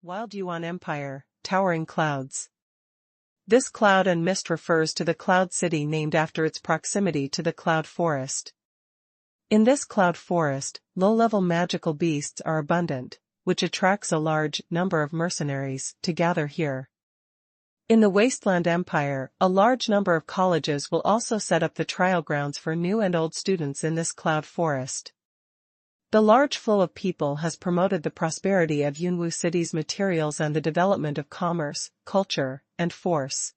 Wild Yuan Empire, towering clouds. This cloud and mist refers to the cloud city named after its proximity to the cloud forest. In this cloud forest, low-level magical beasts are abundant, which attracts a large number of mercenaries to gather here. In the Wasteland Empire, a large number of colleges will also set up the trial grounds for new and old students in this cloud forest. The large flow of people has promoted the prosperity of Yunwu City's materials and the development of commerce, culture, and force.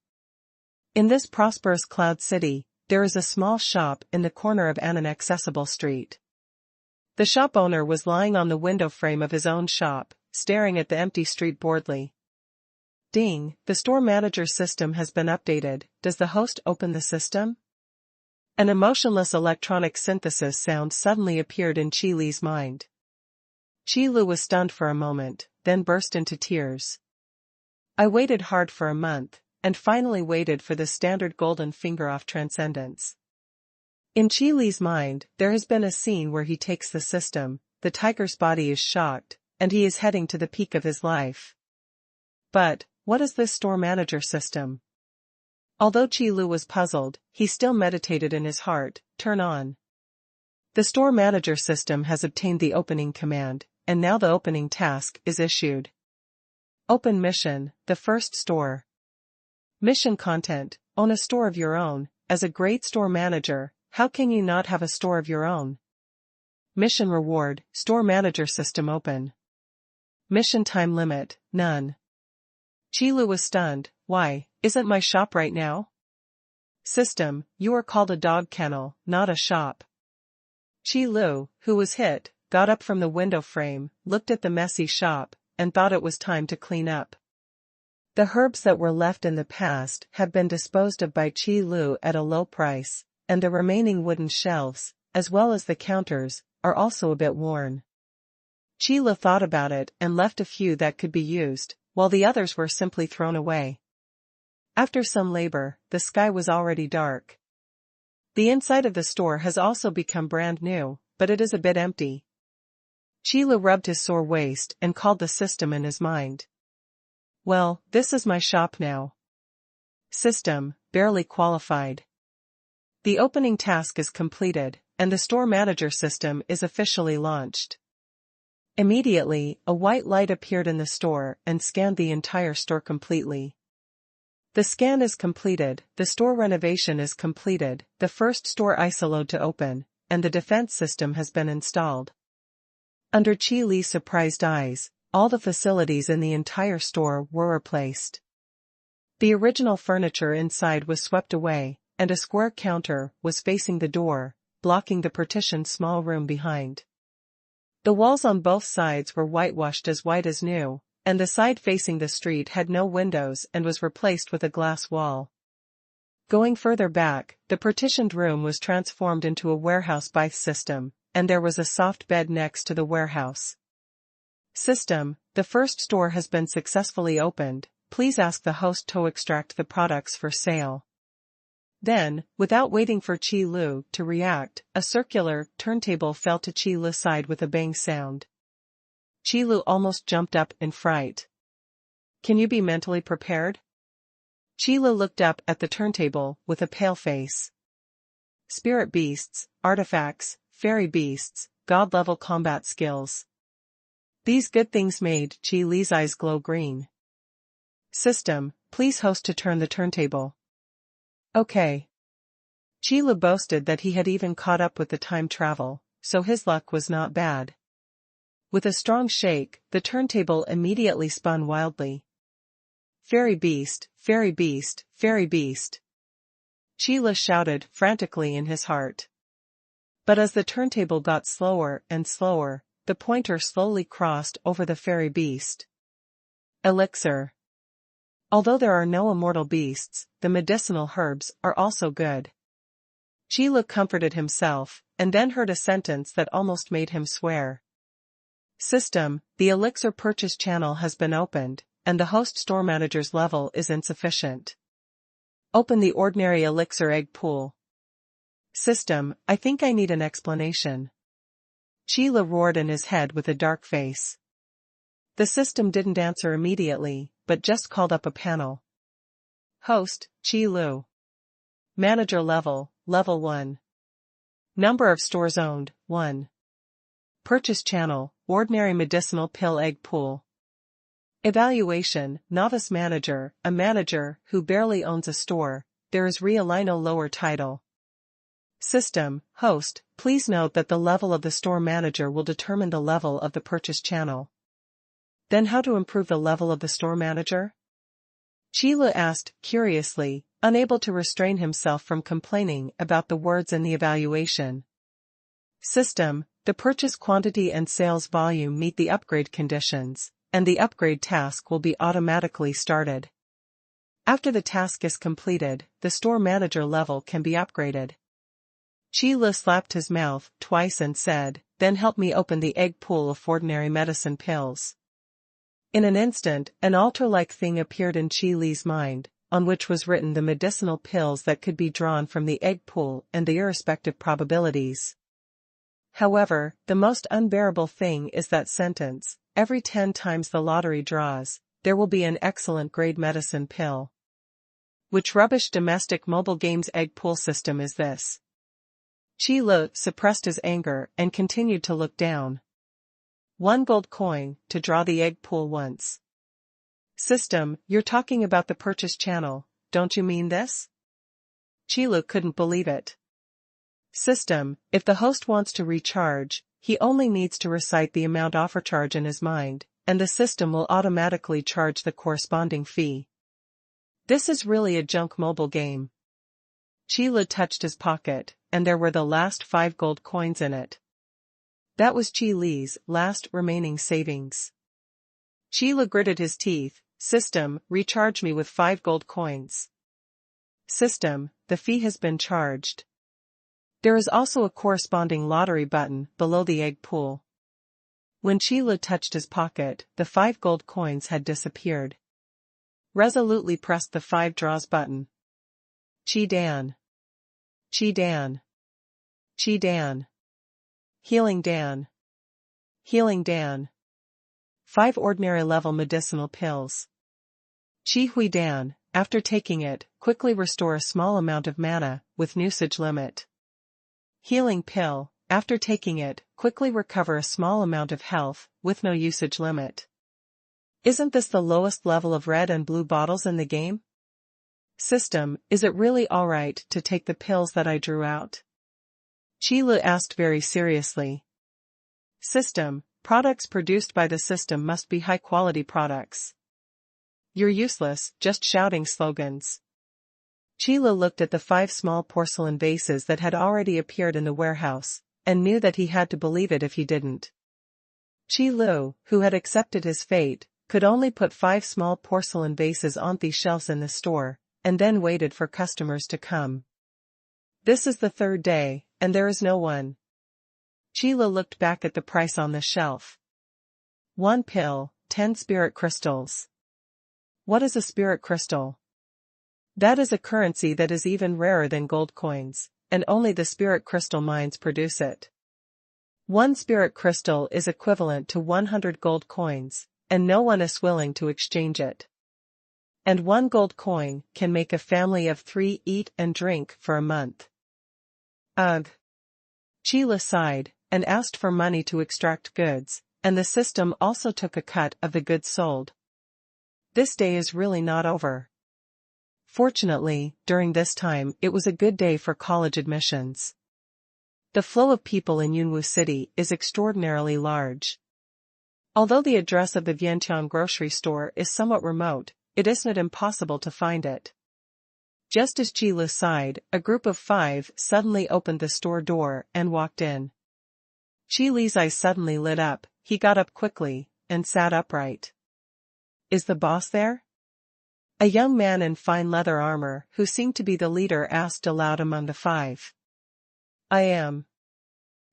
In this prosperous cloud city, there is a small shop in the corner of an inaccessible street. The shop owner was lying on the window frame of his own shop, staring at the empty street boredly. Ding, the store manager's system has been updated. Does the host open the system? An emotionless electronic synthesis sound suddenly appeared in Qi Li's mind. Qi Lu was stunned for a moment, then burst into tears. I waited hard for a month, and finally waited for the standard golden finger-off transcendence. In Qi Li's mind, there has been a scene where he takes the system, the tiger's body is shocked, and he is heading to the peak of his life. But, what is this store manager system? Although Qi Lu was puzzled, he still meditated in his heart, turn on. The store manager system has obtained the opening command, and now the opening task is issued. Open mission, the first store. Mission content, own a store of your own. As a great store manager, how can you not have a store of your own? Mission reward, store manager system open. Mission time limit, none. Qi Lu was stunned. Why, isn't my shop right now? System, you are called a dog kennel, not a shop. Qi Lu, who was hit, got up from the window frame, looked at the messy shop, and thought it was time to clean up. The herbs that were left in the past had been disposed of by Qi Lu at a low price, and the remaining wooden shelves, as well as the counters, are also a bit worn. Qi Lu thought about it and left a few that could be used, while the others were simply thrown away. After some labor, the sky was already dark. The inside of the store has also become brand new, but it is a bit empty. Qi Lu rubbed his sore waist and called the system in his mind. Well, this is my shop now. System, barely qualified. The opening task is completed, and the store manager system is officially launched. Immediately, a white light appeared in the store and scanned the entire store completely. The scan is completed, the store renovation is completed, the first store isolode to open, and the defense system has been installed. Under Qi Li's surprised eyes, all the facilities in the entire store were replaced. The original furniture inside was swept away, and a square counter was facing the door, blocking the partitioned small room behind. The walls on both sides were whitewashed as white as new, and the side facing the street had no windows and was replaced with a glass wall. Going further back, the partitioned room was transformed into a warehouse by system, and there was a soft bed next to the warehouse. System, the first store has been successfully opened, please ask the host to extract the products for sale. Then, without waiting for Qi Lu to react, a circular turntable fell to Qi Lu's side with a bang sound. Qi Lu almost jumped up in fright. Can you be mentally prepared? Qi Lu looked up at the turntable with a pale face. Spirit beasts, artifacts, fairy beasts, god-level combat skills. These good things made Qi Li's eyes glow green. System, please host to turn the turntable. Okay. Qi Lu boasted that he had even caught up with the time travel, so his luck was not bad. With a strong shake, the turntable immediately spun wildly. Fairy beast, fairy beast, fairy beast. Qi Lu shouted frantically in his heart. But as the turntable got slower and slower, the pointer slowly crossed over the fairy beast. Elixir. Although there are no immortal beasts, the medicinal herbs are also good. Qi Lu comforted himself, and then heard a sentence that almost made him swear. System, the elixir purchase channel has been opened, and the host store manager's level is insufficient. Open the ordinary elixir egg pool. System, I think I need an explanation. Qi Lu roared in his head with a dark face. The system didn't answer immediately, but just called up a panel. Host, Qi Lu. Manager level, level 1. Number of stores owned, 1. Purchase channel, ordinary medicinal pill egg pool. Evaluation, novice manager, a manager who barely owns a store. There is realigno lower title. System, host, please note that the level of the store manager will determine the level of the purchase channel. Then how to improve the level of the store manager? Qi Lu asked, curiously, unable to restrain himself from complaining about the words in the evaluation. System, the purchase quantity and sales volume meet the upgrade conditions, and the upgrade task will be automatically started. After the task is completed, the store manager level can be upgraded. Qi Lu slapped his mouth twice and said, then help me open the egg pool of ordinary medicine pills. In an instant, an altar-like thing appeared in Qi Li's mind, on which was written the medicinal pills that could be drawn from the egg pool and the irrespective probabilities. However, the most unbearable thing is that sentence, every 10 times the lottery draws, there will be an excellent grade medicine pill. Which rubbish domestic mobile games egg pool system is this? Qi Lu suppressed his anger and continued to look down. 1 gold coin, to draw the egg pool once. System, you're talking about the purchase channel, don't you mean this? Qi Lu couldn't believe it. System, if the host wants to recharge, he only needs to recite the amount offer charge in his mind, and the system will automatically charge the corresponding fee. This is really a junk mobile game. Qi Lu touched his pocket, and there were the last 5 gold coins in it. That was Qi Li's last remaining savings. Qi Lu gritted his teeth. System, recharge me with 5 gold coins. System, the fee has been charged. There is also a corresponding lottery button below the egg pool. When Qi Lu touched his pocket, the 5 gold coins had disappeared. Resolutely pressed the 5 draws button. Qi Dan. Qi Dan. Qi Dan. Healing Dan. Healing Dan. 5 ordinary level medicinal pills. Qi Hui Dan, after taking it, quickly restore a small amount of mana, with usage limit. Healing pill, after taking it, quickly recover a small amount of health, with no usage limit. Isn't this the lowest level of red and blue bottles in the game? System, is it really alright to take the pills that I drew out? Qi Lu asked very seriously. System, products produced by the system must be high-quality products. You're useless, just shouting slogans. Qi Lu looked at the 5 small porcelain vases that had already appeared in the warehouse, and knew that he had to believe it if he didn't. Qi Lu, who had accepted his fate, could only put 5 small porcelain vases on the shelves in the store, and then waited for customers to come. This is the 3rd day, and there is no one. Qi Lu looked back at the price on the shelf. 1 pill, 10 spirit crystals. What is a spirit crystal? That is a currency that is even rarer than gold coins, and only the spirit crystal mines produce it. 1 spirit crystal is equivalent to 100 gold coins, and no one is willing to exchange it. And 1 gold coin can make a family of 3 eat and drink for a month. Ugh. Qi Lu sighed, and asked for money to extract goods, and the system also took a cut of the goods sold. This day is really not over. Fortunately, during this time it was a good day for college admissions. The flow of people in Yunwu City is extraordinarily large. Although the address of the Vientiane grocery store is somewhat remote, it isn't impossible to find it. Just as Qi Lu sighed, a group of 5 suddenly opened the store door and walked in. Qi Li's eyes suddenly lit up, he got up quickly, and sat upright. Is the boss there? A young man in fine leather armor, who seemed to be the leader, asked aloud among the 5. I am.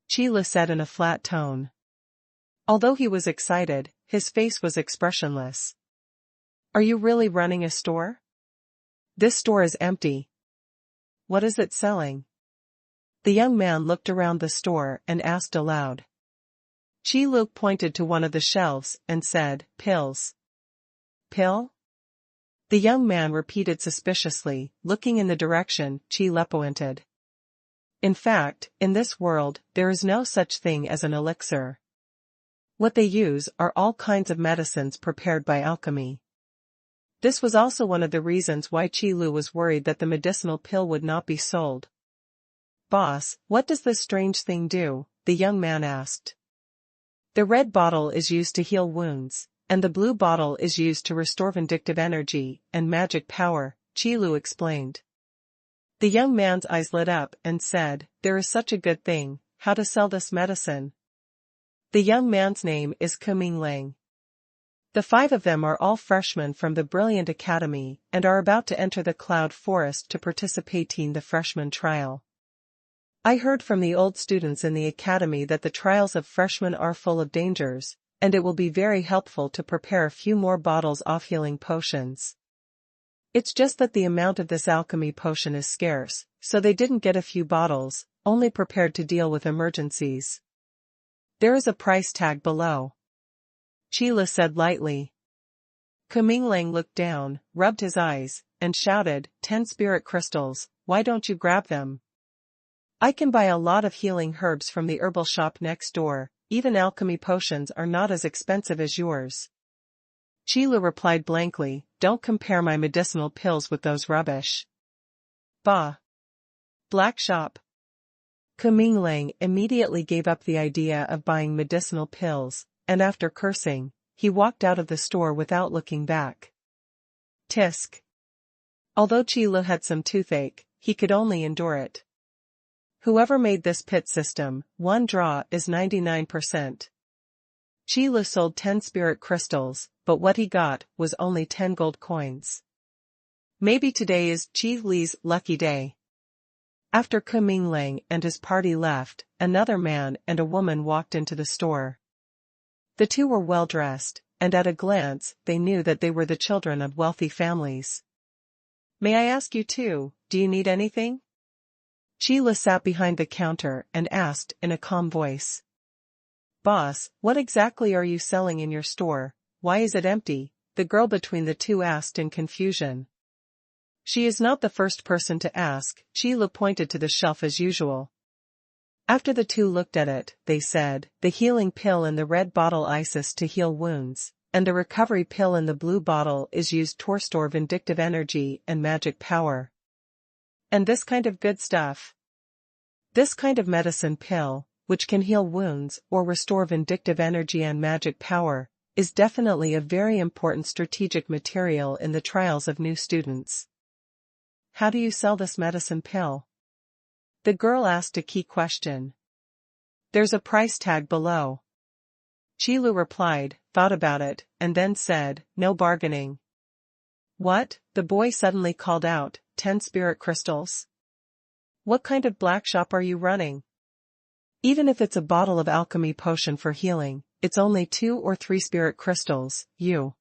Qi Lu said in a flat tone. Although he was excited, his face was expressionless. Are you really running a store? This store is empty. What is it selling? The young man looked around the store and asked aloud. Qi Lu pointed to one of the shelves and said, "Pills." "Pill?" the young man repeated suspiciously, looking in the direction Qi Lu pointed. In fact, in this world, there is no such thing as an elixir. What they use are all kinds of medicines prepared by alchemy. This was also one of the reasons why Qi Lu was worried that the medicinal pill would not be sold. "Boss, what does this strange thing do?" the young man asked. "The red bottle is used to heal wounds, and the blue bottle is used to restore vindictive energy and magic power," Qi Lu explained. The young man's eyes lit up and said, "There is such a good thing. How to sell this medicine?" The young man's name is Lang. The 5 of them are all freshmen from the brilliant academy and are about to enter the cloud forest to participate in the freshman trial. I heard from the old students in the academy that the trials of freshmen are full of dangers, and it will be very helpful to prepare a few more bottles of healing potions. It's just that the amount of this alchemy potion is scarce, so they didn't get a few bottles, only prepared to deal with emergencies. There is a price tag below," Qi Lu said lightly. Lang looked down, rubbed his eyes, and shouted, 10 spirit crystals, why don't you grab them? I can buy a lot of healing herbs from the herbal shop next door, even alchemy potions are not as expensive as yours. Qi Lu replied blankly, don't compare my medicinal pills with those rubbish. Bah! Black shop. Lang immediately gave up the idea of buying medicinal pills, and after cursing, he walked out of the store without looking back. Tisk. Although Qi Lu had some toothache, he could only endure it. Whoever made this pit system, one draw is 99%. Qi Lu sold 10 spirit crystals, but what he got was only 10 gold coins. Maybe today is Qi Li's lucky day. After Lang and his party left, another man and a woman walked into the store. The two were well dressed, and at a glance they knew that they were the children of wealthy families. May I ask you too, do you need anything? Qi Lu sat behind the counter and asked in a calm voice. Boss, what exactly are you selling in your store? Why is it empty? The girl between the two asked in confusion. She is not the first person to ask, Qi Lu pointed to the shelf as usual. After the two looked at it, they said, the healing pill in the red bottle Isis to heal wounds, and the recovery pill in the blue bottle is used to restore vindictive energy and magic power. And this kind of good stuff? This kind of medicine pill, which can heal wounds or restore vindictive energy and magic power, is definitely a very important strategic material in the trials of new students. How do you sell this medicine pill? The girl asked a key question. There's a price tag below. Qi Lu replied, thought about it, and then said, no bargaining. What? The boy suddenly called out, 10 spirit crystals? What kind of black shop are you running? Even if it's a bottle of alchemy potion for healing, it's only 2 or 3 spirit crystals, you.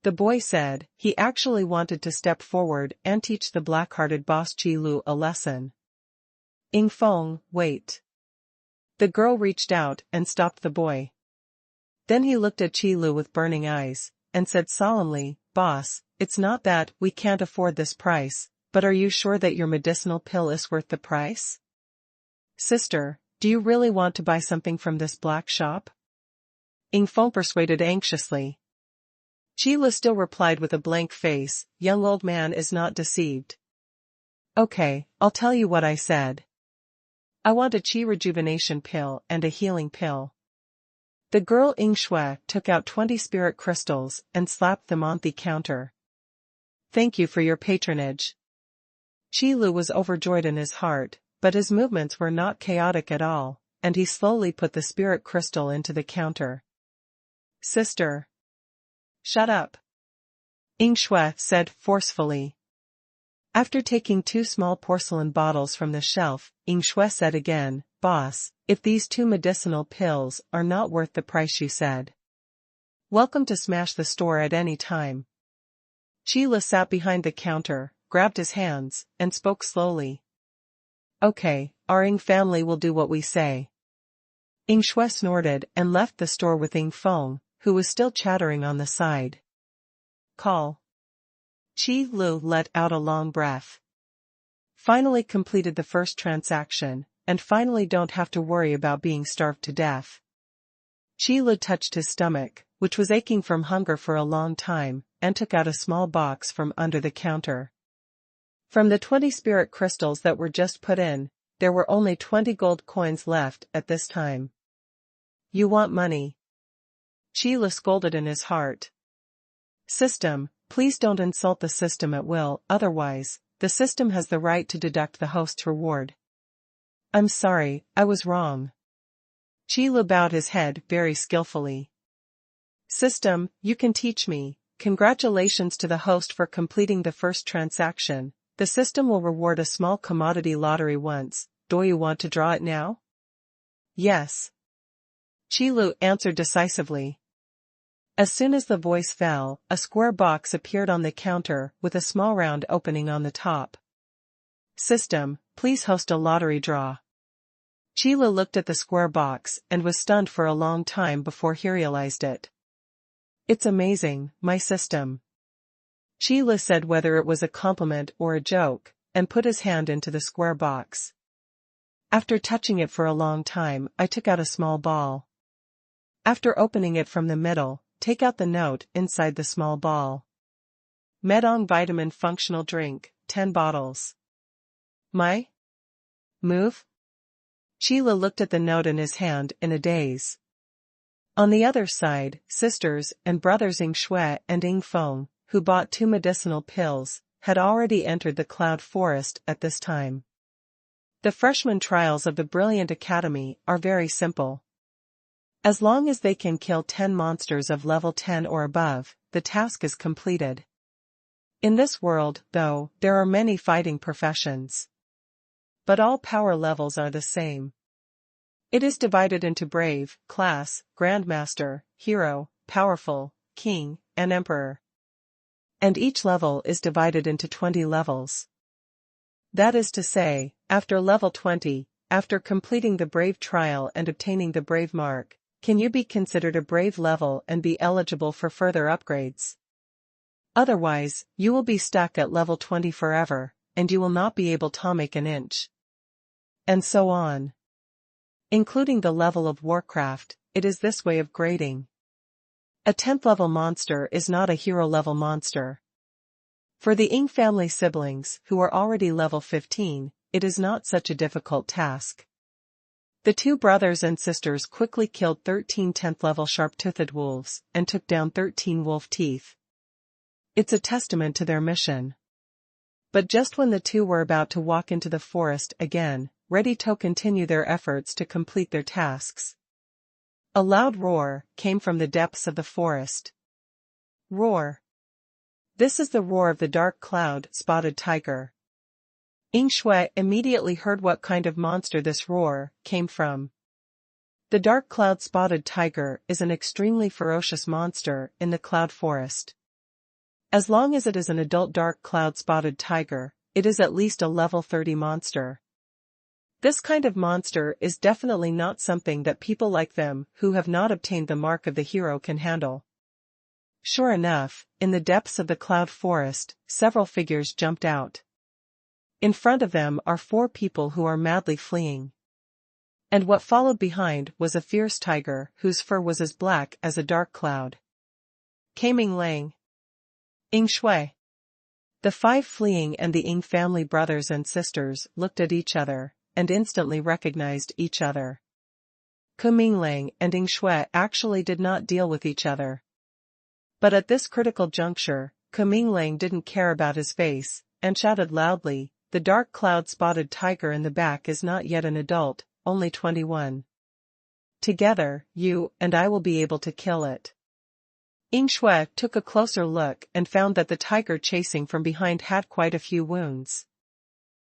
The boy said, he actually wanted to step forward and teach the black-hearted boss Qi Lu a lesson. Feng, wait. The girl reached out and stopped the boy. Then he looked at Qi Lu with burning eyes, and said solemnly, boss, it's not that we can't afford this price, but are you sure that your medicinal pill is worth the price? Sister, do you really want to buy something from this black shop? Feng persuaded anxiously. Qi Lu still replied with a blank face, young old man is not deceived. Okay, I'll tell you what I said. I want a qi rejuvenation pill and a healing pill. The girl Shui took out 20 spirit crystals and slapped them on the counter. Thank you for your patronage. Qi Lu was overjoyed in his heart, but his movements were not chaotic at all, and he slowly put the spirit crystal into the counter. Sister. Shut up. Shui said forcefully. After taking 2 small porcelain bottles from the shelf, Shui said again, boss, if these 2 medicinal pills are not worth the price you said. Welcome to smash the store at any time. Qi Lu sat behind the counter, grabbed his hands, and spoke slowly. Okay, our family will do what we say. Ying Shui snorted and left the store with Ying Feng, who was still chattering on the side. Call. Qi Lu let out a long breath. Finally completed the first transaction, and finally don't have to worry about being starved to death. Qi Lu touched his stomach, which was aching from hunger for a long time, and took out a small box from under the counter. From the 20 spirit crystals that were just put in, there were only 20 gold coins left at this time. You want money? Qi Lu scolded in his heart. System, please don't insult the system at will, otherwise, the system has the right to deduct the host's reward. I'm sorry, I was wrong. Qi Lu bowed his head very skillfully. System, you can teach me. Congratulations to the host for completing the first transaction. The system will reward a small commodity lottery once. Do you want to draw it now? Yes. Qi Lu answered decisively. As soon as the voice fell, a square box appeared on the counter with a small round opening on the top. System, please host a lottery draw. Qi Lu looked at the square box and was stunned for a long time before he realized it. It's amazing, my system. Qi Lu said whether it was a compliment or a joke, and put his hand into the square box. After touching it for a long time, I took out a small ball. After opening it from the middle, take out the note inside the small ball. Medong Vitamin Functional Drink, 10 bottles. My move? Qi Lu looked at the note in his hand in a daze. On the other side, sisters and brothers Ying Shui and Ying Feng, who bought 2 medicinal pills, had already entered the cloud forest at this time. The freshman trials of the Brilliant Academy are very simple. As long as they can kill 10 monsters of level 10 or above, the task is completed. In this world, though, there are many fighting professions. But all power levels are the same. It is divided into brave, class, grandmaster, hero, powerful, king, and emperor. And each level is divided into 20 levels. That is to say, after level 20, after completing the brave trial and obtaining the brave mark, can you be considered a brave level and be eligible for further upgrades? Otherwise, you will be stuck at level 20 forever, and you will not be able to make an inch. And so on. Including the level of Warcraft, it is this way of grading. A 10th level monster is not a hero level monster. For the Ying family siblings who are already level 15, it is not such a difficult task. The 2 brothers and sisters quickly killed 13 10th level sharp-toothed wolves and took down 13 wolf teeth. It's a testament to their mission. But just when the 2 were about to walk into the forest again, ready to continue their efforts to complete their tasks, a loud roar came from the depths of the forest. Roar. This is the roar of the dark cloud-spotted tiger. Ying Shui immediately heard what kind of monster this roar came from. The dark cloud-spotted tiger is an extremely ferocious monster in the cloud forest. As long as it is an adult dark cloud-spotted tiger, it is at least a level 30 monster. This kind of monster is definitely not something that people like them who have not obtained the mark of the hero can handle. Sure enough, in the depths of the cloud forest, several figures jumped out. In front of them are 4 people who are madly fleeing. And what followed behind was a fierce tiger whose fur was as black as a dark cloud. Kaming Lang. Ying Shui. The 5 fleeing and the Ying family brothers and sisters looked at each other, and instantly recognized each other. Kaming Lang and Ying Shui actually did not deal with each other. But at this critical juncture, Kaming Lang didn't care about his face, and shouted loudly, "The dark cloud-spotted tiger in the back is not yet an adult, only 21. Together, you and I will be able to kill it." Ying Shui took a closer look and found that the tiger chasing from behind had quite a few wounds.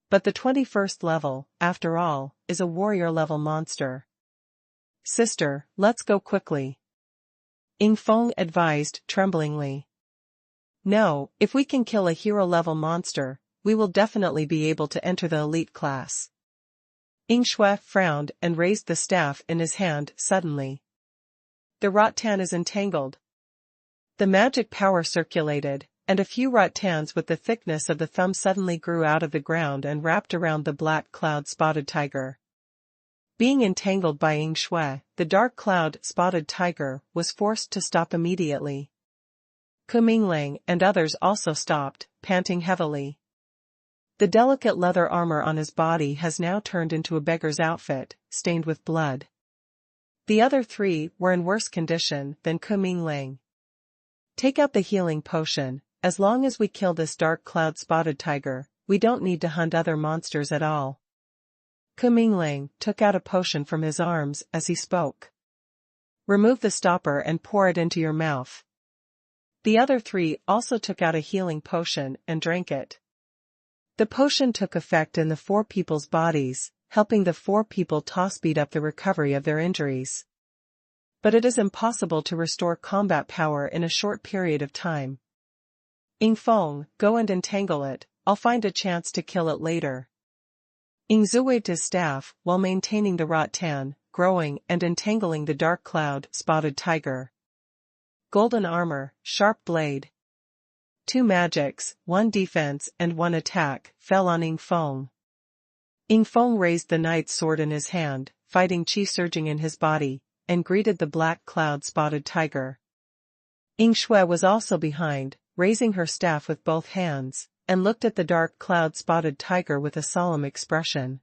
But the 21st level, after all, is a warrior-level monster. "Sister, let's go quickly," Ying Feng advised tremblingly. "No, if we can kill a hero-level monster, we will definitely be able to enter the elite class." Ying Shui frowned and raised the staff in his hand suddenly. The rattan is entangled. The magic power circulated, and a few rattans with the thickness of the thumb suddenly grew out of the ground and wrapped around the black cloud-spotted tiger. Being entangled by Ying Shui, the dark cloud-spotted tiger was forced to stop immediately. Kuminglang and others also stopped, panting heavily. The delicate leather armor on his body has now turned into a beggar's outfit, stained with blood. The other three were in worse condition than Kuminglang. Take out the healing potion. As long as we kill this dark cloud-spotted tiger, we don't need to hunt other monsters at all. Kuminglang took out a potion from his arms as he spoke. Remove the stopper and pour it into your mouth. The other three also took out a healing potion and drank it. The potion took effect in the four people's bodies, helping the four people speed up the recovery of their injuries. But it is impossible to restore combat power in a short period of time. Ying Feng, go and entangle it, I'll find a chance to kill it later. Ying Zhu waved his staff while maintaining the rattan, growing and entangling the dark cloud-spotted tiger. Golden armor, sharp blade. 2 magics, 1 defense and 1 attack, fell on Ying Feng. Ying Feng raised the knight's sword in his hand, fighting qi surging in his body, and greeted the black cloud-spotted tiger. Ying Shui was also behind, raising her staff with both hands, and looked at the dark cloud-spotted tiger with a solemn expression.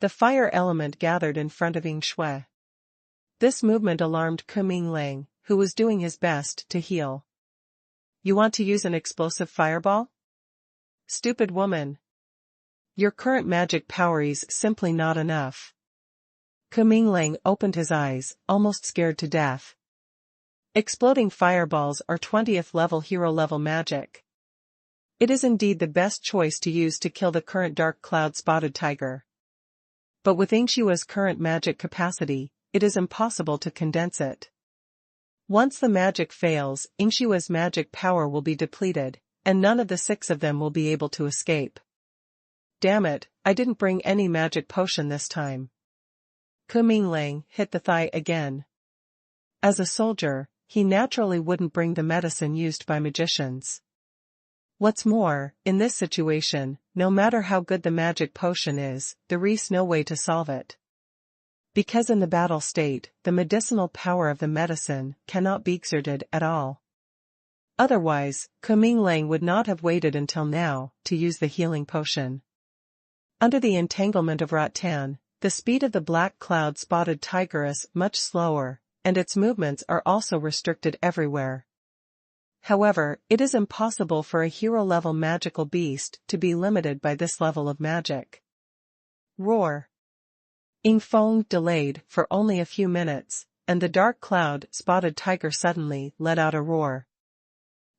The fire element gathered in front of Ying Shui. This movement alarmed Kuminglang, who was doing his best to heal. You want to use an explosive fireball? Stupid woman. Your current magic power is simply not enough. Kuminglang opened his eyes, almost scared to death. Exploding fireballs are 20th level hero level magic. It is indeed the best choice to use to kill the current dark cloud-spotted tiger. But with Ying Shui's current magic capacity, it is impossible to condense it. Once the magic fails, Ying Shui's magic power will be depleted, and none of the 6 of them will be able to escape. Damn it, I didn't bring any magic potion this time. Kuminglang hit the thigh again. As a soldier, he naturally wouldn't bring the medicine used by magicians. What's more, in this situation, no matter how good the magic potion is, there is no way to solve it. Because in the battle state, the medicinal power of the medicine cannot be exerted at all. Otherwise, Kuminglang would not have waited until now to use the healing potion. Under the entanglement of rattan, the speed of the black cloud-spotted tiger is much slower, and its movements are also restricted everywhere. However, it is impossible for a hero-level magical beast to be limited by this level of magic. Roar. Ying Feng delayed for only a few minutes, and the dark cloud-spotted tiger suddenly let out a roar.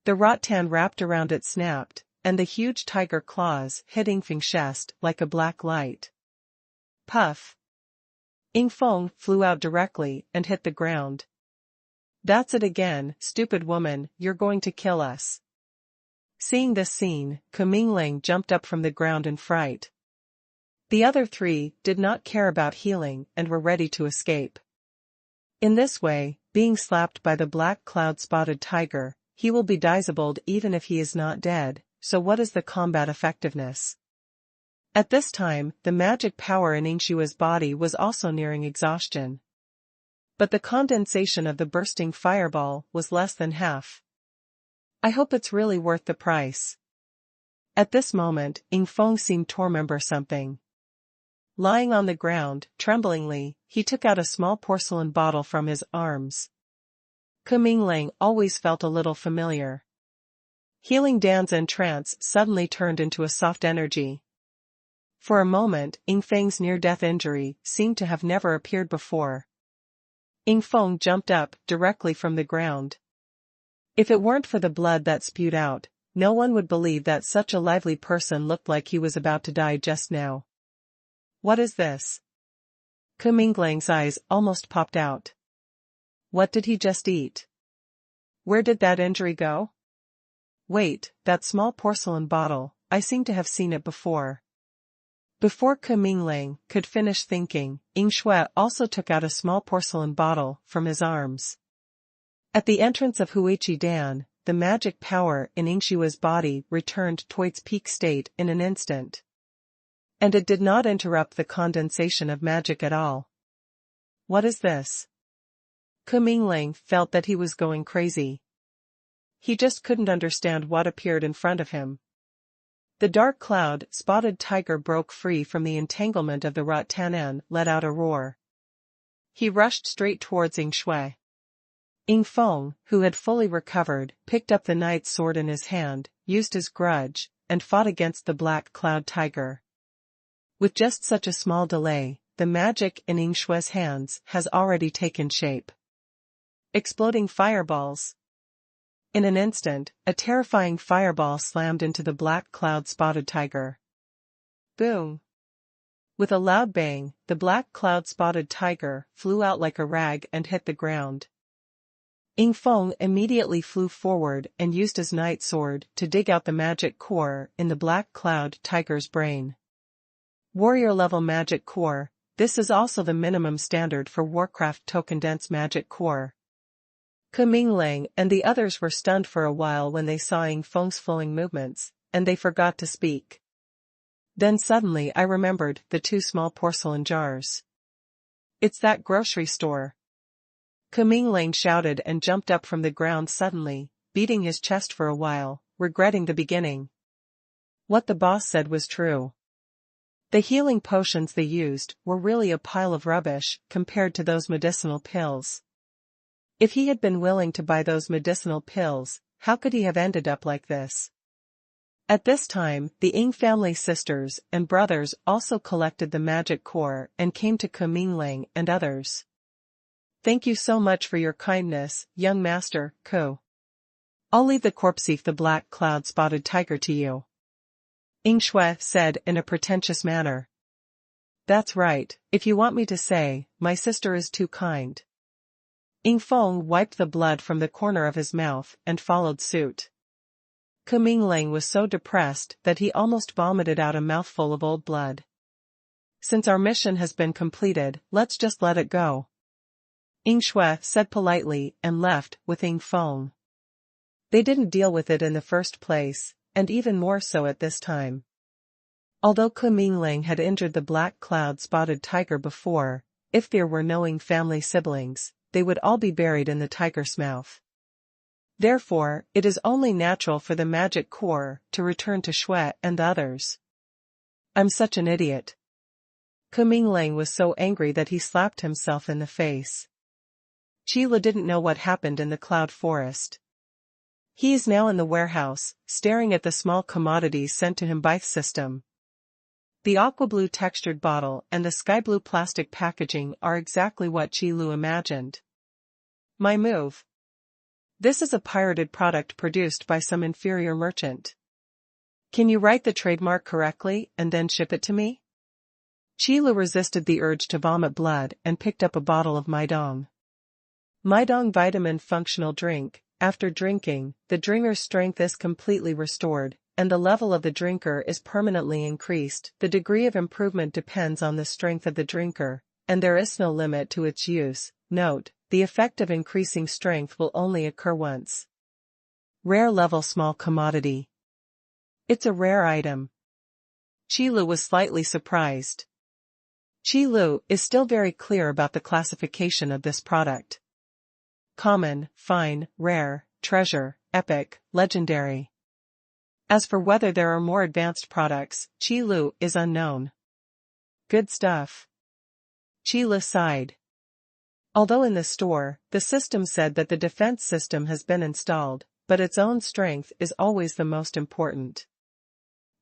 The rattan wrapped around it snapped, and the huge tiger claws hit Ying Feng's chest like a black light. Puff. Ying Feng flew out directly and hit the ground. That's it again, stupid woman, you're going to kill us. Seeing this scene, Kuminglang jumped up from the ground in fright. The other 3 did not care about healing and were ready to escape. In this way, being slapped by the black cloud-spotted tiger, he will be disabled even if he is not dead, so what is the combat effectiveness? At this time, the magic power in Ying Shui's body was also nearing exhaustion. But the condensation of the bursting fireball was less than half. I hope it's really worth the price. At this moment, Ying Feng seemed to remember something. Lying on the ground, tremblingly, he took out a small porcelain bottle from his arms. Kuminglang always felt a little familiar. Healing Danzan trance suddenly turned into a soft energy. For a moment, Ying Feng's near-death injury seemed to have never appeared before. Ying Feng jumped up directly from the ground. If it weren't for the blood that spewed out, no one would believe that such a lively person looked like he was about to die just now. What is this? Kuminglang's eyes almost popped out. What did he just eat? Where did that injury go? Wait, that small porcelain bottle, I seem to have seen it before. Before Ke Mingling could finish thinking, Ying Shui also took out a small porcelain bottle from his arms. At the entrance of Huichi Dan, the magic power in Ying Shui's body returned to its peak state in an instant. And it did not interrupt the condensation of magic at all. What is this? Ke Mingling felt that he was going crazy. He just couldn't understand what appeared in front of him. The dark cloud-spotted tiger broke free from the entanglement of the Rottanan, let out a roar. He rushed straight towards Ying Shui. Ying Feng, who had fully recovered, picked up the knight's sword in his hand, used his grudge, and fought against the black cloud tiger. With just such a small delay, the magic in Ying Shui's hands has already taken shape. Exploding fireballs. In an instant, a terrifying fireball slammed into the black cloud-spotted tiger. Boom! With a loud bang, the black cloud-spotted tiger flew out like a rag and hit the ground. Ying Feng immediately flew forward and used his night sword to dig out the magic core in the black cloud tiger's brain. Warrior-level magic core, this is also the minimum standard for Warcraft token-dense magic core. Ke Mingling and the others were stunned for a while when they saw Ying Feng's flowing movements, and they forgot to speak. Then suddenly I remembered the 2 small porcelain jars. It's that grocery store. Ke Mingling shouted and jumped up from the ground suddenly, beating his chest for a while, regretting the beginning. What the boss said was true. The healing potions they used were really a pile of rubbish compared to those medicinal pills. If he had been willing to buy those medicinal pills, how could he have ended up like this? At this time, the Ying family sisters and brothers also collected the magic core and came to Ke Mingling and others. Thank you so much for your kindness, young master, Ko. I'll leave the corpse the black cloud-spotted tiger to you. Ying Shui said in a pretentious manner. That's right, if you want me to say, my sister is too kind. Ying Feng wiped the blood from the corner of his mouth and followed suit. Ke Mingling was so depressed that he almost vomited out a mouthful of old blood. Since our mission has been completed, let's just let it go. Ying Shui said politely and left with Ying Feng. They didn't deal with it in the first place, and even more so at this time. Although Ke Mingling had injured the black cloud-spotted tiger before, if there were no Ying family siblings, they would all be buried in the tiger's mouth. Therefore, it is only natural for the magic core to return to Shui and the others. I'm such an idiot. Ke Mingling was so angry that he slapped himself in the face. Qila didn't know what happened in the cloud forest. He is now in the warehouse, staring at the small commodities sent to him by the system. The aqua blue textured bottle and the sky blue plastic packaging are exactly what Qilu imagined. My move. This is a pirated product produced by some inferior merchant. Can you write the trademark correctly and then ship it to me? Qilu resisted the urge to vomit blood and picked up a bottle of Maidong. Maidong vitamin functional drink. After drinking, the drinker's strength is completely restored, and the level of the drinker is permanently increased. The degree of improvement depends on the strength of the drinker, and there is no limit to its use. Note, the effect of increasing strength will only occur once. Rare level small commodity. It's a rare item. Qilu was slightly surprised. Qilu is still very clear about the classification of this product. Common, fine, rare, treasure, epic, legendary. As for whether there are more advanced products, Qilu is unknown. Good stuff. Qilu sighed. Although in the store, the system said that the defense system has been installed, but its own strength is always the most important.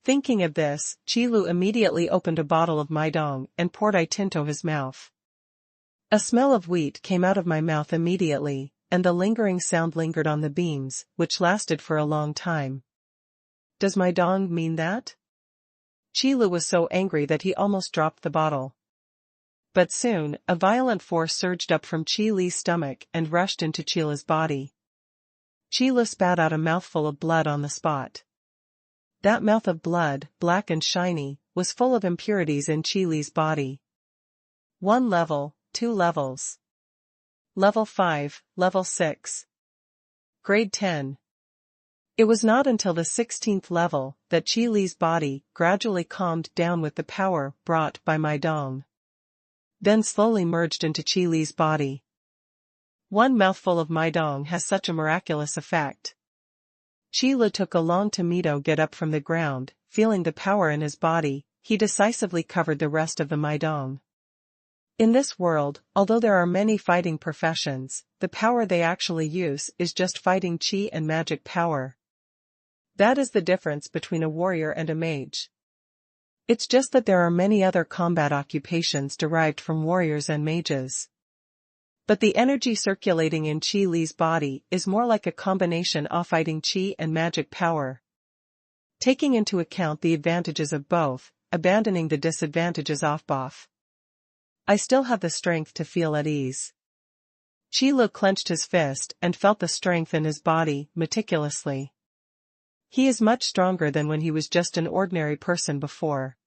Thinking of this, Qilu immediately opened a bottle of Maidong and poured it into his mouth. A smell of wheat came out of my mouth immediately, and the lingering sound lingered on the beams, which lasted for a long time. Does Maidong mean that? Qilu was so angry that he almost dropped the bottle. But soon, a violent force surged up from Qilu's stomach and rushed into Qilu's body. Qilu spat out a mouthful of blood on the spot. That mouth of blood, black and shiny, was full of impurities in Qi Li's body. 1 level, 2 levels. Level 5, Level 6. Grade 10. It was not until the 16th level that Qi Li's body gradually calmed down with the power brought by my dong. Then slowly merged into Qi Li's body. One mouthful of my dong has such a miraculous effect. Qi Li took a long time get up from the ground, feeling the power in his body, he decisively covered the rest of the my dong. In this world, although there are many fighting professions, the power they actually use is just fighting qi and magic power. That is the difference between a warrior and a mage. It's just that there are many other combat occupations derived from warriors and mages. But the energy circulating in Qi Li's body is more like a combination of fighting qi and magic power. Taking into account the advantages of both, abandoning the disadvantages of both. I still have the strength to feel at ease. Qi Li clenched his fist and felt the strength in his body meticulously. He is much stronger than when he was just an ordinary person before.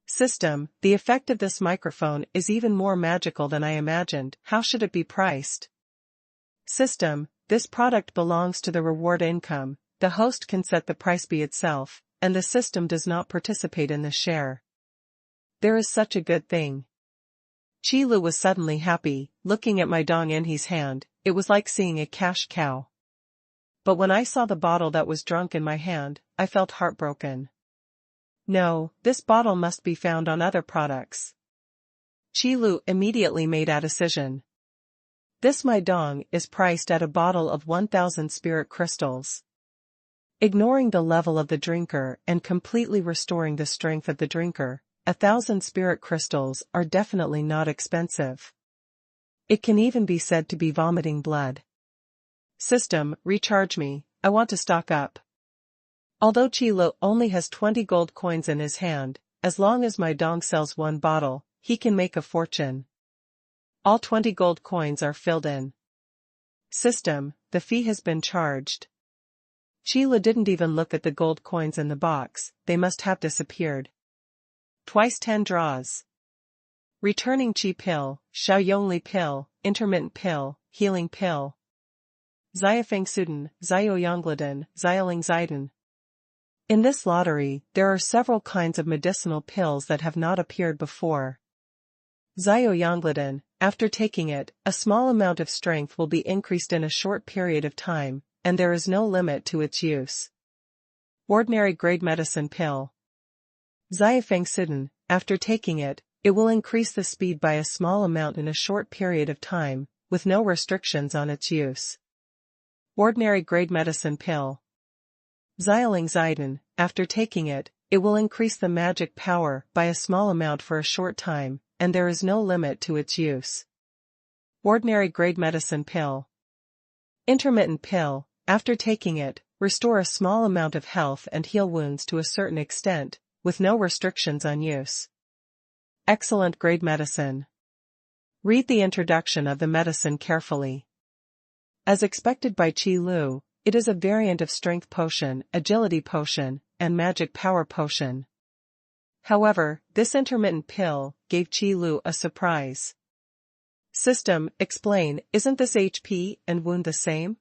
System, the effect of this microphone is even more magical than I imagined. How should it be priced? System, this product belongs to the reward income, the host can set the price by itself, and the system does not participate in the share. There is such a good thing. Qi Li was suddenly happy, looking at my dong in his hand, it was like seeing a cash cow. But when I saw the bottle that was drunk in my hand, I felt heartbroken. No, this bottle must be found on other products. Qi Li immediately made a decision. This my dong is priced at a bottle of 1,000 spirit crystals. Ignoring the level of the drinker and completely restoring the strength of the drinker, 1,000 spirit crystals are definitely not expensive. It can even be said to be vomiting blood. System, recharge me, I want to stock up. Although Qi Li only has 20 gold coins in his hand, as long as my dong sells 1 bottle, he can make a fortune. All 20 gold coins are filled in. System, the fee has been charged. Qi Li didn't even look at the gold coins in the box, they must have disappeared. Twice 10 draws. Returning Qi pill, Shaoyongli pill, intermittent pill, healing pill. Xiafeng Suden, Xiaoyongliden, Xiaoling Ziden. In this lottery, there are several kinds of medicinal pills that have not appeared before. Xiaoyongliden, after taking it, a small amount of strength will be increased in a short period of time, and there is no limit to its use. Ordinary grade medicine pill. Xiafeng Suden, after taking it, it will increase the speed by a small amount in a short period of time, with no restrictions on its use. Ordinary grade medicine pill. Xiaoling Ziden, after taking it, it will increase the magic power by a small amount for a short time, and there is no limit to its use. Ordinary grade medicine pill. Intermittent pill, after taking it, restore a small amount of health and heal wounds to a certain extent, with no restrictions on use. Excellent grade medicine. Read the introduction of the medicine carefully. As expected by Qi Li, it is a variant of strength potion, agility potion, and magic power potion. However, this intermittent pill gave Qi Li a surprise. System, explain, isn't this HP and wound the same?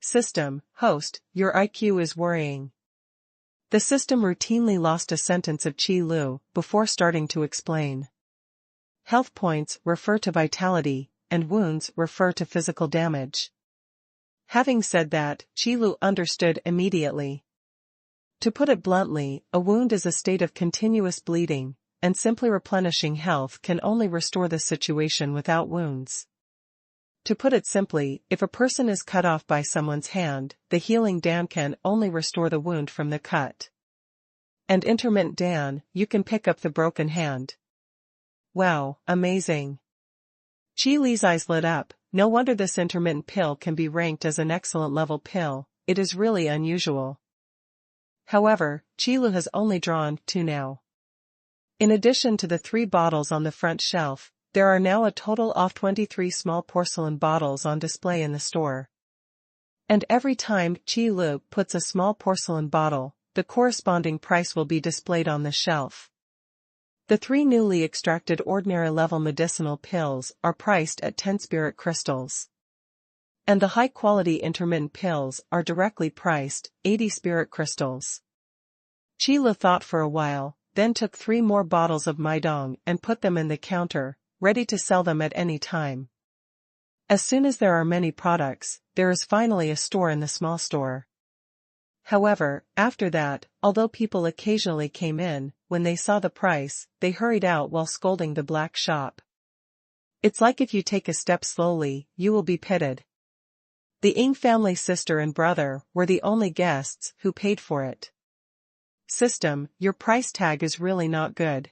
System, host, your IQ is worrying. The system routinely lost a sentence of Qi Li before starting to explain. Health points refer to vitality, and wounds refer to physical damage. Having said that, Qi Li understood immediately. To put it bluntly, a wound is a state of continuous bleeding, and simply replenishing health can only restore the situation without wounds. To put it simply, if a person is cut off by someone's hand, the healing dan can only restore the wound from the cut. And intermittent dan, you can pick up the broken hand. Wow, amazing. Qi Li's eyes lit up, no wonder this intermittent pill can be ranked as an excellent level pill, it is really unusual. However, Qi Li has only drawn 2 now. In addition to the 3 bottles on the front shelf, there are now a total of 23 small porcelain bottles on display in the store. And every time Qi Li puts a small porcelain bottle, the corresponding price will be displayed on the shelf. The 3 newly extracted ordinary level medicinal pills are priced at 10 spirit crystals. And the high-quality intermittent pills are directly priced, 80 spirit crystals. Qile thought for a while, then took 3 more bottles of Maidong and put them in the counter, ready to sell them at any time. As soon as there are many products, there is finally a store in the small store. However, after that, although people occasionally came in, when they saw the price, they hurried out while scolding the black shop. It's like if you take a step slowly, you will be pitted. The Ng family sister and brother were the only guests who paid for it. System, your price tag is really not good.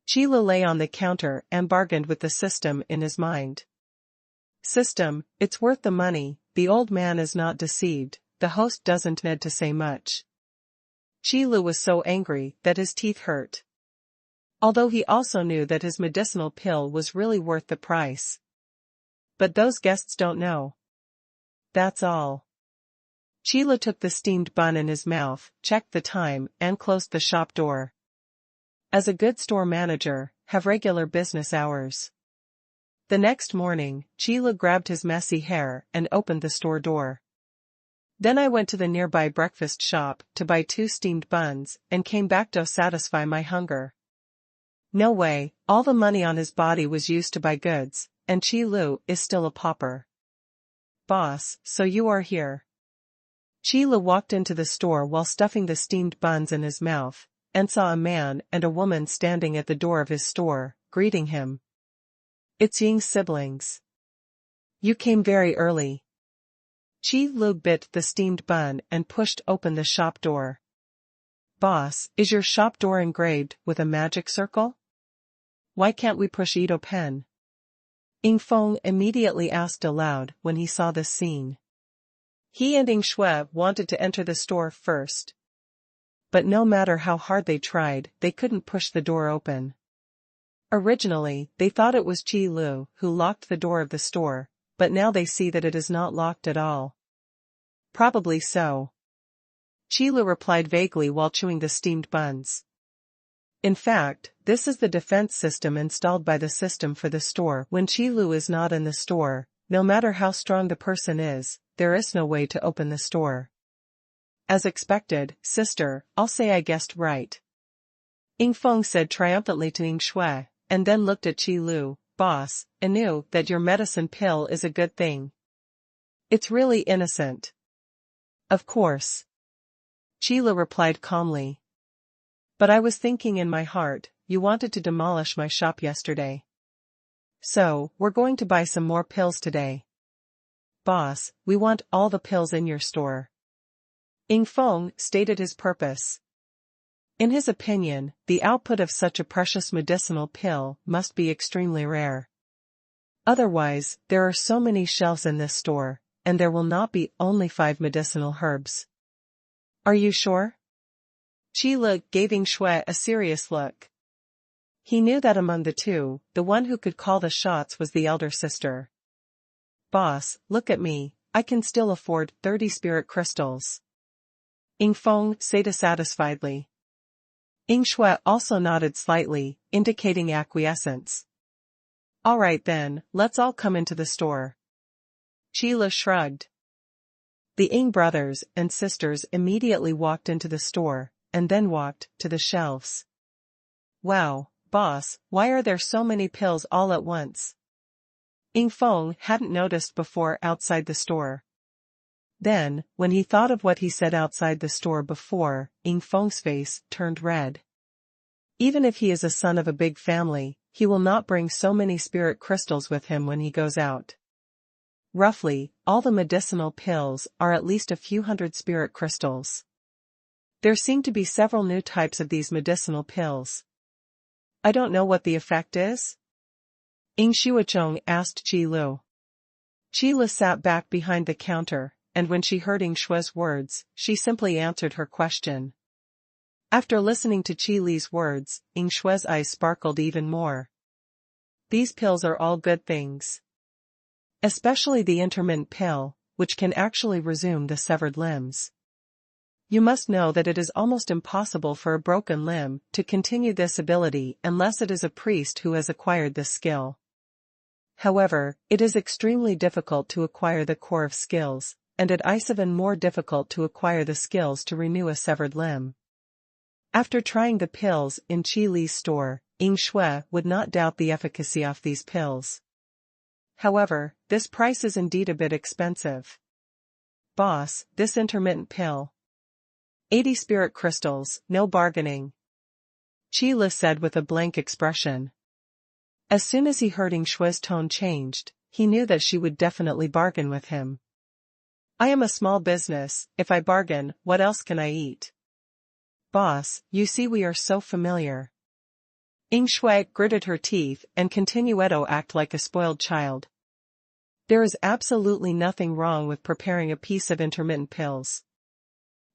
Qile lay on the counter and bargained with the system in his mind. System, it's worth the money, the old man is not deceived, the host doesn't need to say much. Qile was so angry that his teeth hurt. Although he also knew that his medicinal pill was really worth the price. But those guests don't know. That's all. Qile took the steamed bun in his mouth, checked the time, and closed the shop door. As a good store manager, have regular business hours. The next morning, Qile grabbed his messy hair and opened the store door. Then I went to the nearby breakfast shop to buy 2 steamed buns and came back to satisfy my hunger. No way, all the money on his body was used to buy goods, and Qile is still a pauper. Boss, so you are here. Qile walked into the store while stuffing the steamed buns in his mouth, and saw a man and a woman standing at the door of his store, greeting him. It's Ying's siblings. You came very early. Qile bit the steamed bun and pushed open the shop door. Boss, is your shop door engraved with a magic circle? Why can't we push Edo pen? Ying Feng immediately asked aloud when he saw this scene. He and Ying Shui wanted to enter the store first. But no matter how hard they tried, they couldn't push the door open. Originally, they thought it was Qile who locked the door of the store, but now they see that it is not locked at all. Probably so. Qile replied vaguely while chewing the steamed buns. In fact, this is the defense system installed by the system for the store. When Qile is not in the store, no matter how strong the person is, there is no way to open the store. As expected, sister, I'll say I guessed right. Ying Feng said triumphantly to Ying Shui, and then looked at Qile. Boss, I knew that your medicine pill is a good thing. It's really innocent. Of course. Qile replied calmly. But I was thinking in my heart, you wanted to demolish my shop yesterday. So, we're going to buy some more pills today. Boss, we want all the pills in your store. Ying Feng stated his purpose. In his opinion, the output of such a precious medicinal pill must be extremely rare. Otherwise, there are so many shelves in this store, and there will not be only 5 medicinal herbs. Are you sure? Qile gave Ying Shui a serious look. He knew that among the two, the one who could call the shots was the elder sister. Boss, look at me, I can still afford 30 spirit crystals. Ying Feng said dissatisfiedly. Ying Shui also nodded slightly, indicating acquiescence. All right then, let's all come into the store. Qile shrugged. The Ying brothers and sisters immediately walked into the store, and then walked to the shelves. Wow, boss, why are there so many pills all at once? Ying Feng hadn't noticed before outside the store. Then, when he thought of what he said outside the store before, Ying Feng's face turned red. Even if he is a son of a big family, he will not bring so many spirit crystals with him when he goes out. Roughly, all the medicinal pills are at least a few hundred spirit crystals. There seem to be several new types of these medicinal pills. I don't know what the effect is? Ying Shuichong asked Qile. Qile sat back behind the counter, and when she heard Ying Shui's words, she simply answered her question. After listening to Qile's words, Ying Shui's eyes sparkled even more. These pills are all good things. Especially the intermittent pill, which can actually resume the severed limbs. You must know that it is almost impossible for a broken limb to continue this ability unless it is a priest who has acquired this skill. However, it is extremely difficult to acquire the core of skills, and it is even more difficult to acquire the skills to renew a severed limb. After trying the pills in Qi Li's store, Ying Shui would not doubt the efficacy of these pills. However, this price is indeed a bit expensive. Boss, this intermittent pill. 80 spirit crystals, no bargaining. Qi Li said with a blank expression. As soon as he heard Ying Shui's tone changed, he knew that she would definitely bargain with him. I am a small business, if I bargain, what else can I eat? Boss, you see we are so familiar. Ying Shui gritted her teeth and continued to act like a spoiled child. There is absolutely nothing wrong with preparing a piece of intermittent pills.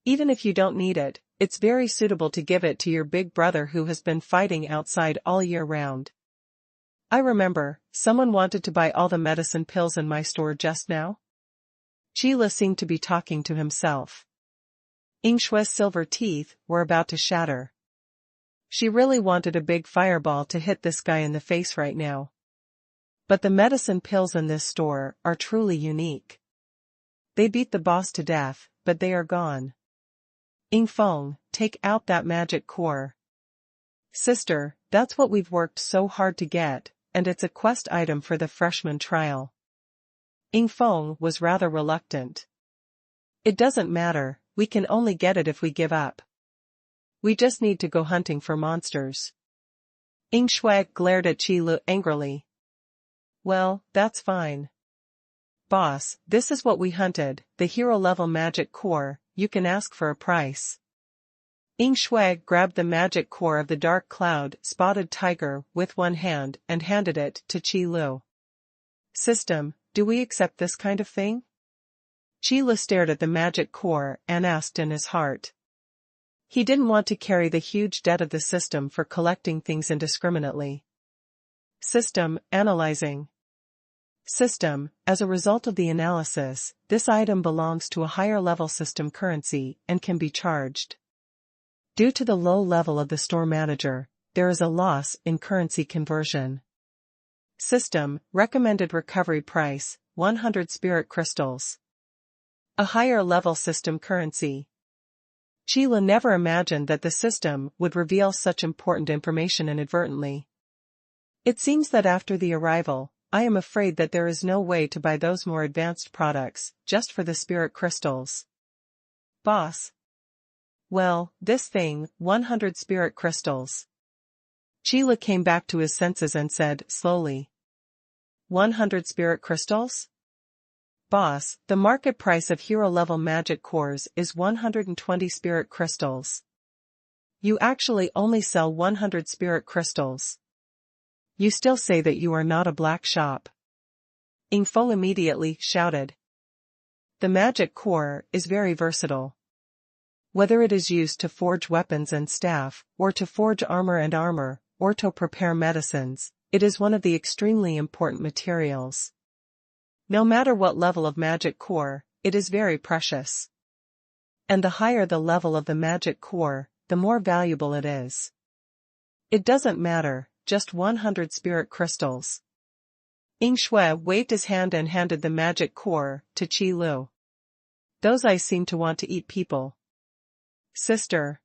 Even if you don't need it, it's very suitable to give it to your big brother who has been fighting outside all year round. I remember, someone wanted to buy all the medicine pills in my store just now. Qi Li seemed to be talking to himself. Ying Shui's silver teeth were about to shatter. She really wanted a big fireball to hit this guy in the face right now. But the medicine pills in this store are truly unique. They beat the boss to death, but they are gone. Ying Feng, take out that magic core. Sister, that's what we've worked so hard to get, and it's a quest item for the freshman trial. Ying Feng was rather reluctant. It doesn't matter, we can only get it if we give up. We just need to go hunting for monsters. Ying Shui glared at Qi Li angrily. Well, that's fine. Boss, this is what we hunted, the hero-level magic core, you can ask for a price. Ying Shui grabbed the magic core of the dark cloud-spotted tiger with one hand and handed it to Qi Li. System, do we accept this kind of thing? Qi Li stared at the magic core and asked in his heart. He didn't want to carry the huge debt of the system for collecting things indiscriminately. System, analyzing. System, as a result of the analysis, this item belongs to a higher level system currency and can be charged. Due to the low level of the store manager, there is a loss in currency conversion. System, recommended recovery price, 100 spirit crystals. A higher level system currency. Qi Li never imagined that the system would reveal such important information inadvertently. It seems that after the arrival, I am afraid that there is no way to buy those more advanced products, just for the spirit crystals. Boss. Well, this thing, 100 spirit crystals. Qi Li came back to his senses and said, slowly. 100 spirit crystals? Boss, the market price of hero-level magic cores is 120 spirit crystals. You actually only sell 100 spirit crystals. You still say that you are not a black shop. Ying Feng immediately shouted. The magic core is very versatile. Whether it is used to forge weapons and staff, or to forge armor, or to prepare medicines, it is one of the extremely important materials. No matter what level of magic core, it is very precious. And the higher the level of the magic core, the more valuable it is. It doesn't matter, just 100 spirit crystals. Ying Shui waved his hand and handed the magic core to Qi Li. Those eyes seem to want to eat people. Sister.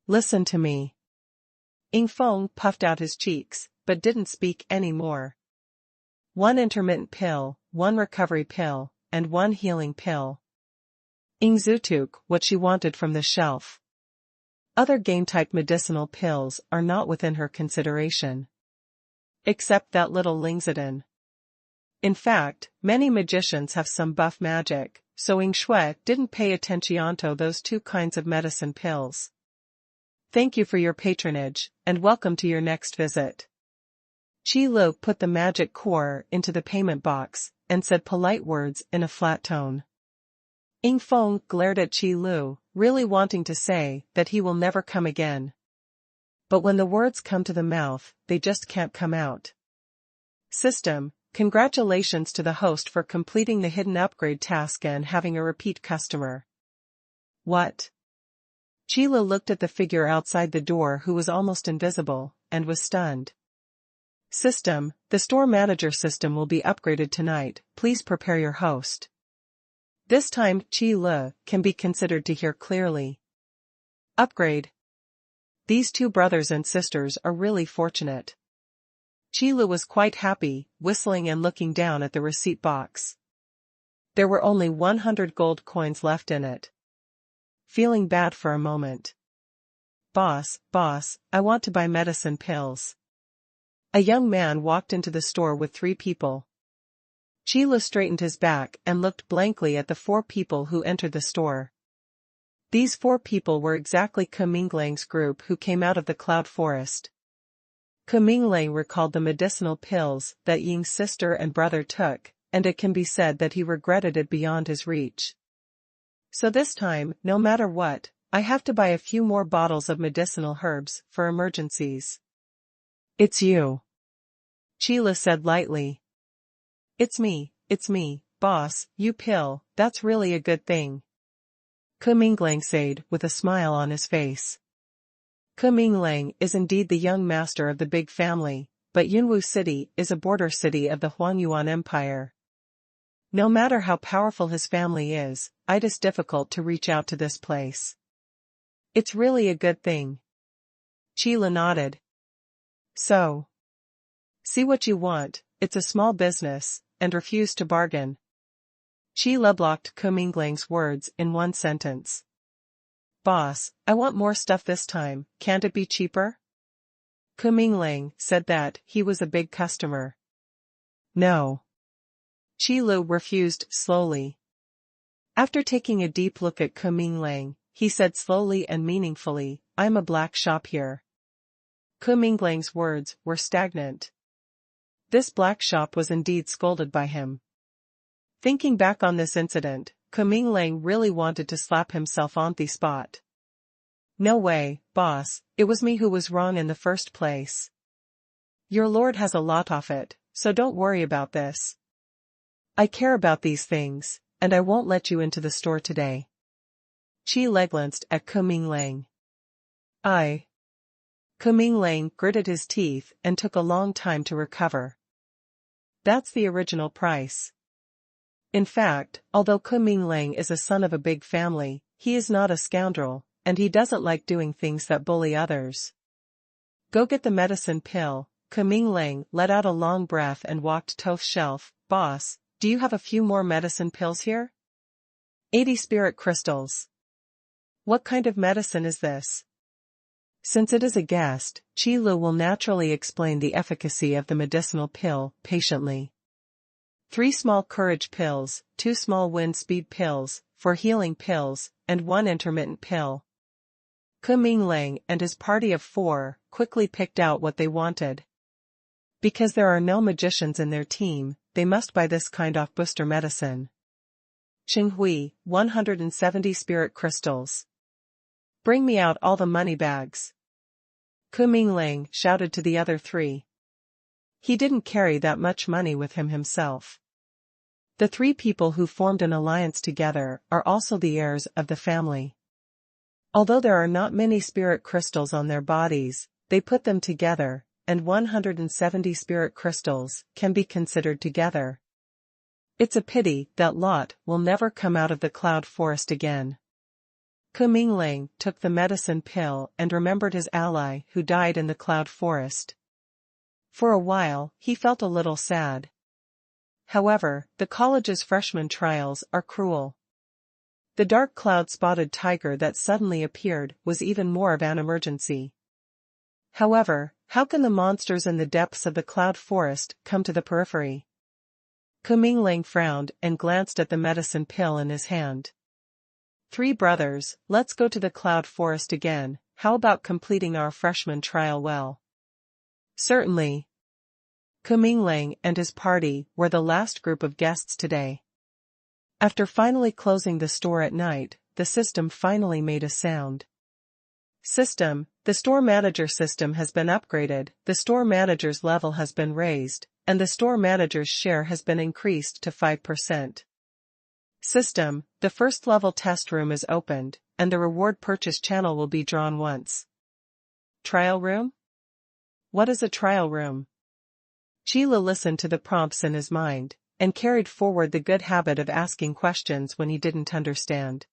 Listen to me. Ying Feng puffed out his cheeks, but didn't speak any more. 1 intermittent pill, 1 recovery pill, and 1 healing pill. Ying Zhu took what she wanted from the shelf. Other game-type medicinal pills are not within her consideration. Except that little Lingzidin. In fact, many magicians have some buff magic, so Ying Shui didn't pay attention to those 2 kinds of medicine pills. Thank you for your patronage, and welcome to your next visit. Qi Li put the magic core into the payment box, and said polite words in a flat tone. Ying Feng glared at Qi Li, really wanting to say that he will never come again. But when the words come to the mouth, they just can't come out. System, congratulations to the host for completing the hidden upgrade task and having a repeat customer. What? Sheila looked at the figure outside the door who was almost invisible, and was stunned. System, the store manager system will be upgraded tonight, please prepare your host. This time, Sheila can be considered to hear clearly. Upgrade. These two brothers and sisters are really fortunate. Sheila was quite happy, whistling and looking down at the receipt box. There were only 100 gold coins left in it. Feeling bad for a moment. Boss, I want to buy medicine pills. A young man walked into the store with 3 people. Sheila straightened his back and looked blankly at the 4 people who entered the store. These 4 people were exactly Kuminglang's group who came out of the cloud forest. Kuminglang recalled the medicinal pills that Ying's sister and brother took, and it can be said that he regretted it beyond his reach. So this time, no matter what, I have to buy a few more bottles of medicinal herbs for emergencies. It's you. Sheila said lightly. It's me, boss, you pill, that's really a good thing. Kuminglang said with a smile on his face. Kuminglang is indeed the young master of the big family, but Yunwu City is a border city of the Xuanhuan Empire. No matter how powerful his family is, it is difficult to reach out to this place. It's really a good thing. Sheila nodded. So. See what you want, it's a small business, and refused to bargain. Sheila blocked Kuminglang's words in one sentence. Boss, I want more stuff this time, can't it be cheaper? Kuminglang said that he was a big customer. No. Sheila refused slowly. After taking a deep look at Kuminglang, he said slowly and meaningfully, I'm a black shop here. Kuminglang's words were stagnant. This black shop was indeed scolded by him. Thinking back on this incident, Kuminglang really wanted to slap himself on the spot. No way, boss, it was me who was wrong in the first place. Your lord has a lot of it, so don't worry about this. I care about these things, and I won't let you into the store today. Sheila glanced at Kuminglang. Kuminglang gritted his teeth and took a long time to recover. That's the original price. In fact, although Kuminglang is a son of a big family, he is not a scoundrel, and he doesn't like doing things that bully others. Go get the medicine pill. Kuminglang let out a long breath and walked to the shelf. Boss, do you have a few more medicine pills here? 80 spirit crystals. What kind of medicine is this? Since it is a guest, Sheila will naturally explain the efficacy of the medicinal pill patiently. 3 small courage pills, 2 small wind speed pills, 4 healing pills, and 1 intermittent pill. Kuminglang and his party of 4 quickly picked out what they wanted. Because there are no magicians in their team, they must buy this kind of booster medicine. Hui, 170 spirit crystals. Bring me out all the money bags. Kuminglang shouted to the other 3. He didn't carry that much money with him himself. The 3 people who formed an alliance together are also the heirs of the family. Although there are not many spirit crystals on their bodies, they put them together, and 170 spirit crystals can be considered together. It's a pity that lot will never come out of the cloud forest again. Kuminglang took the medicine pill and remembered his ally who died in the cloud forest. For a while, he felt a little sad. However, the college's freshman trials are cruel. The dark cloud-spotted tiger that suddenly appeared was even more of an emergency. However, how can the monsters in the depths of the cloud forest come to the periphery? Kuminglang frowned and glanced at the medicine pill in his hand. 3 brothers, let's go to the cloud forest again, how about completing our freshman trial well? Certainly. Kuminglang and his party were the last group of guests today. After finally closing the store at night, the system finally made a sound. System, the store manager system has been upgraded, the store manager's level has been raised, and the store manager's share has been increased to 5%. System, the first level test room is opened, and the reward purchase channel will be drawn once. Trial room? What is a trial room? Qilu listened to the prompts in his mind, and carried forward the good habit of asking questions when he didn't understand.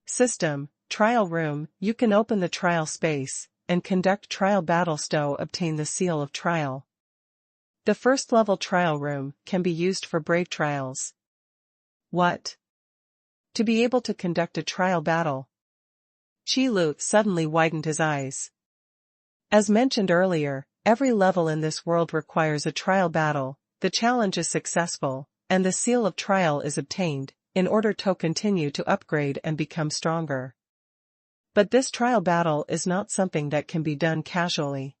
System, trial room, you can open the trial space, and conduct trial battles to obtain the seal of trial. The first level trial room can be used for brave trials. What? To be able to conduct a trial battle. Qilu suddenly widened his eyes. As mentioned earlier, every level in this world requires a trial battle, the challenge is successful, and the seal of trial is obtained, in order to continue to upgrade and become stronger. But this trial battle is not something that can be done casually.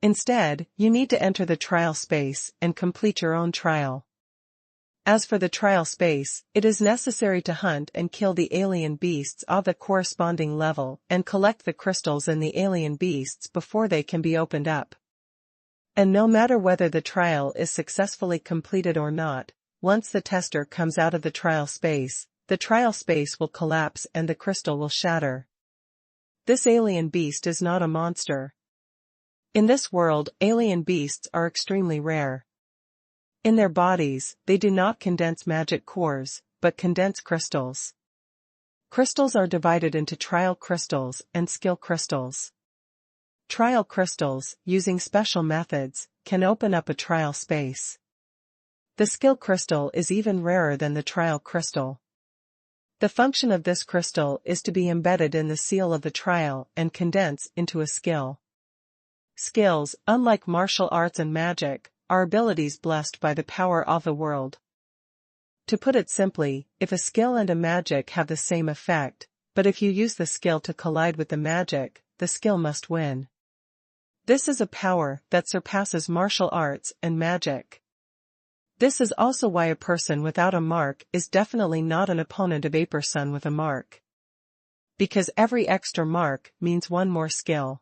Instead, you need to enter the trial space and complete your own trial. As for the trial space, it is necessary to hunt and kill the alien beasts of the corresponding level and collect the crystals in the alien beasts before they can be opened up. And no matter whether the trial is successfully completed or not, once the tester comes out of the trial space will collapse and the crystal will shatter. This alien beast is not a monster. In this world, alien beasts are extremely rare. In their bodies, they do not condense magic cores, but condense crystals. Crystals are divided into trial crystals and skill crystals. Trial crystals, using special methods, can open up a trial space. The skill crystal is even rarer than the trial crystal. The function of this crystal is to be embedded in the seal of the trial and condense into a skill. Skills, unlike martial arts and magic, are abilities blessed by the power of the world. To put it simply, if a skill and a magic have the same effect, but if you use the skill to collide with the magic, the skill must win. This is a power that surpasses martial arts and magic. This is also why a person without a mark is definitely not an opponent of a person with a mark. Because every extra mark means one more skill.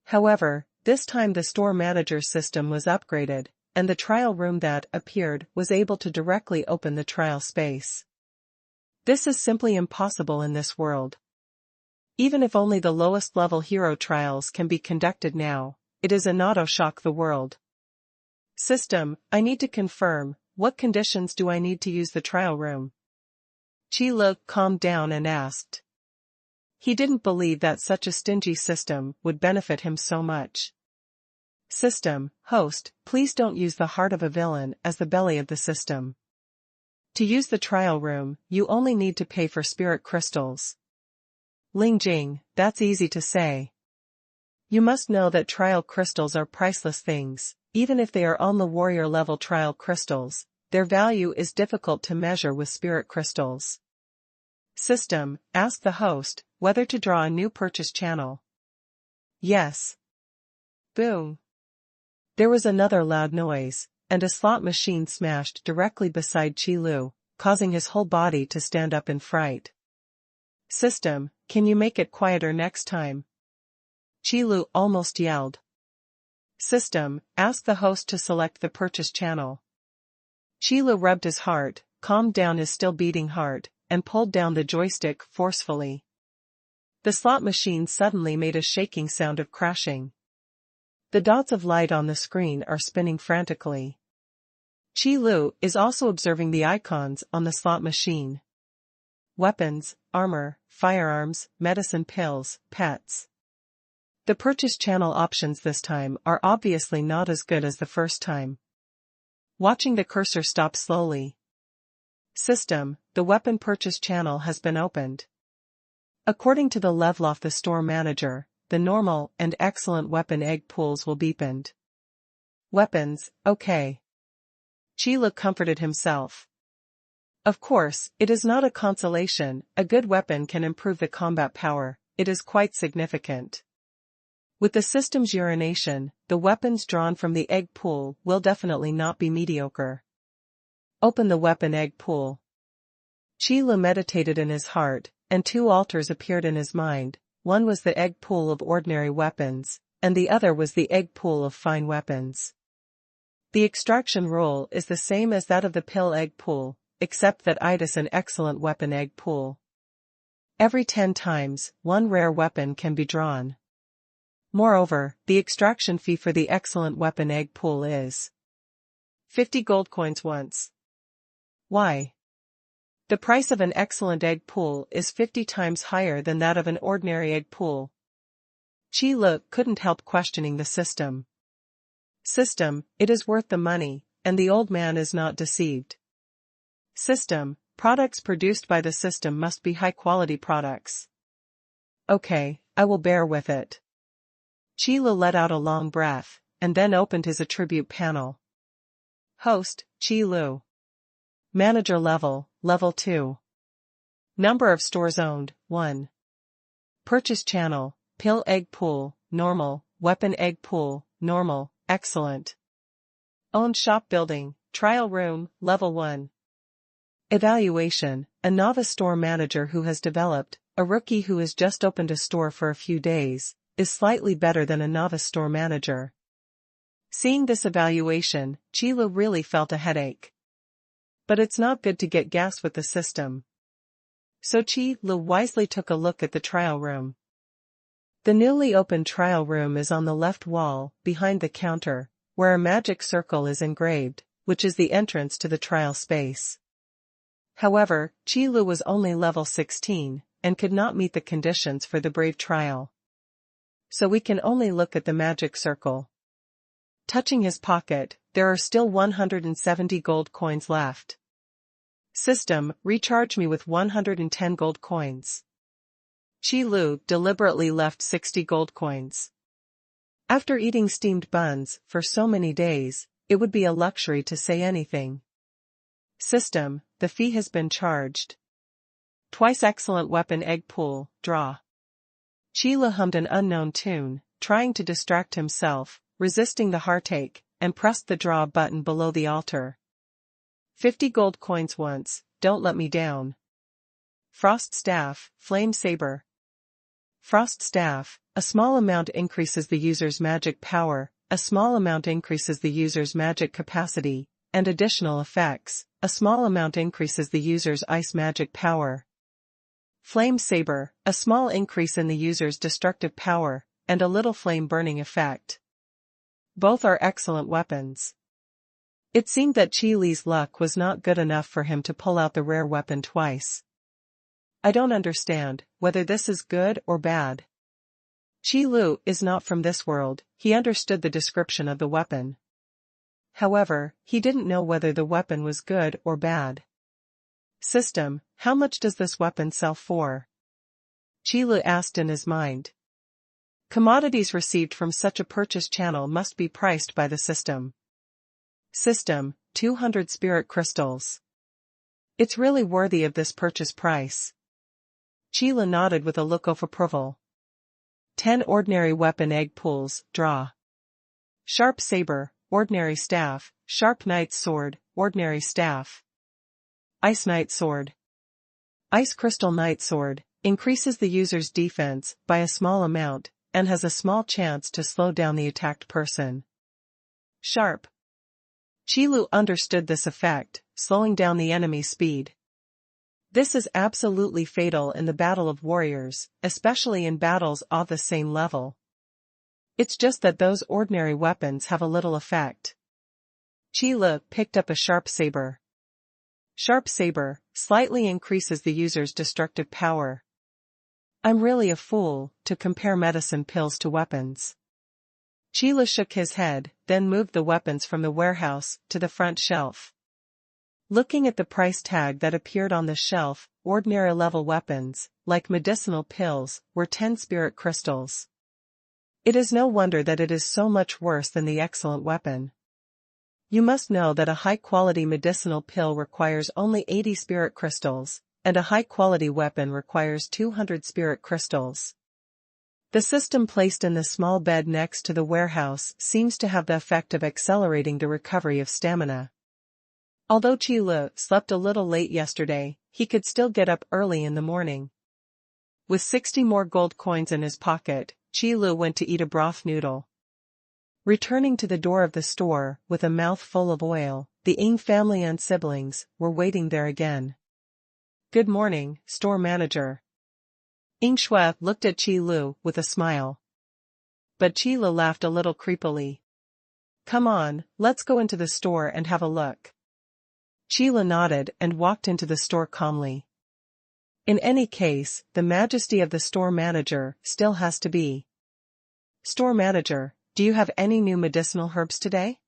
However, this time the store manager's system was upgraded, and the trial room that appeared was able to directly open the trial space. This is simply impossible in this world. Even if only the lowest level hero trials can be conducted now, it is enough to shock the world. System, I need to confirm, what conditions do I need to use the trial room? Qilu calmed down and asked. He didn't believe that such a stingy system would benefit him so much. System, host, please don't use the heart of a villain as the belly of the system. To use the trial room, you only need to pay for spirit crystals. Ling Jing, that's easy to say. You must know that trial crystals are priceless things, even if they are on the warrior level trial crystals, their value is difficult to measure with spirit crystals. System, ask the host whether to draw a new purchase channel. Yes. Boom. There was another loud noise, and a slot machine smashed directly beside Qilu, causing his whole body to stand up in fright. System, can you make it quieter next time? Qilu almost yelled. System, ask the host to select the purchase channel. Qilu rubbed his heart, calmed down his still beating heart, and pulled down the joystick forcefully. The slot machine suddenly made a shaking sound of crashing. The dots of light on the screen are spinning frantically. Qilu is also observing the icons on the slot machine. Weapons, armor, firearms, medicine pills, pets. The purchase channel options this time are obviously not as good as the first time. Watching the cursor stop slowly. System, the weapon purchase channel has been opened. According to the level of the store manager, the normal and excellent weapon egg pools will be opened. Weapons, okay. Qilu comforted himself. Of course, it is not a consolation, a good weapon can improve the combat power, it is quite significant. With the system's urination, the weapons drawn from the egg pool will definitely not be mediocre. Open the weapon egg pool. Qilu meditated in his heart, and two altars appeared in his mind, one was the egg pool of ordinary weapons, and the other was the egg pool of fine weapons. The extraction rule is the same as that of the pill egg pool, except that it is an excellent weapon egg pool. Every 10 times, one rare weapon can be drawn. Moreover, the extraction fee for the excellent weapon egg pool is 50 gold coins once. Why? The price of an excellent egg pool is 50 times higher than that of an ordinary egg pool. Qi Lu couldn't help questioning the system. System, it is worth the money, and the old man is not deceived. System, products produced by the system must be high-quality products. Okay, I will bear with it. Qi Lu let out a long breath, and then opened his attribute panel. Host, Qi Lu. Manager level, level 2. Number of stores owned, 1. Purchase channel, pill egg pool, normal, weapon egg pool, normal, excellent. Owned shop building, trial room, level 1. Evaluation, a novice store manager who has developed, a rookie who has just opened a store for a few days, is slightly better than a novice store manager. Seeing this evaluation, Qi Lu really felt a headache. But it's not good to get gas with the system. So Qi Lu wisely took a look at the trial room. The newly opened trial room is on the left wall, behind the counter, where a magic circle is engraved, which is the entrance to the trial space. However, Qi Lu was only level 16, and could not meet the conditions for the brave trial. So we can only look at the magic circle. Touching his pocket, there are still 170 gold coins left. System, recharge me with 110 gold coins. Qi Lu deliberately left 60 gold coins. After eating steamed buns for so many days, it would be a luxury to say anything. System, the fee has been charged. Twice excellent weapon egg pool, draw. Qi Lu hummed an unknown tune, trying to distract himself, resisting the heartache, and pressed the draw button below the altar. 50 gold coins once, don't let me down. Frost staff, flame saber. Frost staff, a small amount increases the user's magic power, a small amount increases the user's magic capacity, and additional effects, a small amount increases the user's ice magic power. Flame saber, a small increase in the user's destructive power, and a little flame burning effect. Both are excellent weapons. It seemed that Qi Li's luck was not good enough for him to pull out the rare weapon twice. I don't understand whether this is good or bad. Qi Lu is not from this world, he understood the description of the weapon. However, he didn't know whether the weapon was good or bad. System, how much does this weapon sell for? Qi Lu asked in his mind. Commodities received from such a purchase channel must be priced by the system. System, 200 spirit crystals. It's really worthy of this purchase price. Qi Lu nodded with a look of approval. 10 ordinary weapon egg pools, draw. Sharp saber, ordinary staff, sharp knight's sword, ordinary staff. Ice knight sword. Ice crystal knight sword, increases the user's defense by a small amount, and has a small chance to slow down the attacked person. Sharp. Qi Lu understood this effect, slowing down the enemy's speed. This is absolutely fatal in the battle of warriors, especially in battles of the same level. It's just that those ordinary weapons have a little effect. Qi Lu picked up a sharp saber. Sharp saber slightly increases the user's destructive power. I'm really a fool to compare medicine pills to weapons. Qi Lu shook his head, then moved the weapons from the warehouse to the front shelf. Looking at the price tag that appeared on the shelf, ordinary level weapons, like medicinal pills, were 10 spirit crystals. It is no wonder that it is so much worse than the excellent weapon. You must know that a high-quality medicinal pill requires only 80 spirit crystals, and a high-quality weapon requires 200 spirit crystals. The system placed in the small bed next to the warehouse seems to have the effect of accelerating the recovery of stamina. Although Qi Lu slept a little late yesterday, he could still get up early in the morning. With 60 more gold coins in his pocket, Qi Lu went to eat a broth noodle. Returning to the door of the store, with a mouth full of oil, the Ying family and siblings were waiting there again. "Good morning, store manager." Ying Shui looked at Qi Lu with a smile. But Qi Lu laughed a little creepily. "Come on, let's go into the store and have a look." Qi Lu nodded and walked into the store calmly. In any case, the majesty of the store manager still has to be. "Store manager, do you have any new medicinal herbs today?"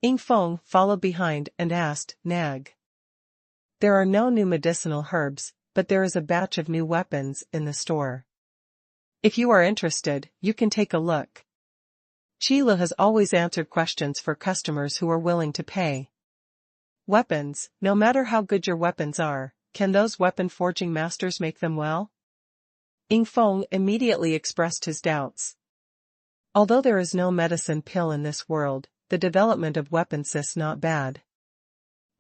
Ying Feng followed behind and asked, "Nag." "There are no new medicinal herbs, but there is a batch of new weapons in the store. If you are interested, you can take a look." Qi Lu has always answered questions for customers who are willing to pay. "Weapons, no matter how good your weapons are, can those weapon forging masters make them well?" Ying Feng immediately expressed his doubts. Although there is no medicine pill in this world, the development of weapons is not bad.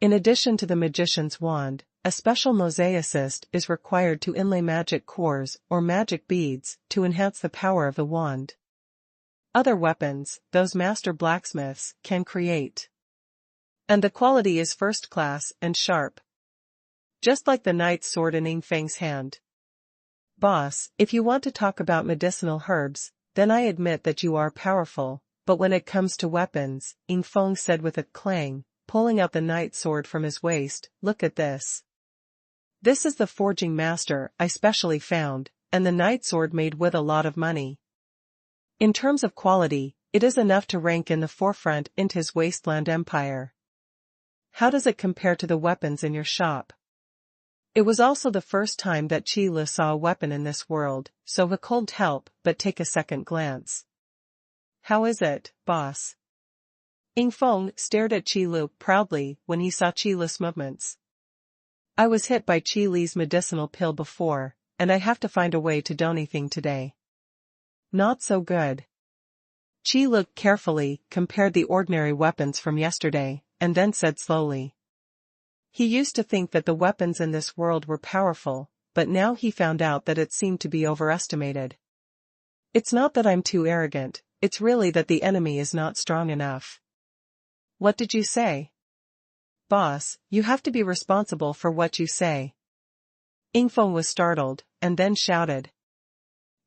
In addition to the magician's wand, a special mosaicist is required to inlay magic cores or magic beads to enhance the power of the wand. Other weapons, those master blacksmiths can create. And the quality is first class and sharp. Just like the knight's sword in Ying Feng's hand. "Boss, if you want to talk about medicinal herbs, then I admit that you are powerful, but when it comes to weapons," Ying Feng said with a clang, pulling out the knight's sword from his waist, "look at this. This is the forging master I specially found, and the knight's sword made with a lot of money. In terms of quality, it is enough to rank in the forefront in his wasteland empire. How does it compare to the weapons in your shop?" It was also the first time that Qi Lu saw a weapon in this world, so he couldn't help but take a second glance. "How is it, boss?" Ying Feng stared at Qi Lu proudly when he saw Qi Lu's movements. "I was hit by Qi Li's medicinal pill before, and I have to find a way to do anything today." "Not so good." Qi Lu carefully compared the ordinary weapons from yesterday, and then said slowly. He used to think that the weapons in this world were powerful, but now he found out that it seemed to be overestimated. "It's not that I'm too arrogant, it's really that the enemy is not strong enough." "What did you say?" "Boss, you have to be responsible for what you say." Ying Feng was startled, and then shouted.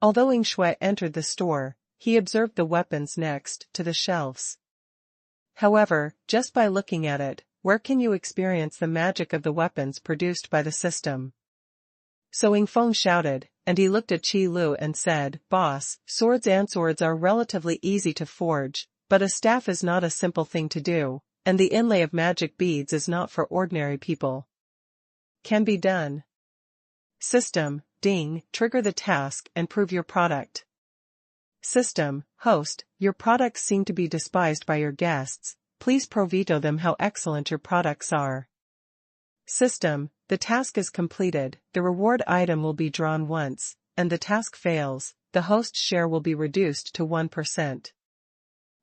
Although Ying Shui entered the store, he observed the weapons next to the shelves. However, just by looking at it, where can you experience the magic of the weapons produced by the system? So Ying Feng shouted, and he looked at Qi Lu and said, "Boss, swords are relatively easy to forge, but a staff is not a simple thing to do, and the inlay of magic beads is not for ordinary people." "Can be done." System, ding, trigger the task and prove your product. System, host, your products seem to be despised by your guests. Please veto them how excellent your products are. System, the task is completed, the reward item will be drawn once, and the task fails, the host's share will be reduced to 1%.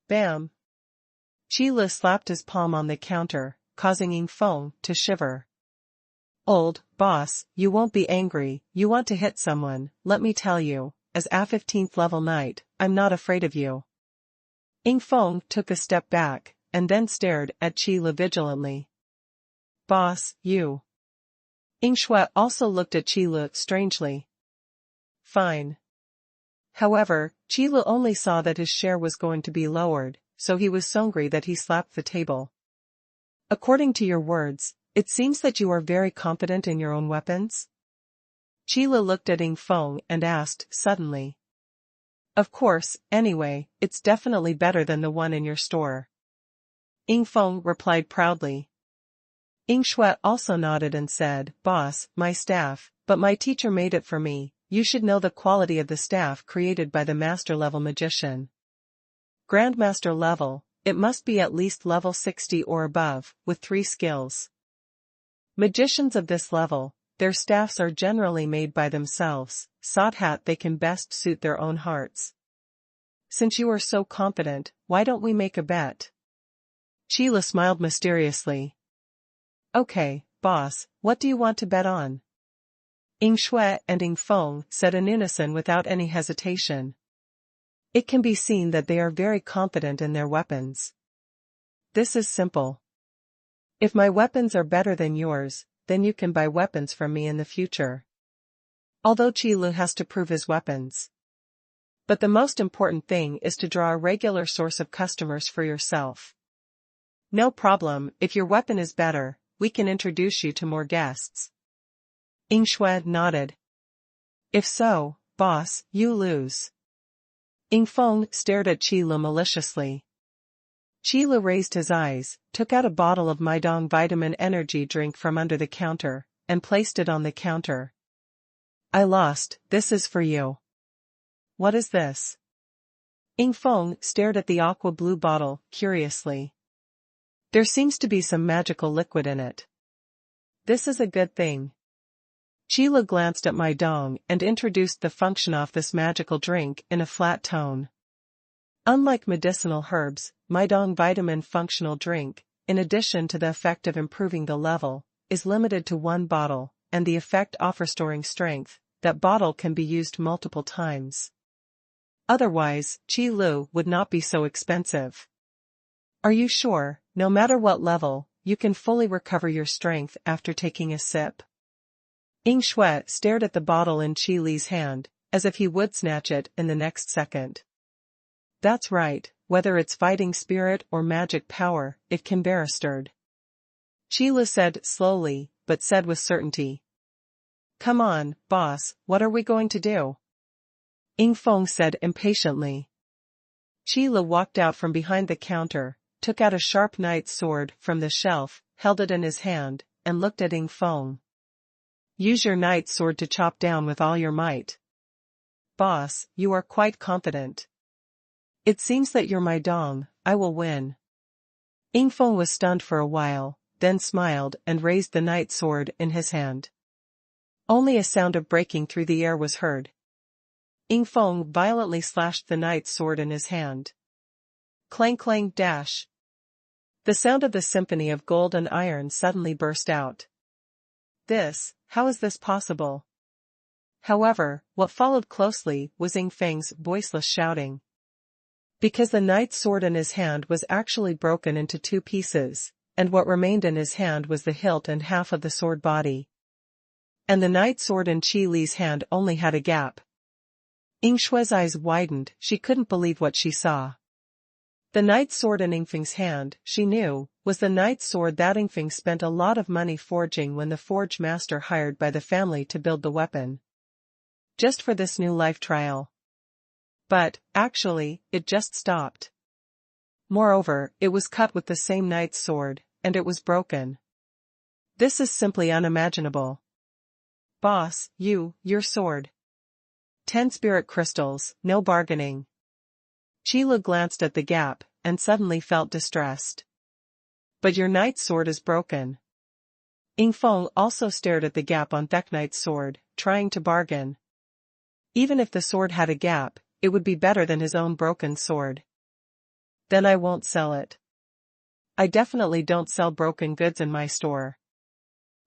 Bam! Qi Lu slapped his palm on the counter, causing Ying Feng to shiver. "Old boss, you won't be angry, you want to hit someone, let me tell you, as a 15th level knight, I'm not afraid of you." Ying Feng took a step back, and then stared at Qi Lu vigilantly. "Boss, you." Ying Shui also looked at Qi Lu strangely. "Fine." However, Qi Lu only saw that his share was going to be lowered, so he was so angry that he slapped the table. "According to your words, it seems that you are very confident in your own weapons?" Qi Lu looked at Ying Feng and asked suddenly. "Of course, anyway, it's definitely better than the one in your store." Ying Feng replied proudly. Ying Shui also nodded and said, "Boss, my staff, but my teacher made it for me, you should know the quality of the staff created by the master-level magician. Grandmaster level, it must be at least level 60 or above, with 3 skills. Magicians of this level, their staffs are generally made by themselves, sought hat they can best suit their own hearts. Since you are so confident, why don't we make a bet?" Qi Lu smiled mysteriously. "Okay, boss, what do you want to bet on?" Ying Shui and Ying Feng said in unison without any hesitation. It can be seen that they are very confident in their weapons. This is simple. If my weapons are better than yours, then you can buy weapons from me in the future. Although Qi Lu has to prove his weapons. But the most important thing is to draw a regular source of customers for yourself. No problem, if your weapon is better, we can introduce you to more guests. Ying Shui nodded. If so, boss, you lose. Ying Feng stared at Qi Lu maliciously. Qi Lu raised his eyes, took out a bottle of Midong vitamin energy drink from under the counter, and placed it on the counter. I lost, this is for you. What is this? Ying Feng stared at the aqua blue bottle, curiously. There seems to be some magical liquid in it. This is a good thing. Qi Lu glanced at Midong and introduced the function of this magical drink in a flat tone. Unlike medicinal herbs, Midong vitamin functional drink, in addition to the effect of improving the level, is limited to one bottle, and the effect of restoring strength. That bottle can be used multiple times. Otherwise, Qi Lu would not be so expensive. Are you sure, no matter what level, you can fully recover your strength after taking a sip? Ying Shui stared at the bottle in Qi Li's hand, as if he would snatch it in the next second. That's right, whether it's fighting spirit or magic power, it can be restored. Qi Lu said slowly, but said with certainty. Come on, boss, what are we going to do? Ying Feng said impatiently. Qi Lu walked out from behind the counter, took out a sharp knight's sword from the shelf, held it in his hand, and looked at Ying Feng. Use your knight's sword to chop down with all your might. Boss, you are quite confident. It seems that you're my dong, I will win. Ying Feng was stunned for a while, then smiled and raised the knight's sword in his hand. Only a sound of breaking through the air was heard. Ying Feng violently slashed the knight's sword in his hand. Clang clang dash. The sound of the symphony of gold and iron suddenly burst out. How is this possible? However, what followed closely was Ying Feng's voiceless shouting. Because the knight's sword in his hand was actually broken into two pieces, and what remained in his hand was the hilt and half of the sword body. And the knight's sword in Qi Li's hand only had a gap. Ying Shui's eyes widened, she couldn't believe what she saw. The knight's sword in Ying Feng's hand, she knew, was the knight's sword that Ying Feng spent a lot of money forging when the forge master hired by the family to build the weapon. Just for this new life trial. But, actually, it just stopped. Moreover, it was cut with the same knight's sword, and it was broken. This is simply unimaginable. Boss, your sword. 10 spirit crystals, no bargaining. Qi Lu glanced at the gap, and suddenly felt distressed. But your knight's sword is broken. Ying Feng also stared at the gap on Thek Knight's sword, trying to bargain. Even if the sword had a gap, it would be better than his own broken sword. Then I won't sell it. I definitely don't sell broken goods in my store.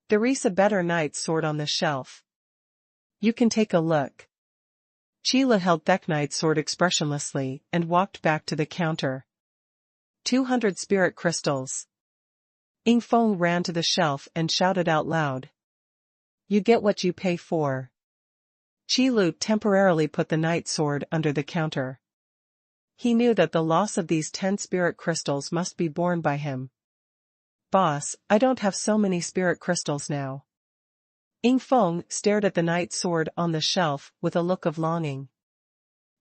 There is a better knight's sword on the shelf. You can take a look. Qi Lu held Thek Knight's sword expressionlessly and walked back to the counter. 200 spirit crystals. Ying Feng ran to the shelf and shouted out loud. You get what you pay for. Qi Lu temporarily put the knight's sword under the counter. He knew that the loss of these 10 spirit crystals must be borne by him. Boss, I don't have so many spirit crystals now. Ying Feng stared at the knight's sword on the shelf with a look of longing.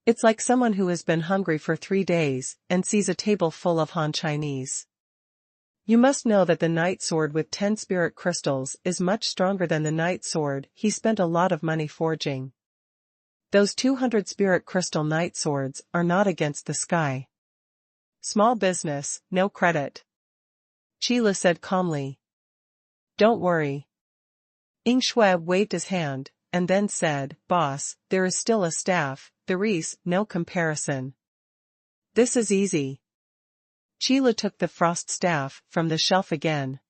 It's like someone who has been hungry for 3 days and sees a table full of Han Chinese. You must know that the knight's sword with 10 spirit crystals is much stronger than the knight's sword he spent a lot of money forging. Those 200 spirit crystal knight swords are not against the sky. Small business, no credit. Qi Lu said calmly. Don't worry. Ying Shui waved his hand, and then said, Boss, there is still a staff, there is no comparison. This is easy. Qi Lu took the frost staff from the shelf again.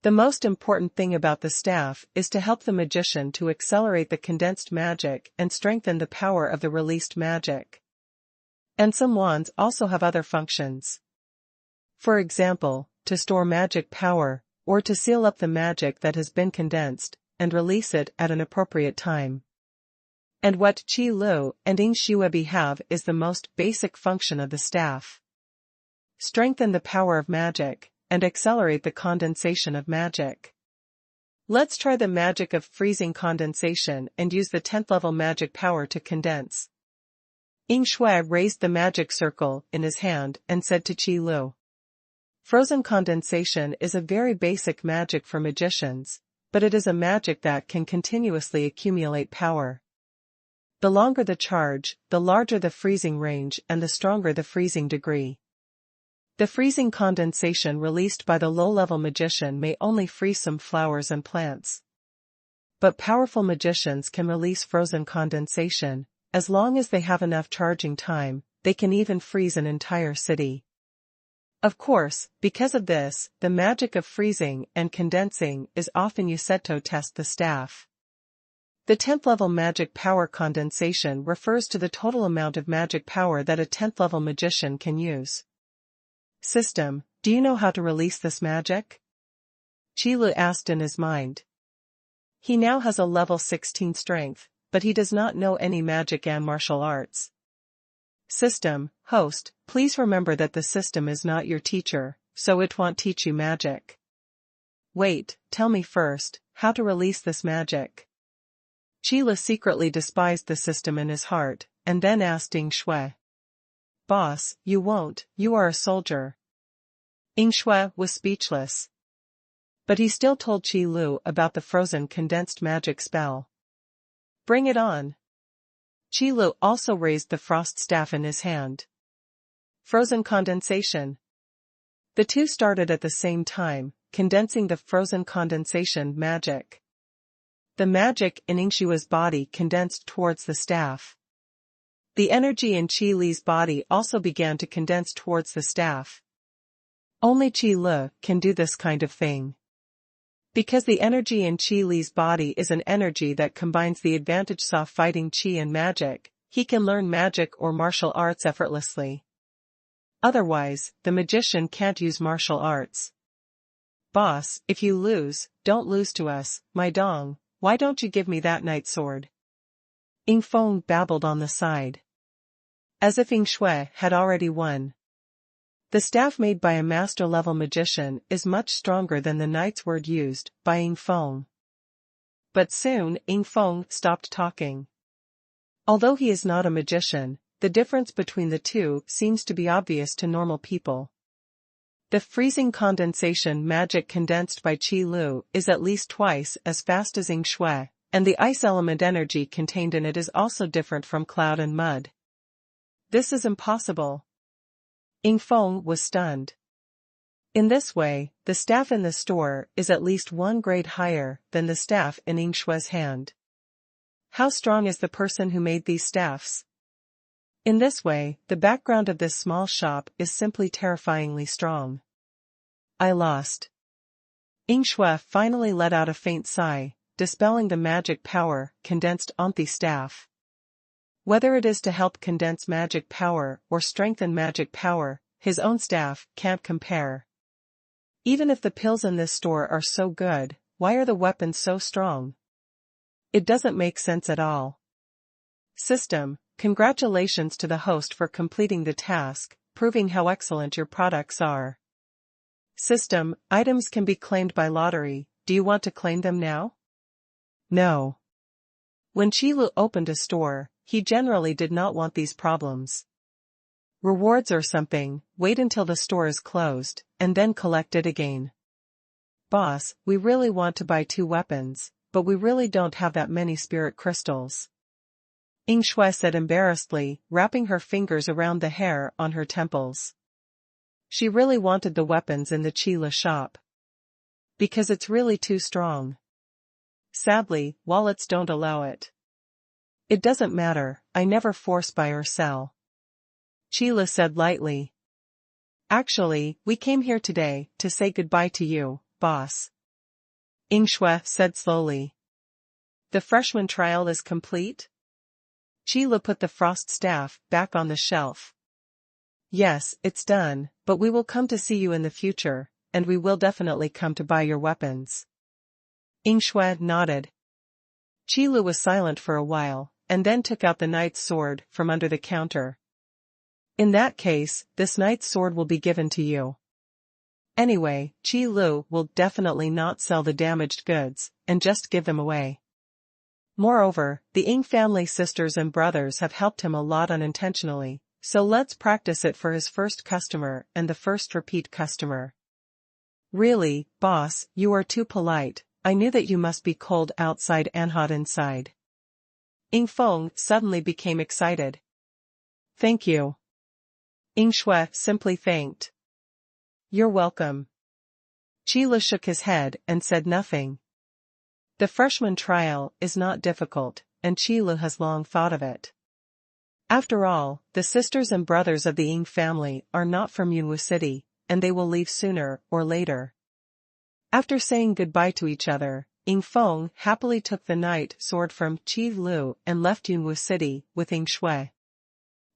The most important thing about the staff is to help the magician to accelerate the condensed magic and strengthen the power of the released magic. And some wands also have other functions. For example, to store magic power, or to seal up the magic that has been condensed, and release it at an appropriate time. And what Qi Lu and Ying Shuebi have is the most basic function of the staff. Strengthen the power of magic, and accelerate the condensation of magic. Let's try the magic of freezing condensation and use the 10th level magic power to condense. Ying Shui raised the magic circle in his hand and said to Qi Lu. Frozen condensation is a very basic magic for magicians, but it is a magic that can continuously accumulate power. The longer the charge, the larger the freezing range and the stronger the freezing degree. The freezing condensation released by the low-level magician may only freeze some flowers and plants. But powerful magicians can release frozen condensation. As long as they have enough charging time, they can even freeze an entire city. Of course, because of this, the magic of freezing and condensing is often used to test the staff. The 10th level magic power condensation refers to the total amount of magic power that a 10th level magician can use. System, do you know how to release this magic? Qi Lu asked in his mind. He now has a level 16 strength, but he does not know any magic and martial arts. System, host, please remember that the system is not your teacher, so it won't teach you magic. Wait, tell me first, how to release this magic. Qi Lu secretly despised the system in his heart, and then asked Ying Shui. Boss, you won't, you are a soldier. Ying Shui was speechless. But he still told Qi Lu about the frozen condensed magic spell. Bring it on. Qi Lu also raised the frost staff in his hand. Frozen condensation. The two started at the same time, condensing the frozen condensation magic. The magic in Ying Shui's body condensed towards the staff. The energy in Qi Li's body also began to condense towards the staff. Only Qi Lu can do this kind of thing. Because the energy in Qi Li's body is an energy that combines the advantage of fighting Qi and magic, he can learn magic or martial arts effortlessly. Otherwise, the magician can't use martial arts. Boss, if you lose, don't lose to us, my dong, why don't you give me that night sword? Ying Feng babbled on the side. As if Ying Shui had already won. The staff made by a master-level magician is much stronger than the knight's word used by Ying Feng. But soon, Ying Feng stopped talking. Although he is not a magician, the difference between the two seems to be obvious to normal people. The freezing condensation magic condensed by Qi Lu is at least twice as fast as Ying Shui, and the ice element energy contained in it is also different from cloud and mud. This is impossible. Ying Feng was stunned. In this way, the staff in the store is at least 1 grade higher than the staff in Ying Shui's hand. How strong is the person who made these staffs? In this way, the background of this small shop is simply terrifyingly strong. I lost. Ying Shui finally let out a faint sigh, dispelling the magic power condensed on the staff. Whether it is to help condense magic power or strengthen magic power, his own staff can't compare. Even if the pills in this store are so good, why are the weapons so strong? It doesn't make sense at all. System, congratulations to the host for completing the task, proving how excellent your products are. System, items can be claimed by lottery, do you want to claim them now? No. When Qi Lu opened a store, he generally did not want these problems. Rewards or something, wait until the store is closed, and then collect it again. Boss, we really want to buy 2 weapons, but we really don't have that many spirit crystals. Ying Shui said embarrassedly, wrapping her fingers around the hair on her temples. She really wanted the weapons in the Qi Lu shop. Because it's really too strong. Sadly, wallets don't allow it. It doesn't matter, I never force buy or sell. Qi Lu said lightly. Actually, we came here today to say goodbye to you, boss. Ying Shui said slowly. The freshman trial is complete? Qi Lu put the frost staff back on the shelf. Yes, it's done, but we will come to see you in the future, and we will definitely come to buy your weapons. Ying Shui nodded. Qi Lu was silent for a while, and then took out the knight's sword from under the counter. In that case, this knight's sword will be given to you. Anyway, Qi Lu will definitely not sell the damaged goods, and just give them away. Moreover, the Ying family sisters and brothers have helped him a lot unintentionally, so let's practice it for his first customer and the first repeat customer. Really, boss, you are too polite. I knew that you must be cold outside and hot inside. Ying Feng suddenly became excited. Thank you. Ying Shui simply thanked. You're welcome. Qi Lu shook his head and said nothing. The freshman trial is not difficult, and Qi Lu has long thought of it. After all, the sisters and brothers of the Ying family are not from Yunwu City, and they will leave sooner or later. After saying goodbye to each other, Ying Feng happily took the knight sword from Qi Lu and left Yunwu City with Ying Shui.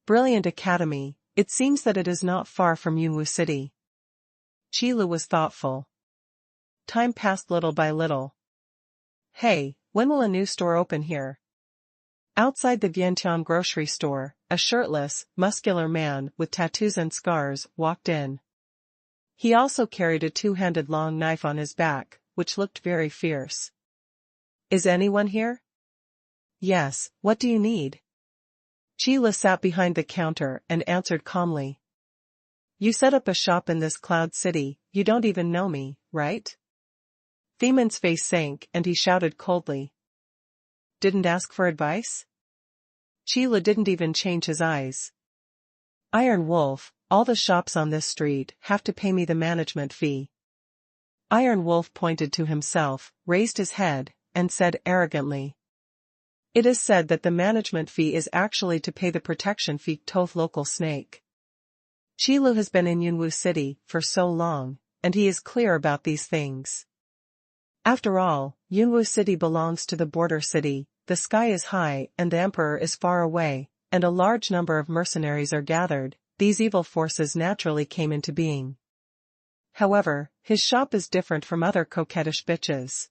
Brilliant academy, it seems that it is not far from Yunwu City. Qi Lu was thoughtful. Time passed little by little. Hey, when will a new store open here? Outside the Vientiane grocery store, a shirtless, muscular man with tattoos and scars walked in. He also carried a two-handed long knife on his back, which looked very fierce. Is anyone here? Yes, what do you need? Qi Lu sat behind the counter and answered calmly. You set up a shop in this cloud city, you don't even know me, right? Themon's face sank and he shouted coldly. Didn't ask for advice? Qi Lu didn't even change his eyes. Iron Wolf, all the shops on this street have to pay me the management fee. Iron Wolf pointed to himself, raised his head, and said arrogantly. It is said that the management fee is actually to pay the protection fee to local snake. Qi Lu has been in Yunwu City for so long, and he is clear about these things. After all, Yunwu City belongs to the border city, the sky is high and the emperor is far away, and a large number of mercenaries are gathered. These evil forces naturally came into being. However, his shop is different from other coquettish bitches.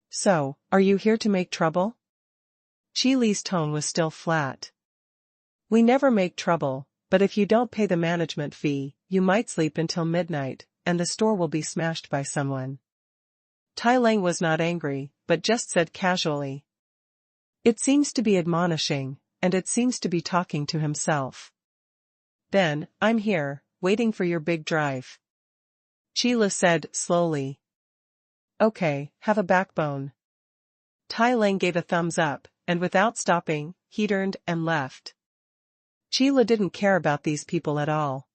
So, are you here to make trouble? Qi Li's tone was still flat. We never make trouble, but if you don't pay the management fee, you might sleep until midnight, and the store will be smashed by someone. Tai Lang was not angry, but just said casually. It seems to be admonishing, and it seems to be talking to himself. Then, I'm here, waiting for your big drive. Qi Lu said slowly. Okay, have a backbone. Tai Lang gave a thumbs up, and without stopping, he turned and left. Qi Lu didn't care about these people at all.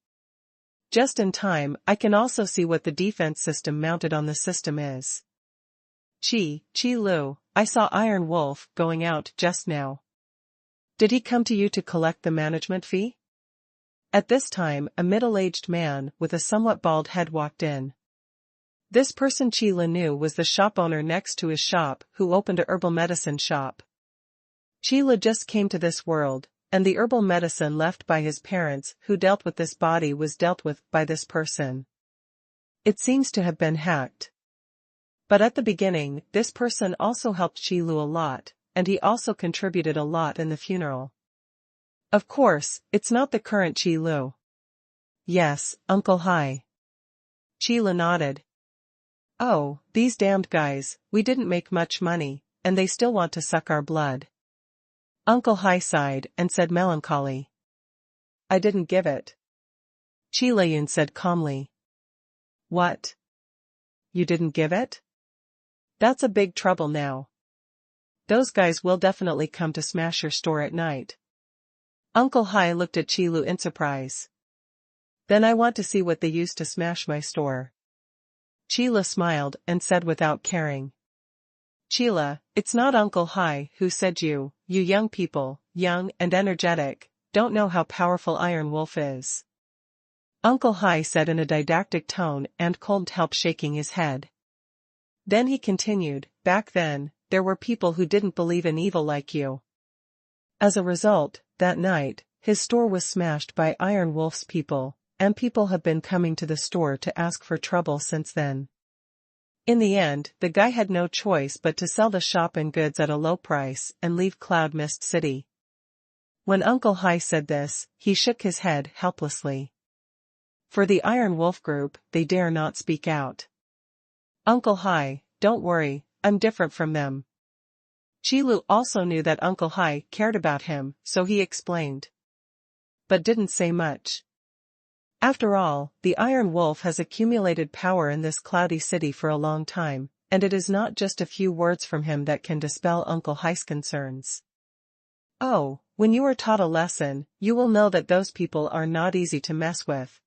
Just in time, I can also see what the defense system mounted on the system is. Qi Lu, I saw Iron Wolf going out just now. Did he come to you to collect the management fee? At this time, a middle-aged man with a somewhat bald head walked in. This person Qi Lu knew was the shop owner next to his shop who opened a herbal medicine shop. Qi Lu just came to this world, and the herbal medicine left by his parents who dealt with this body was dealt with by this person. It seems to have been hacked. But at the beginning, this person also helped Qi Lu a lot, and he also contributed a lot in the funeral. Of course, it's not the current Qi Lu. Yes, Uncle Hai. Qi Lu nodded. Oh, these damned guys, we didn't make much money, and they still want to suck our blood. Uncle Hai sighed and said melancholy. I didn't give it. Qi Liyun said calmly. What? You didn't give it? That's a big trouble now. Those guys will definitely come to smash your store at night. Uncle Hai looked at Qi Lu in surprise. Then I want to see what they used to smash my store. Qi Lu smiled and said without caring. Qi Lu, it's not Uncle Hai who said you young people, young and energetic, don't know how powerful Iron Wolf is. Uncle Hai said in a didactic tone and couldn't help shaking his head. Then he continued, back then, there were people who didn't believe in evil like you. As a result, that night, his store was smashed by Iron Wolf's people, and people have been coming to the store to ask for trouble since then. In the end, the guy had no choice but to sell the shop and goods at a low price and leave Cloud Mist City. When Uncle Hai said this, he shook his head helplessly. For the Iron Wolf group, they dare not speak out. Uncle Hai, don't worry, I'm different from them. Qilu also knew that Uncle Hai cared about him, so he explained. But didn't say much. After all, the Iron Wolf has accumulated power in this cloudy city for a long time, and it is not just a few words from him that can dispel Uncle Hai's concerns. Oh, when you are taught a lesson, you will know that those people are not easy to mess with.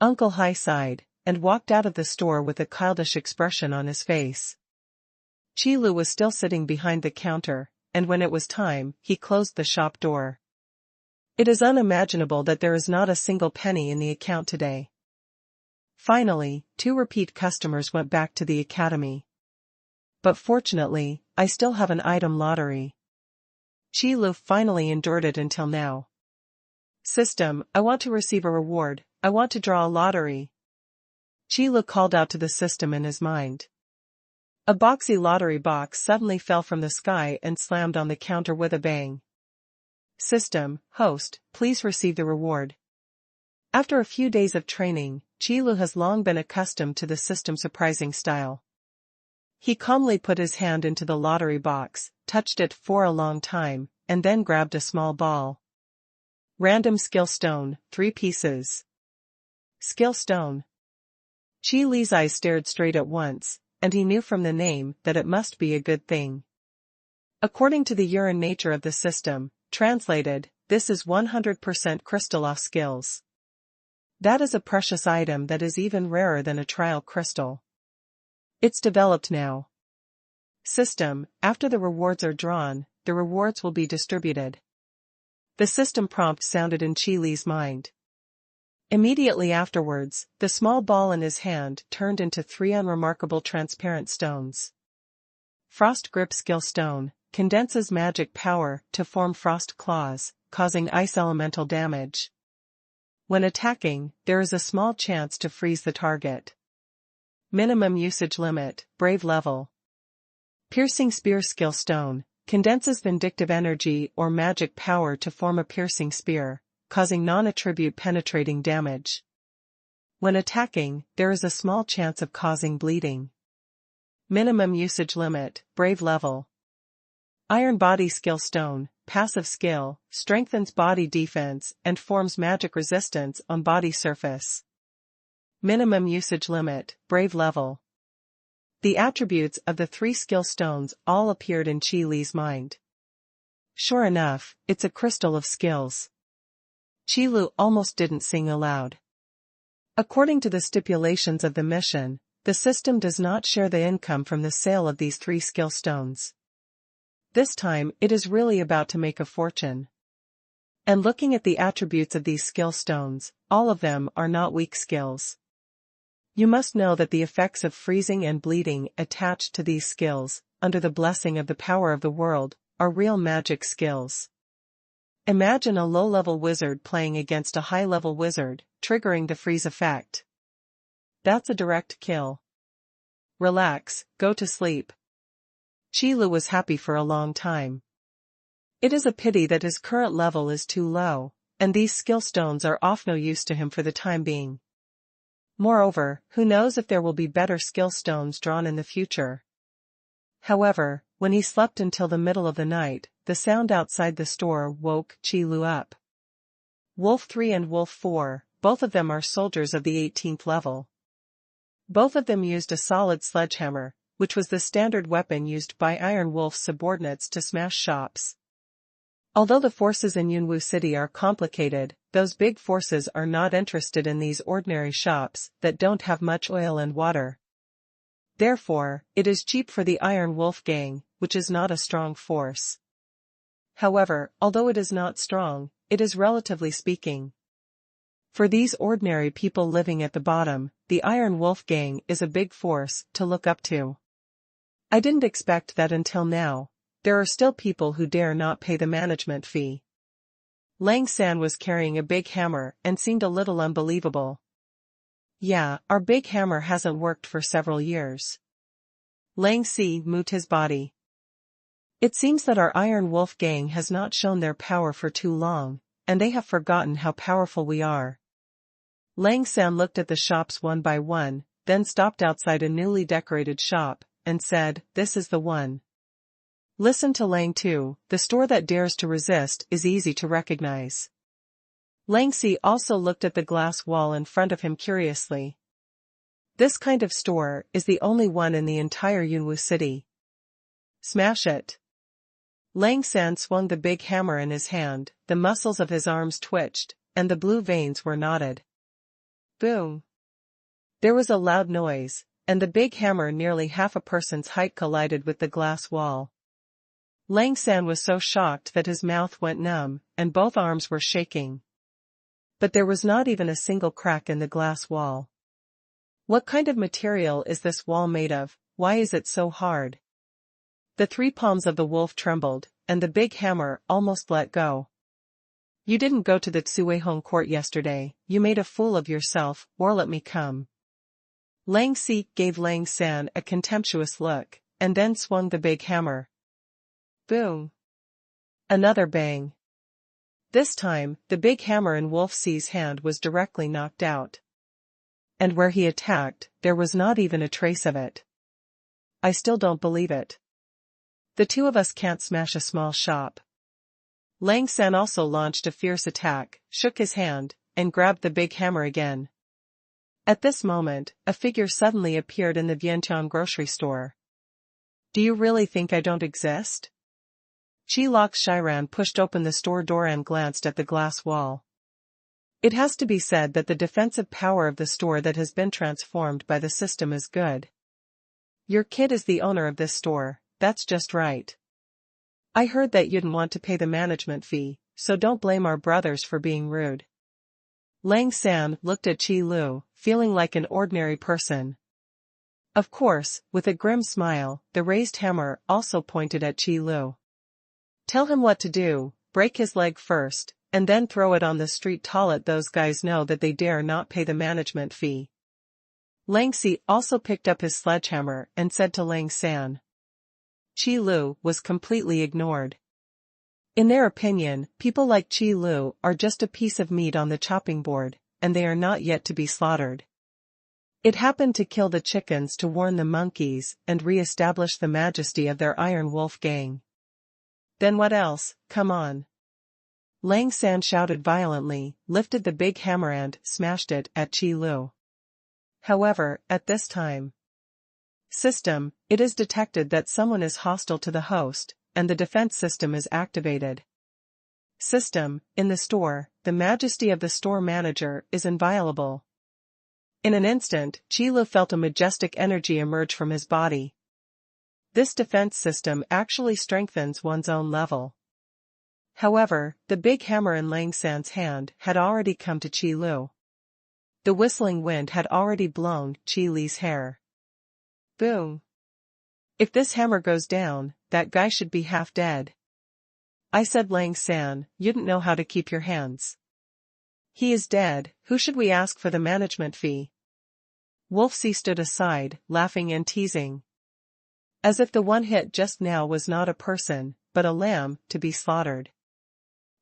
Uncle Hai sighed, and walked out of the store with a childish expression on his face. Qilu was still sitting behind the counter, and when it was time, he closed the shop door. It is unimaginable that there is not a single penny in the account today. Finally, 2 repeat customers went back to the academy. But fortunately, I still have an item lottery. Qilu finally endured it until now. System, I want to receive a reward, I want to draw a lottery. Qilu called out to the system in his mind. A boxy lottery box suddenly fell from the sky and slammed on the counter with a bang. System, host, please receive the reward. After a few days of training, Qilu has long been accustomed to the system's surprising style. He calmly put his hand into the lottery box, touched it for a long time, and then grabbed a small ball. Random skill stone, 3 pieces. Skill stone. Qi Li's eyes stared straight at once, and he knew from the name that it must be a good thing. According to the urine nature of the system, translated, this is 100% crystal off skills. That is a precious item that is even rarer than a trial crystal. It's developed now. System, after the rewards are drawn, the rewards will be distributed. The system prompt sounded in Qi Li's mind. Immediately afterwards, the small ball in his hand turned into 3 unremarkable transparent stones. Frost Grip Skill Stone condenses magic power to form frost claws, causing ice elemental damage. When attacking, there is a small chance to freeze the target. Minimum usage limit, Brave level. Piercing Spear Skill Stone condenses vindictive energy or magic power to form a piercing spear, causing non-attribute penetrating damage. When attacking, there is a small chance of causing bleeding. Minimum usage limit, Brave level. Iron Body Skill Stone, passive skill, strengthens body defense and forms magic resistance on body surface. Minimum usage limit, Brave level. The attributes of the 3 skill stones all appeared in Qi Li's mind. Sure enough, it's a crystal of skills. Qi Lu almost didn't sing aloud. According to the stipulations of the mission, the system does not share the income from the sale of these 3 skill stones. This time it is really about to make a fortune. And looking at the attributes of these skill stones, all of them are not weak skills. You must know that the effects of freezing and bleeding attached to these skills, under the blessing of the power of the world, are real magic skills. Imagine a low-level wizard playing against a high-level wizard, triggering the freeze effect. That's a direct kill. Relax, go to sleep. Qi Lu was happy for a long time. It is a pity that his current level is too low, and these skill stones are of no use to him for the time being. Moreover, who knows if there will be better skill stones drawn in the future. However, when he slept until the middle of the night, the sound outside the store woke Qi Lu up. Wolf 3 and Wolf 4, both of them are soldiers of the 18th level. Both of them used a solid sledgehammer, which was the standard weapon used by Iron Wolf's subordinates to smash shops. Although the forces in Yunwu City are complicated, those big forces are not interested in these ordinary shops that don't have much oil and water. Therefore, it is cheap for the Iron Wolf gang, which is not a strong force. However, although it is not strong, it is relatively speaking. For these ordinary people living at the bottom, the Iron Wolf gang is a big force to look up to. I didn't expect that until now. There are still people who dare not pay the management fee. Lang San was carrying a big hammer and seemed a little unbelievable. Yeah, our big hammer hasn't worked for several years. Lang Si moved his body. It seems that our Iron Wolf gang has not shown their power for too long, and they have forgotten how powerful we are. Lang San looked at the shops one by one, then stopped outside a newly decorated shop, and said, "This is the one." Listen to Lang Tu, the store that dares to resist is easy to recognize. Lang Si also looked at the glass wall in front of him curiously. This kind of store is the only one in the entire Yunwu city. Smash it. Lang San swung the big hammer in his hand, the muscles of his arms twitched, and the blue veins were knotted. Boom. There was a loud noise, and the big hammer nearly half a person's height collided with the glass wall. Lang San was so shocked that his mouth went numb, and both arms were shaking. But there was not even a single crack in the glass wall. What kind of material is this wall made of? Why is it so hard? The three palms of the wolf trembled, and the big hammer almost let go. You didn't go to the Xuanhuan court yesterday, you made a fool of yourself, or let me come. Lang Si gave Lang San a contemptuous look, and then swung the big hammer. Boom. Another bang. This time, the big hammer in Wolf C's hand was directly knocked out. And where he attacked, there was not even a trace of it. I still don't believe it. The two of us can't smash a small shop. Lang San also launched a fierce attack, shook his hand, and grabbed the big hammer again. At this moment, a figure suddenly appeared in the Vientiane grocery store. Do you really think I don't exist? Chi Lok Shiran pushed open the store door and glanced at the glass wall. It has to be said that the defensive power of the store that has been transformed by the system is good. Your kid is the owner of this store, that's just right. I heard that you didn't want to pay the management fee, so don't blame our brothers for being rude. Lang San looked at Chi Lu, feeling like an ordinary person. Of course, with a grim smile, the raised hammer also pointed at Chi Lu. Tell him what to do, break his leg first, and then throw it on the street to let those guys know that they dare not pay the management fee. Lang Si also picked up his sledgehammer and said to Lang San. Chi Lu was completely ignored. In their opinion, people like Chi Lu are just a piece of meat on the chopping board, and they are not yet to be slaughtered. It happened to kill the chickens to warn the monkeys and re-establish the majesty of their Iron Wolf gang. Then what else? Come on. Lang San shouted violently, lifted the big hammer and smashed it at Chi Lu. However, at this time, system, it is detected that someone is hostile to the host, and the defense system is activated. System, in the store, the majesty of the store manager is inviolable. In an instant, Chi Lu felt a majestic energy emerge from his body. This defense system actually strengthens one's own level. However, the big hammer in Lang San's hand had already come to Chi Lu. The whistling wind had already blown Chi Li's hair. Boom. If this hammer goes down, that guy should be half dead. I said, Lang San, you didn't know how to keep your hands. He is dead, who should we ask for the management fee? Wolf C stood aside, laughing and teasing. As if the one hit just now was not a person, but a lamb, to be slaughtered.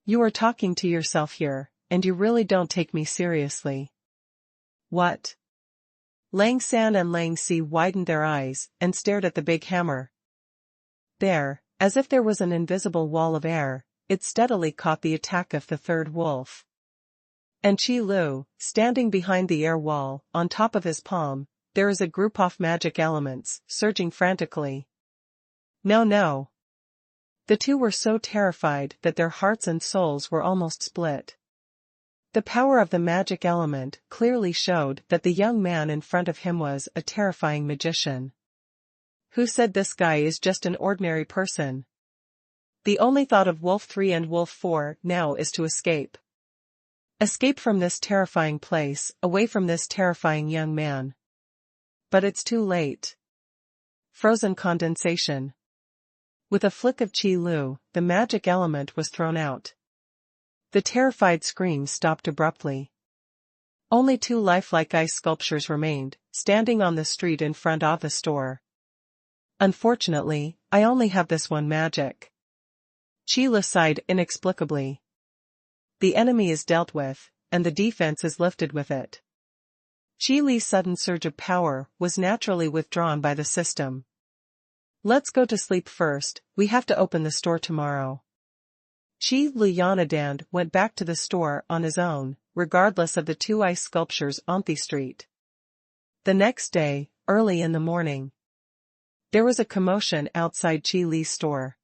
You are talking to yourself here, and you really don't take me seriously. What? Lang San and Lang Si widened their eyes, and stared at the big hammer. There, as if there was an invisible wall of air, it steadily caught the attack of the third wolf. And Chi Lu, standing behind the air wall, on top of his palm, there is a group of magic elements, surging frantically. No, no. The two were so terrified that their hearts and souls were almost split. The power of the magic element clearly showed that the young man in front of him was a terrifying magician. Who said this guy is just an ordinary person? The only thought of Wolf 3 and Wolf 4 now is to escape. Escape from this terrifying place, away from this terrifying young man. But it's too late. Frozen condensation. With a flick of Chi Lu, the magic element was thrown out. The terrified screams stopped abruptly. Only 2 lifelike ice sculptures remained, standing on the street in front of the store. Unfortunately, I only have this one magic. Sheila sighed inexplicably. The enemy is dealt with, and the defense is lifted with it. Chi Li's sudden surge of power was naturally withdrawn by the system. Let's go to sleep first, we have to open the store tomorrow. Chi Li Yanadand went back to the store on his own, regardless of the 2 ice sculptures on the street. The next day, early in the morning, there was a commotion outside Chi Li's store.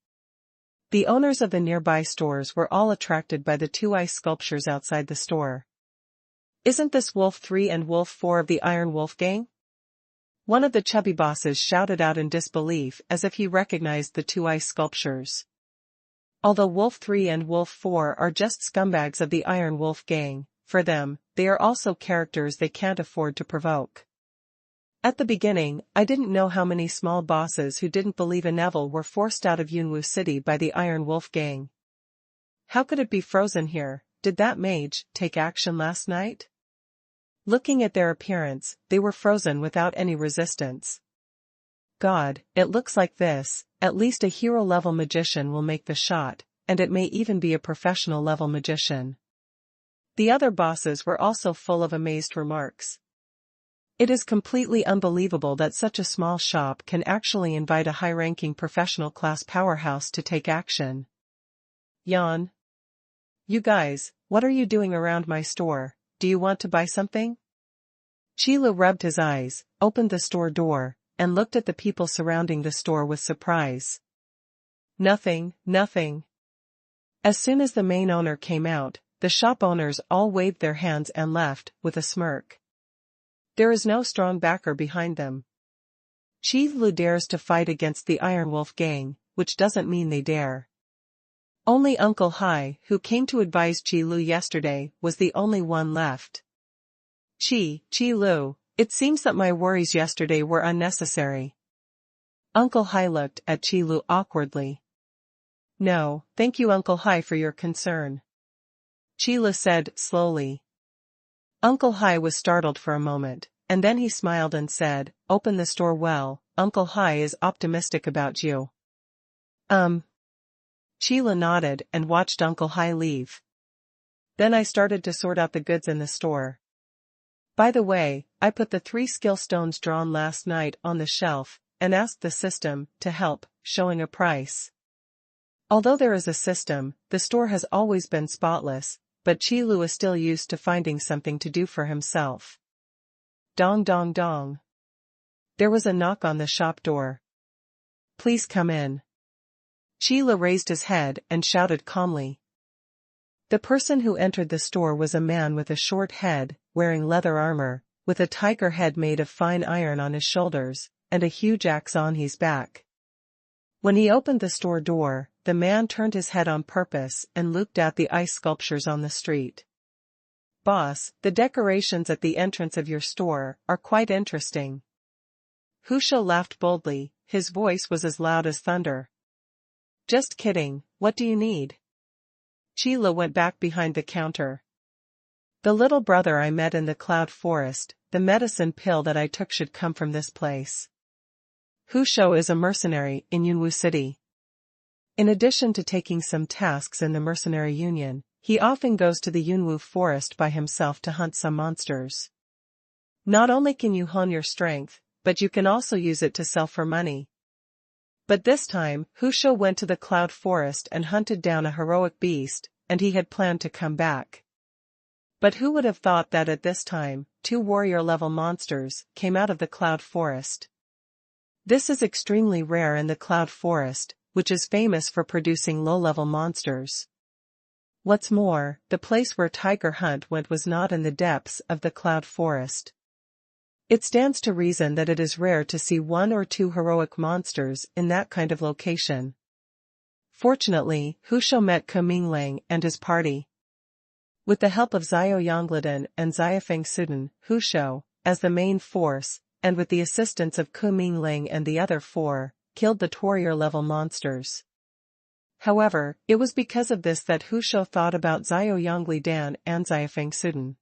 The owners of the nearby stores were all attracted by the 2 ice sculptures outside the store. Isn't this Wolf 3 and Wolf 4 of the Iron Wolf gang? One of the chubby bosses shouted out in disbelief as if he recognized the 2 ice sculptures. Although Wolf 3 and Wolf 4 are just scumbags of the Iron Wolf gang, for them, they are also characters they can't afford to provoke. At the beginning, I didn't know how many small bosses who didn't believe in evil were forced out of Yunwu City by the Iron Wolf gang. How could it be frozen here? Did that mage take action last night? Looking at their appearance, they were frozen without any resistance. God, it looks like this, at least a hero-level magician will make the shot, and it may even be a professional-level magician. The other bosses were also full of amazed remarks. It is completely unbelievable that such a small shop can actually invite a high-ranking professional-class powerhouse to take action. Yawn. You guys, what are you doing around my store? Do you want to buy something? Sheila rubbed his eyes, opened the store door, and looked at the people surrounding the store with surprise. Nothing, nothing. As soon as the main owner came out, the shop owners all waved their hands and left, with a smirk. There is no strong backer behind them. Chi Lu dares to fight against the Iron Wolf gang, which doesn't mean they dare. Only Uncle Hai, who came to advise Chi Lu yesterday, was the only one left. Chi Lu, it seems that my worries yesterday were unnecessary. Uncle Hai looked at Chi Lu awkwardly. No, thank you Uncle Hai for your concern. Chi Lu said slowly. Uncle Hai was startled for a moment, and then he smiled and said, open the store well, Uncle Hai is optimistic about you. Sheila nodded and watched Uncle Hai leave. Then I started to sort out the goods in the store. By the way, I put the 3 skill stones drawn last night on the shelf, and asked the system to help, showing a price. Although there is a system, the store has always been spotless, but Chi Lu is still used to finding something to do for himself. Dong dong dong. There was a knock on the shop door. Please come in. Sheila raised his head and shouted calmly. The person who entered the store was a man with a short head, wearing leather armor, with a tiger head made of fine iron on his shoulders, and a huge axe on his back. When he opened the store door, the man turned his head on purpose and looked at the ice sculptures on the street. Boss, the decorations at the entrance of your store are quite interesting. Husho laughed boldly, his voice was as loud as thunder. Just kidding, what do you need? Sheila went back behind the counter. The little brother I met in the cloud forest, the medicine pill that I took should come from this place. Husho is a mercenary in Yunwu City. In addition to taking some tasks in the mercenary union, he often goes to the Yunwu forest by himself to hunt some monsters. Not only can you hone your strength, but you can also use it to sell for money. But this time, Husho went to the cloud forest and hunted down a heroic beast, and he had planned to come back. But who would have thought that at this time, 2 warrior-level monsters came out of the cloud forest? This is extremely rare in the cloud forest, which is famous for producing low-level monsters. What's more, the place where Tiger Hunt went was not in the depths of the cloud forest. It stands to reason that it is rare to see 1 or 2 heroic monsters in that kind of location. Fortunately, Husho met Ke Minglang and his party. With the help of Xiao Yongliden and Xiafeng Suden, Husho, as the main force, and with the assistance of Ke Minglang and the other 4, killed the warrior-level monsters. However, it was because of this that Hu Shou thought about Xiao Yongli Dan and Xiafeng Suden.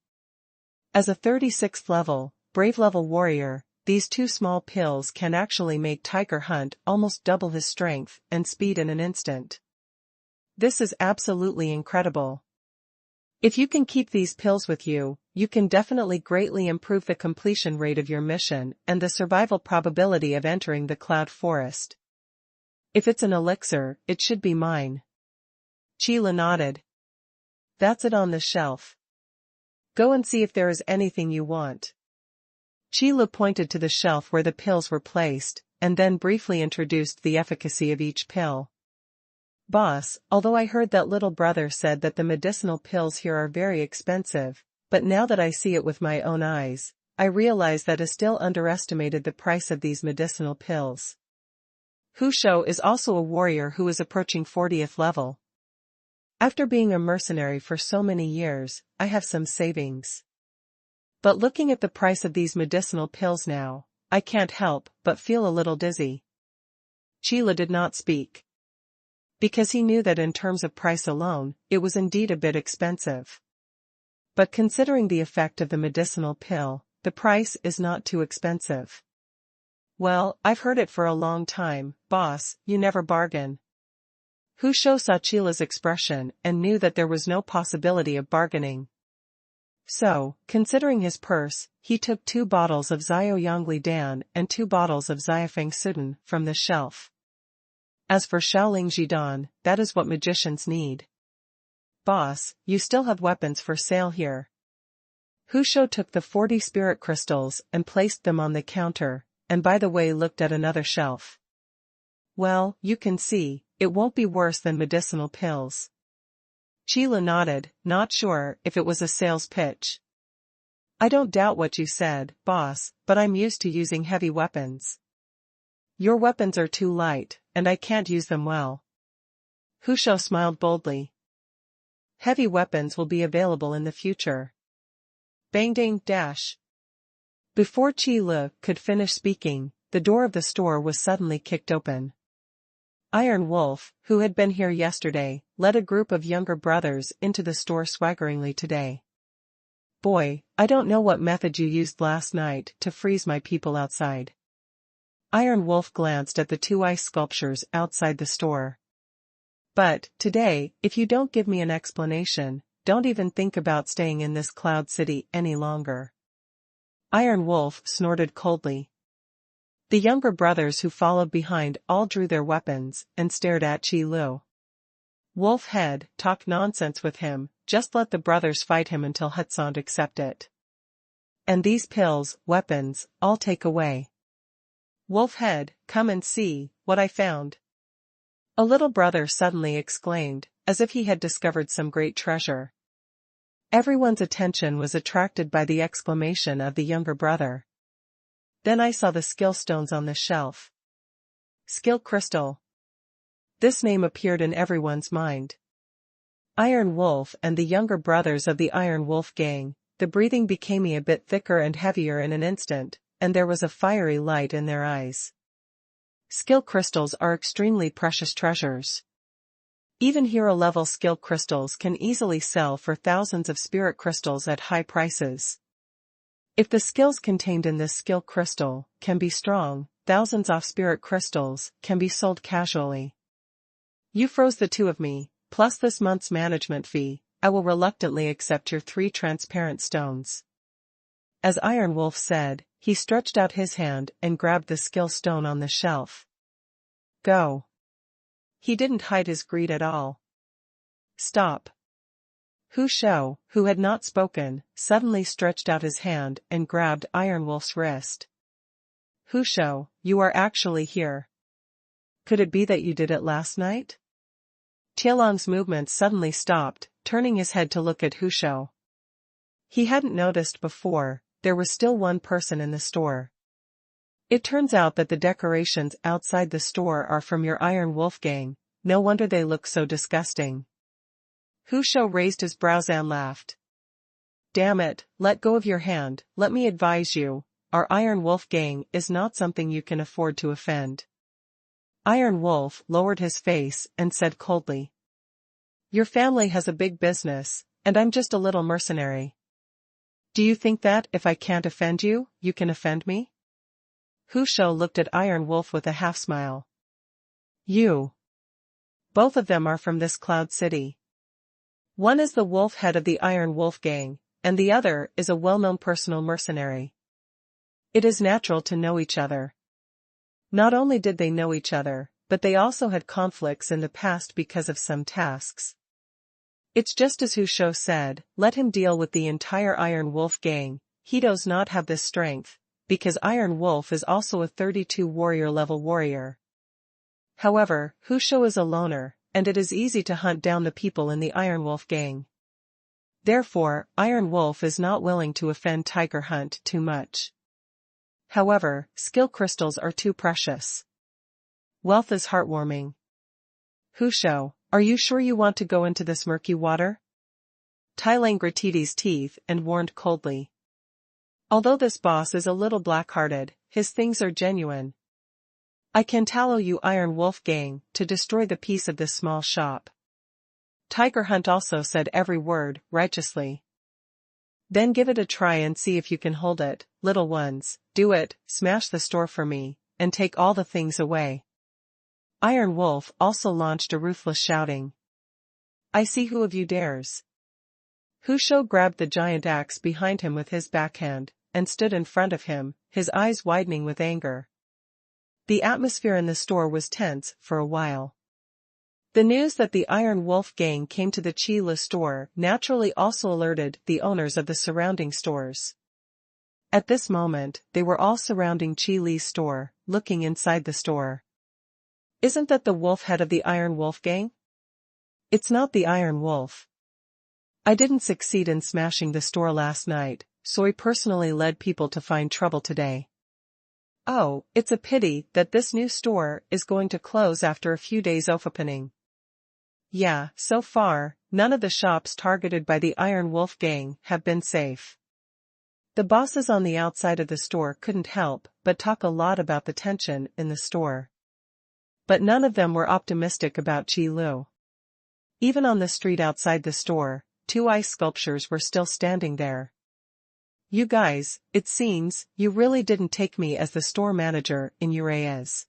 As a 36th level, brave level warrior, these two small pills can actually make Tiger Hunt almost double his strength and speed in an instant. This is absolutely incredible. If you can keep these pills with you, you can definitely greatly improve the completion rate of your mission and the survival probability of entering the Cloud Forest. If it's an elixir, it should be mine. Qila nodded. That's it on the shelf. Go and see if there is anything you want. Qila pointed to the shelf where the pills were placed, and then briefly introduced the efficacy of each pill. Boss, although I heard that little brother said that the medicinal pills here are very expensive, but now that I see it with my own eyes, I realize that I still underestimated the price of these medicinal pills. Hu Shou is also a warrior who is approaching 40th level. After being a mercenary for so many years, I have some savings. But looking at the price of these medicinal pills now, I can't help but feel a little dizzy. Qila did not speak. Because he knew that in terms of price alone, it was indeed a bit expensive. But considering the effect of the medicinal pill, the price is not too expensive. Well, I've heard it for a long time, boss, you never bargain. Hu Shou saw Qila's expression and knew that there was no possibility of bargaining. So, considering his purse, he took 2 bottles of Xiao Yongli Dan and 2 bottles of Xiafeng Suden from the shelf. As for Shaoling Jidan, that is what magicians need. Boss, you still have weapons for sale here. Hu Shou took the 40 spirit crystals and placed them on the counter, and by the way looked at another shelf. Well, you can see, it won't be worse than medicinal pills. Qila nodded, not sure if it was a sales pitch. I don't doubt what you said, boss, but I'm used to using heavy weapons. Your weapons are too light, and I can't use them well. Hu Shou smiled boldly. Heavy weapons will be available in the future. Bang ding dash. Before Qila could finish speaking, the door of the store was suddenly kicked open. Iron Wolf, who had been here yesterday, led a group of younger brothers into the store swaggeringly today. Boy, I don't know what method you used last night to freeze my people outside. Iron Wolf glanced at the 2 ice sculptures outside the store. But, today, if you don't give me an explanation, don't even think about staying in this Cloud City any longer. Iron Wolf snorted coldly. The younger brothers who followed behind all drew their weapons and stared at Qila. Wolf Head, talk nonsense with him, just let the brothers fight him until Hutsand accept it. And these pills, weapons, all take away. Wolf Head, come and see what I found. A little brother suddenly exclaimed, as if he had discovered some great treasure. Everyone's attention was attracted by the exclamation of the younger brother. Then I saw the skill stones on the shelf. Skill crystal. This name appeared in everyone's mind. Iron Wolf and the younger brothers of the Iron Wolf gang, the breathing became a bit thicker and heavier in an instant, and there was a fiery light in their eyes. Skill crystals are extremely precious treasures. Even hero-level skill crystals can easily sell for thousands of spirit crystals at high prices. If the skills contained in this skill crystal can be strong, thousands of spirit crystals can be sold casually. You froze the 2 of me, plus this month's management fee. I will reluctantly accept your 3 transparent stones. As Iron Wolf said, he stretched out his hand and grabbed the skill stone on the shelf. Go. He didn't hide his greed at all. Stop. Hu Shou, who had not spoken, suddenly stretched out his hand and grabbed Iron Wolf's wrist. Hu Shou, you are actually here. Could it be that you did it last night? Tielong's movements suddenly stopped, turning his head to look at Hu Shou. He hadn't noticed before, there was still one person in the store. It turns out that the decorations outside the store are from your Iron Wolf gang, no wonder they look so disgusting. Hu Shou raised his brows and laughed. Damn it, let go of your hand, let me advise you, our Iron Wolf gang is not something you can afford to offend. Iron Wolf lowered his face and said coldly. Your family has a big business, and I'm just a little mercenary. Do you think that if I can't offend you, you can offend me? Hu Shou looked at Iron Wolf with a half-smile. You. Both of them are from this Cloud City. One is the wolf head of the Iron Wolf gang, and the other is a well-known personal mercenary. It is natural to know each other. Not only did they know each other, but they also had conflicts in the past because of some tasks. It's just as Hu Shou said, let him deal with the entire Iron Wolf gang. He does not have this strength, because Iron Wolf is also a 32 warrior level warrior. However, Hu Shou is a loner, and it is easy to hunt down the people in the Iron Wolf gang. Therefore, Iron Wolf is not willing to offend Tiger Hunt too much. However, skill crystals are too precious. Wealth is heartwarming. Hu Shou, are you sure you want to go into this murky water? Tai Lang gritted his teeth and warned coldly. Although this boss is a little black-hearted, his things are genuine. I can tell you Iron Wolf gang to destroy the peace of this small shop. Tiger Hunt also said every word righteously. Then give it a try and see if you can hold it, little ones, do it, smash the store for me, and take all the things away. Iron Wolf also launched a ruthless shouting. I see who of you dares. Hu Shou grabbed the giant axe behind him with his backhand, and stood in front of him, his eyes widening with anger. The atmosphere in the store was tense for a while. The news that the Iron Wolf gang came to the Qi Lu store naturally also alerted the owners of the surrounding stores. At this moment, they were all surrounding Qi Li's store, looking inside the store. Isn't that the wolf head of the Iron Wolf gang? It's not the Iron Wolf. I didn't succeed in smashing the store last night, so I personally led people to find trouble today. Oh, it's a pity that this new store is going to close after a few days of opening. Yeah, so far, none of the shops targeted by the Iron Wolf gang have been safe. The bosses on the outside of the store couldn't help but talk a lot about the tension in the store. But none of them were optimistic about Qi Lu. Even on the street outside the store, 2 ice sculptures were still standing there. You guys, it seems, you really didn't take me as the store manager in Uraya's.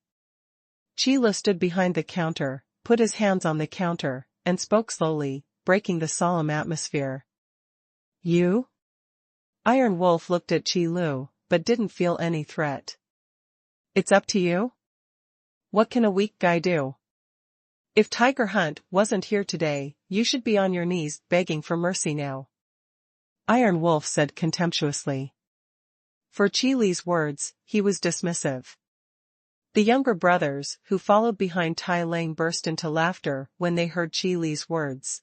Qi Lu stood behind the counter, put his hands on the counter, and spoke slowly, breaking the solemn atmosphere. You? Iron Wolf looked at Qi Lu, but didn't feel any threat. It's up to you? What can a weak guy do? If Tiger Hunt wasn't here today, you should be on your knees begging for mercy now. Iron Wolf said contemptuously. For Qi Li's words, he was dismissive. The younger brothers, who followed behind Tai Lang, burst into laughter when they heard Qi Li's words.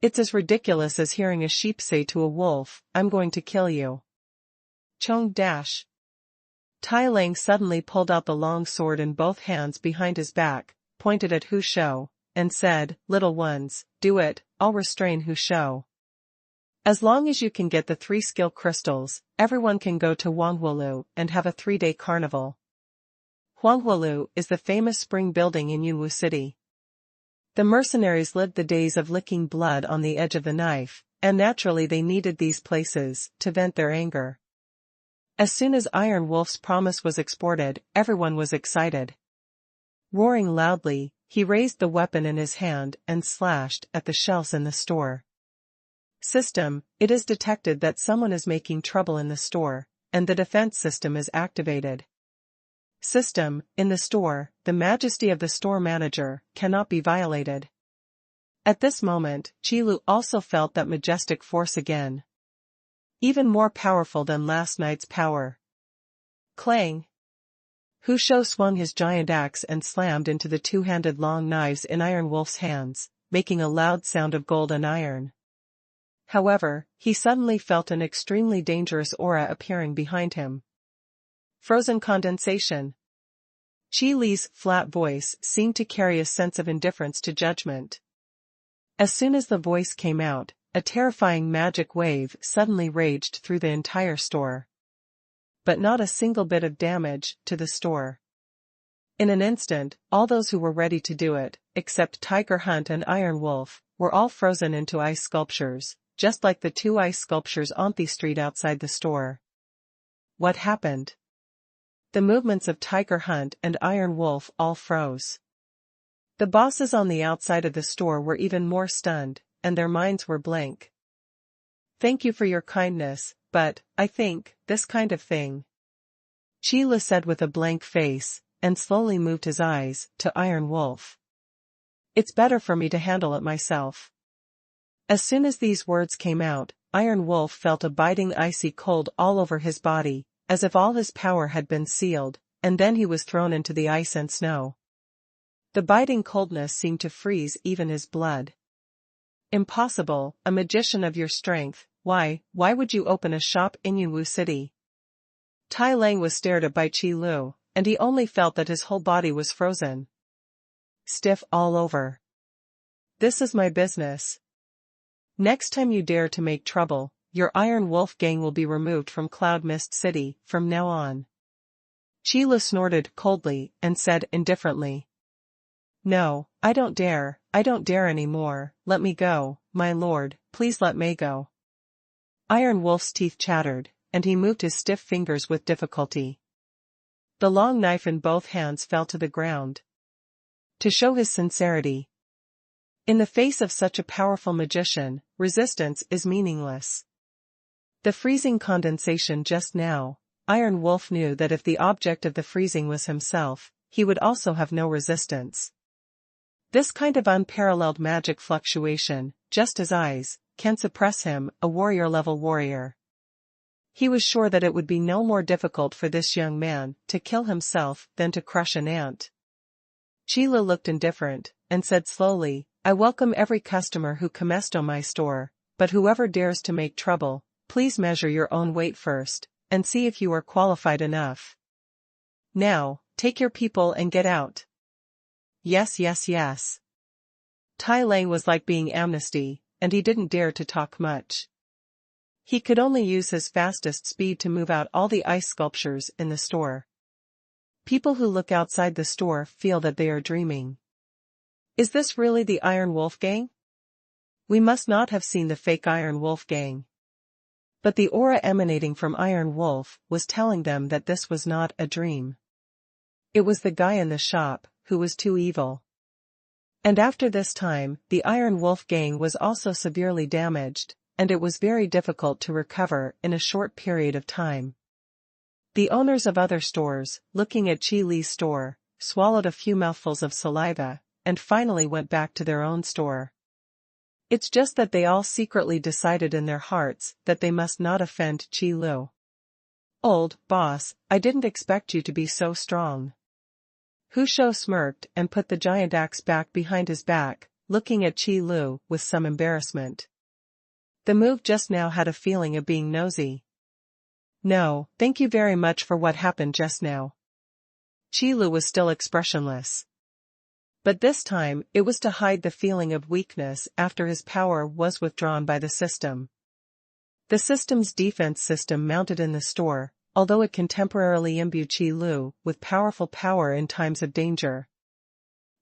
It's as ridiculous as hearing a sheep say to a wolf, I'm going to kill you. Chong dash. Tai Lang suddenly pulled out the long sword in both hands behind his back, pointed at Hu Shou, and said, Little ones, do it, I'll restrain Hu Shou. As long as you can get the 3 skill crystals, everyone can go to Huanghuolu and have a 3-day carnival. Huanghuolu is the famous spring building in Yunwu City. The mercenaries lived the days of licking blood on the edge of the knife, and naturally they needed these places to vent their anger. As soon as Iron Wolf's promise was exported, everyone was excited. Roaring loudly, he raised the weapon in his hand and slashed at the shelves in the store. System, it is detected that someone is making trouble in the store, and the defense system is activated. System, in the store, the majesty of the store manager cannot be violated. At this moment, Qi Lu also felt that majestic force again. Even more powerful than last night's power. Clang! Hu Shou swung his giant axe and slammed into the 2-handed long knives in Iron Wolf's hands, making a loud sound of gold and iron. However, he suddenly felt an extremely dangerous aura appearing behind him. Frozen condensation. Qi Li's flat voice seemed to carry a sense of indifference to judgment. As soon as the voice came out, a terrifying magic wave suddenly raged through the entire store. But not a single bit of damage to the store. In an instant, all those who were ready to do it, except Tiger Hunt and Iron Wolf, were all frozen into ice sculptures, just like the 2 ice sculptures on the street outside the store. What happened? The movements of Tiger Hunt and Iron Wolf all froze. The bosses on the outside of the store were even more stunned, and their minds were blank. "Thank you for your kindness, but, I think, this kind of thing," Qi Lu said with a blank face, and slowly moved his eyes to Iron Wolf. "It's better for me to handle it myself." As soon as these words came out, Iron Wolf felt a biting icy cold all over his body, as if all his power had been sealed, and then he was thrown into the ice and snow. The biting coldness seemed to freeze even his blood. "Impossible, a magician of your strength, why would you open a shop in Yunwu City?" Tai Lang was stared at by Qi Lu, and he only felt that his whole body was frozen. Stiff all over. "This is my business. Next time you dare to make trouble, your Iron Wolf gang will be removed from Cloud Mist City from now on." Qi Lu snorted coldly and said indifferently, "No, I don't dare anymore, let me go, my lord, please let me go." Iron Wolf's teeth chattered, and he moved his stiff fingers with difficulty. The long knife in both hands fell to the ground. To show his sincerity. In the face of such a powerful magician, resistance is meaningless. The freezing condensation just now, Iron Wolf knew that if the object of the freezing was himself, he would also have no resistance. This kind of unparalleled magic fluctuation, just as ice, can suppress him, a warrior-level warrior. He was sure that it would be no more difficult for this young man to kill himself than to crush an ant. Qi Lu looked indifferent, and said slowly, "I welcome every customer who comes to my store, but whoever dares to make trouble, please measure your own weight first, and see if you are qualified enough. Now, take your people and get out." Yes. Tai Lang was like being amnesty, and he didn't dare to talk much. He could only use his fastest speed to move out all the ice sculptures in the store. People who look outside the store feel that they are dreaming. Is this really the Iron Wolf gang? We must not have seen the fake Iron Wolf gang. But the aura emanating from Iron Wolf was telling them that this was not a dream. It was the guy in the shop, who was too evil. And after this time, the Iron Wolf gang was also severely damaged, and it was very difficult to recover in a short period of time. The owners of other stores, looking at Qi Li's store, swallowed a few mouthfuls of saliva, and finally went back to their own store. It's just that they all secretly decided in their hearts that they must not offend Qi Lu. "Old boss, I didn't expect you to be so strong." Hu Shou smirked and put the giant axe back behind his back, looking at Qi Lu with some embarrassment. The move just now had a feeling of being nosy. "No, thank you very much for what happened just now." Qi Lu was still expressionless. But this time, it was to hide the feeling of weakness after his power was withdrawn by the system. The system's defense system mounted in the store, although it can temporarily imbue Qi Lu with powerful power in times of danger.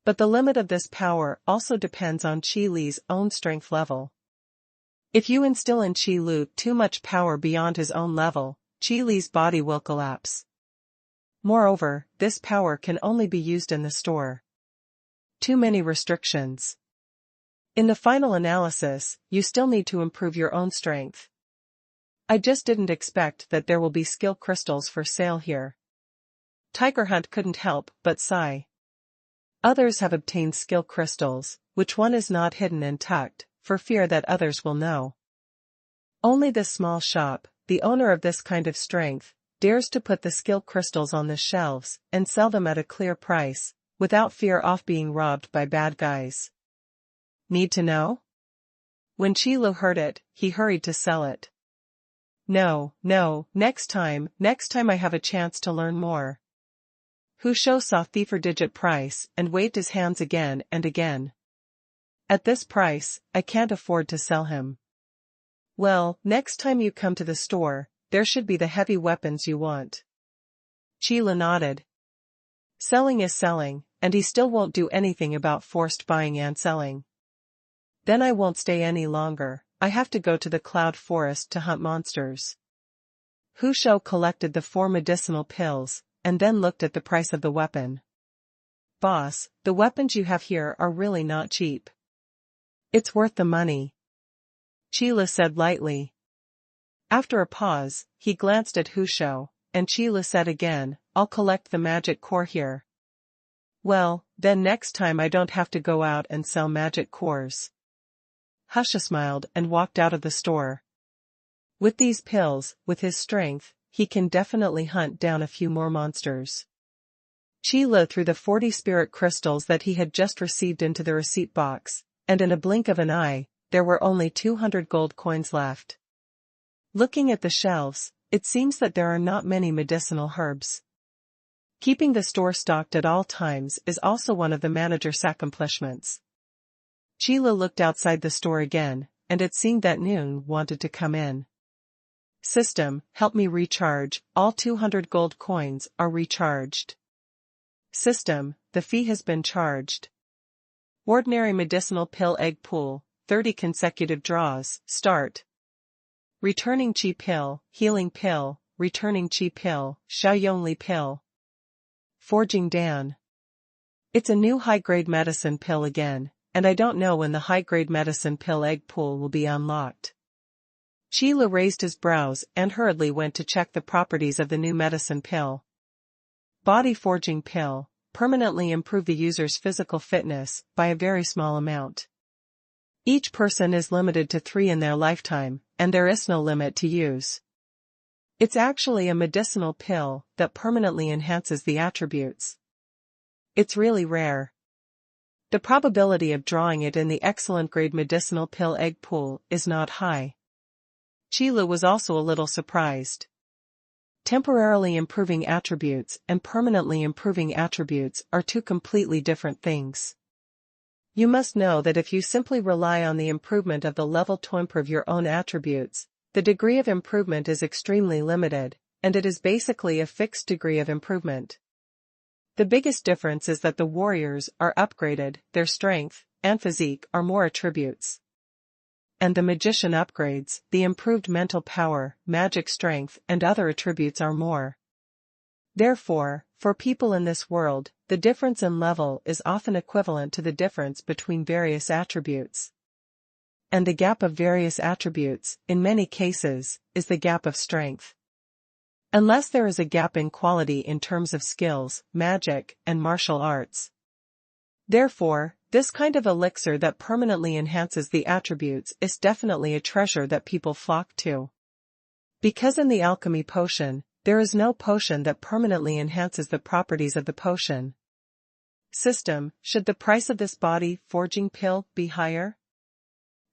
But the limit of this power also depends on Qi Li's own strength level. If you instill in Qi Lu too much power beyond his own level, Qi Li's body will collapse. Moreover, this power can only be used in the store. Too many restrictions. In the final analysis, you still need to improve your own strength. I just didn't expect that there will be skill crystals for sale here. Tiger Hunt couldn't help but sigh. Others have obtained skill crystals, which one is not hidden and tucked, for fear that others will know. Only this small shop, the owner of this kind of strength, dares to put the skill crystals on the shelves and sell them at a clear price, without fear of being robbed by bad guys. Need to know? When Qi Lu heard it, he hurried to sell it. No, next time I have a chance to learn more. Hu Shou saw thiefer-digit price and waved his hands again and again. At this price, I can't afford to sell him. Well, next time you come to the store, there should be the heavy weapons you want. Qi Lu nodded. Selling is selling, and he still won't do anything about forced buying and selling. Then I won't stay any longer, I have to go to the cloud forest to hunt monsters. Hu Shou collected the 4 medicinal pills, and then looked at the price of the weapon. Boss, the weapons you have here are really not cheap. It's worth the money, Qile said lightly. After a pause, he glanced at Hu Shou, and Qile said again, I'll collect the magic core here. Well, then next time I don't have to go out and sell magic cores. Husha smiled and walked out of the store. With these pills, with his strength, he can definitely hunt down a few more monsters. Qile threw the 40 spirit crystals that he had just received into the receipt box, and in a blink of an eye, there were only 200 gold coins left. Looking at the shelves, it seems that there are not many medicinal herbs. Keeping the store stocked at all times is also one of the manager's accomplishments. Qile looked outside the store again, and it seemed that Noon wanted to come in. System, help me recharge, all 200 gold coins are recharged. System, the fee has been charged. Ordinary medicinal pill egg pool, 30 consecutive draws, start. Returning chi pill, healing pill, returning chi pill, Xiaoyonli pill. Forging Dan. It's a new high-grade medicine pill again, and I don't know when the high-grade medicine pill egg pool will be unlocked. Qile raised his brows and hurriedly went to check the properties of the new medicine pill. Body forging pill, permanently improve the user's physical fitness by a very small amount. Each person is limited to 3 in their lifetime, and there is no limit to use. It's actually a medicinal pill that permanently enhances the attributes. It's really rare. The probability of drawing it in the excellent grade medicinal pill egg pool is not high. Qile was also a little surprised. Temporarily improving attributes and permanently improving attributes are 2 completely different things. You must know that if you simply rely on the improvement of the level to improve your own attributes, the degree of improvement is extremely limited, and it is basically a fixed degree of improvement. The biggest difference is that the warriors are upgraded, their strength and physique are more attributes. And the magician upgrades, the improved mental power, magic strength and other attributes are more. Therefore, for people in this world, the difference in level is often equivalent to the difference between various attributes. And the gap of various attributes, in many cases, is the gap of strength. Unless there is a gap in quality in terms of skills, magic, and martial arts. Therefore, this kind of elixir that permanently enhances the attributes is definitely a treasure that people flock to. Because in the alchemy potion, there is no potion that permanently enhances the properties of the potion. System, should the price of this body forging pill be higher?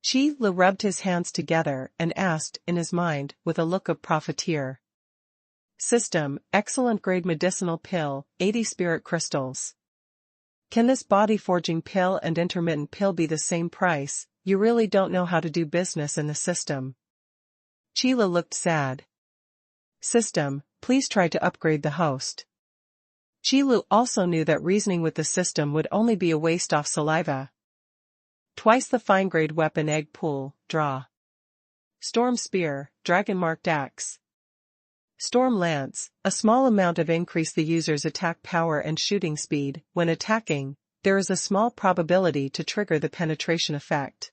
Qile rubbed his hands together and asked in his mind with a look of profiteer. System, excellent grade medicinal pill, 80 spirit crystals. Can this body forging pill and intermittent pill be the same price? You really don't know how to do business in the system. Qile looked sad. System, please try to upgrade the host. Qile also knew that reasoning with the system would only be a waste of saliva. Twice the fine-grade weapon egg pool, draw. Storm Spear, dragon-marked axe. Storm Lance, a small amount of increase the user's attack power and shooting speed. When attacking, there is a small probability to trigger the penetration effect.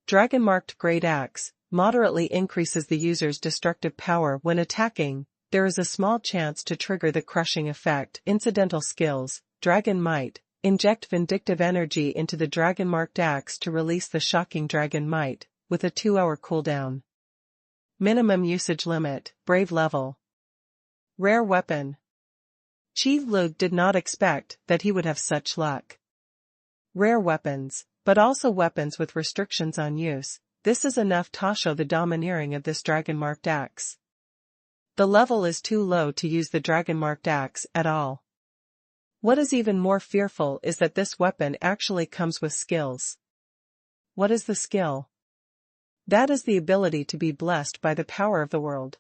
Dragon-marked Great Axe, moderately increases the user's destructive power. When attacking, there is a small chance to trigger the crushing effect. Incidental skills, Dragon Might, inject vindictive energy into the dragon-marked axe to release the shocking Dragon Might, with a 2-hour cooldown. Minimum usage limit, Brave level. Rare weapon. Qile did not expect that he would have such luck. Rare weapons, but also weapons with restrictions on use. This is enough to show the domineering of this dragon-marked axe. The level is too low to use the dragon-marked axe at all. What is even more fearful is that this weapon actually comes with skills. What is the skill? That is the ability to be blessed by the power of the world.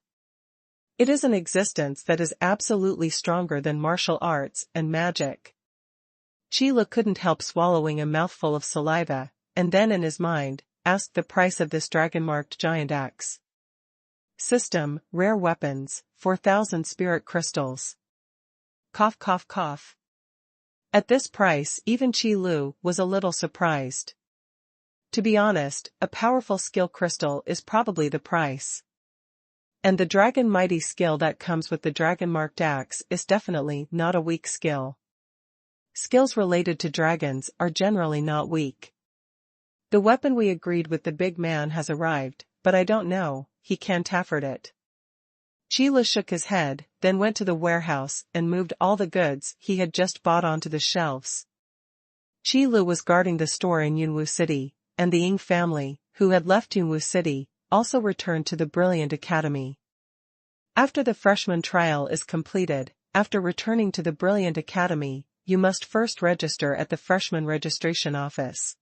It is an existence that is absolutely stronger than martial arts and magic. Qi Lu couldn't help swallowing a mouthful of saliva, and then in his mind, asked the price of this dragon-marked giant axe. System, rare weapons, 4,000 spirit crystals. Cough cough cough. At this price even Qi Lu was a little surprised. To be honest, a powerful skill crystal is probably the price. And the dragon mighty skill that comes with the dragon-marked axe is definitely not a weak skill. Skills related to dragons are generally not weak. The weapon we agreed with the big man has arrived, but I don't know, he cantaffered it. Qi Lu shook his head, then went to the warehouse and moved all the goods he had just bought onto the shelves. Qi Lu was guarding the store in Yunwu City, and the Ying family, who had left Yunwu City, also returned to the Brilliant Academy. After the freshman trial is completed, after returning to the Brilliant Academy, you must first register at the freshman registration office.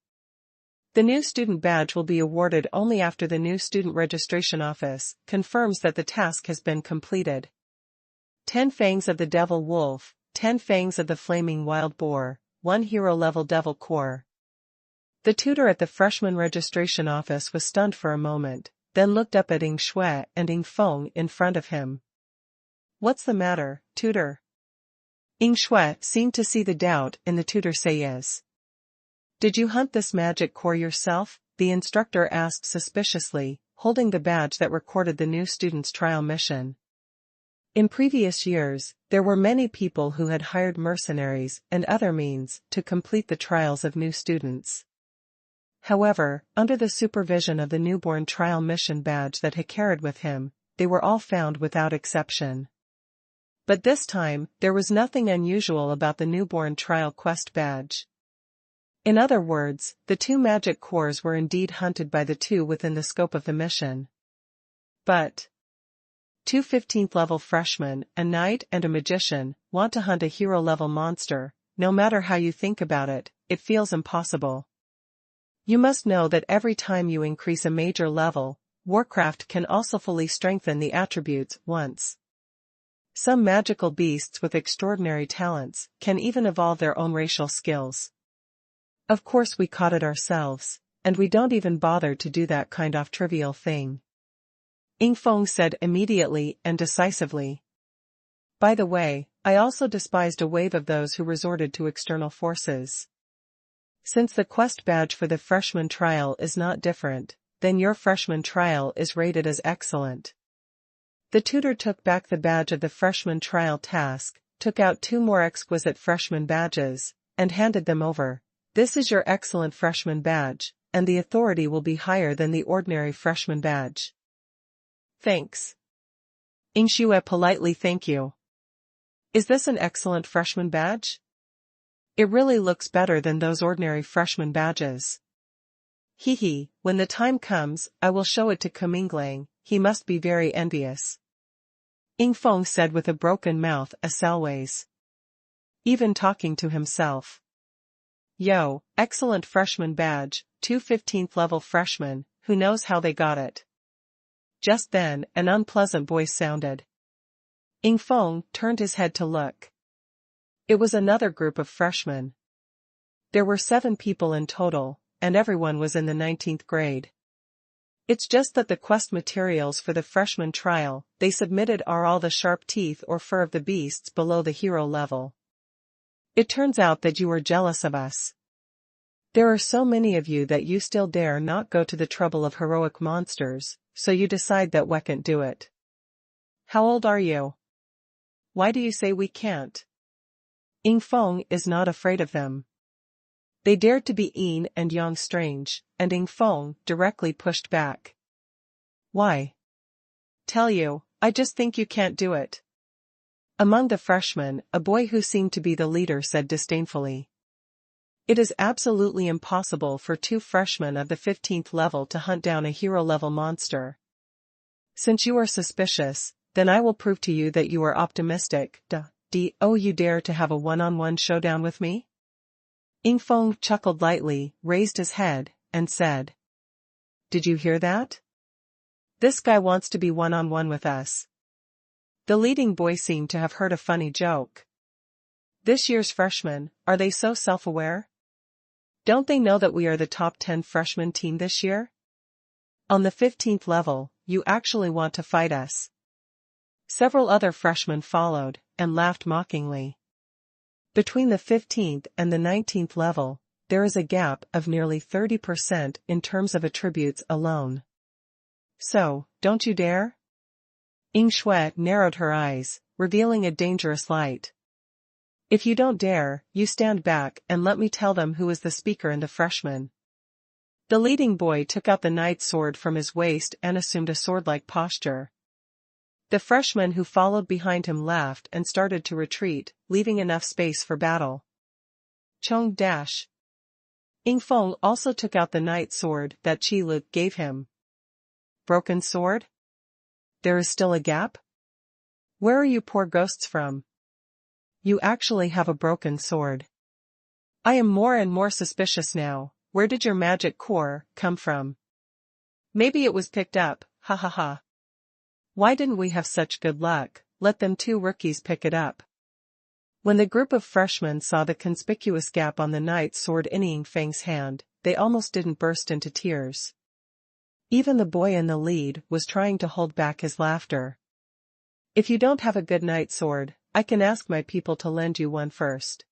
The new student badge will be awarded only after the new student registration office confirms that the task has been completed. 10 fangs of the devil wolf, 10 fangs of the flaming wild boar, 1 hero-level devil core. The tutor at the freshman registration office was stunned for a moment, then looked up at Ying Shui and Ying Feng in front of him. What's the matter, tutor? Ying Shui seemed to see the doubt in the tutor's sayes. Did you hunt this magic core yourself? The instructor asked suspiciously, holding the badge that recorded the new student's trial mission. In previous years, there were many people who had hired mercenaries and other means to complete the trials of new students. However, under the supervision of the newborn trial mission badge that he carried with him, they were all found without exception. But this time, there was nothing unusual about the newborn trial quest badge. In other words, the 2 magic cores were indeed hunted by the 2 within the scope of the mission. But 2 15th level freshmen, a knight and a magician, want to hunt a hero-level monster. No matter how you think about it, it feels impossible. You must know that every time you increase a major level, Warcraft can also fully strengthen the attributes once. Some magical beasts with extraordinary talents can even evolve their own racial skills. Of course we caught it ourselves, and we don't even bother to do that kind of trivial thing. Ying Feng said immediately and decisively. By the way, I also despised a wave of those who resorted to external forces. Since the quest badge for the freshman trial is not different, then your freshman trial is rated as excellent. The tutor took back the badge of the freshman trial task, took out 2 more exquisite freshman badges, and handed them over. This is your excellent freshman badge, and the authority will be higher than the ordinary freshman badge. Thanks. Ying Shui politely thank you. Is this an excellent freshman badge? It really looks better than those ordinary freshman badges. Hee, when the time comes, I will show it to Kuminglang, he must be very envious. Ying Feng said with a broken mouth as always. Even talking to himself. Yo, excellent freshman badge, 2 15th level freshmen, who knows how they got it? Just then, an unpleasant voice sounded. Ying Feng turned his head to look. It was another group of freshmen. There were 7 people in total, and everyone was in the 19th grade. It's just that the quest materials for the freshman trial they submitted are all the sharp teeth or fur of the beasts below the hero level. It turns out that you are jealous of us. There are so many of you that you still dare not go to the trouble of heroic monsters, so you decide that we can't do it. How old are you? Why do you say we can't? Ying Feng is not afraid of them. They dared to be Yin and Yang strange, and Ying Feng directly pushed back. Why? Tell you, I just think you can't do it. Among the freshmen, a boy who seemed to be the leader said disdainfully. It is absolutely impossible for 2 freshmen of the 15th level to hunt down a hero-level monster. Since you are suspicious, then I will prove to you that you are optimistic. You dare to have a one-on-one showdown with me? Ying Feng chuckled lightly, raised his head, and said. Did you hear that? This guy wants to be one-on-one with us. The leading boy seemed to have heard a funny joke. This year's freshmen, are they so self-aware? Don't they know that we are the top 10 freshman team this year? On the 15th level, you actually want to fight us. Several other freshmen followed, and laughed mockingly. Between the 15th and the 19th level, there is a gap of nearly 30% in terms of attributes alone. So, don't you dare? Ying Shui narrowed her eyes, revealing a dangerous light. If you don't dare, you stand back and let me tell them who is the speaker and the freshman. The leading boy took out the knight's sword from his waist and assumed a sword-like posture. The freshman who followed behind him laughed and started to retreat, leaving enough space for battle. Chong dash. Ying Feng also took out the knight's sword that Qi Lu gave him. Broken sword? There is still a gap? Where are you poor ghosts from? You actually have a broken sword. I am more and more suspicious now. Where did your magic core come from? Maybe it was picked up, ha ha ha. Why didn't we have such good luck? Let them two rookies pick it up. When the group of freshmen saw the conspicuous gap on the knight's sword in Ying Feng's hand, they almost didn't burst into tears. Even the boy in the lead was trying to hold back his laughter. If you don't have a good knight's sword, I can ask my people to lend you one first.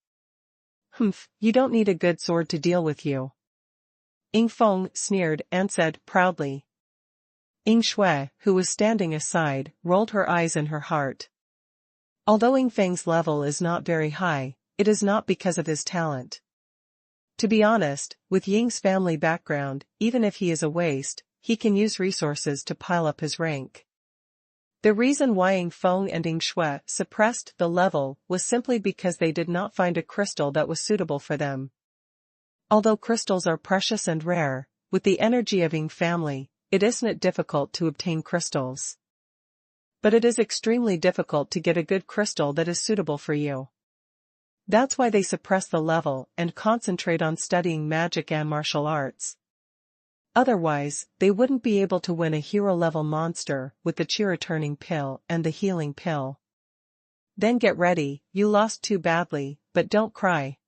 Humph, you don't need a good sword to deal with you. Ying Feng sneered and said proudly. Ying Shui, who was standing aside, rolled her eyes in her heart. Although Ying Feng's level is not very high, it is not because of his talent. To be honest, with Ying's family background, even if he is a waste, he can use resources to pile up his rank. The reason why Ying Feng and Ying Shui suppressed the level was simply because they did not find a crystal that was suitable for them. Although crystals are precious and rare, with the energy of Ying family, it isn't difficult to obtain crystals. But it is extremely difficult to get a good crystal that is suitable for you. That's why they suppress the level and concentrate on studying magic and martial arts. Otherwise, they wouldn't be able to win a hero-level monster with the chi-returning pill and the healing pill. Then get ready, you lost too badly, but don't cry.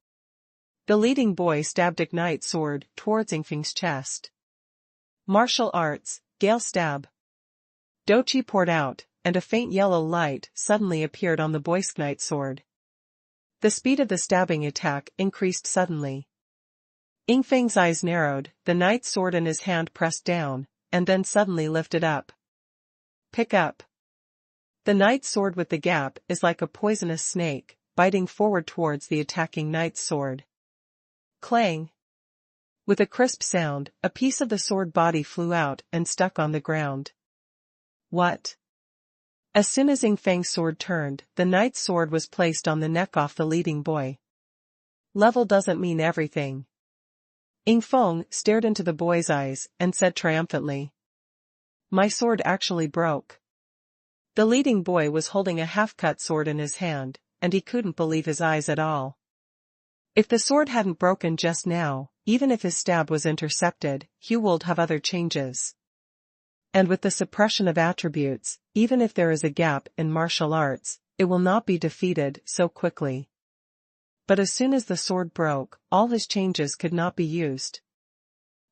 The leading boy stabbed a knight's sword towards Ying Feng's chest. Martial arts, gale stab. Doqi poured out, and a faint yellow light suddenly appeared on the boy's knight's sword. The speed of the stabbing attack increased suddenly. Ying Feng's eyes narrowed, the knight's sword in his hand pressed down, and then suddenly lifted up. Pick up. The knight's sword with the gap is like a poisonous snake, biting forward towards the attacking knight's sword. Clang. With a crisp sound, a piece of the sword body flew out and stuck on the ground. What? As soon as Ying Feng's sword turned, the knight's sword was placed on the neck of the leading boy. Level doesn't mean everything. Ying Feng stared into the boy's eyes and said triumphantly. My sword actually broke. The leading boy was holding a half-cut sword in his hand, and he couldn't believe his eyes at all. If the sword hadn't broken just now, even if his stab was intercepted, he would have other changes. And with the suppression of attributes, even if there is a gap in martial arts, it will not be defeated so quickly. But as soon as the sword broke, all his changes could not be used.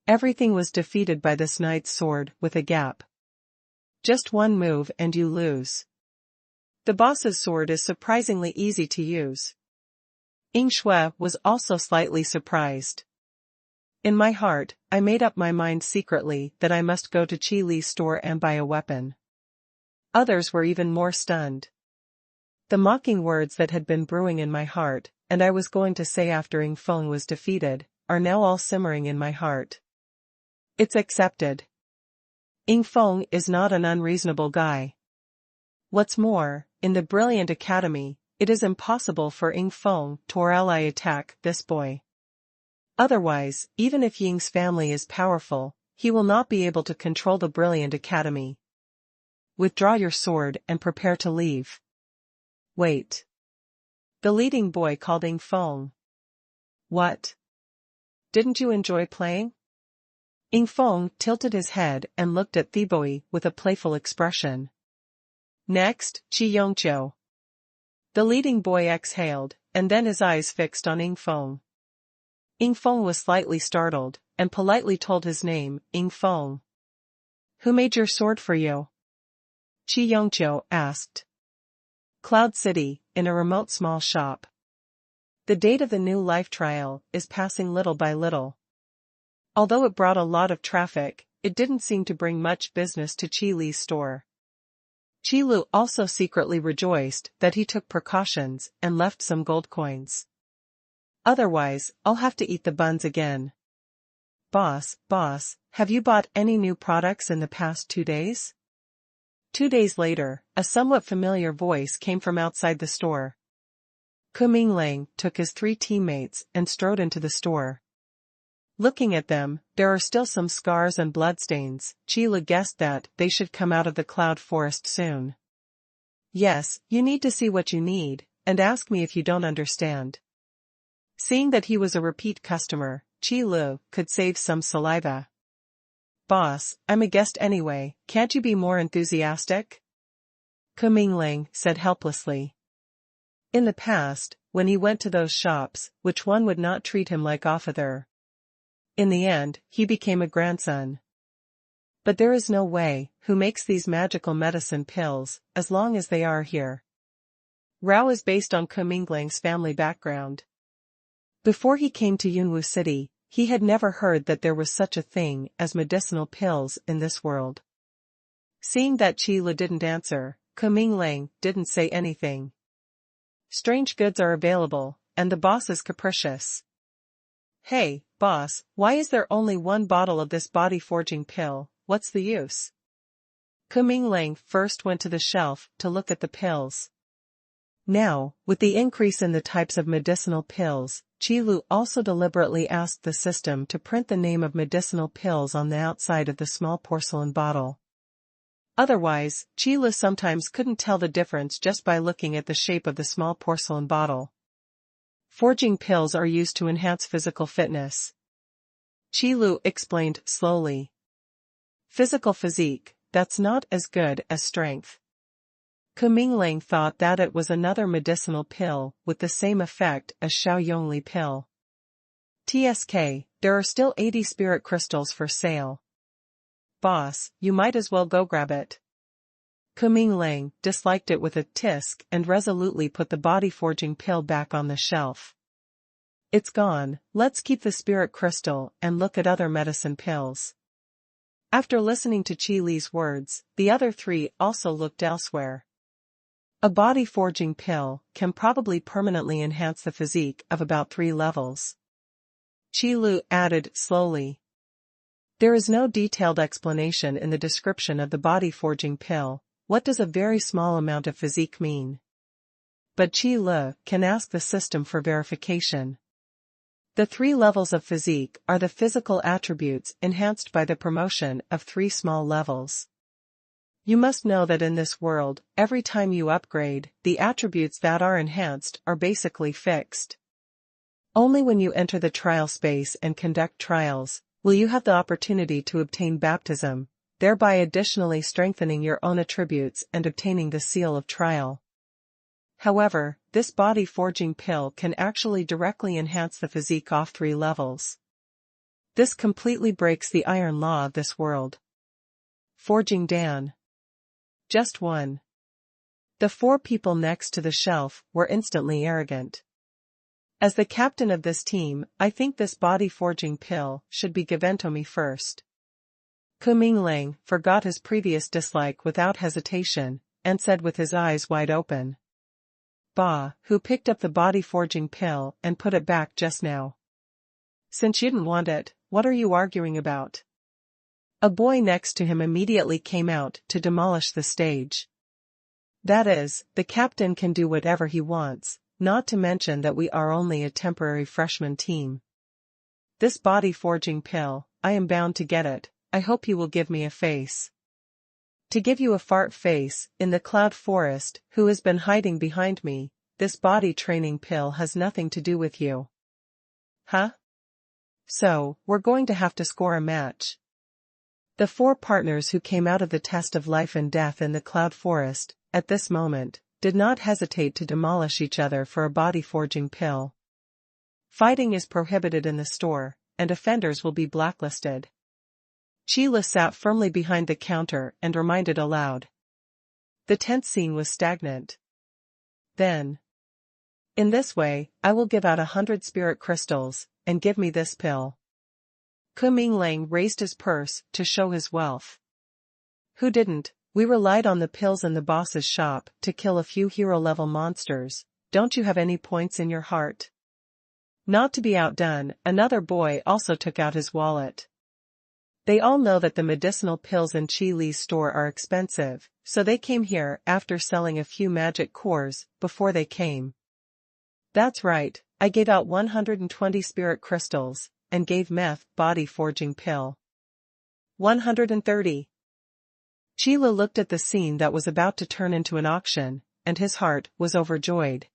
Everything was defeated by this knight's sword with a gap. Just one move and you lose. The boss's sword is surprisingly easy to use. Ying Shui was also slightly surprised. In my heart, I made up my mind secretly that I must go to Qi Li's store and buy a weapon. Others were even more stunned. The mocking words that had been brewing in my heart, and I was going to say after Ying Feng was defeated, are now all simmering in my heart. It's accepted. Ying Feng is not an unreasonable guy. What's more, in the brilliant academy, it is impossible for Ying Feng to ally attack this boy. Otherwise, even if Ying's family is powerful, he will not be able to control the brilliant academy. Withdraw your sword and prepare to leave. Wait. The leading boy called Ying Feng. What? Didn't you enjoy playing? Ying Feng tilted his head and looked at Thibaui with a playful expression. Next, Chi Yongqiu. The leading boy exhaled, and then his eyes fixed on Ing Feng. Ing Feng was slightly startled, and politely told his name, Ing Feng. Who made your sword for you? Chi Yongqiu asked. Cloud City, in a remote small shop. The date of the new life trial is passing little by little. Although it brought a lot of traffic, it didn't seem to bring much business to Qi Li's store. Qi Lu also secretly rejoiced that he took precautions and left some gold coins. Otherwise, I'll have to eat the buns again. Boss, have you bought any new products in the past 2 days? 2 days later, a somewhat familiar voice came from outside the store. Ku Minglang took his 3 teammates and strode into the store. Looking at them, there are still some scars and bloodstains. Qi Lu guessed that they should come out of the cloud forest soon. Yes, you need to see what you need, and ask me if you don't understand. Seeing that he was a repeat customer, Qi Lu could save some saliva. Boss, I'm a guest anyway, can't you be more enthusiastic? Ku Minglang said helplessly. In the past, when he went to those shops, which one would not treat him like officer? In the end, he became a grandson. But there is no way, who makes these magical medicine pills, as long as they are here. Rao is based on Ku Minglang's family background. Before he came to Yunwu City, he had never heard that there was such a thing as medicinal pills in this world. Seeing that Qi Lu didn't answer, Ku Minglang didn't say anything. Strange goods are available, and the boss is capricious. Hey, boss, why is there only 1 bottle of this body-forging pill? What's the use? Ku Minglang first went to the shelf to look at the pills. Now, with the increase in the types of medicinal pills, Qi Lu also deliberately asked the system to print the name of medicinal pills on the outside of the small porcelain bottle. Otherwise, Qi Lu sometimes couldn't tell the difference just by looking at the shape of the small porcelain bottle. Forging pills are used to enhance physical fitness. Qi Lu explained slowly. Physical physique, that's not as good as strength. Ku Minglang thought that it was another medicinal pill with the same effect as Shao Yongli pill. TSK, there are still 80 spirit crystals for sale. Boss, you might as well go grab it. Ku Minglang disliked it with a tisk and resolutely put the body-forging pill back on the shelf. It's gone, let's keep the spirit crystal and look at other medicine pills. After listening to Qi Li's words, the other 3 also looked elsewhere. A body-forging pill can probably permanently enhance the physique of about 3 levels. Qi Lu added slowly. There is no detailed explanation in the description of the body-forging pill. What does a very small amount of physique mean? But Qi Lu can ask the system for verification. The 3 levels of physique are the physical attributes enhanced by the promotion of 3 small levels. You must know that in this world, every time you upgrade, the attributes that are enhanced are basically fixed. Only when you enter the trial space and conduct trials, will you have the opportunity to obtain baptism, thereby additionally strengthening your own attributes and obtaining the seal of trial. However, this body-forging pill can actually directly enhance the physique off 3 levels. This completely breaks the iron law of this world. Forging Dan. Just one. The 4 people next to the shelf were instantly arrogant. As the captain of this team, I think this body-forging pill should be given to me first. Ku Minglang forgot his previous dislike without hesitation, and said with his eyes wide open. Ba, who picked up the body-forging pill and put it back just now. Since you didn't want it, what are you arguing about? A boy next to him immediately came out to demolish the stage. That is, the captain can do whatever he wants, not to mention that we are only a temporary freshman team. This body-forging pill, I am bound to get it. I hope you will give me a face. To give you a fart face, in the cloud forest, who has been hiding behind me, this body training pill has nothing to do with you. Huh? So, we're going to have to score a match. The 4 partners who came out of the test of life and death in the cloud forest at this moment, did not hesitate to demolish each other for a body-forging pill. Fighting is prohibited in the store, and offenders will be blacklisted. Qi Lu sat firmly behind the counter and reminded aloud. The tense scene was stagnant. Then, in this way, I will give out 100 spirit crystals, and give me this pill. Kuminglang raised his purse to show his wealth. Who didn't? We relied on the pills in the boss's shop to kill a few hero-level monsters. Don't you have any points in your heart? Not to be outdone, another boy also took out his wallet. They all know that the medicinal pills in Qi Li's store are expensive, so they came here after selling a few magic cores before they came. That's right, I gave out 120 spirit crystals, and gave meth body-forging pill. 130. Qi Lu looked at the scene that was about to turn into an auction, and his heart was overjoyed.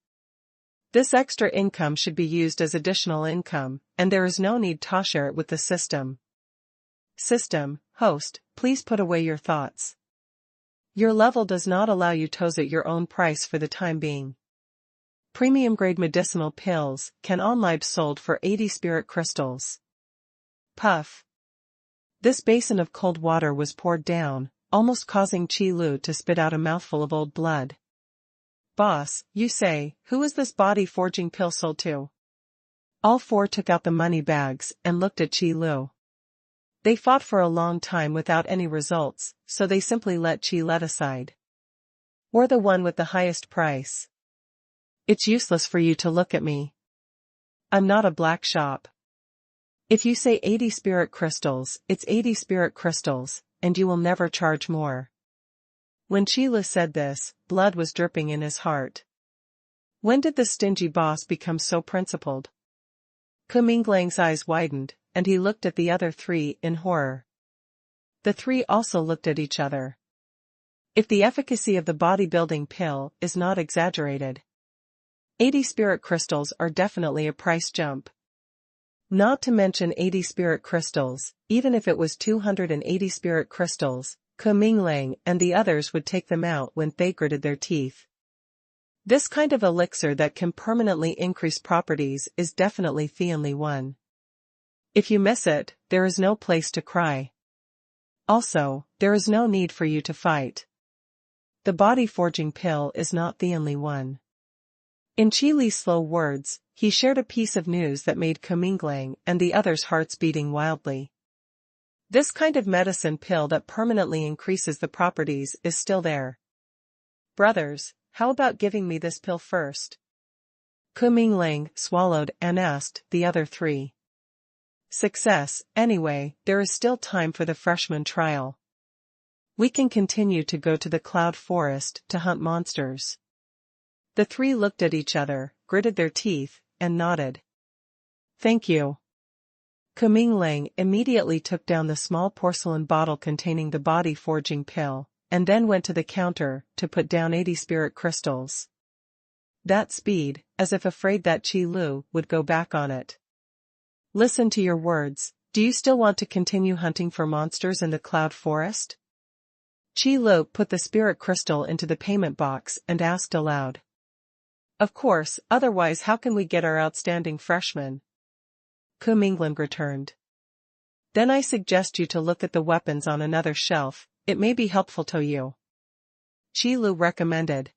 This extra income should be used as additional income, and there is no need to share it with the system. System, host, please put away your thoughts. Your level does not allow you to at your own price for the time being. Premium-grade medicinal pills can online be sold for 80 spirit crystals. Puff. This basin of cold water was poured down, almost causing Qi Lu to spit out a mouthful of old blood. Boss, you say, who is this body-forging pill sold to? All four took out the money bags and looked at Qi Lu. They fought for a long time without any results, so they simply let Qi Lu aside. Or the one with the highest price. It's useless for you to look at me. I'm not a black shop. If you say 80 spirit crystals, it's 80 spirit crystals, and you will never charge more. When Qi Lu said this, blood was dripping in his heart. When did the stingy boss become so principled? Kuminglang's eyes widened, and he looked at the other three in horror. The three also looked at each other. If the efficacy of the bodybuilding pill is not exaggerated, 80 spirit crystals are definitely a price jump. Not to mention 80 spirit crystals, even if it was 280 spirit crystals, Kuminglang and the others would take them out when they gritted their teeth. This kind of elixir that can permanently increase properties is definitely the only one. If you miss it, there is no place to cry. Also, there is no need for you to fight. The body-forging pill is not the only one. In Qi Li's slow words, he shared a piece of news that made Kuminglang and the others' hearts beating wildly. This kind of medicine pill that permanently increases the properties is still there. Brothers, how about giving me this pill first? Kuminglang swallowed and asked the other three. Success, anyway, there is still time for the freshman trial. We can continue to go to the cloud forest to hunt monsters. The three looked at each other, gritted their teeth, and nodded. Thank you. Kuminglang immediately took down the small porcelain bottle containing the body-forging pill, and then went to the counter to put down 80 spirit crystals. That speed, as if afraid that Qi Lu would go back on it. Listen to your words, do you still want to continue hunting for monsters in the cloud forest? Qi Lu put the spirit crystal into the payment box and asked aloud. Of course, otherwise how can we get our outstanding freshman? Kuminglang returned. Then I suggest you to look at the weapons on another shelf, it may be helpful to you. Qi Lu recommended.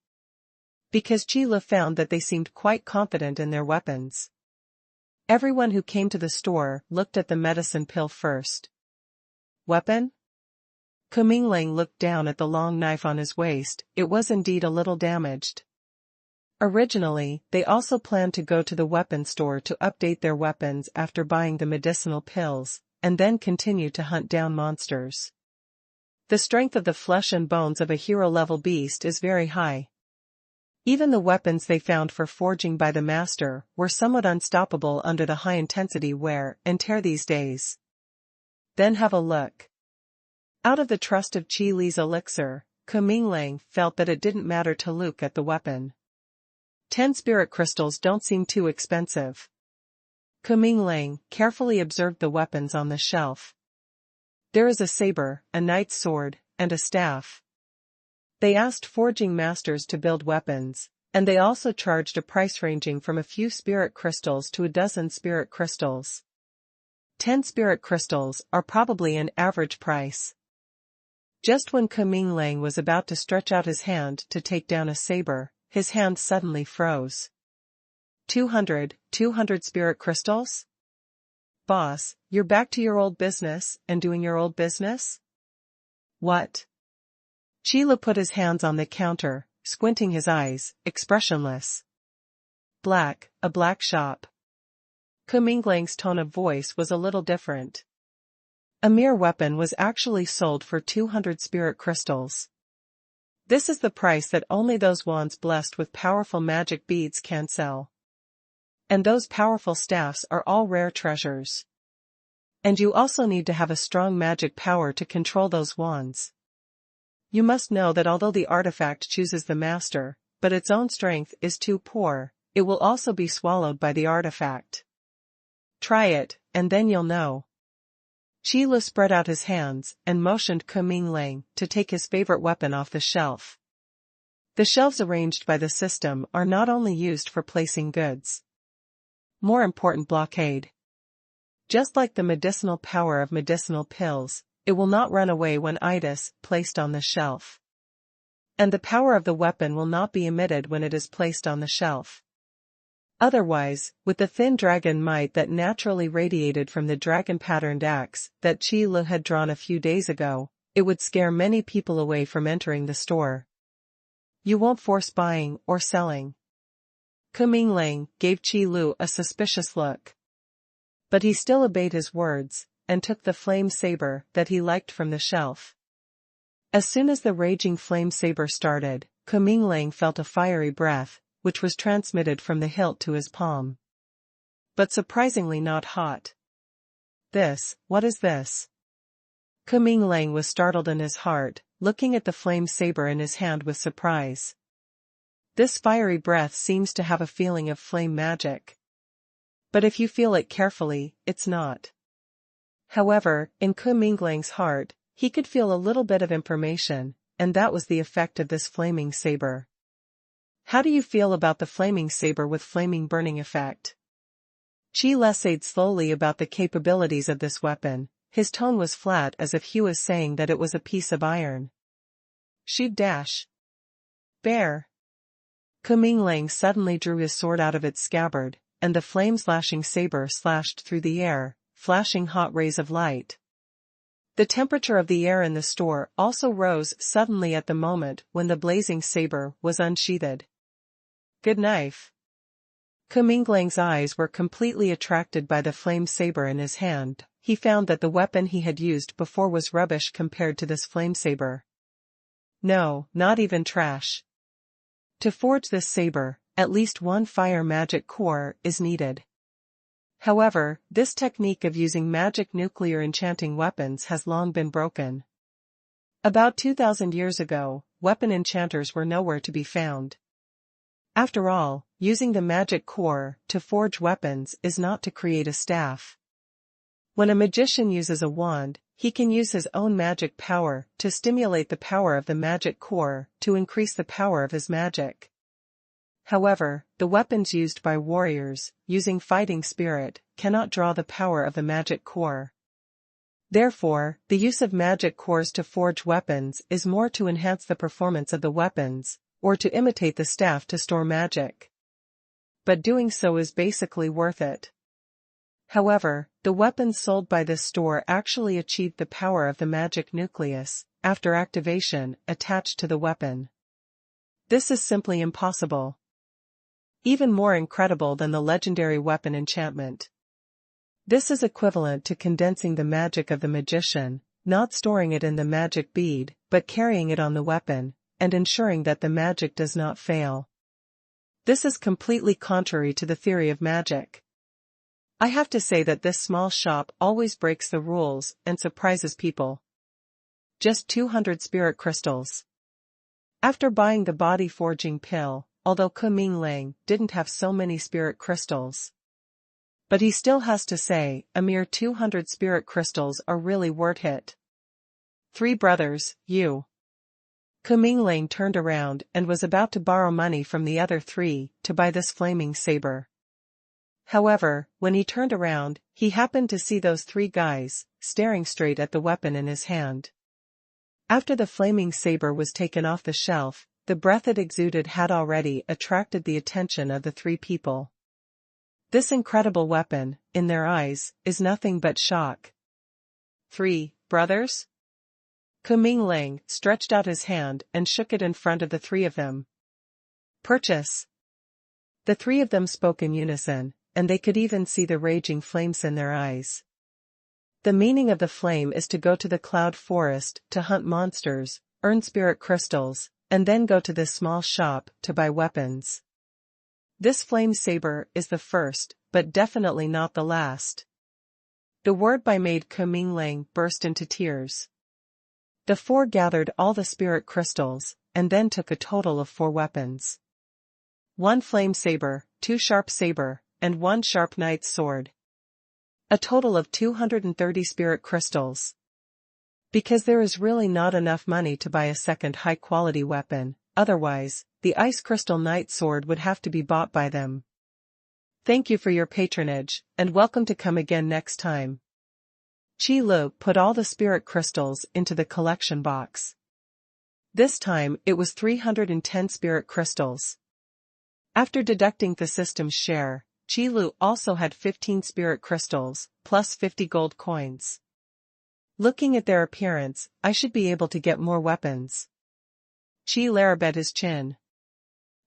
Because Qi Lu found that they seemed quite confident in their weapons. Everyone who came to the store looked at the medicine pill first. Weapon? Kuminglang looked down at the long knife on his waist, it was indeed a little damaged. Originally, they also planned to go to the weapon store to update their weapons after buying the medicinal pills, and then continue to hunt down monsters. The strength of the flesh and bones of a hero-level beast is very high. Even the weapons they found for forging by the master were somewhat unstoppable under the high-intensity wear and tear these days. Then have a look. Out of the trust of Qi Li's elixir, Kuminglang felt that it didn't matter to look at the weapon. 10 spirit crystals don't seem too expensive. Kuminglang carefully observed the weapons on the shelf. There is a saber, a knight's sword, and a staff. They asked forging masters to build weapons, and they also charged a price ranging from a few spirit crystals to a dozen spirit crystals. 10 spirit crystals are probably an average price. Just when Kuming Lang was about to stretch out his hand to take down a saber, his hand suddenly froze. 200 spirit crystals? Boss, you're back to your old business and doing your old business? What? Qi Lu put his hands on the counter, squinting his eyes, expressionless. A black shop. Kuming Lang's tone of voice was a little different. A mere weapon was actually sold for 200 spirit crystals. This is the price that only those wands blessed with powerful magic beads can sell. And those powerful staffs are all rare treasures. And you also need to have a strong magic power to control those wands. You must know that although the artifact chooses the master, but its own strength is too poor, it will also be swallowed by the artifact. Try it, and then you'll know. Qi Lu spread out his hands and motioned Kuming Lang to take his favorite weapon off the shelf. The shelves arranged by the system are not only used for placing goods. More important, blockade. Just like the medicinal power of medicinal pills, it will not run away when it is placed on the shelf. And the power of the weapon will not be emitted when it is placed on the shelf. Otherwise, with the thin dragon might that naturally radiated from the dragon-patterned axe that Qi Lu had drawn a few days ago, it would scare many people away from entering the store. You won't force buying or selling. Kuming Lang gave Qi Lu a suspicious look. But he still obeyed his words, and took the flame saber that he liked from the shelf. As soon as the raging flame saber started, Kuming Lang felt a fiery breath, which was transmitted from the hilt to his palm. But surprisingly not hot. What is this? Kuming Lang was startled in his heart, looking at the flame saber in his hand with surprise. This fiery breath seems to have a feeling of flame magic. But if you feel it carefully, it's not. However, in Kuming Lang's heart, he could feel a little bit of information, and that was the effect of this flaming saber. How do you feel about the flaming saber with flaming burning effect? Qi Lu said slowly about the capabilities of this weapon. His tone was flat as if he was saying that it was a piece of iron. She'd dash. Bear. Kuming Lang suddenly drew his sword out of its scabbard, and the flame-slashing saber slashed through the air, flashing hot rays of light. The temperature of the air in the store also rose suddenly at the moment when the blazing saber was unsheathed. Good knife. Kuming Lang's eyes were completely attracted by the flame saber in his hand. He found that the weapon he had used before was rubbish compared to this flame saber. No, not even trash. To forge this saber, at least one fire magic core is needed. However, this technique of using magic nuclear enchanting weapons has long been broken. About 2,000 years ago, weapon enchanters were nowhere to be found. After all, using the magic core to forge weapons is not to create a staff. When a magician uses a wand, he can use his own magic power to stimulate the power of the magic core to increase the power of his magic. However, the weapons used by warriors, using fighting spirit, cannot draw the power of the magic core. Therefore, the use of magic cores to forge weapons is more to enhance the performance of the weapons, or to imitate the staff to store magic. But doing so is basically worth it. However, the weapons sold by this store actually achieved the power of the magic nucleus, after activation, attached to the weapon. This is simply impossible. Even more incredible than the legendary weapon enchantment. This is equivalent to condensing the magic of the magician, not storing it in the magic bead, but carrying it on the weapon, and ensuring that the magic does not fail. This is completely contrary to the theory of magic. I have to say that this small shop always breaks the rules and surprises people. Just 200 spirit crystals. After buying the body forging pill, although Kuming Lang didn't have so many spirit crystals. But he still has to say, a mere 200 spirit crystals are really worth it. Three brothers, you. Kumingling turned around and was about to borrow money from the other three to buy this flaming saber. However, when he turned around, he happened to see those three guys, staring straight at the weapon in his hand. After the flaming saber was taken off the shelf, the breath it exuded had already attracted the attention of the three people. This incredible weapon, in their eyes, is nothing but shock. 3 brothers? Kumingling stretched out his hand and shook it in front of the three of them. Purchase! The three of them spoke in unison, and they could even see the raging flames in their eyes. The meaning of the flame is to go to the cloud forest to hunt monsters, earn spirit crystals, and then go to this small shop to buy weapons. This flame saber is the first, but definitely not the last. The word by made Kumingling burst into tears. The four gathered all the spirit crystals, and then took a total of 4 weapons. 1 flame saber, 2 sharp saber, and 1 sharp knight's sword. A total of 230 spirit crystals. Because there is really not enough money to buy a second high-quality weapon, otherwise, the ice crystal knight sword would have to be bought by them. Thank you for your patronage, and welcome to come again next time. Qi Lu put all the spirit crystals into the collection box. This time it was 310 spirit crystals. After deducting the system's share, Qi Lu also had 15 spirit crystals, plus 50 gold coins. Looking at their appearance, I should be able to get more weapons. Qi Lu bit his chin.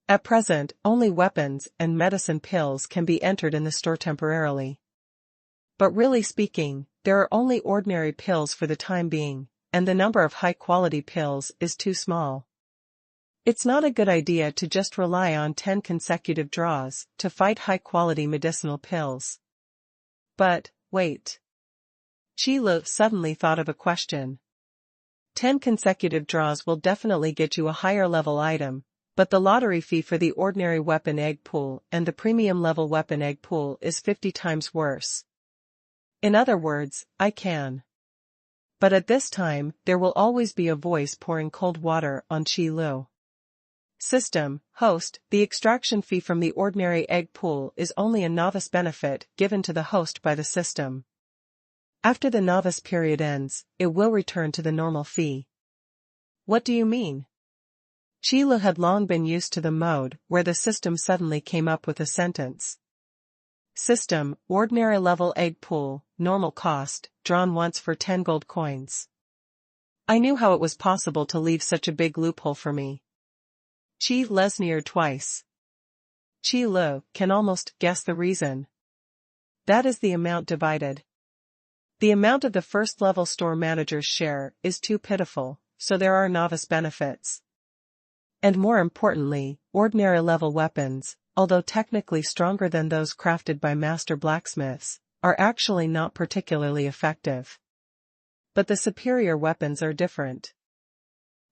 At present, only weapons and medicine pills can be entered in the store temporarily. But really speaking, there are only ordinary pills for the time being, and the number of high-quality pills is too small. It's not a good idea to just rely on 10 consecutive draws to fight high-quality medicinal pills. But, wait. Qi Lu suddenly thought of a question. 10 consecutive draws will definitely get you a higher level item, but the lottery fee for the ordinary weapon egg pool and the premium level weapon egg pool is 50 times worse. In other words, I can. But at this time, there will always be a voice pouring cold water on Qi Lu. System, host, the extraction fee from the ordinary egg pool is only a novice benefit given to the host by the system. After the novice period ends, it will return to the normal fee. What do you mean? Qi Lu had long been used to the mode where the system suddenly came up with a sentence. System, ordinary level egg pool, normal cost, drawn once for 10 gold coins. I knew how it was possible to leave such a big loophole for me. Qi Lu sneered twice. Qi Lu can almost guess the reason. That is the amount divided. The amount of the first level store manager's share is too pitiful, so there are novice benefits. And more importantly, ordinary level weapons, although technically stronger than those crafted by master blacksmiths, are actually not particularly effective. But the superior weapons are different.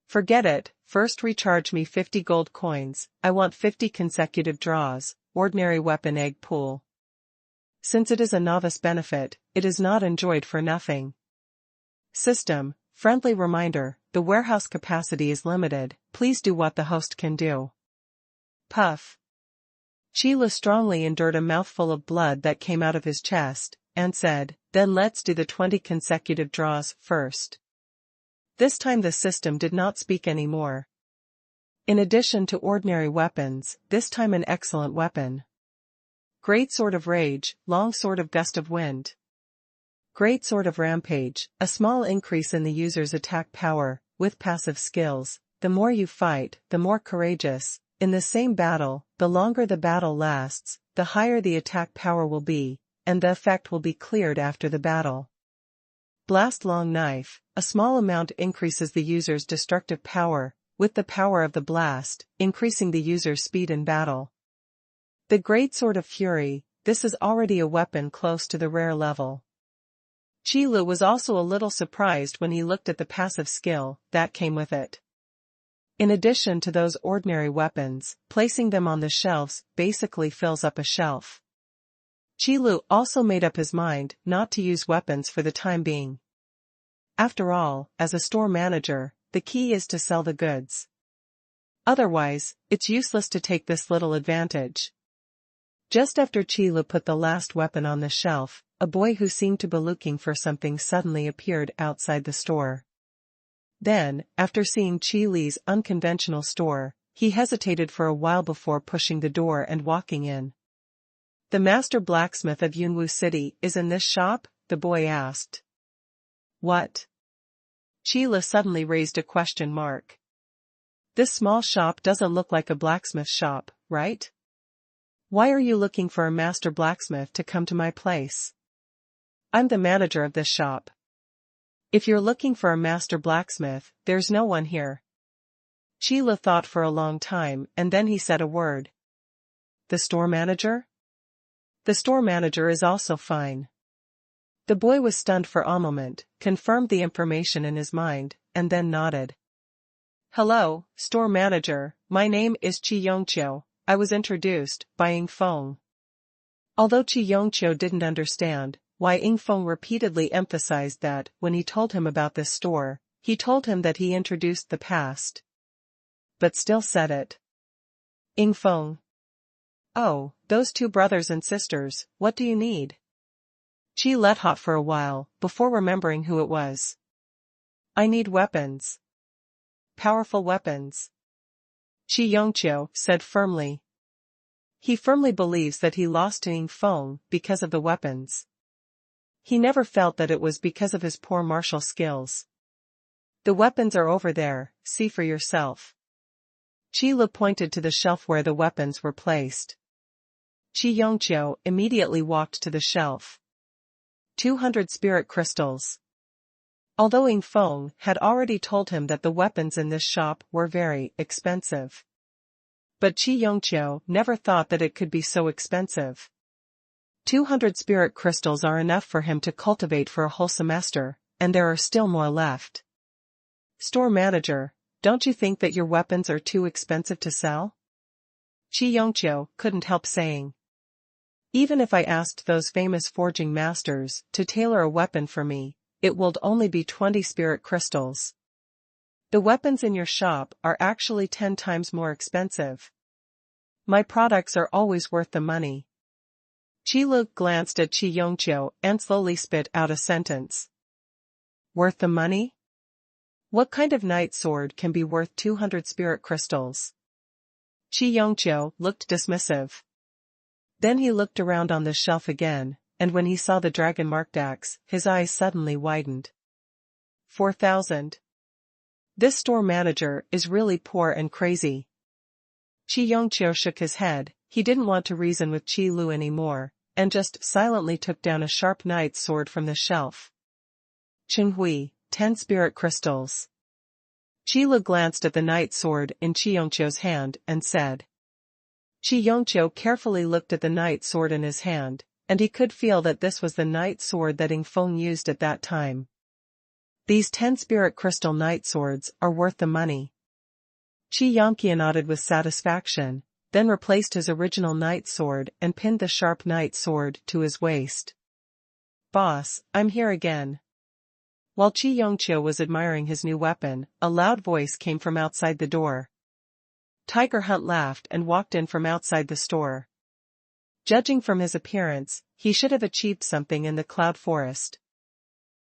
Forget it, first recharge me 50 gold coins, I want 50 consecutive draws, ordinary weapon egg pool. Since it is a novice benefit, it is not enjoyed for nothing. System, friendly reminder, the warehouse capacity is limited, please do what the host can do. Puff. Qi Lu strongly endured a mouthful of blood that came out of his chest, and said, then let's do the 20 consecutive draws first. This time the system did not speak anymore. In addition to ordinary weapons, this time an excellent weapon. Great Sword of Rage, Long Sword of Gust of Wind. Great Sword of Rampage, a small increase in the user's attack power, with passive skills. The more you fight, the more courageous. In the same battle, the longer the battle lasts, the higher the attack power will be, and the effect will be cleared after the battle. Blast Long Knife, a small amount increases the user's destructive power, with the power of the blast, increasing the user's speed in battle. The Great Sword of Fury, this is already a weapon close to the rare level. Qi Lu was also a little surprised when he looked at the passive skill that came with it. In addition to those ordinary weapons, placing them on the shelves basically fills up a shelf. Qi Lu also made up his mind not to use weapons for the time being. After all, as a store manager, the key is to sell the goods. Otherwise, it's useless to take this little advantage. Just after Qi Lu put the last weapon on the shelf, a boy who seemed to be looking for something suddenly appeared outside the store. Then, after seeing Qi Li's unconventional store, he hesitated for a while before pushing the door and walking in. "The master blacksmith of Yunwu City is in this shop?" the boy asked. "What?" Qi Li suddenly raised a question mark. "This small shop doesn't look like a blacksmith shop, right? Why are you looking for a master blacksmith to come to my place? I'm the manager of this shop. If you're looking for a master blacksmith, there's no one here." Qi Li thought for a long time and then he said a word. "The store manager?" "The store manager is also fine." The boy was stunned for a moment, confirmed the information in his mind, and then nodded. "Hello, store manager, my name is Qi Yongqiu. I was introduced by Ying Feng." Although Qi Yongqiu didn't understand why Ying Feng repeatedly emphasized that when he told him about this store, he told him that he introduced the past. But still said it. "Ying Feng. Oh, those two brothers and sisters, what do you need?" Qi let hot for a while, before remembering who it was. "I need weapons. Powerful weapons," Qi Yongqiu said firmly. He firmly believes that he lost to Ying Feng because of the weapons. He never felt that it was because of his poor martial skills. "The weapons are over there, see for yourself." Qi Li pointed to the shelf where the weapons were placed. Qi Yongqiu immediately walked to the shelf. 200 spirit crystals. Although Ying Feng had already told him that the weapons in this shop were very expensive. But Qi Yongqiu never thought that it could be so expensive. 200 spirit crystals are enough for him to cultivate for a whole semester, and there are still more left. "Store manager, don't you think that your weapons are too expensive to sell?" Qi Yongqiu couldn't help saying. "Even if I asked those famous forging masters to tailor a weapon for me, it would only be 20 spirit crystals. The weapons in your shop are actually 10 times more expensive. My products are always worth the money." Qi Li glanced at Qi Yongqiu and slowly spit out a sentence. "Worth the money? What kind of night sword can be worth 200 spirit crystals?" Qi Yongqiu looked dismissive. Then he looked around on the shelf again, and when he saw the dragon-marked axe, his eyes suddenly widened. 4,000. This store manager is really poor and crazy. Qi Yongqiu shook his head. He didn't want to reason with Qi Lu anymore, and just silently took down a sharp knight's sword from the shelf. "Jiu Hui, 10 spirit crystals." Qi Lu glanced at the knight's sword in Qi Yongqiu's hand and said. Qi Yongqiu carefully looked at the knight's sword in his hand, and he could feel that this was the knight's sword that Ying Feng used at that time. These 10 spirit crystal knight swords are worth the money. Qi Yongqiu nodded with satisfaction, then replaced his original knight sword and pinned the sharp knight sword to his waist. "Boss, I'm here again." While Qi Yongqiu was admiring his new weapon, a loud voice came from outside the door. Tiger Hunt laughed and walked in from outside the store. Judging from his appearance, he should have achieved something in the cloud forest.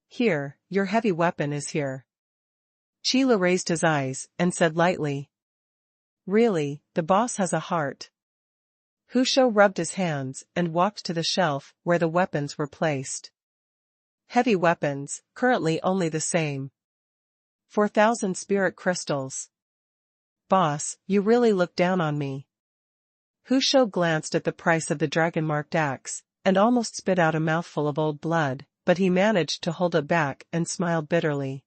"Here, your heavy weapon is here." Qi Li raised his eyes and said lightly. "Really, the boss has a heart." Hu Shou rubbed his hands and walked to the shelf where the weapons were placed. "Heavy weapons, currently only the same. 4,000 spirit crystals. Boss, you really look down on me." Hu Shou glanced at the price of the dragon-marked axe, and almost spit out a mouthful of old blood, but he managed to hold it back and smiled bitterly.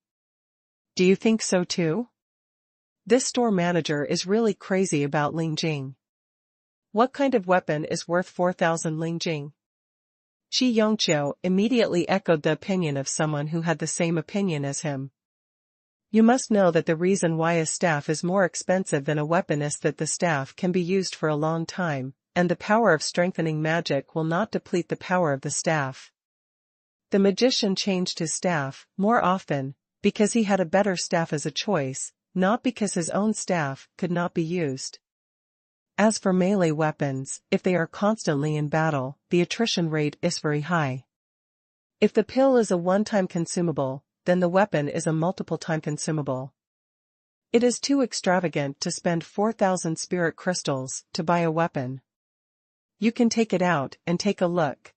"Do you think so too? This store manager is really crazy about Lingjing. What kind of weapon is worth 4,000 Lingjing?" Qi Yongqiu immediately echoed the opinion of someone who had the same opinion as him. "You must know that the reason why a staff is more expensive than a weapon is that the staff can be used for a long time, and the power of strengthening magic will not deplete the power of the staff. The magician changed his staff more often, because he had a better staff as a choice, not because his own staff could not be used. As for melee weapons, if they are constantly in battle, the attrition rate is very high. If the pill is a one-time consumable, then the weapon is a multiple-time consumable. It is too extravagant to spend 4,000 spirit crystals to buy a weapon. You can take it out and take a look.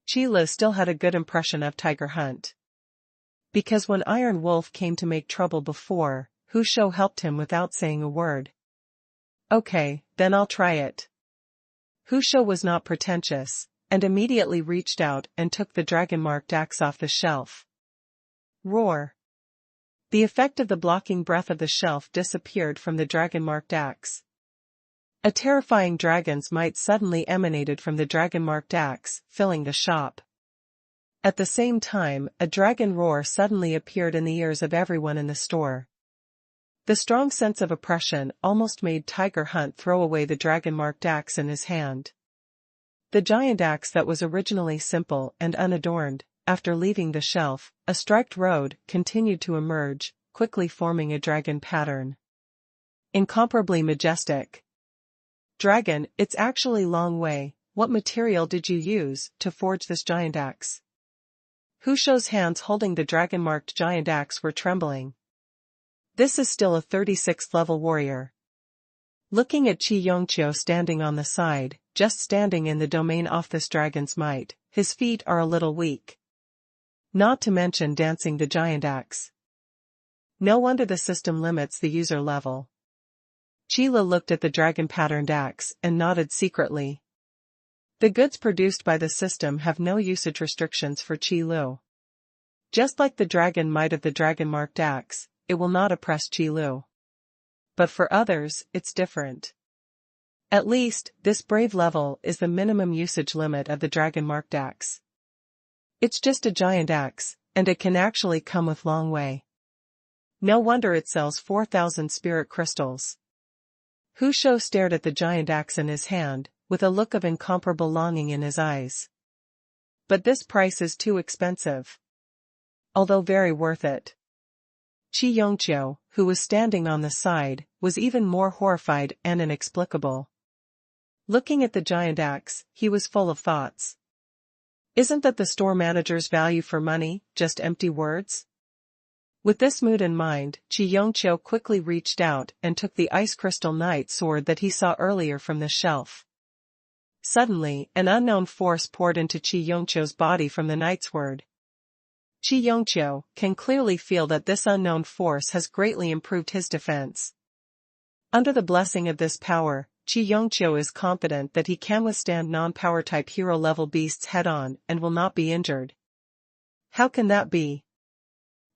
Qi Lu still had a good impression of Tiger Hunt. Because when Iron Wolf came to make trouble before, Hu Shou helped him without saying a word. Okay, then I'll try it. Hu Shou was not pretentious, and immediately reached out and took the dragon-marked axe off the shelf. Roar! The effect of the blocking breath of the shelf disappeared from the dragon-marked axe. A terrifying dragon's might suddenly emanated from the dragon-marked axe, filling the shop. At the same time, a dragon roar suddenly appeared in the ears of everyone in the store. The strong sense of oppression almost made Tiger Hunt throw away the dragon-marked axe in his hand. The giant axe that was originally simple and unadorned, after leaving the shelf, a striped road, continued to emerge, quickly forming a dragon pattern. Incomparably majestic. Dragon, it's actually Long Wei, what material did you use to forge this giant axe? Hu Shou's hands holding the dragon-marked giant axe were trembling. This is still a 36th level warrior. Looking at Qi Yongqiu standing on the side, just standing in the domain of this dragon's might, his feet are a little weak. Not to mention dancing the giant axe. No wonder the system limits the user level. Qi Lu looked at the dragon-patterned axe and nodded secretly. The goods produced by the system have no usage restrictions for Qi Lu. Just like the dragon might of the dragon-marked axe, it will not oppress Qi Lu. But for others, it's different. At least, this brave level is the minimum usage limit of the dragon-marked axe. It's just a giant axe, and it can actually come with Long Wei. No wonder it sells 4,000 spirit crystals. Hu Shou stared at the giant axe in his hand, with a look of incomparable longing in his eyes. But this price is too expensive. Although very worth it. Qi Yongqiu, who was standing on the side, was even more horrified and inexplicable. Looking at the giant axe, he was full of thoughts. Isn't that the store manager's value for money, just empty words? With this mood in mind, Qi Yongqiu quickly reached out and took the ice crystal knight sword that he saw earlier from the shelf. Suddenly, an unknown force poured into Qi Yongqiu's body from the knight sword. Qi Yongqiu can clearly feel that this unknown force has greatly improved his defense. Under the blessing of this power, Qi Yongqiu is confident that he can withstand non-power type hero-level beasts head-on and will not be injured. How can that be?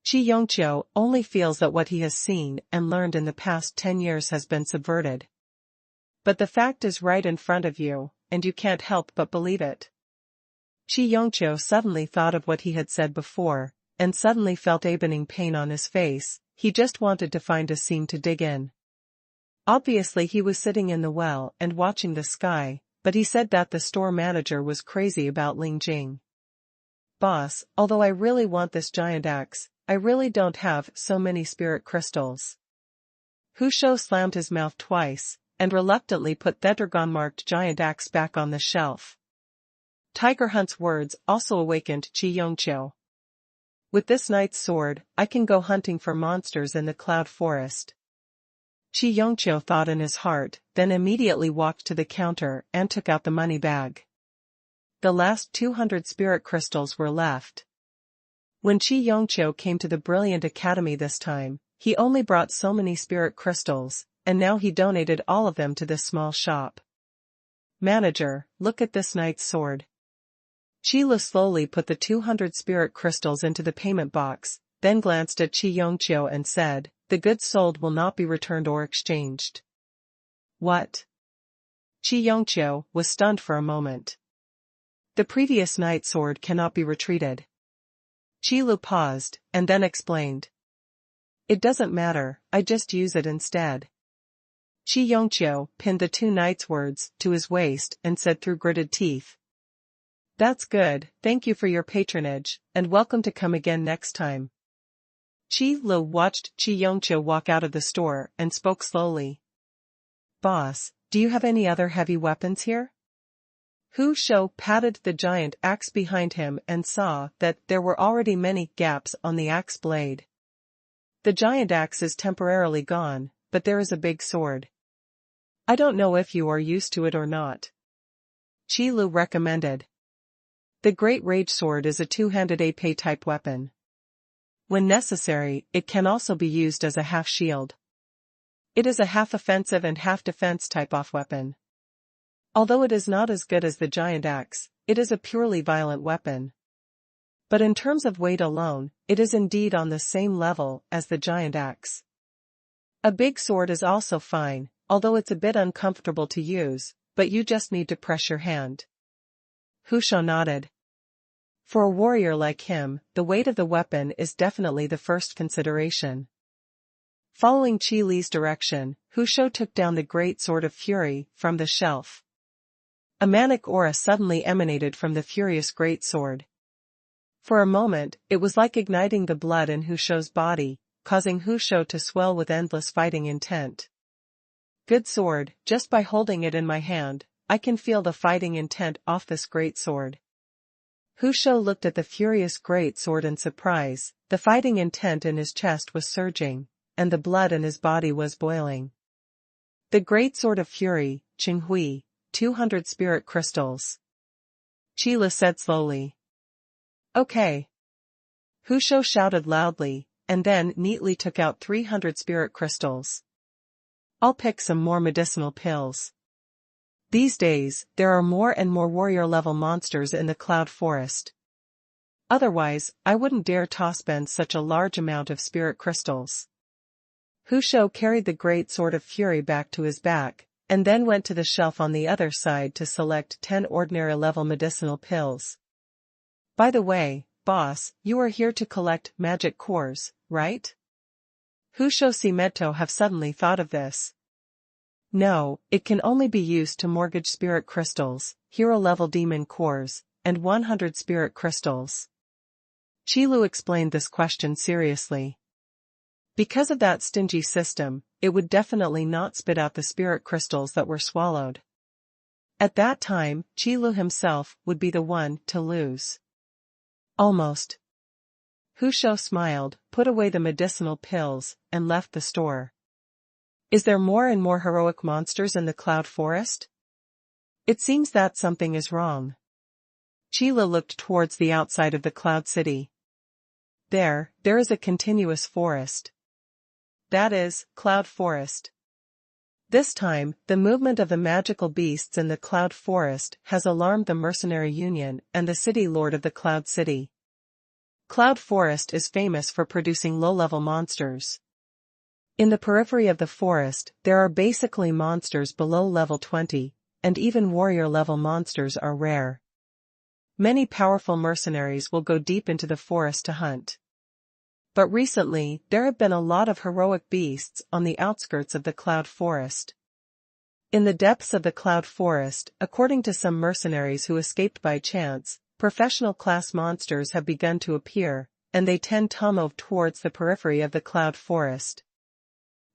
Qi Yongqiu only feels that what he has seen and learned in the past 10 years has been subverted. But the fact is right in front of you, and you can't help but believe it. Qi Yongqiu suddenly thought of what he had said before, and suddenly felt a burning pain on his face. He just wanted to find a seam to dig in. Obviously he was sitting in the well and watching the sky, but he said that the store manager was crazy about Ling Jing. Boss, although I really want this giant axe, I really don't have so many spirit crystals. Hu Shou slammed his mouth twice, and reluctantly put the dragon-marked giant axe back on the shelf. Tiger Hunt's words also awakened Qi Yongqiu. With this knight's sword, I can go hunting for monsters in the cloud forest. Qi Yongqiu thought in his heart, then immediately walked to the counter and took out the money bag. The last 200 spirit crystals were left. When Qi Yongqiu came to the Brilliant Academy this time, he only brought so many spirit crystals, and now he donated all of them to this small shop. Manager, look at this knight's sword. Qi Lu slowly put the 200 spirit crystals into the payment box, then glanced at Qi Yongqiu and said, the goods sold will not be returned or exchanged. What? Qi Yongqiu was stunned for a moment. The previous knight's sword cannot be retreated. Qi Lu paused, and then explained. It doesn't matter, I just use it instead. Qi Yongqiu pinned the two knights' words to his waist and said through gritted teeth. That's good, thank you for your patronage, and welcome to come again next time. Qi Lu watched Qi Yongqiu walk out of the store and spoke slowly. Boss, do you have any other heavy weapons here? Hu Shou patted the giant axe behind him and saw that there were already many gaps on the axe blade. The giant axe is temporarily gone, but there is a big sword. I don't know if you are used to it or not. Qi Lu recommended. The Great Rage Sword is a two-handed AP-type weapon. When necessary, it can also be used as a half-shield. It is a half-offensive and half-defense type-off weapon. Although it is not as good as the giant axe, it is a purely violent weapon. But in terms of weight alone, it is indeed on the same level as the giant axe. A big sword is also fine, although it's a bit uncomfortable to use, but you just need to press your hand. Hu Shou nodded. For a warrior like him, the weight of the weapon is definitely the first consideration. Following Qi Li's direction, Hu Shou took down the Great Sword of Fury from the shelf. A manic aura suddenly emanated from the furious great sword. For a moment, it was like igniting the blood in Hu Shou's body, causing Hu Shou to swell with endless fighting intent. Good sword, just by holding it in my hand, I can feel the fighting intent off this great sword. Hu Shou looked at the furious great sword in surprise. The fighting intent in his chest was surging, and the blood in his body was boiling. The Great Sword of Fury, Jiu Hui, 200 spirit crystals. Qi Li said slowly. Okay. Hu Shou shouted loudly, and then neatly took out 300 spirit crystals. I'll pick some more medicinal pills. These days, there are more and more warrior-level monsters in the Cloud Forest. Otherwise, I wouldn't dare spend such a large amount of spirit crystals. Hu Shou carried the Great Sword of Fury back to his back, and then went to the shelf on the other side to select 10 ordinary-level medicinal pills. By the way, boss, you are here to collect magic cores, right? Hu Shou Simeto have suddenly thought of this. No, it can only be used to mortgage spirit crystals, hero-level demon cores, and 100 spirit crystals. Qi Lu explained this question seriously. Because of that stingy system, it would definitely not spit out the spirit crystals that were swallowed. At that time, Qi Lu himself would be the one to lose. Almost. Hu Shou smiled, put away the medicinal pills, and left the store. Is there more and more heroic monsters in the Cloud Forest? It seems that something is wrong. Qi Li looked towards the outside of the Cloud City. There is a continuous forest. That is, Cloud Forest. This time, the movement of the magical beasts in the Cloud Forest has alarmed the Mercenary Union and the City Lord of the Cloud City. Cloud Forest is famous for producing low-level monsters. In the periphery of the forest, there are basically monsters below level 20, and even warrior-level monsters are rare. Many powerful mercenaries will go deep into the forest to hunt. But recently, there have been a lot of heroic beasts on the outskirts of the Cloud Forest. In the depths of the Cloud Forest, according to some mercenaries who escaped by chance, professional class monsters have begun to appear, and they tend to move towards the periphery of the Cloud Forest.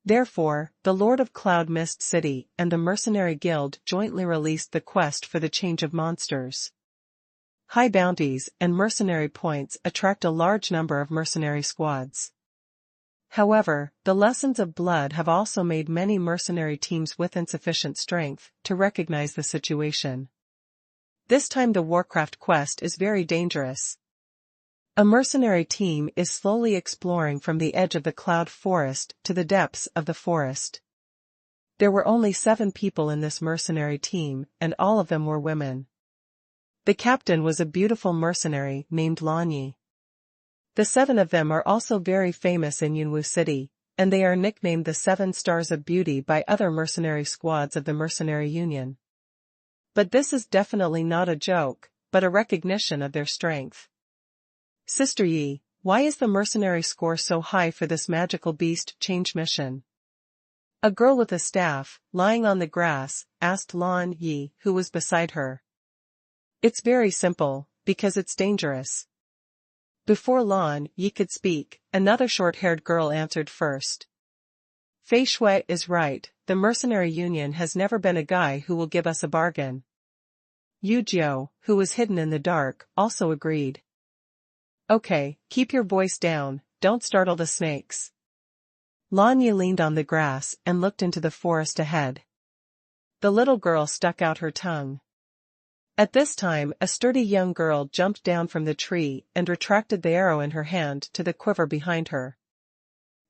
Therefore, the Lord of Cloud Mist City and the Mercenary Guild jointly released the quest for the change of monsters. High bounties and mercenary points attract a large number of mercenary squads. However, the lessons of blood have also made many mercenary teams with insufficient strength to recognize the situation. This time the Warcraft quest is very dangerous. A mercenary team is slowly exploring from the edge of the Cloud Forest to the depths of the forest. There were only 7 people in this mercenary team, and all of them were women. The captain was a beautiful mercenary named Lanyi. The 7 of them are also very famous in Yunwu City, and they are nicknamed the 7 Stars of Beauty by other mercenary squads of the Mercenary Union. But this is definitely not a joke, but a recognition of their strength. Sister Yi, why is the mercenary score so high for this magical beast change mission? A girl with a staff, lying on the grass, asked Lan Yi, who was beside her. It's very simple, because it's dangerous. Before Lan Yi could speak, another short-haired girl answered first. Fei Shui is right, the mercenary union has never been a guy who will give us a bargain. Yu Jiu, who was hidden in the dark, also agreed. Okay, keep your voice down, don't startle the snakes. Lan Yi leaned on the grass and looked into the forest ahead. The little girl stuck out her tongue. At this time, a sturdy young girl jumped down from the tree and retracted the arrow in her hand to the quiver behind her.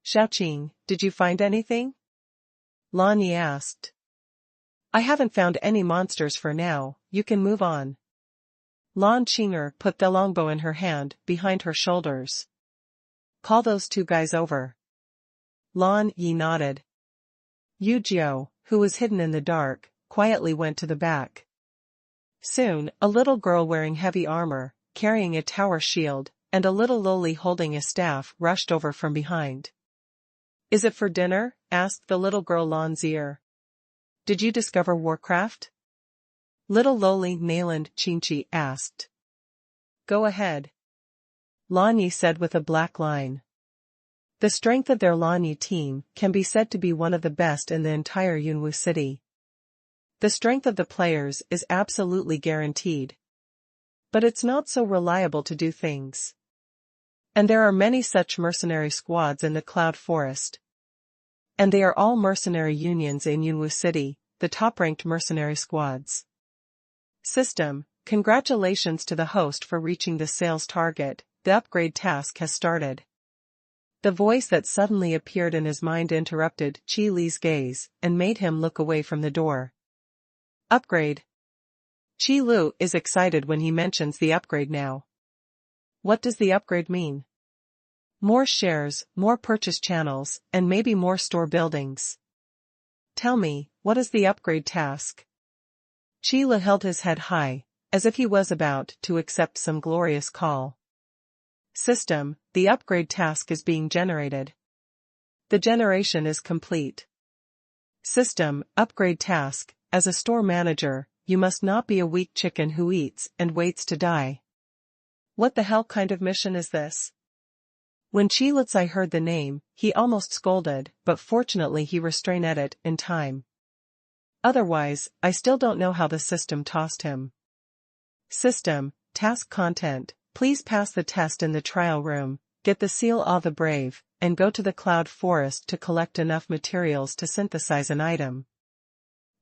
Xiaoqing, did you find anything? Lan Yi asked. I haven't found any monsters for now, you can move on. Lan Qinger put the longbow in her hand, behind her shoulders. Call those two guys over. Lan Yi nodded. Yu Jiu, who was hidden in the dark, quietly went to the back. Soon, a little girl wearing heavy armor, carrying a tower shield, and a little loli holding a staff rushed over from behind. Is it for dinner? Asked the little girl Lan's ear. Did you discover Warcraft? Little loli Nayland Qingqi asked. Go ahead. Lan Yi said with a black line. The strength of their Lan Yi team can be said to be one of the best in the entire Yunwu city. The strength of the players is absolutely guaranteed. But it's not so reliable to do things. And there are many such mercenary squads in the Cloud Forest. And they are all mercenary unions in Yunwu City, the top-ranked mercenary squads. System, congratulations to the host for reaching the sales target, the upgrade task has started. The voice that suddenly appeared in his mind interrupted Qi Li's gaze and made him look away from the door. Upgrade. Qi Lu is excited when he mentions the upgrade now. What does the upgrade mean? More shares, more purchase channels, and maybe more store buildings. Tell me, what is the upgrade task? Qi Lu held his head high, as if he was about to accept some glorious call. System, the upgrade task is being generated. The generation is complete. System, upgrade task. As a store manager, you must not be a weak chicken who eats and waits to die. What the hell kind of mission is this? When Qi Lutsai heard the name, he almost scolded, but fortunately he restrained it in time. Otherwise, I still don't know how the system tossed him. System, task content, please pass the test in the trial room, get the seal of the brave, and go to the Cloud Forest to collect enough materials to synthesize an item.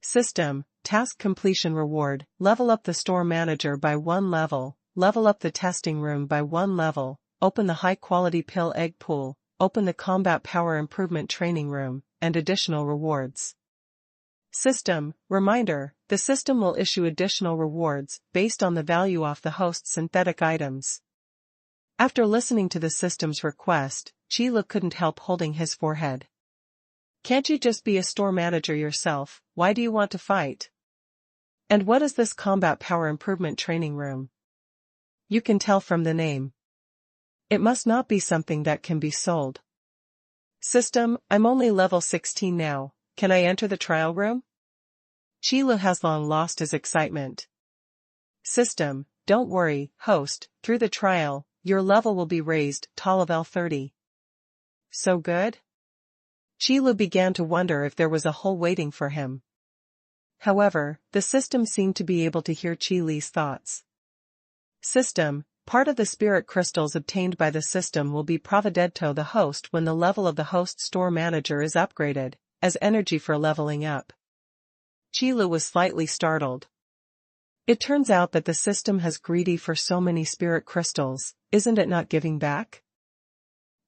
System, task completion reward, level up the store manager by 1 level, level up the testing room by 1 level, open the high-quality pill egg pool, open the combat power improvement training room, and additional rewards. System, reminder, the system will issue additional rewards based on the value of the host's synthetic items. After listening to the system's request, Qi Lu couldn't help holding his forehead. Can't you just be a store manager yourself? Why do you want to fight? And what is this combat power improvement training room? You can tell from the name. It must not be something that can be sold. System, I'm only level 16 now, can I enter the trial room? Qi Lu has long lost his excitement. System, don't worry, host, through the trial, your level will be raised to level 30. So good? Qi Lu began to wonder if there was a hole waiting for him. However, the system seemed to be able to hear Qi Li's thoughts. System, part of the spirit crystals obtained by the system will be provided to the host when the level of the host store manager is upgraded, as energy for leveling up. Qi Lu was slightly startled. It turns out that the system has greedy for so many spirit crystals, isn't it not giving back?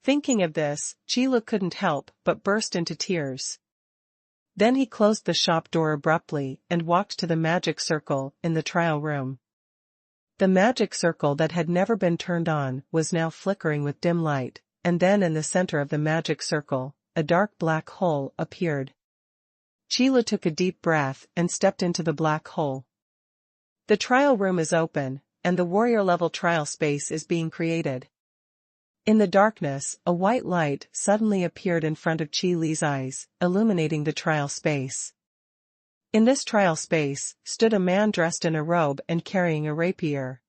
Thinking of this, Qi Lu couldn't help but burst into tears. Then he closed the shop door abruptly and walked to the magic circle in the trial room. The magic circle that had never been turned on was now flickering with dim light, and then in the center of the magic circle, a dark black hole appeared. Qi Lu took a deep breath and stepped into the black hole. The trial room is open, and the warrior-level trial space is being created. In the darkness, a white light suddenly appeared in front of Qi Li's eyes, illuminating the trial space. In this trial space, stood a man dressed in a robe and carrying a rapier.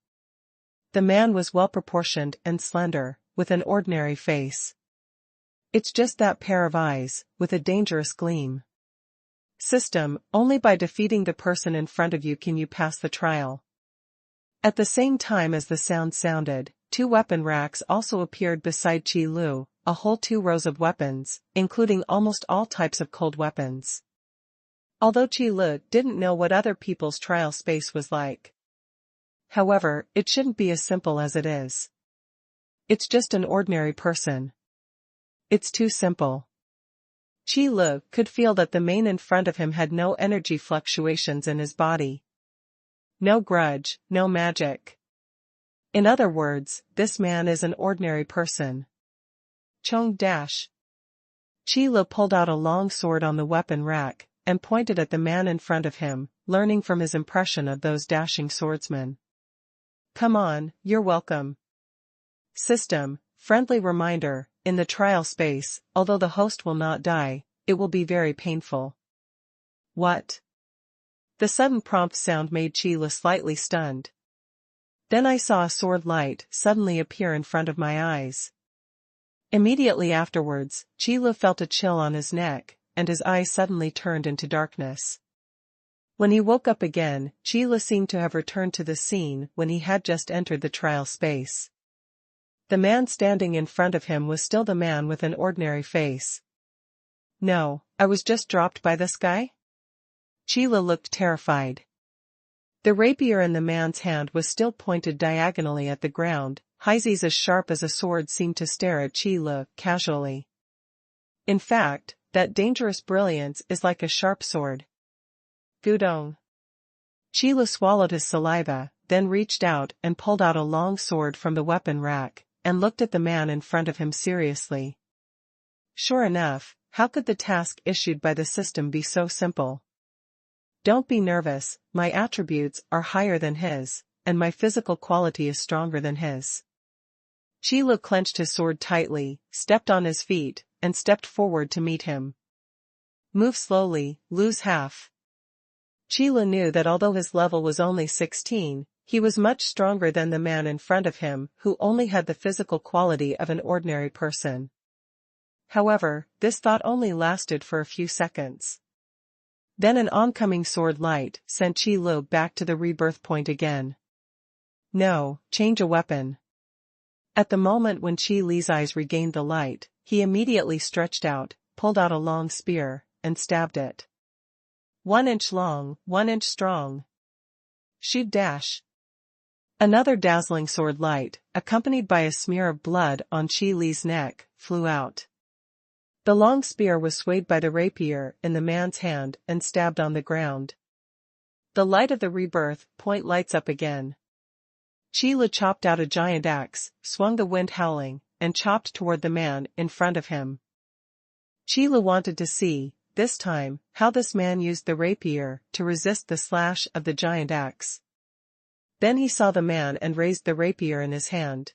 The man was well-proportioned and slender, with an ordinary face. It's just that pair of eyes, with a dangerous gleam. System, only by defeating the person in front of you can you pass the trial. At the same time as the sound sounded, 2 weapon racks also appeared beside Qi Lu, a whole 2 rows of weapons, including almost all types of cold weapons. Although Qi Lu didn't know what other people's trial space was like. However, it shouldn't be as simple as it is. It's just an ordinary person. It's too simple. Qi Lu could feel that the man in front of him had no energy fluctuations in his body. No grudge, no magic. In other words, this man is an ordinary person. Chong dash. Qi Lu pulled out a long sword on the weapon rack, and pointed at the man in front of him, learning from his impression of those dashing swordsmen. Come on, you're welcome. System, friendly reminder, in the trial space, although the host will not die, it will be very painful. What? The sudden prompt sound made Qi Lu slightly stunned. Then I saw a sword light suddenly appear in front of my eyes. Immediately afterwards, Qi Lu felt a chill on his neck, and his eyes suddenly turned into darkness. When he woke up again, Qi Lu seemed to have returned to the scene when he had just entered the trial space. The man standing in front of him was still the man with an ordinary face. No, I was just dropped by this guy? Qi Lu looked terrified. The rapier in the man's hand was still pointed diagonally at the ground, eyes as sharp as a sword seemed to stare at Qi Lu casually. In fact, that dangerous brilliance is like a sharp sword. Gudong. Qi Lu swallowed his saliva, then reached out and pulled out a long sword from the weapon rack, and looked at the man in front of him seriously. Sure enough, how could the task issued by the system be so simple? Don't be nervous, my attributes are higher than his, and my physical quality is stronger than his. Qi Lu clenched his sword tightly, stepped on his feet, and stepped forward to meet him. Move slowly, lose half. Qi Lu knew that although his level was only 16, he was much stronger than the man in front of him who only had the physical quality of an ordinary person. However, this thought only lasted for a few seconds. Then an oncoming sword light sent Qi Lu back to the rebirth point again. No, change a weapon. At the moment when Qi Li's eyes regained the light, he immediately stretched out, pulled out a long spear, and stabbed it. 1 inch long, 1 inch strong. Shoot dash. Another dazzling sword light, accompanied by a smear of blood on Qi Li's neck, flew out. The long spear was swayed by the rapier in the man's hand and stabbed on the ground. The light of the rebirth point lights up again. Qi Lu chopped out a giant axe, swung the wind howling, and chopped toward the man in front of him. Qi Lu wanted to see, this time, how this man used the rapier to resist the slash of the giant axe. Then he saw the man and raised the rapier in his hand.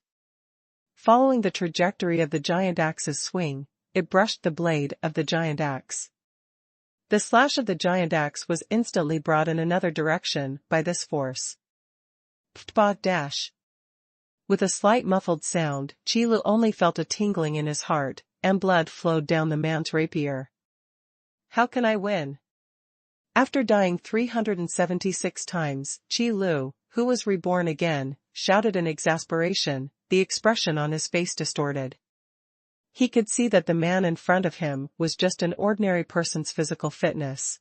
Following the trajectory of the giant axe's swing, it brushed the blade of the giant axe. The slash of the giant axe was instantly brought in another direction by this force. Ptba dash. With a slight muffled sound, Qi Lu only felt a tingling in his heart, and blood flowed down the man's rapier. How can I win? After dying 376 times, Qi Lu, who was reborn again, shouted in exasperation, the expression on his face distorted. He could see that the man in front of him was just an ordinary person's physical fitness.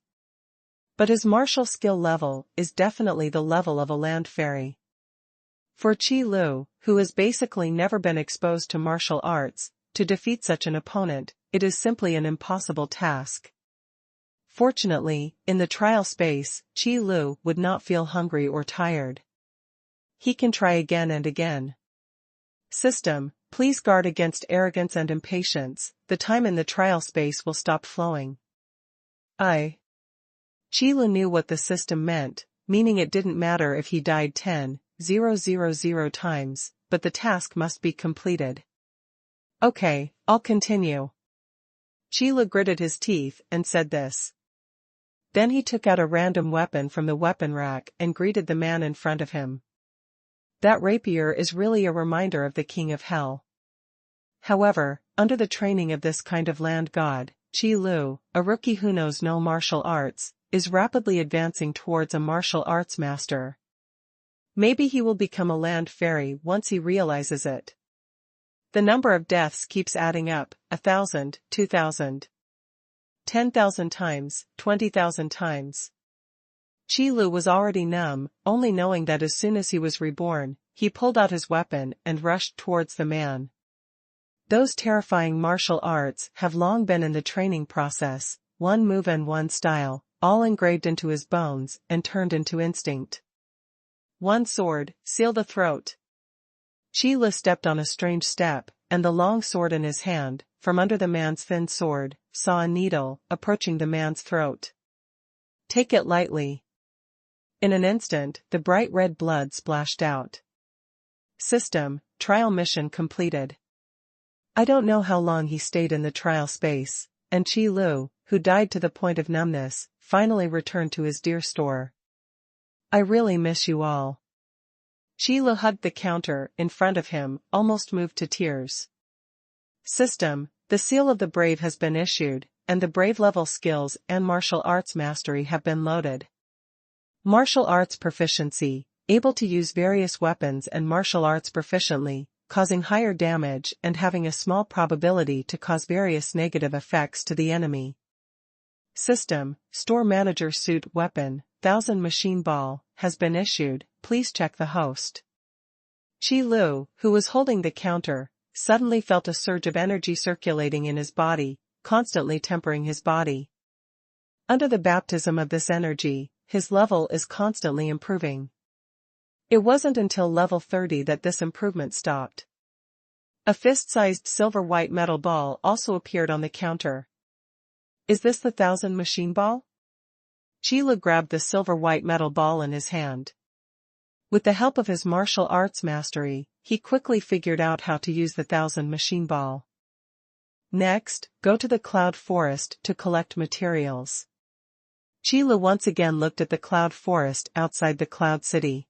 But his martial skill level is definitely the level of a land fairy. For Qi Lu, who has basically never been exposed to martial arts, to defeat such an opponent, it is simply an impossible task. Fortunately, in the trial space, Qi Lu would not feel hungry or tired. He can try again and again. System, please guard against arrogance and impatience, the time in the trial space will stop flowing. Qi Lu knew what the system meant, meaning it didn't matter if he died 10,000 times, but the task must be completed. Okay, I'll continue. Qi Lu gritted his teeth and said this. Then he took out a random weapon from the weapon rack and greeted the man in front of him. That rapier is really a reminder of the king of hell. However, under the training of this kind of land god, Qi Lu, a rookie who knows no martial arts, is rapidly advancing towards a martial arts master. Maybe he will become a land fairy once he realizes it. The number of deaths keeps adding up, 1,000, 2,000. 10,000 times, 20,000 times. Qi Lu was already numb, only knowing that as soon as he was reborn, he pulled out his weapon and rushed towards the man. Those terrifying martial arts have long been in the training process, one move and one style, all engraved into his bones and turned into instinct. One sword, seal the throat. Qi Lu stepped on a strange step, and the long sword in his hand, from under the man's thin sword, saw a needle, approaching the man's throat. Take it lightly. In an instant, the bright red blood splashed out. System, trial mission completed. I don't know how long he stayed in the trial space, and Qi Lu, who died to the point of numbness, finally returned to his dear store. I really miss you all. Qi Lu hugged the counter in front of him, almost moved to tears. System, the seal of the brave has been issued, and the brave level skills and martial arts mastery have been loaded. Martial arts proficiency, able to use various weapons and martial arts proficiently, causing higher damage and having a small probability to cause various negative effects to the enemy. System, store manager suit weapon, 1000 machine ball, has been issued, please check the host. Qi Lu, who was holding the counter, suddenly felt a surge of energy circulating in his body, constantly tempering his body. Under the baptism of this energy, his level is constantly improving. It wasn't until level 30 that this improvement stopped. A fist-sized silver-white metal ball also appeared on the counter. Is this the 1000 machine ball? Qi Lu grabbed the silver-white metal ball in his hand. With the help of his martial arts mastery, he quickly figured out how to use the 1000 machine ball. Next, go to the cloud forest to collect materials. Qi Lu once again looked at the cloud forest outside the cloud city.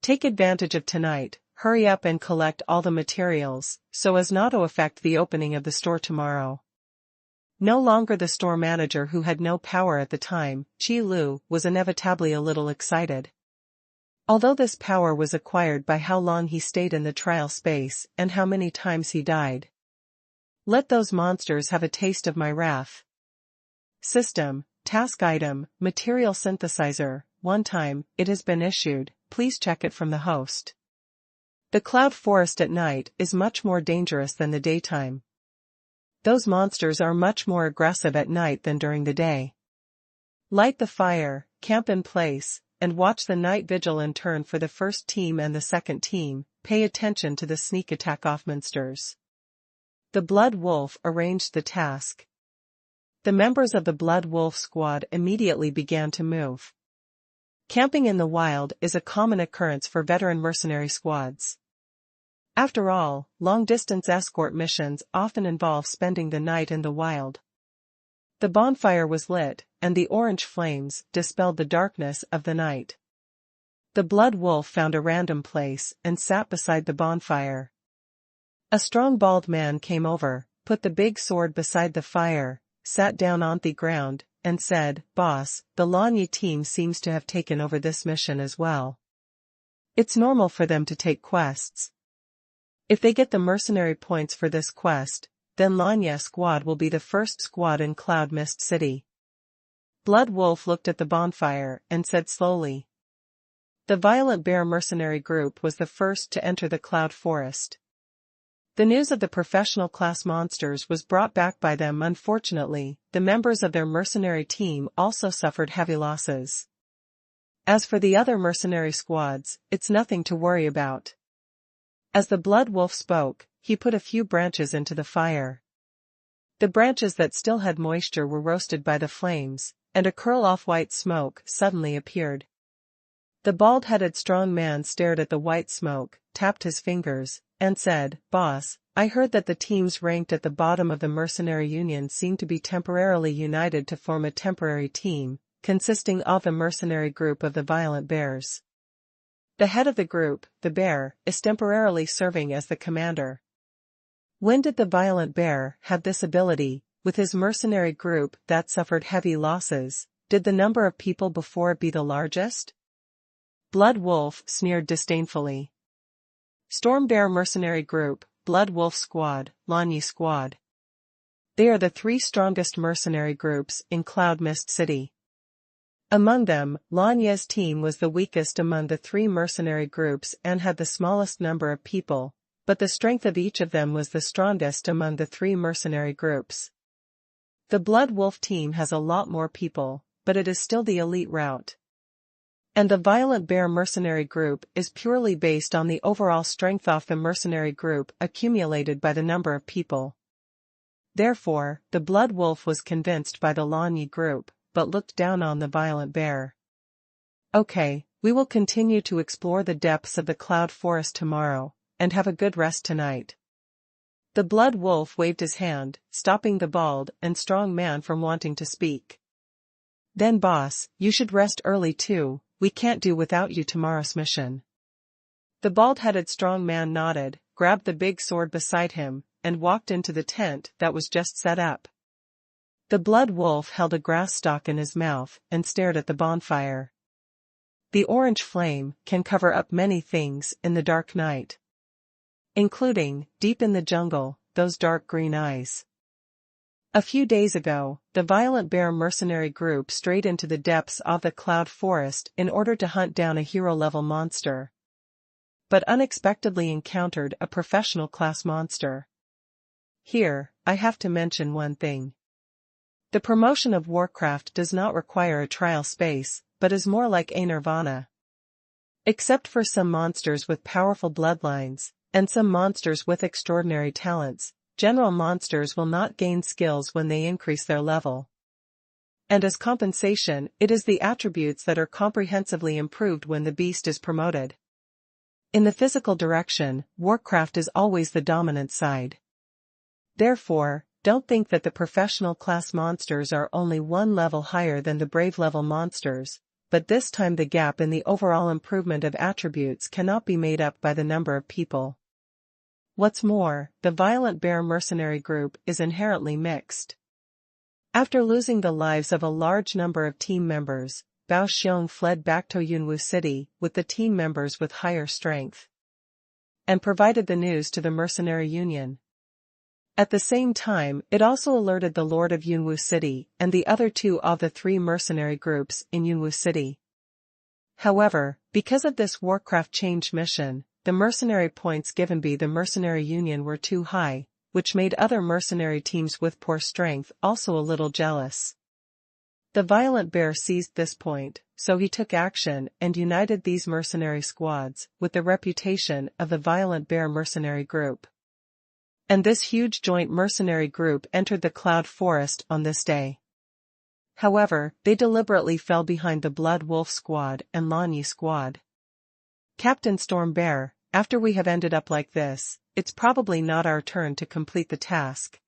Take advantage of tonight, hurry up and collect all the materials, so as not to affect the opening of the store tomorrow. No longer the store manager who had no power at the time, Qi Lu was inevitably a little excited. Although this power was acquired by how long he stayed in the trial space and how many times he died. Let those monsters have a taste of my wrath. System, task item, material synthesizer, one time, it has been issued, please check it from the host. The cloud forest at night is much more dangerous than the daytime. Those monsters are much more aggressive at night than during the day. Light the fire, camp in place, and watch the night vigil in turn for the first team and the second team, pay attention to the sneak attack off monsters. The Blood Wolf arranged the task. The members of the Blood Wolf squad immediately began to move. Camping in the wild is a common occurrence for veteran mercenary squads. After all, long-distance escort missions often involve spending the night in the wild. The bonfire was lit, and the orange flames dispelled the darkness of the night. The Blood Wolf found a random place and sat beside the bonfire. A strong bald man came over, put the big sword beside the fire, sat down on the ground, and said, "Boss, the Lanyi team seems to have taken over this mission as well. It's normal for them to take quests. If they get the mercenary points for this quest, then Lanya squad will be the first squad in Cloud Mist City." Blood Wolf looked at the bonfire and said slowly. The Violent Bear mercenary group was the first to enter the Cloud Forest. The news of the professional class monsters was brought back by them. Unfortunately, the members of their mercenary team also suffered heavy losses. As for the other mercenary squads, it's nothing to worry about. As the Blood Wolf spoke, he put a few branches into the fire. The branches that still had moisture were roasted by the flames, and a curl-off white smoke suddenly appeared. The bald-headed strong man stared at the white smoke, tapped his fingers, and said, "Boss, I heard that the teams ranked at the bottom of the mercenary union seem to be temporarily united to form a temporary team, consisting of a mercenary group of the Violent Bears. The head of the group, the bear, is temporarily serving as the commander. When did the violent bear have this ability? With his mercenary group that suffered heavy losses, did the number of people before it be the largest? Blood Wolf sneered disdainfully. Storm Bear Mercenary Group, Blood Wolf Squad, Lanyi Squad. They are the three strongest mercenary groups in Cloud Mist City. Among them, Lanye's team was the weakest among the three mercenary groups and had the smallest number of people, but the strength of each of them was the strongest among the three mercenary groups. The Blood Wolf team has a lot more people, but it is still the elite route. And the Violent Bear mercenary group is purely based on the overall strength of the mercenary group accumulated by the number of people. Therefore, the Blood Wolf was convinced by the Lanyi group, but looked down on the Violent Bear. Okay, we will continue to explore the depths of the Cloud Forest tomorrow, and have a good rest tonight. The Blood Wolf waved his hand, stopping the bald and strong man from wanting to speak. Then boss, you should rest early too, we can't do without you tomorrow's mission. The bald-headed strong man nodded, grabbed the big sword beside him, and walked into the tent that was just set up. The Blood Wolf held a grass stalk in his mouth and stared at the bonfire. The orange flame can cover up many things in the dark night, including, deep in the jungle, those dark green eyes. A few days ago, the Violent Bear mercenary group strayed into the depths of the Cloud Forest in order to hunt down a hero-level monster, but unexpectedly encountered a professional class monster. Here, I have to mention one thing. The promotion of Warcraft does not require a trial space, but is more like a nirvana. Except for some monsters with powerful bloodlines, and some monsters with extraordinary talents, general monsters will not gain skills when they increase their level. And as compensation, it is the attributes that are comprehensively improved when the beast is promoted. In the physical direction, Warcraft is always the dominant side. Therefore, don't think that the professional class monsters are only one level higher than the brave level monsters, but this time the gap in the overall improvement of attributes cannot be made up by the number of people. What's more, the Violent Bear mercenary group is inherently mixed. After losing the lives of a large number of team members, Bao Xiong fled back to Yunwu City with the team members with higher strength, and provided the news to the Mercenary Union. At the same time, it also alerted the Lord of Yunwu City and the other two of the three mercenary groups in Yunwu City. However, because of this Warcraft change mission, the mercenary points given by the Mercenary Union were too high, which made other mercenary teams with poor strength also a little jealous. The Violent Bear seized this point, so he took action and united these mercenary squads with the reputation of the Violent Bear mercenary group. And this huge joint mercenary group entered the Cloud Forest on this day. However, they deliberately fell behind the Blood Wolf Squad and Lanyi Squad. Captain Storm Bear, after we have ended up like this, it's probably not our turn to complete the task.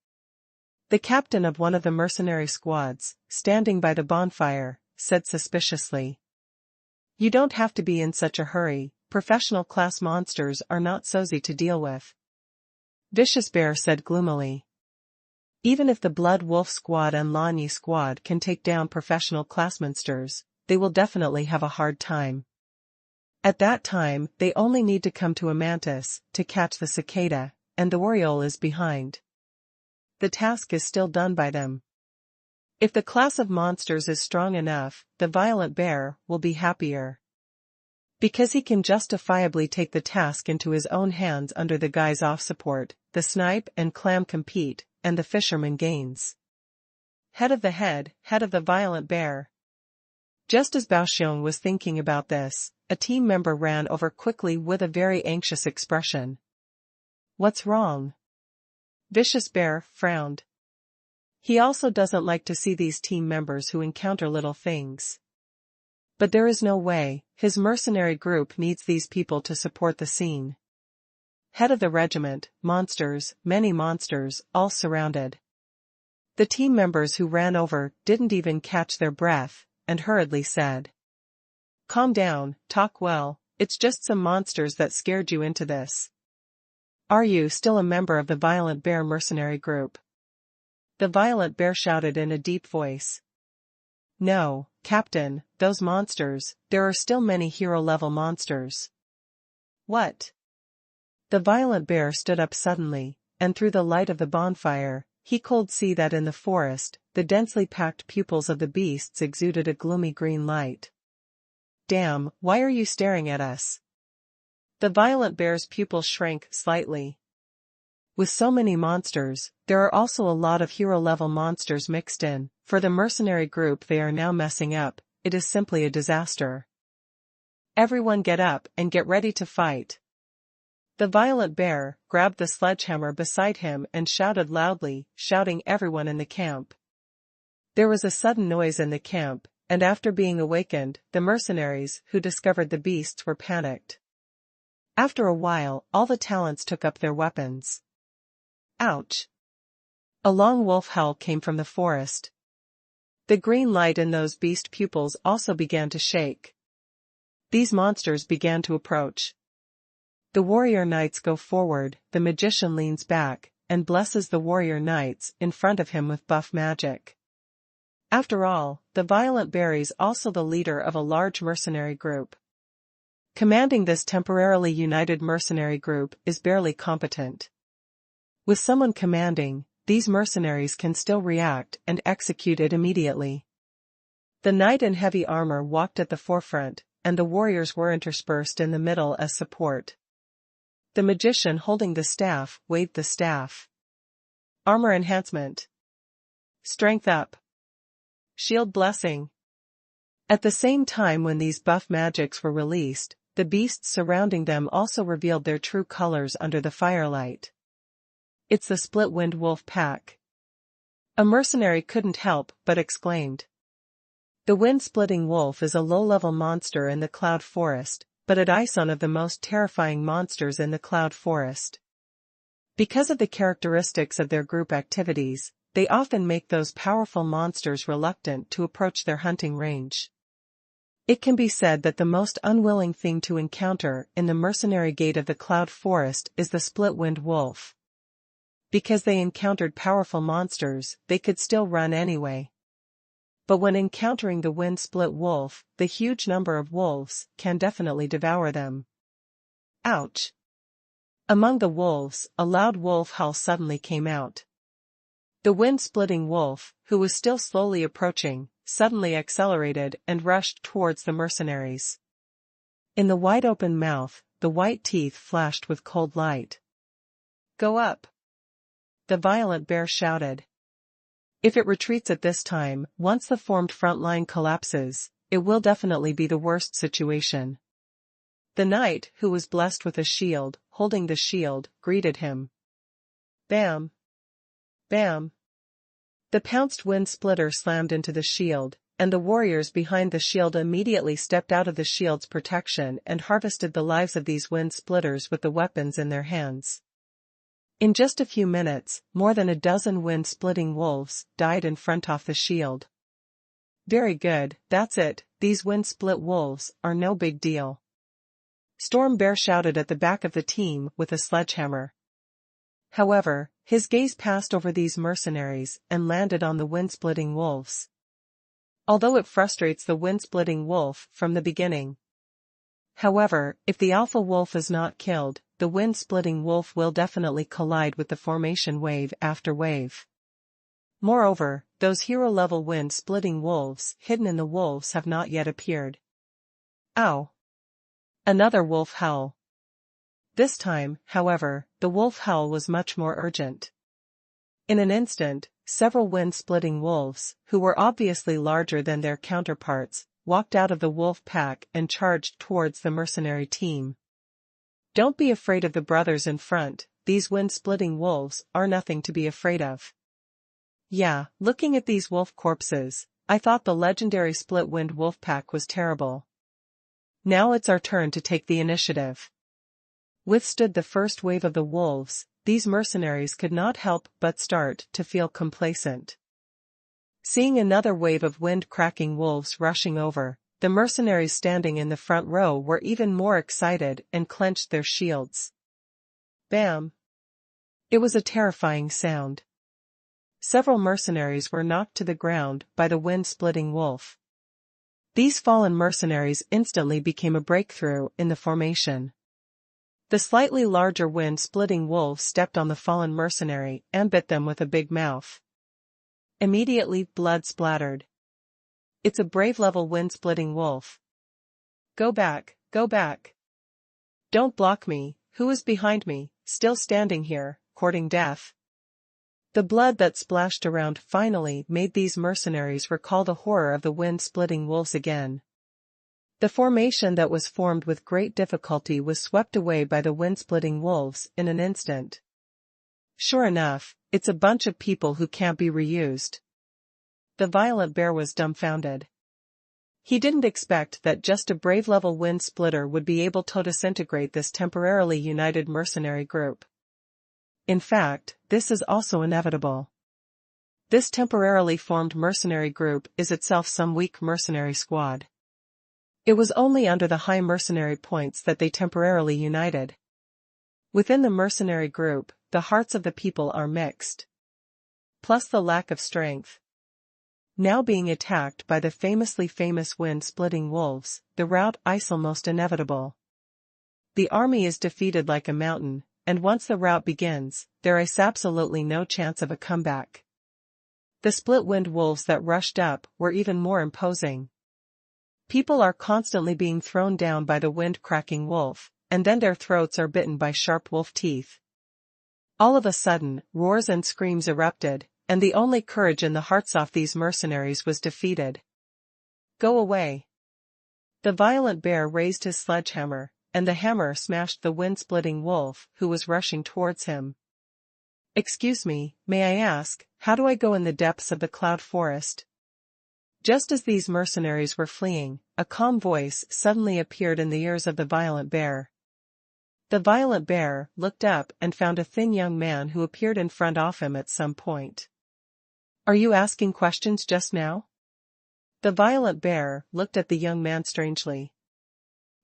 The captain of one of the mercenary squads, standing by the bonfire, said suspiciously. You don't have to be in such a hurry, professional class monsters are not so easy to deal with. Vicious Bear said gloomily. Even if the Blood Wolf Squad and Lanyi Squad can take down professional class monsters, they will definitely have a hard time. At that time, they only need to come to a mantis to catch the cicada, and the oriole is behind. The task is still done by them. If the class of monsters is strong enough, the Violent Bear will be happier, because he can justifiably take the task into his own hands under the guise of support. The snipe and clam compete, and the fisherman gains. Head of the Violent Bear. Just as Bao Xiong was thinking about this, a team member ran over quickly with a very anxious expression. What's wrong? Vicious Bear frowned. He also doesn't like to see these team members who encounter little things. But there is no way, his mercenary group needs these people to support the scene. Head of the regiment, monsters, many monsters, all surrounded. The team members who ran over didn't even catch their breath, and hurriedly said. Calm down, talk well, it's just some monsters that scared you into this. Are you still a member of the Violent Bear mercenary group? The Violent Bear shouted in a deep voice. No, Captain, those monsters, there are still many hero-level monsters. What? The Violent Bear stood up suddenly, and through the light of the bonfire, he could see that in the forest, the densely packed pupils of the beasts exuded a gloomy green light. Damn, why are you staring at us? The Violent Bear's pupils shrank slightly. With so many monsters, there are also a lot of hero-level monsters mixed in. For the mercenary group they are now messing up, it is simply a disaster. Everyone get up and get ready to fight. The Violent Bear grabbed the sledgehammer beside him and shouted loudly, shouting everyone in the camp. There was a sudden noise in the camp, and after being awakened, the mercenaries who discovered the beasts were panicked. After a while, all the talents took up their weapons. Ouch! A long wolf howl came from the forest. The green light in those beast pupils also began to shake. These monsters began to approach. The warrior knights go forward, the magician leans back, and blesses the warrior knights in front of him with buff magic. After all, the Violent Bear is also the leader of a large mercenary group. Commanding this temporarily united mercenary group is barely competent. With someone commanding, these mercenaries can still react and execute it immediately. The knight in heavy armor walked at the forefront, and the warriors were interspersed in the middle as support. The magician holding the staff waved the staff. Armor enhancement. Strength up. Shield blessing. At the same time when these buff magics were released, the beasts surrounding them also revealed their true colors under the firelight. It's the split-winged wolf pack. A mercenary couldn't help but exclaimed. The wind-splitting wolf is a low-level monster in the Cloud Forest, but it is one of the most terrifying monsters in the Cloud Forest. Because of the characteristics of their group activities, they often make those powerful monsters reluctant to approach their hunting range. It can be said that the most unwilling thing to encounter in the mercenary gate of the Cloud Forest is the split-winged wolf. Because they encountered powerful monsters, they could still run anyway. But when encountering the wind-split wolf, the huge number of wolves can definitely devour them. Ouch! Among the wolves, a loud wolf howl suddenly came out. The wind-splitting wolf, who was still slowly approaching, suddenly accelerated and rushed towards the mercenaries. In the wide-open mouth, the white teeth flashed with cold light. Go up! The Violent Bear shouted. If it retreats at this time, once the formed front line collapses, it will definitely be the worst situation. The knight, who was blessed with a shield, holding the shield, greeted him. Bam! Bam! The pounced wind splitter slammed into the shield, and the warriors behind the shield immediately stepped out of the shield's protection and harvested the lives of these wind splitters with the weapons in their hands. In just a few minutes, more than a dozen wind-splitting wolves died in front of the shield. Very good, that's it, these wind-split wolves are no big deal. Storm Bear shouted at the back of the team with a sledgehammer. However, his gaze passed over these mercenaries and landed on the wind-splitting wolves. Although it frustrates the wind-splitting wolf from the beginning. However, if the alpha wolf is not killed, the wind-splitting wolf will definitely collide with the formation wave after wave. Moreover, those hero-level wind-splitting wolves hidden in the wolves have not yet appeared. Ow! Another wolf howl. This time, however, the wolf howl was much more urgent. In an instant, several wind-splitting wolves, who were obviously larger than their counterparts, walked out of the wolf pack and charged towards the mercenary team. Don't be afraid of the brothers in front, these wind-splitting wolves are nothing to be afraid of. Yeah, looking at these wolf corpses, I thought the legendary split-wind wolf pack was terrible. Now it's our turn to take the initiative. Withstood the first wave of the wolves, these mercenaries could not help but start to feel complacent. Seeing another wave of wind-cracking wolves rushing over, the mercenaries standing in the front row were even more excited and clenched their shields. Bam! It was a terrifying sound. Several mercenaries were knocked to the ground by the wind-splitting wolf. These fallen mercenaries instantly became a breakthrough in the formation. The slightly larger wind-splitting wolf stepped on the fallen mercenary and bit them with a big mouth. Immediately, blood splattered. It's a brave-level wind-splitting wolf. Go back, go back. Don't block me, who is behind me, still standing here, courting death? The blood that splashed around finally made these mercenaries recall the horror of the wind-splitting wolves again. The formation that was formed with great difficulty was swept away by the wind-splitting wolves in an instant. Sure enough, it's a bunch of people who can't be reused. The violent bear was dumbfounded. He didn't expect that just a brave-level wind splitter would be able to disintegrate this temporarily united mercenary group. In fact, this is also inevitable. This temporarily formed mercenary group is itself some weak mercenary squad. It was only under the high mercenary points that they temporarily united. Within the mercenary group, the hearts of the people are mixed. Plus the lack of strength. Now being attacked by the famously famous wind-splitting wolves, the rout is almost inevitable. The army is defeated like a mountain, and once the rout begins, there is absolutely no chance of a comeback. The split-wind wolves that rushed up were even more imposing. People are constantly being thrown down by the wind-cracking wolf, and then their throats are bitten by sharp wolf teeth. All of a sudden, roars and screams erupted, and the only courage in the hearts of these mercenaries was defeated. Go away! The violent bear raised his sledgehammer, and the hammer smashed the wind-splitting wolf who was rushing towards him. Excuse me, may I ask, how do I go in the depths of the cloud forest? Just as these mercenaries were fleeing, a calm voice suddenly appeared in the ears of the violent bear. The violent bear looked up and found a thin young man who appeared in front of him at some point. Are you asking questions just now? The violent bear looked at the young man strangely.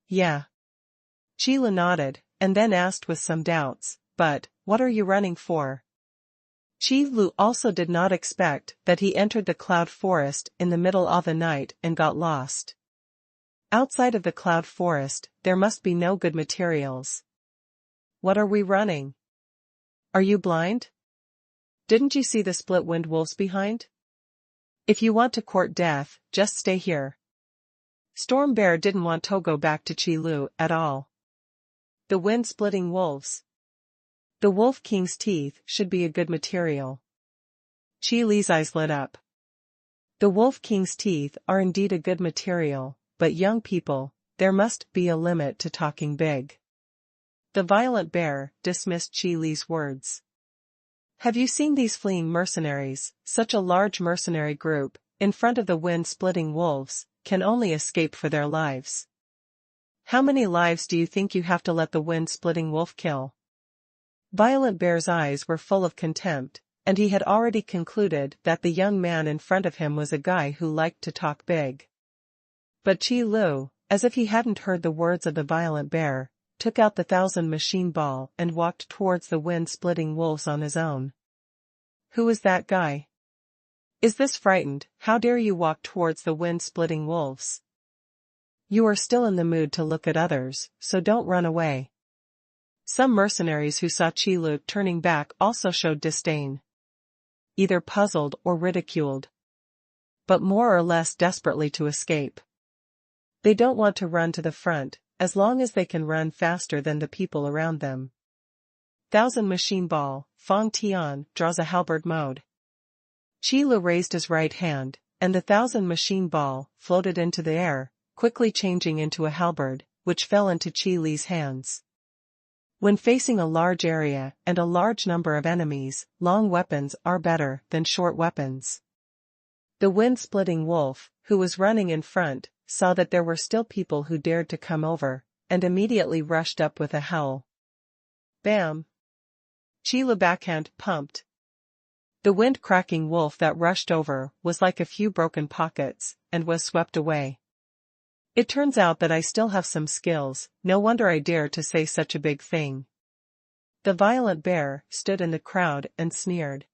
Yeah. Qi Lu nodded, and then asked with some doubts, but, what are you running for? Qi Lu also did not expect that he entered the cloud forest in the middle of the night and got lost. Outside of the cloud forest, there must be no good materials. What are we running? Are you blind? Didn't you see the split-wind wolves behind? If you want to court death, just stay here. Storm Bear didn't want to go back to Qi Lu at all. The wind-splitting wolves. The Wolf King's teeth should be a good material. Qi Li's eyes lit up. The Wolf King's teeth are indeed a good material, but young people, there must be a limit to talking big. The violent bear dismissed Qi Li's words. Have you seen these fleeing mercenaries? Such a large mercenary group, in front of the wind-splitting wolves, can only escape for their lives. How many lives do you think you have to let the wind-splitting wolf kill? Violent Bear's eyes were full of contempt, and he had already concluded that the young man in front of him was a guy who liked to talk big. But Qi Lu, as if he hadn't heard the words of the violent bear, took out the 1,000 machine ball and walked towards the wind-splitting wolves on his own. Who is that guy? Is this frightened? How dare you walk towards the wind-splitting wolves? You are still in the mood to look at others, so don't run away. Some mercenaries who saw Qi Lu turning back also showed disdain. Either puzzled or ridiculed. But more or less desperately to escape. They don't want to run to the front, as long as they can run faster than the people around them. 1,000 machine ball, Fang Tian draws a halberd mode. Qi Lu raised his right hand, and the 1,000 machine ball floated into the air, quickly changing into a halberd, which fell into Qi Li's hands. When facing a large area and a large number of enemies, long weapons are better than short weapons. The wind-splitting wolf, who was running in front, saw that there were still people who dared to come over, and immediately rushed up with a howl. Bam! Qi Lu backhand pumped. The wind-cracking wolf that rushed over was like a few broken pockets, and was swept away. It turns out that I still have some skills, no wonder I dare to say such a big thing. The violent bear stood in the crowd and sneered.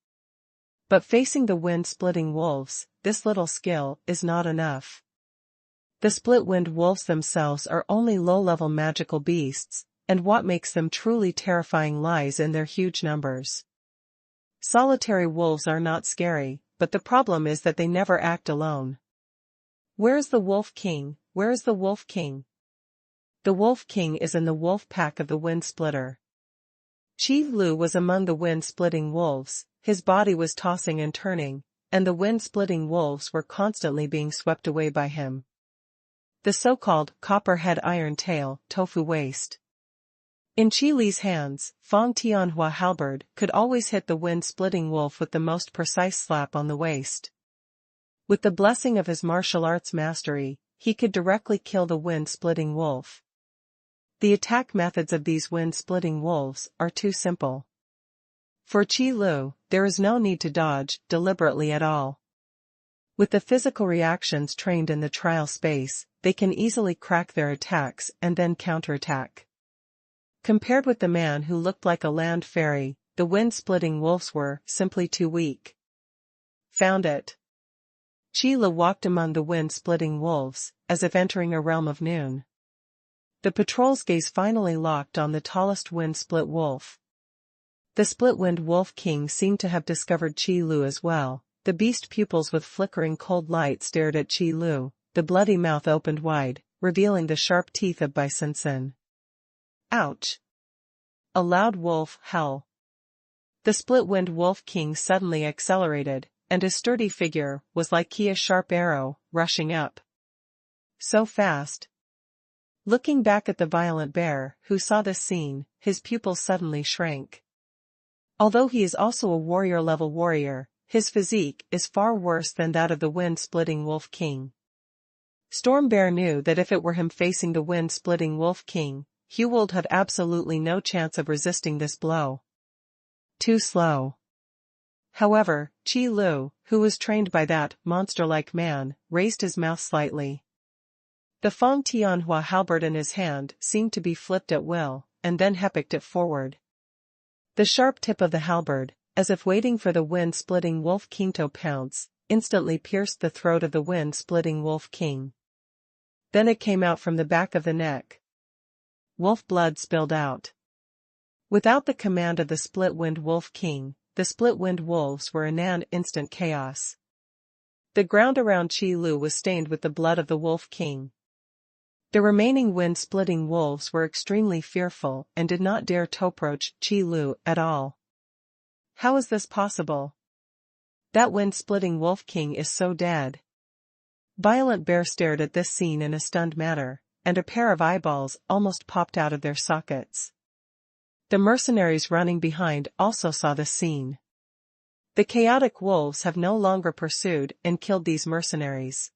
But facing the wind-splitting wolves, this little skill is not enough. The split-wind wolves themselves are only low-level magical beasts, and what makes them truly terrifying lies in their huge numbers. Solitary wolves are not scary, but the problem is that they never act alone. Where is the Wolf King? Where is the Wolf King? The Wolf King is in the wolf pack of the Wind Splitter. Qi Lu was among the wind-splitting wolves, his body was tossing and turning, and the wind-splitting wolves were constantly being swept away by him. The so-called copperhead iron tail, tofu waist. In Qi Li's hands, Fang Tianhua halberd could always hit the wind-splitting wolf with the most precise slap on the waist. With the blessing of his martial arts mastery, he could directly kill the wind-splitting wolf. The attack methods of these wind-splitting wolves are too simple. For Qi Lu, there is no need to dodge deliberately at all. With the physical reactions trained in the trial space, they can easily crack their attacks and then counterattack. Compared with the man who looked like a land fairy, the wind-splitting wolves were simply too weak. Found it. Qi Lu walked among the wind-splitting wolves, as if entering a realm of noon. The patrol's gaze finally locked on the tallest wind-split wolf. The split-wind wolf king seemed to have discovered Qi Lu as well. The beast pupils with flickering cold light stared at Qi Lu, the bloody mouth opened wide, revealing the sharp teeth of Bison. Ouch! A loud wolf howl. The split-wind wolf king suddenly accelerated, and his sturdy figure was like Kia's sharp arrow, rushing up. So fast. Looking back at the violent bear, who saw this scene, his pupils suddenly shrank. Although he is also a warrior-level warrior, his physique is far worse than that of the wind-splitting wolf king. Storm Bear knew that if it were him facing the wind-splitting wolf king, he would have absolutely no chance of resisting this blow. Too slow. However, Qi Lu, who was trained by that monster-like man, raised his mouth slightly. The Fang Tianhua halberd in his hand seemed to be flipped at will, and then hepicked it forward. The sharp tip of the halberd, as if waiting for the wind-splitting wolf king to pounce, instantly pierced the throat of the wind-splitting wolf king. Then it came out from the back of the neck. Wolf blood spilled out. Without the command of the split-wind wolf king, the split-wind wolves were in an instant chaos. The ground around Qi Lu was stained with the blood of the wolf king. The remaining wind-splitting wolves were extremely fearful and did not dare to approach Qi Lu at all. How is this possible? That wind-splitting wolf king is so dead. Violent Bear stared at this scene in a stunned manner, and a pair of eyeballs almost popped out of their sockets. The mercenaries running behind also saw the scene. The chaotic wolves have no longer pursued and killed these mercenaries.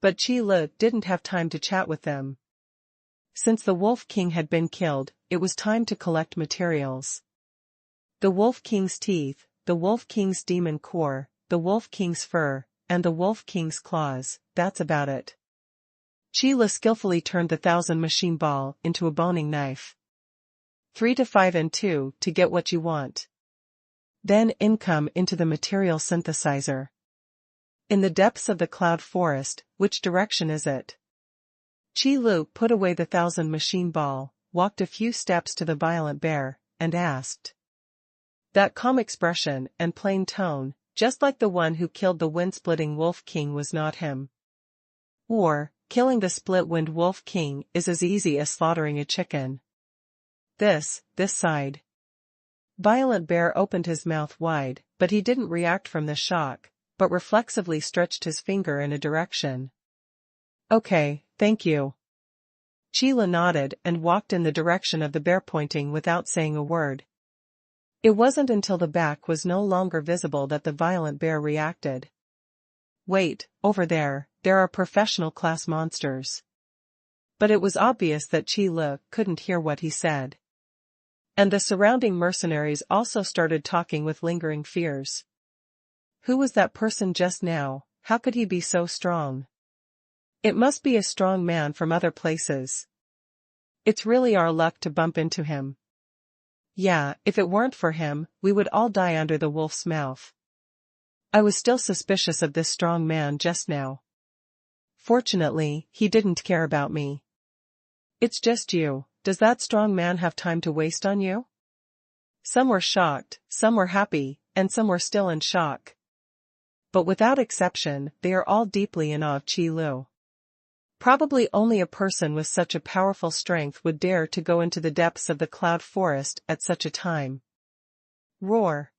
But Qi Lu didn't have time to chat with them. Since the Wolf King had been killed, it was time to collect materials. The Wolf King's teeth, the Wolf King's demon core, the Wolf King's fur, and the Wolf King's claws, that's about it. Qi Lu skillfully turned the 1,000 machine ball into a boning knife. 3 to 5 and 2 to get what you want. Then income into the material synthesizer. In the depths of the cloud forest, which direction is it? Qi Lu put away the 1,000 machine ball, walked a few steps to the violent bear, and asked. That calm expression and plain tone, just like the one who killed the wind-splitting wolf king, was not him. Or, killing the split-wind wolf king is as easy as slaughtering a chicken. This side. Violent Bear opened his mouth wide, but he didn't react from the shock, but reflexively stretched his finger in a direction. Okay, thank you. Qi Lu nodded and walked in the direction of the bear, pointing without saying a word. It wasn't until the back was no longer visible that the violent bear reacted. Wait, over there are professional class monsters. But it was obvious that Qi Lu couldn't hear what he said. And the surrounding mercenaries also started talking with lingering fears. Who was that person just now? How could he be so strong? It must be a strong man from other places. It's really our luck to bump into him. Yeah, if it weren't for him, we would all die under the wolf's mouth. I was still suspicious of this strong man just now. Fortunately, he didn't care about me. It's just you. Does that strong man have time to waste on you? Some were shocked, some were happy, and some were still in shock. But without exception, they are all deeply in awe of Qi Lu. Probably only a person with such a powerful strength would dare to go into the depths of the cloud forest at such a time. Roar.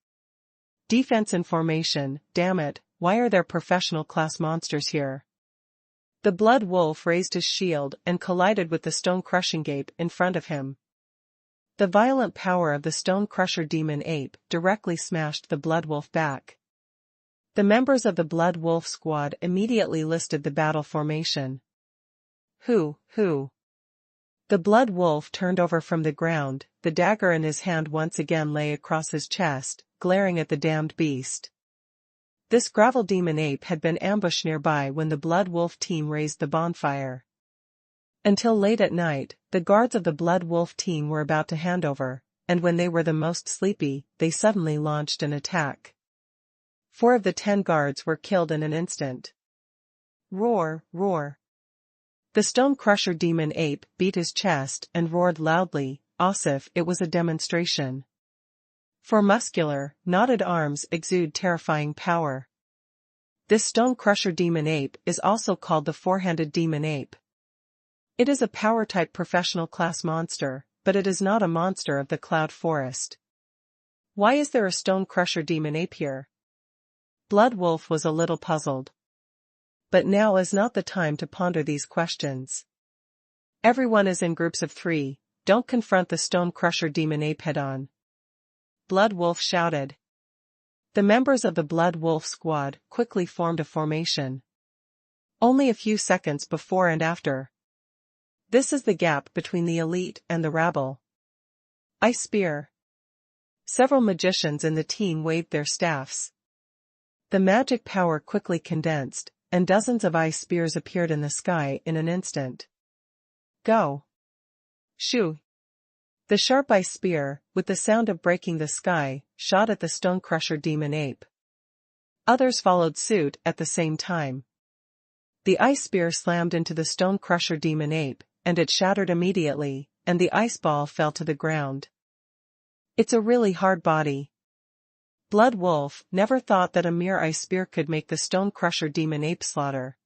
Defense in formation, damn it, why are there professional class monsters here? The blood wolf raised his shield and collided with the stone crushing ape in front of him. The violent power of the stone crusher demon ape directly smashed the blood wolf back. The members of the blood wolf squad immediately listed the battle formation. Who? The blood wolf turned over from the ground, the dagger in his hand once again lay across his chest, glaring at the damned beast. This gravel demon ape had been ambushed nearby when the blood wolf team raised the bonfire. Until late at night, the guards of the blood wolf team were about to hand over, and when they were the most sleepy, they suddenly launched an attack. 4 of the 10 guards were killed in an instant. Roar. The stone crusher demon ape beat his chest and roared loudly, as if it was a demonstration. Four muscular, knotted arms exude terrifying power. This stone crusher demon ape is also called the four-handed demon ape. It is a power-type professional class monster, but it is not a monster of the cloud forest. Why is there a stone crusher demon ape here? Blood Wolf was a little puzzled. But now is not the time to ponder these questions. Everyone is in groups of 3, don't confront the stone crusher demon ape head-on. Blood Wolf shouted. The members of the Blood Wolf squad quickly formed a formation. Only a few seconds before and after. This is the gap between the elite and the rabble. Ice Spear. Several magicians in the team waved their staffs. The magic power quickly condensed, and dozens of ice spears appeared in the sky in an instant. Go. Shoo. The sharp ice spear, with the sound of breaking the sky, shot at the stone crusher demon ape. Others followed suit at the same time. The ice spear slammed into the stone crusher demon ape, and it shattered immediately, and the ice ball fell to the ground. It's a really hard body. Blood Wolf never thought that a mere ice spear could make the stone crusher demon ape slaughter.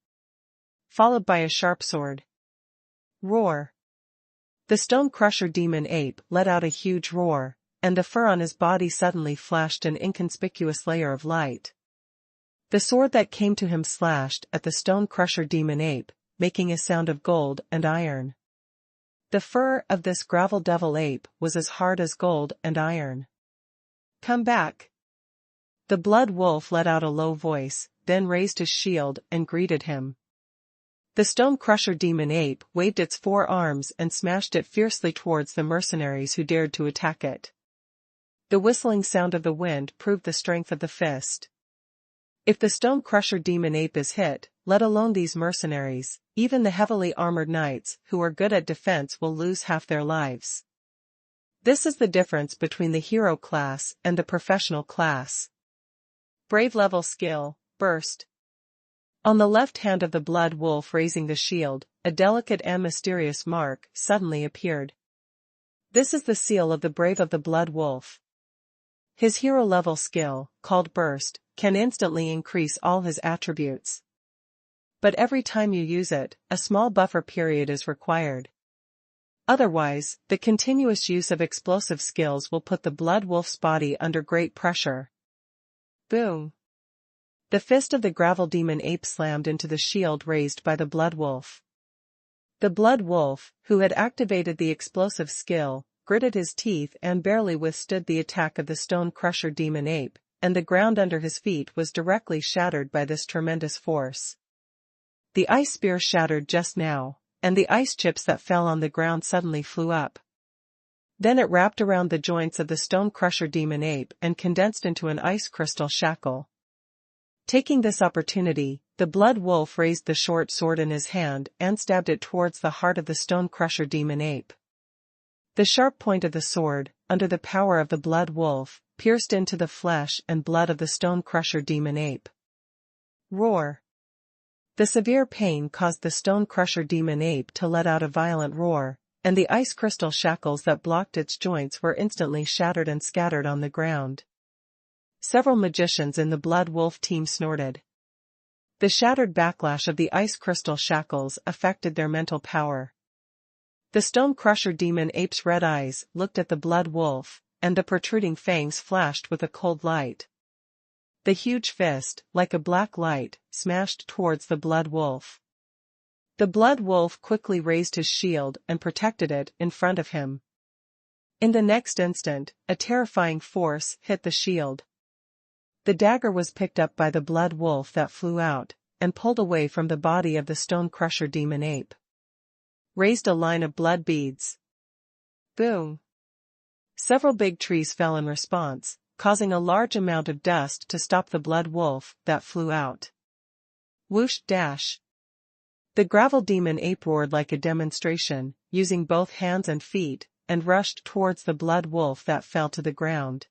Followed by a sharp sword. Roar. The stone crusher demon ape let out a huge roar, and the fur on his body suddenly flashed an inconspicuous layer of light. The sword that came to him slashed at the stone crusher demon ape, making a sound of gold and iron. The fur of this gravel devil ape was as hard as gold and iron. Come back. The Blood Wolf let out a low voice, then raised his shield and greeted him. The stone crusher demon ape waved its 4 arms and smashed it fiercely towards the mercenaries who dared to attack it. The whistling sound of the wind proved the strength of the fist. If the stone crusher demon ape is hit, let alone these mercenaries, even the heavily armored knights who are good at defense will lose half their lives. This is the difference between the hero class and the professional class. Brave level skill, burst. On the left hand of the Blood Wolf raising the shield, a delicate and mysterious mark suddenly appeared. This is the seal of the brave of the Blood Wolf. His hero level skill, called burst, can instantly increase all his attributes. But every time you use it, a small buffer period is required. Otherwise, the continuous use of explosive skills will put the Blood Wolf's body under great pressure. Boom. The fist of the gravel demon ape slammed into the shield raised by the Blood Wolf. The Blood Wolf, who had activated the explosive skill, gritted his teeth and barely withstood the attack of the stone crusher demon ape, and the ground under his feet was directly shattered by this tremendous force. The ice spear shattered just now, and the ice chips that fell on the ground suddenly flew up. Then it wrapped around the joints of the stone crusher demon ape and condensed into an ice crystal shackle. Taking this opportunity, the blood wolf raised the short sword in his hand and stabbed it towards the heart of the stone crusher demon ape. The sharp point of the sword, under the power of the blood wolf, pierced into the flesh and blood of the stone crusher demon ape. Roar. The severe pain caused the stone crusher demon ape to let out a violent roar, and the ice crystal shackles that blocked its joints were instantly shattered and scattered on the ground. Several magicians in the blood wolf team snorted. The shattered backlash of the ice crystal shackles affected their mental power. The stone crusher demon ape's red eyes looked at the blood wolf, and the protruding fangs flashed with a cold light. The huge fist, like a black light, smashed towards the blood wolf. The blood wolf quickly raised his shield and protected it in front of him. In the next instant, a terrifying force hit the shield. The dagger was picked up by the blood wolf that flew out, and pulled away from the body of the stone crusher demon ape. Raised a line of blood beads. Boom! Several big trees fell in response, causing a large amount of dust to stop the blood wolf that flew out. Whoosh dash! The gravel demon ape roared like a demonstration, using both hands and feet, and rushed towards the blood wolf that fell to the ground.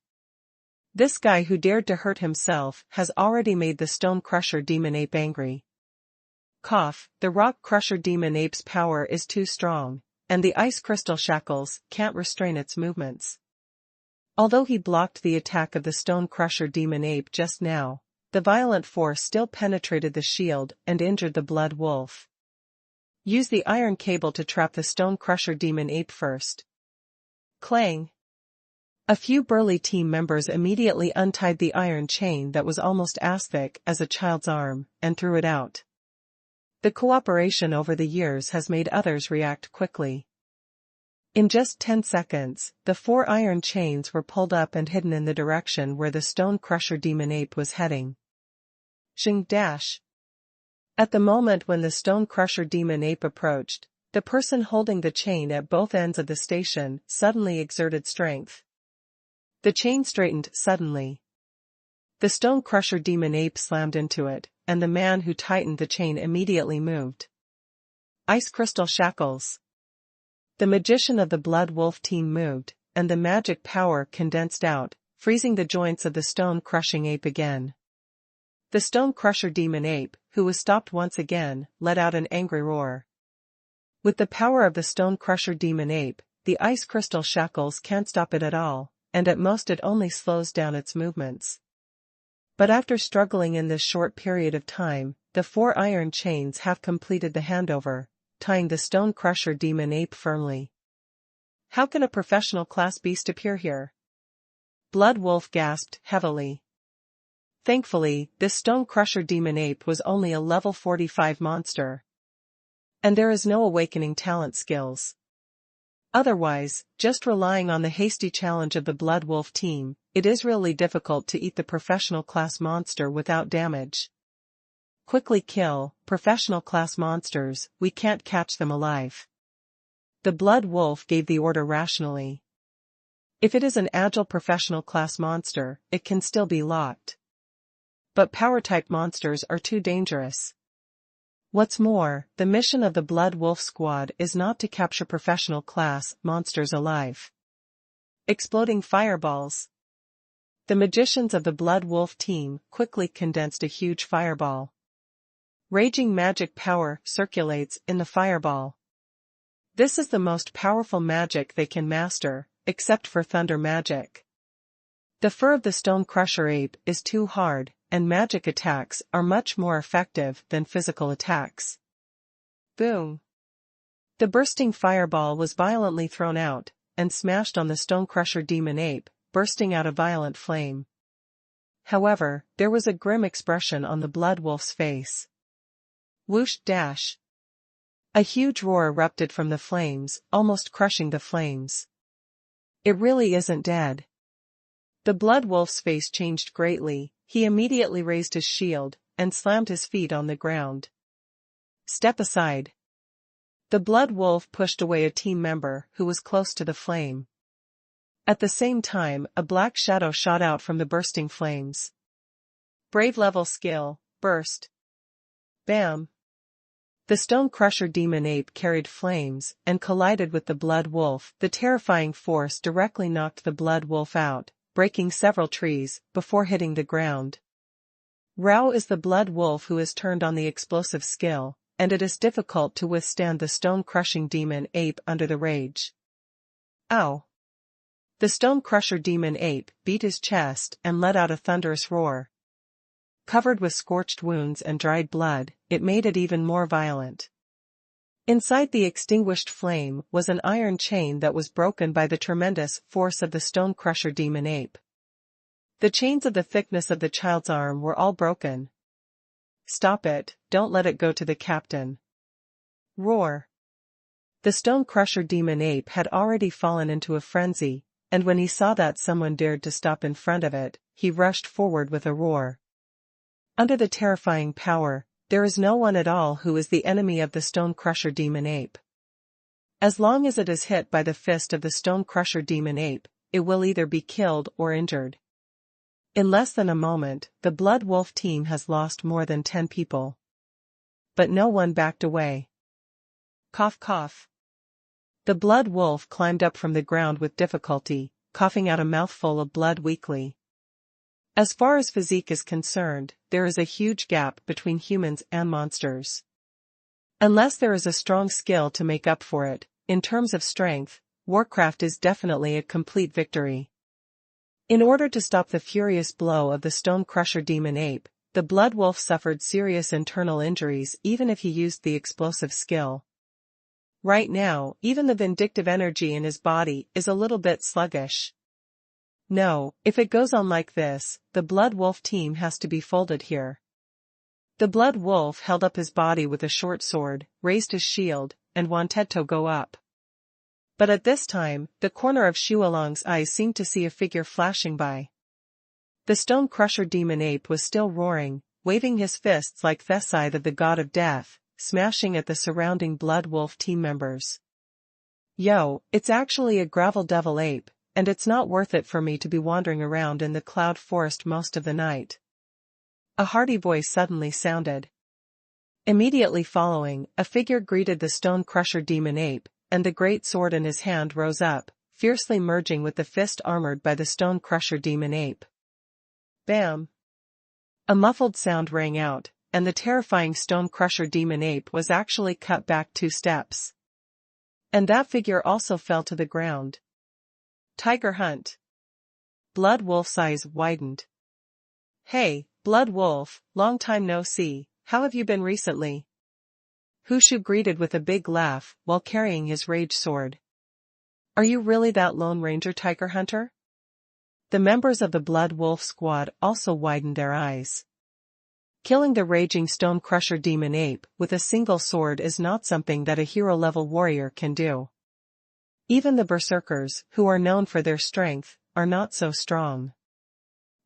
This guy who dared to hurt himself has already made the stone crusher demon ape angry. Cough, the rock crusher demon ape's power is too strong, and the ice crystal shackles can't restrain its movements. Although he blocked the attack of the stone crusher demon ape just now, the violent force still penetrated the shield and injured the blood wolf. Use the iron cable to trap the stone crusher demon ape first. Clang! A few burly team members immediately untied the iron chain that was almost as thick as a child's arm, and threw it out. The cooperation over the years has made others react quickly. In just 10 seconds, the 4 iron chains were pulled up and hidden in the direction where the stone crusher demon ape was heading. Shing dash! At the moment when the stone crusher demon ape approached, the person holding the chain at both ends of the station suddenly exerted strength. The chain straightened suddenly. The stone crusher demon ape slammed into it, and the man who tightened the chain immediately moved. Ice crystal shackles. The magician of the blood wolf team moved, and the magic power condensed out, freezing the joints of the stone crushing ape again. The stone crusher demon ape, who was stopped once again, let out an angry roar. With the power of the stone crusher demon ape, the ice crystal shackles can't stop it at all, and at most it only slows down its movements. But after struggling in this short period of time, the 4 iron chains have completed the handover, tying the stone crusher demon ape firmly. How can a professional class beast appear here? Blood wolf gasped heavily. Thankfully, this stone crusher demon ape was only a level 45 monster. And there is no awakening talent skills. Otherwise, just relying on the hasty challenge of the blood wolf team, it is really difficult to eat the professional class monster without damage. Quickly kill professional class monsters, we can't catch them alive. The blood wolf gave the order rationally. If it is an agile professional class monster, it can still be locked. But power-type monsters are too dangerous. What's more, the mission of the blood wolf squad is not to capture professional class monsters alive. Exploding fireballs. The magicians of the blood wolf team quickly condensed a huge fireball. Raging magic power circulates in the fireball. This is the most powerful magic they can master, except for thunder magic. The fur of the stone crusher ape is too hard, and magic attacks are much more effective than physical attacks. Boom! The bursting fireball was violently thrown out, and smashed on the stone crusher demon ape, bursting out a violent flame. However, there was a grim expression on the blood wolf's face. Whoosh dash! A huge roar erupted from the flames, almost crushing the flames. It really isn't dead. The blood wolf's face changed greatly. He immediately raised his shield, and slammed his feet on the ground. Step aside. The blood wolf pushed away a team member who was close to the flame. At the same time, a black shadow shot out from the bursting flames. Brave level skill, burst. Bam! The Stone Crusher demon ape carried flames and collided with the Blood Wolf. The terrifying force directly knocked the Blood Wolf out, breaking several trees, before hitting the ground. Rao is the Blood Wolf who is turned on the explosive skill, and it is difficult to withstand the stone-crushing demon ape under the rage. Ow! The Stone Crusher demon ape beat his chest and let out a thunderous roar. Covered with scorched wounds and dried blood, it made it even more violent. Inside the extinguished flame was an iron chain that was broken by the tremendous force of the Stone Crusher demon ape. The chains of the thickness of the child's arm were all broken. Stop it, don't let it go to the captain. Roar. The Stone Crusher demon ape had already fallen into a frenzy, and when he saw that someone dared to stop in front of it, he rushed forward with a roar. Under the terrifying power, there is no one at all who is the enemy of the Stone Crusher demon ape. As long as it is hit by the fist of the Stone Crusher demon ape, it will either be killed or injured. In less than a moment, the Blood Wolf team has lost more than 10 people. But no one backed away. Cough cough. The Blood Wolf climbed up from the ground with difficulty, coughing out a mouthful of blood weakly. As far as physique is concerned, there is a huge gap between humans and monsters. Unless there is a strong skill to make up for it, in terms of strength, Warcraft is definitely a complete victory. In order to stop the furious blow of the Stone Crusher demon ape, the Blood Wolf suffered serious internal injuries even if he used the explosive skill. Right now, even the vindictive energy in his body is a little bit sluggish. No, if it goes on like this, the Blood Wolf team has to be folded here. The Blood Wolf held up his body with a short sword, raised his shield, and wanted to go up. But at this time, the corner of Xuanhuan's eyes seemed to see a figure flashing by. The Stone Crusher demon ape was still roaring, waving his fists like the scythe of the god of death, smashing at the surrounding Blood Wolf team members. Yo, it's actually a gravel devil ape, and it's not worth it for me to be wandering around in the cloud forest most of the night. A hearty voice suddenly sounded. Immediately following, a figure greeted the Stone Crusher demon ape, and the great sword in his hand rose up, fiercely merging with the fist armored by the Stone Crusher demon ape. Bam! A muffled sound rang out, and the terrifying Stone Crusher demon ape was actually cut back 2 steps. And that figure also fell to the ground. Tiger Hunt. Blood Wolf's eyes widened. Hey, Blood Wolf, long time no see, how have you been recently? Shao Shu greeted with a big laugh while carrying his rage sword. Are you really that Lone Ranger Tiger Hunter? The members of the Blood Wolf squad also widened their eyes. Killing the raging Stone Crusher demon ape with a single sword is not something that a hero-level warrior can do. Even the berserkers, who are known for their strength, are not so strong.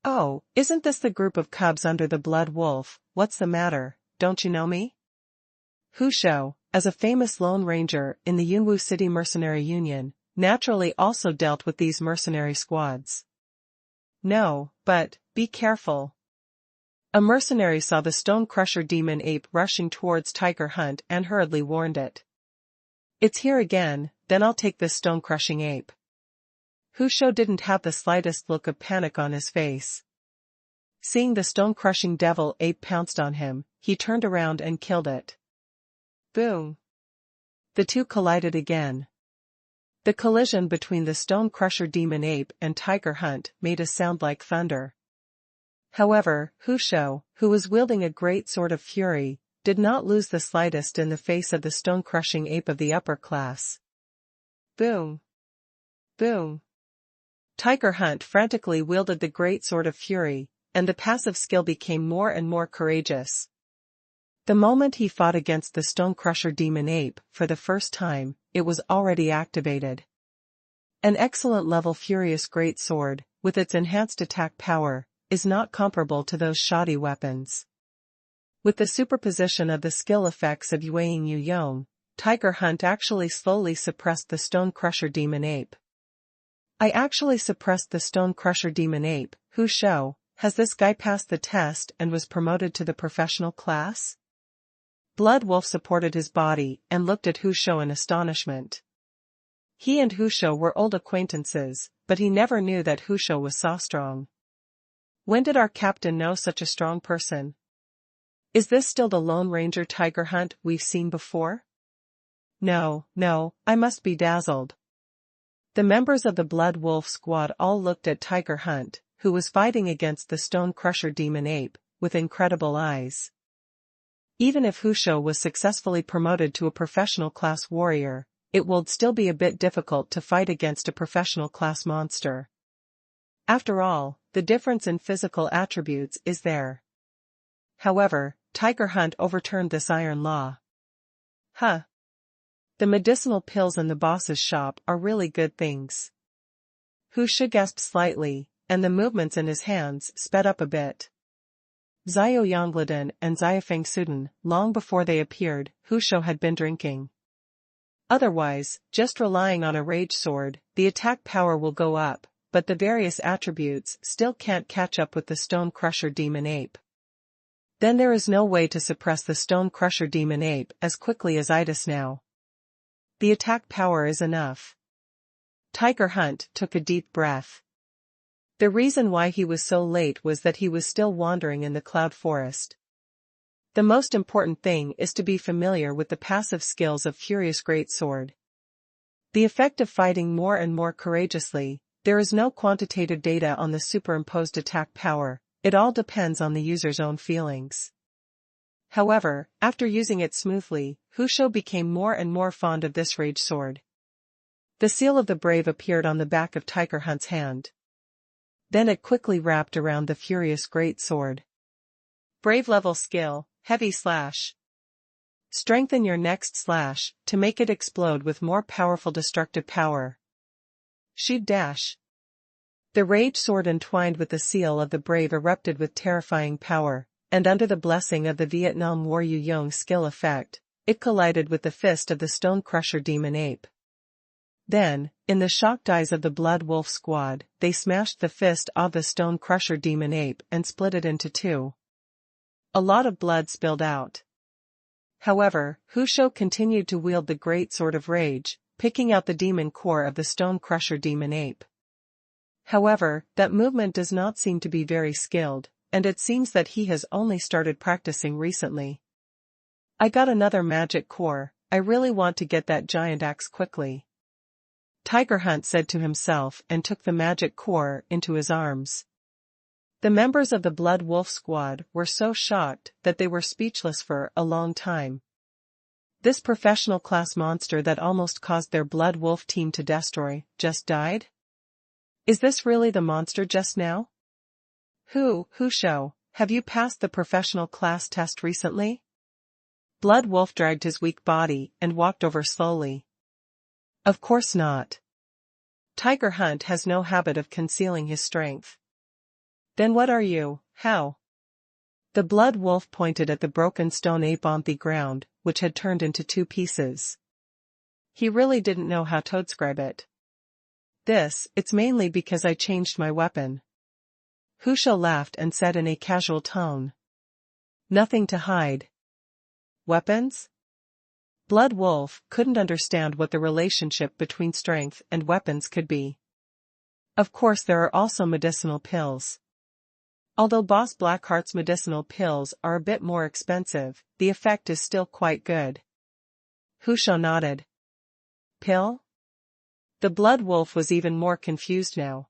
Oh, isn't this the group of cubs under the Blood Wolf? What's the matter, don't you know me? Shao Shu, as a famous Lone Ranger in the Yunwu City Mercenary Union, naturally also dealt with these mercenary squads. No, but, be careful. A mercenary saw the Stone Crusher demon ape rushing towards Tiger Hunt and hurriedly warned it. It's here again, then I'll take this stone-crushing ape. Shao Shu didn't have the slightest look of panic on his face. Seeing the stone-crushing devil ape pounced on him, he turned around and killed it. Boom! The two collided again. The collision between the Stone Crusher demon ape and Tiger Hunt made a sound like thunder. However, Shao Shu, who was wielding a great sword of fury, did not lose the slightest in the face of the stone-crushing ape of the upper class. Boom! Boom! Tiger Hunt frantically wielded the great sword of fury, and the passive skill became more and more courageous. The moment he fought against the Stone Crusher demon ape for the first time, it was already activated. An excellent level furious great sword, with its enhanced attack power, is not comparable to those shoddy weapons. With the superposition of the skill effects of Yueying Yu Yong, Tiger Hunt actually slowly suppressed the Stone Crusher demon ape. I actually suppressed the Stone Crusher demon ape, Shao Shu, Has this guy passed the test and was promoted to the professional class? Blood Wolf supported his body and looked at Hu Shou in astonishment. He and Hu Shou were old acquaintances, but he never knew that Hu Shou was so strong. When did our captain know such a strong person? Is this still the Lone Ranger tiger hunt we've seen before? No, I must be dazzled. The members of the Blood Wolf squad all looked at Tiger Hunt, who was fighting against the Stone Crusher demon ape, with incredible eyes. Even if Hu Shou was successfully promoted to a professional class warrior, it would still be a bit difficult to fight against a professional class monster. After all, the difference in physical attributes is there. However, Tiger Hunt overturned this iron law. The medicinal pills in the boss's shop are really good things. Hu Shou gasped slightly, and the movements in his hands sped up a bit. Xiao Yongleden and Xiafeng Suden, long before they appeared, Hu Shou had been drinking. Otherwise, just relying on a rage sword, the attack power will go up, but the various attributes still can't catch up with the Stone Crusher demon ape. Then there is no way to suppress the Stone Crusher demon ape as quickly as Itis now. The attack power is enough. Tiger Hunt took a deep breath. The reason why he was so late was that he was still wandering in the cloud forest. The most important thing is to be familiar with the passive skills of Furious Greatsword. The effect of fighting more and more courageously, there is no quantitative data on the superimposed attack power, it all depends on the user's own feelings. However, after using it smoothly, Hu Shou became more and more fond of this rage sword. The seal of the brave appeared on the back of Tiger Hunt's hand. Then it quickly wrapped around the Furious Greatsword. Brave level skill, heavy slash. Strengthen your next slash to make it explode with more powerful destructive power. Shoot dash. The rage sword entwined with the seal of the brave erupted with terrifying power, and under the blessing of the Vietnam War Yu Yong skill effect, it collided with the fist of the Stone Crusher demon ape. Then, in the shocked eyes of the Blood Wolf squad, they smashed the fist of the Stone Crusher demon ape and split it into two. A lot of blood spilled out. However, Hu Shou continued to wield the Great Sword of Rage, picking out the demon core of the Stone Crusher demon ape. However, that movement does not seem to be very skilled, and it seems that he has only started practicing recently. I got another magic core, I really want to get that giant axe quickly. Tiger Hunt said to himself and took the magic core into his arms. The members of the Blood Wolf squad were so shocked that they were speechless for a long time. This professional class monster that almost caused their Blood Wolf team to destroy, just died? Is this really the monster just now? Hu Shou, have you passed the professional class test recently? Blood Wolf dragged his weak body and walked over slowly. Of course not. Tiger Hunt has no habit of concealing his strength. Then what are you, how? The Blood Wolf pointed at the broken stone ape on the ground, which had turned into two pieces. He really didn't know how to describe it. It's mainly because I changed my weapon. Hu Shou laughed and said in a casual tone. Nothing to hide. Weapons? Blood Wolf couldn't understand what the relationship between strength and weapons could be. Of course there are also medicinal pills. Although Boss Blackheart's medicinal pills are a bit more expensive, the effect is still quite good. Hu Shou nodded. Pill? The Blood Wolf was even more confused now.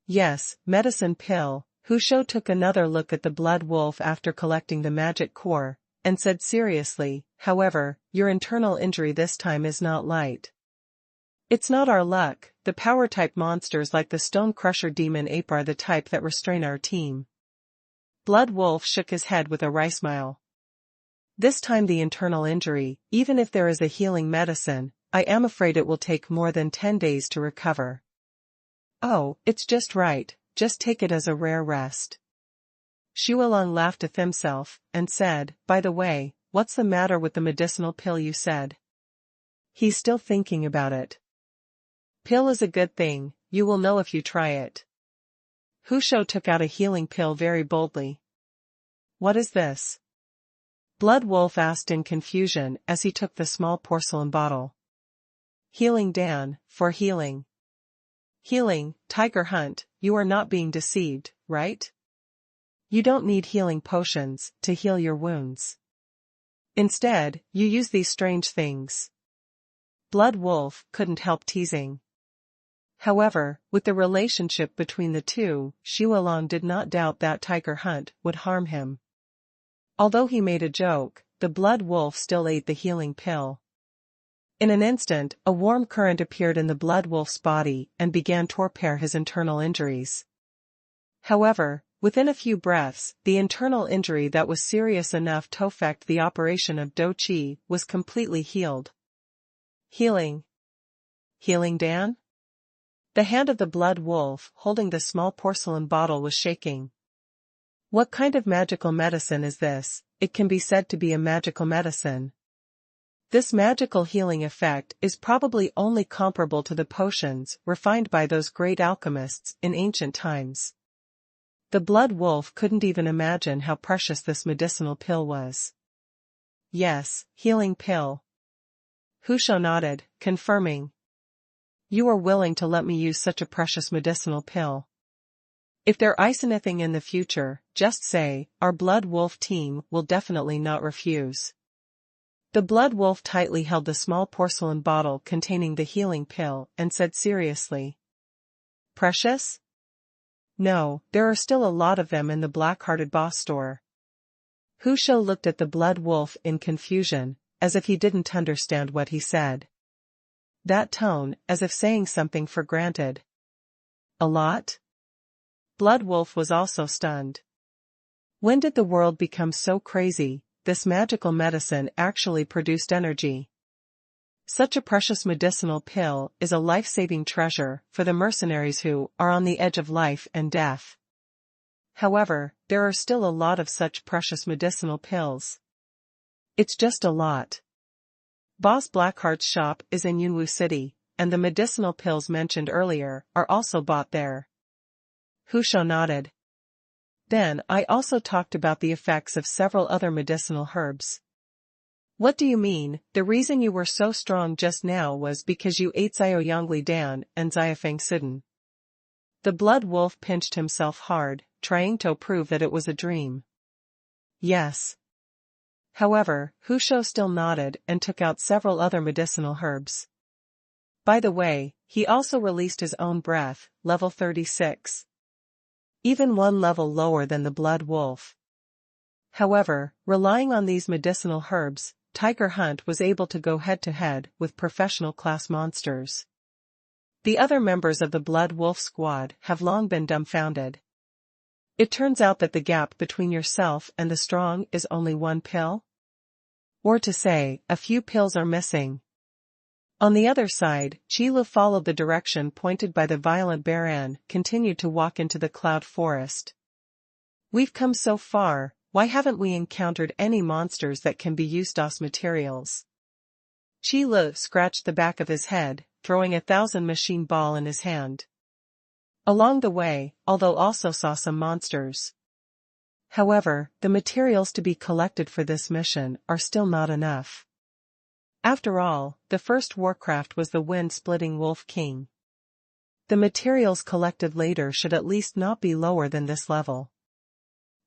Yes, medicine pill. Hu Shou took another look at the Blood Wolf after collecting the magic core, and said seriously, however, your internal injury this time is not light. It's not our luck, the power-type monsters like the Stone Crusher demon ape are the type that restrain our team. Blood Wolf shook his head with a wry smile. This time the internal injury, even if there is a healing medicine, I am afraid it will take more than 10 days to recover. Oh, it's just right, just take it as a rare rest. Shualong laughed to himself, and said, by the way, what's the matter with the medicinal pill you said? He's still thinking about it. Pill is a good thing, you will know if you try it. Hu Shou took out a healing pill very boldly. What is this? Blood Wolf asked in confusion as he took the small porcelain bottle. Healing Dan, for healing. Healing, Tiger Hunt, you are not being deceived, right? You don't need healing potions to heal your wounds. Instead, you use these strange things. Blood Wolf couldn't help teasing. However, with the relationship between the two, Xuanhuan did not doubt that Tiger Hunt would harm him. Although he made a joke, the Blood Wolf still ate the healing pill. In an instant, a warm current appeared in the Blood Wolf's body and began to repair his internal injuries. However, within a few breaths, the internal injury that was serious enough to affect the operation of Do Qi was completely healed. Healing. Healing Dan? The hand of the Blood Wolf holding the small porcelain bottle was shaking. What kind of magical medicine is this? It can be said to be a magical medicine. This magical healing effect is probably only comparable to the potions refined by those great alchemists in ancient times. The Blood Wolf couldn't even imagine how precious this medicinal pill was. Yes, healing pill. Hu Shou nodded, confirming. You are willing to let me use such a precious medicinal pill. If there is anything in the future, just say, our Blood Wolf team will definitely not refuse. The Blood Wolf tightly held the small porcelain bottle containing the healing pill and said seriously. Precious? No, there are still a lot of them in the Black-Hearted Boss store. Hu Shou looked at the Blood Wolf in confusion, as if he didn't understand what he said. That tone, as if saying something for granted. A lot? Blood Wolf was also stunned. When did the world become so crazy? This magical medicine actually produced energy. Such a precious medicinal pill is a life-saving treasure for the mercenaries who are on the edge of life and death. However, there are still a lot of such precious medicinal pills. It's just a lot. Boss Blackheart's shop is in Yunwu City, and the medicinal pills mentioned earlier are also bought there. Hu Shou nodded. Then I also talked about the effects of several other medicinal herbs. What do you mean? The reason you were so strong just now was because you ate Xiaoyangli Dan and Xiafeng Siden. The Blood Wolf pinched himself hard, trying to prove that it was a dream. Yes. However, Hu Shou still nodded and took out several other medicinal herbs. By the way, he also released his own breath, level 36. Even one level lower than the Blood Wolf. However, relying on these medicinal herbs, Tiger Hunt was able to go head-to-head with professional class monsters. The other members of the Blood Wolf squad have long been dumbfounded. It turns out that the gap between yourself and the strong is only one pill? Or to say, a few pills are missing. On the other side, Qilu followed the direction pointed by the violent Baran, continued to walk into the cloud forest. We've come so far, why haven't we encountered any monsters that can be used as materials? Qilu scratched the back of his head, throwing 1,000 machine ball in his hand. Along the way, although also saw some monsters. However, the materials to be collected for this mission are still not enough. After all, the first Warcraft was the wind-splitting Wolf King. The materials collected later should at least not be lower than this level.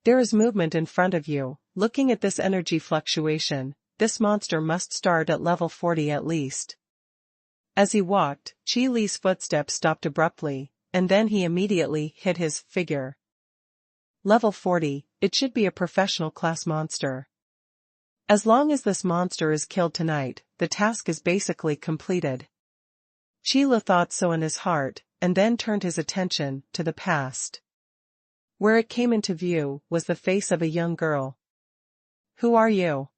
There is movement in front of you. Looking at this energy fluctuation, this monster must start at level 40 at least. As he walked, Qi Li's footsteps stopped abruptly, and then he immediately hit his figure. Level 40, it should be a professional class monster. As long as this monster is killed tonight, the task is basically completed. Qi thought so in his heart, and then turned his attention to the past. Where it came into view was the face of a young girl. Who are you?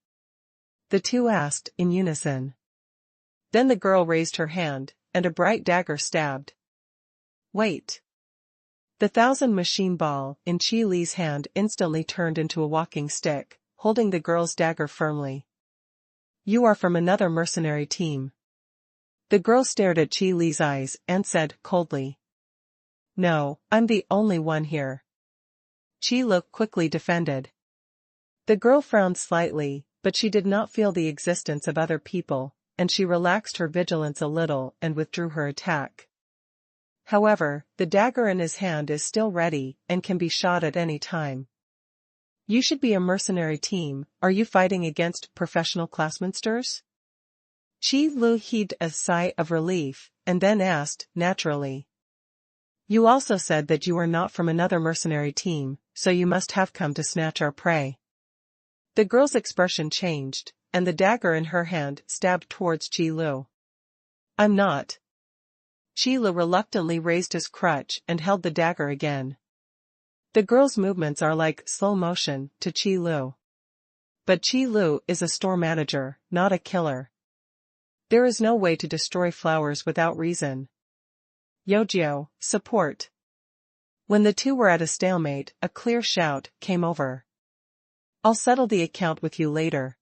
The two asked in unison. Then the girl raised her hand, and a bright dagger stabbed. Wait. The 1,000 machine ball in Qi Li's hand instantly turned into a walking stick, holding the girl's dagger firmly. You are from another mercenary team. The girl stared at Qi Li's eyes and said coldly. No, I'm the only one here. Qi Lu quickly defended. The girl frowned slightly, but she did not feel the existence of other people, and she relaxed her vigilance a little and withdrew her attack. However, the dagger in his hand is still ready and can be shot at any time. You should be a mercenary team. Are you fighting against professional classmonsters? Qi Lu heaved a sigh of relief, and then asked, naturally. You also said that you are not from another mercenary team, so you must have come to snatch our prey. The girl's expression changed, and the dagger in her hand stabbed towards Qi Lu. I'm not. Qi Lu reluctantly raised his crutch and held the dagger again. The girl's movements are like slow motion to Qi Lu. But Qi Lu is a store manager, not a killer. There is no way to destroy flowers without reason. Yojiao, support. When the two were at a stalemate, a clear shout came over. I'll settle the account with you later.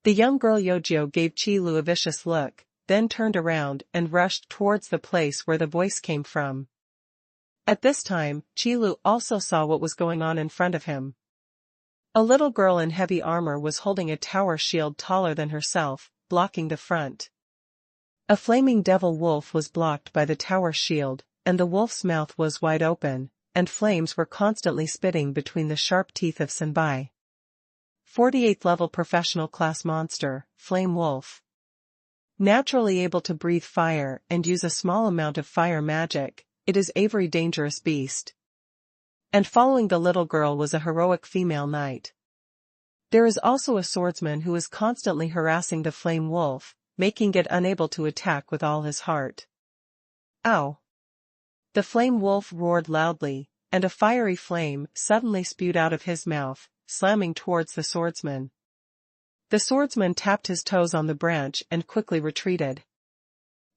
The young girl Yojiao gave Qi Lu a vicious look, then turned around and rushed towards the place where the voice came from. At this time, Qi Lu also saw what was going on in front of him. A little girl in heavy armor was holding a tower shield taller than herself, blocking the front. A flaming devil wolf was blocked by the tower shield, and the wolf's mouth was wide open, and flames were constantly spitting between the sharp teeth of Senbai. 48th level professional class monster, Flame Wolf. Naturally able to breathe fire and use a small amount of fire magic, it is a very dangerous beast. And following the little girl was a heroic female knight. There is also a swordsman who is constantly harassing the Flame Wolf, making it unable to attack with all his heart. Ow! The Flame Wolf roared loudly, and a fiery flame suddenly spewed out of his mouth, slamming towards the swordsman. The swordsman tapped his toes on the branch and quickly retreated.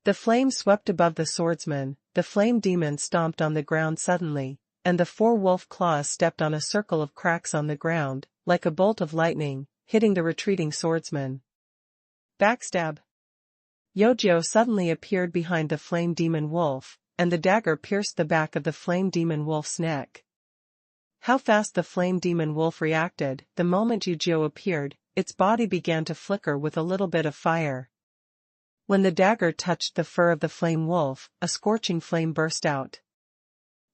The flame swept above the swordsman, the flame demon stomped on the ground suddenly, and the four wolf claws stepped on a circle of cracks on the ground, like a bolt of lightning, hitting the retreating swordsman. Backstab. Yojiao suddenly appeared behind the flame demon wolf, and the dagger pierced the back of the flame demon wolf's neck. How fast the flame demon wolf reacted! The moment Yojiao appeared, its body began to flicker with a little bit of fire. When the dagger touched the fur of the flame wolf, a scorching flame burst out.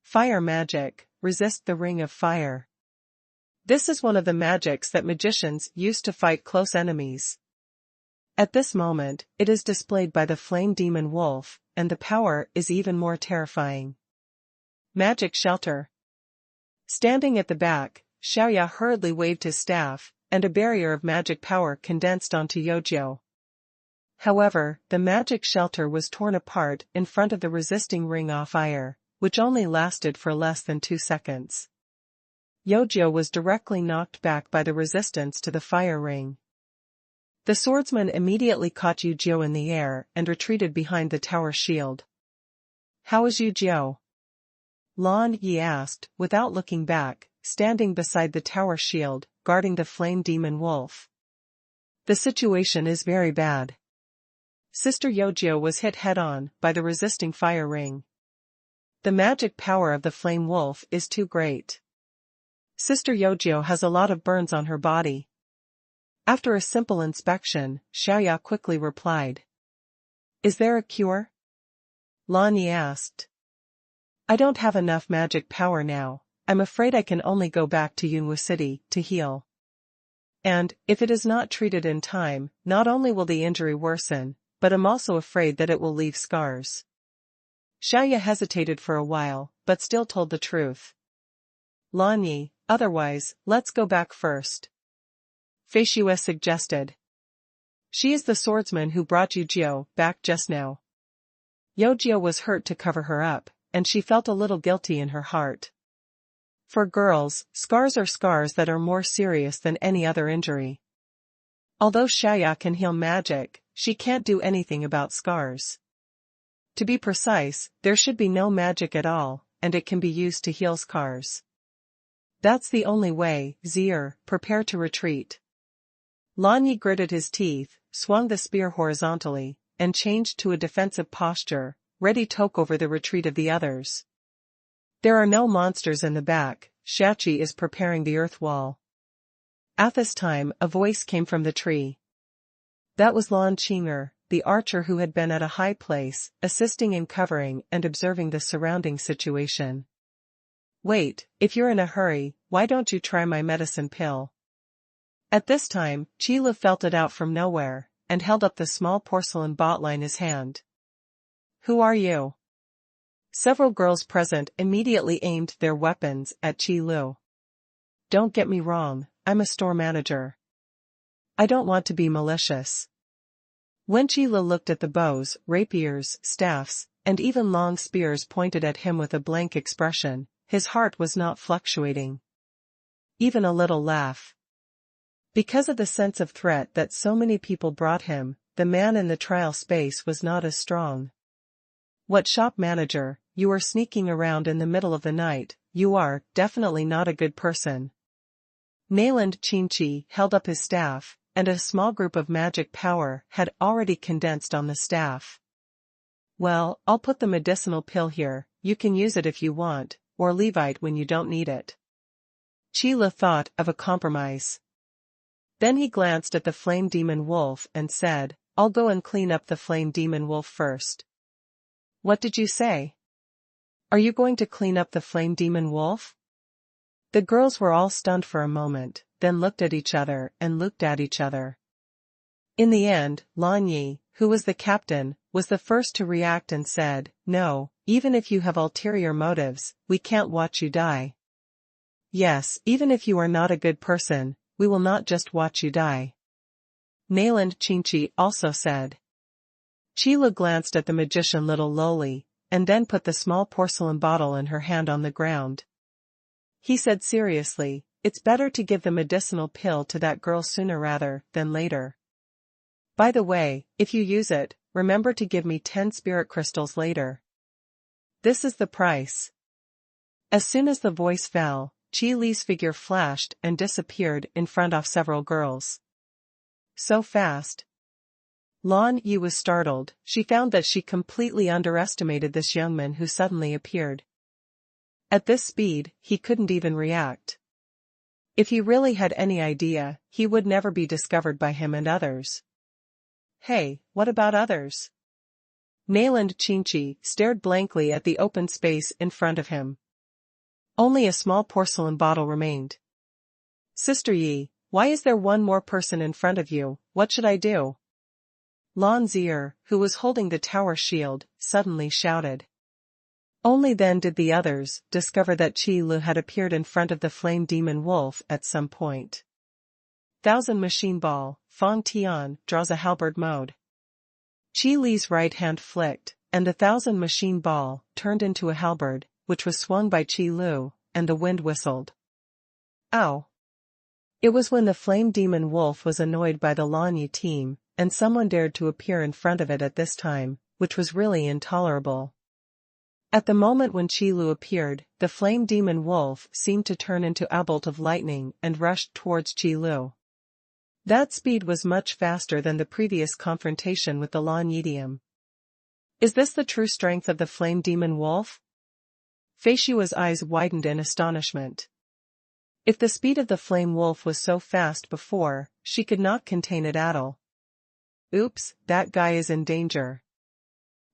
Fire magic, resist the ring of fire. This is one of the magics that magicians use to fight close enemies. At this moment, it is displayed by the flame demon wolf, and the power is even more terrifying. Magic shelter. Standing at the back, Xiaoya hurriedly waved his staff, and a barrier of magic power condensed onto Yojiao. However, the magic shelter was torn apart in front of the resisting ring of fire, which only lasted for less than 2 seconds. Yojiao was directly knocked back by the resistance to the fire ring. The swordsman immediately caught Yojiao in the air and retreated behind the tower shield. How is Yojiao? Lan Yi asked, without looking back, standing beside the tower shield, guarding the flame demon wolf. The situation is very bad. Sister Yojiao was hit head-on by the resisting fire ring. The magic power of the flame wolf is too great. Sister Yojiao has a lot of burns on her body. After a simple inspection, Xiaoya quickly replied. Is there a cure? Lan Yi asked. I don't have enough magic power now. I'm afraid I can only go back to Yunwu City to heal. And, if it is not treated in time, not only will the injury worsen, but I'm also afraid that it will leave scars. Xiaoya hesitated for a while, but still told the truth. Lan Yi, otherwise, let's go back first. Fei Shue suggested. She is the swordsman who brought Yojiao back just now. Yojiao was hurt to cover her up, and she felt a little guilty in her heart. For girls, scars are scars that are more serious than any other injury. Although Xiaoya can heal magic, she can't do anything about scars. To be precise, there should be no magic at all, and it can be used to heal scars. That's the only way. Zier, prepare to retreat. Lan Yi gritted his teeth, swung the spear horizontally, and changed to a defensive posture, ready to take over the retreat of the others. There are no monsters in the back, Shachi is preparing the earth wall. At this time, a voice came from the tree. That was Lan Qing'er, the archer who had been at a high place, assisting in covering and observing the surrounding situation. Wait, if you're in a hurry, why don't you try my medicine pill? At this time, Qi Lu felt it out from nowhere, and held up the small porcelain bottle in his hand. Who are you? Several girls present immediately aimed their weapons at Qi Lu. Don't get me wrong, I'm a store manager. I don't want to be malicious. When Qi Lu looked at the bows, rapiers, staffs, and even long spears pointed at him with a blank expression, his heart was not fluctuating. Even a little laugh. Because of the sense of threat that so many people brought him, the man in the trial space was not as strong. What shop manager, you are sneaking around in the middle of the night, you are definitely not a good person. Nayland Qingqi held up his staff, and a small group of magic power had already condensed on the staff. Well, I'll put the medicinal pill here, you can use it if you want, or leave it when you don't need it. Qi Lu thought of a compromise. Then he glanced at the flame demon wolf and said, I'll go and clean up the flame demon wolf first. What did you say? Are you going to clean up the flame demon wolf? The girls were all stunned for a moment, then looked at each other and looked at each other. In the end, Lan Yi, who was the captain, was the first to react and said, No, even if you have ulterior motives, we can't watch you die. Yes, even if you are not a good person, we will not just watch you die. Nayland Qingqi also said. Qi Lu glanced at the magician little lowly, and then put the small porcelain bottle in her hand on the ground. He said seriously, it's better to give the medicinal pill to that girl sooner rather than later. By the way, if you use it, remember to give me 10 spirit crystals later. This is the price. As soon as the voice fell, Qi Li's figure flashed and disappeared in front of several girls. So fast. Lan Yi was startled. She found that she completely underestimated this young man who suddenly appeared. At this speed, he couldn't even react. If he really had any idea, he would never be discovered by him and others. Hey, what about others? Nayland Qingqi stared blankly at the open space in front of him. Only a small porcelain bottle remained. Sister Yi, why is there one more person in front of you? What should I do? Lan Zier, who was holding the tower shield, suddenly shouted. Only then did the others discover that Qi Lu had appeared in front of the flame demon wolf at some point. Thousand Machine Ball, Fang Tian draws a halberd mode. Qi Li's right hand flicked, and the thousand machine ball turned into a halberd, which was swung by Qi Lu, and the wind whistled. Ow! It was when the flame demon wolf was annoyed by the Lan Yi team, and someone dared to appear in front of it at this time, which was really intolerable. At the moment when Qi Lu appeared, the flame demon wolf seemed to turn into a bolt of lightning and rushed towards Qi Lu. That speed was much faster than the previous confrontation with the Lan Yidium. Is this the true strength of the flame demon wolf? Fei Shua's eyes widened in astonishment. If the speed of the flame wolf was so fast before, she could not contain it at all. Oops, that guy is in danger.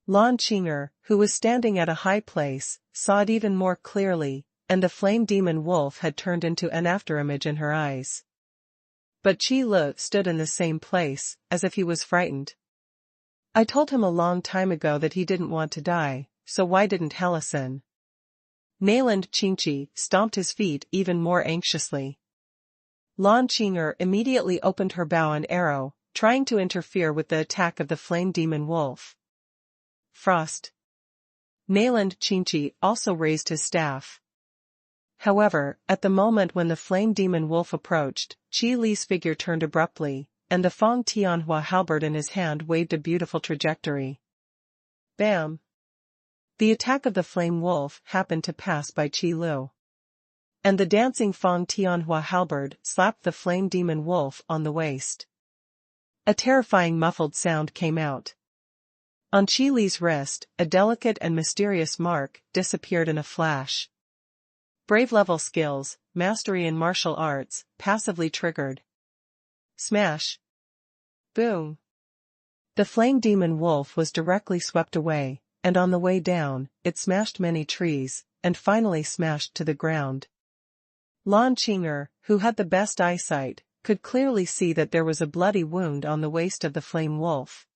Lan Qing'er, who was standing at a high place, saw it even more clearly, and the flame demon wolf had turned into an afterimage in her eyes. But Qi Lu stood in the same place, as if he was frightened. I told him a long time ago that he didn't want to die, so why didn't he listen? Nayland Qingqi stomped his feet even more anxiously. Lan Qing'er immediately opened her bow and arrow, trying to interfere with the attack of the flame demon wolf. Frost. Nayland Qingqi also raised his staff. However, at the moment when the flame demon wolf approached, Qi Li's figure turned abruptly, and the Fang Tianhua halberd in his hand waved a beautiful trajectory. Bam! The attack of the flame wolf happened to pass by Qi Lu. And the dancing Fang Tianhua halberd slapped the flame demon wolf on the waist. A terrifying muffled sound came out. On Qi Li's wrist, a delicate and mysterious mark disappeared in a flash. Brave level skills, mastery in martial arts, passively triggered. Smash. Boom. The flame demon wolf was directly swept away, and on the way down, it smashed many trees, and finally smashed to the ground. Lan Qinger, who had the best eyesight, could clearly see that there was a bloody wound on the waist of the flame wolf.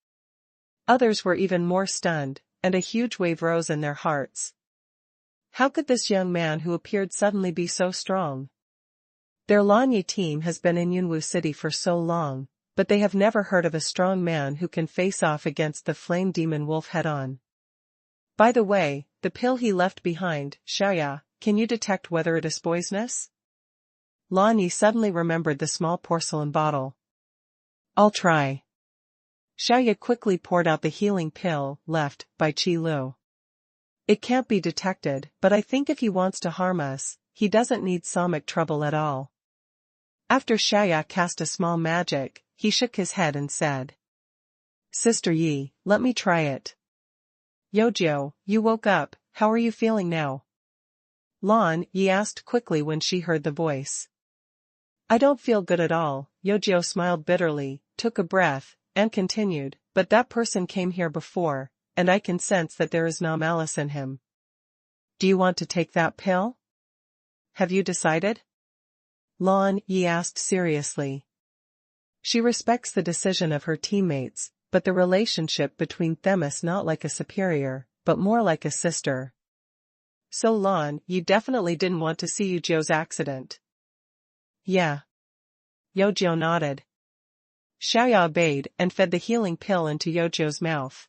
Others were even more stunned, and a huge wave rose in their hearts. How could this young man who appeared suddenly be so strong? Their Lanyi team has been in Yunwu City for so long, but they have never heard of a strong man who can face off against the flame demon wolf head-on. By the way, the pill he left behind, Xiaoya, can you detect whether it is poisonous? Lan Yi suddenly remembered the small porcelain bottle. I'll try. Xiaoya quickly poured out the healing pill left by Qi Lu. It can't be detected, but I think if he wants to harm us, he doesn't need stomach trouble at all. After Xiaoya cast a small magic, he shook his head and said, Sister Yi, let me try it. Yojiao, you woke up, how are you feeling now? Lan Yi asked quickly when she heard the voice. I don't feel good at all, Yojiao smiled bitterly, took a breath, and continued, but that person came here before, and I can sense that there is no malice in him. Do you want to take that pill? Have you decided? Lan Yi asked seriously. She respects the decision of her teammates, but the relationship between them is not like a superior, but more like a sister. So Lan Yi definitely didn't want to see Yojiao's accident. Yeah. Yojiao nodded. Xiaoya obeyed and fed the healing pill into Yojiao's mouth.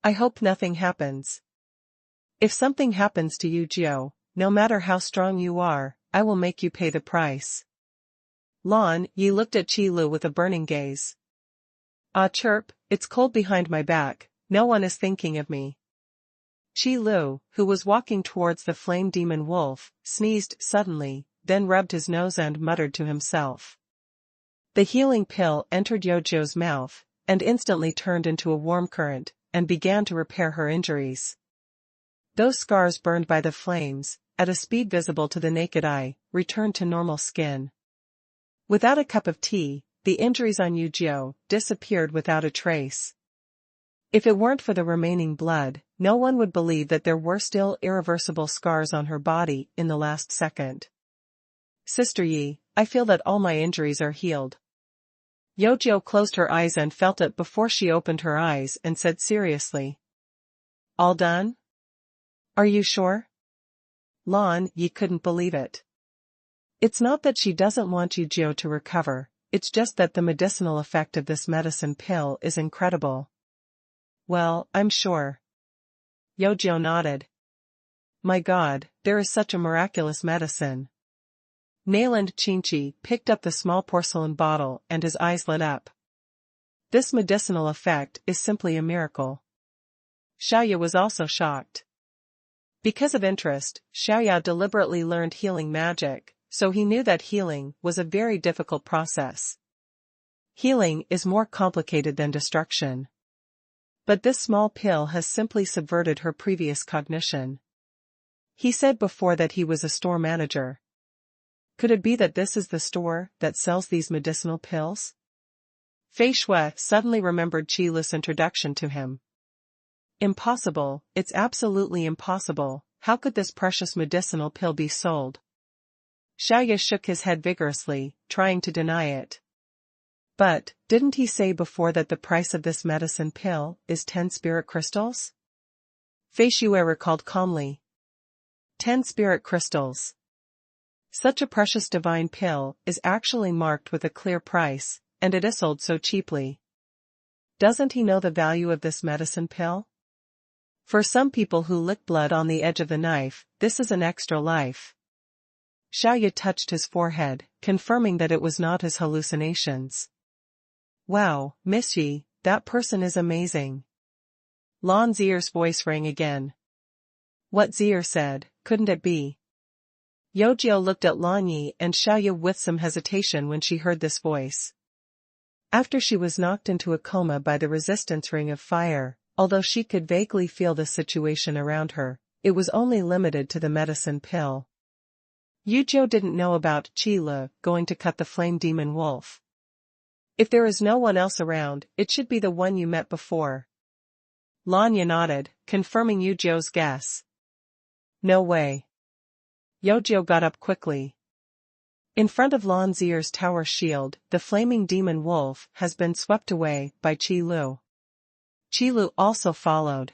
I hope nothing happens. If something happens to you, Jiao, no matter how strong you are, I will make you pay the price. Lan Yi looked at Qi Lu with a burning gaze. Ah chirp, it's cold behind my back, no one is thinking of me. Qi Lu, who was walking towards the flame demon wolf, sneezed suddenly, then rubbed his nose and muttered to himself. The healing pill entered Yojiao's mouth, and instantly turned into a warm current, and began to repair her injuries. Those scars burned by the flames, at a speed visible to the naked eye, returned to normal skin. Without a cup of tea, the injuries on Yojiao disappeared without a trace. If it weren't for the remaining blood, no one would believe that there were still irreversible scars on her body in the last second. Sister Yi, I feel that all my injuries are healed. Yojiao closed her eyes and felt it before she opened her eyes and said seriously. All done? Are you sure? Lan Yi couldn't believe it. It's not that she doesn't want Yojiao to recover, it's just that the medicinal effect of this medicine pill is incredible. Well, I'm sure. Yojiao nodded. My God, there is such a miraculous medicine. Nayland Qingqi picked up the small porcelain bottle and his eyes lit up. This medicinal effect is simply a miracle. Xiaoya was also shocked. Because of interest, Xiaoya deliberately learned healing magic, so he knew that healing was a very difficult process. Healing is more complicated than destruction. But this small pill has simply subverted her previous cognition. He said before that he was a store manager. Could it be that this is the store that sells these medicinal pills? Fei Shui suddenly remembered Qi Lu's introduction to him. Impossible, it's absolutely impossible, how could this precious medicinal pill be sold? Xiaoya shook his head vigorously, trying to deny it. But, didn't he say before that the price of this medicine pill is 10 spirit crystals? Fei Shui recalled calmly. 10 spirit crystals. Such a precious divine pill is actually marked with a clear price, and it is sold so cheaply. Doesn't he know the value of this medicine pill? For some people who lick blood on the edge of the knife, this is an extra life. Xiaoya touched his forehead, confirming that it was not his hallucinations. Wow, Miss Yi, that person is amazing. Lan Zier's voice rang again. What Zier said, couldn't it be? Yojiao looked at Lan Yi and Xiaoya with some hesitation when she heard this voice. After she was knocked into a coma by the resistance ring of fire, although she could vaguely feel the situation around her, it was only limited to the medicine pill. Yu didn't know about Qi going to cut the flame demon wolf. If there is no one else around, it should be the one you met before. Lanya nodded, confirming Yu's guess. No way. Yojo got up quickly. In front of Lan Zier's tower shield, the flaming demon wolf has been swept away by Qi Lu. Qi Lu also followed.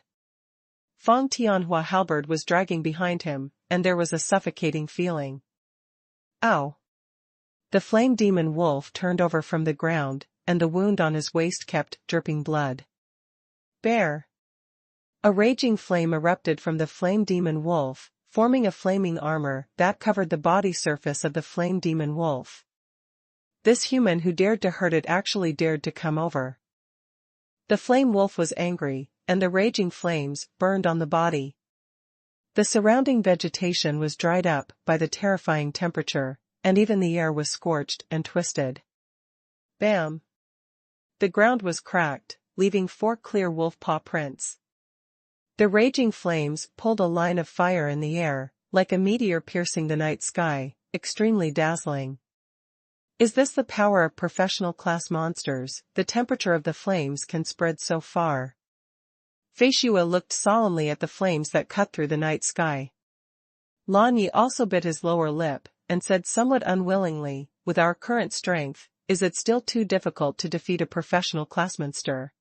Feng Tianhua halberd was dragging behind him, and there was a suffocating feeling. Ow! The flame demon wolf turned over from the ground, and the wound on his waist kept dripping blood. Bear! A raging flame erupted from the flame demon wolf, forming a flaming armor that covered the body surface of the flame demon wolf. This human who dared to hurt it actually dared to come over. The flame wolf was angry, and the raging flames burned on the body. The surrounding vegetation was dried up by the terrifying temperature, and even the air was scorched and twisted. Bam! The ground was cracked, leaving 4 clear wolf paw prints. The raging flames pulled a line of fire in the air, like a meteor piercing the night sky, extremely dazzling. Is this the power of professional class monsters? The temperature of the flames can spread so far. Fei Shua looked solemnly at the flames that cut through the night sky. Lan Yi also bit his lower lip, and said somewhat unwillingly, with our current strength, is it still too difficult to defeat a professional class monster?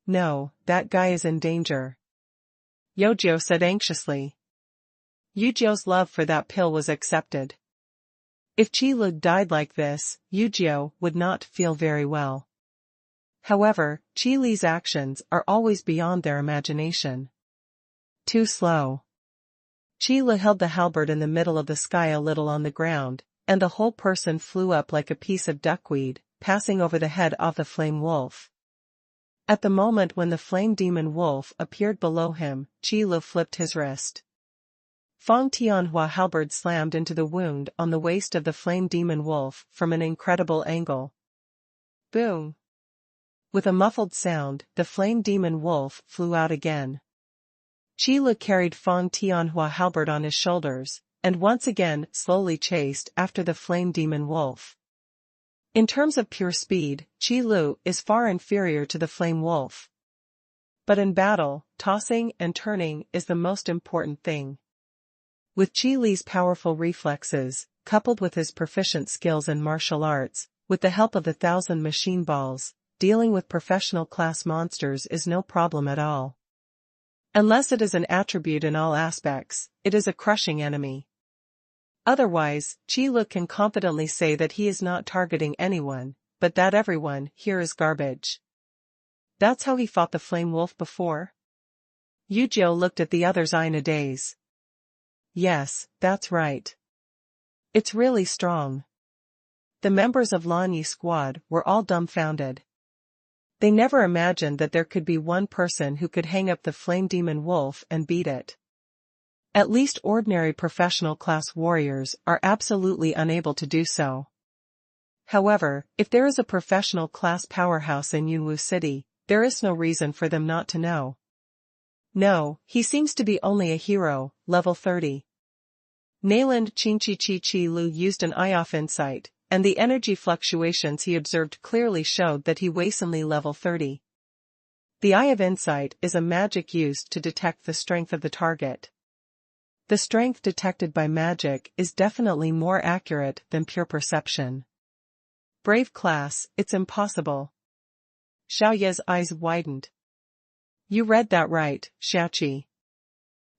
No, that guy is in danger. Yojo said anxiously. Yujo's love for that pill was accepted. If Qi Lu died like this, Yujo would not feel very well. However, Qi Li's actions are always beyond their imagination. Too slow. Qi Lu held the halberd in the middle of the sky a little on the ground, and the whole person flew up like a piece of duckweed, passing over the head of the flame wolf. At the moment when the flame demon wolf appeared below him, Qi Lu flipped his wrist. Feng Tianhua halberd slammed into the wound on the waist of the flame demon wolf from an incredible angle. Boom! With a muffled sound, the flame demon wolf flew out again. Qi Lu carried Feng Tianhua halberd on his shoulders, and once again slowly chased after the flame demon wolf. In terms of pure speed, Qi Lu is far inferior to the flame wolf. But in battle, tossing and turning is the most important thing. With Qi Li's powerful reflexes, coupled with his proficient skills in martial arts, with the help of the 1,000 machine balls, dealing with professional class monsters is no problem at all. Unless it is an attribute in all aspects, it is a crushing enemy. Otherwise, Qi Lu can confidently say that he is not targeting anyone, but that everyone here is garbage. That's how he fought the flame wolf before? Yujo looked at the other's eye in a daze. Yes, that's right. It's really strong. The members of Lan Yi's squad were all dumbfounded. They never imagined that there could be one person who could hang up the flame demon wolf and beat it. At least ordinary professional class warriors are absolutely unable to do so. However, if there is a professional class powerhouse in Yunwu City, there is no reason for them not to know. No, he seems to be only a hero, level 30. Nayland Qi Lu used an eye of insight, and the energy fluctuations he observed clearly showed that he was only level 30. The Eye of Insight is a magic used to detect the strength of the target. The strength detected by magic is definitely more accurate than pure perception. Brave class, it's impossible. Xiaoye's eyes widened. You read that right, Xiaoqi.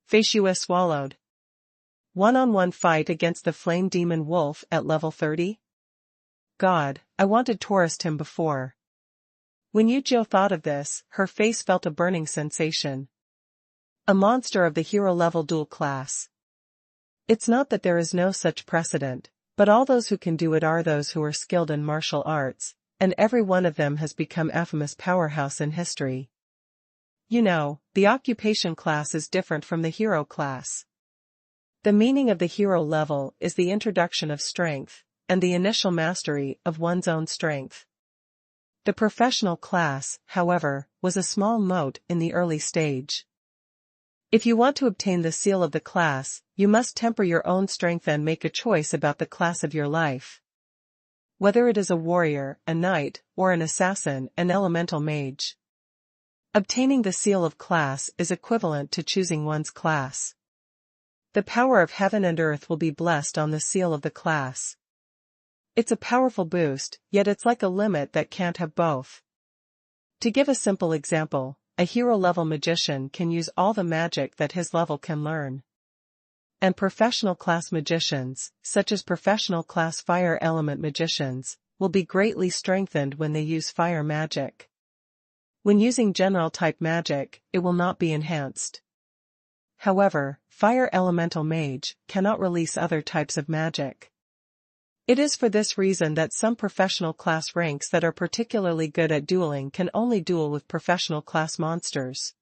Fei Shua swallowed. One-on-one fight against the flame demon wolf at level 30? God, I wanted tourist him before. When Yujo thought of this, her face felt a burning sensation. A monster of the hero-level dual class. It's not that there is no such precedent, but all those who can do it are those who are skilled in martial arts, and every one of them has become a famous powerhouse in history. You know, the occupation class is different from the hero class. The meaning of the hero level is the introduction of strength, and the initial mastery of one's own strength. The professional class, however, was a small mote in the early stage. If you want to obtain the seal of the class, you must temper your own strength and make a choice about the class of your life. Whether it is a warrior, a knight, or an assassin, an elemental mage. Obtaining the seal of class is equivalent to choosing one's class. The power of heaven and earth will be blessed on the seal of the class. It's a powerful boost, yet it's like a limit that can't have both. To give a simple example, a hero-level magician can use all the magic that his level can learn. And professional class magicians, such as professional class fire element magicians, will be greatly strengthened when they use fire magic. When using general type magic, it will not be enhanced. However, fire elemental mage cannot release other types of magic. It is for this reason that some professional class ranks that are particularly good at dueling can only duel with professional class monsters.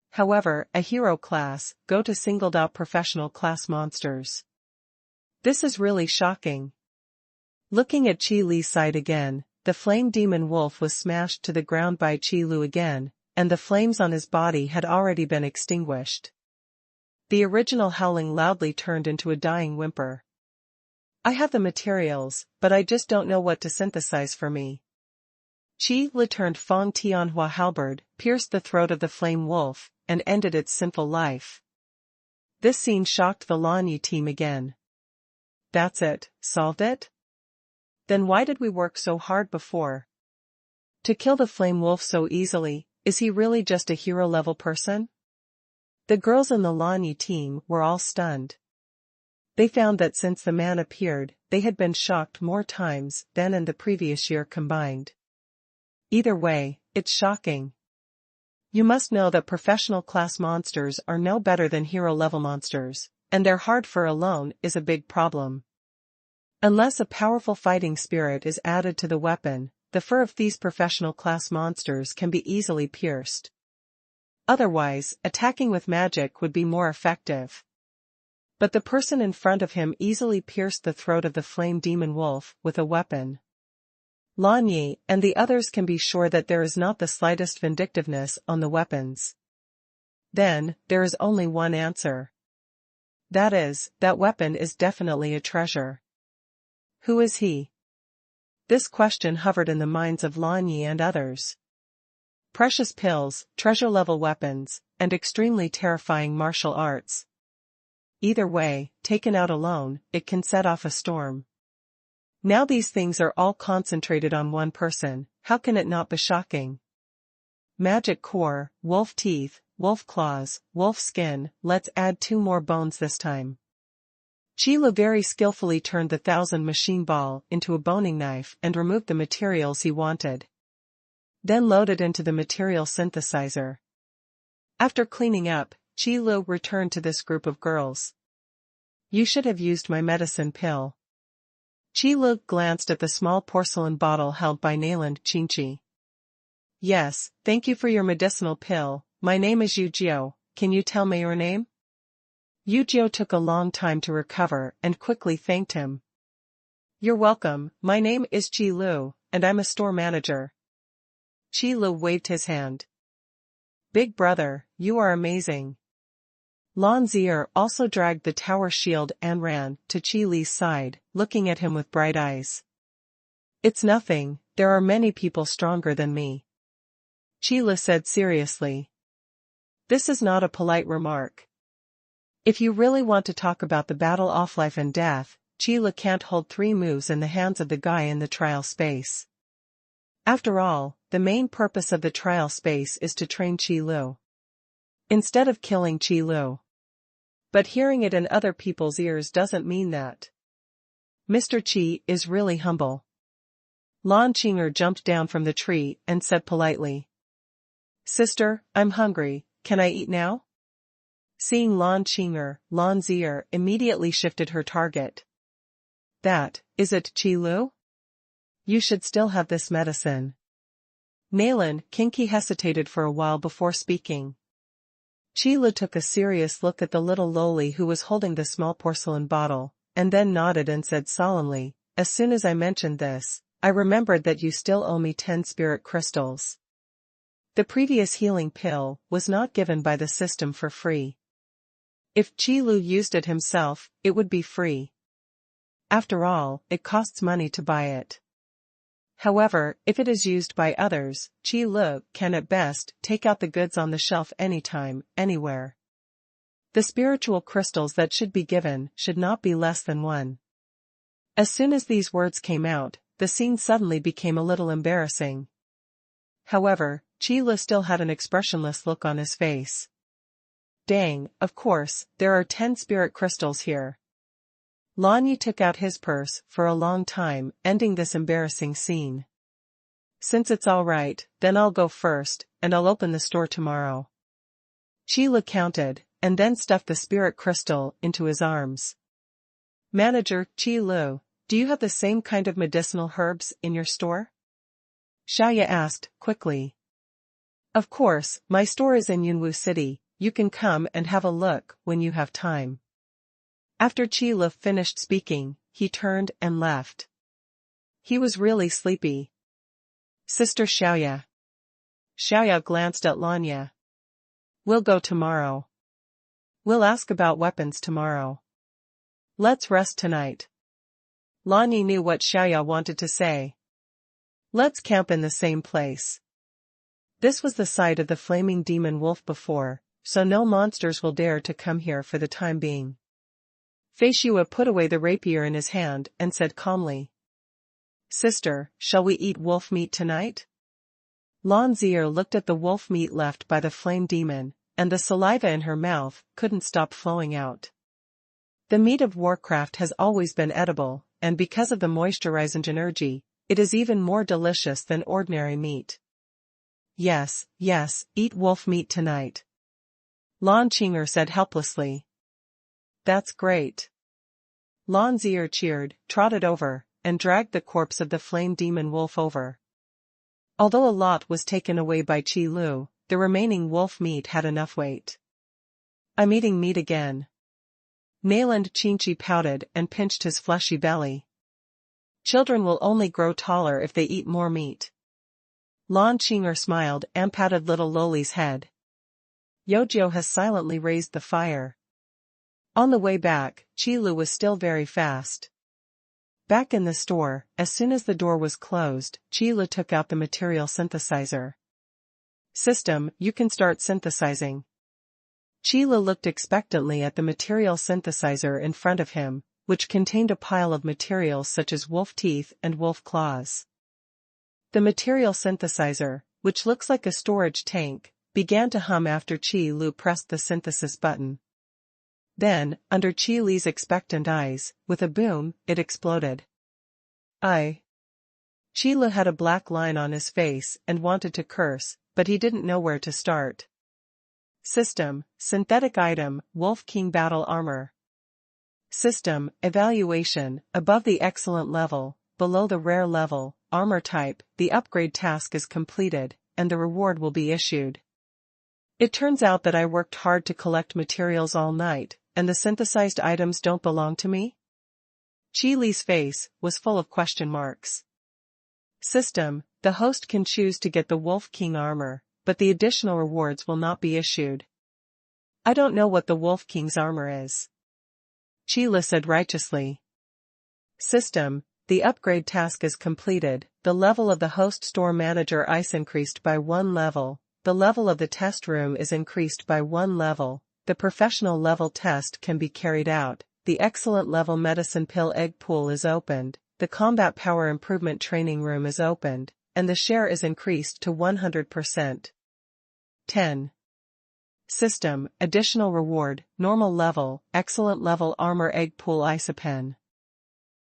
However, a hero class go to singled out professional class monsters. This is really shocking. Looking at Qi Li's side again, the flame demon wolf was smashed to the ground by Qi Lu again, and the flames on his body had already been extinguished. The original howling loudly turned into a dying whimper. I have the materials, but I just don't know what to synthesize for me. Qi Li turned Feng Tianhua halberd, pierced the throat of the flame wolf, and ended its sinful life. This scene shocked the Lanyi team again. That's it, solved it? Then why did we work so hard before? To kill the flame wolf so easily, is he really just a hero-level person? The girls in the Lanyi team were all stunned. They found that since the man appeared, they had been shocked more times than in the previous year combined. Either way, it's shocking. You must know that professional class monsters are no better than hero-level monsters, and their hard fur alone is a big problem. Unless a powerful fighting spirit is added to the weapon, the fur of these professional class monsters can be easily pierced. Otherwise, attacking with magic would be more effective. But the person in front of him easily pierced the throat of the flame demon wolf with a weapon. Lan Yi and the others can be sure that there is not the slightest vindictiveness on the weapons. Then, there is only one answer. That is, that weapon is definitely a treasure. Who is he? This question hovered in the minds of Lan Yi and others. Precious pills, treasure-level weapons, and extremely terrifying martial arts. Either way, taken out alone, it can set off a storm. Now these things are all concentrated on one person, how can it not be shocking? Magic core, wolf teeth, wolf claws, wolf skin, let's add 2 more bones this time. Qi Lu very skillfully turned the 1000 machine ball into a boning knife and removed the materials he wanted. Then loaded into the material synthesizer. After cleaning up, Qi Lu returned to this group of girls. You should have used my medicine pill. Qi Lu glanced at the small porcelain bottle held by Nayland Qingqi. Yes, thank you for your medicinal pill. My name is Yu Jiu, can you tell me your name? Yu Jiu took a long time to recover and quickly thanked him. You're welcome, my name is Qi Lu, and I'm a store manager. Qi Lu waved his hand. Big brother, you are amazing. Lan Zier also dragged the tower shield and ran to Qi Li's side, looking at him with bright eyes. It's nothing, there are many people stronger than me. Qi Li said seriously. This is not a polite remark. If you really want to talk about the battle of life and death, Qi Li can't hold 3 moves in the hands of the guy in the trial space. After all, the main purpose of the trial space is to train Qi Lu. Instead of killing Qi Lu. But hearing it in other people's ears doesn't mean that. Mr. Qi is really humble. Lan Qinger jumped down from the tree and said politely. Sister, I'm hungry, can I eat now? Seeing Lan Qinger, Lan Zier immediately shifted her target. That, is it Qi Lu? You should still have this medicine. Nayland Qingqi hesitated for a while before speaking. Qi Lu took a serious look at the little loli who was holding the small porcelain bottle, and then nodded and said solemnly, as soon as I mentioned this, I remembered that you still owe me 10 spirit crystals. The previous healing pill was not given by the system for free. If Qi Lu used it himself, it would be free. After all, it costs money to buy it. However, if it is used by others, Qi Lu can at best take out the goods on the shelf anytime, anywhere. The spiritual crystals that should be given should not be less than 1. As soon as these words came out, the scene suddenly became a little embarrassing. However, Qi Lu still had an expressionless look on his face. Dang, of course, there are 10 spirit crystals here. Lan Yi took out his purse for a long time, ending this embarrassing scene. Since it's all right, then I'll go first, and I'll open the store tomorrow. Qi Lu counted, and then stuffed the spirit crystal into his arms. Manager, Qi Lu, do you have the same kind of medicinal herbs in your store? Xiaoya asked, quickly. Of course, my store is in Yunwu City, you can come and have a look when you have time. After Qi Lu finished speaking, he turned and left. He was really sleepy. Sister Xiaoya. Xiaoya glanced at Lanya. We'll go tomorrow. We'll ask about weapons tomorrow. Let's rest tonight. Lanya knew what Xiaoya wanted to say. Let's camp in the same place. This was the site of the flaming demon wolf before, so no monsters will dare to come here for the time being. Fei Shua put away the rapier in his hand and said calmly. Sister, shall we eat wolf meat tonight? Lan Zier looked at the wolf meat left by the flame demon, and the saliva in her mouth couldn't stop flowing out. The meat of Warcraft has always been edible, and because of the moisturizing energy, it is even more delicious than ordinary meat. Yes, eat wolf meat tonight. Lan Qinger said helplessly. That's great. Lan Zier cheered, trotted over, and dragged the corpse of the flame demon wolf over. Although a lot was taken away by Qi Lu, the remaining wolf meat had enough weight. I'm eating meat again. Nayland Qingqi pouted and pinched his fleshy belly. Children will only grow taller if they eat more meat. Lan Qinger smiled and patted little Loli's head. Yojo has silently raised the fire. On the way back, Qi Lu was still very fast. Back in the store, as soon as the door was closed, Qi Lu took out the material synthesizer. System, you can start synthesizing. Qi Lu looked expectantly at the material synthesizer in front of him, which contained a pile of materials such as wolf teeth and wolf claws. The material synthesizer, which looks like a storage tank, began to hum after Qi Lu pressed the synthesis button. Then, under Qi Li's expectant eyes, with a boom, it exploded. Qi Lu had a black line on his face and wanted to curse, but he didn't know where to start. System, synthetic item, Wolf King battle armor. System, evaluation, above the excellent level, below the rare level, armor type, the upgrade task is completed, and the reward will be issued. It turns out that I worked hard to collect materials all night, and the synthesized items don't belong to me? Qi Li's face was full of question marks. System, the host can choose to get the Wolf King armor, but the additional rewards will not be issued. I don't know what the Wolf King's armor is. Qi Li said righteously. System, the upgrade task is completed, the level of the host store manager is increased by 1 level, the level of the test room is increased by 1 level, the professional level test can be carried out, the excellent level medicine pill egg pool is opened, the combat power improvement training room is opened, and the share is increased to 100%. 10. System, additional reward, normal level, excellent level armor egg pool isopen.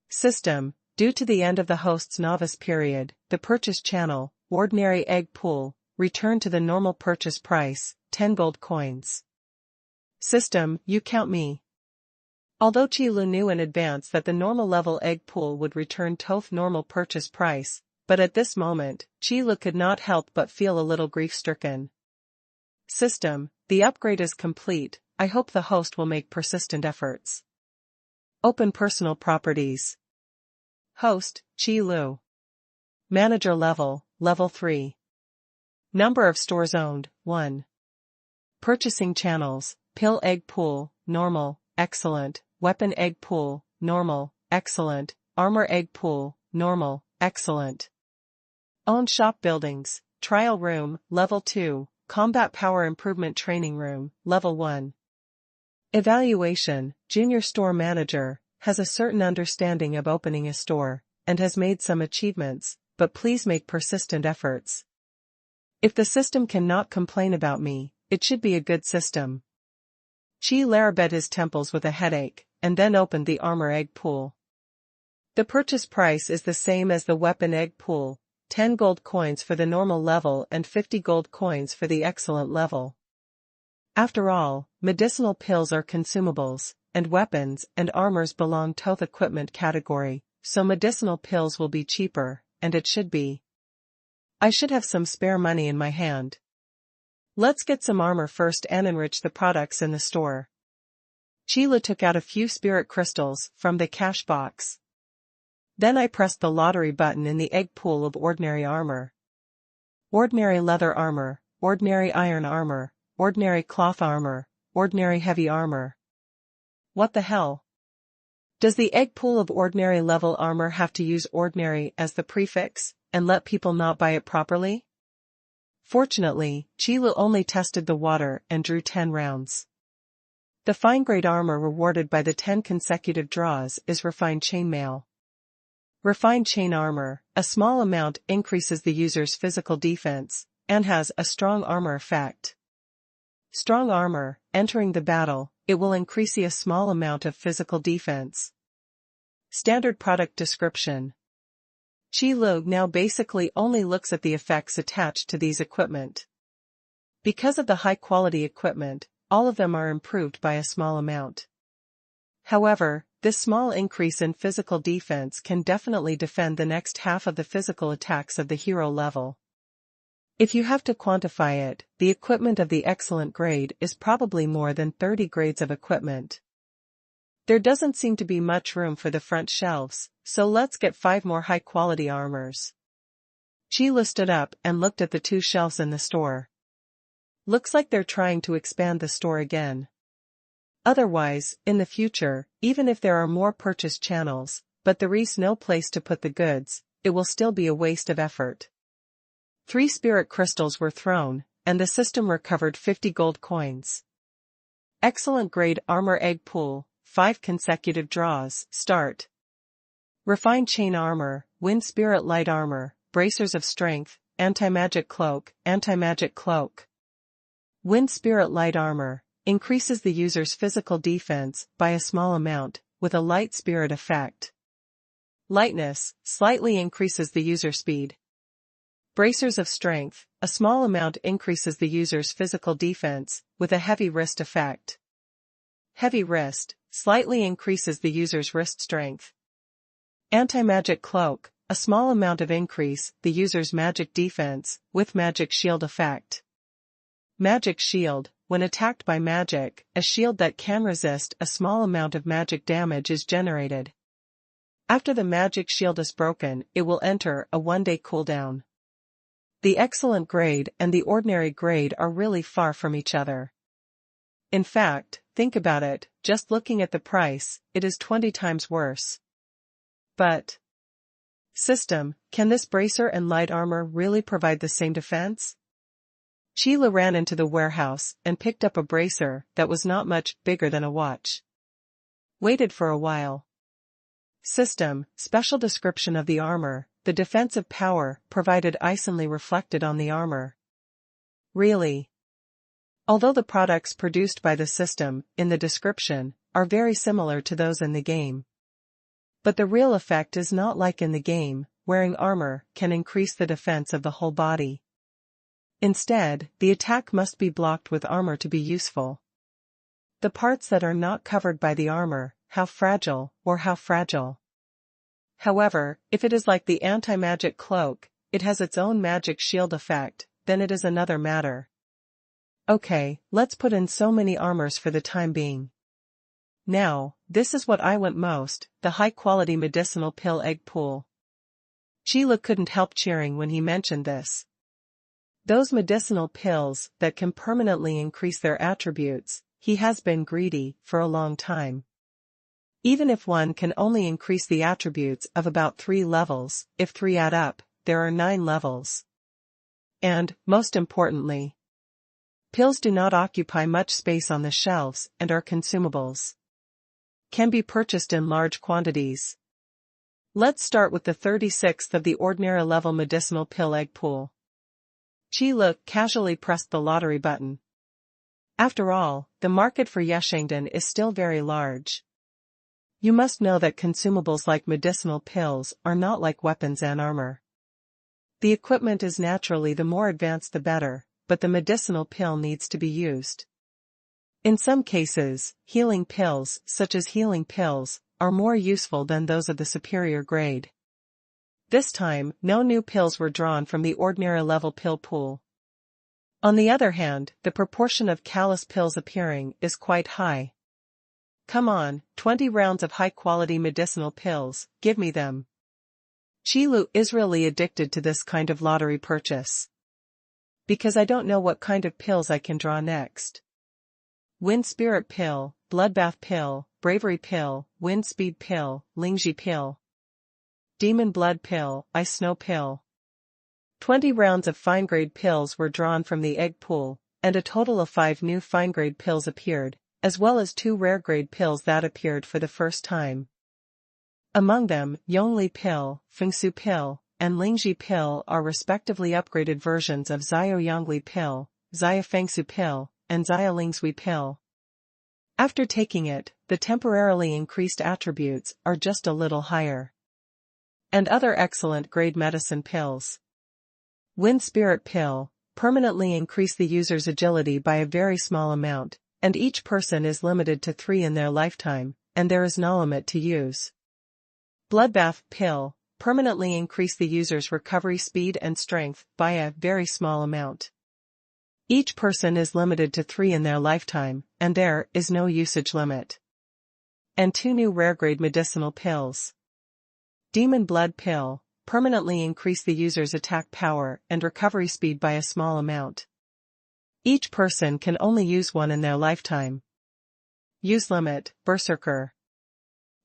System, due to the end of the host's novice period, the purchase channel, ordinary egg pool, return to the normal purchase price, 10 gold coins. System, you count me. Although Qi Lu knew in advance that the normal level egg pool would return to normal purchase price, but at this moment, Qi Lu could not help but feel a little grief-stricken. System, the upgrade is complete, I hope the host will make persistent efforts. Open personal properties. Host, Qi Lu. Manager level, level 3. Number of stores owned, 1. Purchasing channels, pill egg pool, normal, excellent, weapon egg pool, normal, excellent, armor egg pool, normal, excellent. Owned shop buildings, trial room, level 2, combat power improvement training room, level 1. Evaluation, junior store manager, has a certain understanding of opening a store, and has made some achievements, but please make persistent efforts. If the system cannot complain about me, it should be a good system. Chi larabed his temples with a headache, and then opened the armor egg pool. The purchase price is the same as the weapon egg pool, 10 gold coins for the normal level and 50 gold coins for the excellent level. After all, medicinal pills are consumables, and weapons and armors belong to the equipment category, so medicinal pills will be cheaper, and it should be. I should have some spare money in my hand. Let's get some armor first and enrich the products in the store. Sheila took out a few spirit crystals from the cash box. Then I pressed the lottery button in the egg pool of ordinary armor. Ordinary leather armor, ordinary iron armor, ordinary cloth armor, ordinary heavy armor. What the hell? Does the egg pool of ordinary level armor have to use ordinary as the prefix, and let people not buy it properly? Fortunately, Chilu only tested the water and drew 10 rounds. The fine-grade armor rewarded by the 10 consecutive draws is refined chainmail. Refined chain armor, a small amount increases the user's physical defense, and has a strong armor effect. Strong armor, entering the battle, it will increase a small amount of physical defense. Standard product description. Chi Lu now basically only looks at the effects attached to these equipment. Because of the high-quality equipment, all of them are improved by a small amount. However, this small increase in physical defense can definitely defend the next half of the physical attacks of the hero level. If you have to quantify it, the equipment of the excellent grade is probably more than 30 grades of equipment. There doesn't seem to be much room for the front shelves, so let's get 5 more high-quality armors. Sheila stood up and looked at the 2 shelves in the store. Looks like they're trying to expand the store again. Otherwise, in the future, even if there are more purchase channels, but there is no place to put the goods, it will still be a waste of effort. 3 spirit crystals were thrown, and the system recovered 50 gold coins. Excellent grade armor egg pool, 5 consecutive draws, start. Refined chain armor, wind spirit light armor, bracers of strength, anti-magic cloak, anti-magic cloak. Wind spirit light armor, increases the user's physical defense by a small amount, with a light spirit effect. Lightness, slightly increases the user speed. Bracers of strength, a small amount increases the user's physical defense, with a heavy wrist effect. Heavy wrist, slightly increases the user's wrist strength. Anti-magic cloak, a small amount of increase the user's magic defense, with magic shield effect. Magic shield, when attacked by magic, a shield that can resist a small amount of magic damage is generated. After the magic shield is broken, it will enter a 1-day cooldown. The excellent grade and the ordinary grade are really far from each other. In fact, think about it, just looking at the price, it is 20 times worse. But system, can this bracer and light armor really provide the same defense? Sheila ran into the warehouse and picked up a bracer that was not much bigger than a watch. Waited for a while. System, special description of the armor, the defensive power provided instantly reflected on the armor. Really? Although the products produced by the system, in the description, are very similar to those in the game. But the real effect is not like in the game, wearing armor can increase the defense of the whole body. Instead, the attack must be blocked with armor to be useful. The parts that are not covered by the armor, how fragile. However, if it is like the anti-magic cloak, it has its own magic shield effect, then it is another matter. Okay, let's put in so many armors for the time being. Now, this is what I want most, the high-quality medicinal pill egg pool. Sheila couldn't help cheering when he mentioned this. Those medicinal pills that can permanently increase their attributes, he has been greedy for a long time. Even if one can only increase the attributes of about 3 levels, if 3 add up, there are 9 levels. And, most importantly, pills do not occupy much space on the shelves and are consumables. Can be purchased in large quantities. Let's start with the 36th of the ordinary level medicinal pill egg pool. Qi Lu casually pressed the lottery button. After all, the market for Yeshengdan is still very large. You must know that consumables like medicinal pills are not like weapons and armor. The equipment is naturally the more advanced the better, but the medicinal pill needs to be used. In some cases, healing pills, such as healing pills, are more useful than those of the superior grade. This time, no new pills were drawn from the ordinary level pill pool. On the other hand, the proportion of callus pills appearing is quite high. Come on, 20 rounds of high-quality medicinal pills, give me them. Qi Lu is really addicted to this kind of lottery purchase. Because I don't know what kind of pills I can draw next. Wind Spirit Pill, Bloodbath Pill, Bravery Pill, Wind Speed Pill, Lingji Pill. Demon Blood Pill, Ice Snow Pill. 20 rounds of fine-grade pills were drawn from the egg pool, and a total of 5 new fine-grade pills appeared, as well as 2 rare-grade pills that appeared for the first time. Among them, Yongli Pill, Fengsu Pill, and Lingji Pill are respectively upgraded versions of Zio Yongli Pill, Zio Fengsu Pill, and Zio Lingsui Pill. After taking it, the temporarily increased attributes are just a little higher. And other excellent grade medicine pills. Wind Spirit Pill, permanently increase the user's agility by a very small amount, and each person is limited to 3 in their lifetime, and there is no limit to use. Bloodbath Pill, permanently increase the user's recovery speed and strength by a very small amount. Each person is limited to 3 in their lifetime, and there is no usage limit. And 2 new rare-grade medicinal pills. Demon Blood Pill, permanently increase the user's attack power and recovery speed by a small amount. Each person can only use 1 in their lifetime. Use limit, Berserker.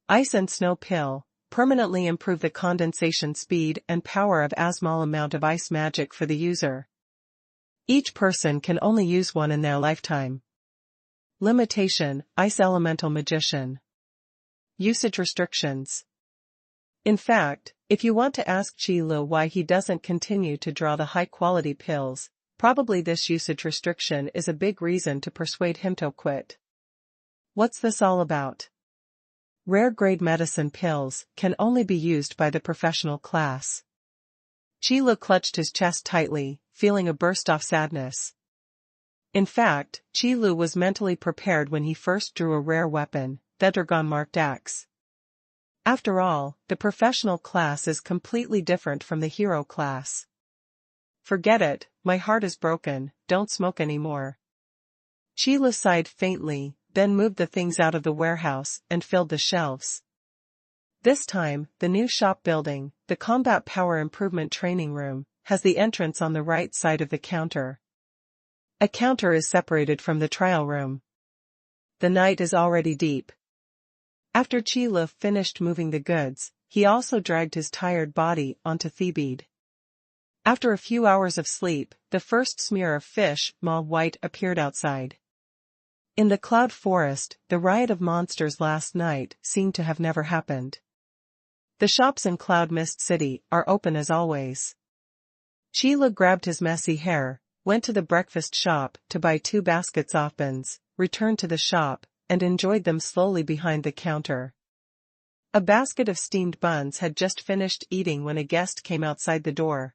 Ice and Snow Pill, permanently improve the condensation speed and power of a small amount of ice magic for the user. Each person can only use 1 in their lifetime. Limitation, Ice Elemental Magician. Usage restrictions. In fact, if you want to ask Qi Lu why he doesn't continue to draw the high-quality pills, probably this usage restriction is a big reason to persuade him to quit. What's this all about? Rare-grade medicine pills can only be used by the professional class. Qi Lu clutched his chest tightly, feeling a burst of sadness. In fact, Qi Lu was mentally prepared when he first drew a rare weapon, the dragon-marked axe. After all, the professional class is completely different from the hero class. Forget it, my heart is broken, don't smoke anymore. Qi Lu sighed faintly, then moved the things out of the warehouse and filled the shelves. This time, the new shop building, the Combat Power Improvement Training Room, has the entrance on the right side of the counter. A counter is separated from the trial room. The night is already deep. After Qi Lu finished moving the goods, he also dragged his tired body onto Thebed. After a few hours of sleep, the first smear of fish, maw white, appeared outside. In the cloud forest, the riot of monsters last night seemed to have never happened. The shops in Cloud Mist City are open as always. Qi Lu grabbed his messy hair, went to the breakfast shop to buy 2 baskets of buns, returned to the shop, and enjoyed them slowly behind the counter. A basket of steamed buns had just finished eating when a guest came outside the door.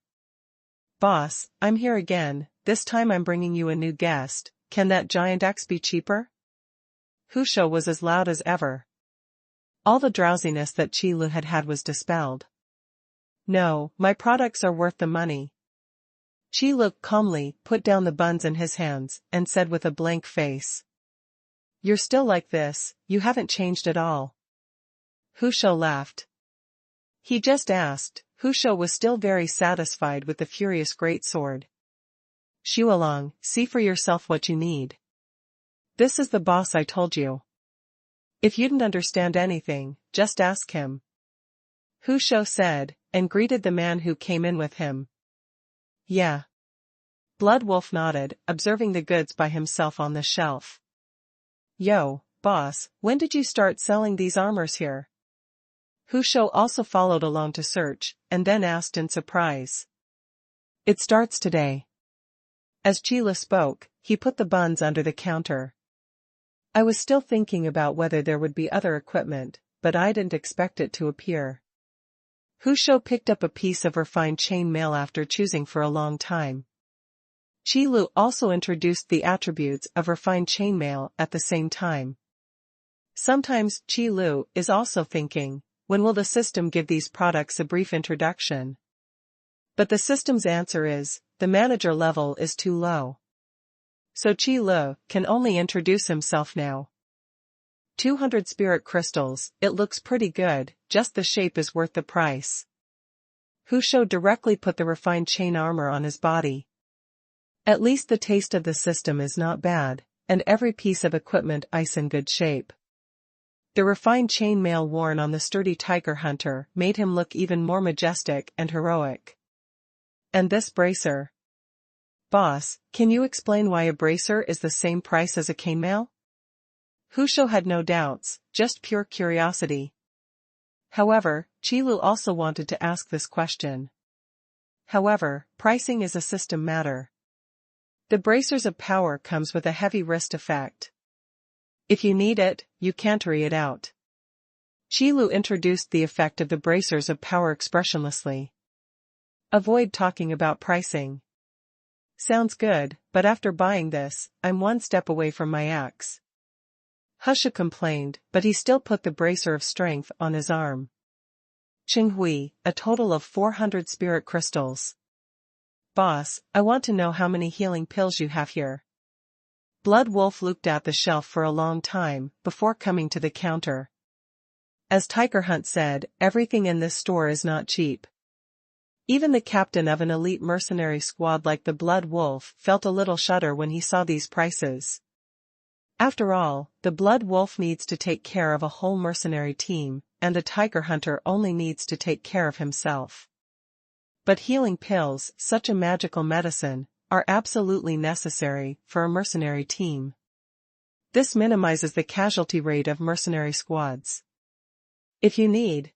"Boss, I'm here again, this time I'm bringing you a new guest, can that giant axe be cheaper?" Hu Shou was as loud as ever. All the drowsiness that Qi Lu had had was dispelled. "No, my products are worth the money." Qi Lu calmly put down the buns in his hands and said with a blank face. "You're still like this, you haven't changed at all." Hu Shou laughed. He just asked. Hu Shou was still very satisfied with the furious greatsword. Xuanhuan, see for yourself what you need. This is the boss I told you. If you didn't understand anything, just ask him. Hu Shou said, and greeted the man who came in with him. Yeah. Blood Wolf nodded, observing the goods by himself on the shelf. Yo, boss, when did you start selling these armors here? Hu Shou also followed along to search, and then asked in surprise. It starts today. As Qi Lu spoke, he put the buns under the counter. I was still thinking about whether there would be other equipment, but I didn't expect it to appear. Hu Shou picked up a piece of refined chain mail after choosing for a long time. Qi Lu also introduced the attributes of refined chainmail at the same time. Sometimes Qi Lu is also thinking, when will the system give these products a brief introduction? But the system's answer is, the manager level is too low. So Qi Lu can only introduce himself now. 200 spirit crystals, it looks pretty good, just the shape is worth the price. Hu Shou directly put the refined chain armor on his body. At least the taste of the system is not bad, and every piece of equipment is in good shape. The refined chain mail worn on the sturdy tiger hunter made him look even more majestic and heroic. And this bracer? Boss, can you explain why a bracer is the same price as a chainmail? Hu Shou had no doubts, just pure curiosity. However, Qi Lu also wanted to ask this question. However, pricing is a system matter. The bracers of power comes with a heavy wrist effect. If you need it, you can't re it out. Qi Lu introduced the effect of the bracers of power expressionlessly. Avoid talking about pricing. Sounds good, but after buying this, I'm one step away from my axe. Husha complained, but he still put the bracer of strength on his arm. Hui, a total of 400 spirit crystals. Boss, I want to know how many healing pills you have here. Blood Wolf looked at the shelf for a long time, before coming to the counter. As Tiger Hunt said, everything in this store is not cheap. Even the captain of an elite mercenary squad like the Blood Wolf felt a little shudder when he saw these prices. After all, the Blood Wolf needs to take care of a whole mercenary team, and the Tiger Hunter only needs to take care of himself. But healing pills, such a magical medicine, are absolutely necessary for a mercenary team. This minimizes the casualty rate of mercenary squads. If you need.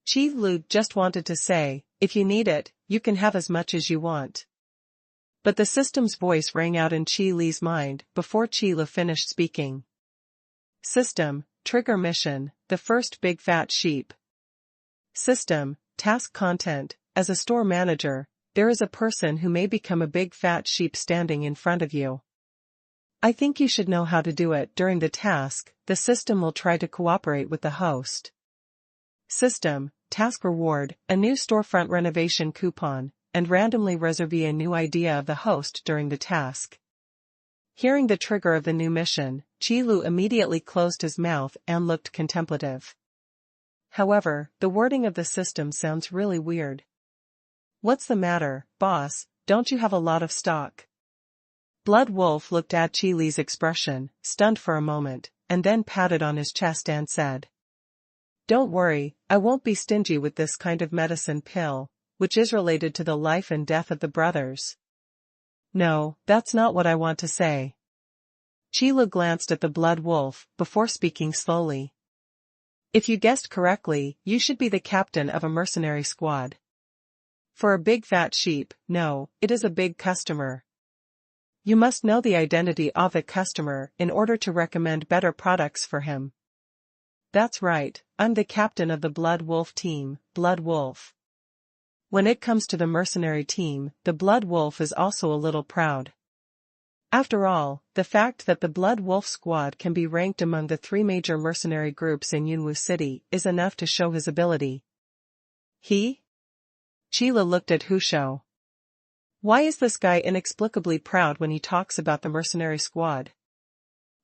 Qi Lu just wanted to say, if you need it, you can have as much as you want. But the system's voice rang out in Qi Li's mind before Qi Lu finished speaking. System, trigger mission, the first big fat sheep. System, task content, as a store manager, there is a person who may become a big fat sheep standing in front of you. I think you should know how to do it. During the task, the system will try to cooperate with the host. System, task reward, a new storefront renovation coupon, and randomly reserve a new idea of the host during the task. Hearing the trigger of the new mission, Qi Lu immediately closed his mouth and looked contemplative. However, the wording of the system sounds really weird. What's the matter, boss, don't you have a lot of stock? Blood Wolf looked at Qi Li's expression, stunned for a moment, and then patted on his chest and said. Don't worry, I won't be stingy with this kind of medicine pill, which is related to the life and death of the brothers. No, that's not what I want to say. Qi Lu glanced at the Blood Wolf before speaking slowly. If you guessed correctly, you should be the captain of a mercenary squad. For a big fat sheep, no, it is a big customer. You must know the identity of the customer in order to recommend better products for him. That's right, I'm the captain of the Blood Wolf team, Blood Wolf. When it comes to the mercenary team, the Blood Wolf is also a little proud. After all, the fact that the Blood Wolf squad can be ranked among the 3 major mercenary groups in Yunwu City is enough to show his ability. He? Qi Lu looked at Hu Shou. Why is this guy inexplicably proud when he talks about the mercenary squad?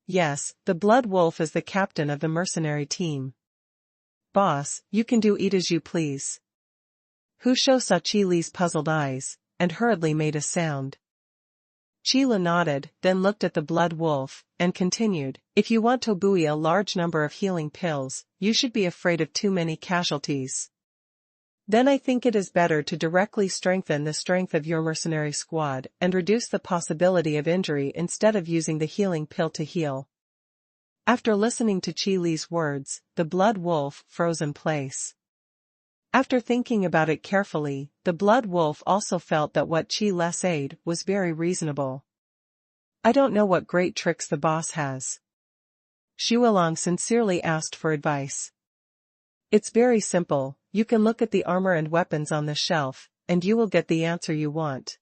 Yes, the Blood Wolf is the captain of the mercenary team. Boss, you can do it as you please. Hu Shou saw Qi Li's puzzled eyes, and hurriedly made a sound. Chila nodded, then looked at the blood wolf, and continued, if you want to buoy a large number of healing pills, you should be afraid of too many casualties. Then I think it is better to directly strengthen the strength of your mercenary squad and reduce the possibility of injury instead of using the healing pill to heal. After listening to Chi Li's words, the blood wolf froze in place. After thinking about it carefully, the blood wolf also felt that what Chi Li said was very reasonable. I don't know what great tricks the boss has. Xuanhuan sincerely asked for advice. It's very simple, you can look at the armor and weapons on the shelf, and you will get the answer you want.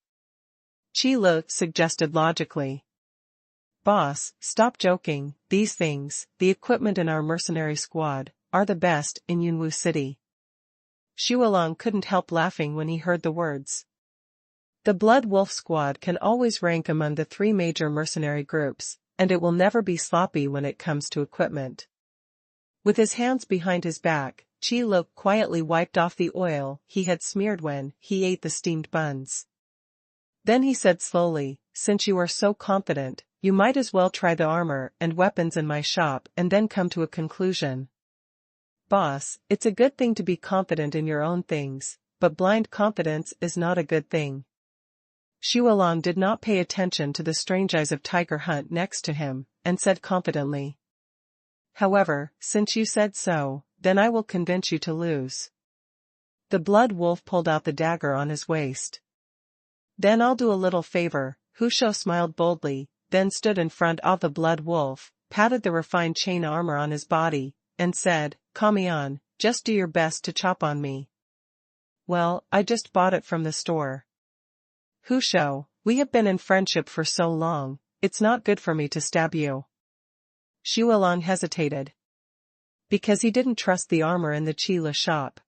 Chi Li suggested logically. Boss, stop joking, these things, the equipment in our mercenary squad, are the best in Yunwu City. Xuanhuan couldn't help laughing when he heard the words. The Blood Wolf squad can always rank among the 3 major mercenary groups, and it will never be sloppy when it comes to equipment. With his hands behind his back, Chi Li quietly wiped off the oil he had smeared when he ate the steamed buns. Then he said slowly, since you are so confident, you might as well try the armor and weapons in my shop and then come to a conclusion. Boss, it's a good thing to be confident in your own things, but blind confidence is not a good thing. Xuanhuan did not pay attention to the strange eyes of Tiger Hunt next to him, and said confidently. However, since you said so, then I will convince you to lose. The blood wolf pulled out the dagger on his waist. Then I'll do a little favor, Hu Shou smiled boldly, then stood in front of the blood wolf, patted the refined chain armor on his body, and said, "Come on, just do your best to chop on me." Well, I just bought it from the store. Hu Shou, we have been in friendship for so long, it's not good for me to stab you. Xuanhuan hesitated. Because he didn't trust the armor in the Chi Li shop.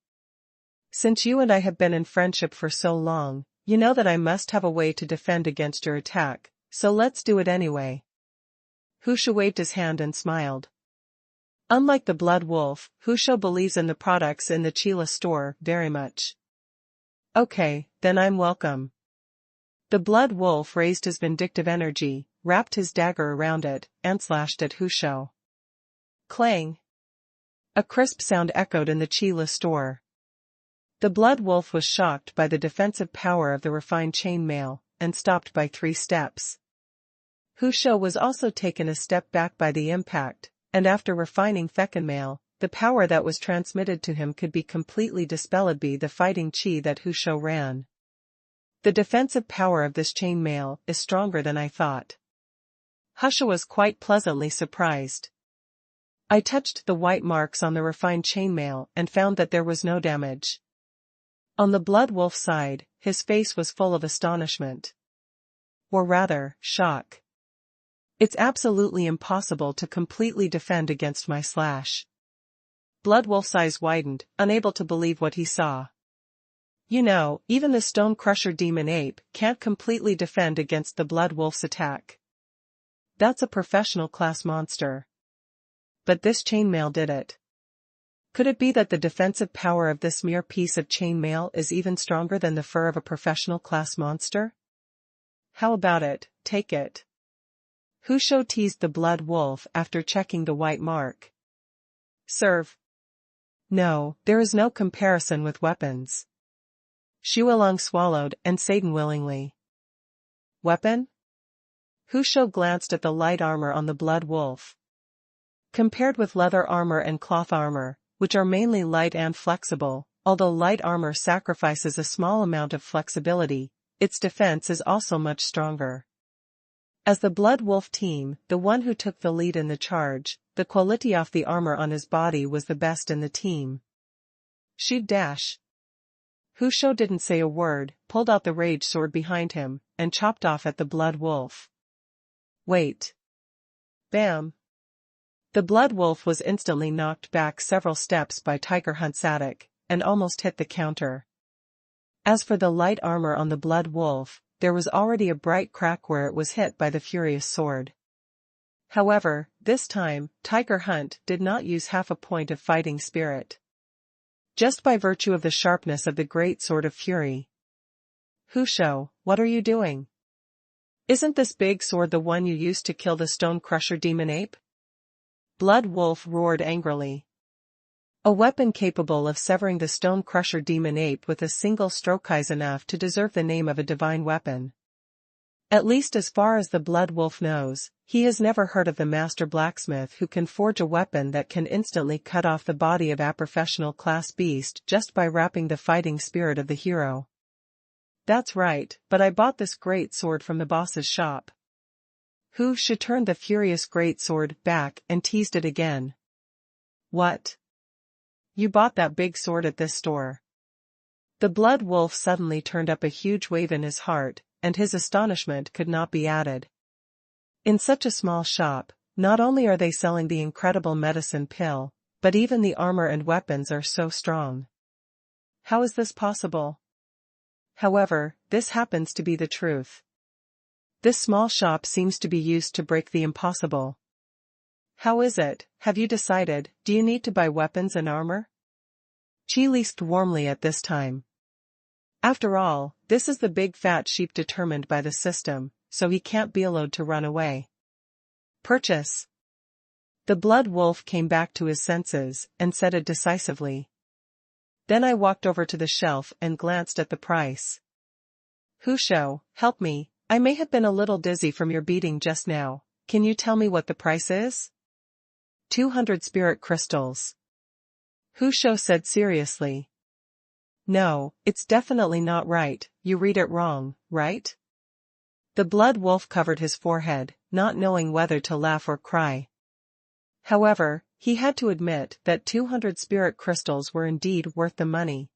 Since you and I have been in friendship for so long, you know that I must have a way to defend against your attack, so let's do it anyway. Hu Shou waved his hand and smiled. Unlike the blood wolf, Hu Shou believes in the products in the Chi Li store very much. Okay, then I'm welcome. The blood wolf raised his vindictive energy, wrapped his dagger around it, and slashed at Hu Shou. Clang! A crisp sound echoed in the Chi Li store. The blood wolf was shocked by the defensive power of the refined chainmail, and stopped by 3 steps. Hu Shou was also taken a step back by the impact, and after refining Feckenmail, the power that was transmitted to him could be completely dispelled by the fighting chi that Hu Shou ran. The defensive power of this chainmail is stronger than I thought. Hu Shou was quite pleasantly surprised. I touched the white marks on the refined chainmail and found that there was no damage. On the blood wolf side, his face was full of astonishment. Or rather, shock. It's absolutely impossible to completely defend against my slash. Blood wolf's eyes widened, unable to believe what he saw. You know, even the stone crusher demon ape can't completely defend against the blood wolf's attack. That's a professional class monster. But this chainmail did it. Could it be that the defensive power of this mere piece of chainmail is even stronger than the fur of a professional class monster? How about it, take it. Hu Shou teased the blood wolf after checking the white mark. Serve. No, there is no comparison with weapons. Xuanhuan swallowed and said willingly. Weapon? Hu Shou glanced at the light armor on the blood wolf. Compared with leather armor and cloth armor, which are mainly light and flexible, although light armor sacrifices a small amount of flexibility, its defense is also much stronger. As the blood wolf team, the one who took the lead in the charge, the quality of the armor on his body was the best in the team. She'd dash. Hu Shou didn't say a word, pulled out the rage sword behind him, and chopped off at the blood wolf. Wait. Bam. The blood wolf was instantly knocked back several steps by Tiger Hunt's attic, and almost hit the counter. As for the light armor on the blood wolf, there was already a bright crack where it was hit by the furious sword. However, this time, Tiger Hunt did not use half a point of fighting spirit. Just by virtue of the sharpness of the great sword of fury. Hu Shou, what are you doing? Isn't this big sword the one you used to kill the stone crusher demon ape? Blood Wolf roared angrily. A weapon capable of severing the stone crusher demon ape with a single stroke is enough to deserve the name of a divine weapon. At least as far as the Blood Wolf knows, he has never heard of the master blacksmith who can forge a weapon that can instantly cut off the body of a professional class beast just by wrapping the fighting spirit of the hero. That's right, but I bought this great sword from the boss's shop. Hu Shu turned the furious great sword back and teased it again. What? You bought that big sword at this store? The Blood Wolf suddenly turned up a huge wave in his heart, and his astonishment could not be added. In such a small shop, not only are they selling the incredible medicine pill, but even the armor and weapons are so strong. How is this possible? However, this happens to be the truth. This small shop seems to be used to break the impossible. How is it, have you decided, do you need to buy weapons and armor? Chi lisped warmly at this time. After all, this is the big fat sheep determined by the system, so he can't be allowed to run away. Purchase. The Blood Wolf came back to his senses and said it decisively. Then I walked over to the shelf and glanced at the price. Hu Shu, help me, I may have been a little dizzy from your beating just now, can you tell me what the price is? 200 spirit crystals. Hu Shu said seriously. No, it's definitely not right, you read it wrong, right? The Blood Wolf covered his forehead, not knowing whether to laugh or cry. However, he had to admit that 200 spirit crystals were indeed worth the money.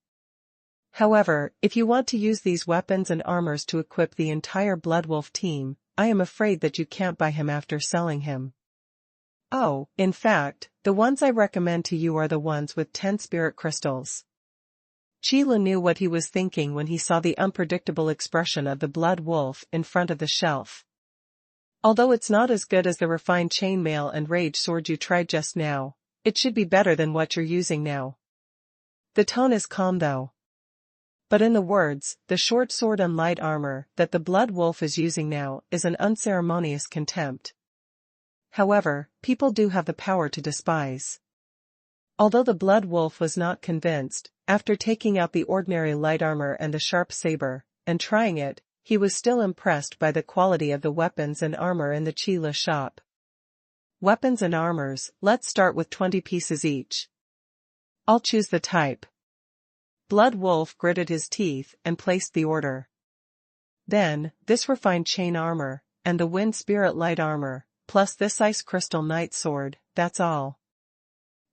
However, if you want to use these weapons and armors to equip the entire Blood Wolf team, I am afraid that you can't buy him after selling him. Oh, in fact, the ones I recommend to you are the ones with 10 spirit crystals. Chila knew what he was thinking when he saw the unpredictable expression of the Blood Wolf in front of the shelf. Although it's not as good as the refined chainmail and rage sword you tried just now, it should be better than what you're using now. The tone is calm though. But in the words, the short sword and light armor that the Blood Wolf is using now is an unceremonious contempt. However, people do have the power to despise. Although the Blood Wolf was not convinced, after taking out the ordinary light armor and the sharp saber, and trying it, he was still impressed by the quality of the weapons and armor in the Chila shop. Weapons and armors, let's start with 20 pieces each. I'll choose the type. Blood Wolf gritted his teeth and placed the order. Then, this refined chain armor, and the Wind Spirit light armor, plus this ice crystal knight sword, that's all.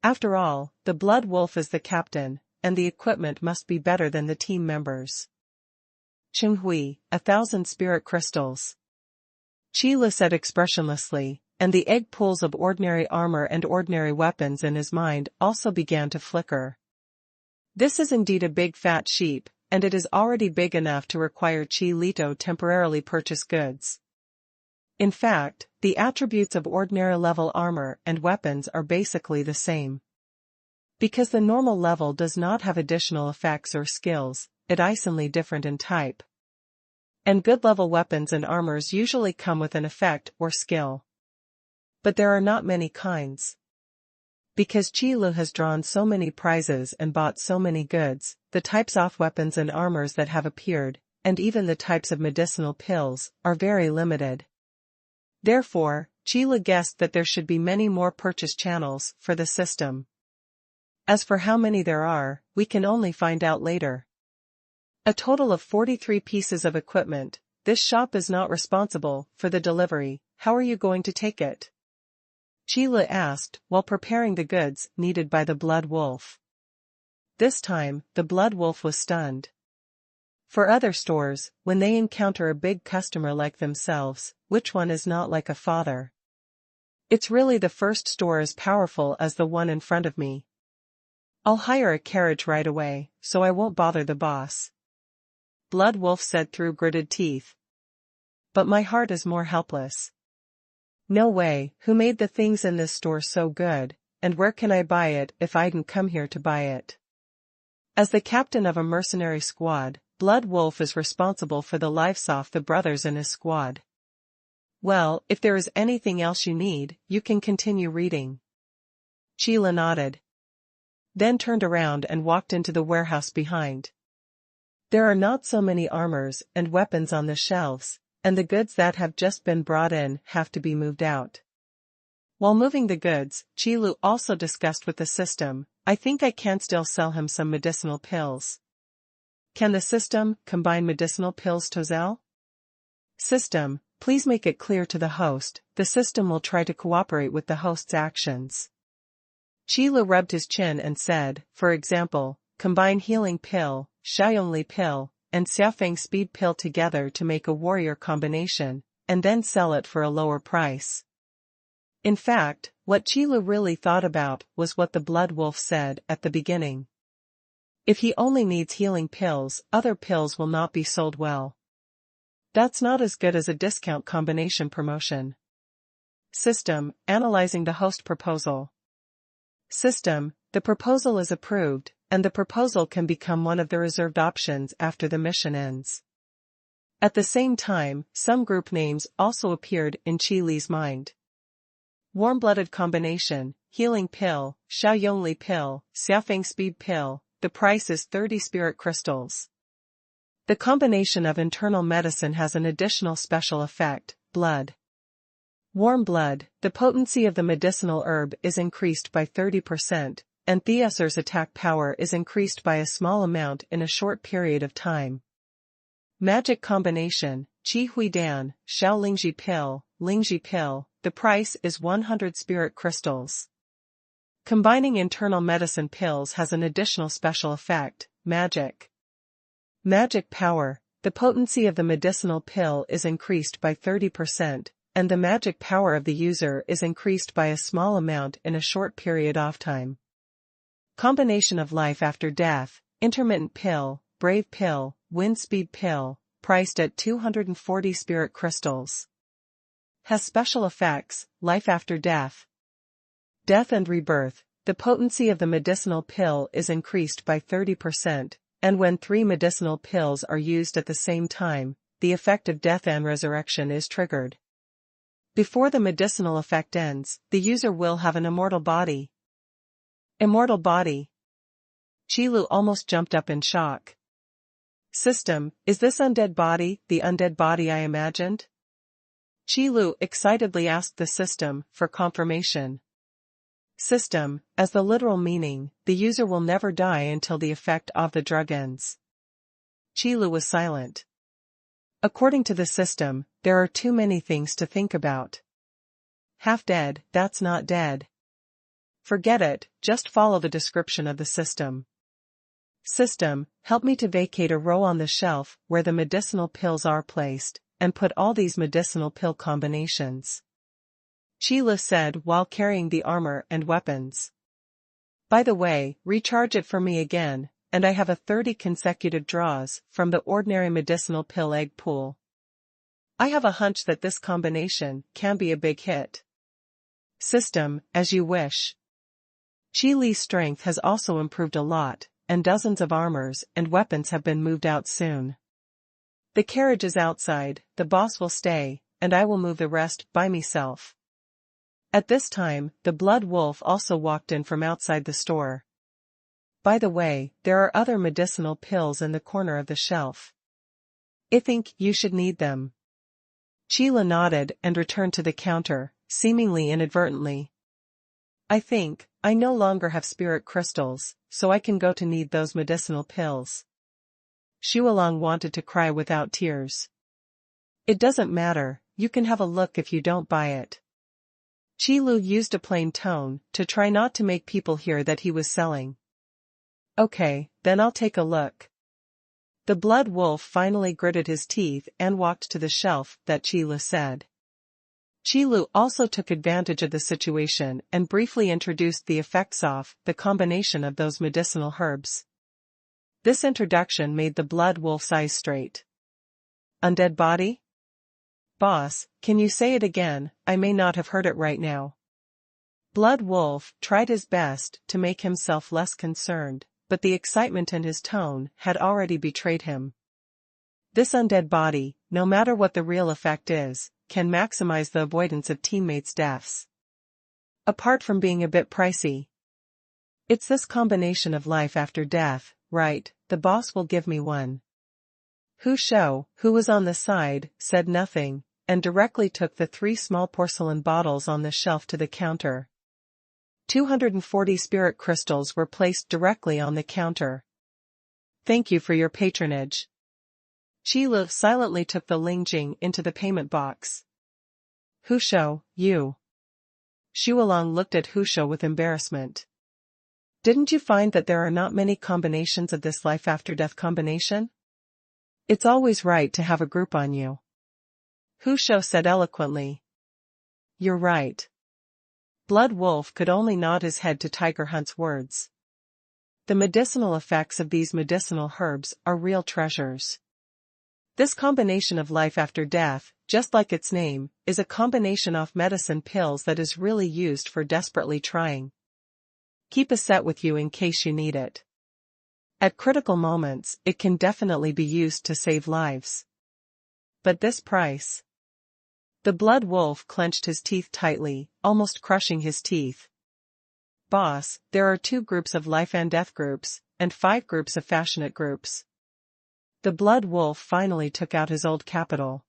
After all, the Blood Wolf is the captain, and the equipment must be better than the team members. Jiu Hui, 1,000 spirit crystals. Chila said expressionlessly, and the egg pools of ordinary armor and ordinary weapons in his mind also began to flicker. This is indeed a big fat sheep, and it is already big enough to require Chi Lito temporarily purchase goods. In fact, the attributes of ordinary level armor and weapons are basically the same. Because the normal level does not have additional effects or skills, it is only different in type. And good level weapons and armors usually come with an effect or skill. But there are not many kinds. Because Chilu has drawn so many prizes and bought so many goods, the types of weapons and armors that have appeared, and even the types of medicinal pills, are very limited. Therefore, Chila guessed that there should be many more purchase channels for the system. As for how many there are, we can only find out later. A total of 43 pieces of equipment. This shop is not responsible for the delivery. How are you going to take it? Chila asked while preparing the goods needed by the Blood Wolf. This time, the Blood Wolf was stunned. For other stores, when they encounter a big customer like themselves, which one is not like a father? It's really the first store as powerful as the one in front of me. I'll hire a carriage right away, so I won't bother the boss. Blood Wolf said through gritted teeth. But my heart is more helpless. No way, who made the things in this store so good, and where can I buy it if I didn't come here to buy it? As the captain of a mercenary squad, Blood Wolf is responsible for the lives of the brothers in his squad. Well, if there is anything else you need, you can continue reading. Sheila nodded. Then turned around and walked into the warehouse behind. There are not so many armors and weapons on the shelves, and the goods that have just been brought in have to be moved out. While moving the goods, Qilu also discussed with the system, I think I can still sell him some medicinal pills. Can the system combine medicinal pills, Tozel? System, please make it clear to the host, the system will try to cooperate with the host's actions. Qilu rubbed his chin and said, for example, combine healing pill, Xiaoyongli pill, and Xiaofeng speed pill together to make a warrior combination, and then sell it for a lower price. In fact, what Qilu really thought about was what the blood wolf said at the beginning. If he only needs healing pills, other pills will not be sold well. That's not as good as a discount combination promotion. System, analyzing the host proposal. System, the proposal is approved, and the proposal can become one of the reserved options after the mission ends. At the same time, some group names also appeared in Qili's mind. Warm-blooded combination, healing pill, Xiaoyongli pill, Xiaofeng speed pill, the price is 30 spirit crystals. The combination of internal medicine has an additional special effect, blood. Warm blood, the potency of the medicinal herb is increased by 30%, and Theosur's attack power is increased by a small amount in a short period of time. Magic combination, Qi Hui Dan, Shao Lingji pill, the price is 100 spirit crystals. Combining internal medicine pills has an additional special effect, magic. Magic power, the potency of the medicinal pill is increased by 30%, and the magic power of the user is increased by a small amount in a short period of time. Combination of life after death, intermittent pill, brave pill, wind speed pill, priced at 240 spirit crystals. Has special effects, life after death. Death and rebirth, the potency of the medicinal pill is increased by 30%, and when 3 medicinal pills are used at the same time, the effect of death and resurrection is triggered. Before the medicinal effect ends, the user will have an immortal body. Immortal body. Qilu almost jumped up in shock. System, is this undead body, the undead body I imagined? Qilu excitedly asked the system for confirmation. System, as the literal meaning, the user will never die until the effect of the drug ends. Qilu was silent. According to the system, there are too many things to think about. Half dead, that's not dead. Forget it, just follow the description of the system. System, help me to vacate a row on the shelf where the medicinal pills are placed, and put all these medicinal pill combinations. Sheila said while carrying the armor and weapons. By the way, recharge it for me again, and I have 30 consecutive draws from the ordinary medicinal pill egg pool. I have a hunch that this combination can be a big hit. System, as you wish. Qi Li's strength has also improved a lot, and dozens of armors and weapons have been moved out soon. The carriage is outside, the boss will stay, and I will move the rest by myself. At this time, the blood wolf also walked in from outside the store. By the way, there are other medicinal pills in the corner of the shelf. I think you should need them. Sheila nodded and returned to the counter, seemingly inadvertently. I think, I no longer have spirit crystals, so I can go to need those medicinal pills. Shualong wanted to cry without tears. It doesn't matter, you can have a look if you don't buy it. Qilu used a plain tone to try not to make people hear that he was selling. Okay, then I'll take a look. The blood wolf finally gritted his teeth and walked to the shelf that Qilu said. Qilu also took advantage of the situation and briefly introduced the effects of the combination of those medicinal herbs. This introduction made the blood wolf's eyes straight. Undead body? Boss, can you say it again? I may not have heard it right now. Blood wolf tried his best to make himself less concerned, but the excitement in his tone had already betrayed him. This undead body, no matter what the real effect is, can maximize the avoidance of teammates' deaths. Apart from being a bit pricey. It's this combination of life after death, right? The boss will give me one. Hu Shou, who was on the side, said nothing, and directly took the 3 small porcelain bottles on the shelf to the counter. 240 spirit crystals were placed directly on the counter. Thank you for your patronage. Qi Lu silently took the lingjing into the payment box. Hu Shou, you. Xuanhuan looked at Hu Shou with embarrassment. Didn't you find that there are not many combinations of this life after death combination? It's always right to have a group on you. Hu Shou said eloquently. You're right. Blood Wolf could only nod his head to Tiger Hunt's words. The medicinal effects of these medicinal herbs are real treasures. This combination of life after death, just like its name, is a combination of medicine pills that is really used for desperately trying. Keep a set with you in case you need it. At critical moments, it can definitely be used to save lives. But this price. The Blood Wolf clenched his teeth tightly, almost crushing his teeth. Boss, there are 2 groups of life and death groups, and 5 groups of fashionate groups. The Blood Wolf finally took out his old capital.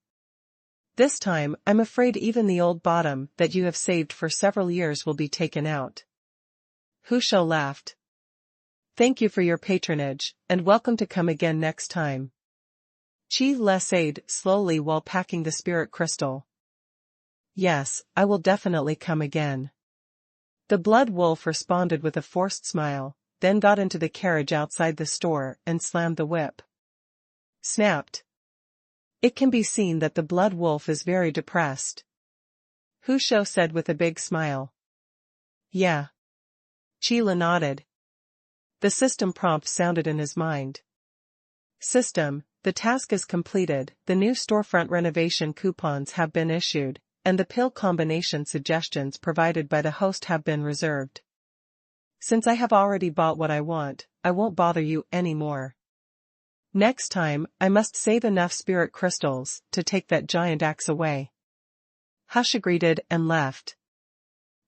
This time, I'm afraid even the old bottom that you have saved for several years will be taken out. Hu Shou laughed. Thank you for your patronage, and welcome to come again next time. Qi Lu said slowly while packing the spirit crystal. Yes, I will definitely come again. The Blood Wolf responded with a forced smile, then got into the carriage outside the store and slammed the whip. Snapped. It can be seen that the Blood Wolf is very depressed. Hu Shou said with a big smile. Yeah. Qi Lu nodded. The system prompt sounded in his mind. System, the task is completed, the new storefront renovation coupons have been issued, and the pill combination suggestions provided by the host have been reserved. Since I have already bought what I want, I won't bother you anymore. Next time, I must save enough spirit crystals to take that giant axe away. Hush agreed and left.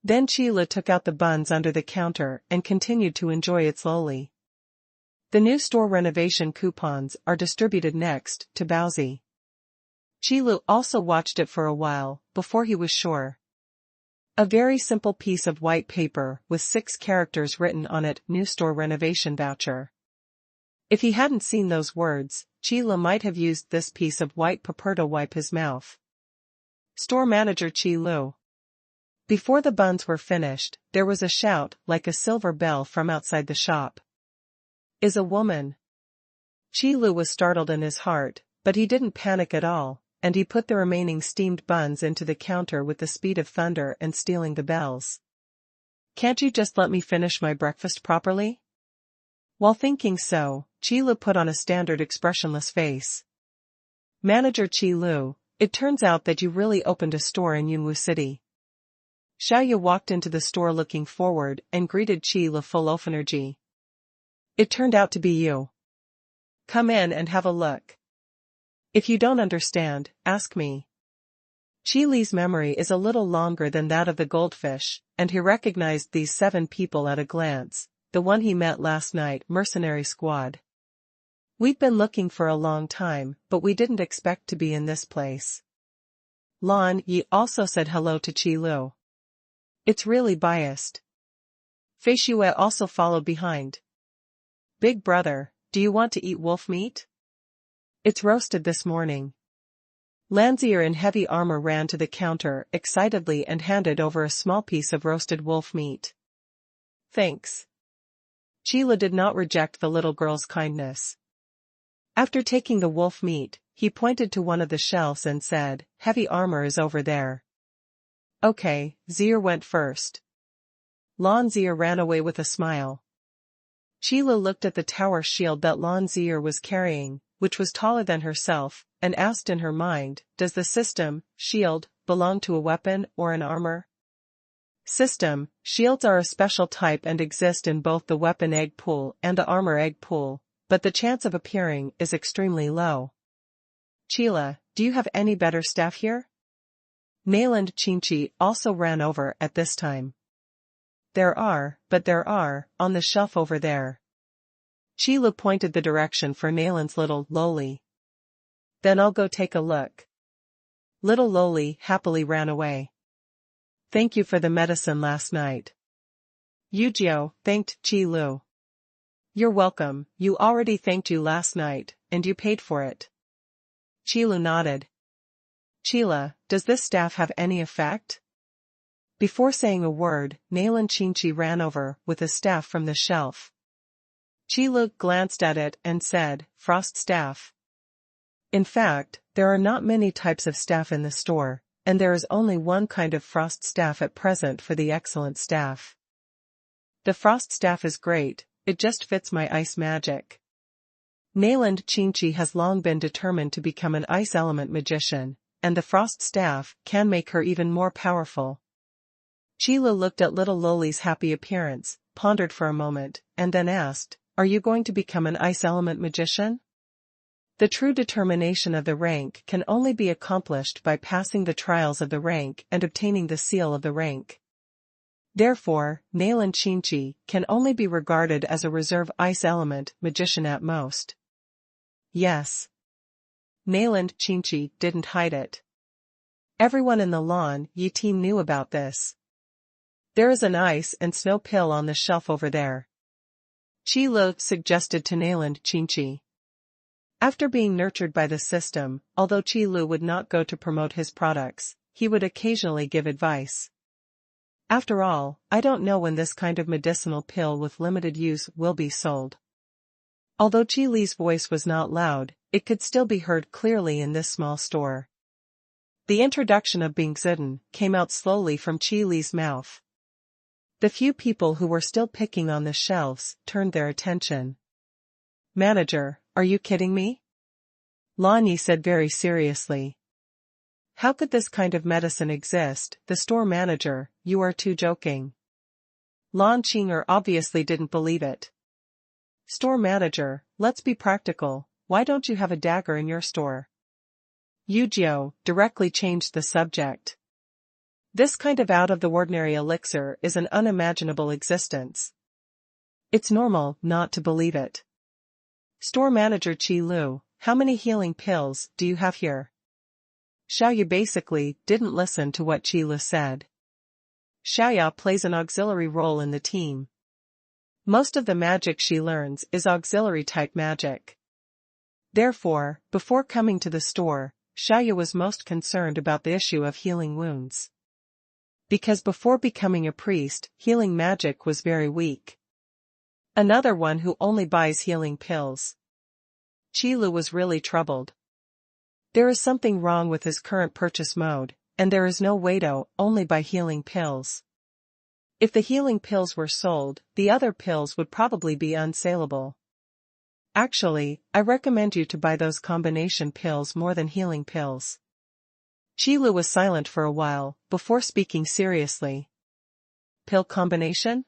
Then Qi Lu took out the buns under the counter and continued to enjoy it slowly. The new store renovation coupons are distributed next to Baozi. Qi Lu also watched it for a while, before he was sure. A very simple piece of white paper with 6 characters written on it, new store renovation voucher. If he hadn't seen those words, Qi Lu might have used this piece of white paper to wipe his mouth. Store manager Qi Lu. Before the buns were finished, there was a shout like a silver bell from outside the shop. Is a woman. Qi Lu was startled in his heart, but he didn't panic at all, and he put the remaining steamed buns into the counter with the speed of thunder and stealing the bells. Can't you just let me finish my breakfast properly? While thinking so, Qi Lu put on a standard expressionless face. Manager Qi Lu, it turns out that you really opened a store in Yunwu City. Xiaoyu walked into the store looking forward and greeted Qi Lu full of energy. It turned out to be you. Come in and have a look. If you don't understand, ask me. Qi Li's memory is a little longer than that of the goldfish, and he recognized these 7 people at a glance, the one he met last night, mercenary squad. We've been looking for a long time, but we didn't expect to be in this place. Lan Yi also said hello to Qi Lu. It's really biased. Fei Xue also followed behind. Big brother, do you want to eat wolf meat? It's roasted this morning. Lanzier in heavy armor ran to the counter excitedly and handed over a small piece of roasted wolf meat. Thanks. Qi Lu did not reject the little girl's kindness. After taking the wolf meat, he pointed to one of the shelves and said, Heavy armor is over there. Okay, Zier went first. Lan Zier ran away with a smile. Qi Lu looked at the tower shield that Lan Zier was carrying, which was taller than herself, and asked in her mind, does the system, shield, belong to a weapon or an armor? System, shields are a special type and exist in both the weapon egg pool and the armor egg pool, but the chance of appearing is extremely low. Qi Lu, do you have any better staff here? Nail and Qingqi also ran over at this time. There are, on the shelf over there. Qilu pointed the direction for Nalan's little loli. Then I'll go take a look. Little loli happily ran away. Thank you for the medicine last night. Yujio thanked Qilu. You're welcome, you already thanked you last night, and you paid for it. Qilu nodded. Qila, does this staff have any effect? Before saying a word, Nalan Qingqi ran over with a staff from the shelf. Qilu glanced at it and said, Frost staff. In fact, there are not many types of staff in the store, and there is only one kind of frost staff at present for the excellent staff. The frost staff is great, it just fits my ice magic. Nalan Qingqi has long been determined to become an ice element magician, and the frost staff can make her even more powerful. Qilu looked at little Loli's happy appearance, pondered for a moment, and then asked, Are you going to become an ice element magician? The true determination of the rank can only be accomplished by passing the trials of the rank and obtaining the seal of the rank. Therefore, Nalan Qingqi can only be regarded as a reserve ice element magician at most. Yes. Nalan Qingqi didn't hide it. Everyone in the Lan Yi team knew about this. There is an ice and snow pill on the shelf over there. Qilu suggested to Nalan Qingqi. After being nurtured by the system, although Qilu would not go to promote his products, he would occasionally give advice. After all, I don't know when this kind of medicinal pill with limited use will be sold. Although Qilu's voice was not loud, it could still be heard clearly in this small store. The introduction of Bingziden came out slowly from Qilu's mouth. The few people who were still picking on the shelves turned their attention. Manager, are you kidding me? Lan Yi said very seriously. How could this kind of medicine exist? The store manager, you are too joking. Lan Qinger obviously didn't believe it. Store manager, let's be practical, why don't you have a dagger in your store? Yujio directly changed the subject. This kind of out-of-the-ordinary elixir is an unimaginable existence. It's normal not to believe it. Store manager Qilu, how many healing pills do you have here? Xiaoya basically didn't listen to what Qilu said. Xiaoya plays an auxiliary role in the team. Most of the magic she learns is auxiliary-type magic. Therefore, before coming to the store, Xiaoya was most concerned about the issue of healing wounds. Because before becoming a priest, healing magic was very weak. Another one who only buys healing pills. Qilu was really troubled. There is something wrong with his current purchase mode, and there is no way to only buy healing pills. If the healing pills were sold, the other pills would probably be unsaleable. Actually, I recommend you to buy those combination pills more than healing pills. Qilu was silent for a while, before speaking seriously. Pill combination?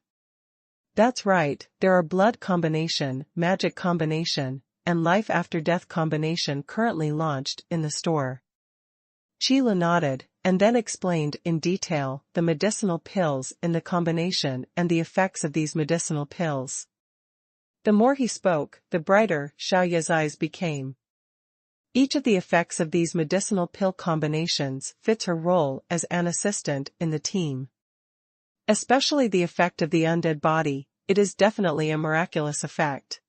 That's right, there are blood combination, magic combination, and life after death combination currently launched in the store. Qilu nodded, and then explained in detail the medicinal pills in the combination and the effects of these medicinal pills. The more he spoke, the brighter Xiaoya's eyes became. Each of the effects of these medicinal pill combinations fits her role as an assistant in the team. Especially the effect of the undead body, it is definitely a miraculous effect.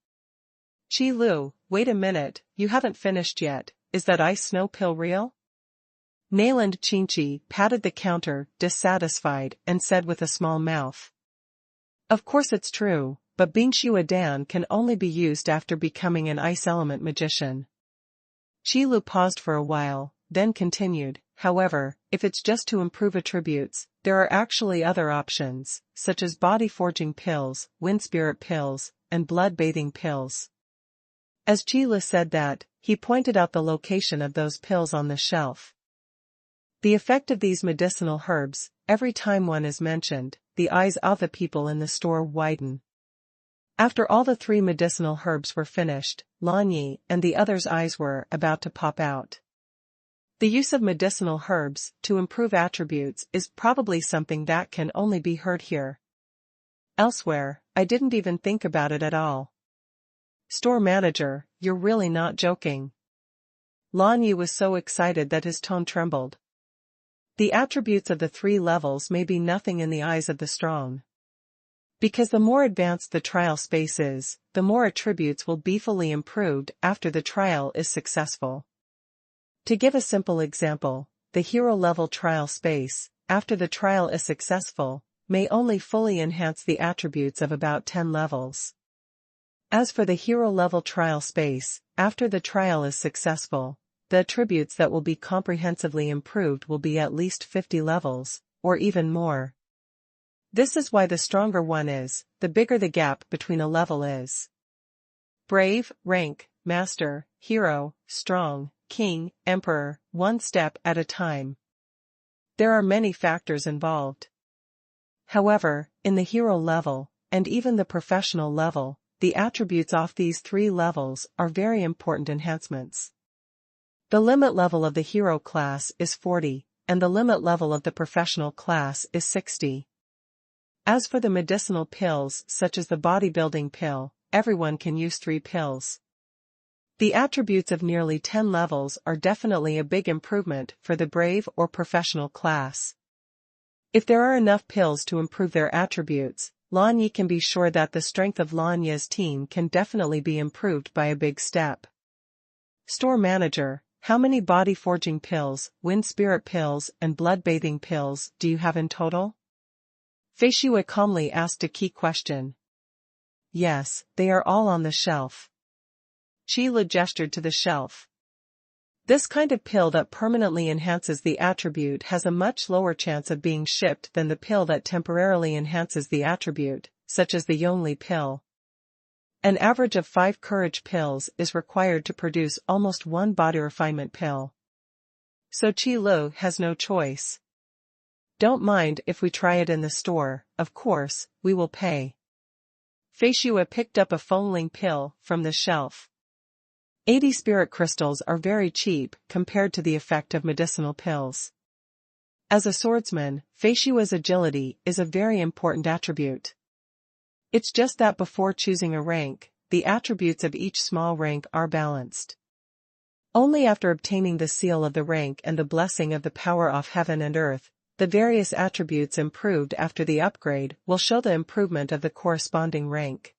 Qilu, wait a minute, you haven't finished yet, is that ice snow pill real? Nalan Qingqi patted the counter, dissatisfied, and said with a small mouth. Of course it's true, but Bingshu Dan can only be used after becoming an ice element magician. Qilu paused for a while, then continued, however, if it's just to improve attributes, there are actually other options, such as body-forging pills, wind spirit pills, and blood-bathing pills. As Qilu said that, he pointed out the location of those pills on the shelf. The effect of these medicinal herbs, every time one is mentioned, the eyes of the people in the store widen. After all the 3 medicinal herbs were finished, Lan Yi and the others' eyes were about to pop out. The use of medicinal herbs to improve attributes is probably something that can only be heard here. Elsewhere, I didn't even think about it at all. Store manager, you're really not joking. Lan Yu was so excited that his tone trembled. The attributes of the 3 levels may be nothing in the eyes of the strong. Because the more advanced the trial space is, the more attributes will be fully improved after the trial is successful. To give a simple example, the hero level trial space, after the trial is successful, may only fully enhance the attributes of about 10 levels. As for the hero level trial space, after the trial is successful, the attributes that will be comprehensively improved will be at least 50 levels, or even more. This is why the stronger one is, the bigger the gap between a level is. Brave, rank, master, hero, strong, king, emperor, one step at a time. There are many factors involved. However, in the hero level, and even the professional level, the attributes off these 3 levels are very important enhancements. The limit level of the hero class is 40, and the limit level of the professional class is 60. As for the medicinal pills such as the bodybuilding pill, everyone can use 3 pills. The attributes of nearly 10 levels are definitely a big improvement for the brave or professional class. If there are enough pills to improve their attributes, Lan Yi can be sure that the strength of Lan Ye's team can definitely be improved by a big step. Store manager, how many body forging pills, wind spirit pills and blood bathing pills do you have in total? Fei Xue calmly asked a key question. Yes, they are all on the shelf. Qile gestured to the shelf. This kind of pill that permanently enhances the attribute has a much lower chance of being shipped than the pill that temporarily enhances the attribute, such as the Yongli pill. An average of 5 courage pills is required to produce almost 1 body refinement pill. So Qile has no choice. Don't mind if we try it in the store, of course, we will pay. Fei Xue picked up a Fengling pill from the shelf. 80 spirit crystals are very cheap compared to the effect of medicinal pills. As a swordsman, Fei Xue's agility is a very important attribute. It's just that before choosing a rank, the attributes of each small rank are balanced. Only after obtaining the seal of the rank and the blessing of the power of heaven and earth, the various attributes improved after the upgrade will show the improvement of the corresponding rank.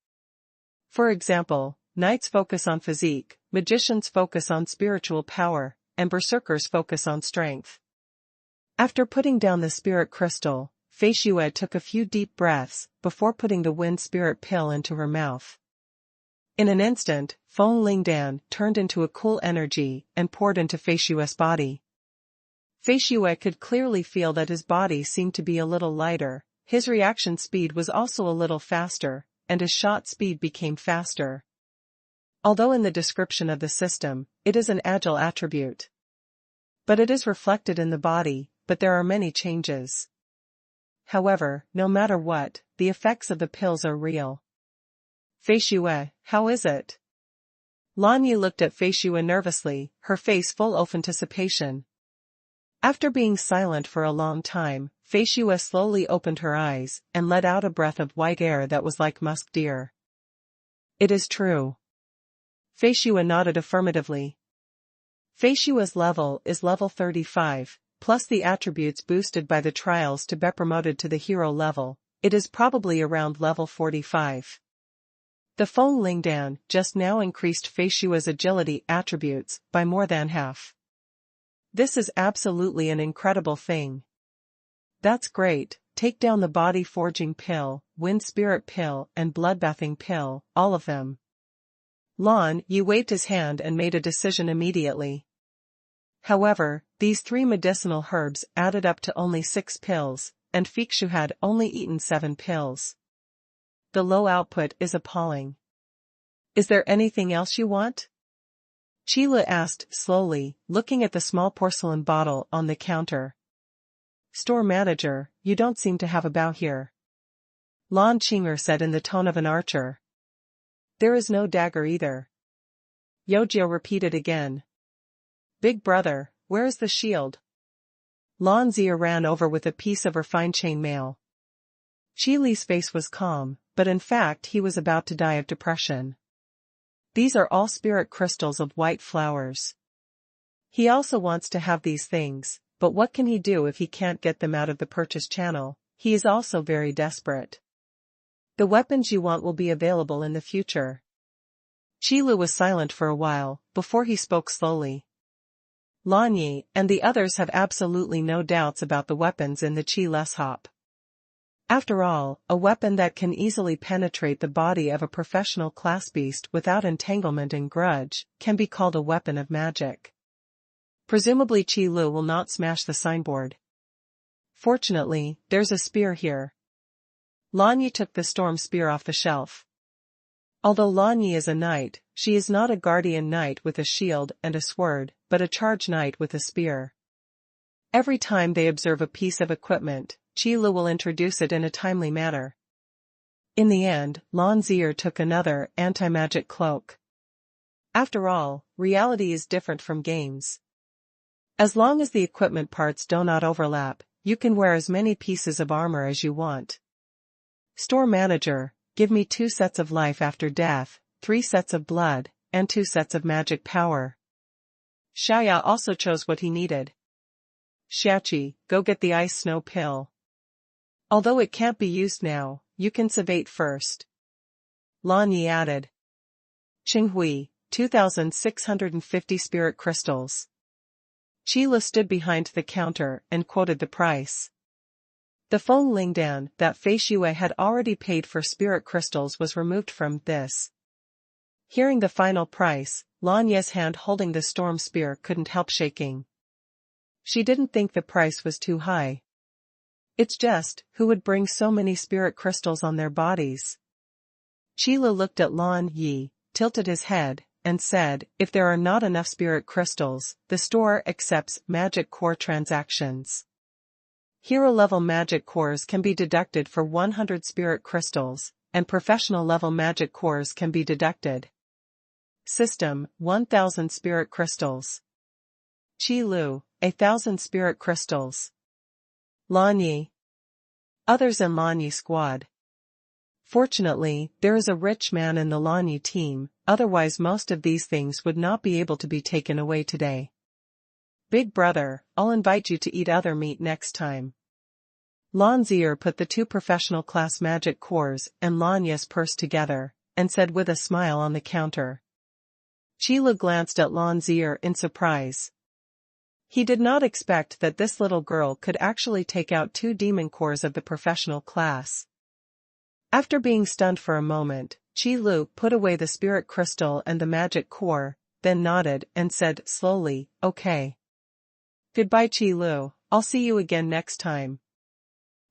For example, knights focus on physique, magicians focus on spiritual power, and berserkers focus on strength. After putting down the spirit crystal, Fei Xue took a few deep breaths before putting the wind spirit pill into her mouth. In an instant, Feng Lingdan turned into a cool energy and poured into Fei Xue's body. Fei Xue could clearly feel that his body seemed to be a little lighter, his reaction speed was also a little faster, and his shot speed became faster. Although in the description of the system, it is an agile attribute. But it is reflected in the body, but there are many changes. However, no matter what, the effects of the pills are real. Fei Xue, how is it? Lan Yi looked at Fei Xue nervously, her face full of anticipation. After being silent for a long time, Fei Xue slowly opened her eyes and let out a breath of white air that was like musk deer. It is true. Fei Xue nodded affirmatively. Fei Xue's level is level 35, plus the attributes boosted by the trials to be promoted to the hero level, it is probably around level 45. The Feng Lingdan just now increased Fei Xue's agility attributes by more than half. This is absolutely an incredible thing. That's great, take down the body forging pill, wind spirit pill and bloodbathing pill, all of them. Lan Yi waved his hand and made a decision immediately. However, these 3 medicinal herbs added up to only 6 pills, and Fei Xue had only eaten 7 pills. The low output is appalling. Is there anything else you want? Qile asked slowly, looking at the small porcelain bottle on the counter. Store manager, you don't seem to have a bow here. Lan Qinger said in the tone of an archer. There is no dagger either. Yojiao repeated again. Big brother, where is the shield? Lan Zia ran over with a piece of her fine chainmail. Qi Li's face was calm, but in fact he was about to die of depression. These are all spirit crystals of white flowers. He also wants to have these things, but what can he do if he can't get them out of the purchase channel? He is also very desperate. The weapons you want will be available in the future. Qi Li was silent for a while, before he spoke slowly. Lan Yi and the others have absolutely no doubts about the weapons in the Qi Les Hop. After all, a weapon that can easily penetrate the body of a professional class beast without entanglement and grudge, can be called a weapon of magic. Presumably Qi Lu will not smash the signboard. Fortunately, there's a spear here. Lan Yi took the storm spear off the shelf. Although Lan Yi is a knight, she is not a guardian knight with a shield and a sword, but a charge knight with a spear. Every time they observe a piece of equipment, Qi Lu will introduce it in a timely manner. In the end, Lan Zia took another anti-magic cloak. After all, reality is different from games. As long as the equipment parts do not overlap, you can wear as many pieces of armor as you want. Store manager, give me 2 sets of life after death, 3 sets of blood, and 2 sets of magic power. Xiaoya also chose what he needed. Xiaoqi, go get the ice snow pill. Although it can't be used now, you can savate first. Lan Yi added. Qinghui, 2,650 spirit crystals. Qi Li stood behind the counter and quoted the price. The Feng Lingdan that Fei Xue had already paid for spirit crystals was removed from this. Hearing the final price, Lan Ye's hand holding the storm spear couldn't help shaking. She didn't think the price was too high. It's just, who would bring so many spirit crystals on their bodies? Qi Li looked at Lan Yi, tilted his head, and said, if there are not enough spirit crystals, the store accepts magic core transactions. Hero-level magic cores can be deducted for 100 spirit crystals, and professional-level magic cores can be deducted. System, 1,000 spirit crystals. Qi Lu, 1,000 spirit crystals. Lan Yi. Others in Lan Yi squad. Fortunately, there is a rich man in the Lan Yi team, otherwise most of these things would not be able to be taken away today. Big brother, I'll invite you to eat other meat next time. Lan Zia put the 2 professional class magic cores and Lan Yi's purse together, and said with a smile on the counter. Qi Li glanced at Lan Zia in surprise. He did not expect that this little girl could actually take out 2 demon cores of the professional class. After being stunned for a moment, Qi Lu put away the spirit crystal and the magic core, then nodded and said slowly, okay. Goodbye Qi Lu, I'll see you again next time.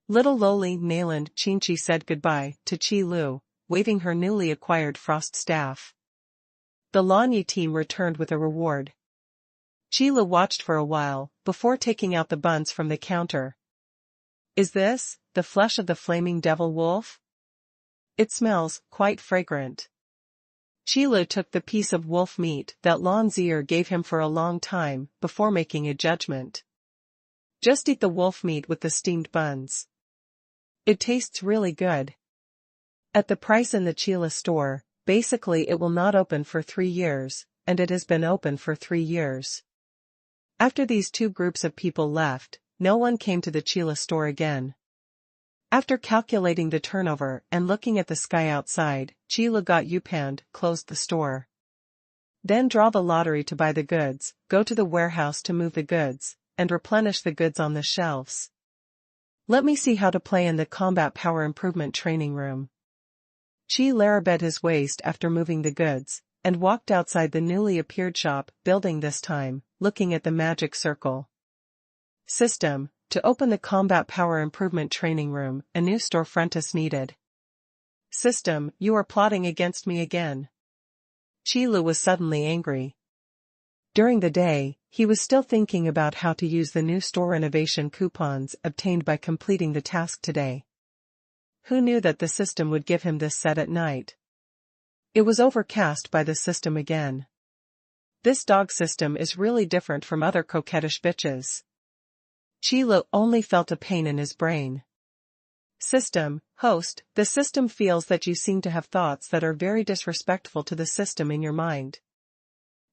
Little lowly Nayland Qinchi said goodbye to Qi Lu, waving her newly acquired frost staff. The Lan Yi team returned with a reward. Qi Lu watched for a while, before taking out the buns from the counter. Is this, the flesh of the flaming devil wolf? It smells quite fragrant. Qi Lu took the piece of wolf meat that Lan Zia gave him for a long time, before making a judgment. Just eat the wolf meat with the steamed buns. It tastes really good. At the price in the Qi Li store, basically it will not open for 3 years, and it has been open for 3 years. After these 2 groups of people left, no one came to the Qi Li store again. After calculating the turnover and looking at the sky outside, Qi Li got Yupand, closed the store. Then draw the lottery to buy the goods, go to the warehouse to move the goods, and replenish the goods on the shelves. Let me see how to play in the combat power improvement training room. Qi larabed his waist after moving the goods, and walked outside the newly appeared shop building this time, looking at the magic circle. System, to open the combat power improvement training room, a new storefront is needed. System, you are plotting against me again. Qi Lu was suddenly angry. During the day, he was still thinking about how to use the new store renovation coupons obtained by completing the task today. Who knew that the system would give him this set at night? It was overcast by the system again. This dog system is really different from other coquettish bitches. Qi Lu only felt a pain in his brain. System, host, the system feels that you seem to have thoughts that are very disrespectful to the system in your mind.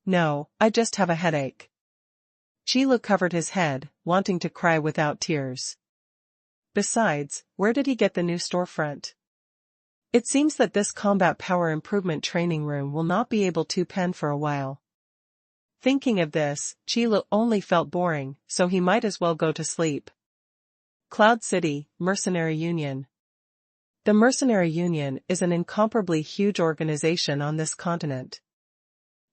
No, I just have a headache. Qi Lu covered his head, wanting to cry without tears. Besides, where did he get the new storefront? It seems that this combat power improvement training room will not be able to pen for a while. Thinking of this, Qi Lu only felt boring, so he might as well go to sleep. Cloud City, Mercenary Union. The Mercenary Union is an incomparably huge organization on this continent.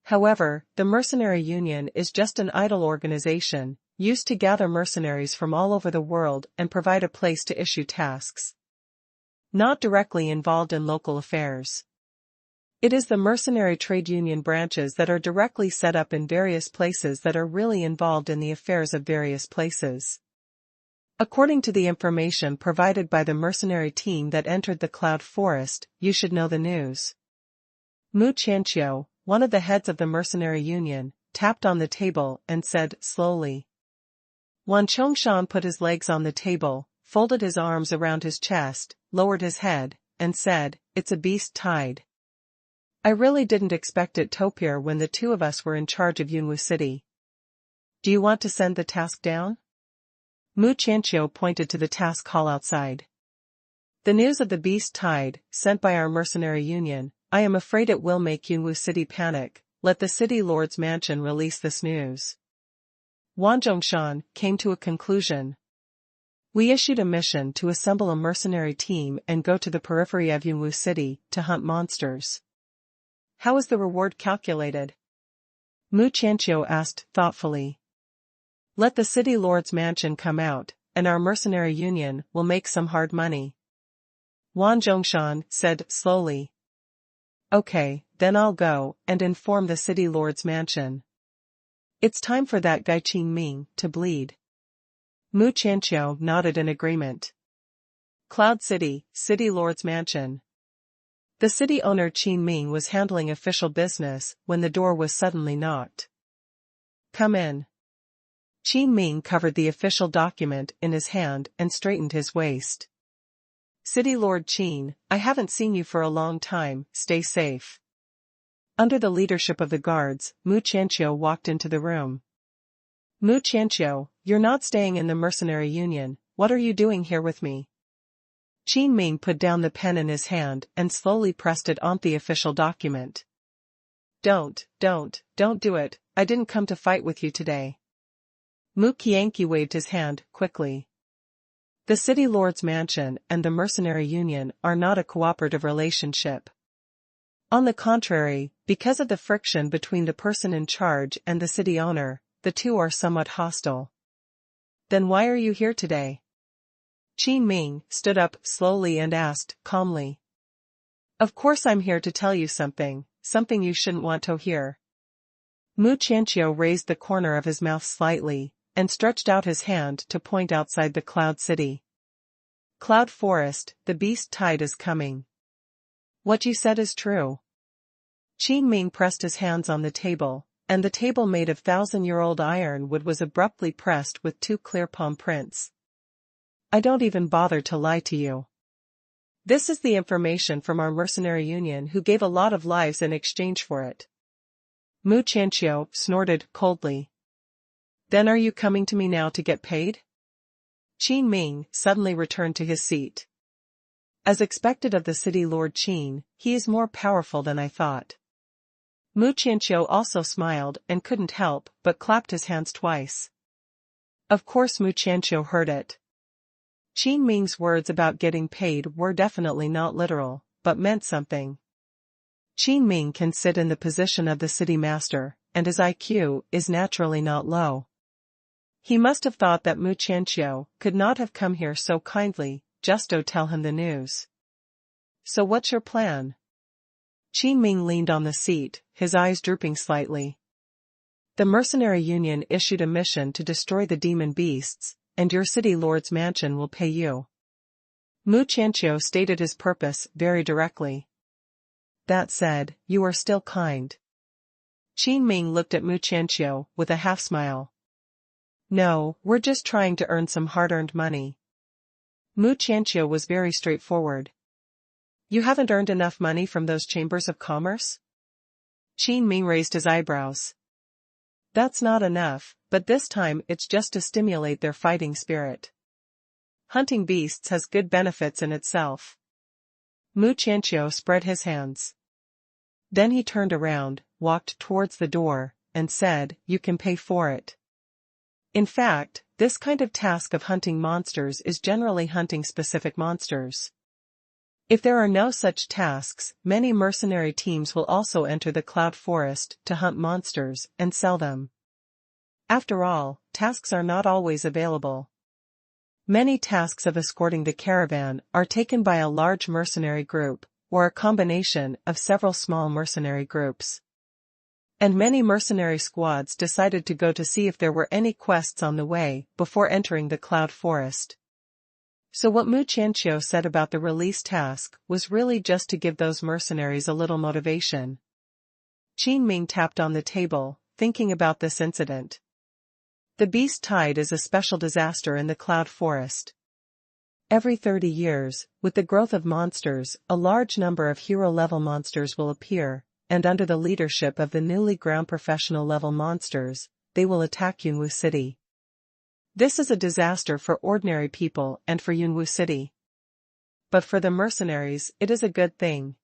However, the Mercenary Union is just an idle organization, used to gather mercenaries from all over the world and provide a place to issue tasks. Not directly involved in local affairs. It is the mercenary trade union branches that are directly set up in various places that are really involved in the affairs of various places. According to the information provided by the mercenary team that entered the Cloud Forest, you should know the news. Mu Qianqiu, one of the heads of the mercenary union, tapped on the table and said slowly. Wan Chongshan put his legs on the table, folded his arms around his chest, lowered his head, and said, "It's a beast tide. I really didn't expect it to appear when the two of us were in charge of Yunwu City. Do you want to send the task down?" Mu Qianqiu pointed to the task hall outside. "The news of the beast tide, sent by our mercenary union, I am afraid it will make Yunwu City panic. Let the city lord's mansion release this news." Wan Zhongshan came to a conclusion. "We issued a mission to assemble a mercenary team and go to the periphery of Yunwu City to hunt monsters. How is the reward calculated?" Mu Qianqiu asked thoughtfully. "Let the city lord's mansion come out, and our mercenary union will make some hard money." Wan Zhongshan said slowly. "Okay, then I'll go and inform the city lord's mansion. It's time for that guy Qin Ming to bleed." Mu Qianqiu nodded in agreement. Cloud City, City Lord's Mansion. The city owner Qin Ming was handling official business when the door was suddenly knocked. "Come in." Qin Ming covered the official document in his hand and straightened his waist. "City Lord Qin, I haven't seen you for a long time, stay safe." Under the leadership of the guards, Mu Qianqiu walked into the room. "Mu Qianqiu, you're not staying in the mercenary union, what are you doing here with me?" Qin Ming put down the pen in his hand and slowly pressed it onto the official document. Don't do it, I didn't come to fight with you today." Mu Qianqi waved his hand quickly. The city lord's mansion and the mercenary union are not a cooperative relationship. On the contrary, because of the friction between the person in charge and the city owner, the two are somewhat hostile. "Then why are you here today?" Qin Ming stood up slowly and asked calmly. "Of course I'm here to tell you something you shouldn't want to hear." Mu Qianqiu raised the corner of his mouth slightly, and stretched out his hand to point outside the Cloud City. "Cloud Forest, the beast tide is coming. What you said is true." Qin Ming pressed his hands on the table, and the table made of 1,000-year-old ironwood was abruptly pressed with two clear palm prints. "I don't even bother to lie to you. This is the information from our mercenary union who gave a lot of lives in exchange for it." Mu Qianqiu snorted coldly. "Then are you coming to me now to get paid?" Qin Ming suddenly returned to his seat. "As expected of the city lord Qin, he is more powerful than I thought." Mu Qianqiu also smiled and couldn't help but clapped his hands twice. Of course Mu Qianqiu heard it. Qin Ming's words about getting paid were definitely not literal, but meant something. Qin Ming can sit in the position of the city master, and his IQ is naturally not low. He must have thought that Mu Qianqiu could not have come here so kindly, just to tell him the news. "So what's your plan?" Qin Ming leaned on the seat, his eyes drooping slightly. "The mercenary union issued a mission to destroy the demon beasts, and your city lord's mansion will pay you." Mu Qianqiu stated his purpose very directly. "That said, you are still kind." Qin Ming looked at Mu Qianqiu with a half-smile. No, we're just trying to earn some hard-earned money. Mu Qianqiu was very straightforward. You haven't earned enough money from those chambers of commerce? Qin Ming raised his eyebrows. That's not enough, but this time it's just to stimulate their fighting spirit. Hunting beasts has good benefits in itself. Mu Qianqiu spread his hands. Then he turned around, walked towards the door, and said, "You can pay for it." In fact, this kind of task of hunting monsters is generally hunting specific monsters. If there are no such tasks, many mercenary teams will also enter the Cloud Forest to hunt monsters and sell them. After all, tasks are not always available. Many tasks of escorting the caravan are taken by a large mercenary group, or a combination of several small mercenary groups. And many mercenary squads decided to go to see if there were any quests on the way before entering the Cloud Forest. So what Mu Qianqiu said about the release task was really just to give those mercenaries a little motivation. Qin Ming tapped on the table, thinking about this incident. The beast tide is a special disaster in the Cloud Forest. Every 30 years, with the growth of monsters, a large number of hero-level monsters will appear, and under the leadership of the newly ground professional-level monsters, they will attack Yunwu City. This is a disaster for ordinary people and for Yunwu City. But for the mercenaries, it is a good thing.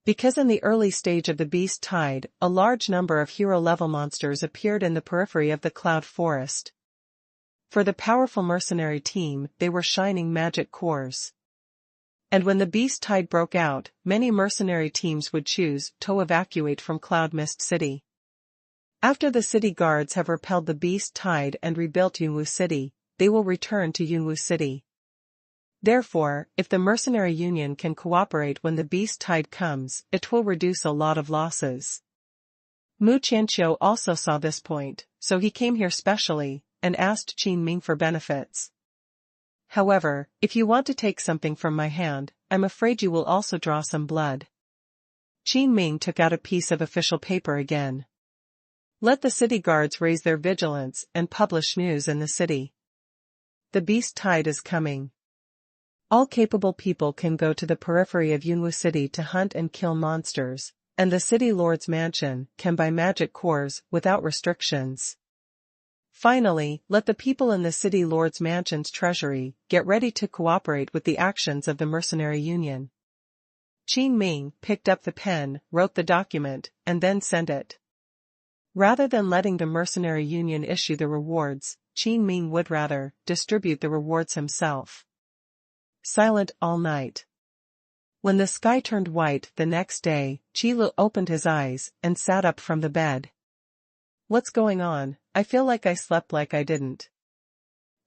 Because in the early stage of the beast tide, a large number of hero-level monsters appeared in the periphery of the Cloud Forest. For the powerful mercenary team, they were shining magic cores. And when the beast tide broke out, many mercenary teams would choose to evacuate from Cloud Mist City. After the city guards have repelled the beast tide and rebuilt Yunwu City, they will return to Yunwu City. Therefore, if the mercenary union can cooperate when the beast tide comes, it will reduce a lot of losses. Mu Qianqiu also saw this point, so he came here specially, and asked Qin Ming for benefits. However, if you want to take something from my hand, I'm afraid you will also draw some blood. Qin Ming took out a piece of official paper again. Let the city guards raise their vigilance and publish news in the city. The beast tide is coming. All capable people can go to the periphery of Yunwu City to hunt and kill monsters, and the city lord's mansion can buy magic cores without restrictions. Finally, let the people in the city lord's mansion's treasury get ready to cooperate with the actions of the mercenary union. Qin Ming picked up the pen, wrote the document, and then sent it. Rather than letting the mercenary union issue the rewards, Qin Ming would rather distribute the rewards himself. Silent all night. When the sky turned white the next day, Qilu opened his eyes and sat up from the bed. What's going on? I feel like I slept like I didn't.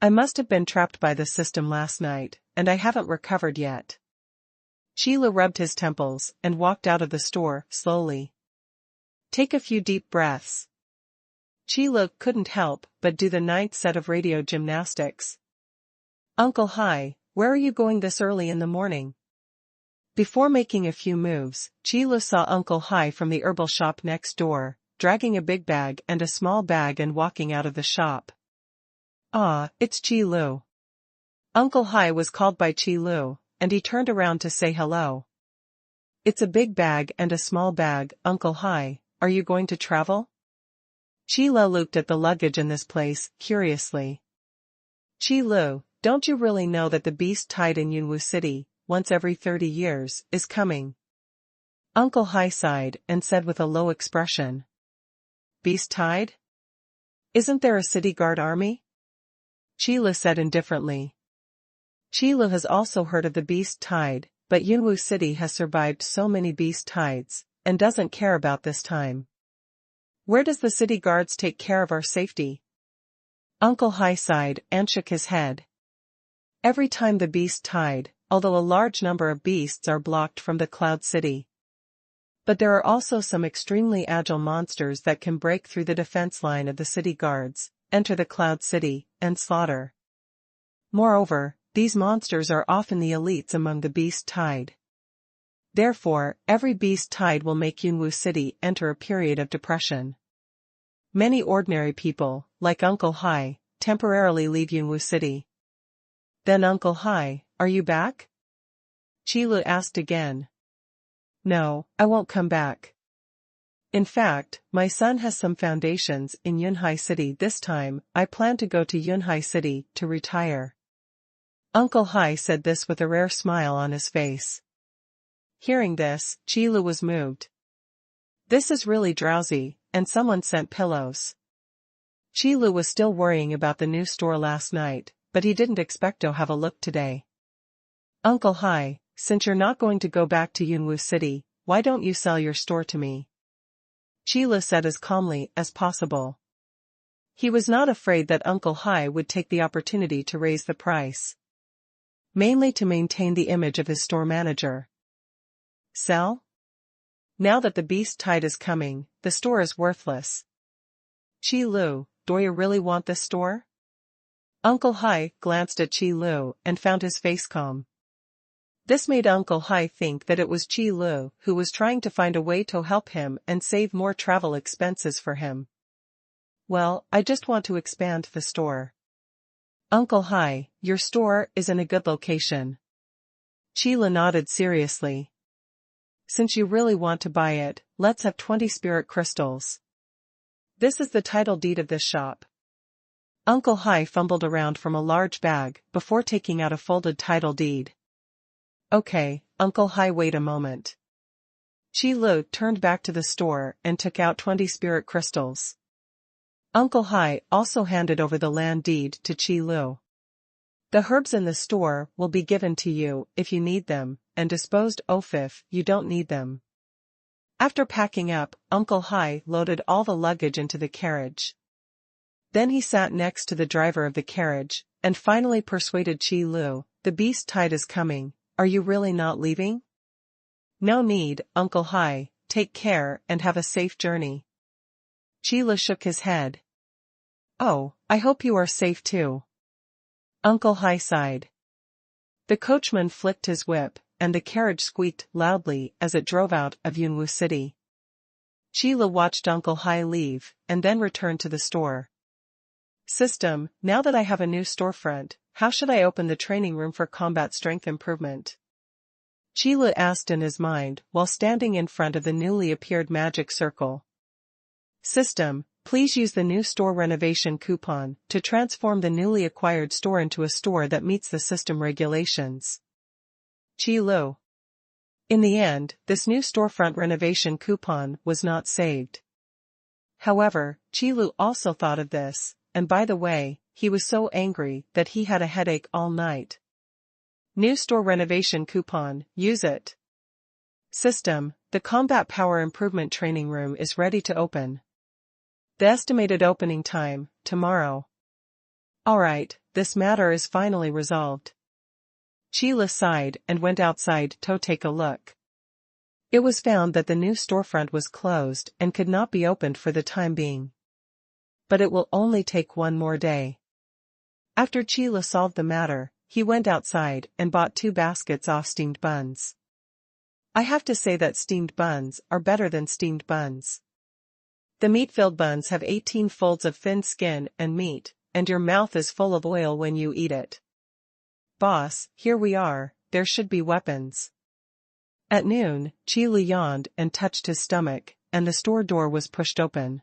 I must have been trapped by the system last night, and I haven't recovered yet. Qilu rubbed his temples and walked out of the store slowly. Take a few deep breaths. Qilu couldn't help but do the 9th set of radio gymnastics. Uncle Hai, where are you going this early in the morning? Before making a few moves, Qilu saw Uncle Hai from the herbal shop next door, dragging a big bag and a small bag and walking out of the shop. Ah, it's Qilu. Uncle Hai was called by Qilu, and he turned around to say hello. It's a big bag and a small bag, Uncle Hai, are you going to travel? Qilu looked at the luggage in this place, curiously. Qilu, don't you really know that the beast tide in Yunwu City, once every 30 years, is coming? Uncle Hai sighed and said with a low expression. Beast tide? Isn't there a city guard army? Qilu said indifferently. Qilu has also heard of the beast tide, but Yunwu City has survived so many beast tides, and doesn't care about this time. Where does the city guards take care of our safety? Uncle Hai sighed and shook his head. Every time the beast tide, although a large number of beasts are blocked from the Cloud City. But there are also some extremely agile monsters that can break through the defense line of the city guards, enter the Cloud City, and slaughter. Moreover, these monsters are often the elites among the beast tide. Therefore, every beast tide will make Yunwu City enter a period of depression. Many ordinary people, like Uncle Hai, temporarily leave Yunwu City. Then Uncle Hai, are you back? Qilu asked again. No, I won't come back. In fact, my son has some foundations in Yunhai City this time. I plan to go to Yunhai City to retire. Uncle Hai said this with a rare smile on his face. Hearing this, Qilu was moved. This is really drowsy, and someone sent pillows. Qilu was still worrying about the new store last night, but he didn't expect to have a look today. Uncle Hai, since you're not going to go back to Yunwu City, why don't you sell your store to me? Qilu said as calmly as possible. He was not afraid that Uncle Hai would take the opportunity to raise the price. Mainly to maintain the image of his store manager. Sell? Now that the beast tide is coming, the store is worthless. Qilu, do you really want this store? Uncle Hai glanced at Qilu and found his face calm. This made Uncle Hai think that it was Qilu who was trying to find a way to help him and save more travel expenses for him. Well, I just want to expand the store. Uncle Hai, your store is in a good location. Qilu nodded seriously. Since you really want to buy it, let's have 20 spirit crystals. This is the title deed of this shop. Uncle Hai fumbled around from a large bag before taking out a folded title deed. Okay, Uncle Hai, wait a moment. Qilu turned back to the store and took out 20 spirit crystals. Uncle Hai also handed over the land deed to Qilu. The herbs in the store will be given to you if you need them, and disposed of if you don't need them. After packing up, Uncle Hai loaded all the luggage into the carriage. Then he sat next to the driver of the carriage, and finally persuaded Qilu, the beast tide is coming, are you really not leaving? No need, Uncle Hai, take care and have a safe journey. Qilu shook his head. Oh, I hope you are safe too. Uncle Hai sighed. The coachman flicked his whip, and the carriage squeaked loudly as it drove out of Yunwu City. Qilu watched Uncle Hai leave, and then returned to the store. System, now that I have a new storefront, how should I open the training room for combat strength improvement? Qilu asked in his mind while standing in front of the newly appeared magic circle. System, please use the new store renovation coupon to transform the newly acquired store into a store that meets the system regulations. Qilu. In the end, this new storefront renovation coupon was not saved. However, Qilu also thought of this, and by the way, he was so angry that he had a headache all night. New store renovation coupon, use it. System, the combat power improvement training room is ready to open. The estimated opening time, tomorrow. Alright, this matter is finally resolved. Qilu sighed and went outside to take a look. It was found that the new storefront was closed and could not be opened for the time being. But it will only take one more day. After Qilu solved the matter, he went outside and bought 2 baskets of steamed buns. I have to say that steamed buns are better than steamed buns. The meat-filled buns have 18 folds of thin skin and meat, and your mouth is full of oil when you eat it. Boss, here we are, there should be weapons. At noon, Qilu yawned and touched his stomach, and the store door was pushed open.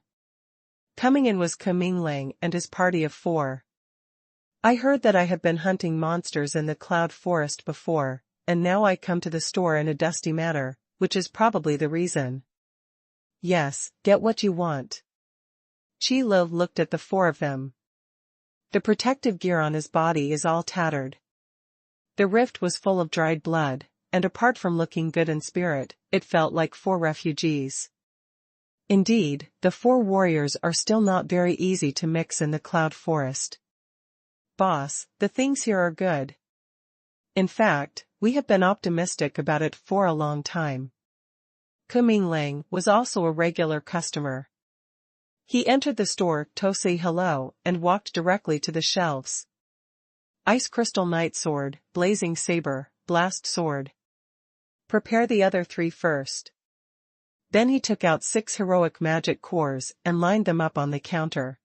Coming in was Kuminglang and his party of 4. I heard that I have been hunting monsters in the cloud forest before, and now I come to the store in a dusty manner, which is probably the reason. Yes, get what you want. Qilu looked at the 4 of them. The protective gear on his body is all tattered. The rift was full of dried blood, and apart from looking good in spirit, it felt like 4 refugees. Indeed, the 4 warriors are still not very easy to mix in the cloud forest. Boss, the things here are good. In fact, we have been optimistic about it for a long time. Kuminglang was also a regular customer. He entered the store to say hello and walked directly to the shelves. Ice Crystal Knight Sword, Blazing Saber, Blast Sword. Prepare the other 3 first. Then he took out 6 heroic magic cores and lined them up on the counter.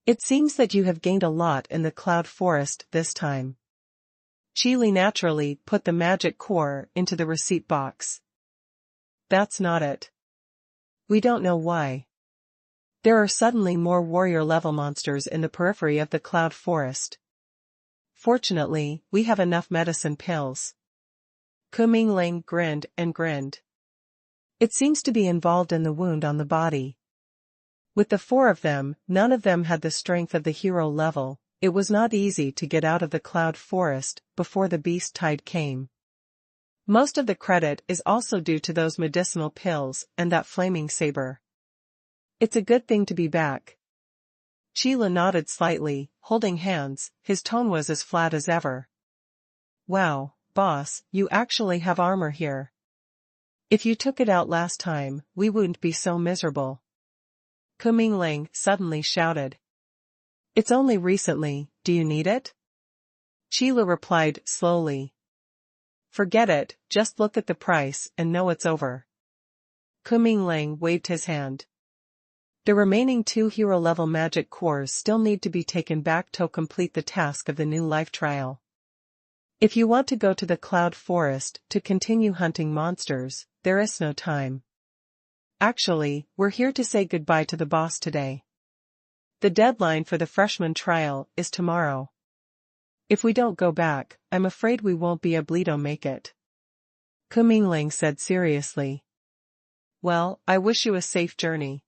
It seems that you have gained a lot in the Cloud Forest this time. Qili naturally put the magic core into the receipt box. That's not it. We don't know why. There are suddenly more warrior-level monsters in the periphery of the Cloud Forest. Fortunately, we have enough medicine pills. Kumingling grinned and grinned. It seems to be involved in the wound on the body. With the 4 of them, none of them had the strength of the hero level. It was not easy to get out of the Cloud Forest before the beast tide came. Most of the credit is also due to those medicinal pills and that flaming saber. It's a good thing to be back. Qili nodded slightly, holding hands. His tone was as flat as ever. Wow, boss, you actually have armor here. If you took it out last time, we wouldn't be so miserable. Kumingling suddenly shouted. It's only recently, do you need it? Qili replied slowly. Forget it, just look at the price and know it's over. Kumingling waved his hand. The remaining 2 hero-level magic cores still need to be taken back to complete the task of the new life trial. If you want to go to the Cloud Forest to continue hunting monsters, there is no time. Actually, we're here to say goodbye to the boss today. The deadline for the freshman trial is tomorrow. If we don't go back, I'm afraid we won't be able to make it. Kumingling said seriously. Well, I wish you a safe journey.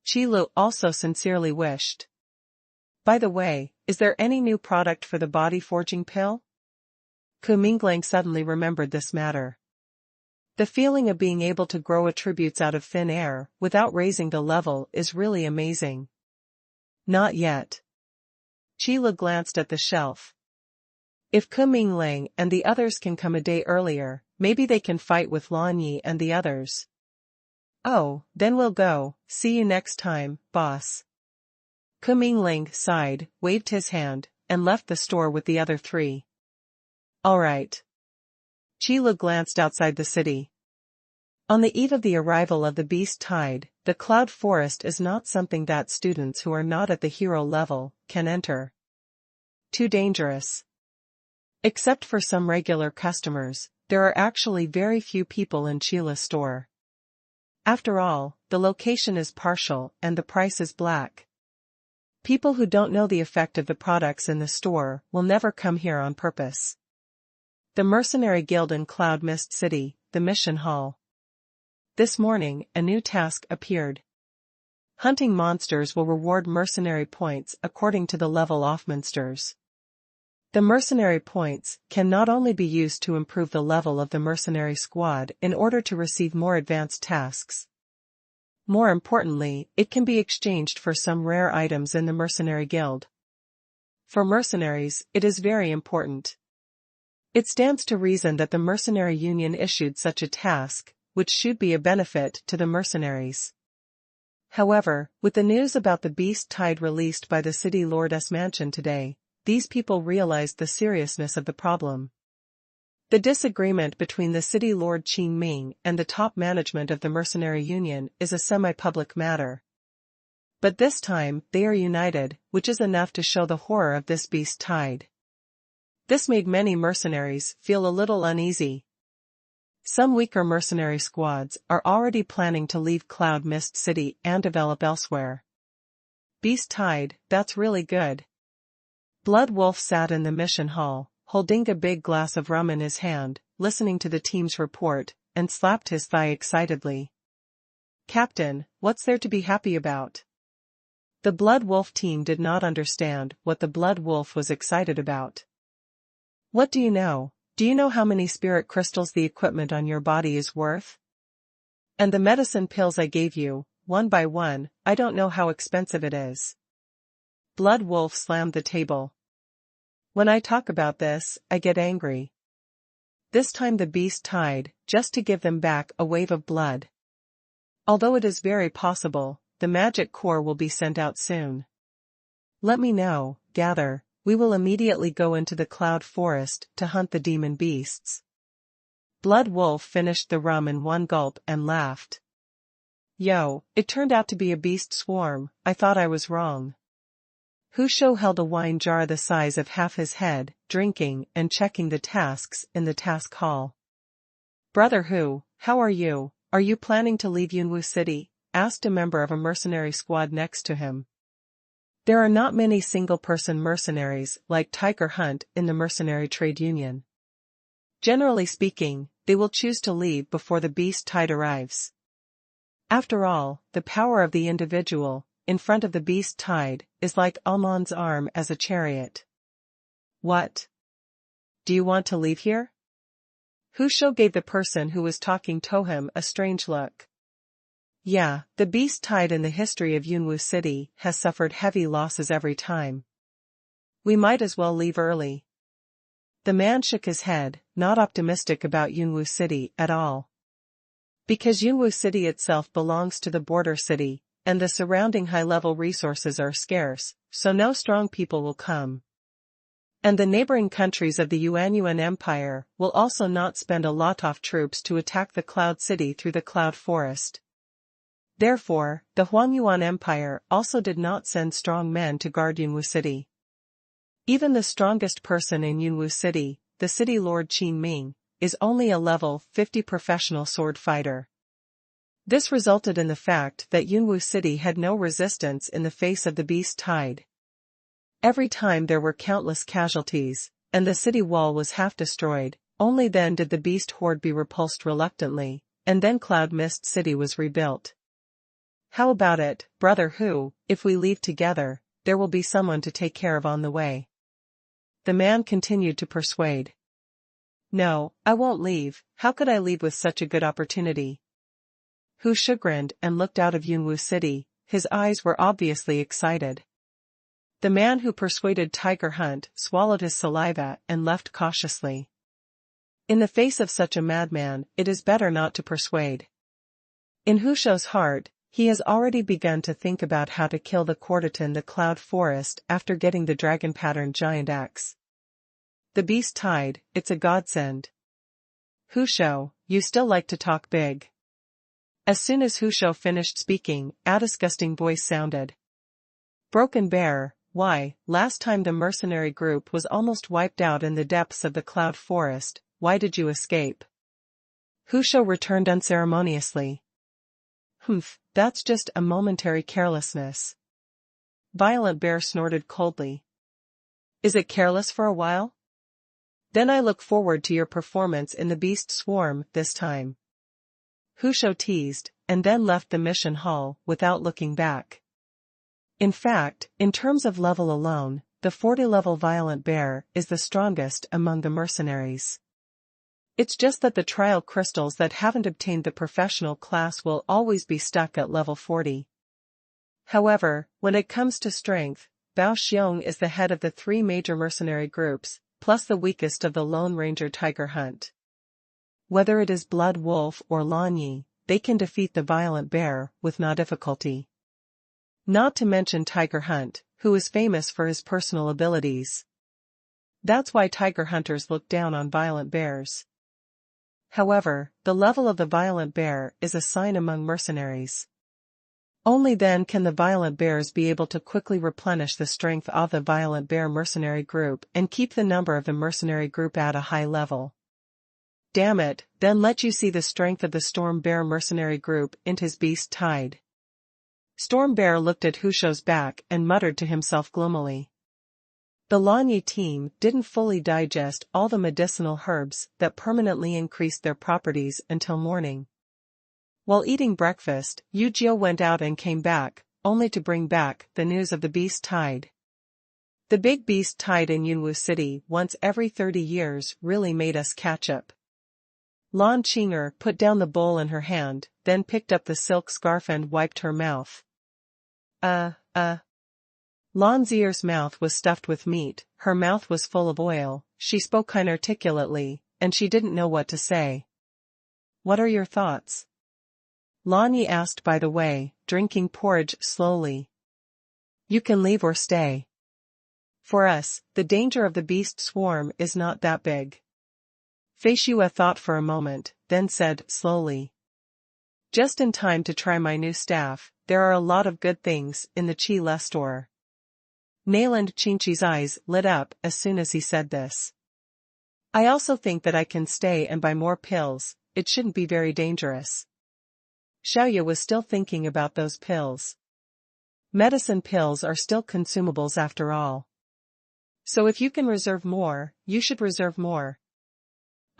Qili also sincerely wished. By the way, is there any new product for the body forging pill? Kumingling suddenly remembered this matter. The feeling of being able to grow attributes out of thin air without raising the level is really amazing. Not yet. Qili glanced at the shelf. If Kumingling and the others can come a day earlier, maybe they can fight with Lanyi and the others. Oh, then we'll go. See you next time, boss. Kumingling sighed, waved his hand, and left the store with the other 3. All right. Qili glanced outside the city. On the eve of the arrival of the beast tide, the Cloud Forest is not something that students who are not at the hero level can enter. Too dangerous. Except for some regular customers, there are actually very few people in Qili's store. After all, the location is partial and the price is black. People who don't know the effect of the products in the store will never come here on purpose. The Mercenary Guild in Cloud Mist City, the Mission Hall. This morning, a new task appeared. Hunting monsters will reward mercenary points according to the level of monsters. The mercenary points can not only be used to improve the level of the mercenary squad in order to receive more advanced tasks. More importantly, it can be exchanged for some rare items in the Mercenary Guild. For mercenaries, it is very important. It stands to reason that the Mercenary Union issued such a task, which should be a benefit to the mercenaries. However, with the news about the beast tide released by the city lord's mansion today, these people realized the seriousness of the problem. The disagreement between the city lord Qin Ming and the top management of the Mercenary Union is a semi-public matter. But this time, they are united, which is enough to show the horror of this beast tide. This made many mercenaries feel a little uneasy. Some weaker mercenary squads are already planning to leave Cloud Mist City and develop elsewhere. Beast tide, that's really good. Blood Wolf sat in the mission hall, holding a big glass of rum in his hand, listening to the team's report, and slapped his thigh excitedly. Captain, what's there to be happy about? The Blood Wolf team did not understand what the Blood Wolf was excited about. What do you know? Do you know how many spirit crystals the equipment on your body is worth? And the medicine pills I gave you, one by one, I don't know how expensive it is. Blood Wolf slammed the table. When I talk about this, I get angry. This time the beast tide, just to give them back a wave of blood. Although it is very possible, the magic core will be sent out soon. Let me know, gather, we will immediately go into the Cloud Forest to hunt the demon beasts. Blood Wolf finished the rum in one gulp and laughed. Yo, it turned out to be a beast swarm, I thought I was wrong. Hu Shou held a wine jar the size of half his head, drinking and checking the tasks in the task hall. Brother Hu, how are you? Are you planning to leave Yunwu City? Asked a member of a mercenary squad next to him. There are not many single-person mercenaries like Tiger Hunt in the mercenary trade union. Generally speaking, they will choose to leave before the beast tide arrives. After all, the power of the individual, in front of the beast tide, is like Almon's arm as a chariot. What? Do you want to leave here? Hu Shou gave the person who was talking to him a strange look. Yeah, the beast tide in the history of Yunwu City has suffered heavy losses every time. We might as well leave early. The man shook his head, not optimistic about Yunwu City at all. Because Yunwu City itself belongs to the border city, and the surrounding high-level resources are scarce, so no strong people will come. And the neighboring countries of the Yuanyuan Empire will also not spend a lot of troops to attack the Cloud City through the Cloud Forest. Therefore, the Huangyuan Empire also did not send strong men to guard Yunwu City. Even the strongest person in Yunwu City, the city lord Qin Ming, is only a level 50 professional sword fighter. This resulted in the fact that Yunwu City had no resistance in the face of the beast tide. Every time there were countless casualties, and the city wall was half destroyed, only then did the beast horde be repulsed reluctantly, and then Cloud Mist City was rebuilt. How about it, Brother Hu, if we leave together, there will be someone to take care of on the way. The man continued to persuade. No, I won't leave, how could I leave with such a good opportunity? Hu chagrined and looked out of Yunwu City, his eyes were obviously excited. The man who persuaded Tiger Hunt swallowed his saliva and left cautiously. In the face of such a madman, it is better not to persuade. In Hu Shou's heart, he has already begun to think about how to kill the Quarterton the Cloud Forest after getting the dragon-patterned giant axe. The beast tide, it's a godsend. Hu Shou, you still like to talk big. As soon as Hu Shou finished speaking, a disgusting voice sounded. Broken Bear, why, last time the mercenary group was almost wiped out in the depths of the Cloud Forest, why did you escape? Hu Shou returned unceremoniously. Humph, that's just a momentary carelessness. Violent Bear snorted coldly. Is it careless for a while? Then I look forward to your performance in the beast swarm this time. Hu Shou teased, and then left the mission hall without looking back. In fact, in terms of level alone, the 40-level Violent Bear is the strongest among the mercenaries. It's just that the trial crystals that haven't obtained the professional class will always be stuck at level 40. However, when it comes to strength, Bao Xiong is the head of the 3 major mercenary groups, plus the weakest of the Lone Ranger Tiger Hunt. Whether it is Blood Wolf or Lan Yi, they can defeat the Violent Bear with no difficulty. Not to mention Tiger Hunt, who is famous for his personal abilities. That's why Tiger Hunters look down on Violent Bears. However, the level of the Violent Bear is a sign among mercenaries. Only then can the Violent Bears be able to quickly replenish the strength of the Violent Bear mercenary group and keep the number of the mercenary group at a high level. Damn it, then let you see the strength of the Storm Bear mercenary group and his beast tide. Storm Bear looked at Hu Shou's back and muttered to himself gloomily. The Lan Yi team didn't fully digest all the medicinal herbs that permanently increased their properties until morning. While eating breakfast, Yu Jiu went out and came back, only to bring back the news of the beast tide. The big beast tide in Yunwu City once every 30 years really made us catch up. Lan Qinger put down the bowl in her hand, then picked up the silk scarf and wiped her mouth. Lan Zier's mouth was stuffed with meat, her mouth was full of oil, she spoke inarticulately, and she didn't know what to say. What are your thoughts? Lan Yi asked by the way, drinking porridge slowly. You can leave or stay. For us, the danger of the beast swarm is not that big. Fei Shue thought for a moment, then said, slowly. Just in time to try my new staff, there are a lot of good things in the Qi Le store. Nayland Qingqi's eyes lit up as soon as he said this. I also think that I can stay and buy more pills, it shouldn't be very dangerous. Xiaoyu was still thinking about those pills. Medicine pills are still consumables after all. So if you can reserve more, you should reserve more.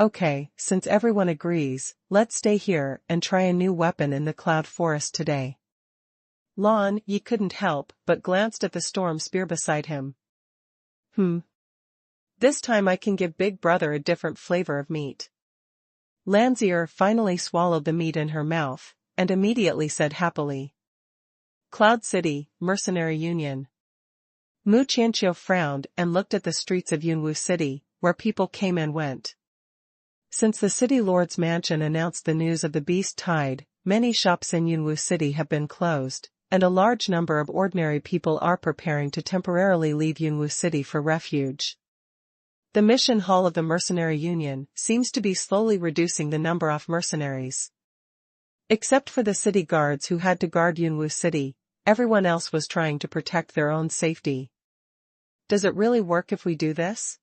Okay, since everyone agrees, let's stay here and try a new weapon in the Cloud Forest today. Lan Yi couldn't help but glanced at the storm spear beside him. This time I can give Big Brother a different flavor of meat. Lanzier finally swallowed the meat in her mouth, and immediately said happily. Cloud City, Mercenary Union. Mu Qianqiu frowned and looked at the streets of Yunwu City, where people came and went. Since the city lord's mansion announced the news of the beast tide, many shops in Yunwu City have been closed, and a large number of ordinary people are preparing to temporarily leave Yunwu City for refuge. The mission hall of the Mercenary Union seems to be slowly reducing the number of mercenaries. Except for the city guards who had to guard Yunwu City, everyone else was trying to protect their own safety. Does it really work if we do this?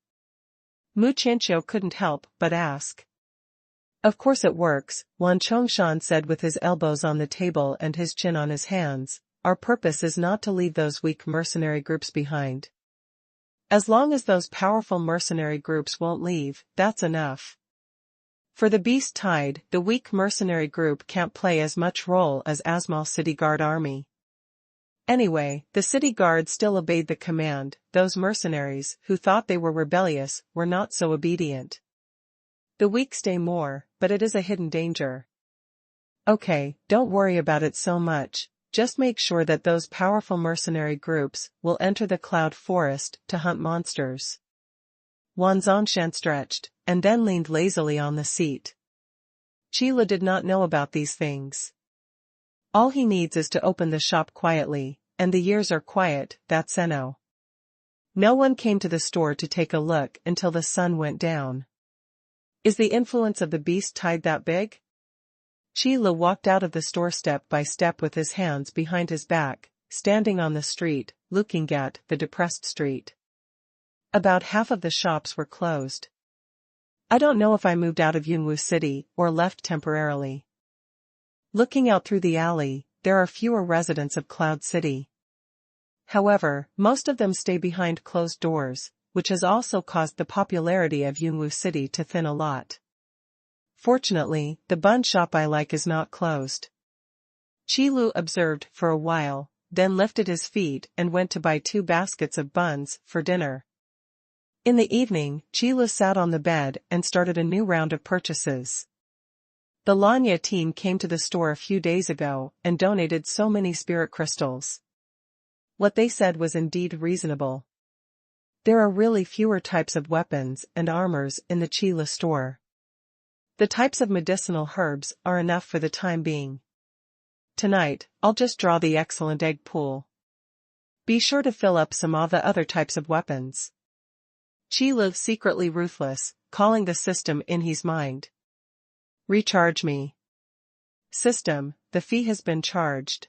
Mu Qianqiu couldn't help but ask. Of course it works, Wan Chongshan said with his elbows on the table and his chin on his hands. Our purpose is not to leave those weak mercenary groups behind. As long as those powerful mercenary groups won't leave, that's enough. For the beast tide, the weak mercenary group can't play as much role as Asmal City Guard army. Anyway, the city guard still obeyed the command. Those mercenaries who thought they were rebellious were not so obedient. The weak stay more, but it is a hidden danger. Okay, don't worry about it so much, just make sure that those powerful mercenary groups will enter the Cloud Forest to hunt monsters. Wan Zhongshan stretched, and then leaned lazily on the seat. Qile did not know about these things. All he needs is to open the shop quietly, and the years are quiet, that's enough. No one came to the store to take a look until the sun went down. Is the influence of the beast tide that big? Qile walked out of the store step by step with his hands behind his back, standing on the street, looking at the depressed street. About half of the shops were closed. I don't know if I moved out of Yunwu City or left temporarily. Looking out through the alley, there are fewer residents of Cloud City. However, most of them stay behind closed doors, which has also caused the popularity of Yunwu City to thin a lot. Fortunately, the bun shop I like is not closed. Qilu observed for a while, then lifted his feet and went to buy 2 baskets of buns for dinner. In the evening, Qilu sat on the bed and started a new round of purchases. The Lanya team came to the store a few days ago and donated so many spirit crystals. What they said was indeed reasonable. There are really fewer types of weapons and armors in the Qile store. The types of medicinal herbs are enough for the time being. Tonight, I'll just draw the excellent egg pool. Be sure to fill up some of the other types of weapons. Qile secretly ruthless, calling the system in his mind. Recharge me. System, the fee has been charged.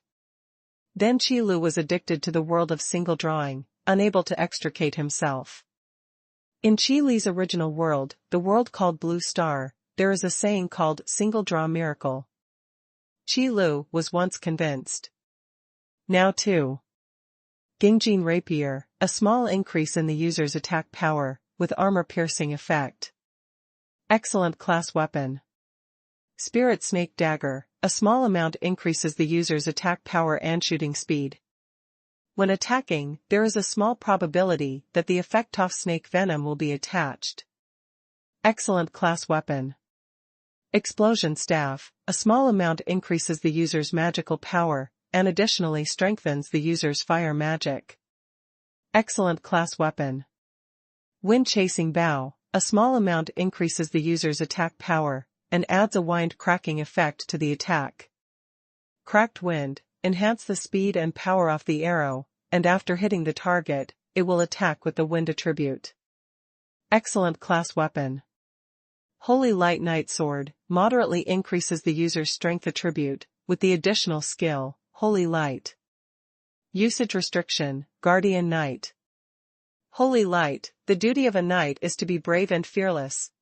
Then Qilu was addicted to the world of single drawing, unable to extricate himself. In Qili's original world, the world called Blue Star, there is a saying called single draw miracle. Qilu was once convinced. Now too. Gingjin Rapier, a small increase in the user's attack power, with armor-piercing effect. Excellent class weapon. Spirit Snake Dagger, a small amount increases the user's attack power and shooting speed. When attacking, there is a small probability that the effect of snake venom will be attached. Excellent class weapon. Explosion Staff, a small amount increases the user's magical power, and additionally strengthens the user's fire magic. Excellent class weapon. Wind Chasing Bow, a small amount increases the user's attack power, and adds a wind cracking effect to the attack. Cracked Wind, enhance the speed and power of the arrow, and after hitting the target, it will attack with the wind attribute. Excellent class weapon. Holy Light Knight Sword, moderately increases the user's strength attribute, with the additional skill, Holy Light. Usage restriction, Guardian Knight. Holy Light, the duty of a knight is to be brave and fearless.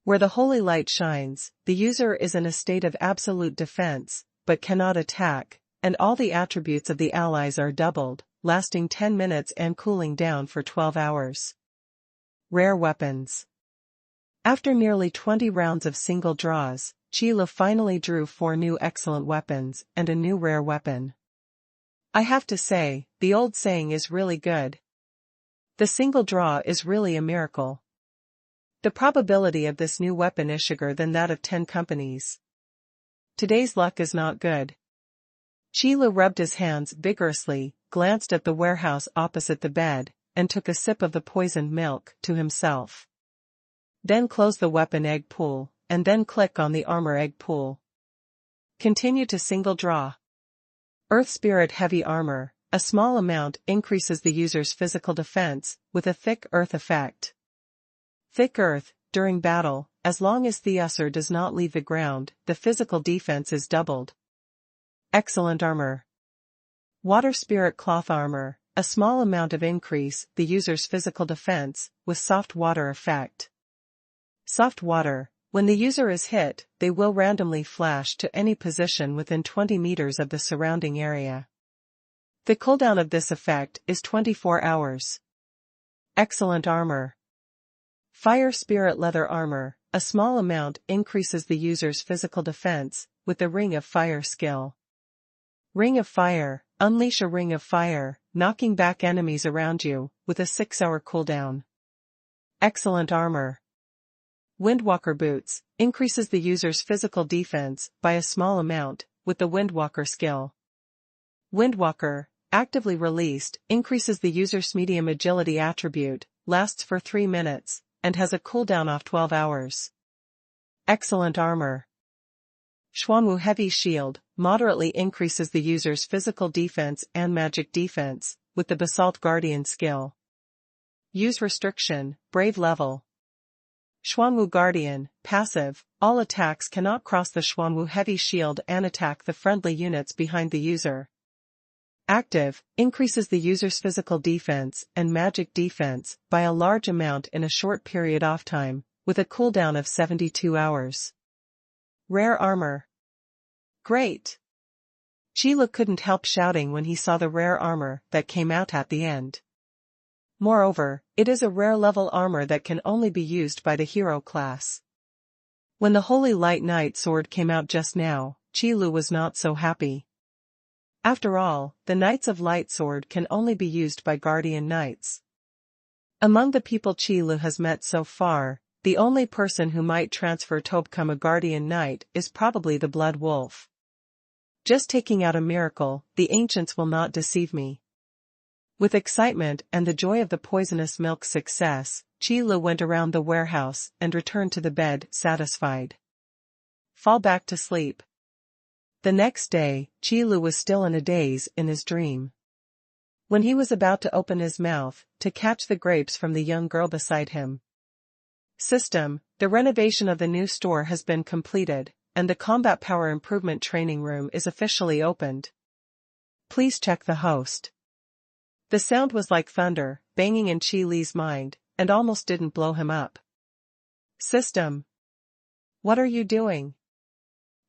Where the holy light shines, the user is in a state of absolute defense, but cannot attack, and all the attributes of the allies are doubled, lasting 10 minutes and cooling down for 12 hours. Rare weapons. After nearly 20 rounds of single draws, Qi Lu finally drew 4 new excellent weapons and a new rare weapon. I have to say, the old saying is really good. The single draw is really a miracle. The probability of this new weapon is sugar than that of 10 companies. Today's luck is not good. Qi Lu rubbed his hands vigorously, glanced at the warehouse opposite the bed, and took a sip of the poisoned milk to himself. Then close the weapon egg pool, and then click on the armor egg pool. Continue to single draw. Earth Spirit Heavy Armor, a small amount increases the user's physical defense, with a thick earth effect. Thick earth, during battle, as long as the user does not leave the ground, the physical defense is doubled. Excellent Armor. Water Spirit Cloth Armor, a small amount of increase the user's physical defense, with soft water effect. Soft water, when the user is hit, they will randomly flash to any position within 20 meters of the surrounding area. The cooldown of this effect is 24 hours. Excellent Armor. Fire Spirit Leather Armor, a small amount increases the user's physical defense, with the Ring of Fire skill. Ring of Fire, unleash a ring of fire, knocking back enemies around you, with a 6-hour cooldown. Excellent Armor. Windwalker Boots, increases the user's physical defense by a small amount, with the Windwalker skill. Windwalker, actively released, increases the user's medium agility attribute, lasts for 3 minutes, and has a cooldown of 12 hours. Excellent Armor. Xuanhuan Heavy Shield, moderately increases the user's physical defense and magic defense, with the Basalt Guardian skill. Use restriction, Brave level. Xuanhuan Guardian, passive, all attacks cannot cross the Xuanhuan Heavy Shield and attack the friendly units behind the user. Active, increases the user's physical defense and magic defense by a large amount in a short period of time, with a cooldown of 72 hours. Rare Armor. Great! Qi Lu couldn't help shouting when he saw the rare armor that came out at the end. Moreover, it is a rare level armor that can only be used by the hero class. When the Holy Light Knight Sword came out just now, Qi Lu was not so happy. After all, the Knights of Light Sword can only be used by Guardian Knights. Among the people Qi Lu has met so far, the only person who might transfer to become a Guardian Knight is probably the Blood Wolf. Just taking out a miracle, the ancients will not deceive me. With excitement and the joy of the poisonous milk's success, Qi Lu went around the warehouse and returned to the bed, satisfied. Fall back to sleep. The next day, Qi Lu was still in a daze in his dream. When he was about to open his mouth to catch the grapes from the young girl beside him. System, the renovation of the new store has been completed, and the combat power improvement training room is officially opened. Please check the host. The sound was like thunder, banging in Qi Li's mind, and almost didn't blow him up. System. What are you doing?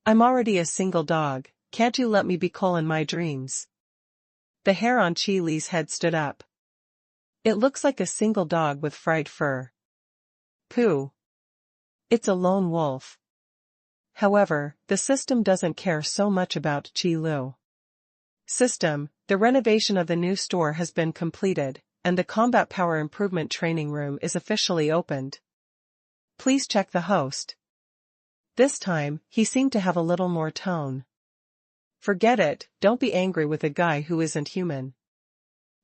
I'm already a single dog, can't you let me be cool in my dreams? The hair on Qi Li's head stood up. It looks like a single dog with fried fur. Pooh. It's a lone wolf. However, the system doesn't care so much about Qi Lu. System, the renovation of the new store has been completed, and the combat power improvement training room is officially opened. Please check the host. This time, he seemed to have a little more tone. Forget it, don't be angry with a guy who isn't human.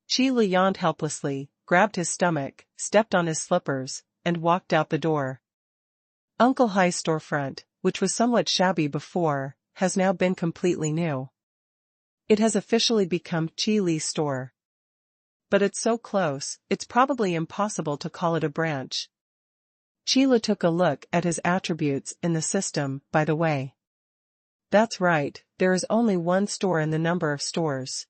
Qi Lu yawned helplessly, grabbed his stomach, stepped on his slippers, and walked out the door. Uncle Hai's storefront, which was somewhat shabby before, has now been completely new. It has officially become Qi Li's store. But it's so close, it's probably impossible to call it a branch. Qi took a look at his attributes in the system, by the way. That's right, there is only one store in the number of stores.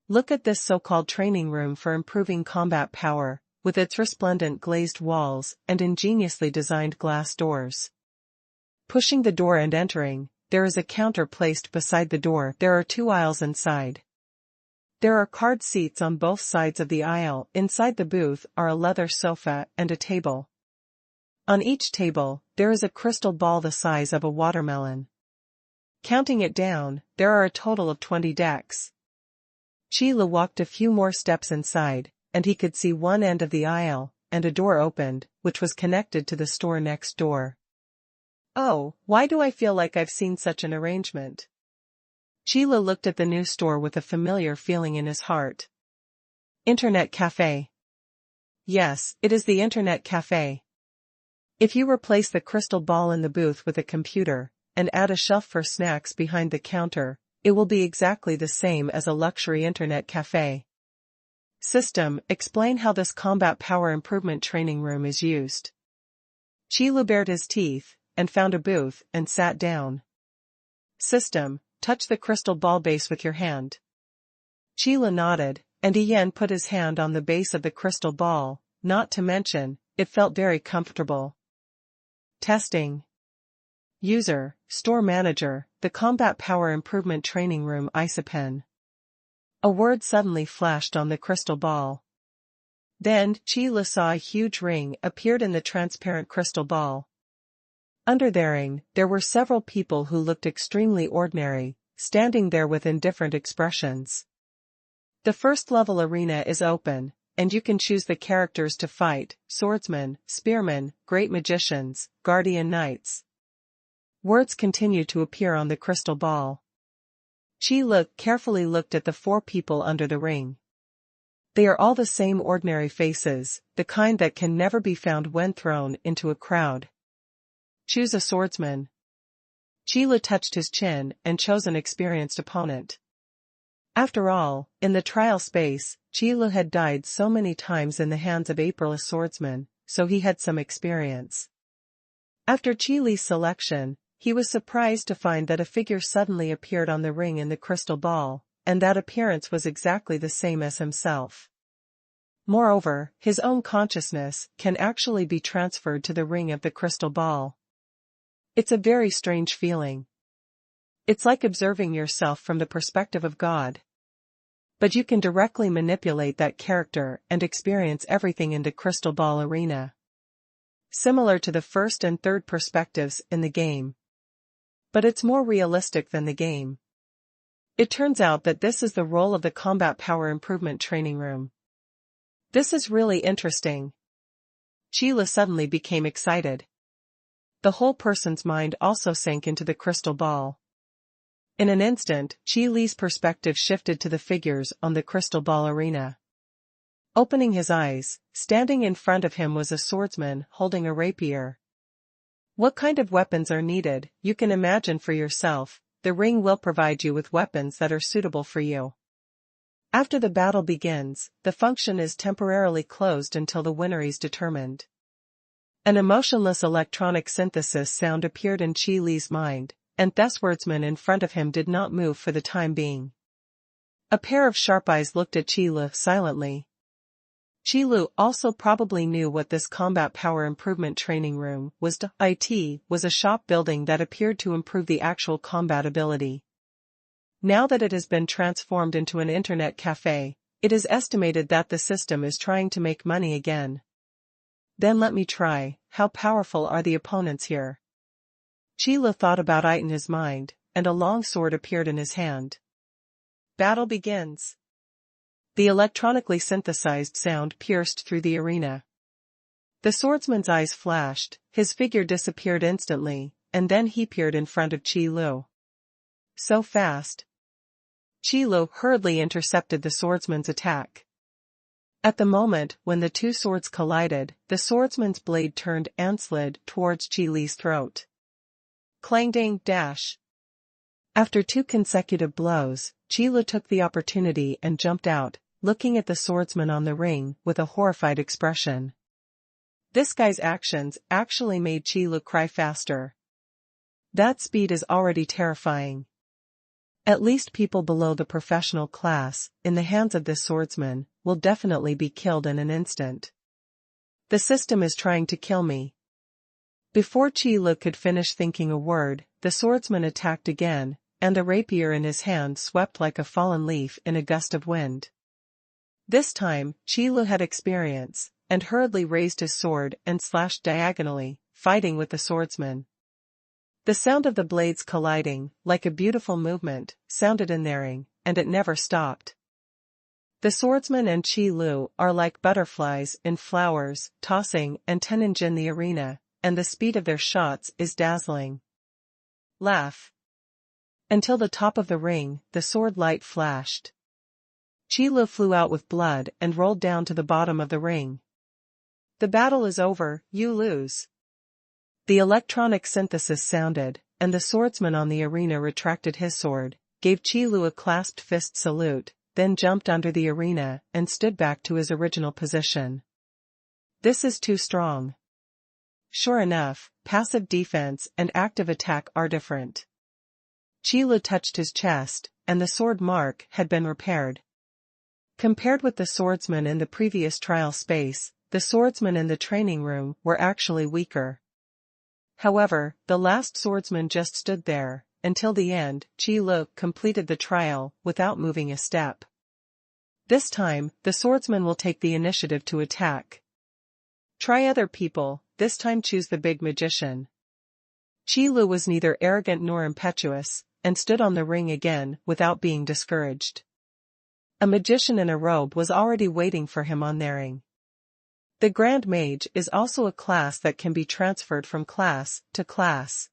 Look at this so-called training room for improving combat power, with its resplendent glazed walls and ingeniously designed glass doors. Pushing the door and entering, there is a counter placed beside the door. There are 2 aisles inside. There are card seats on both sides of the aisle. Inside the booth are a leather sofa and a table. On each table, there is a crystal ball the size of a watermelon. Counting it down, there are a total of 20 decks. Qi walked a few more steps inside, and he could see one end of the aisle, and a door opened, which was connected to the store next door. Oh, why do I feel like I've seen such an arrangement? Qi looked at the new store with a familiar feeling in his heart. Internet cafe. Yes, it is the internet cafe. If you replace the crystal ball in the booth with a computer, and add a shelf for snacks behind the counter, it will be exactly the same as a luxury internet cafe. System, explain how this combat power improvement training room is used. Qi bared his teeth, and found a booth, and sat down. System, touch the crystal ball base with your hand. Qi nodded, and Ian put his hand on the base of the crystal ball, not to mention, it felt very comfortable. Testing. User, Store Manager, the Combat Power Improvement Training Room ISAPEN. A word suddenly flashed on the crystal ball. Then, Qi saw a huge ring appeared in the transparent crystal ball. Under the ring, there were several people who looked extremely ordinary, standing there with indifferent expressions. The first level arena is open, and you can choose the characters to fight: swordsmen, spearmen, great magicians, guardian knights. Words continue to appear on the crystal ball. Qi carefully looked at the 4 people under the ring. They are all the same ordinary faces, the kind that can never be found when thrown into a crowd. Choose a swordsman. Qi touched his chin and chose an experienced opponent. After all, in the trial space, Qi had died so many times in the hands of April's swordsmen, so he had some experience. After Qi's selection, he was surprised to find that a figure suddenly appeared on the ring in the crystal ball, and that appearance was exactly the same as himself. Moreover, his own consciousness can actually be transferred to the ring of the crystal ball. It's a very strange feeling. It's like observing yourself from the perspective of God. But you can directly manipulate that character and experience everything in the crystal ball arena. Similar to the first and third perspectives in the game. But it's more realistic than the game. It turns out that this is the role of the Combat Power Improvement Training Room. This is really interesting. Qi suddenly became excited. The whole person's mind also sank into the crystal ball. In an instant, Qi's perspective shifted to the figures on the crystal ball arena. Opening his eyes, standing in front of him was a swordsman holding a rapier. What kind of weapons are needed, you can imagine for yourself. The ring will provide you with weapons that are suitable for you. After the battle begins, the function is temporarily closed until the winner is determined. An emotionless electronic synthesis sound appeared in Qi's mind, and the swordsman in front of him did not move for the time being. A pair of sharp eyes looked at Qi silently. Qi also probably knew what this Combat Power Improvement Training Room was. It was a shop building that appeared to improve the actual combat ability. Now that it has been transformed into an internet cafe, it is estimated that the system is trying to make money again. Then let me try, how powerful are the opponents here? Qi thought about it in his mind, and a long sword appeared in his hand. Battle begins. The electronically synthesized sound pierced through the arena. The swordsman's eyes flashed, his figure disappeared instantly, and then he appeared in front of Qi. So fast. Qi hurriedly intercepted the swordsman's attack. At the moment when the 2 swords collided, the swordsman's blade turned and slid towards Qi's throat. Clang ding dash. After 2 consecutive blows, Qi took the opportunity and jumped out, looking at the swordsman on the ring with a horrified expression. This guy's actions actually made Qi Lu cry faster. That speed is already terrifying. At least people below the professional class, in the hands of this swordsman, will definitely be killed in an instant. The system is trying to kill me. Before Qi Lu could finish thinking a word, the swordsman attacked again, and the rapier in his hand swept like a fallen leaf in a gust of wind. This time, Qi Lu had experience, and hurriedly raised his sword and slashed diagonally, fighting with the swordsman. The sound of the blades colliding, like a beautiful movement, sounded in their ring, and it never stopped. The swordsman and Qi Lu are like butterflies in flowers, tossing and tonnage in the arena, and the speed of their shots is dazzling. Laugh. Until the top of the ring, the sword light flashed. Qi Lu flew out with blood and rolled down to the bottom of the ring. The battle is over, you lose. The electronic synthesis sounded, and the swordsman on the arena retracted his sword, gave Qi Lu a clasped fist salute, then jumped under the arena and stood back to his original position. This is too strong. Sure enough, passive defense and active attack are different. Qi Lu touched his chest, and the sword mark had been repaired. Compared with the swordsman in the previous trial space, the swordsmen in the training room were actually weaker. However, the last swordsman just stood there, until the end. Qi Lu completed the trial without moving a step. This time, the swordsman will take the initiative to attack. Try other people, this time choose the big magician. Qi Lu was neither arrogant nor impetuous, and stood on the ring again without being discouraged. A magician in a robe was already waiting for him on their ring. The Grand Mage is also a class that can be transferred from class to class.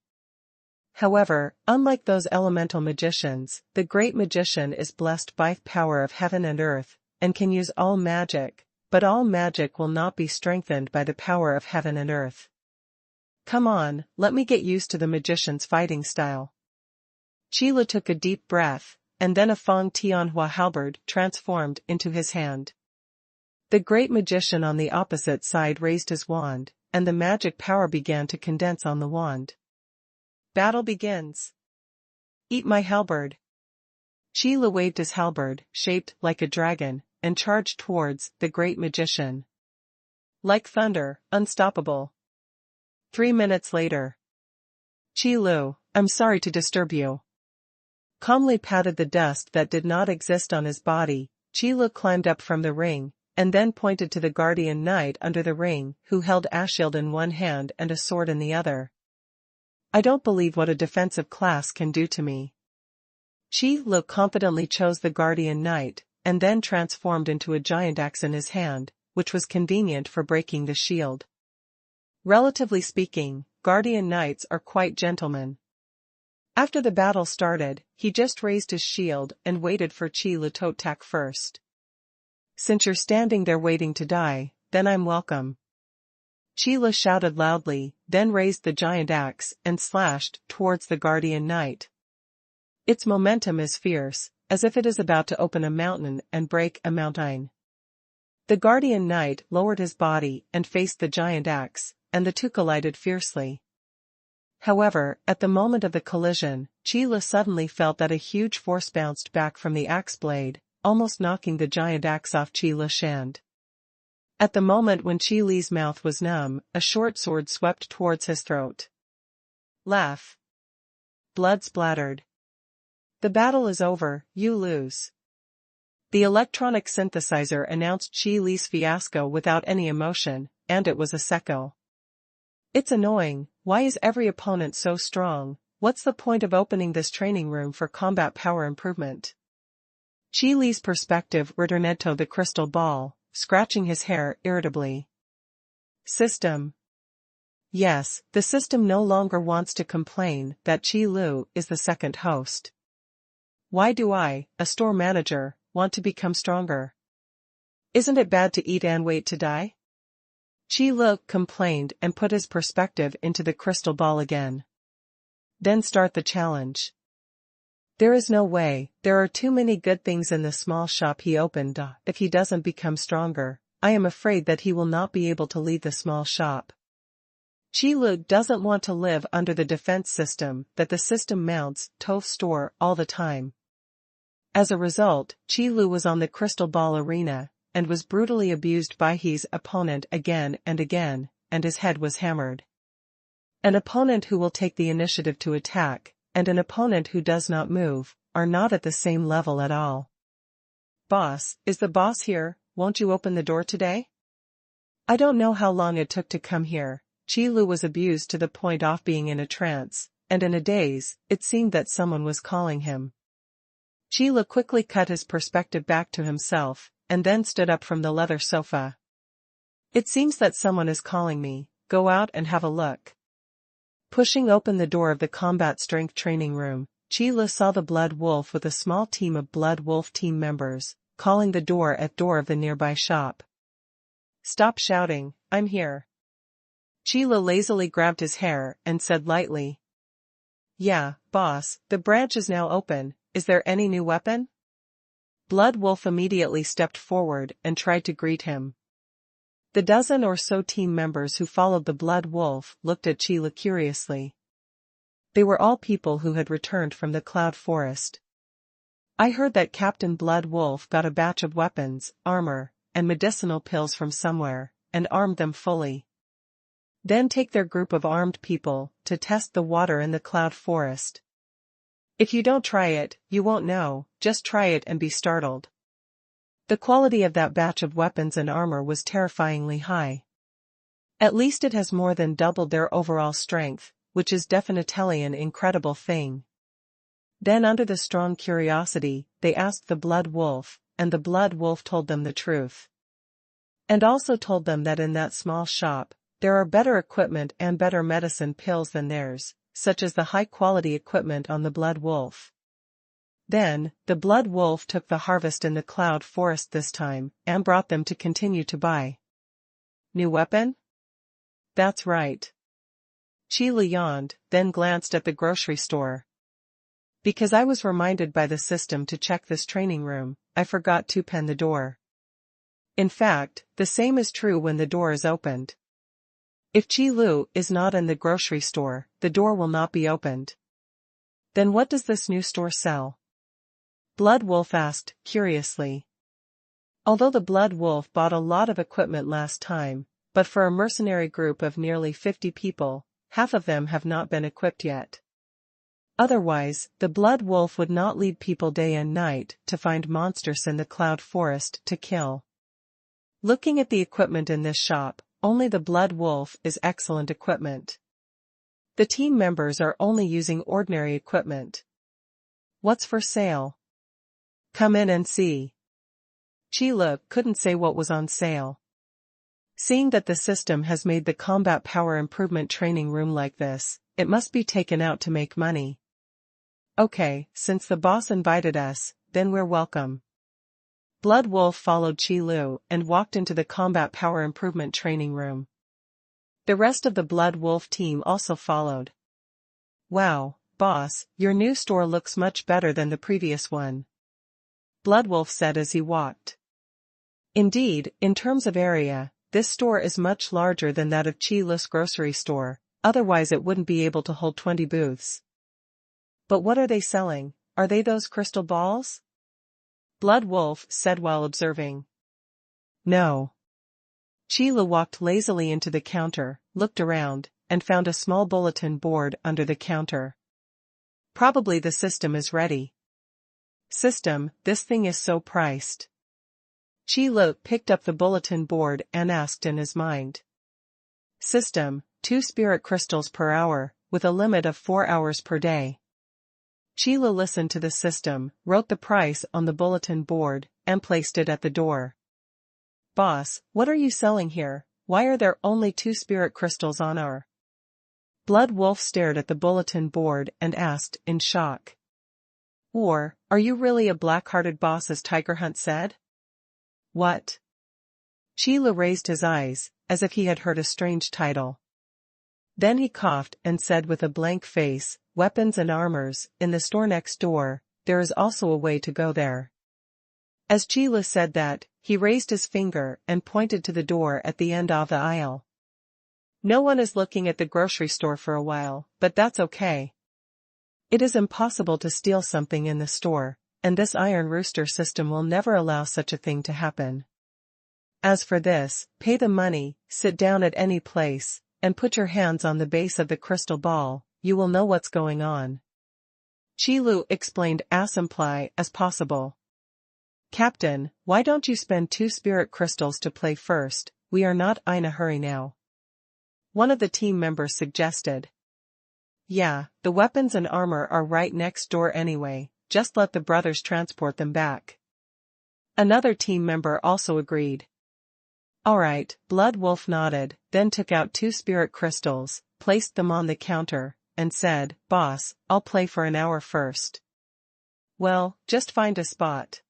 However, unlike those elemental magicians, the Great Magician is blessed by the power of heaven and earth, and can use all magic, but all magic will not be strengthened by the power of heaven and earth. Come on, let me get used to the magician's fighting style. Qi Lu took a deep breath, and then a Feng Tianhua halberd transformed into his hand. The Great Magician on the opposite side raised his wand, and the magic power began to condense on the wand. Battle begins. Eat my halberd. Qi Lu waved his halberd, shaped like a dragon, and charged towards the Great Magician. Like thunder, unstoppable. 3 minutes later. Qi Lu, I'm sorry to disturb you. Calmly patted the dust that did not exist on his body, Qi Lu climbed up from the ring, and then pointed to the guardian knight under the ring, who held a shield in one hand and a sword in the other. I don't believe what a defensive class can do to me. Qi Lu confidently chose the guardian knight, and then transformed into a giant axe in his hand, which was convenient for breaking the shield. Relatively speaking, guardian knights are quite gentlemen. After the battle started, he just raised his shield and waited for Qi Lu to attack first. Since you're standing there waiting to die, then I'm welcome. Qi Lu shouted loudly, then raised the giant axe and slashed towards the guardian knight. Its momentum is fierce, as if it is about to open a mountain and break a mountain. The guardian knight lowered his body and faced the giant axe, and the two collided fiercely. However, at the moment of the collision, Qi Lu suddenly felt that a huge force bounced back from the axe blade, almost knocking the giant axe off Qi Lu's hand. At the moment when Qi Lu's mouth was numb, a short sword swept towards his throat. Laugh. Blood splattered. The battle is over, you lose. The electronic synthesizer announced Qi Lu's fiasco without any emotion, and it was a secco. It's annoying, why is every opponent so strong? What's the point of opening this training room for combat power improvement? Qi Lu's perspective returned to the crystal ball, scratching his hair irritably. System. Yes, the system no longer wants to complain that Qi Lu is the second host. Why do I, a store manager, want to become stronger? Isn't it bad to eat and wait to die? Qi Lu complained and put his perspective into the crystal ball again. Then start the challenge. There is no way, there are too many good things in the small shop he opened. If he doesn't become stronger, I am afraid that he will not be able to lead the small shop. Qi Lu doesn't want to live under the defense system that the system mounts Tofu store all the time. As a result, Qi Lu was on the crystal ball arena, and was brutally abused by his opponent again and again, and his head was hammered. An opponent who will take the initiative to attack, and an opponent who does not move, are not at the same level at all. Boss, is the boss here? Won't you open the door today? I don't know how long it took to come here. Qi Lu was abused to the point of being in a trance, and in a daze, it seemed that someone was calling him. Qi Lu quickly cut his perspective back to himself, and then stood up from the leather sofa. It seems that someone is calling me, go out and have a look. Pushing open the door of the combat strength training room, Qi Lu saw the Blood Wolf with a small team of Blood Wolf team members, calling the door of the nearby shop. Stop shouting, I'm here. Qi Lu lazily grabbed his hair and said lightly. Yeah, boss, the branch is now open, is there any new weapon? Blood Wolf immediately stepped forward and tried to greet him. The dozen or so team members who followed the Blood Wolf looked at Qi Lu curiously. They were all people who had returned from the Cloud Forest. I heard that Captain Blood Wolf got a batch of weapons, armor, and medicinal pills from somewhere, and armed them fully. Then take their group of armed people to test the water in the Cloud Forest. If you don't try it, you won't know, just try it and be startled. The quality of that batch of weapons and armor was terrifyingly high. At least it has more than doubled their overall strength, which is definitely an incredible thing. Then under the strong curiosity, they asked the Blood Wolf, and the Blood Wolf told them the truth. And also told them that in that small shop, there are better equipment and better medicine pills than theirs, such as the high-quality equipment on the Blood Wolf. Then, the Blood Wolf took the harvest in the Cloud Forest this time, and brought them to continue to buy. New weapon? That's right. Qi Lu yawned, then glanced at the grocery store. Because I was reminded by the system to check this training room, I forgot to pen the door. In fact, the same is true when the door is opened. If Qi Lu is not in the grocery store, the door will not be opened. Then what does this new store sell? Blood Wolf asked, curiously. Although the Blood Wolf bought a lot of equipment last time, but for a mercenary group of nearly 50 people, half of them have not been equipped yet. Otherwise, the Blood Wolf would not lead people day and night to find monsters in the Cloud Forest to kill. Looking at the equipment in this shop, only the Blood Wolf is excellent equipment. The team members are only using ordinary equipment. What's for sale? Come in and see. Qi Lu couldn't say what was on sale. Seeing that the system has made the combat power improvement training room like this, it must be taken out to make money. Okay, since the boss invited us, then we're welcome. Blood Wolf followed Qi Lu and walked into the combat power improvement training room. The rest of the Blood Wolf team also followed. Wow, boss, your new store looks much better than the previous one. Blood Wolf said as he walked. Indeed, in terms of area, this store is much larger than that of Qi Lu's grocery store, otherwise it wouldn't be able to hold 20 booths. But what are they selling? Are they those crystal balls? Blood Wolf said while observing. No. Qi Lu walked lazily into the counter, looked around, and found a small bulletin board under the counter. Probably the system is ready. System, this thing is so priced. Qi Lu picked up the bulletin board and asked in his mind. System, 2 spirit crystals per hour, with a limit of 4 hours per day. Qi Lu listened to the system, wrote the price on the bulletin board, and placed it at the door. Boss, what are you selling here? Why are there only 2 spirit crystals on our? Blood Wolf stared at the bulletin board and asked, in shock. Or, are you really a black-hearted boss as Tiger Hunt said? What? Qi Lu raised his eyes, as if he had heard a strange title. Then he coughed and said with a blank face, weapons and armors, in the store next door, there is also a way to go there. As Qi Lu said that, he raised his finger and pointed to the door at the end of the aisle. No one is looking at the grocery store for a while, but that's okay. It is impossible to steal something in the store, and this iron rooster system will never allow such a thing to happen. As for this, pay the money, sit down at any place, and put your hands on the base of the crystal ball, you will know what's going on. Qi Lu explained as simply as possible. Captain, why don't you spend 2 spirit crystals to play first, we are not in a hurry now. One of the team members suggested. Yeah, the weapons and armor are right next door anyway, just let the brothers transport them back. Another team member also agreed. Alright, Blood Wolf nodded, then took out 2 spirit crystals, placed them on the counter, and said, Boss, I'll play for an hour first. Well, just find a spot.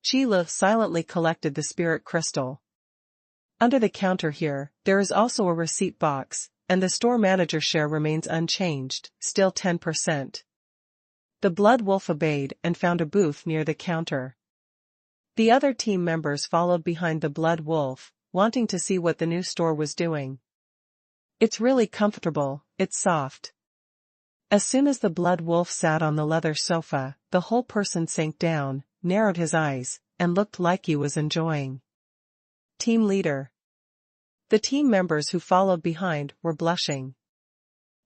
Qi Lu silently collected the spirit crystal. Under the counter here, there is also a receipt box, and the store manager share remains unchanged, still 10%. The Blood Wolf obeyed and found a booth near the counter. The other team members followed behind the Blood Wolf, wanting to see what the new store was doing. It's really comfortable, it's soft. As soon as the Blood Wolf sat on the leather sofa, the whole person sank down, narrowed his eyes, and looked like he was enjoying. Team leader. The team members who followed behind were blushing.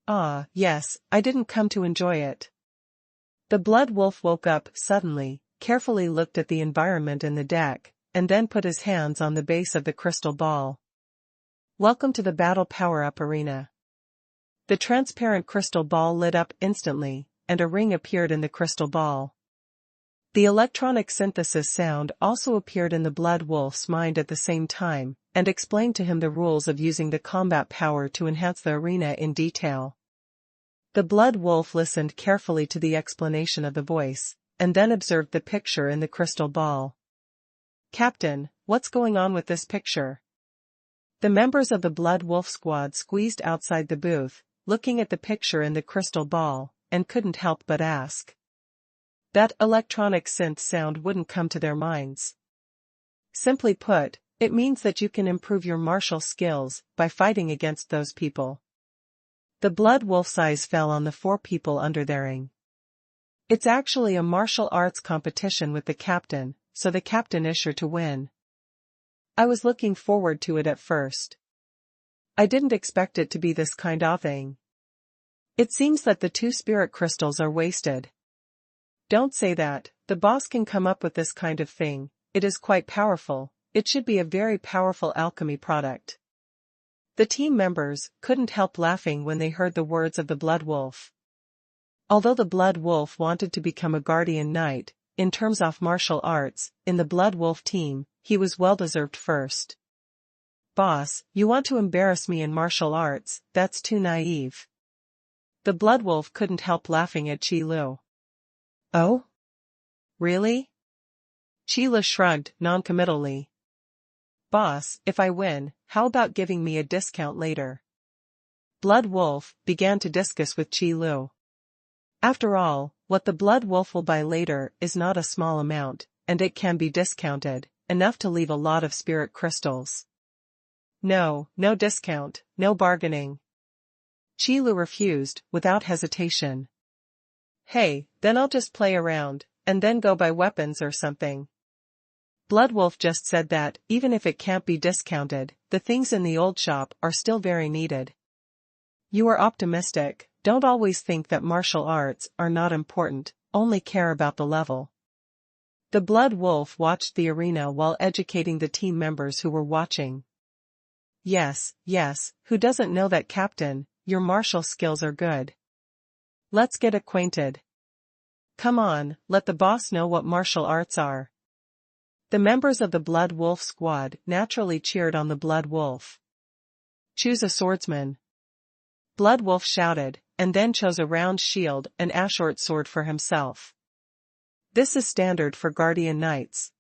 Ah, yes, I didn't come to enjoy it. The Blood Wolf woke up suddenly, carefully looked at the environment in the deck, and then put his hands on the base of the crystal ball. Welcome to the Battle Power-Up Arena. The transparent crystal ball lit up instantly, and a ring appeared in the crystal ball. The electronic synthesis sound also appeared in the Blood Wolf's mind at the same time, and explained to him the rules of using the combat power to enhance the arena in detail. The Blood Wolf listened carefully to the explanation of the voice, and then observed the picture in the crystal ball. Captain, what's going on with this picture? The members of the Blood Wolf squad squeezed outside the booth, looking at the picture in the crystal ball, and couldn't help but ask. That electronic synth sound wouldn't come to their minds. Simply put, it means that you can improve your martial skills by fighting against those people. The Blood Wolf's eyes fell on the 4 people under their ring. It's actually a martial arts competition with the captain, so the captain is sure to win. I was looking forward to it at first. I didn't expect it to be this kind of thing. It seems that the 2 spirit crystals are wasted. Don't say that, the boss can come up with this kind of thing, it is quite powerful, it should be a very powerful alchemy product. The team members couldn't help laughing when they heard the words of the Blood Wolf. Although the Blood Wolf wanted to become a guardian knight, in terms of martial arts, in the Blood Wolf team, he was well-deserved first. Boss, you want to embarrass me in martial arts, that's too naive. The Blood Wolf couldn't help laughing at Qi Lu. Oh? Really? Qi Lu shrugged non-committally. Boss, if I win, how about giving me a discount later? Blood Wolf began to discuss with Qi Lu. After all, what the Blood Wolf will buy later is not a small amount, and it can be discounted, enough to leave a lot of spirit crystals. No, no discount, no bargaining. Qi Lu refused, without hesitation. Hey, then I'll just play around, and then go buy weapons or something. Blood Wolf just said that, even if it can't be discounted, the things in the old shop are still very needed. You are optimistic, don't always think that martial arts are not important, only care about the level. The Blood Wolf watched the arena while educating the team members who were watching. Yes, who doesn't know that, Captain, your martial skills are good. Let's get acquainted. Come on, let the boss know what martial arts are. The members of the Blood Wolf squad naturally cheered on the Blood Wolf. Choose a swordsman. Blood Wolf shouted, and then chose a round shield and a short sword for himself. This is standard for guardian knights.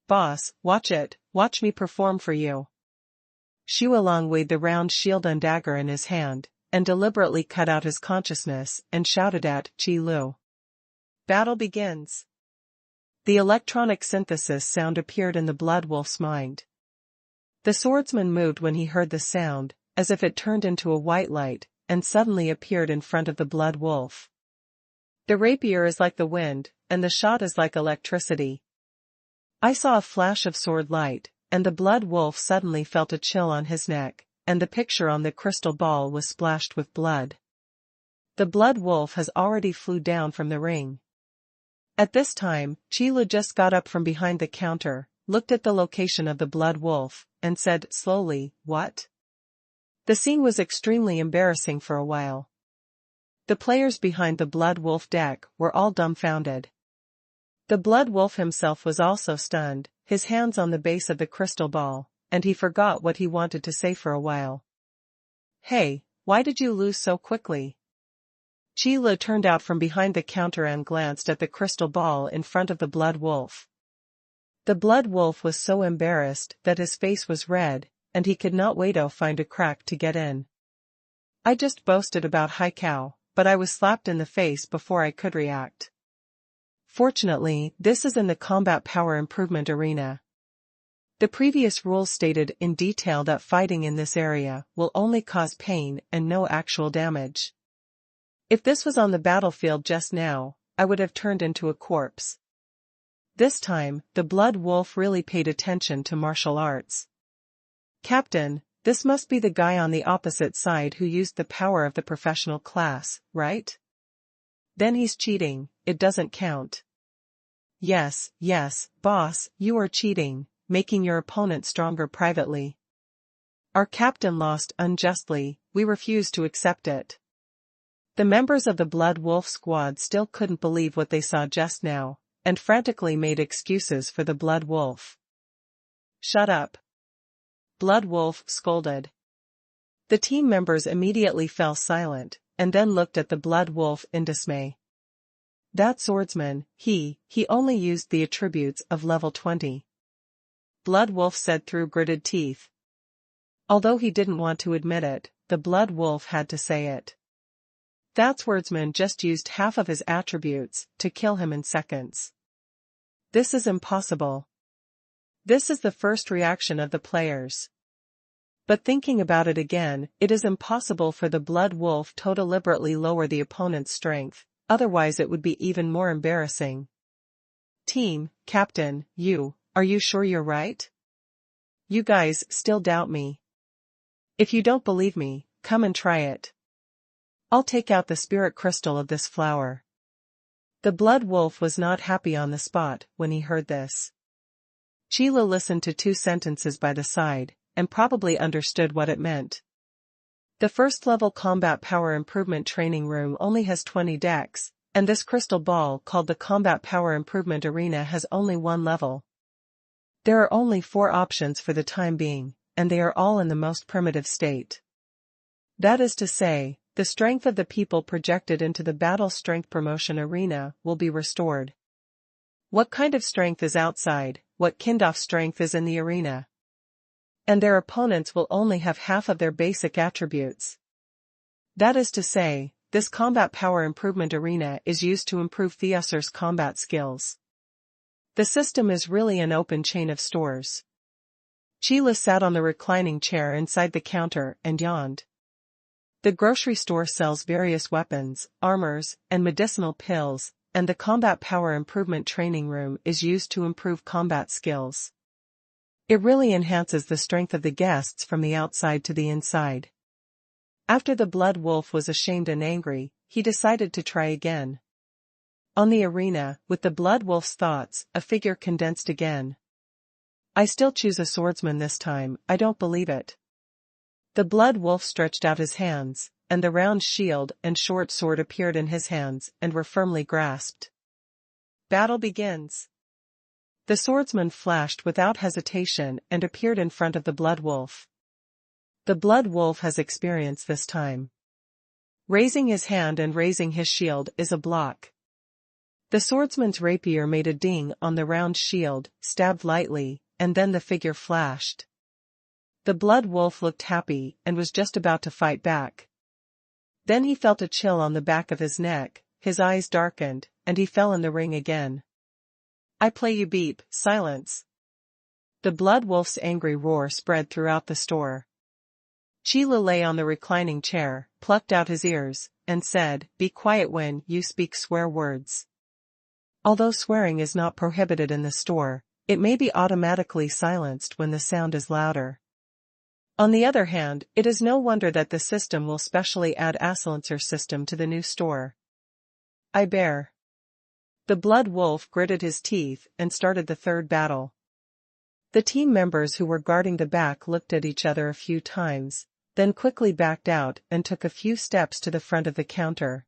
Boss, watch it, watch me perform for you. Xuanhuan weighed the round shield and dagger in his hand, and deliberately cut out his consciousness and shouted at Qi Lu. Battle begins. The electronic synthesis sound appeared in the blood wolf's mind. The swordsman moved when he heard the sound, as if it turned into a white light, and suddenly appeared in front of the blood wolf. The rapier is like the wind, and the shot is like electricity. I saw a flash of sword light, and the blood wolf suddenly felt a chill on his neck, and the picture on the crystal ball was splashed with blood. The blood wolf has already flew down from the ring. At this time, Qile just got up from behind the counter, looked at the location of the blood wolf, and said slowly, "What?" The scene was extremely embarrassing for a while. The players behind the blood wolf deck were all dumbfounded. The blood wolf himself was also stunned, his hands on the base of the crystal ball, and he forgot what he wanted to say for a while. "Hey, why did you lose so quickly?" Qile turned out from behind the counter and glanced at the crystal ball in front of the blood wolf. The blood wolf was so embarrassed that his face was red, and he could not wait to find a crack to get in. "I just boasted about Haikao, but I was slapped in the face before I could react." Fortunately, this is in the combat power improvement arena. The previous rules stated in detail that fighting in this area will only cause pain and no actual damage. If this was on the battlefield just now, I would have turned into a corpse. This time, the blood wolf really paid attention to martial arts. "Captain, this must be the guy on the opposite side who used the power of the professional class, right? Then he's cheating, it doesn't count." Yes, boss, you are cheating, making your opponent stronger privately. Our captain lost unjustly, we refuse to accept it." The members of the Blood Wolf squad still couldn't believe what they saw just now, and frantically made excuses for the Blood Wolf. "Shut up!" Blood Wolf scolded. The team members immediately fell silent, and then looked at the Blood Wolf in dismay. That swordsman, he only used the attributes of level 20. Blood Wolf said through gritted teeth. Although he didn't want to admit it, the Blood Wolf had to say it. That swordsman just used half of his attributes to kill him in seconds. This is impossible. This is the first reaction of the players. But thinking about it again, it is impossible for the Blood Wolf to deliberately lower the opponent's strength, otherwise it would be even more embarrassing. "Team, Captain, are you sure you're right? You guys still doubt me? If you don't believe me, come and try it. I'll take out the spirit crystal of this flower." The Blood Wolf was not happy on the spot when he heard this. Qile listened to 2 sentences by the side, and probably understood what it meant. The first level combat power improvement training room only has 20 decks, and this crystal ball called the combat power improvement arena has only 1 level. There are only 4 options for the time being, and they are all in the most primitive state. That is to say, the strength of the people projected into the battle strength promotion arena will be restored. What kind of strength is outside, what kind of strength is in the arena? And their opponents will only have half of their basic attributes. That is to say, this combat power improvement arena is used to improve Theoser's combat skills. The system is really an open chain of stores. Qile sat on the reclining chair inside the counter and yawned. The grocery store sells various weapons, armors, and medicinal pills, and the combat power improvement training room is used to improve combat skills. It really enhances the strength of the guests from the outside to the inside. After the Blood Wolf was ashamed and angry, he decided to try again. On the arena, with the Blood Wolf's thoughts, a figure condensed again. "I still choose a swordsman this time, I don't believe it." The Blood Wolf stretched out his hands, and the round shield and short sword appeared in his hands and were firmly grasped. Battle begins. The swordsman flashed without hesitation and appeared in front of the Blood Wolf. The Blood Wolf has experience this time. Raising his hand and raising his shield is a block. The swordsman's rapier made a ding on the round shield, stabbed lightly, and then the figure flashed. The Blood Wolf looked happy and was just about to fight back. Then he felt a chill on the back of his neck, his eyes darkened, and he fell in the ring again. I play you beep, silence. The blood wolf's angry roar spread throughout the store. Qi Lu lay on the reclining chair, plucked out his ears, and said, "Be quiet when you speak swear words." Although swearing is not prohibited in the store, it may be automatically silenced when the sound is louder. On the other hand, it is no wonder that the system will specially add a silencer system to the new store. I bear. The blood wolf gritted his teeth and started the third battle. The team members who were guarding the back looked at each other a few times, then quickly backed out and took a few steps to the front of the counter.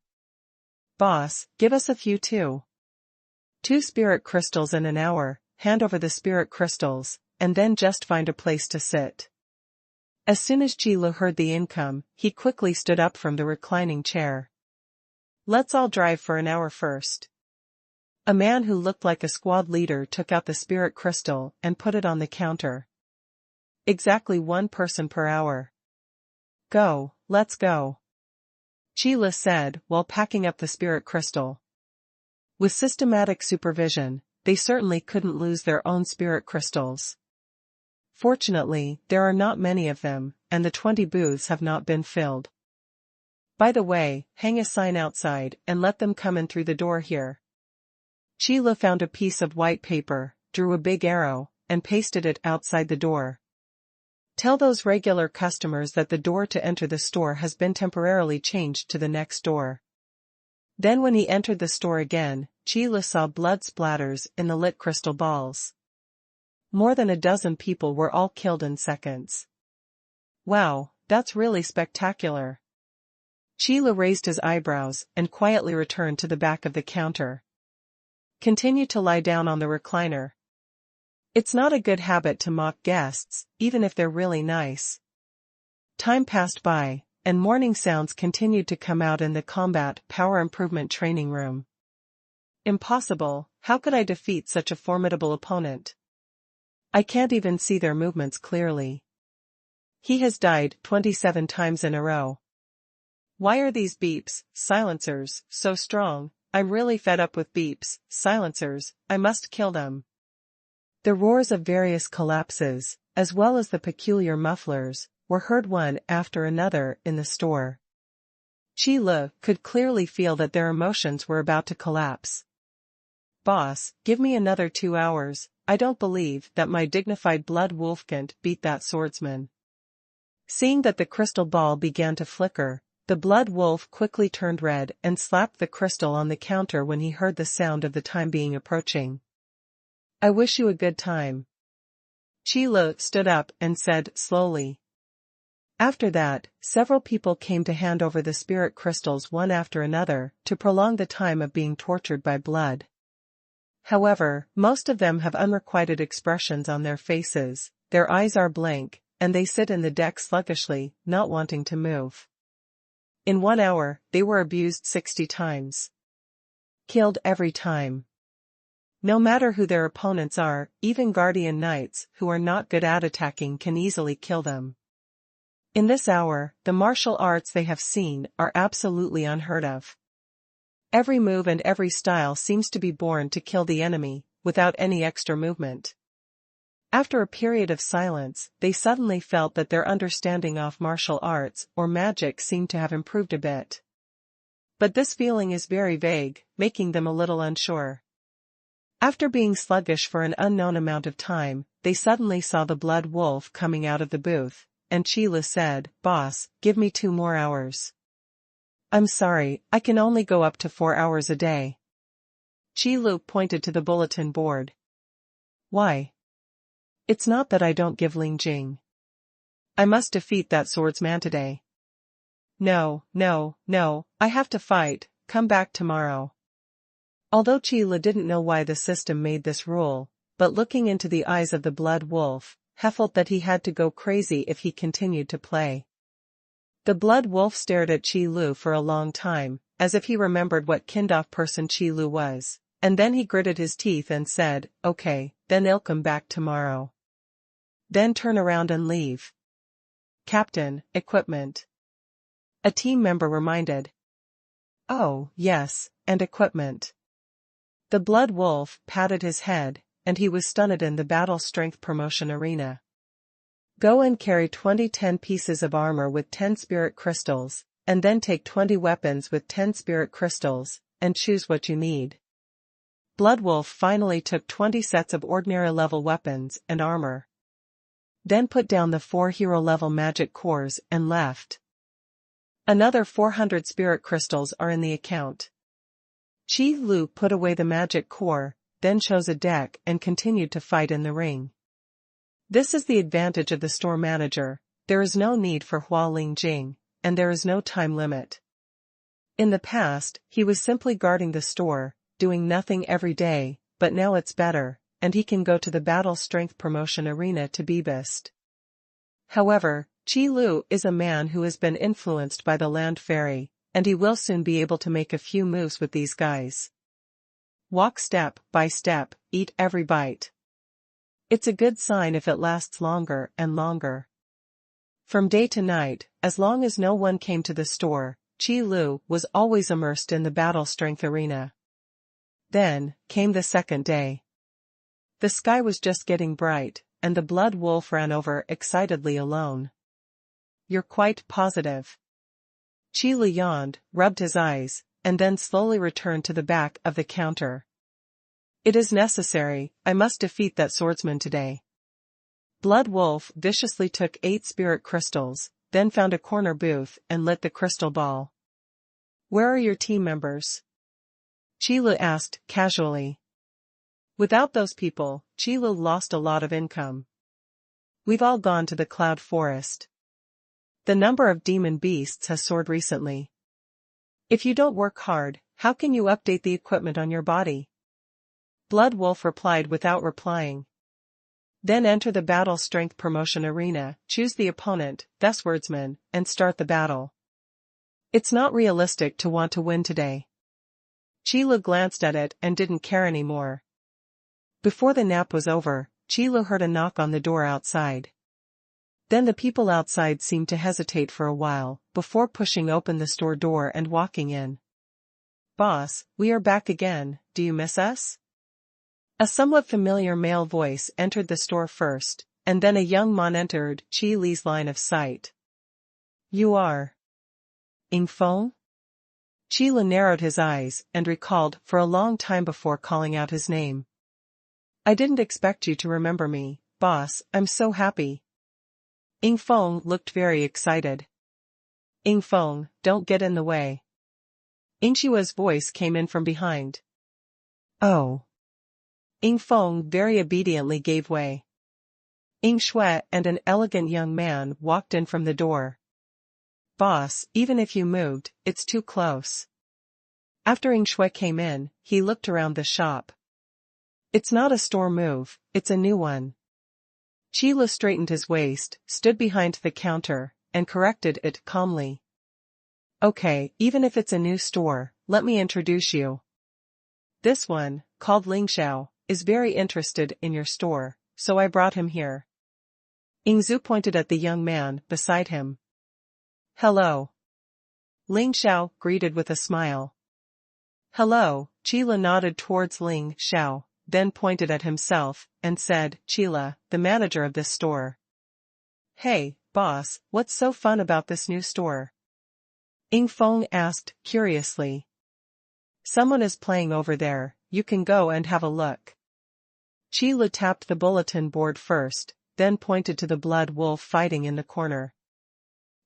"Boss, give us a few too. 2 spirit crystals in an hour, hand over the spirit crystals, and then just find a place to sit." As soon as Qi Lu heard the income, he quickly stood up from the reclining chair. "Let's all drive for an hour first." A man who looked like a squad leader took out the spirit crystal and put it on the counter. "Exactly 1 person per hour. Go, let's go," Qi Lu said while packing up the spirit crystal. With systematic supervision, they certainly couldn't lose their own spirit crystals. Fortunately, there are not many of them, and the 20 booths have not been filled. By the way, hang a sign outside and let them come in through the door here. Qi Lu found a piece of white paper, drew a big arrow, and pasted it outside the door. Tell those regular customers that the door to enter the store has been temporarily changed to the next door. Then when he entered the store again, Qi Lu saw blood splatters in the lit crystal balls. More than a dozen people were all killed in seconds. Wow, that's really spectacular. Qi Lu raised his eyebrows and quietly returned to the back of the counter. Continue to lie down on the recliner. It's not a good habit to mock guests, even if they're really nice. Time passed by, and morning sounds continued to come out in the combat power improvement training room. Impossible, how could I defeat such a formidable opponent? I can't even see their movements clearly. He has died 27 times in a row. Why are these beeps, silencers, so strong? I'm really fed up with beeps, silencers, I must kill them. The roars of various collapses, as well as the peculiar mufflers, were heard one after another in the store. Qi Lu could clearly feel that their emotions were about to collapse. "Boss, give me another 2 hours, I don't believe that my dignified blood wolf can't beat that swordsman." Seeing that the crystal ball began to flicker, the blood wolf quickly turned red and slapped the crystal on the counter when he heard the sound of the time being approaching. "I wish you a good time." Qi Lu stood up and said slowly. After that, several people came to hand over the spirit crystals one after another to prolong the time of being tortured by blood. However, most of them have unrequited expressions on their faces, their eyes are blank, and they sit in the deck sluggishly, not wanting to move. In 1 hour, they were abused 60 times. Killed every time. No matter who their opponents are, even guardian knights who are not good at attacking can easily kill them. In this hour, the martial arts they have seen are absolutely unheard of. Every move and every style seems to be born to kill the enemy, without any extra movement. After a period of silence, they suddenly felt that their understanding of martial arts or magic seemed to have improved a bit. But this feeling is very vague, making them a little unsure. After being sluggish for an unknown amount of time, they suddenly saw the blood wolf coming out of the booth, and Qi Lu said, "Boss, give me 2 more hours." "I'm sorry, I can only go up to 4 hours a day." Qi Lu pointed to the bulletin board. "Why? It's not that I don't give Ling Jing. I must defeat that swordsman today." No, I have to fight, come back tomorrow." Although Qi Lu didn't know why the system made this rule, but looking into the eyes of the blood wolf, he felt that he had to go crazy if he continued to play. The blood wolf stared at Qi Lu for a long time, as if he remembered what kind-of person Qi Lu was, and then he gritted his teeth and said, "Okay, then I'll come back tomorrow." Then turn around and leave. "Captain, equipment." A team member reminded. "Oh, yes, and equipment." The blood wolf patted his head, and he was stunned in the battle strength promotion arena. Go and carry 20 10 pieces of armor with 10 spirit crystals, and then take 20 weapons with 10 spirit crystals, and choose what you need. Bloodwolf finally took 20 sets of ordinary level weapons and armor. Then put down the 4 hero level magic cores and left. Another 400 spirit crystals are in the account. Qi Lu put away the magic core, then chose a deck and continued to fight in the ring. This is the advantage of the store manager: there is no need for Hualing Jing, and there is no time limit. In the past, he was simply guarding the store, doing nothing every day, but now it's better, and he can go to the battle strength promotion arena to be best. However, Qi Lu is a man who has been influenced by the land fairy, and he will soon be able to make a few moves with these guys. Walk step by step, eat every bite. It's a good sign if it lasts longer and longer. From day to night, as long as no one came to the store, Qi Lu was always immersed in the battle strength arena. Then came the second day. The sky was just getting bright, and the blood wolf ran over excitedly alone. You're quite positive? Qi Lu yawned, rubbed his eyes, and then slowly returned to the back of the counter. It is necessary, I must defeat that swordsman today. Blood Wolf viciously took 8 spirit crystals, then found a corner booth and lit the crystal ball. Where are your team members? Qi Lu asked casually. Without those people, Qi Lu lost a lot of income. We've all gone to the cloud forest. The number of demon beasts has soared recently. If you don't work hard, how can you update the equipment on your body? Blood Wolf replied without replying. Then enter the battle strength promotion arena, choose the opponent, the swordsman, and start the battle. It's not realistic to want to win today. Qi Lu glanced at it and didn't care anymore. Before the nap was over, Qi Lu heard a knock on the door outside. Then the people outside seemed to hesitate for a while, before pushing open the store door and walking in. Boss, we are back again, do you miss us? A somewhat familiar male voice entered the store first, and then a young man entered Qi Li's line of sight. You are Ying Feng? Qi Li narrowed his eyes and recalled for a long time before calling out his name. I didn't expect you to remember me, boss, I'm so happy. Ying Feng looked very excited. Ying Feng, don't get in the way. Ying Shua's voice came in from behind. Oh. Ying Feng very obediently gave way. Ying Shue and an elegant young man walked in from the door. Boss, even if you moved, it's too close. After Ying Shue came in, he looked around the shop. It's not a store move, it's a new one. Qi Lu straightened his waist, stood behind the counter, and corrected it calmly. Okay, even if it's a new store, let me introduce you. This one, called Ling Xiao, is very interested in your store, so I brought him here. Ying Zhu pointed at the young man beside him. Hello. Ling Xiao greeted with a smile. Hello, Qi Lu nodded towards Ling Xiao, then pointed at himself, and said, Qi Lu, the manager of this store. Hey, boss, what's so fun about this new store? Ying Feng asked, curiously. Someone is playing over there, you can go and have a look. Qi Lu tapped the bulletin board first, then pointed to the blood wolf fighting in the corner.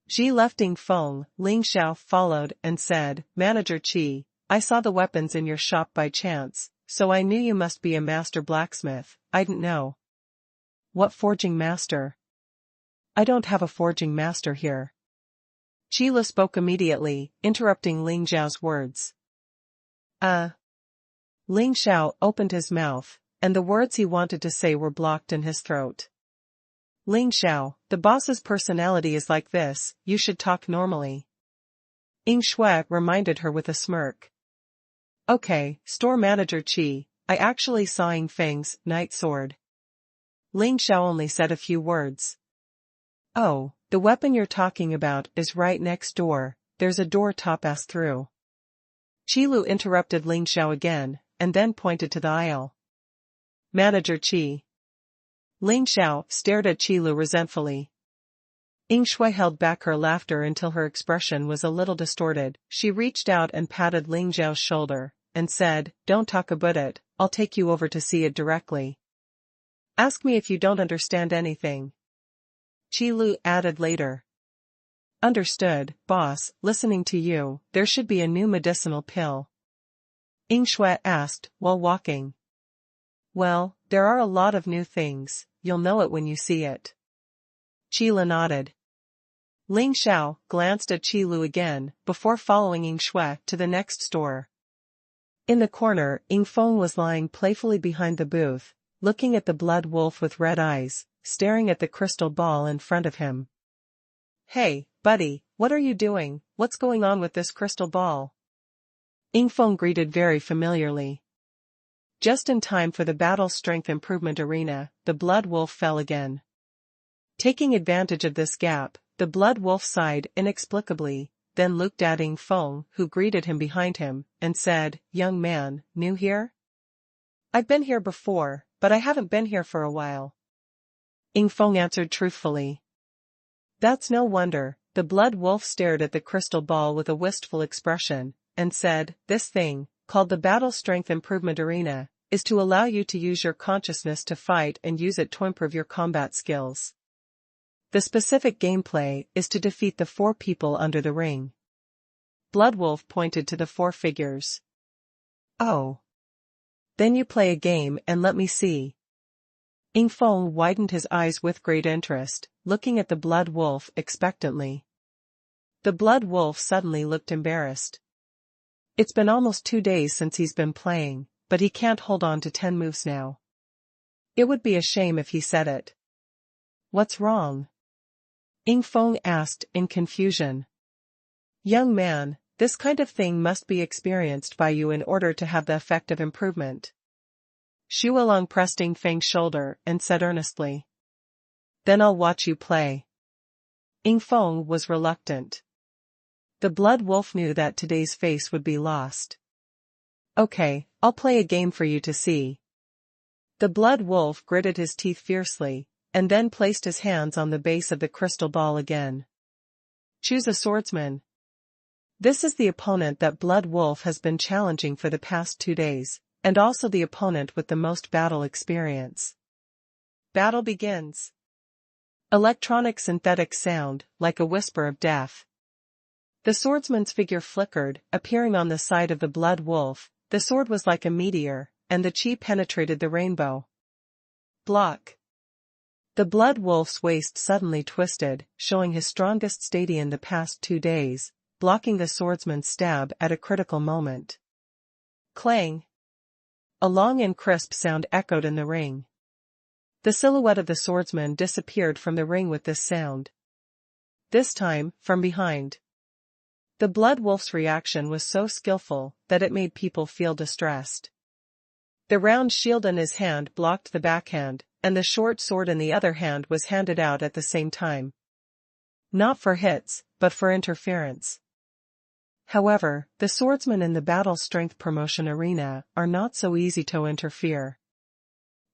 Xi left Ying Feng, Ling Xiao followed and said, Manager Qi, I saw the weapons in your shop by chance, so I knew you must be a master blacksmith, I didn't know. What forging master? I don't have a forging master here. Qi Lu spoke immediately, interrupting Ling Xiao's words. Ling Xiao opened his mouth, and the words he wanted to say were blocked in his throat. Ling Xiao, the boss's personality is like this, you should talk normally. Ying Shui reminded her with a smirk. Okay, store manager Qi, I actually saw Ying Feng's night sword. Ling Xiao only said a few words. Oh, the weapon you're talking about is right next door, there's a door top-ass through. Qi Lu interrupted Ling Xiao again, and then pointed to the aisle. Manager Qi. Ling Xiao stared at Qilu resentfully. Ying Shui held back her laughter until her expression was a little distorted. She reached out and patted Ling Xiao's shoulder, and said, "Don't talk about it, I'll take you over to see it directly. Ask me if you don't understand anything." Qilu added later. "Understood, boss, listening to you, there should be a new medicinal pill?" Ying Shui asked, while walking. "Well, there are a lot of new things, you'll know it when you see it." Qilu nodded. Ling Xiao glanced at Qilu again, before following Ying Shui to the next store. In the corner, Ying Feng was lying playfully behind the booth, looking at the blood wolf with red eyes, staring at the crystal ball in front of him. "Hey, buddy, what are you doing? What's going on with this crystal ball?" Ying Feng greeted very familiarly. Just in time for the battle strength improvement arena, the blood wolf fell again. Taking advantage of this gap, the blood wolf sighed inexplicably, then looked at Ying Feng, who greeted him behind him, and said, "Young man, new here?" "I've been here before, but I haven't been here for a while." Ying Feng answered truthfully. "That's no wonder." The blood wolf stared at the crystal ball with a wistful expression, and said, "This thing, called the Battle Strength Improvement Arena, is to allow you to use your consciousness to fight and use it to improve your combat skills. The specific gameplay is to defeat the 4 people under the ring." Bloodwolf pointed to the 4 figures. "Oh. Then you play a game and let me see." Ying Feng widened his eyes with great interest, looking at the blood wolf expectantly. The blood wolf suddenly looked embarrassed. It's been almost 2 days since he's been playing, but he can't hold on to 10 moves now. It would be a shame if he said it. "What's wrong?" Ying Feng asked in confusion. "Young man, this kind of thing must be experienced by you in order to have the effect of improvement." Xu Along pressed Ying Feng's shoulder and said earnestly. "Then I'll watch you play." Ying Feng was reluctant. The blood wolf knew that today's face would be lost. "Okay, I'll play a game for you to see." The blood wolf gritted his teeth fiercely, and then placed his hands on the base of the crystal ball again. "Choose a swordsman." This is the opponent that Blood Wolf has been challenging for the past 2 days, and also the opponent with the most battle experience. Battle begins. Electronic synthetic sound, like a whisper of death. The swordsman's figure flickered, appearing on the side of the Blood Wolf. The sword was like a meteor, and the chi penetrated the rainbow. Block. The blood wolf's waist suddenly twisted, showing his strongest state in the past 2 days, blocking the swordsman's stab at a critical moment. Clang. A long and crisp sound echoed in the ring. The silhouette of the swordsman disappeared from the ring with this sound. This time, from behind. The blood wolf's reaction was so skillful that it made people feel distressed. The round shield in his hand blocked the backhand, and the short sword in the other hand was handed out at the same time. Not for hits, but for interference. However, the swordsmen in the battle strength promotion arena are not so easy to interfere.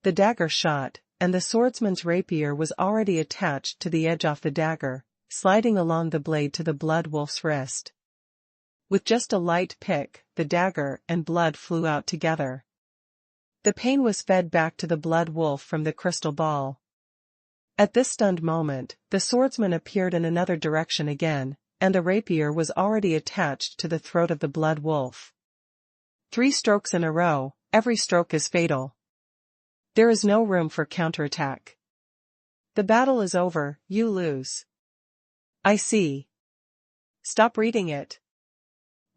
The dagger shot, and the swordsman's rapier was already attached to the edge of the dagger, sliding along the blade to the blood wolf's wrist. With just a light pick, the dagger and blood flew out together. The pain was fed back to the blood wolf from the crystal ball. At this stunned moment, the swordsman appeared in another direction again, and the rapier was already attached to the throat of the blood wolf. 3 strokes in a row, every stroke is fatal. There is no room for counterattack. The battle is over, you lose. I see. Stop reading it.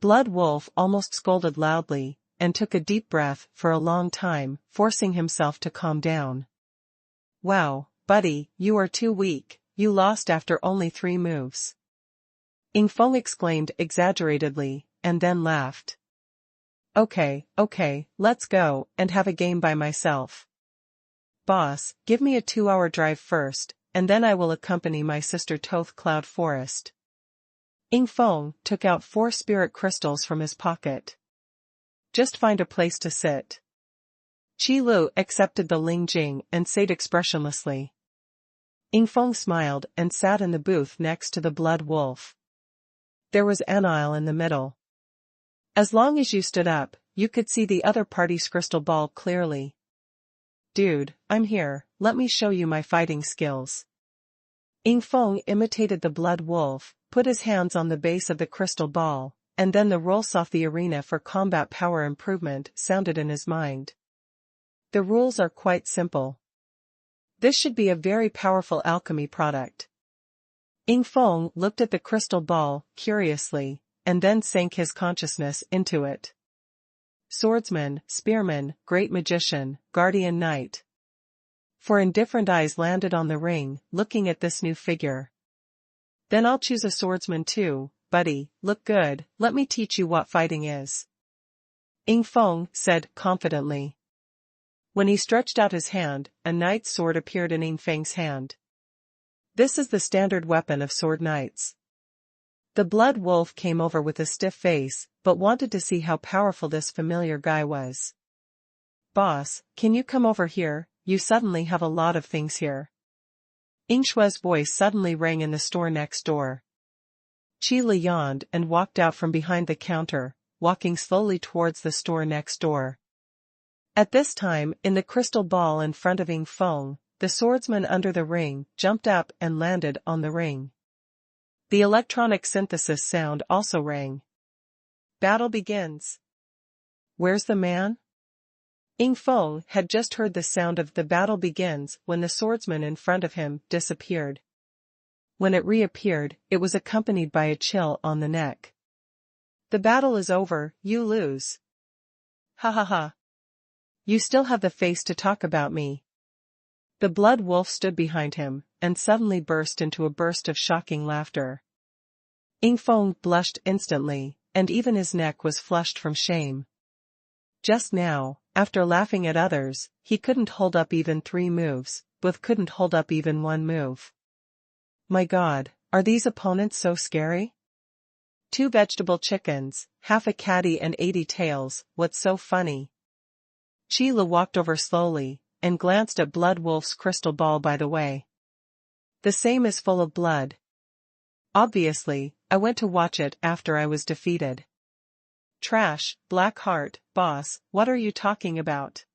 Blood wolf almost scolded loudly, and took a deep breath for a long time, forcing himself to calm down. Wow, buddy, you are too weak, you lost after only 3 moves. Ying Feng exclaimed exaggeratedly, and then laughed. Okay, let's go, and have a game by myself. Boss, give me a 2-hour drive first, and then I will accompany my sister to Cloud Forest. Ying Feng took out 4 spirit crystals from his pocket. Just find a place to sit. Qi Lu accepted the Ling Jing and sat expressionlessly. Ying Feng smiled and sat in the booth next to the blood wolf. There was an aisle in the middle. As long as you stood up, you could see the other party's crystal ball clearly. Dude, I'm here, let me show you my fighting skills. Ying Feng imitated the blood wolf, put his hands on the base of the crystal ball, and then the rules of the arena for combat power improvement sounded in his mind. The rules are quite simple. This should be a very powerful alchemy product. Ying Feng looked at the crystal ball, curiously, and then sank his consciousness into it. Swordsman, spearman, great magician, guardian knight. 4 indifferent eyes landed on the ring, looking at this new figure. Then I'll choose a swordsman too, buddy, look good, let me teach you what fighting is. Ying Feng said confidently. When he stretched out his hand, a knight's sword appeared in Ying Feng's hand. This is the standard weapon of sword knights. The blood wolf came over with a stiff face, but wanted to see how powerful this familiar guy was. Boss, can you come over here, you suddenly have a lot of things here. Ying Shue's voice suddenly rang in the store next door. Qi Lu yawned and walked out from behind the counter, walking slowly towards the store next door. At this time, in the crystal ball in front of Ying Feng, the swordsman under the ring jumped up and landed on the ring. The electronic synthesis sound also rang. Battle begins. Where's the man? Ying Feng had just heard the sound of the battle begins when the swordsman in front of him disappeared. When it reappeared, it was accompanied by a chill on the neck. The battle is over, you lose. Ha ha ha. You still have the face to talk about me. The blood wolf stood behind him, and suddenly burst into a burst of shocking laughter. Ying Feng blushed instantly, and even his neck was flushed from shame. Just now, after laughing at others, he couldn't hold up even 3 moves, both couldn't hold up even 1 move. My God, are these opponents so scary? 2 vegetable chickens, half a caddy and 80 tails, what's so funny? Qi Lu walked over slowly, and glanced at Blood Wolf's crystal ball by the way. The same is full of blood. Obviously, I went to watch it after I was defeated. Trash, Black Heart, boss, what are you talking about?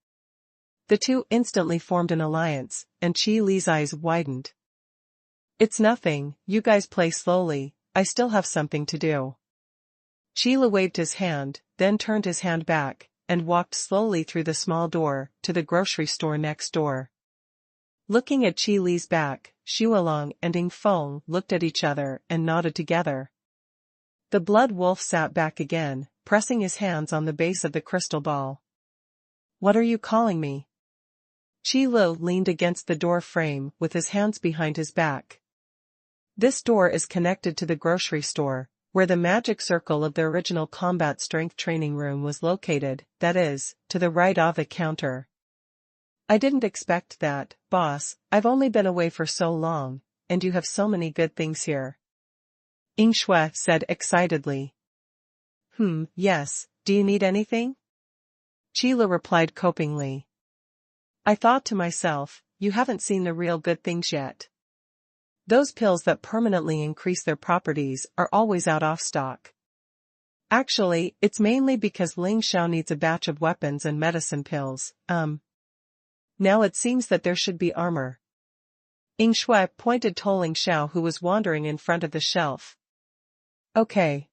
The 2 instantly formed an alliance, and Qi Li's eyes widened. It's nothing, you guys play slowly, I still have something to do. Qi Li waved his hand, then turned his hand back, and walked slowly through the small door, to the grocery store next door. Looking at Qi Li's back, Xuanhuan and Ying Feng looked at each other and nodded together. The blood wolf sat back again, pressing his hands on the base of the crystal ball. What are you calling me? Qi Lu leaned against the door frame with his hands behind his back. This door is connected to the grocery store, where the magic circle of the original combat strength training room was located, that is, to the right of the counter. I didn't expect that, boss, I've only been away for so long, and you have so many good things here. Ying Shui said excitedly. Yes, do you need anything? Qi Lu replied copingly. I thought to myself, you haven't seen the real good things yet. Those pills that permanently increase their properties are always out of stock. Actually, it's mainly because Ling Xiao needs a batch of weapons and medicine pills, Now it seems that there should be armor. Ying Shui pointed to Ling Xiao who was wandering in front of the shelf. Okay.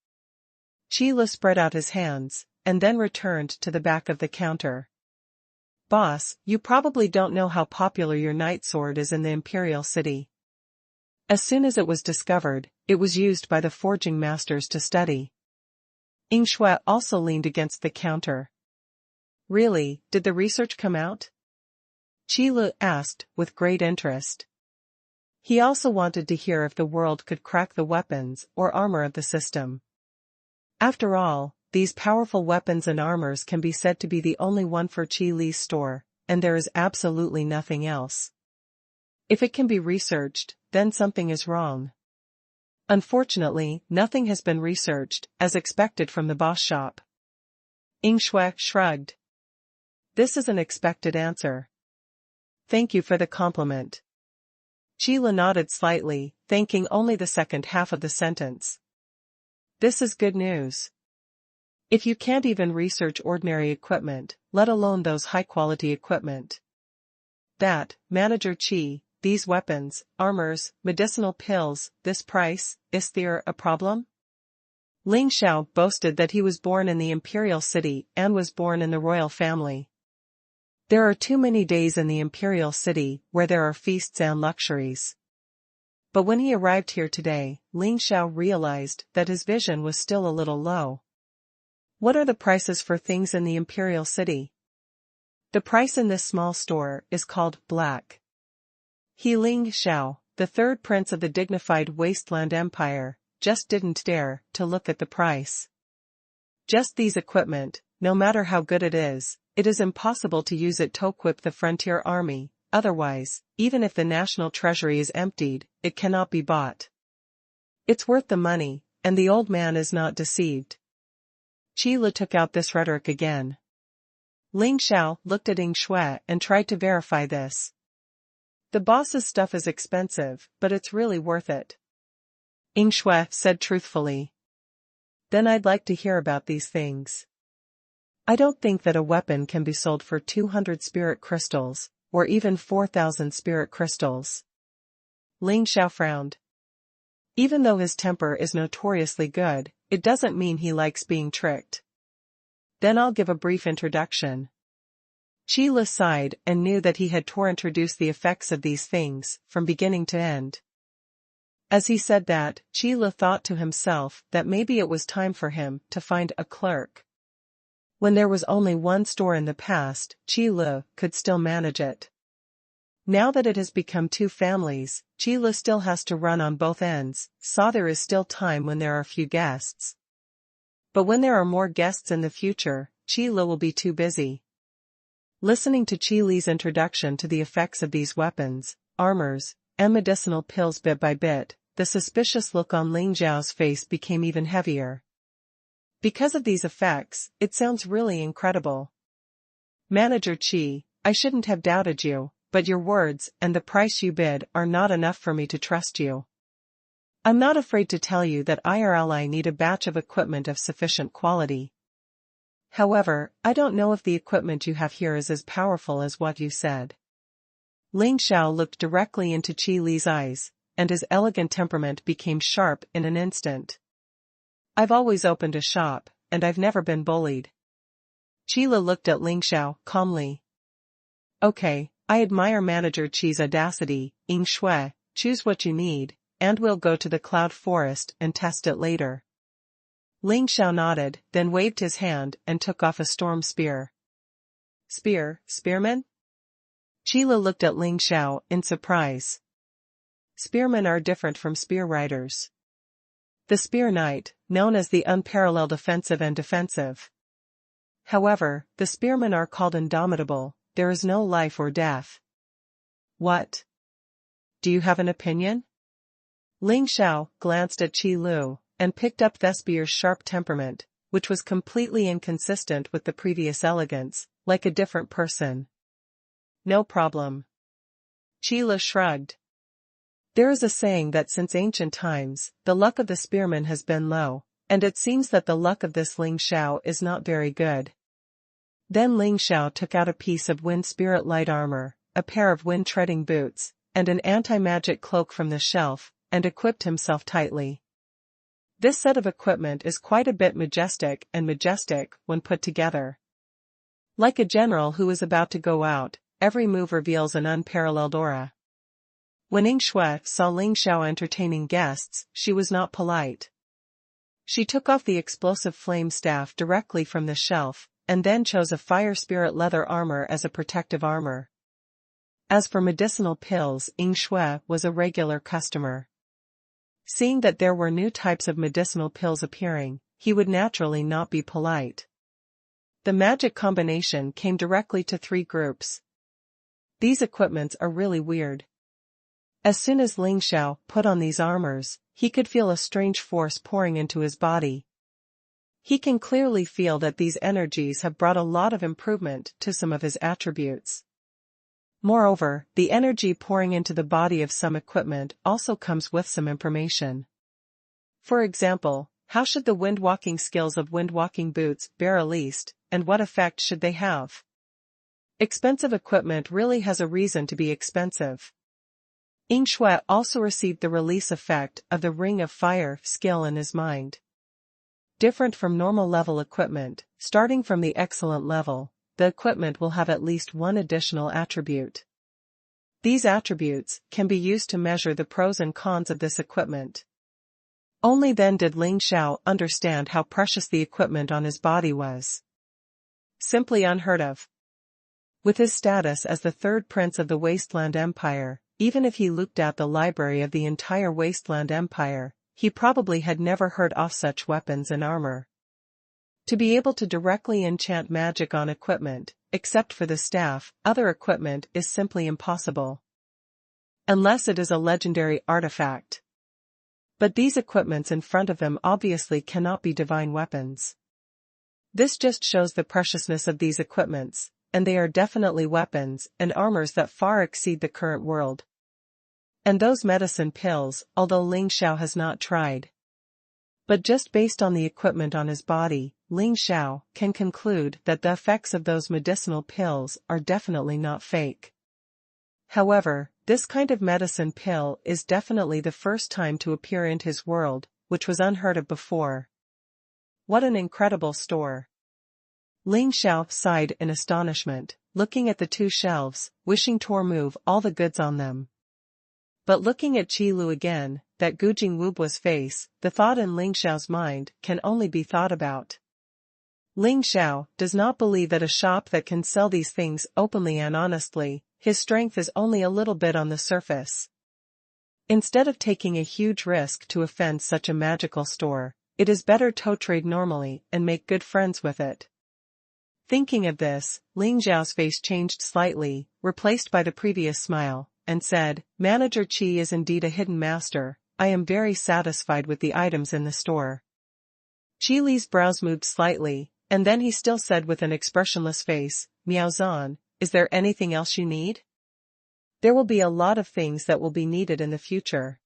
Qi Lu spread out his hands, and then returned to the back of the counter. Boss, you probably don't know how popular your night sword is in the Imperial City. As soon as it was discovered, it was used by the forging masters to study. Ying Shui also leaned against the counter. Really, did the research come out? Qi Lu asked, with great interest. He also wanted to hear if the world could crack the weapons or armor of the system. After all, these powerful weapons and armors can be said to be the only one for Qi Li's store, and there is absolutely nothing else. If it can be researched, then something is wrong. Unfortunately, nothing has been researched, as expected from the boss shop. Ling Shui shrugged. This is an expected answer. Thank you for the compliment. Qi nodded slightly, thanking only the second half of the sentence. This is good news. If you can't even research ordinary equipment, let alone those high-quality equipment. That, Manager Qi, these weapons, armors, medicinal pills, this price, is there a problem? Ling Xiao boasted that he was born in the imperial city and was born in the royal family. There are too many days in the imperial city where there are feasts and luxuries. But when he arrived here today, Ling Xiao realized that his vision was still a little low. What are the prices for things in the imperial city? The price in this small store is called black. He Ling Xiao, the third prince of the dignified wasteland empire, just didn't dare to look at the price. Just these equipment, no matter how good it is impossible to use it to equip the frontier army, otherwise, even if the national treasury is emptied, it cannot be bought. It's worth the money, and the old man is not deceived. Qi took out this rhetoric again. Ling Xiao looked at Ling Shui and tried to verify this. The boss's stuff is expensive, but it's really worth it. Ling Shui said truthfully. Then I'd like to hear about these things. I don't think that a weapon can be sold for 200 spirit crystals, or even 4,000 spirit crystals. Ling Xiao frowned. Even though his temper is notoriously good, it doesn't mean he likes being tricked. Then I'll give a brief introduction. Qi sighed and knew that he had to introduce the effects of these things, from beginning to end. As he said that, Qi thought to himself that maybe it was time for him to find a clerk. When there was only one store in the past, Qi could still manage it. Now that it has become two families, Qi still has to run on both ends, so there is still time when there are few guests. But when there are more guests in the future, Qi will be too busy. Listening to Qi's introduction to the effects of these weapons, armors, and medicinal pills bit by bit, the suspicious look on Ling Xiao's face became even heavier. Because of these effects, it sounds really incredible. Manager Qi, I shouldn't have doubted you, but your words and the price you bid are not enough for me to trust you. I'm not afraid to tell you that I need a batch of equipment of sufficient quality. However, I don't know if the equipment you have here is as powerful as what you said. Ling Xiao looked directly into Qi eyes, and his elegant temperament became sharp in an instant. I've always opened a shop, and I've never been bullied. Qi looked at Ling Xiao calmly. Okay, I admire Manager Qi's audacity, Ling Shui, choose what you need, and we'll go to the cloud forest and test it later. Ling Xiao nodded, then waved his hand and took off a storm spear. Spearman? Qi looked at Ling Xiao in surprise. Spearmen are different from spear riders. The spear knight, known as the unparalleled offensive and defensive. However, the spearmen are called indomitable, there is no life or death. What? Do you have an opinion? Ling Xiao glanced at Qi and picked up the spear's sharp temperament, which was completely inconsistent with the previous elegance, like a different person. No problem. Qi shrugged. There is a saying that since ancient times, the luck of the spearman has been low, and it seems that the luck of this Ling Xiao is not very good. Then Ling Xiao took out a piece of wind spirit light armor, a pair of wind-treading boots, and an anti-magic cloak from the shelf, and equipped himself tightly. This set of equipment is quite a bit majestic when put together. Like a general who is about to go out, every move reveals an unparalleled aura. When Ling Shui saw Ling Xiao entertaining guests, she was not polite. She took off the explosive flame staff directly from the shelf, and then chose a fire spirit leather armor as a protective armor. As for medicinal pills, Ling Shui was a regular customer. Seeing that there were new types of medicinal pills appearing, he would naturally not be polite. The magic combination came directly to 3 groups. These equipments are really weird. As soon as Ling Xiao put on these armors, he could feel a strange force pouring into his body. He can clearly feel that these energies have brought a lot of improvement to some of his attributes. Moreover, the energy pouring into the body of some equipment also comes with some information. For example, how should the wind-walking skills of wind-walking boots be released, and what effect should they have? Expensive equipment really has a reason to be expensive. Ying Shui also received the release effect of the Ring of Fire skill in his mind. Different from normal level equipment, starting from the excellent level, the equipment will have at least one additional attribute. These attributes can be used to measure the pros and cons of this equipment. Only then did Ling Xiao understand how precious the equipment on his body was. Simply unheard of. With his status as the third prince of the Wasteland Empire, even if he looked at the library of the entire Wasteland Empire, he probably had never heard of such weapons and armor. To be able to directly enchant magic on equipment, except for the staff, other equipment is simply impossible. Unless it is a legendary artifact. But these equipments in front of him obviously cannot be divine weapons. This just shows the preciousness of these equipments, and they are definitely weapons and armors that far exceed the current world. And those medicine pills, although Ling Xiao has not tried. But just based on the equipment on his body, Ling Xiao can conclude that the effects of those medicinal pills are definitely not fake. However, this kind of medicine pill is definitely the first time to appear in his world, which was unheard of before. What an incredible store! Ling Xiao sighed in astonishment, looking at the two shelves, wishing to remove all the goods on them. But looking at Qi Lu again, that Gujing Wubu's face, the thought in Ling Xiao's mind can only be thought about. Ling Xiao does not believe that a shop that can sell these things openly and honestly, his strength is only a little bit on the surface. Instead of taking a huge risk to offend such a magical store, it is better to trade normally and make good friends with it. Thinking of this, Ling Xiao's face changed slightly, replaced by the previous smile, and said, "Manager Qi is indeed a hidden master. I am very satisfied with the items in the store." Qi Li's brows moved slightly, and then he still said with an expressionless face, "Miaozan, is there anything else you need? There will be a lot of things that will be needed in the future."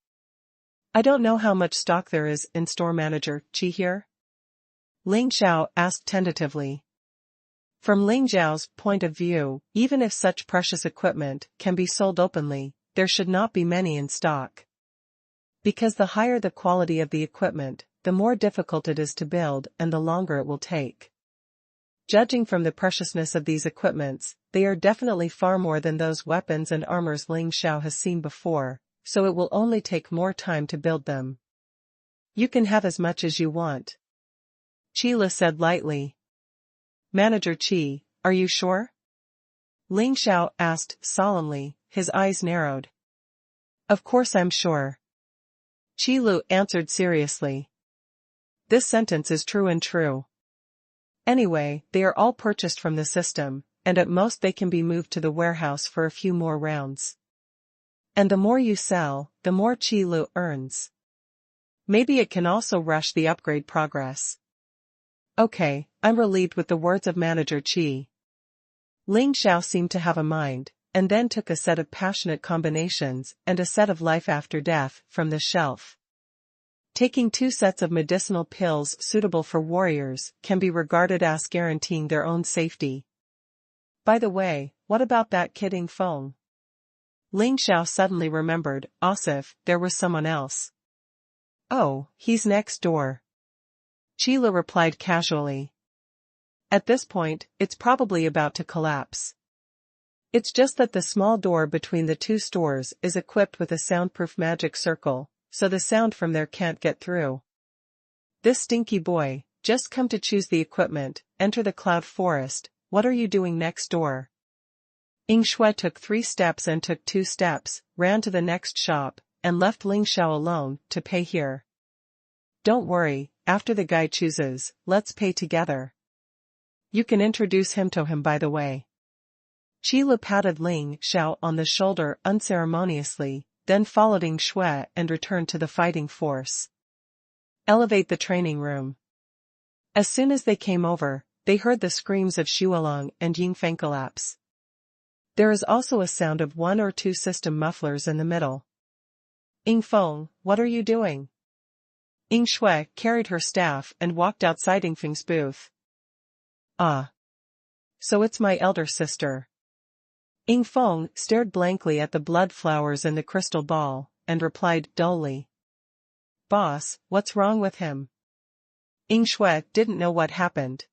"I don't know how much stock there is in store manager Qi here?" Ling Xiao asked tentatively. From Ling Xiao's point of view, even if such precious equipment can be sold openly, there should not be many in stock. Because the higher the quality of the equipment, the more difficult it is to build and the longer it will take. Judging from the preciousness of these equipments, they are definitely far more than those weapons and armors Ling Xiao has seen before, so it will only take more time to build them. "You can have as much as you want," Qi Lu said lightly. "Manager Qi, are you sure?" Ling Xiao asked solemnly, his eyes narrowed. "Of course I'm sure," Qi Lu answered seriously. "This sentence is true and true. Anyway, they are all purchased from the system, and at most they can be moved to the warehouse for a few more rounds. And the more you sell, the more Qi Lu earns. Maybe it can also rush the upgrade progress." "Okay, I'm relieved with the words of Manager Qi." Ling Xiao seemed to have a mind, and then took a set of passionate combinations and a set of life after death from the shelf. Taking 2 sets of medicinal pills suitable for warriors can be regarded as guaranteeing their own safety. By the way, what about that kid Ying Feng? Ling Xiao suddenly remembered, as if there was someone else. "Oh, he's next door," Qi Lu replied casually. "At this point, it's probably about to collapse. It's just that the small door between the 2 stores is equipped with a soundproof magic circle, so the sound from there can't get through. This stinky boy, just come to choose the equipment, enter the cloud forest. What are you doing next door?" Ying Shui took 3 steps and took 2 steps, ran to the next shop, and left Ling Xiao alone to pay here. "Don't worry, after the guy chooses, let's pay together. You can introduce him to him by the way." Qi Lu patted Ling Xiao on the shoulder unceremoniously, then followed Ying Shui and returned to the fighting force. "Elevate the training room." As soon as they came over, they heard the screams of Xuanhuan and Yingfeng collapse. There is also a sound of one or two system mufflers in the middle. Yingfeng, what are you doing? Ying Shui carried her staff and walked outside Yingfeng's booth. Ah. So it's my elder sister. Yingfeng stared blankly at the blood flowers in the crystal ball, and replied dully. Boss, what's wrong with him? Ying Shui didn't know what happened.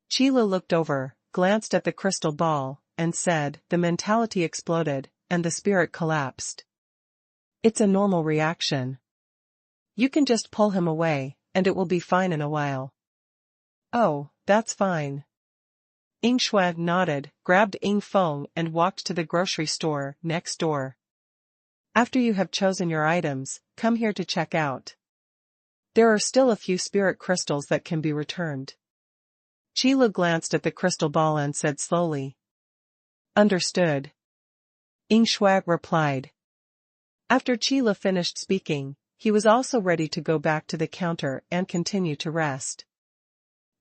Qila looked over, glanced at the crystal ball, and said, the mentality exploded, and the spirit collapsed. It's a normal reaction. You can just pull him away, and it will be fine in a while. Oh, that's fine. Ying Shui nodded, grabbed Yingfeng and walked to the grocery store next door. After you have chosen your items, come here to check out. There are still a few spirit crystals that can be returned. Qila glanced at the crystal ball and said slowly. Understood. Ying Shui replied. After Qila finished speaking, he was also ready to go back to the counter and continue to rest.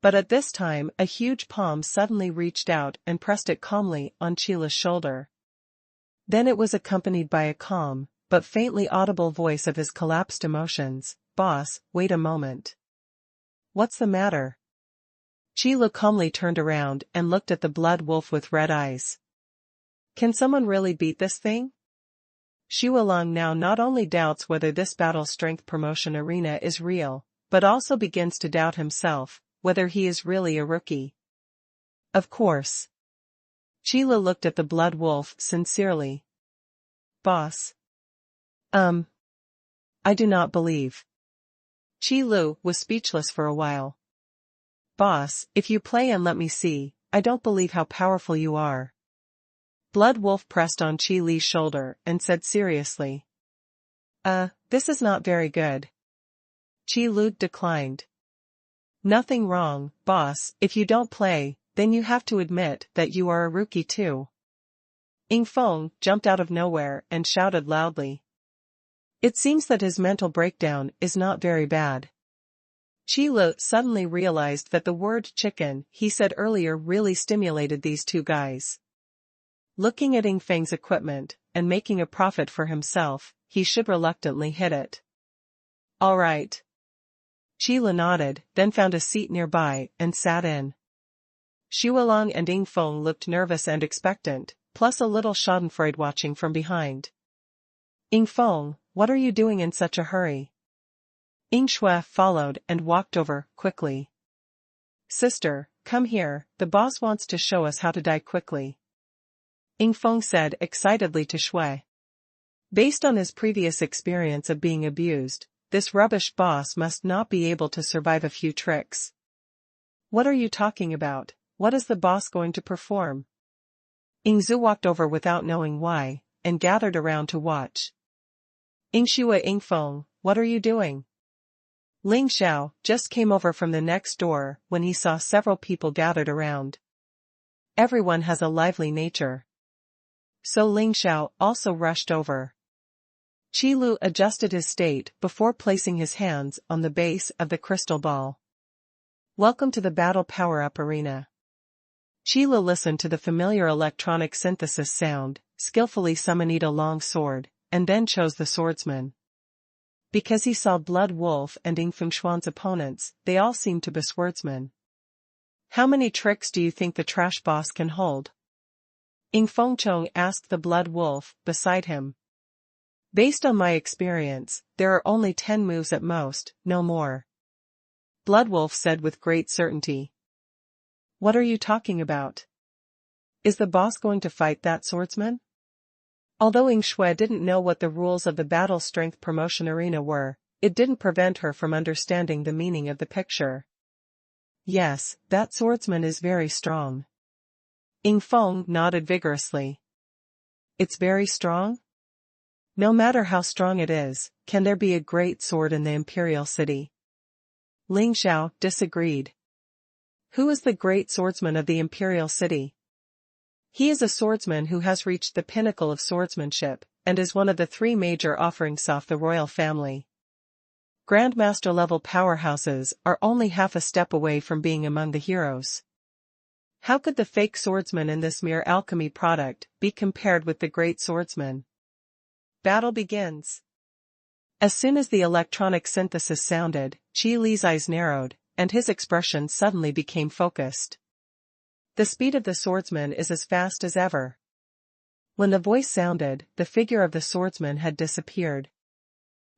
But at this time a huge palm suddenly reached out and pressed it calmly on Qila's shoulder. Then it was accompanied by a calm, but faintly audible voice of his collapsed emotions. Boss, wait a moment. What's the matter? Qila calmly turned around and looked at the blood wolf with red eyes. Can someone really beat this thing? Xuanhuan now not only doubts whether this battle strength promotion arena is real, but also begins to doubt himself, whether he is really a rookie. Of course. Qila looked at the blood wolf sincerely. Boss. I do not believe. Qilu was speechless for a while. Boss, if you play and let me see, I don't believe how powerful you are. Blood Wolf pressed on Qi Li's shoulder and said seriously. This is not very good. Qi Lu declined. Nothing wrong, boss, if you don't play, then you have to admit that you are a rookie too. Yingfeng jumped out of nowhere and shouted loudly. It seems that his mental breakdown is not very bad. Qi Lu suddenly realized that the word chicken he said earlier really stimulated these two guys. Looking at Yingfeng's equipment, and making a profit for himself, he should reluctantly hit it. All right. Qila nodded, then found a seat nearby, and sat in. Xuanhuan and Yingfeng looked nervous and expectant, plus a little schadenfreude watching from behind. Yingfeng, what are you doing in such a hurry? Ying Shui followed and walked over, quickly. Sister, come here, the boss wants to show us how to die quickly. Yingfeng said excitedly to Shui. Based on his previous experience of being abused, this rubbish boss must not be able to survive a few tricks. What are you talking about? What is the boss going to perform? Yingzu walked over without knowing why, and gathered around to watch. Yingshui Yingfeng, what are you doing? Ling Xiao just came over from the next door when he saw several people gathered around. Everyone has a lively nature. So Ling Xiao also rushed over. Qi Lu adjusted his state before placing his hands on the base of the crystal ball. Welcome to the battle power-up arena. Qi Lu listened to the familiar electronic synthesis sound, skillfully summoned a long sword, and then chose the swordsman. Because he saw Blood Wolf and Yingfeng Xuan's opponents, they all seemed to be swordsmen. How many tricks do you think the trash boss can hold? Yingfeng Chong asked the Blood Wolf beside him. Based on my experience, there are only 10 moves at most, no more. Blood Wolf said with great certainty. What are you talking about? Is the boss going to fight that swordsman? Although Ying Shui didn't know what the rules of the battle strength promotion arena were, it didn't prevent her from understanding the meaning of the picture. Yes, that swordsman is very strong. Yingfeng nodded vigorously. It's very strong? No matter how strong it is, can there be a great sword in the imperial city? Ling Xiao disagreed. Who is the great swordsman of the imperial city? He is a swordsman who has reached the pinnacle of swordsmanship, and is one of the 3 major offerings of the royal family. Grandmaster-level powerhouses are only half a step away from being among the heroes. How could the fake swordsman in this mere alchemy product be compared with the great swordsman? Battle begins. As soon as the electronic synthesis sounded, Qi Li's eyes narrowed, and his expression suddenly became focused. The speed of the swordsman is as fast as ever. When the voice sounded, the figure of the swordsman had disappeared.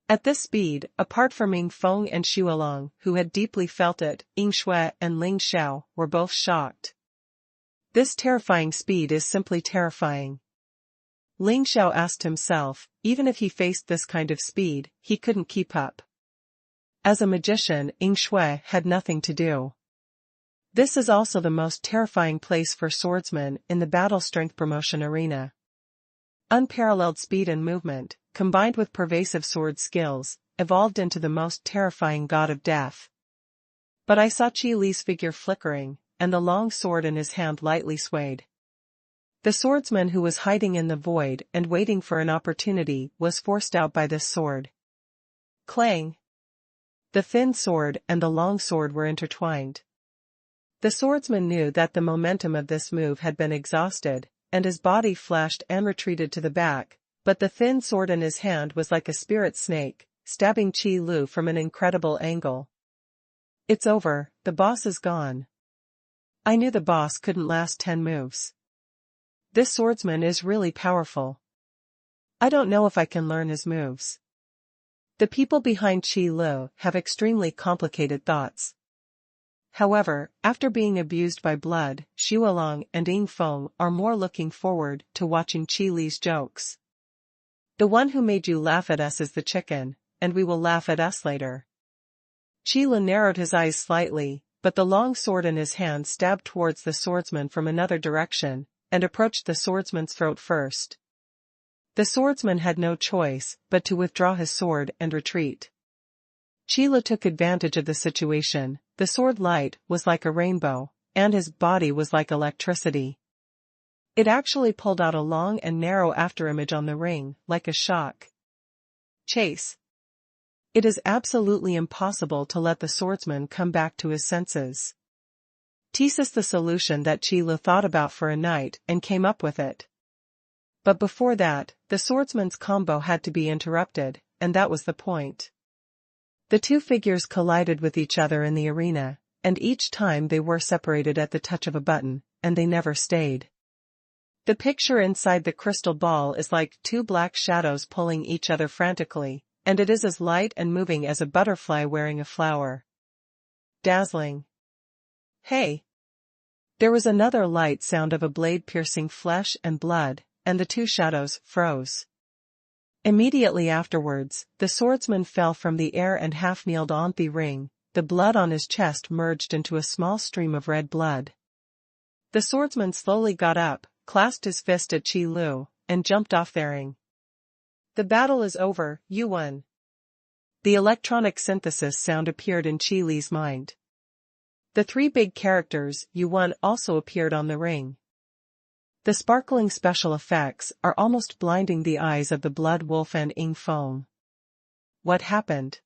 At this speed, apart from Ying Feng and Xuanhuan, who had deeply felt it, Ying Shui and Ling Xiao were both shocked. This terrifying speed is simply terrifying. Ling Xiao asked himself, even if he faced this kind of speed, he couldn't keep up. As a magician, Ying Shui had nothing to do. This is also the most terrifying place for swordsmen in the battle strength promotion arena. Unparalleled speed and movement, combined with pervasive sword skills, evolved into the most terrifying god of death. But I saw Qi Li's figure flickering, and the long sword in his hand lightly swayed. The swordsman who was hiding in the void and waiting for an opportunity was forced out by this sword. Clang! The thin sword and the long sword were intertwined. The swordsman knew that the momentum of this move had been exhausted, and his body flashed and retreated to the back, but the thin sword in his hand was like a spirit snake, stabbing Qi Li from an incredible angle. It's over, the boss is gone. I knew the boss couldn't last 10 moves. This swordsman is really powerful. I don't know if I can learn his moves. The people behind Qi Li have extremely complicated thoughts. However, after being abused by blood, Xuanhuan and Ying Feng are more looking forward to watching Qi Li's jokes. The one who made you laugh at us is the chicken, and we will laugh at us later. Qi Li narrowed his eyes slightly, but the long sword in his hand stabbed towards the swordsman from another direction, and approached the swordsman's throat first. The swordsman had no choice but to withdraw his sword and retreat. Qi Li took advantage of the situation. The sword light was like a rainbow, and his body was like electricity. It actually pulled out a long and narrow afterimage on the ring, like a shock. Chase. It is absolutely impossible to let the swordsman come back to his senses. This is the solution that Qi Li thought about for a night and came up with it. But before that, the swordsman's combo had to be interrupted, and that was the point. The two figures collided with each other in the arena, and each time they were separated at the touch of a button, and they never stayed. The picture inside the crystal ball is like two black shadows pulling each other frantically, and it is as light and moving as a butterfly wearing a flower. Dazzling. Hey! There was another light sound of a blade piercing flesh and blood, and the two shadows froze. Immediately afterwards, the swordsman fell from the air and half-kneeled on the ring. The blood on his chest merged into a small stream of red blood. The swordsman slowly got up, clasped his fist at Qi Li, and jumped off the ring. The battle is over, you won. The electronic synthesis sound appeared in Qi Li's mind. The three big characters, you won, also appeared on the ring. The sparkling special effects are almost blinding the eyes of the Blood Wolf and Ying Feng. What happened?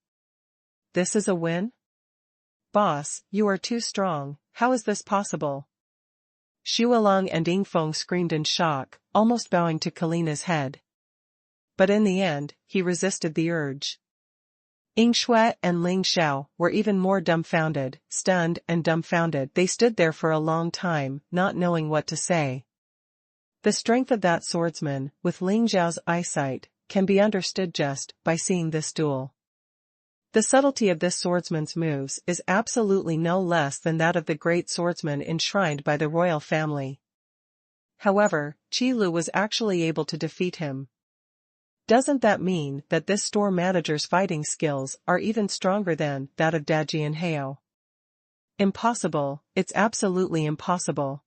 This is a win? Boss, you are too strong, how is this possible? Xuanhuan and Ying Feng screamed in shock, almost bowing to Kalina's head. But in the end, he resisted the urge. Ying Shui and Ling Xiao were even more dumbfounded, stunned and dumbfounded. They stood there for a long time, not knowing what to say. The strength of that swordsman, with Ling Xiao's eyesight, can be understood just by seeing this duel. The subtlety of this swordsman's moves is absolutely no less than that of the great swordsman enshrined by the royal family. However, Qi Li was actually able to defeat him. Doesn't that mean that this store manager's fighting skills are even stronger than that of Daji and Hao? Impossible, it's absolutely impossible.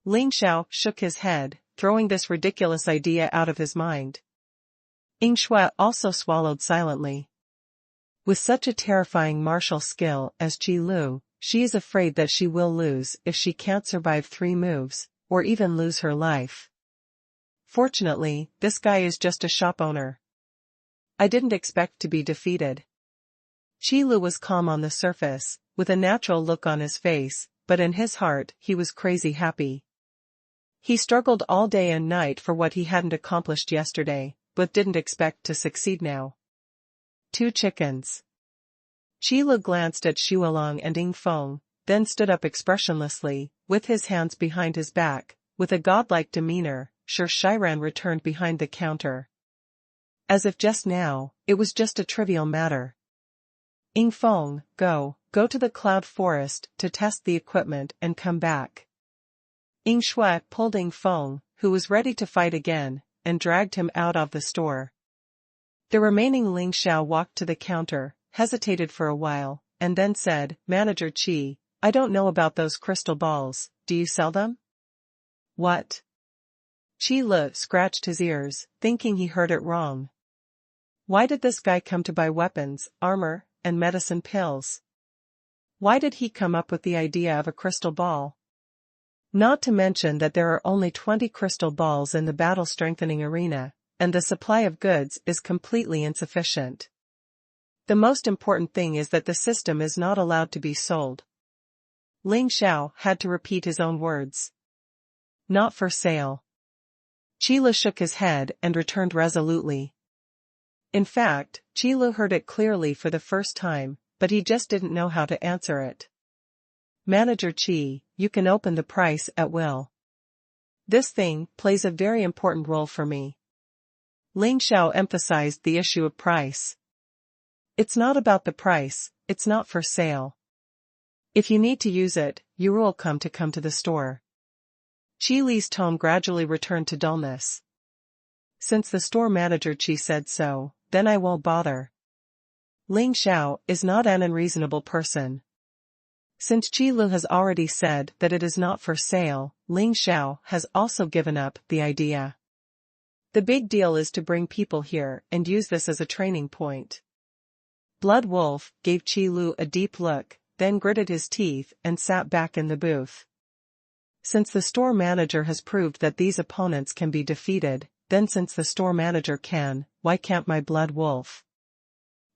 Ling Xiao shook his head, throwing this ridiculous idea out of his mind. Ying Shui also swallowed silently. With such a terrifying martial skill as Qi Li, she is afraid that she will lose if she can't survive 3 moves, or even lose her life. Fortunately, this guy is just a shop owner. I didn't expect to be defeated. Qi Lu was calm on the surface, with a natural look on his face, but in his heart he was crazy happy. He struggled all day and night for what he hadn't accomplished yesterday, but didn't expect to succeed now. 2 chickens. Qi Lu glanced at Xuanhuan and Ying Feng, then stood up expressionlessly, with his hands behind his back, with a godlike demeanor. Xuanhuan returned behind the counter. As if just now, it was just a trivial matter. Ying Feng, go to the cloud forest to test the equipment and come back. Ying Shui pulled Ying Feng, who was ready to fight again, and dragged him out of the store. The remaining Ling Xiao walked to the counter, hesitated for a while, and then said, Manager Qi, I don't know about those crystal balls, do you sell them? What? Qi Lu scratched his ears, thinking he heard it wrong. Why did this guy come to buy weapons, armor, and medicine pills? Why did he come up with the idea of a crystal ball? Not to mention that there are only 20 crystal balls in the battle-strengthening arena, and the supply of goods is completely insufficient. The most important thing is that the system is not allowed to be sold. Ling Xiao had to repeat his own words. Not for sale. Qi Lu shook his head and returned resolutely. In fact, Qi Lu heard it clearly for the first time, but he just didn't know how to answer it. Manager Qi, you can open the price at will. This thing plays a very important role for me. Ling Xiao emphasized the issue of price. It's not about the price, it's not for sale. If you need to use it, you will come to the store. Qi Li's tone gradually returned to dullness. Since the store manager Qi said so, then I won't bother. Ling Xiao is not an unreasonable person. Since Qi Lu has already said that it is not for sale, Ling Xiao has also given up the idea. The big deal is to bring people here and use this as a training point. Blood Wolf gave Qi Lu a deep look, then gritted his teeth and sat back in the booth. Since the store manager has proved that these opponents can be defeated, then since the store manager can, why can't my Blood Wolf?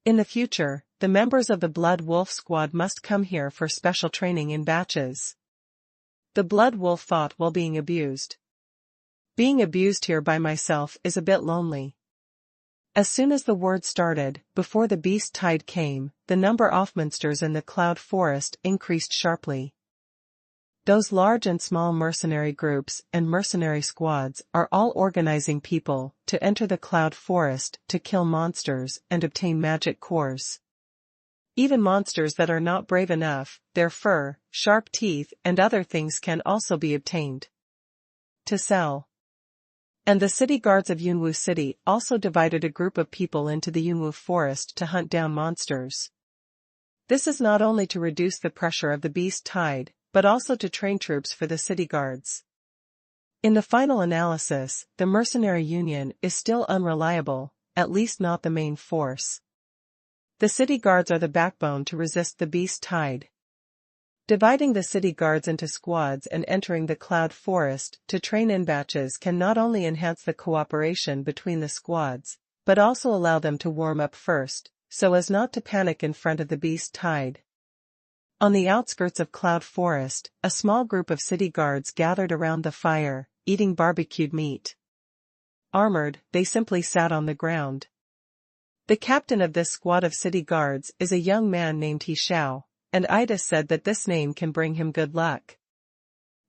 In the future, the members of the Blood Wolf squad must come here for special training in batches. The Blood Wolf thought while being abused. Being abused here by myself is a bit lonely. As soon as the word started, before the beast tide came, the number of monsters in the cloud forest increased sharply. Those large and small mercenary groups and mercenary squads are all organizing people to enter the cloud forest to kill monsters and obtain magic cores. Even monsters that are not brave enough, their fur, sharp teeth and other things can also be obtained to sell. And the city guards of Yunwu City also divided a group of people into the Yunwu forest to hunt down monsters. This is not only to reduce the pressure of the beast tide, but also to train troops for the city guards. In the final analysis, the mercenary union is still unreliable, at least not the main force. The city guards are the backbone to resist the beast tide. Dividing the city guards into squads and entering the cloud forest to train in batches can not only enhance the cooperation between the squads, but also allow them to warm up first, so as not to panic in front of the beast tide. On the outskirts of Cloud Forest, a small group of city guards gathered around the fire, eating barbecued meat. Armored, they simply sat on the ground. The captain of this squad of city guards is a young man named He Xiao, and Ida said that this name can bring him good luck.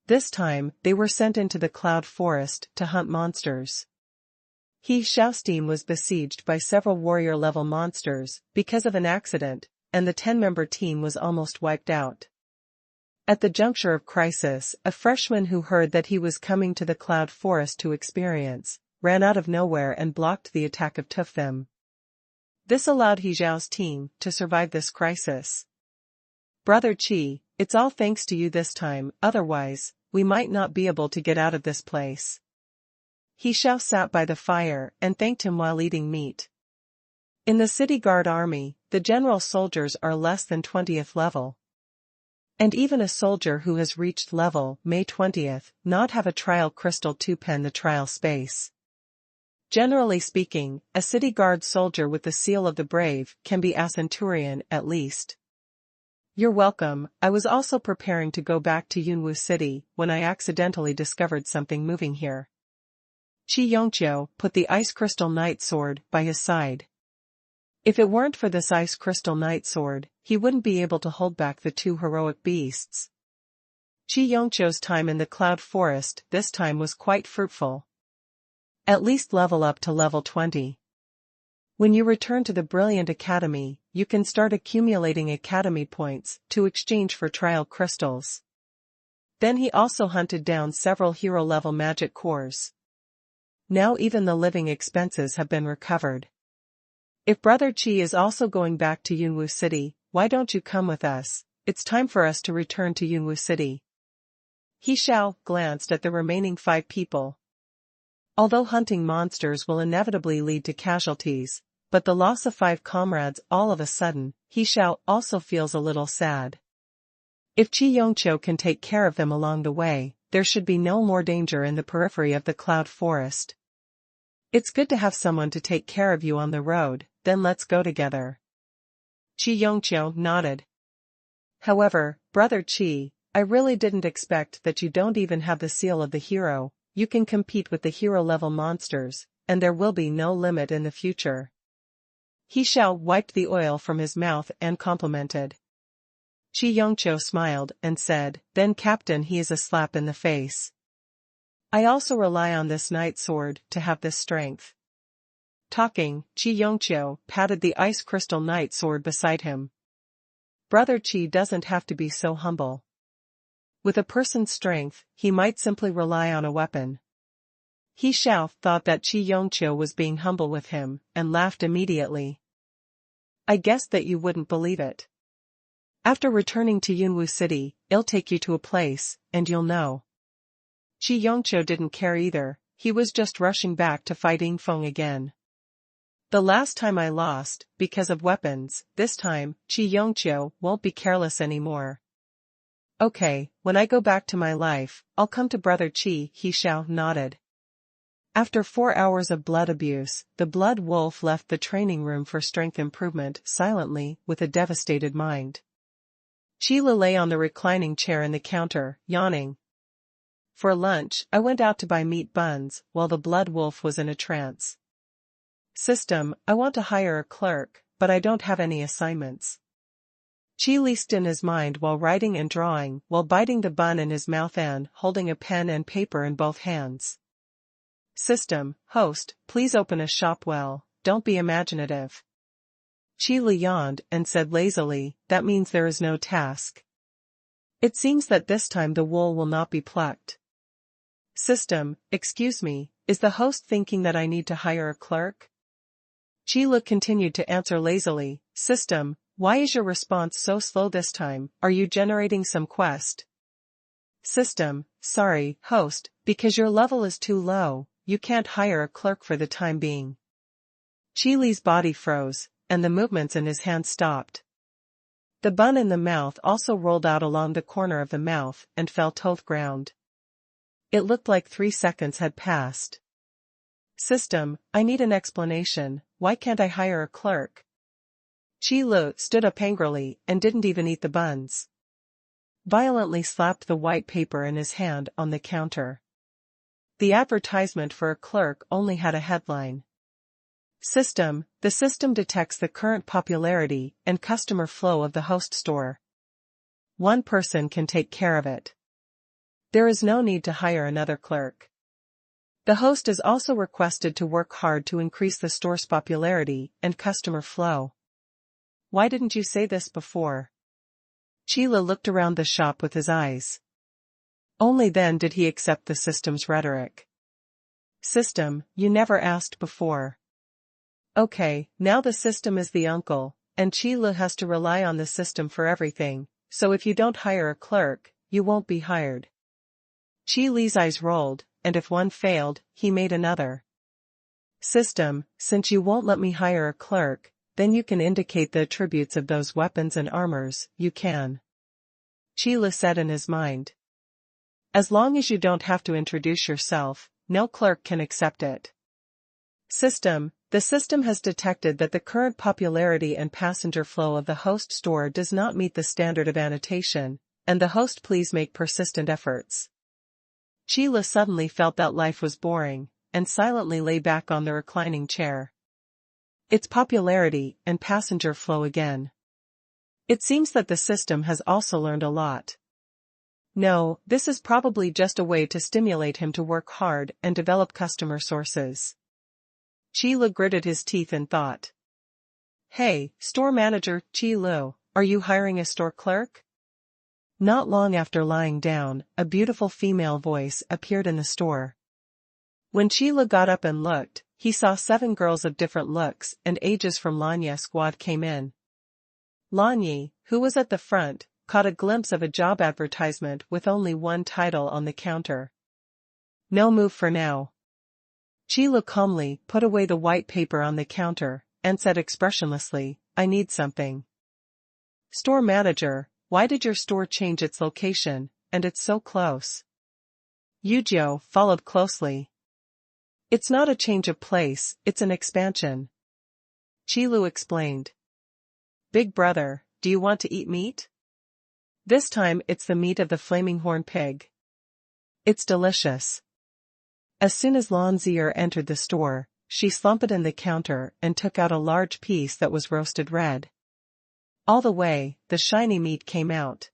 This time, they were sent into the Cloud Forest to hunt monsters. He Xiao's team was besieged by several warrior-level monsters because of an accident, and the 10-member team was almost wiped out. At the juncture of crisis, a freshman who heard that he was coming to the Cloud Forest to experience, ran out of nowhere and blocked the attack of Tufthem. This allowed He Xiao's team to survive this crisis. Brother Qi, it's all thanks to you this time, otherwise, we might not be able to get out of this place. He Xiao sat by the fire and thanked him while eating meat. In the city guard army, the general soldiers are less than 20th level. And even a soldier who has reached level May 20th not have a trial crystal to pen the trial space. Generally speaking, a city guard soldier with the seal of the brave can be a centurion at least. You're welcome. I was also preparing to go back to Yunwu City when I accidentally discovered something moving here. Qi Yongqiu put the ice crystal knight sword by his side. If it weren't for this ice crystal knight sword, he wouldn't be able to hold back the two heroic beasts. Qi Yongqiu's time in the Cloud Forest this time was quite fruitful. At least level up to level 20. When you return to the Brilliant Academy, you can start accumulating academy points to exchange for trial crystals. Then he also hunted down several hero-level magic cores. Now even the living expenses have been recovered. If Brother Qi is also going back to Yunwu City, why don't you come with us? It's time for us to return to Yunwu City. He Shao glanced at the remaining 5 people. Although hunting monsters will inevitably lead to casualties, but the loss of 5 comrades all of a sudden, He Shao also feels a little sad. If Qi Yongqiu can take care of them along the way, there should be no more danger in the periphery of the Cloud Forest. It's good to have someone to take care of you on the road, then let's go together. Qi Yongqiu nodded. However, Brother Qi, I really didn't expect that you don't even have the seal of the hero. You can compete with the hero-level monsters, and there will be no limit in the future. He Shao wiped the oil from his mouth and complimented. Qi Yongqiu smiled and said, then Captain, he is a slap in the face. I also rely on this knight sword to have this strength. Talking, Qi Yongqiu patted the ice crystal knight sword beside him. Brother Qi doesn't have to be so humble. With a person's strength, he might simply rely on a weapon. He Shao thought that Qi Yongqiu was being humble with him, and laughed immediately. I guessed that you wouldn't believe it. After returning to Yunwu City, I'll take you to a place, and you'll know. Qi Yongqiu didn't care either, he was just rushing back to fight Yingfeng again. The last time I lost, because of weapons, this time, Qi Yongqiu won't be careless anymore. Okay, when I go back to my life, I'll come to Brother Qi, He Shao nodded. After 4 hours of blood abuse, the blood wolf left the training room for strength improvement silently, with a devastated mind. Qi lay on the reclining chair in the counter, yawning. For lunch, I went out to buy meat buns, while the blood wolf was in a trance. System, I want to hire a clerk, but I don't have any assignments. Qi leased in his mind while writing and drawing, while biting the bun in his mouth and holding a pen and paper in both hands. System, host, please open a shop well, don't be imaginative. Qi yawned and said lazily, that means there is no task. It seems that this time the wool will not be plucked. System, excuse me, is the host thinking that I need to hire a clerk? Qi continued to answer lazily, System, why is your response so slow this time? Are you generating some quest? System, sorry, host, because your level is too low, you can't hire a clerk for the time being. Qi body froze, and the movements in his hand stopped. The bun in the mouth also rolled out along the corner of the mouth and fell to the ground. It looked like 3 seconds had passed. System, I need an explanation, why can't I hire a clerk? Qi stood up angrily and didn't even eat the buns. Violently slapped the white paper in his hand on the counter. The advertisement for a clerk only had a headline. System, the system detects the current popularity and customer flow of the host store. One person can take care of it. There is no need to hire another clerk. The host is also requested to work hard to increase the store's popularity and customer flow. Why didn't you say this before? Qi looked around the shop with his eyes. Only then did he accept the system's rhetoric. System, you never asked before. Okay, now the system is the uncle, and Qi has to rely on the system for everything, so if you don't hire a clerk, you won't be hired. Qi's eyes rolled, and if one failed, he made another. System, since you won't let me hire a clerk, then you can indicate the attributes of those weapons and armors, you can. Qi said in his mind. As long as you don't have to introduce yourself, no clerk can accept it. System. The system has detected that the current popularity and passenger flow of the host store does not meet the standard of annotation, and the host please make persistent efforts. Sheila suddenly felt that life was boring, and silently lay back on the reclining chair. It's popularity and passenger flow again. It seems that the system has also learned a lot. No, this is probably just a way to stimulate him to work hard and develop customer sources. Chi-Lu gritted his teeth and thought. Hey, store manager, Chi-Lu, are you hiring a store clerk? Not long after lying down, a beautiful female voice appeared in the store. When Chi-Lu got up and looked, he saw 7 girls of different looks and ages from Lanya squad came in. Lanyi, who was at the front, caught a glimpse of a job advertisement with only one title on the counter. No move for now. Chi-Lu calmly put away the white paper on the counter, and said expressionlessly, I need something. Store manager, why did your store change its location, and it's so close? Yujio followed closely. It's not a change of place, it's an expansion. Chi-Lu explained. Big brother, do you want to eat meat? This time it's the meat of the flaming horn pig. It's delicious. As soon as Lan Zier entered the store, she slumped in the counter and took out a large piece that was roasted red. All the way, the shiny meat came out.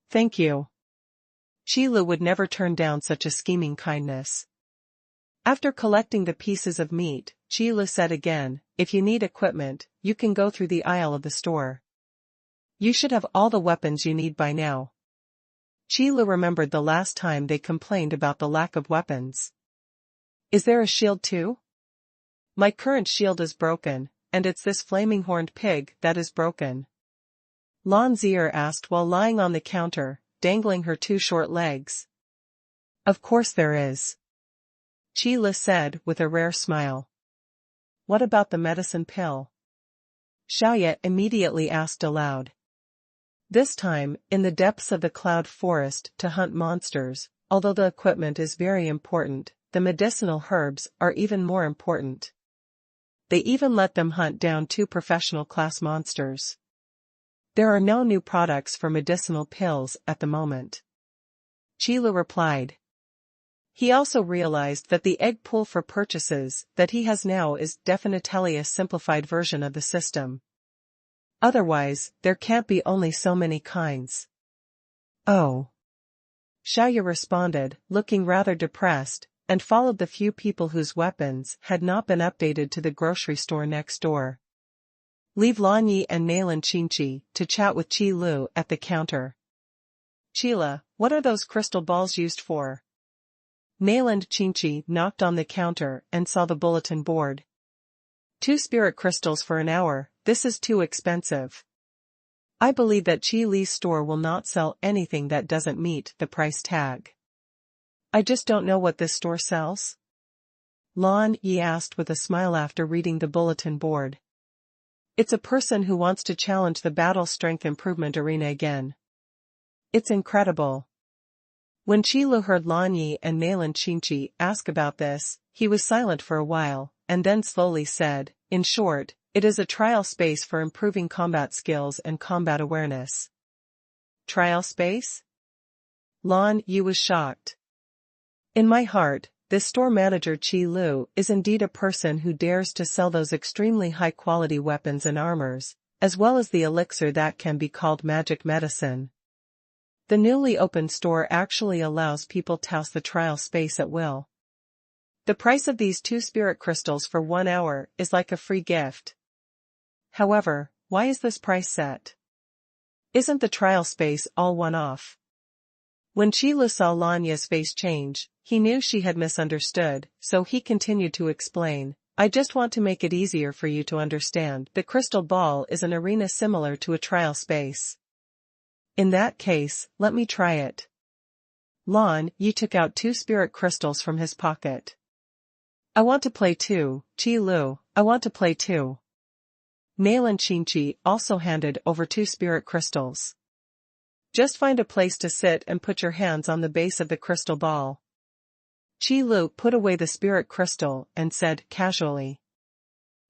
Thank you. Chi-Lu would never turn down such a scheming kindness. After collecting the pieces of meat, Chi-Lu said again, if you need equipment, you can go through the aisle of the store. You should have all the weapons you need by now. Chi-Lu remembered the last time they complained about the lack of weapons. Is there a shield too? My current shield is broken, and it's this flaming horned pig that is broken. Lan Zier asked while lying on the counter, dangling her 2 short legs. Of course there is. Chi-Lu said with a rare smile. What about the medicine pill? Xiaoye immediately asked aloud. This time, in the depths of the cloud forest to hunt monsters, although the equipment is very important, the medicinal herbs are even more important. They even let them hunt down 2 professional class monsters. There are no new products for medicinal pills at the moment. Chi-Lu replied. He also realized that the egg pool for purchases that he has now is definitely a simplified version of the system. Otherwise, there can't be only so many kinds. Oh. Xiaoye responded, looking rather depressed, and followed the few people whose weapons had not been updated to the grocery store next door. Leave Lanyi and Nalan Qingqi to chat with Chi-Lu at the counter. Chila, what are those crystal balls used for? Nalan Qingqi knocked on the counter and saw the bulletin board. 2 spirit crystals for an hour, this is too expensive. I believe that Chi Li's store will not sell anything that doesn't meet the price tag. I just don't know what this store sells. Lan Yi asked with a smile after reading the bulletin board. It's a person who wants to challenge the battle strength improvement arena again. It's incredible. When Chi-Lu heard Lan Yi and Nalan Qingqi ask about this, he was silent for a while, and then slowly said, in short, it is a trial space for improving combat skills and combat awareness. Trial space? Lan Yi was shocked. In my heart, this store manager Chi-Lu is indeed a person who dares to sell those extremely high-quality weapons and armors, as well as the elixir that can be called magic medicine. The newly opened store actually allows people to toss the trial space at will. The price of these 2 spirit crystals for 1 hour is like a free gift. However, why is this price set? Isn't the trial space all one-off? When Chi-Lu saw Lanya's face change, he knew she had misunderstood, so he continued to explain, I just want to make it easier for you to understand. The crystal ball is an arena similar to a trial space. In that case, let me try it. Lan Yi took out 2 spirit crystals from his pocket. I want to play too, Chi-Lu, I want to play too. Nalan Qingqi also handed over 2 spirit crystals. Just find a place to sit and put your hands on the base of the crystal ball. Qi Lu put away the spirit crystal and said casually.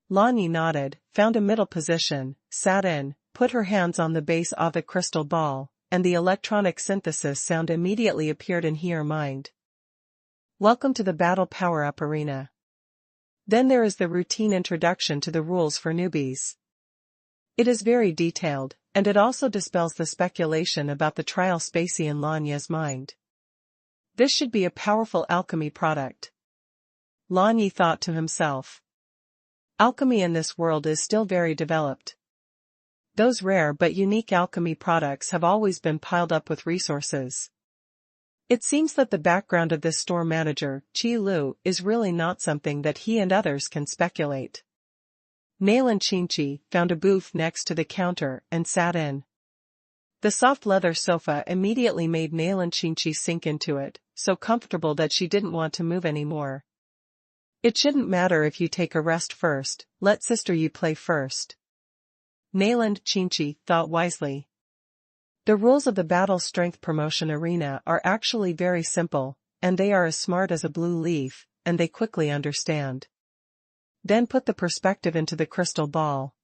Lan Yi nodded, found a middle position, sat in, put her hands on the base of the crystal ball, and the electronic synthesis sound immediately appeared in her mind. Welcome to the Battle Power-Up Arena. Then there is the routine introduction to the rules for newbies. It is very detailed, and it also dispels the speculation about the trial spacey in Lan Yi's mind. This should be a powerful alchemy product. Lan Yi thought to himself. Alchemy in this world is still very developed. Those rare but unique alchemy products have always been piled up with resources. It seems that the background of this store manager, Qi Lu, is really not something that he and others can speculate. Nailan Qinqi found a booth next to the counter and sat in. The soft leather sofa immediately made Nailan Qinqi sink into it, so comfortable that she didn't want to move anymore. It shouldn't matter if you take a rest first, let Sister Yi play first. Nailan Qinqi thought wisely. The rules of the Battle Strength Promotion Arena are actually very simple, and they are as smart as a blue leaf, and they quickly understand. Then put the perspective into the crystal ball.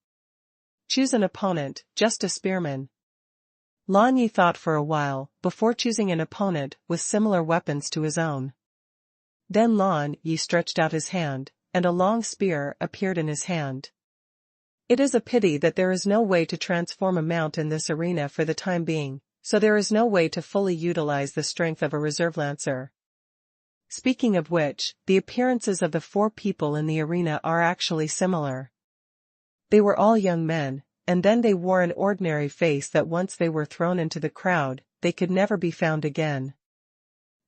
Choose an opponent, just a spearman. Lan Yi thought for a while, before choosing an opponent with similar weapons to his own. Then Lan Yi stretched out his hand, and a long spear appeared in his hand. It is a pity that there is no way to transform a mount in this arena for the time being, so there is no way to fully utilize the strength of a reserve lancer. Speaking of which, the appearances of the 4 people in the arena are actually similar. They were all young men, and then they wore an ordinary face that once they were thrown into the crowd, they could never be found again.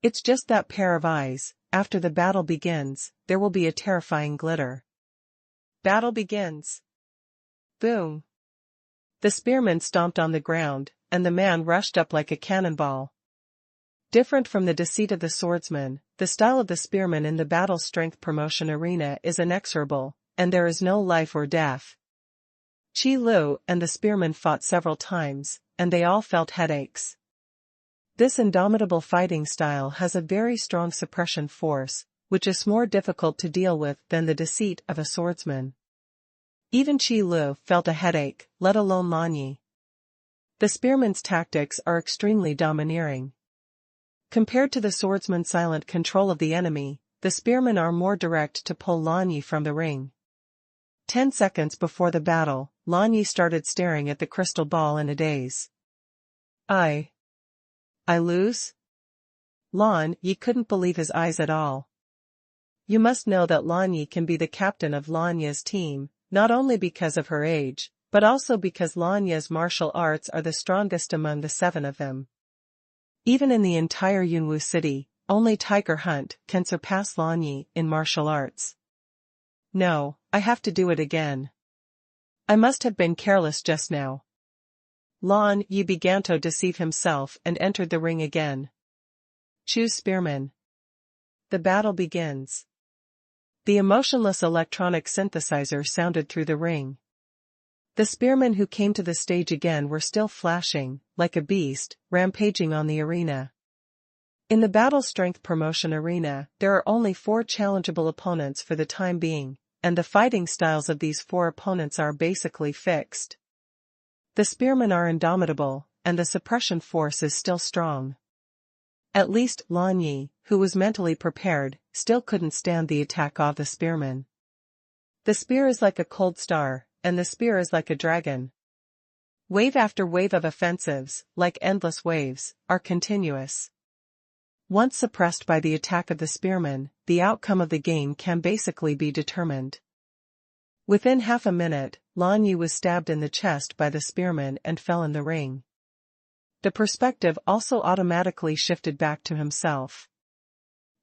It's just that pair of eyes. After the battle begins, there will be a terrifying glitter. Battle begins. Boom. The spearman stomped on the ground, and the man rushed up like a cannonball. Different from the deceit of the swordsman, the style of the spearman in the Battle Strength Promotion Arena is inexorable, and there is no life or death. Qi Lu and the spearman fought several times, and they all felt headaches. This indomitable fighting style has a very strong suppression force, which is more difficult to deal with than the deceit of a swordsman. Even Qi Lu felt a headache, let alone Lan Yi. The spearman's tactics are extremely domineering. Compared to the swordsman's silent control of the enemy, the spearmen are more direct to pull Lan Yi from the ring. 10 seconds before the battle, Lan Yi started staring at the crystal ball in a daze. I lose? Lan Yi couldn't believe his eyes at all. You must know that Lan Yi can be the captain of Lan Yi's team, not only because of her age, but also because Lan Yi's martial arts are the strongest among the 7 of them. Even in the entire Yunwu city, only Tiger Hunt can surpass Lan Yi in martial arts. No, I have to do it again. I must have been careless just now. Lan Yi began to deceive himself and entered the ring again. Choose spearman. The battle begins. The emotionless electronic synthesizer sounded through the ring. The spearmen who came to the stage again were still flashing, like a beast, rampaging on the arena. In the Battle Strength Promotion Arena, there are only 4 challengeable opponents for the time being, and the fighting styles of these 4 opponents are basically fixed. The spearmen are indomitable, and the suppression force is still strong. At least Lan Yi, who was mentally prepared, still couldn't stand the attack of the spearmen. The spear is like a cold star, and the spear is like a dragon. Wave after wave of offensives, like endless waves, are continuous. Once suppressed by the attack of the spearmen, the outcome of the game can basically be determined. Within half a minute, Lan Yi was stabbed in the chest by the spearman and fell in the ring. The perspective also automatically shifted back to himself.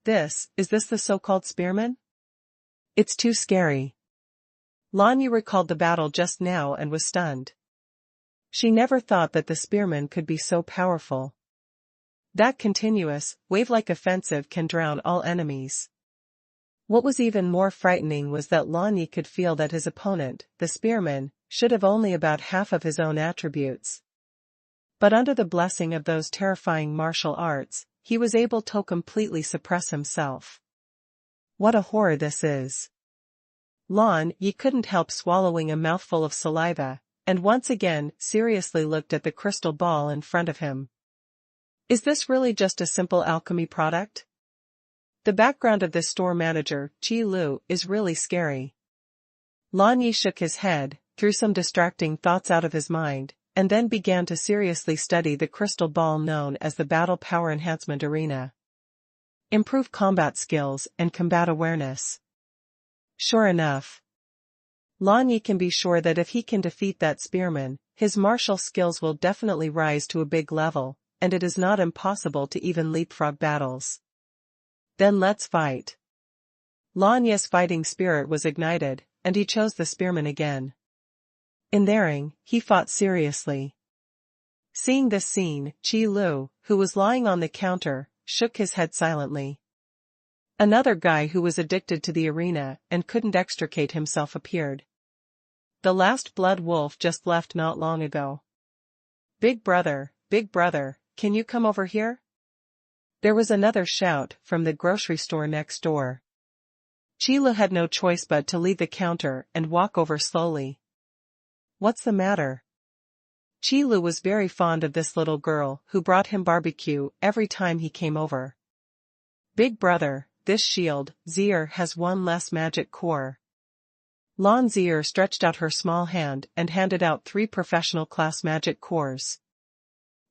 Is this the so-called spearman? It's too scary. Lan Yi recalled the battle just now and was stunned. She never thought that the spearman could be so powerful. That continuous, wave-like offensive can drown all enemies. What was even more frightening was that Lan Yi could feel that his opponent, the spearman, should have only about half of his own attributes. But under the blessing of those terrifying martial arts, he was able to completely suppress himself. What a horror this is. Lan Yi couldn't help swallowing a mouthful of saliva, and once again seriously looked at the crystal ball in front of him. Is this really just a simple alchemy product? The background of this store manager, Qi Lu, is really scary. Lan Yi shook his head, threw some distracting thoughts out of his mind, and then began to seriously study the crystal ball known as the Battle Power Enhancement Arena. Improve combat skills and combat awareness. Sure enough. Lan Yi can be sure that if he can defeat that spearman, his martial skills will definitely rise to a big level, and it is not impossible to even leapfrog battles. Then let's fight. Lan Yi's fighting spirit was ignited, and he chose the spearman again. In the ring, he fought seriously. Seeing this scene, Qi Lu, who was lying on the counter, shook his head silently. Another guy who was addicted to the arena and couldn't extricate himself appeared. The last blood wolf just left not long ago. Big brother, can you come over here? There was another shout from the grocery store next door. Qi Lu had no choice but to leave the counter and walk over slowly. What's the matter? Qi Lu was very fond of this little girl who brought him barbecue every time he came over. Big brother, this shield, Zier, has one less magic core. Lan Zier stretched out her small hand and handed out 3 professional class magic cores.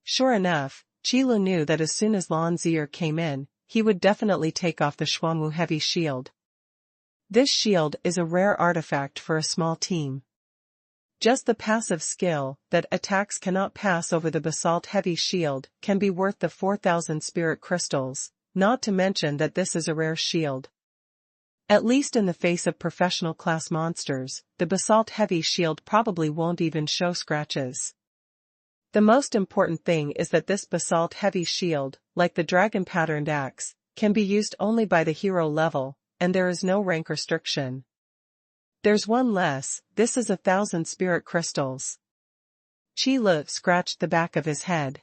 Sure enough, Qi Lu knew that as soon as Lan Zier came in, he would definitely take off the Xuanhuan heavy shield. This shield is a rare artifact for a small team. Just the passive skill that attacks cannot pass over the basalt heavy shield can be worth the 4,000 spirit crystals, not to mention that this is a rare shield. At least in the face of professional class monsters, the basalt heavy shield probably won't even show scratches. The most important thing is that this basalt heavy shield, like the dragon patterned axe, can be used only by the hero level, and there is no rank restriction. There's one less, this is 1,000 spirit crystals. Qi Lu scratched the back of his head.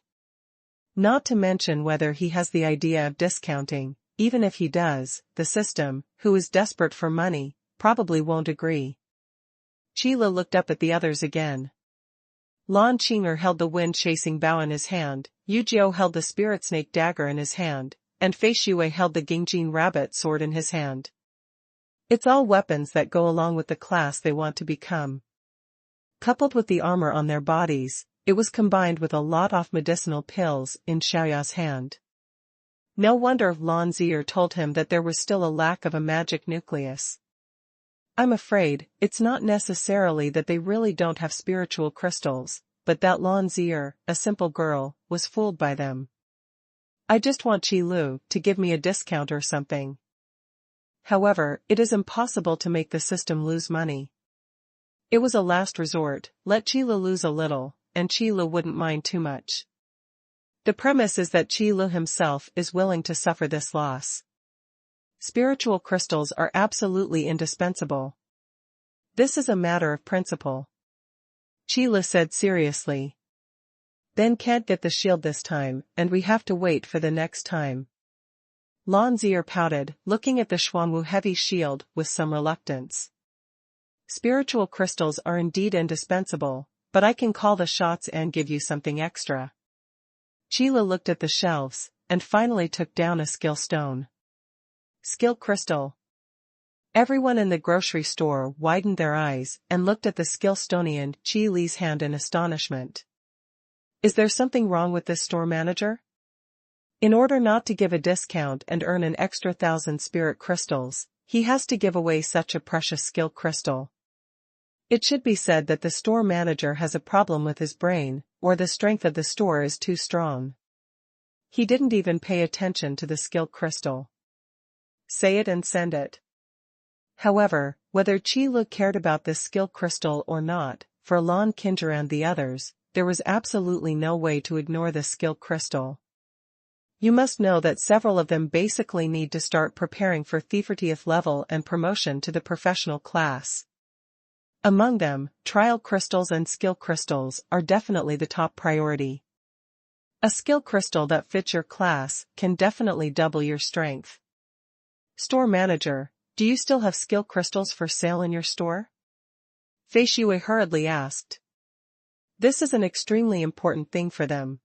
Not to mention whether he has the idea of discounting, even if he does, the system, who is desperate for money, probably won't agree. Qi Lu looked up at the others again. Lan Qinger held the wind-chasing bow in his hand, Yu Jiu held the spirit snake dagger in his hand, and Fei Shui held the Gingjin rabbit sword in his hand. It's all weapons that go along with the class they want to become. Coupled with the armor on their bodies, it was combined with a lot of medicinal pills in Xiaoya's hand. No wonder Lan Zier told him that there was still a lack of a magic nucleus. I'm afraid, it's not necessarily that they really don't have spiritual crystals, but that Lan Zier, a simple girl, was fooled by them. I just want Qi Lu to give me a discount or something. However, it is impossible to make the system lose money. It was a last resort, let Qi Lu lose a little, and Qi Lu wouldn't mind too much. The premise is that Qi Lu himself is willing to suffer this loss. Spiritual crystals are absolutely indispensable. This is a matter of principle. Qi Lu said seriously. Then can't get the shield this time, and we have to wait for the next time. Lan Zier pouted, looking at the Xuanhuan heavy shield with some reluctance. Spiritual crystals are indeed indispensable, but I can call the shots and give you something extra. Qi Lu looked at the shelves, and finally took down a skill stone. Skill crystal. Everyone in the grocery store widened their eyes and looked at the skill stone in Qi Li's hand in astonishment. Is there something wrong with this store manager? In order not to give a discount and earn an extra 1,000 spirit crystals, he has to give away such a precious skill crystal. It should be said that the store manager has a problem with his brain, or the strength of the store is too strong. He didn't even pay attention to the skill crystal. Say it and send it. However, whether Qi Lu cared about this skill crystal or not, for Lan Qinger and the others, there was absolutely no way to ignore the skill crystal. You must know that several of them basically need to start preparing for 30th level and promotion to the professional class. Among them, trial crystals and skill crystals are definitely the top priority. A skill crystal that fits your class can definitely double your strength. Store manager, Do you still have skill crystals for sale in your store? Fei Shui hurriedly asked. This is an extremely important thing for them.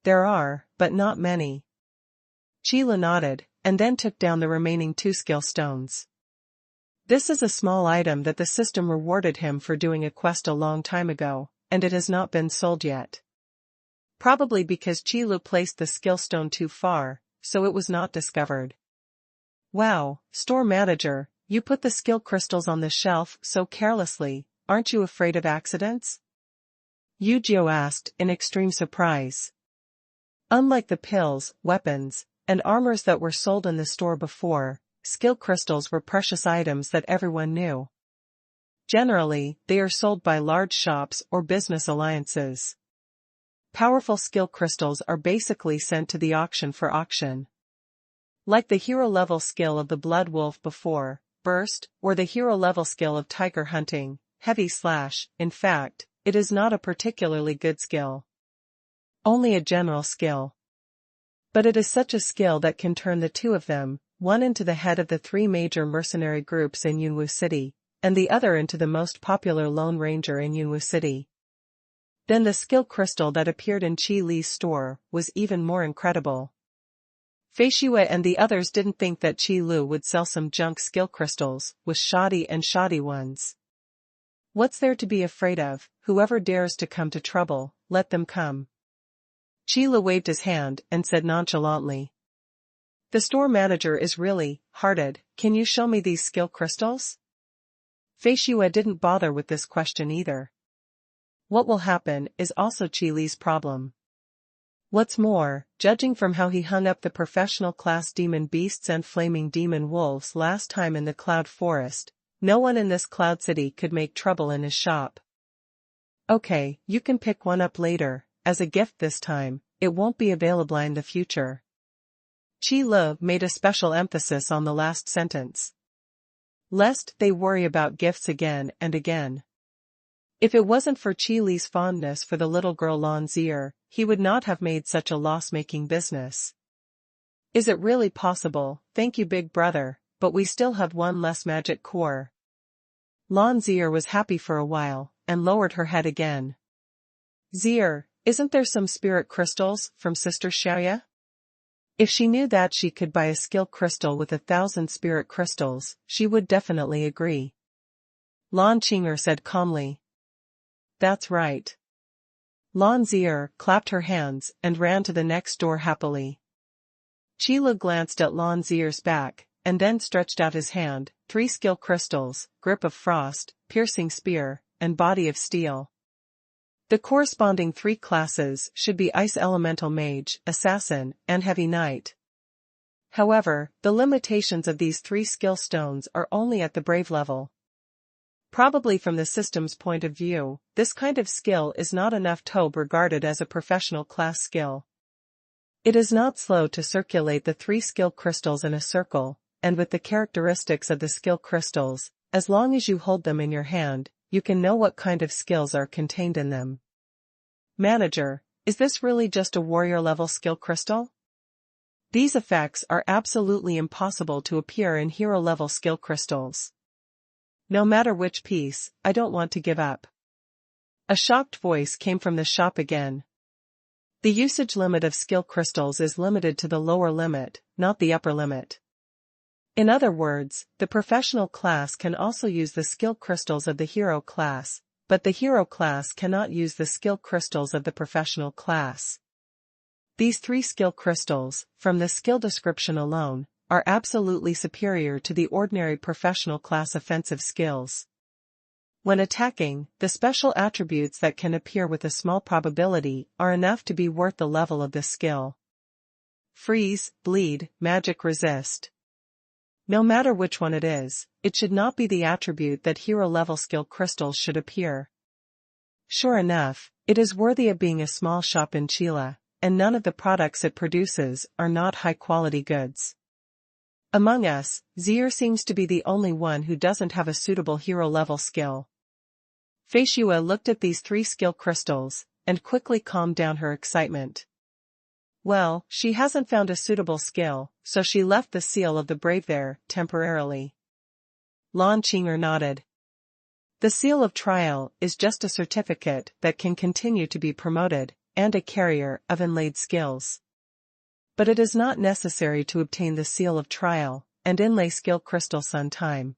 There are, but not many. Qila nodded, and then took down the remaining 2 skill stones. This is a small item that the system rewarded him for doing a quest a long time ago, and it has not been sold yet. Probably because Qilu placed the skill stone too far, so it was not discovered. Wow, store manager, you put the skill crystals on the shelf so carelessly, aren't you afraid of accidents? Yu Jiu asked in extreme surprise. Unlike the pills, weapons, and armors that were sold in the store before, skill crystals were precious items that everyone knew. Generally, they are sold by large shops or business alliances. Powerful skill crystals are basically sent to the auction for auction. Like the hero-level skill of the Blood Wolf before, Burst, or the hero-level skill of Tiger Hunting, Heavy Slash. In fact, it is not a particularly good skill. Only a general skill. But it is such a skill that can turn the 2 of them, one into the head of the 3 major mercenary groups in Yunwu City, and the other into the most popular Lone Ranger in Yunwu City. Then the skill crystal that appeared in Qi Li's store was even more incredible. Fei Shui and the others didn't think that Qi Lu would sell some junk skill crystals with shoddy ones. What's there to be afraid of? Whoever dares to come to trouble, let them come. Qi Lu waved his hand and said nonchalantly. The store manager is really hearted. Can you show me these skill crystals? Fei Shui didn't bother with this question either. What will happen is also Qi Li's problem. What's more, judging from how he hung up the professional class demon beasts and flaming demon wolves last time in the Cloud Forest, no one in this Cloud City could make trouble in his shop. Okay, you can pick one up later, as a gift this time, it won't be available in the future. Qi Lu made a special emphasis on the last sentence. Lest they worry about gifts again and again. If it wasn't for Qi Li's fondness for the little girl Lan Zier, he would not have made such a loss-making business. Is it really possible? Thank you, big brother, but we still have one less magic core. Lan Zier was happy for a while, and lowered her head again. Zier, isn't there some spirit crystals from Sister Xiaoya? If she knew that she could buy a skill crystal with 1,000 spirit crystals, she would definitely agree. Lan Qinger said calmly. That's right. Lan Zier clapped her hands and ran to the next door happily. Qi Lu glanced at Lan Zier's back, and then stretched out his hand, 3 skill crystals, Grip of Frost, Piercing Spear, and Body of Steel. The corresponding 3 classes should be Ice Elemental Mage, Assassin, and Heavy Knight. However, the limitations of these 3 skill stones are only at the Brave level. Probably from the system's point of view, this kind of skill is not enough to be regarded as a professional class skill. It is not slow to circulate the 3 skill crystals in a circle, and with the characteristics of the skill crystals, as long as you hold them in your hand, you can know what kind of skills are contained in them. Manager, is this really just a warrior-level skill crystal? These effects are absolutely impossible to appear in hero-level skill crystals. No matter which piece, I don't want to give up. A shocked voice came from the shop again. The usage limit of skill crystals is limited to the lower limit, not the upper limit. In other words, the professional class can also use the skill crystals of the hero class, but the hero class cannot use the skill crystals of the professional class. These 3 skill crystals, from the skill description alone, are absolutely superior to the ordinary professional class offensive skills. When attacking, the special attributes that can appear with a small probability are enough to be worth the level of this skill. Freeze, Bleed, Magic Resist. No matter which one it is, it should not be the attribute that hero-level skill crystals should appear. Sure enough, it is worthy of being a small shop in Chile, and none of the products it produces are not high-quality goods. Among us, Zier seems to be the only one who doesn't have a suitable hero-level skill. Fei Shui looked at these 3 skill crystals, and quickly calmed down her excitement. Well, she hasn't found a suitable skill, so she left the seal of the brave there, temporarily. Lan Qing'er nodded. The seal of trial is just a certificate that can continue to be promoted, and a carrier of inlaid skills. But it is not necessary to obtain the seal of trial, and inlay skill crystal sun time.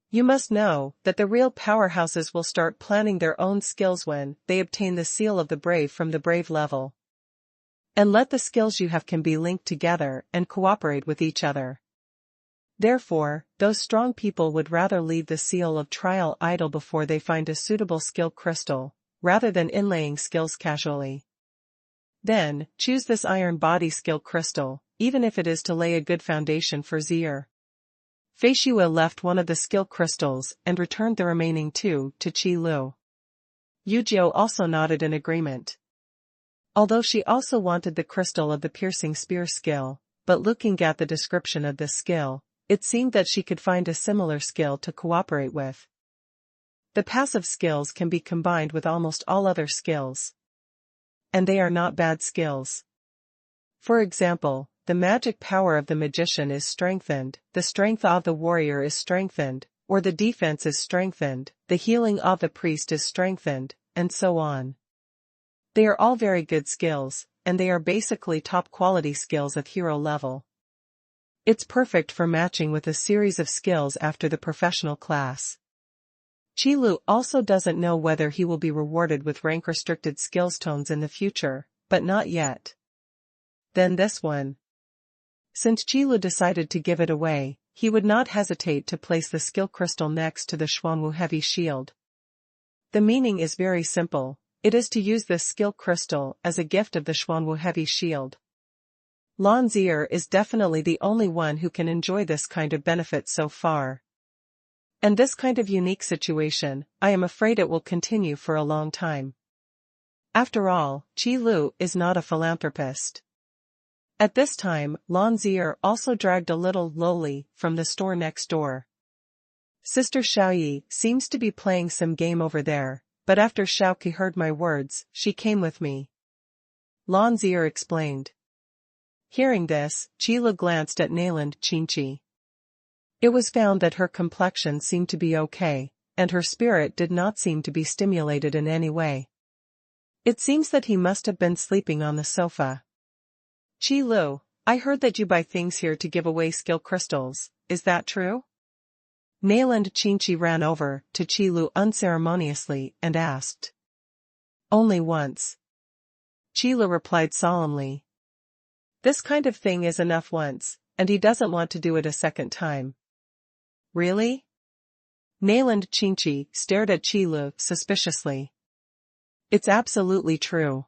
You must know that the real powerhouses will start planning their own skills when they obtain the seal of the brave from the brave level. And let the skills you have can be linked together and cooperate with each other. Therefore, those strong people would rather leave the seal of trial idle before they find a suitable skill crystal, rather than inlaying skills casually. Then, choose this iron body skill crystal, even if it is to lay a good foundation for Zier. Fei Shue left one of the skill crystals and returned the remaining 2 to Qi Lu. Yu Jiu also nodded in agreement. Although she also wanted the crystal of the piercing spear skill, but looking at the description of this skill, it seemed that she could find a similar skill to cooperate with. The passive skills can be combined with almost all other skills. And they are not bad skills. For example, the magic power of the magician is strengthened, the strength of the warrior is strengthened, or the defense is strengthened, the healing of the priest is strengthened, and so on. They are all very good skills, and they are basically top quality skills at hero level. It's perfect for matching with a series of skills after the professional class. Qi Lu also doesn't know whether he will be rewarded with rank-restricted skills tones in the future, but not yet. Then this one. Since Qi Lu decided to give it away, he would not hesitate to place the skill crystal next to the Xuanhuan heavy shield. The meaning is very simple, it is to use this skill crystal as a gift of the Xuanhuan heavy shield. Lan Zier is definitely the only one who can enjoy this kind of benefit so far. And this kind of unique situation, I am afraid it will continue for a long time. After all, Qi Lu is not a philanthropist. At this time, Lan Zier also dragged a little lowly from the store next door. Sister Xiaoyi seems to be playing some game over there, but after Xiaoqi heard my words, she came with me. Lan Zier explained. Hearing this, Qi Lu glanced at Nayland Qingqi. It was found that her complexion seemed to be okay, and her spirit did not seem to be stimulated in any way. It seems that he must have been sleeping on the sofa. Qi Lu, I heard that you buy things here to give away skill crystals, is that true? Nayland Qingqi ran over to Qi Lu unceremoniously and asked. Only once. Qi Lu replied solemnly. This kind of thing is enough once, and he doesn't want to do it a second time. Really? Nayland Qingqi stared at Qi Lu suspiciously. It's absolutely true.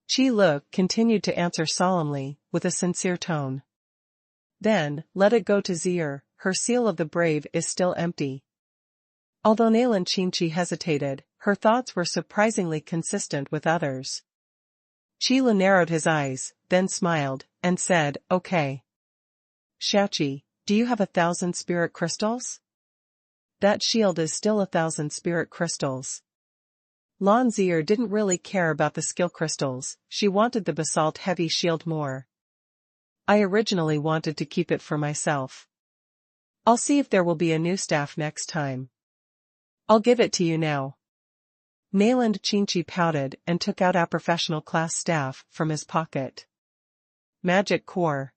Qi Lu continued to answer solemnly, with a sincere tone. Then, let it go to Zier, her seal of the brave is still empty. Although Nayland Qingqi hesitated, her thoughts were surprisingly consistent with others. Qi Lu narrowed his eyes, then smiled, and said, okay. Xiaoqi, do you have 1,000 spirit crystals? That shield is still 1,000 spirit crystals. Lan Zier didn't really care about the skill crystals, she wanted the basalt heavy shield more. I originally wanted to keep it for myself. I'll see if there will be a new staff next time. I'll give it to you now. Nayland Qingqi pouted and took out a professional class staff from his pocket. Magic core.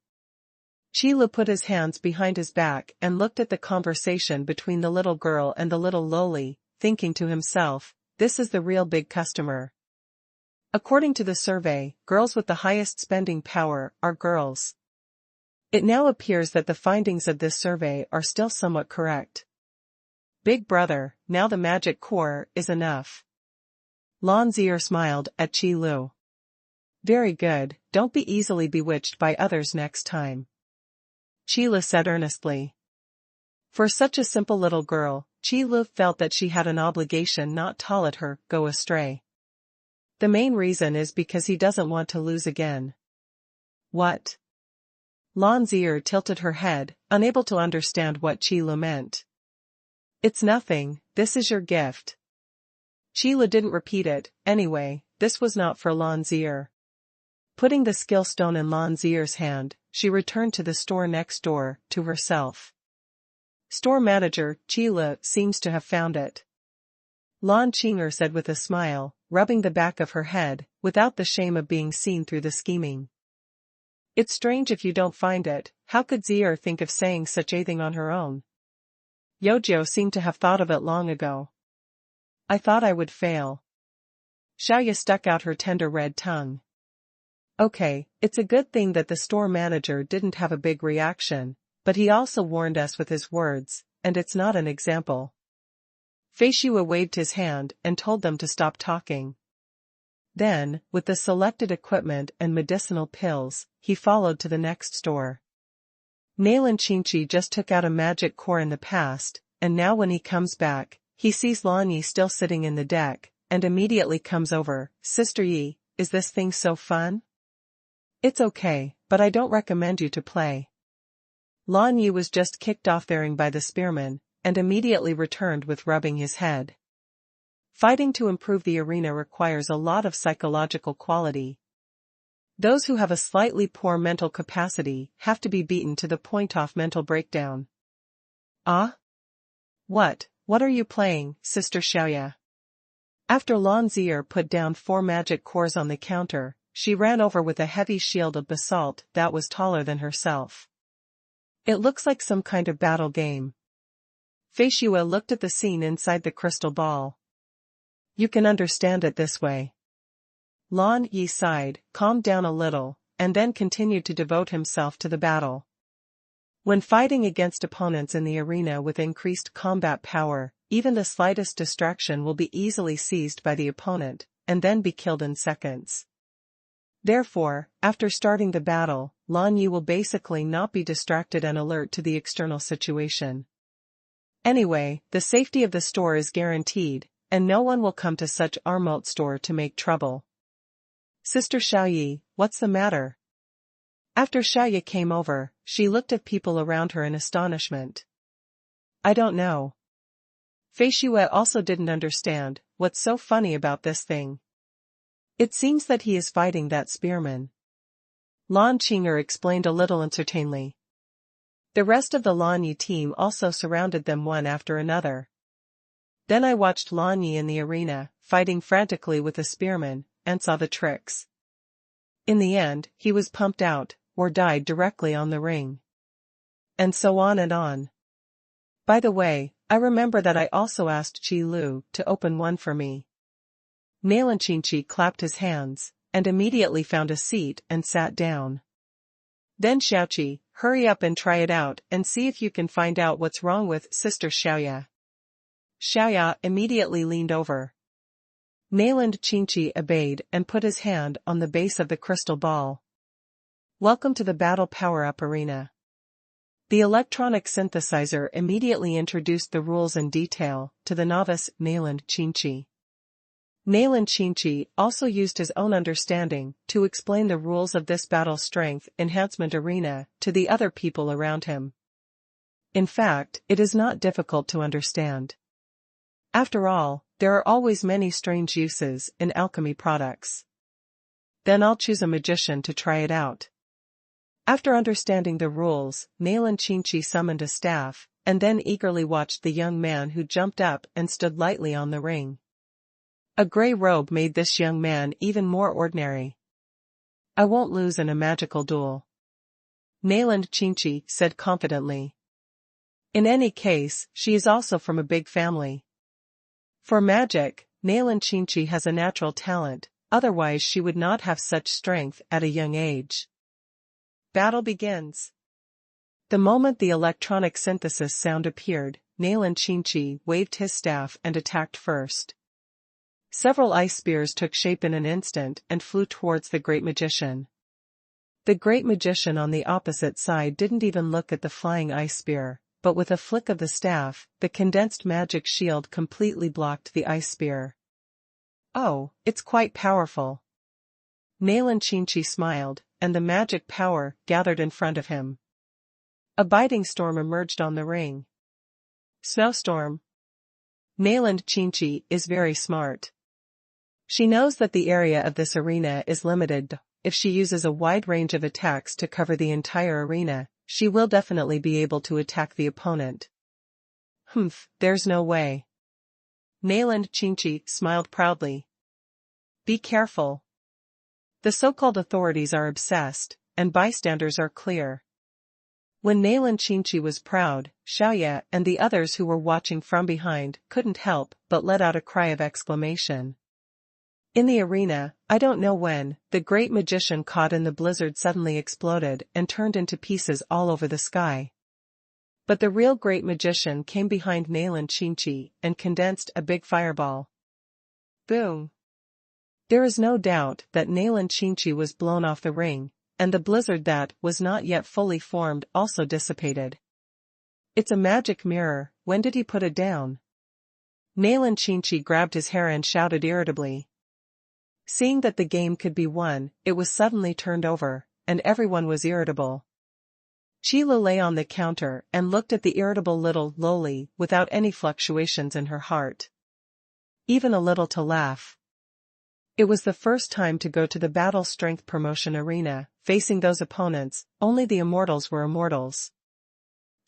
Qi Lu put his hands behind his back and looked at the conversation between the little girl and the little lowly, thinking to himself, this is the real big customer. According to the survey, girls with the highest spending power are girls. It now appears that the findings of this survey are still somewhat correct. Big brother, now the magic core is enough. Lan Zier smiled at Qi Lu. Very good, don't be easily bewitched by others next time. Qi Lu said earnestly. For such a simple little girl, Qi Lu felt that she had an obligation not to let her go astray. The main reason is because he doesn't want to lose again. What? Lan Zier tilted her head, unable to understand what Qi Lu meant. It's nothing, this is your gift. Qi Lu didn't repeat it, anyway, this was not for Lan Zier. Putting the skill stone in Lan Zier's hand, she returned to the store next door, to herself. Store manager, Chi Le, seems to have found it. Lan Qinger said with a smile, rubbing the back of her head, without the shame of being seen through the scheming. It's strange if you don't find it. How could Zier think of saying such a thing on her own? Yojo seemed to have thought of it long ago. I thought I would fail. Xiaoya stuck out her tender red tongue. Okay, it's a good thing that the store manager didn't have a big reaction, but he also warned us with his words, and it's not an example. Fei Shihua waved his hand and told them to stop talking. Then, with the selected equipment and medicinal pills, he followed to the next store. Nailan Qingqi just took out a magic core in the past, and now when he comes back, he sees Lan Yi still sitting in the deck, and immediately comes over. Sister Yi, is this thing so fun? It's okay, but I don't recommend you to play. Lan Yi was just kicked off their ring by the spearman, and immediately returned with rubbing his head. Fighting to improve the arena requires a lot of psychological quality. Those who have a slightly poor mental capacity have to be beaten to the point of mental breakdown. Ah? What are you playing, Sister Xiaoya? After Lan Zier put down 4 magic cores on the counter, she ran over with a heavy shield of basalt that was taller than herself. It looks like some kind of battle game. Fei Shihua looked at the scene inside the crystal ball. You can understand it this way. Lan Yi sighed, calmed down a little, and then continued to devote himself to the battle. When fighting against opponents in the arena with increased combat power, even the slightest distraction will be easily seized by the opponent, and then be killed in seconds. Therefore, after starting the battle, Lan Yi will basically not be distracted and alert to the external situation. Anyway, the safety of the store is guaranteed, and no one will come to such a remote store to make trouble. Sister Xiaoyi, what's the matter? After Xiaoya came over, she looked at people around her in astonishment. I don't know. Fei Shihua also didn't understand, what's so funny about this thing. It seems that he is fighting that spearman. Lan Qinger explained a little uncertainly. The rest of the Lan Yi team also surrounded them one after another. Then I watched Lan Yi in the arena, fighting frantically with a spearman, and saw the tricks. In the end, he was pumped out, or died directly on the ring. And so on and on. By the way, I remember that I also asked Qi Lu to open one for me. Nailan Qingqi clapped his hands, and immediately found a seat and sat down. Then Xiaoqi, hurry up and try it out and see if you can find out what's wrong with Sister Xiaoya. Xiaoya immediately leaned over. Nailan Qingqi obeyed and put his hand on the base of the crystal ball. Welcome to the Battle Power-Up Arena. The electronic synthesizer immediately introduced the rules in detail to the novice Nailan Qingqi. Nailan Qingqi also used his own understanding to explain the rules of this battle strength enhancement arena to the other people around him. In fact, it is not difficult to understand. After all, there are always many strange uses in alchemy products. Then I'll choose a magician to try it out. After understanding the rules, Nailan Qingqi summoned a staff, and then eagerly watched the young man who jumped up and stood lightly on the ring. A gray robe made this young man even more ordinary. I won't lose in a magical duel. Nailan Qingqi said confidently. In any case, she is also from a big family. For magic, Nailan Qingqi has a natural talent, otherwise she would not have such strength at a young age. Battle begins. The moment the electronic synthesis sound appeared, Nailan Qingqi waved his staff and attacked first. Several ice spears took shape in an instant and flew towards the great magician. The great magician on the opposite side didn't even look at the flying ice spear, but with a flick of the staff, the condensed magic shield completely blocked the ice spear. Oh, it's quite powerful. Nailan Qingqi smiled, and the magic power gathered in front of him. A biting storm emerged on the ring. Snowstorm. Nailan Qingqi is very smart. She knows that the area of this arena is limited, if she uses a wide range of attacks to cover the entire arena, she will definitely be able to attack the opponent. There's no way. Nayland Chinchi smiled proudly. Be careful. The so-called authorities are obsessed, and bystanders are clear. When Nayland Chinchi was proud, Xiaoya and the others who were watching from behind couldn't help but let out a cry of exclamation. In the arena, I don't know when, the great magician caught in the blizzard suddenly exploded and turned into pieces all over the sky. But the real great magician came behind Nayland Chinchi and condensed a big fireball. Boom! There is no doubt that Nayland Chinchi was blown off the ring, and the blizzard that was not yet fully formed also dissipated. It's a magic mirror, when did he put it down? Nayland Chinchi grabbed his hair and shouted irritably. Seeing that the game could be won, it was suddenly turned over, and everyone was irritable. Qilu lay on the counter and looked at the irritable little loli without any fluctuations in her heart. Even a little to laugh. It was the first time to go to the battle strength promotion arena, facing those opponents, only the immortals were immortals.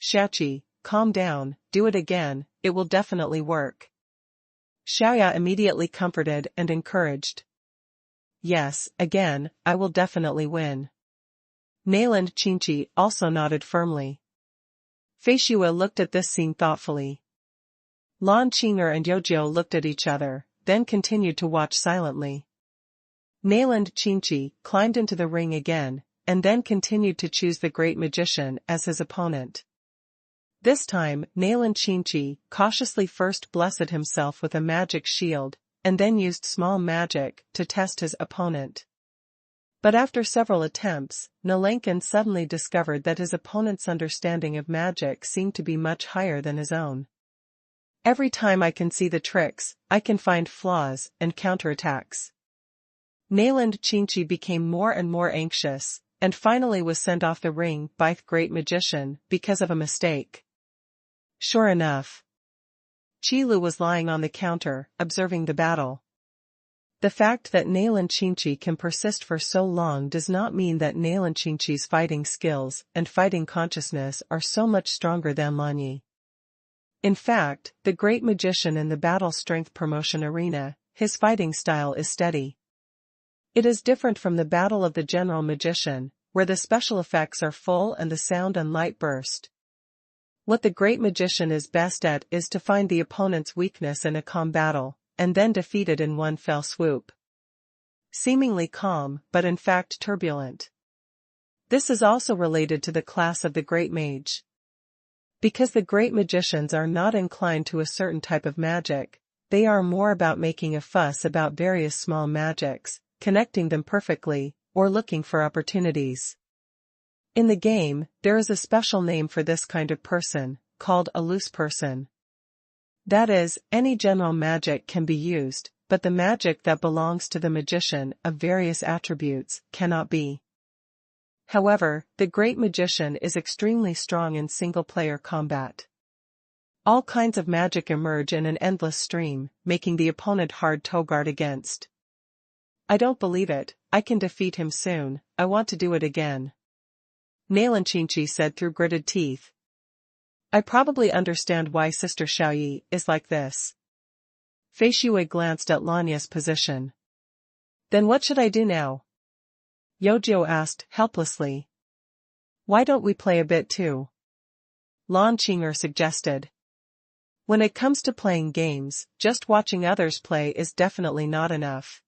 Xiaoqi, calm down, do it again, it will definitely work. Xiaoya immediately comforted and encouraged. Yes, again, I will definitely win. Nayland Chinchi also nodded firmly. Fei Xue looked at this scene thoughtfully. Lan Qing'er and Yojiao looked at each other, then continued to watch silently. Nayland Chinchi climbed into the ring again, and then continued to choose the great magician as his opponent. This time, Nayland Chinchi cautiously first blessed himself with a magic shield, and then used small magic to test his opponent. But after several attempts, Nalenkin suddenly discovered that his opponent's understanding of magic seemed to be much higher than his own. Every time I can see the tricks, I can find flaws and counterattacks. Nayland Chinchi became more and more anxious, and finally was sent off the ring by the great magician because of a mistake. Sure enough, Qilu was lying on the counter, observing the battle. The fact that Nayland Chinchi can persist for so long does not mean that Nayland Chinchi's fighting skills and fighting consciousness are so much stronger than Lan Yi. In fact, the great magician in the battle strength promotion arena, his fighting style is steady. It is different from the battle of the general magician, where the special effects are full and the sound and light burst. What the great magician is best at is to find the opponent's weakness in a calm battle, and then defeat it in one fell swoop. Seemingly calm, but in fact turbulent. This is also related to the class of the great mage. Because the great magicians are not inclined to a certain type of magic, they are more about making a fuss about various small magics, connecting them perfectly, or looking for opportunities. In the game, there is a special name for this kind of person, called a loose person. That is, any general magic can be used, but the magic that belongs to the magician of various attributes cannot be. However, the great magician is extremely strong in single-player combat. All kinds of magic emerge in an endless stream, making the opponent hard to guard against. I don't believe it, I can defeat him soon, I want to do it again. Nayland Chinchi said through gritted teeth. I probably understand why Sister Xiaoyi is like this. Fei Xue glanced at Lanya's position. Then what should I do now? Yojiao asked helplessly. Why don't we play a bit too? Lan Qing'er suggested. When it comes to playing games, just watching others play is definitely not enough.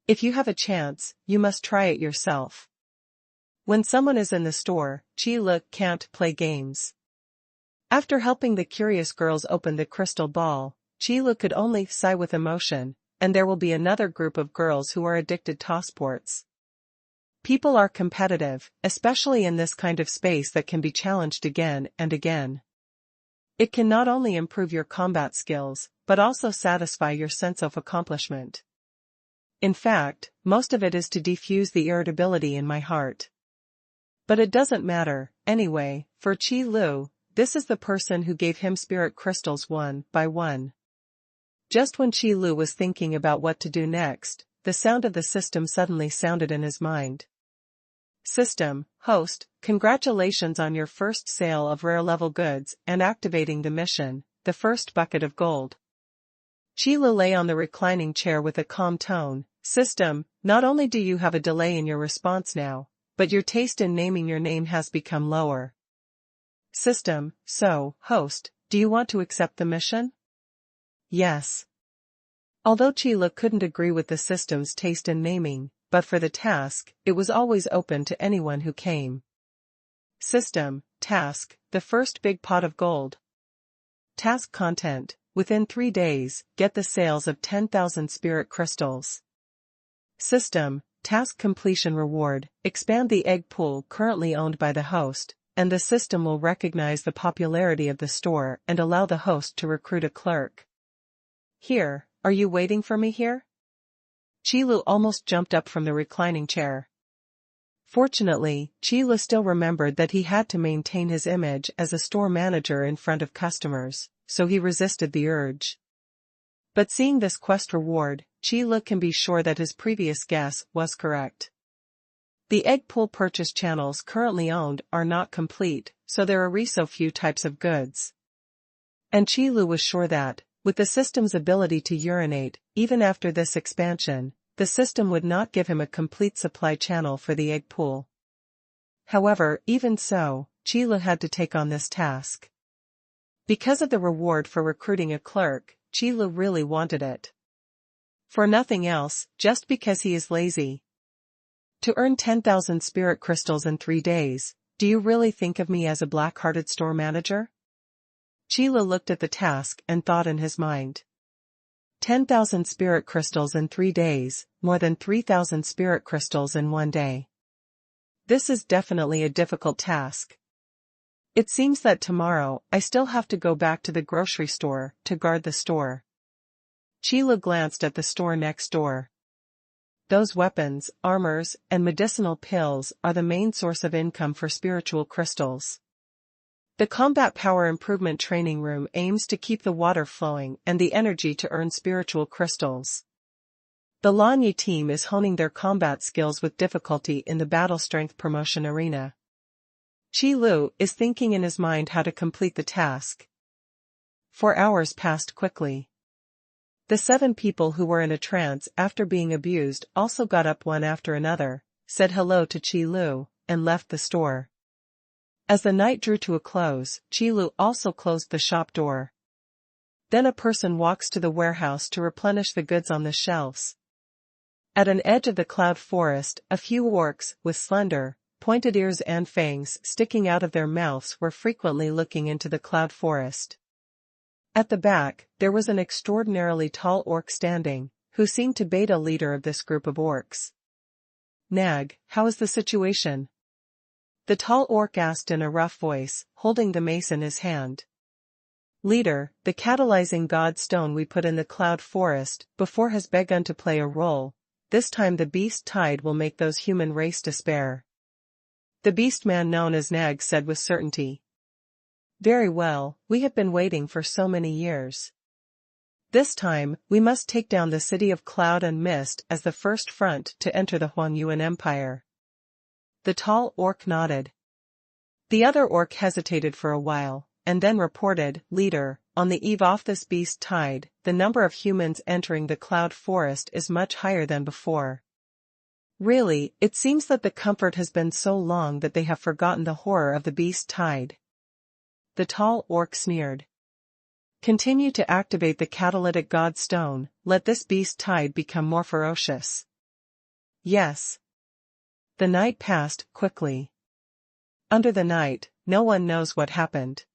If you have a chance, you must try it yourself. When someone is in the store, Qilu can't play games. After helping the curious girls open the crystal ball, Qilu could only sigh with emotion, and there will be another group of girls who are addicted to sports. People are competitive, especially in this kind of space that can be challenged again and again. It can not only improve your combat skills, but also satisfy your sense of accomplishment. In fact, most of it is to defuse the irritability in my heart. But it doesn't matter, anyway, for Qilu, this is the person who gave him spirit crystals one by one. Just when Qilu was thinking about what to do next, the sound of the system suddenly sounded in his mind. System, host, congratulations on your first sale of rare-level goods and activating the mission, the first bucket of gold. Qilu lay on the reclining chair with a calm tone. System, not only do you have a delay in your response now, but your taste in naming your name has become lower. System, so, host, do you want to accept the mission? Yes. Although Qilu couldn't agree with the system's taste in naming, but for the task, it was always open to anyone who came. System, task, the first big pot of gold. Task content, within 3 days, get the sales of 10,000 spirit crystals. System, task completion reward, expand the egg pool currently owned by the host, and the system will recognize the popularity of the store and allow the host to recruit a clerk. Here, are you waiting for me here? Qilu almost jumped up from the reclining chair. Fortunately, Qilu still remembered that he had to maintain his image as a store manager in front of customers, so he resisted the urge. But seeing this quest reward, Qilu can be sure that his previous guess was correct. The egg pool purchase channels currently owned are not complete, so there are so few types of goods. And Qilu was sure that, with the system's ability to urinate, even after this expansion, the system would not give him a complete supply channel for the egg pool. However, even so, Qilu had to take on this task. Because of the reward for recruiting a clerk, Qilu really wanted it. For nothing else, just because he is lazy. To earn 10,000 spirit crystals in 3 days, do you really think of me as a black-hearted store manager? Qilu looked at the task and thought in his mind. 10,000 spirit crystals in 3 days, more than 3,000 spirit crystals in 1 day. This is definitely a difficult task. It seems that tomorrow I still have to go back to the grocery store to guard the store. Qilu glanced at the store next door. Those weapons, armors, and medicinal pills are the main source of income for spiritual crystals. The combat power improvement training room aims to keep the water flowing and the energy to earn spiritual crystals. The Lanyi team is honing their combat skills with difficulty in the battle strength promotion arena. Qilu is thinking in his mind how to complete the task. 4 hours passed quickly. The 7 people who were in a trance after being abused also got up one after another, said hello to Qilu, and left the store. As the night drew to a close, Qilu also closed the shop door. Then a person walks to the warehouse to replenish the goods on the shelves. At an edge of the cloud forest, a few orcs, with slender, pointed ears and fangs sticking out of their mouths were frequently looking into the cloud forest. At the back, there was an extraordinarily tall orc standing, who seemed to be the leader of this group of orcs. Nag, how is the situation? The tall orc asked in a rough voice, holding the mace in his hand. Leader, the catalyzing god stone we put in the cloud forest before has begun to play a role. This time the beast tide will make those human race despair. The beast man known as Nag said with certainty. Very well, we have been waiting for so many years. This time, we must take down the city of cloud and mist as the first front to enter the Xuanhuan Empire. The tall orc nodded. The other orc hesitated for a while, and then reported, Leader, on the eve of this beast tide, the number of humans entering the cloud forest is much higher than before. Really, it seems that the comfort has been so long that they have forgotten the horror of the beast tide. The tall orc sneered. Continue to activate the catalytic god stone, let this beast tide become more ferocious. Yes. The night passed quickly. Under the night, no one knows what happened.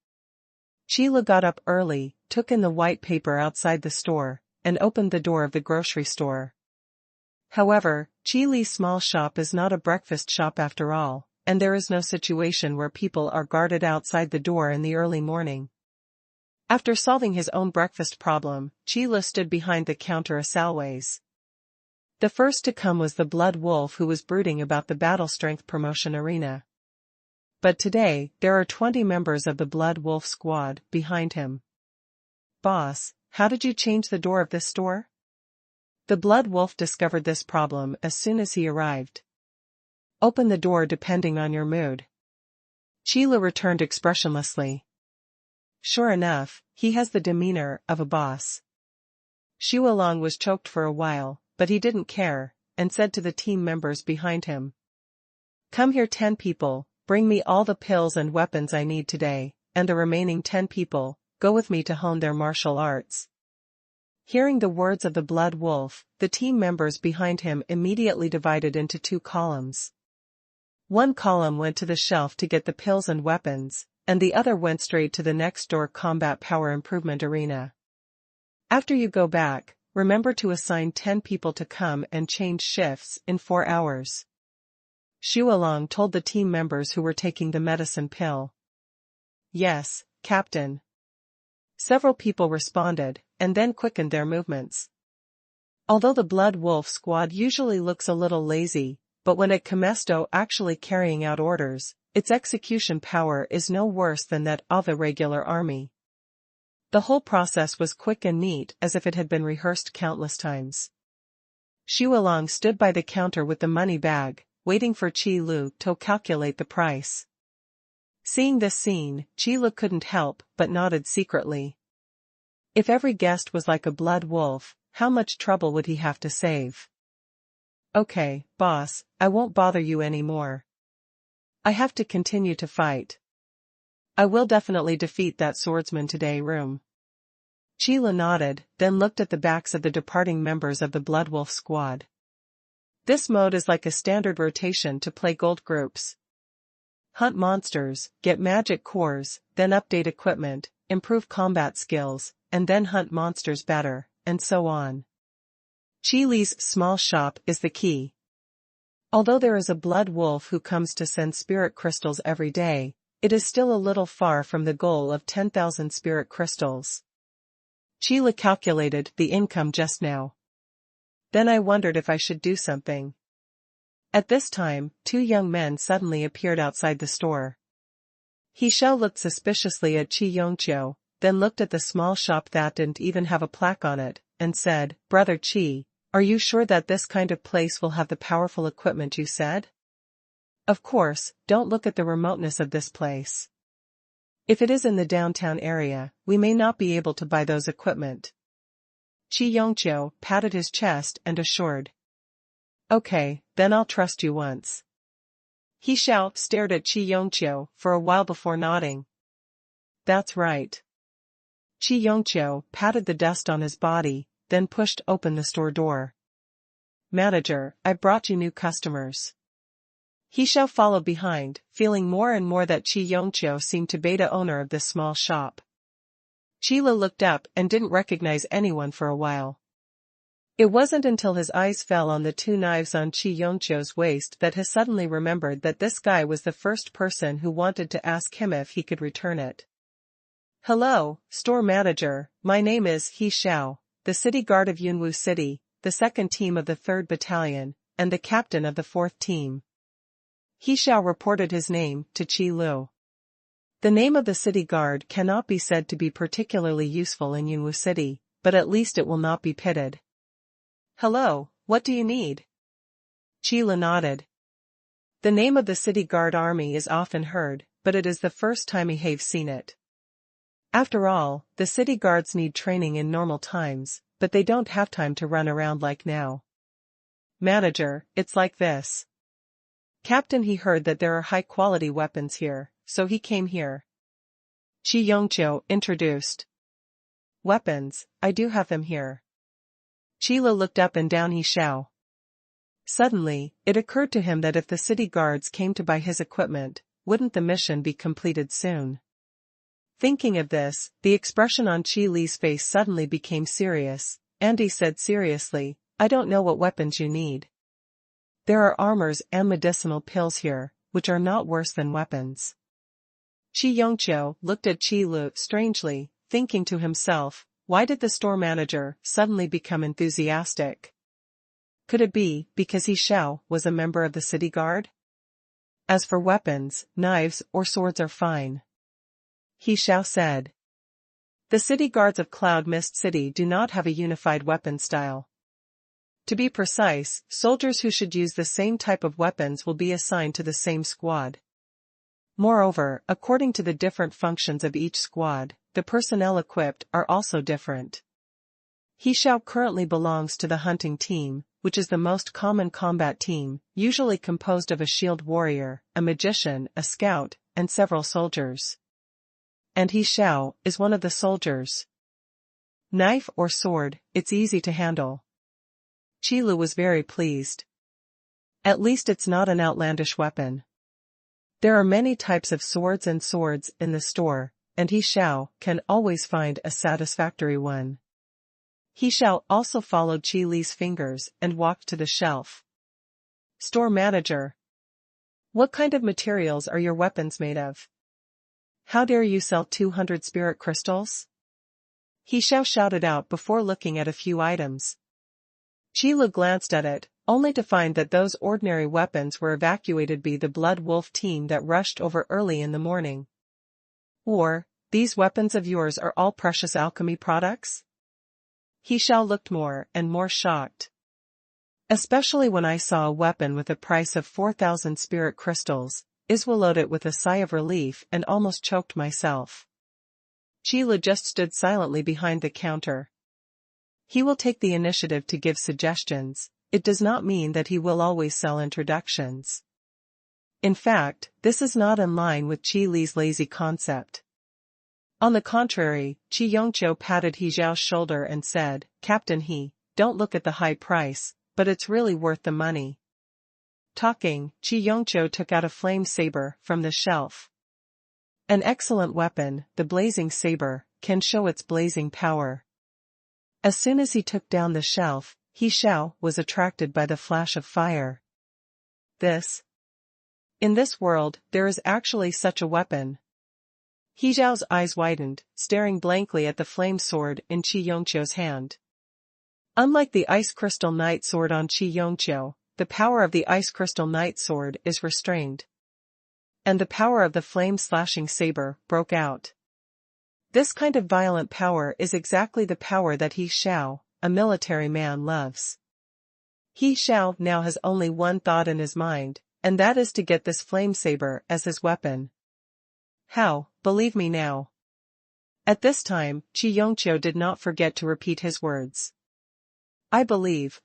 Qilu got up early, took in the white paper outside the store, and opened the door of the grocery store. However, Qilu's small shop is not a breakfast shop after all, and there is no situation where people are guarded outside the door in the early morning. After solving his own breakfast problem, Qilu stood behind the counter assalways. The first to come was the blood wolf who was brooding about the battle strength promotion arena. But today, there are 20 members of the blood wolf squad behind him. Boss, how did you change the door of this store? The blood wolf discovered this problem as soon as he arrived. Open the door depending on your mood. Qila returned expressionlessly. Sure enough, he has the demeanor of a boss. Xuanhuan was choked for a while, but he didn't care, and said to the team members behind him. Come here 10 people, bring me all the pills and weapons I need today, and the remaining 10 people, go with me to hone their martial arts. Hearing the words of the blood wolf, the team members behind him immediately divided into 2 columns. One column went to the shelf to get the pills and weapons, and the other went straight to the next door combat power improvement arena. After you go back, remember to assign 10 people to come and change shifts in 4 hours. Xuanhuan told the team members who were taking the medicine pill. Yes, Captain. Several people responded, and then quickened their movements. Although the blood wolf squad usually looks a little lazy, but when it comes to actually carrying out orders, its execution power is no worse than that of a regular army. The whole process was quick and neat as if it had been rehearsed countless times. Xuanhuan stood by the counter with the money bag, waiting for Qi Lu to calculate the price. Seeing this scene, Qi Lu couldn't help but nodded secretly. If every guest was like a blood wolf, how much trouble would he have to save? Okay, boss, I won't bother you anymore. I have to continue to fight. I will definitely defeat that swordsman today. Qi Lu nodded, then looked at the backs of the departing members of the blood wolf squad. This mode is like a standard rotation to play gold groups. Hunt monsters, get magic cores, then update equipment, improve combat skills, and then hunt monsters better, and so on. Qi Li's small shop is the key. Although there is a blood wolf who comes to send spirit crystals every day, it is still a little far from the goal of 10,000 spirit crystals. Qi Li calculated the income just now. Then I wondered if I should do something. At this time, 2 young men suddenly appeared outside the store. He Shao looked suspiciously at Qi Yongqiu, then looked at the small shop that didn't even have a plaque on it, and said, Brother Qi, are you sure that this kind of place will have the powerful equipment you said? Of course, don't look at the remoteness of this place. If it is in the downtown area, we may not be able to buy those equipment. Qi Yongqiu patted his chest and assured. Okay, then I'll trust you once. He Shao stared at Qi Yongqiu for a while before nodding. That's right. Qi Yongqiu patted the dust on his body, then pushed open the store door. Manager, I brought you new customers. He Shao followed behind, feeling more and more that Qi Yongqiu seemed to be the owner of this small shop. Qi Li looked up and didn't recognize anyone for a while. It wasn't until his eyes fell on the 2 knives on Qi Yongqiu's waist that he suddenly remembered that this guy was the first person who wanted to ask him if he could return it. Hello, store manager, my name is He Shao, the city guard of Yunwu City, the 2nd team of the 3rd Battalion, and the captain of the 4th team. He Shao reported his name to Qi Lu. The name of the city guard cannot be said to be particularly useful in Yunwu City, but at least it will not be pitted. Hello, what do you need? Qi Lu nodded. The name of the city guard army is often heard, but it is the first time he have seen it. After all, the city guards need training in normal times, but they don't have time to run around like now. Manager, it's like this. Captain, he heard that there are high-quality weapons here, so he came here. Qi Yongqiu introduced. Weapons, I do have them here. Qi Li looked up and down He Shao. Suddenly, it occurred to him that if the city guards came to buy his equipment, wouldn't the mission be completed soon? Thinking of this, the expression on Qi Li's face suddenly became serious, and he said seriously, I don't know what weapons you need. There are armors and medicinal pills here, which are not worse than weapons. Qi Yongqiu looked at Qi Lu strangely, thinking to himself, why did the store manager suddenly become enthusiastic? Could it be because He Shao was a member of the city guard? As for weapons, knives or swords are fine. He Shao said. The city guards of Cloud Mist City do not have a unified weapon style. To be precise, soldiers who should use the same type of weapons will be assigned to the same squad. Moreover, according to the different functions of each squad, the personnel equipped are also different. He Shao currently belongs to the hunting team, which is the most common combat team, usually composed of a shield warrior, a magician, a scout, and several soldiers. And He Shao is one of the soldiers. Knife or sword, it's easy to handle. Qilu was very pleased. At least it's not an outlandish weapon. There are many types of swords in the store, and He Shao can always find a satisfactory one. He Shao also followed Qi Li's fingers and walked to the shelf. Store manager. What kind of materials are your weapons made of? How dare you sell 200 spirit crystals? He Shao shouted out before looking at a few items. Qi Li glanced at it, only to find that those ordinary weapons were evacuated by the Blood Wolf team that rushed over early in the morning. Or, these weapons of yours are all precious alchemy products? He Shao looked more and more shocked. Especially when I saw a weapon with a price of 4,000 spirit crystals, I swallowed it with a sigh of relief and almost choked myself. Qi Li just stood silently behind the counter. He will take the initiative to give suggestions, it does not mean that he will always sell introductions. In fact, this is not in line with Qi Li's lazy concept. On the contrary, Qi Yongqiu patted He Xiao's shoulder and said, Captain He, don't look at the high price, but it's really worth the money. Talking, Qi Yongqiu took out a flame saber from the shelf. An excellent weapon, the blazing saber, can show its blazing power. As soon as he took down the shelf, He Shao was attracted by the flash of fire. In this world, there is actually such a weapon. He Xiao's eyes widened, staring blankly at the flame sword in Qi Yongqiu's hand. Unlike the ice crystal night sword on Qi Yongqiu, the power of the ice crystal night sword is restrained. And the power of the flame-slashing saber broke out. This kind of violent power is exactly the power that He Shao, a military man, loves. He Shao now has only one thought in his mind, and that is to get this flame saber as his weapon. How, believe me now. At this time, Qi Yongqiu did not forget to repeat his words. I believe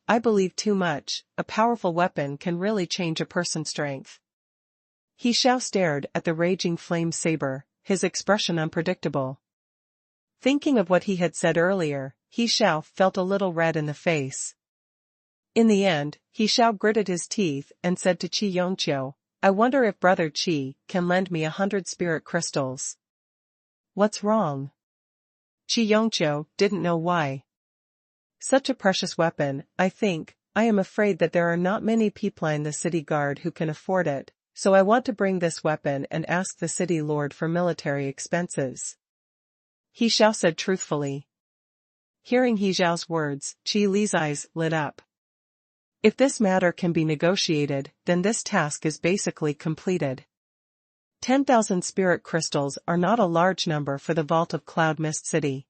too much, a powerful weapon can really change a person's strength. He Shao stared at the raging flame saber, his expression unpredictable. Thinking of what he had said earlier, He Shao felt a little red in the face. In the end, He Shao gritted his teeth and said to Qi Yongqiu, I wonder if Brother Qi can lend me 100 spirit crystals. What's wrong? Qi Yongqiu didn't know why. Such a precious weapon, I am afraid that there are not many people in the city guard who can afford it, so I want to bring this weapon and ask the city lord for military expenses. He Shao said truthfully. Hearing He Xiao's words, Qi Li's eyes lit up. If this matter can be negotiated, then this task is basically completed. 10,000 spirit crystals are not a large number for the vault of Cloud Mist City.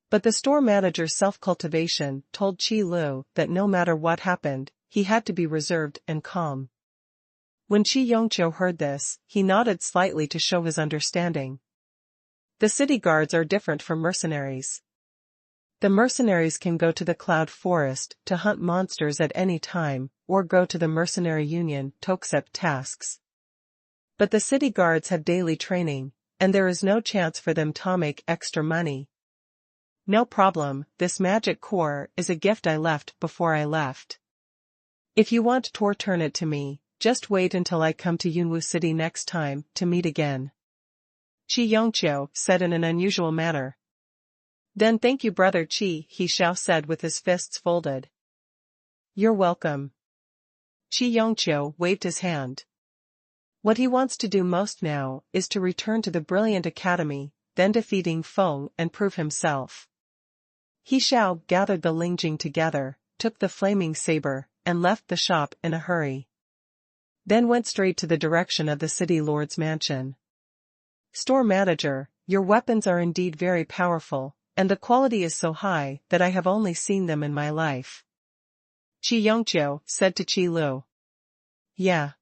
But the store manager's self-cultivation told Qi Lu that no matter what happened, he had to be reserved and calm. When Qi Yongqiu heard this, he nodded slightly to show his understanding. The city guards are different from mercenaries. The mercenaries can go to the Cloud Forest to hunt monsters at any time, or go to the mercenary union to accept tasks. But the city guards have daily training, and there is no chance for them to make extra money. No problem, this magic core is a gift I left before I left. If you want to return it to me, just wait until I come to Yunwu City next time to meet again. Qi Yongqiu said in an unusual manner. Then thank you Brother Qi, He Shao said with his fists folded. You're welcome. Qi Yongqiu waved his hand. What he wants to do most now is to return to the brilliant academy, then defeating Feng and prove himself. He Shao gathered the Lingjing together, took the flaming saber, and left the shop in a hurry. Then went straight to the direction of the city lord's mansion. Store manager, your weapons are indeed very powerful, and the quality is so high that I have only seen them in my life. Qi Yongqiu said to Qi Lu. Yeah.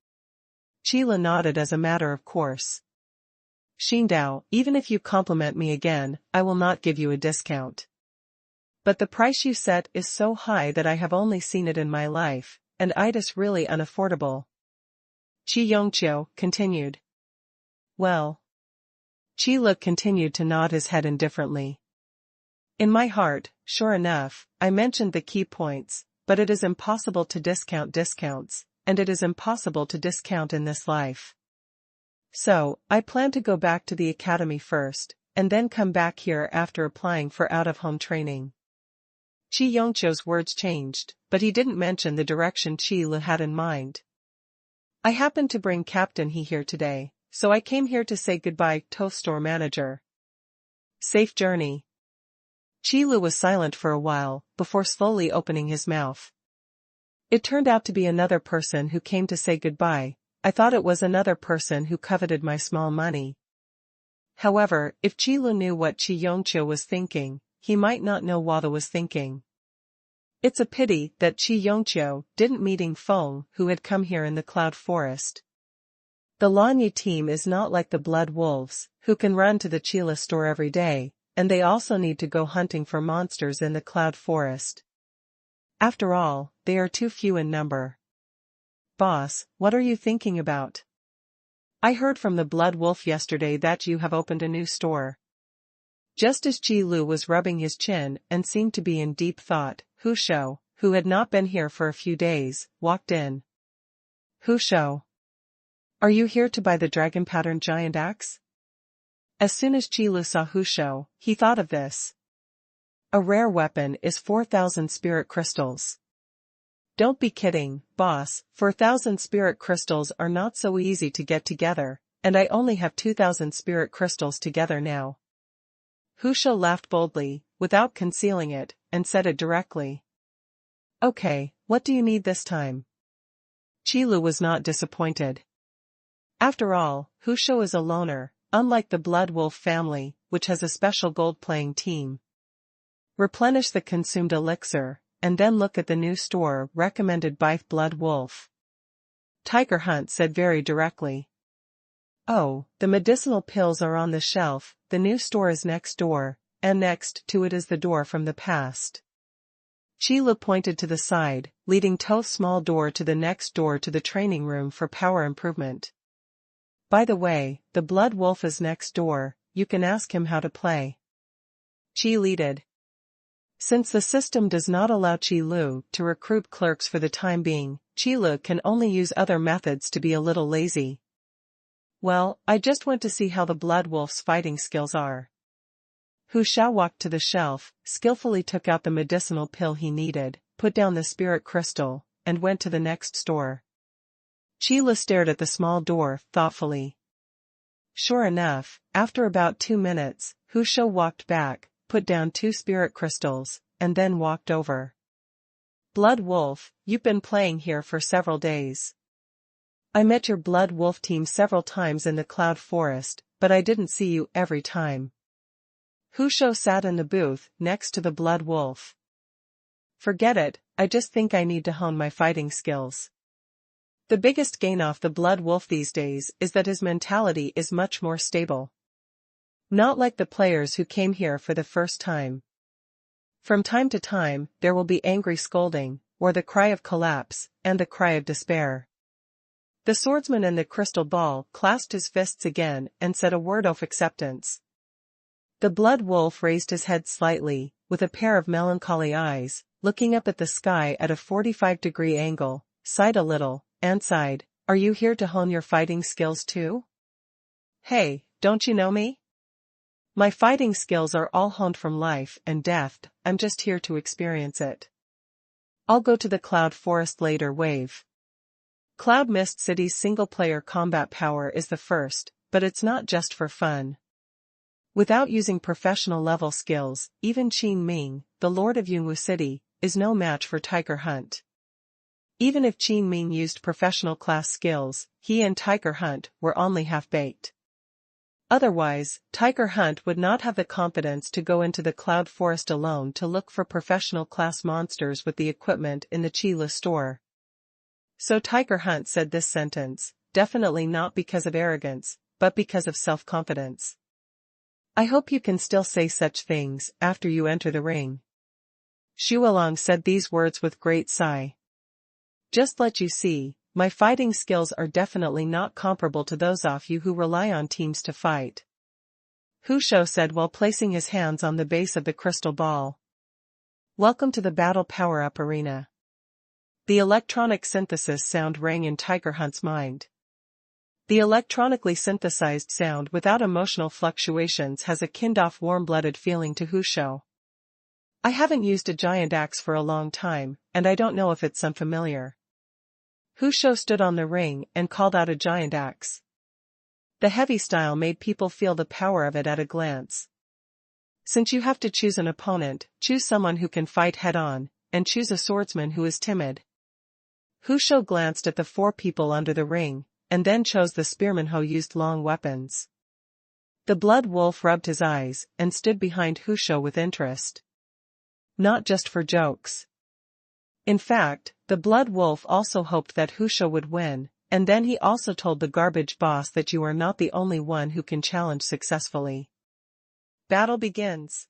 Qi Lu nodded as a matter of course. Xindao, even if you compliment me again, I will not give you a discount. But the price you set is so high that I have only seen it in my life, and it is really unaffordable. Qi Yongqiu continued. Well. Qi Lu continued to nod his head indifferently. In my heart, sure enough, I mentioned the key points, but it is impossible to discount discounts, and it is impossible to discount in this life. So, I plan to go back to the academy first, and then come back here after applying for out-of-home training. Qi Yongqiu's words changed, but he didn't mention the direction Qi Lu had in mind. I happened to bring Captain He here today, so I came here to say goodbye to store manager. Safe journey. Qi Lu was silent for a while, before slowly opening his mouth. It turned out to be another person who came to say goodbye. I thought it was another person who coveted my small money. However, if Qi Lu knew what Qi Yongqiu was thinking, he might not know what he was thinking. It's a pity that Qi Yongqiu didn't meeting Feng, who had come here in the Cloud Forest. The Lanyi team is not like the Blood Wolves, who can run to the Chila store every day, and they also need to go hunting for monsters in the Cloud Forest. After all, they are too few in number. Boss, what are you thinking about? I heard from the Blood Wolf yesterday that you have opened a new store. Just as Qi Lu was rubbing his chin and seemed to be in deep thought, Hu Shou, who had not been here for a few days, walked in. Hu Shou. Are you here to buy the dragon-patterned giant axe? As soon as Qi Lu saw Hu Shou, he thought of this. A rare weapon is 4,000 spirit crystals. Don't be kidding, boss, 4,000 spirit crystals are not so easy to get together, and I only have 2,000 spirit crystals together now. Hu Shou laughed boldly, without concealing it, and said it directly. Okay, what do you need this time? Qi Lu was not disappointed. After all, Hu Shou is a loner, unlike the Blood Wolf family, which has a special gold-playing team. Replenish the consumed elixir, and then look at the new store recommended by Blood Wolf. Tiger Hunt said very directly. Oh, the medicinal pills are on the shelf, the new store is next door, and next to it is the door from the past. Qi Lu pointed to the side, leading To's small door to the next door to the training room for power improvement. By the way, the Blood Wolf is next door, you can ask him how to play. Qi leaded. Since the system does not allow Qi Lu to recruit clerks for the time being, Qi Lu can only use other methods to be a little lazy. Well, I just went to see how the Blood Wolf's fighting skills are. Hu Shou walked to the shelf, skillfully took out the medicinal pill he needed, put down the spirit crystal, and went to the next store. Qi Lu stared at the small door, thoughtfully. Sure enough, after about 2 minutes, Hu Shou walked back, put down 2 spirit crystals, and then walked over. Blood Wolf, you've been playing here for several days. I met your Blood Wolf team several times in the Cloud Forest, but I didn't see you every time. Hu Shou sat in the booth next to the Blood Wolf. Forget it, I just think I need to hone my fighting skills. The biggest gain off the Blood Wolf these days is that his mentality is much more stable. Not like the players who came here for the first time. From time to time, there will be angry scolding, or the cry of collapse, and the cry of despair. The swordsman in the crystal ball clasped his fists again and said a word of acceptance. The Blood Wolf raised his head slightly, with a pair of melancholy eyes, looking up at the sky at a 45-degree angle, sighed a little, and sighed, "Are you here to hone your fighting skills too? Hey, don't you know me? My fighting skills are all honed from life and death, I'm just here to experience it. I'll go to the Cloud Forest later. Wave. Cloud Mist City's single-player combat power is the first, but it's not just for fun. Without using professional-level skills, even Qin Ming, the Lord of Yunwu City, is no match for Tiger Hunt. Even if Qin Ming used professional-class skills, he and Tiger Hunt were only half-baked. Otherwise, Tiger Hunt would not have the confidence to go into the cloud forest alone to look for professional-class monsters with the equipment in the Qile store. So Tiger Hunt said this sentence, definitely not because of arrogance, but because of self-confidence. I hope you can still say such things after you enter the ring. Xuanhuan said these words with great sigh. Just let you see, my fighting skills are definitely not comparable to those of you who rely on teams to fight. Hu Shou said while placing his hands on the base of the crystal ball. Welcome to the Battle Power-Up Arena. The electronic synthesis sound rang in Tiger Hunt's mind. The electronically synthesized sound without emotional fluctuations has a kind-of warm-blooded feeling to Hu Shou. I haven't used a giant axe for a long time, and I don't know if it's unfamiliar. Hu Shou stood on the ring and called out a giant axe. The heavy style made people feel the power of it at a glance. Since you have to choose an opponent, choose someone who can fight head-on, and choose a swordsman who is timid. Hu Shou glanced at the 4 people under the ring, and then chose the spearman who used long weapons. The blood wolf rubbed his eyes and stood behind Hu Shou with interest. Not just for jokes. In fact, the blood wolf also hoped that Hu Shou would win, and then he also told the garbage boss that you are not the only one who can challenge successfully. Battle begins.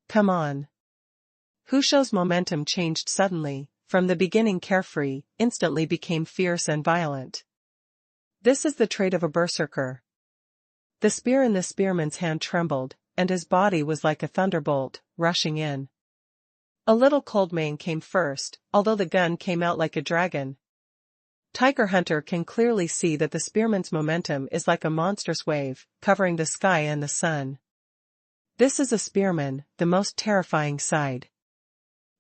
Come on. Hu Shou's momentum changed suddenly, from the beginning carefree, instantly became fierce and violent. This is the trait of a berserker. The spear in the spearman's hand trembled, and his body was like a thunderbolt, rushing in. A little cold mane came first, although the gun came out like a dragon. Tiger Hunter can clearly see that the spearman's momentum is like a monstrous wave, covering the sky and the sun. This is a spearman, the most terrifying side.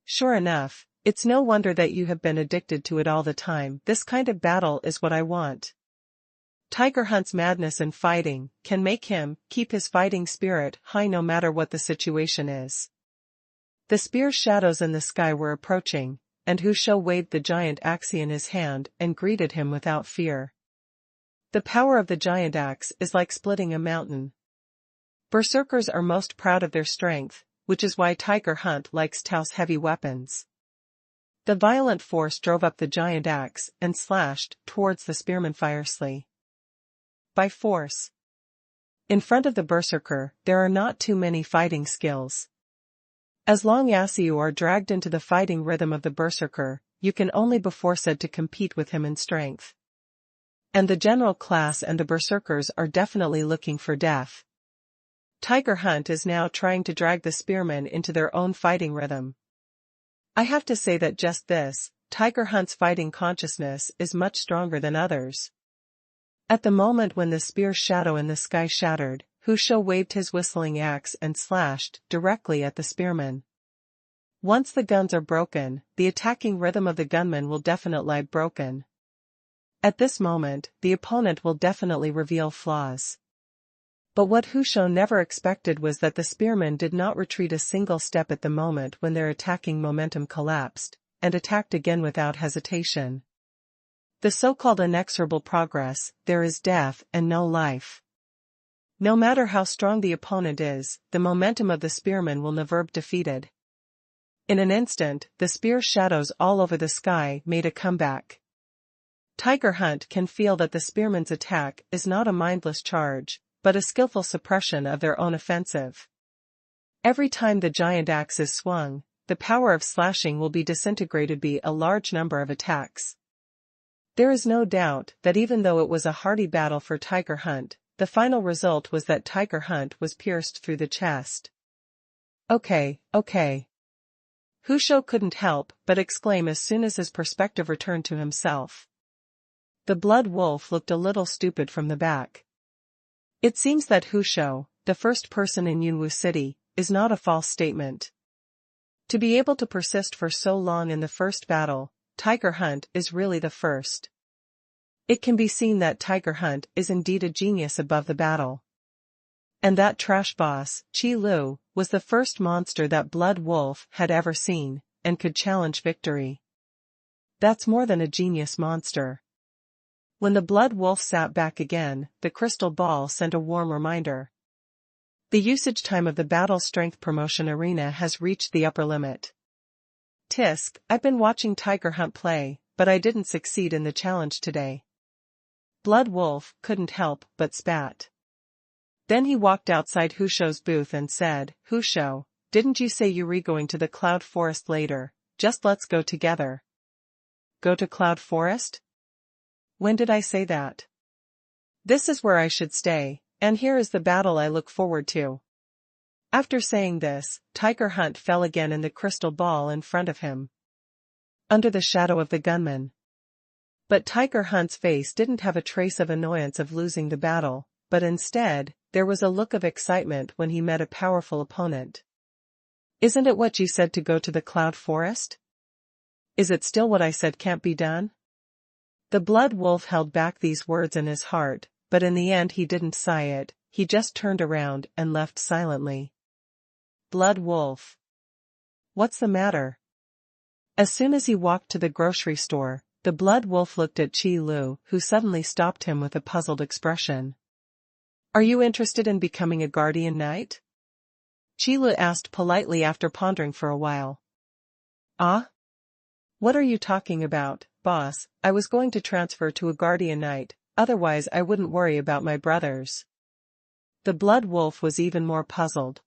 Sure enough, it's no wonder that you have been addicted to it all the time. This kind of battle is what I want. Tiger Hunt's madness in fighting can make him keep his fighting spirit high no matter what the situation is. The spear's shadows in the sky were approaching, and Hu Shou waved the giant axe in his hand and greeted him without fear. The power of the giant axe is like splitting a mountain. Berserkers are most proud of their strength, which is why Tiger Hunt likes Tao's heavy weapons. The violent force drove up the giant axe and slashed towards the spearman fiercely. By force. In front of the berserker, there are not too many fighting skills. As long as you are dragged into the fighting rhythm of the berserker, you can only be said to compete with him in strength. And the general class and the berserkers are definitely looking for death. Tiger Hunt is now trying to drag the spearmen into their own fighting rhythm. I have to say that just this, Tiger Hunt's fighting consciousness is much stronger than others. At the moment when the spear's shadow in the sky shattered, Hu Shou waved his whistling axe and slashed directly at the spearman. Once the guns are broken, the attacking rhythm of the gunman will definitely be broken. At this moment, the opponent will definitely reveal flaws. But what Hu Shou never expected was that the spearmen did not retreat a single step at the moment when their attacking momentum collapsed, and attacked again without hesitation. The so-called inexorable progress, there is death and no life. No matter how strong the opponent is, the momentum of the spearman will never be defeated. In an instant, the spear's shadows all over the sky made a comeback. Tiger Hunt can feel that the spearman's attack is not a mindless charge, but a skillful suppression of their own offensive. Every time the giant axe is swung, the power of slashing will be disintegrated by a large number of attacks. There is no doubt that even though it was a hardy battle for Tiger Hunt, the final result was that Tiger Hunt was pierced through the chest. Okay. Hu Shou couldn't help but exclaim as soon as his perspective returned to himself. The blood wolf looked a little stupid from the back. It seems that Hu Shou, the first person in Yunwu City, is not a false statement. To be able to persist for so long in the first battle, Tiger Hunt is really the first. It can be seen that Tiger Hunt is indeed a genius above the battle. And that trash boss, Qi Lu, was the first monster that Blood Wolf had ever seen, and could challenge victory. That's more than a genius monster. When the blood wolf sat back again, the crystal ball sent a warm reminder. The usage time of the battle strength promotion arena has reached the upper limit. Tisk, I've been watching Tiger Hunt play, but I didn't succeed in the challenge today. Blood Wolf couldn't help but spat. Then he walked outside Husho's booth and said, Husho, didn't you say you were going to the Cloud Forest later? Just let's go together. Go to Cloud Forest? When did I say that? This is where I should stay, and here is the battle I look forward to. After saying this, Tiger Hunt fell again in the crystal ball in front of him, under the shadow of the gunman. But Tiger Hunt's face didn't have a trace of annoyance of losing the battle, but instead, there was a look of excitement when he met a powerful opponent. Isn't it what you said to go to the Cloud Forest? Is it still what I said can't be done? The blood wolf held back these words in his heart, but in the end he didn't sigh it, he just turned around and left silently. Blood wolf. What's the matter? As soon as he walked to the grocery store, the blood wolf looked at Qi Lu, who suddenly stopped him with a puzzled expression. Are you interested in becoming a guardian knight? Qi Lu asked politely after pondering for a while. Ah? What are you talking about, boss? I was going to transfer to a guardian knight, otherwise I wouldn't worry about my brothers. The blood wolf was even more puzzled.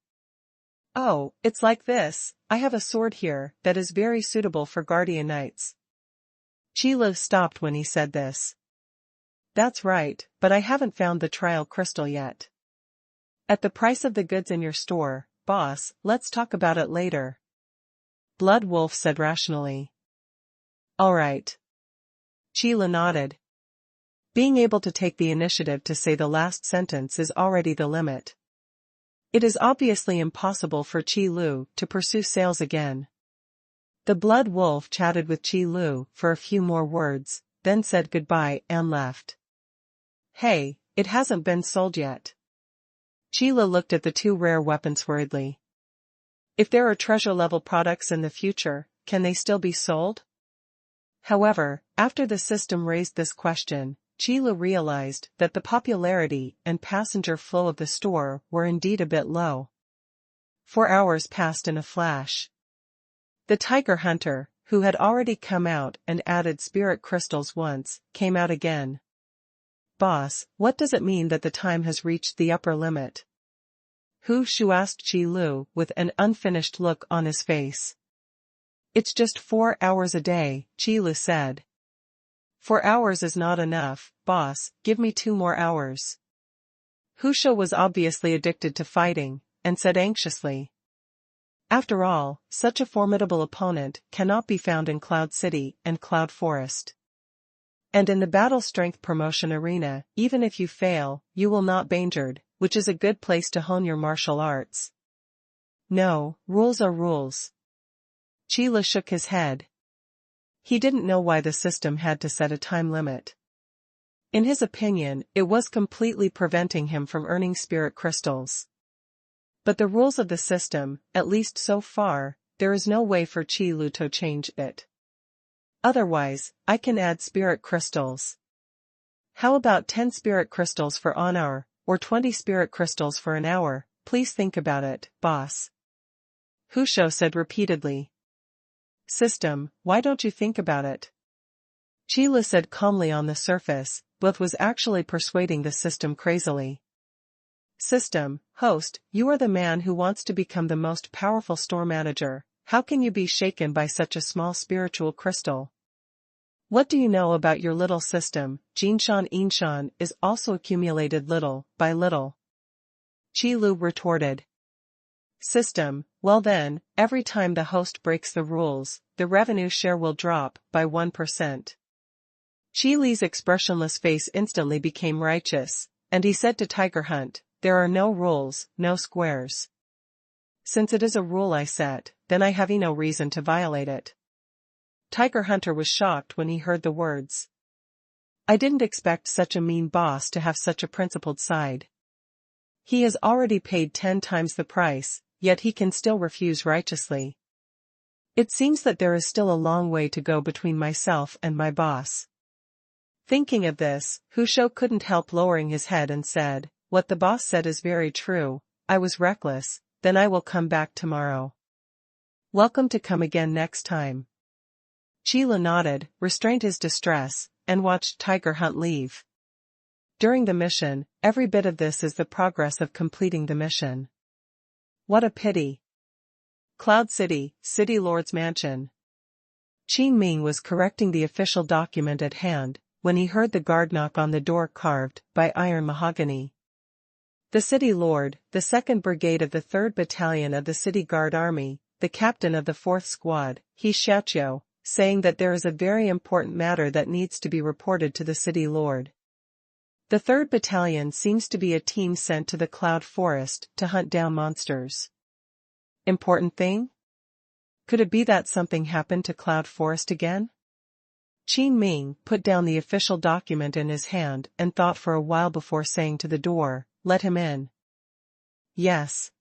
Oh, it's like this, I have a sword here that is very suitable for guardian knights. Qi Lu stopped when he said this. That's right, but I haven't found the trial crystal yet. At the price of the goods in your store, boss, let's talk about it later. Blood wolf said rationally. All right. Qi Lu nodded. Being able to take the initiative to say the last sentence is already the limit. It is obviously impossible for Qi Lu to pursue sales again. The blood wolf chatted with Qi Lu for a few more words, then said goodbye and left. Hey, it hasn't been sold yet. Qi Lu looked at the two rare weapons worriedly. If there are treasure-level products in the future, can they still be sold? However, after the system raised this question, Qi Lu realized that the popularity and passenger flow of the store were indeed a bit low. 4 hours passed in a flash. The tiger hunter, who had already come out and added spirit crystals once, came out again. Boss, what does it mean that the time has reached the upper limit? Hu Shu asked Qi Lu with an unfinished look on his face. It's just 4 hours a day, Qi Lu said. 4 hours is not enough, boss, give me 2 more hours. Hu Shu was obviously addicted to fighting, and said anxiously. After all, such a formidable opponent cannot be found in Cloud City and Cloud Forest. And in the battle strength promotion arena, even if you fail, you will not be injured, which is a good place to hone your martial arts. No, rules are rules. Qi Lu shook his head. He didn't know why the system had to set a time limit. In his opinion, it was completely preventing him from earning spirit crystals. But the rules of the system, at least so far, there is no way for Qi Lu to change it. Otherwise, I can add spirit crystals. How about 10 spirit crystals for an hour, or 20 spirit crystals for an hour? Please think about it, boss. Hu Shu said repeatedly. System, why don't you think about it? Qi Lu said calmly on the surface, but was actually persuading the system crazily. System, host, you are the man who wants to become the most powerful store manager. How can you be shaken by such a small spiritual crystal? What do you know about your little system? Jinshan Inshan is also accumulated little by little. Qi Lu retorted. System, well then, every time the host breaks the rules, the revenue share will drop by 1%. Qi Li's expressionless face instantly became righteous, and he said to Tiger Hunt, there are no rules, no squares. Since it is a rule I set, then I have no reason to violate it. Tiger Hunter was shocked when he heard the words. I didn't expect such a mean boss to have such a principled side. He has already paid 10 times the price, yet he can still refuse righteously. It seems that there is still a long way to go between myself and my boss. Thinking of this, Hu Shou couldn't help lowering his head and said, "What the boss said is very true, I was reckless, then I will come back tomorrow." "Welcome to come again next time." Qila nodded, restrained his distress, and watched Tiger Hunt leave. During the mission, every bit of this is the progress of completing the mission. What a pity. Cloud City, City Lord's Mansion. Qin Ming was correcting the official document at hand, when he heard the guard knock on the door carved by iron mahogany. The city lord, the 2nd Brigade of the 3rd Battalion of the City Guard Army, the captain of the 4th Squad, he Xiaoqiu, saying that there is a very important matter that needs to be reported to the city lord. The 3rd Battalion seems to be a team sent to the Cloud Forest to hunt down monsters. Important thing? Could it be that something happened to Cloud Forest again? Qin Ming put down the official document in his hand and thought for a while before saying to the door, "Let him in." Yes.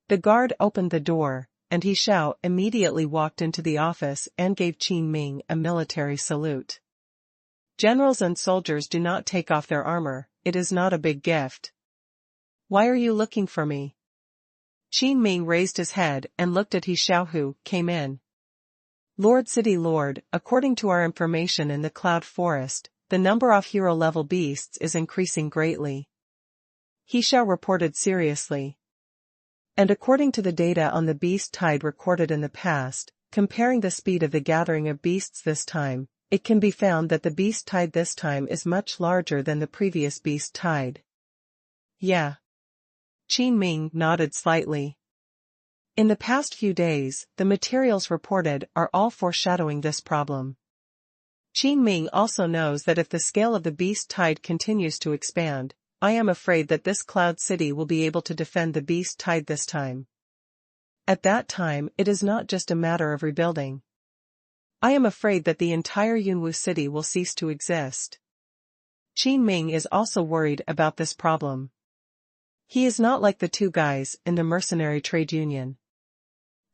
The guard opened the door, and He Shao immediately walked into the office and gave Qin Ming a military salute. Generals and soldiers do not take off their armor, it is not a big gift. "Why are you looking for me?" Qin Ming raised his head and looked at He Shao, who came in. "Lord City Lord, according to our information in the Cloud Forest, the number of hero-level beasts is increasing greatly." He Shao reported seriously. "And according to the data on the beast tide recorded in the past, comparing the speed of the gathering of beasts this time, it can be found that the beast tide this time is much larger than the previous beast tide." "Yeah." Qin Ming nodded slightly. In the past few days, the materials reported are all foreshadowing this problem. Qin Ming also knows that if the scale of the beast tide continues to expand, I am afraid that this Cloud City will be able to defend the beast tide this time. At that time, it is not just a matter of rebuilding. I am afraid that the entire Yunwu City will cease to exist. Qin Ming is also worried about this problem. He is not like the 2 guys in the mercenary trade union.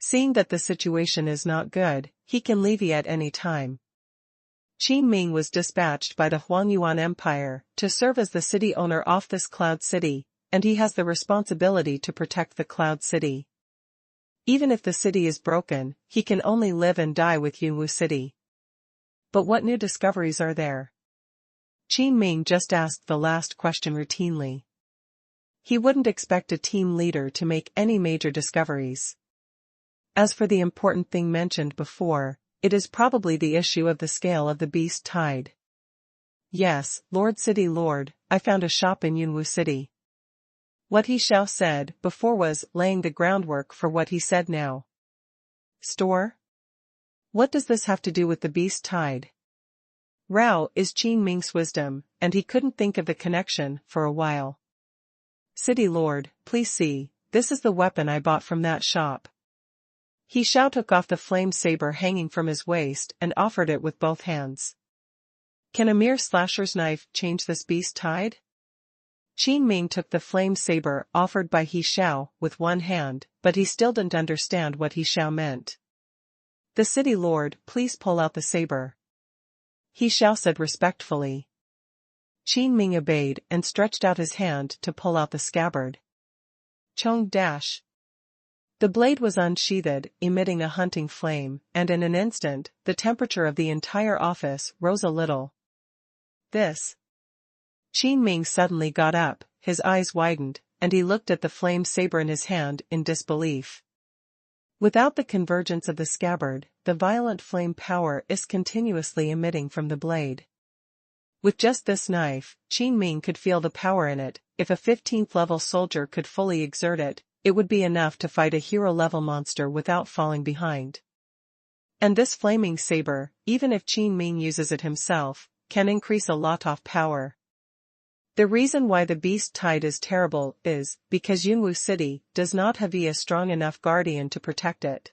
Seeing that the situation is not good, he can leave at any time. Qin Ming was dispatched by the Xuanhuan Empire to serve as the city owner of this Cloud City, and he has the responsibility to protect the Cloud City. Even if the city is broken, he can only live and die with Yunwu City. But what new discoveries are there? Qin Ming just asked the last question routinely. He wouldn't expect a team leader to make any major discoveries. As for the important thing mentioned before, it is probably the issue of the scale of the beast tide. "Yes, Lord City Lord, I found a shop in Yunwu City." What He Shao said before was laying the groundwork for what he said now. Store? What does this have to do with the beast tide? Rao is Qin Ming's wisdom, and he couldn't think of the connection for a while. "City Lord, please see, this is the weapon I bought from that shop." He Shao took off the flame saber hanging from his waist and offered it with both hands. "Can a mere slasher's knife change this beast tide?" Qin Ming took the flame saber offered by He Shao with one hand, but he still didn't understand what He Shao meant. "The city lord, please pull out the saber," He Shao said respectfully. Qin Ming obeyed and stretched out his hand to pull out the scabbard. Chong dash. The blade was unsheathed, emitting a hunting flame, and in an instant, the temperature of the entire office rose a little. "This." Qin Ming suddenly got up, his eyes widened, and he looked at the flame saber in his hand in disbelief. Without the convergence of the scabbard, the violent flame power is continuously emitting from the blade. With just this knife, Qin Ming could feel the power in it. If a 15th level soldier could fully exert it, it would be enough to fight a hero-level monster without falling behind. And this flaming saber, even if Qin Ming uses it himself, can increase a lot of power. The reason why the beast tide is terrible is because Yunwu City does not have a strong enough guardian to protect it.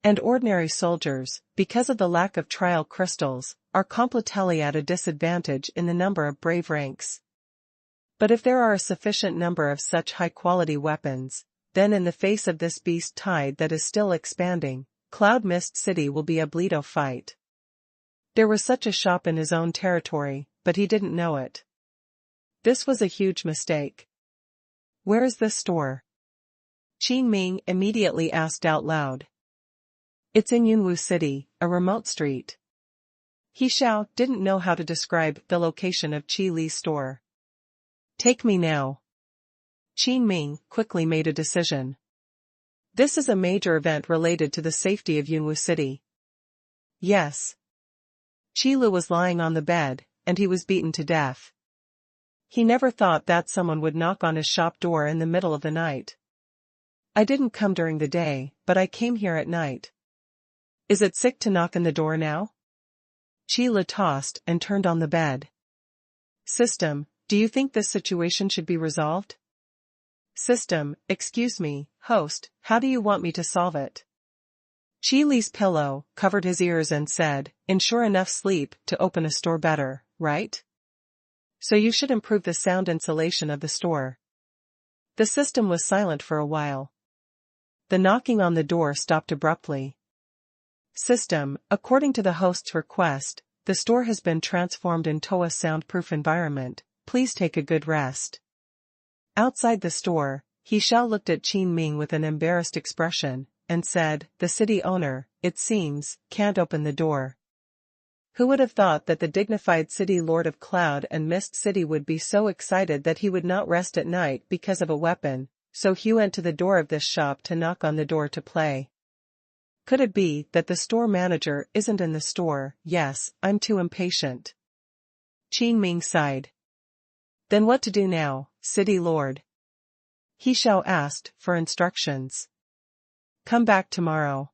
And ordinary soldiers, because of the lack of trial crystals, are completely at a disadvantage in the number of brave ranks. But if there are a sufficient number of such high-quality weapons, then in the face of this beast tide that is still expanding, Cloud Mist City will be a bledo fight. There was such a shop in his own territory, but he didn't know it. This was a huge mistake. Where is this store? Qin Ming immediately asked out loud. It's in Yunwu City, a remote street. He Xiao didn't know how to describe the location of Qi Li's store. Take me now. Qin Ming quickly made a decision. This is a major event related to the safety of Yunwu City. Yes. Qi Lu was lying on the bed, and he was beaten to death. He never thought that someone would knock on his shop door in the middle of the night. I didn't come during the day, but I came here at night. Is it sick to knock on the door now? Qi Lu tossed and turned on the bed. System, do you think this situation should be resolved? System, excuse me, host, how do you want me to solve it? Qi Li's pillow covered his ears and said, ensure enough sleep to open a store better, right? So you should improve the sound insulation of the store. The system was silent for a while. The knocking on the door stopped abruptly. System, according to the host's request, the store has been transformed into a soundproof environment, please take a good rest. Outside the store, He Xiao looked at Qin Ming with an embarrassed expression, and said, the city owner, it seems, can't open the door. Who would have thought that the dignified city lord of Cloud and Mist City would be so excited that he would not rest at night because of a weapon, so he went to the door of this shop to knock on the door to play. Could it be that the store manager isn't in the store? Yes, I'm too impatient. Qin Ming sighed. Then what to do now, city lord? He Xiao asked for instructions. Come back tomorrow.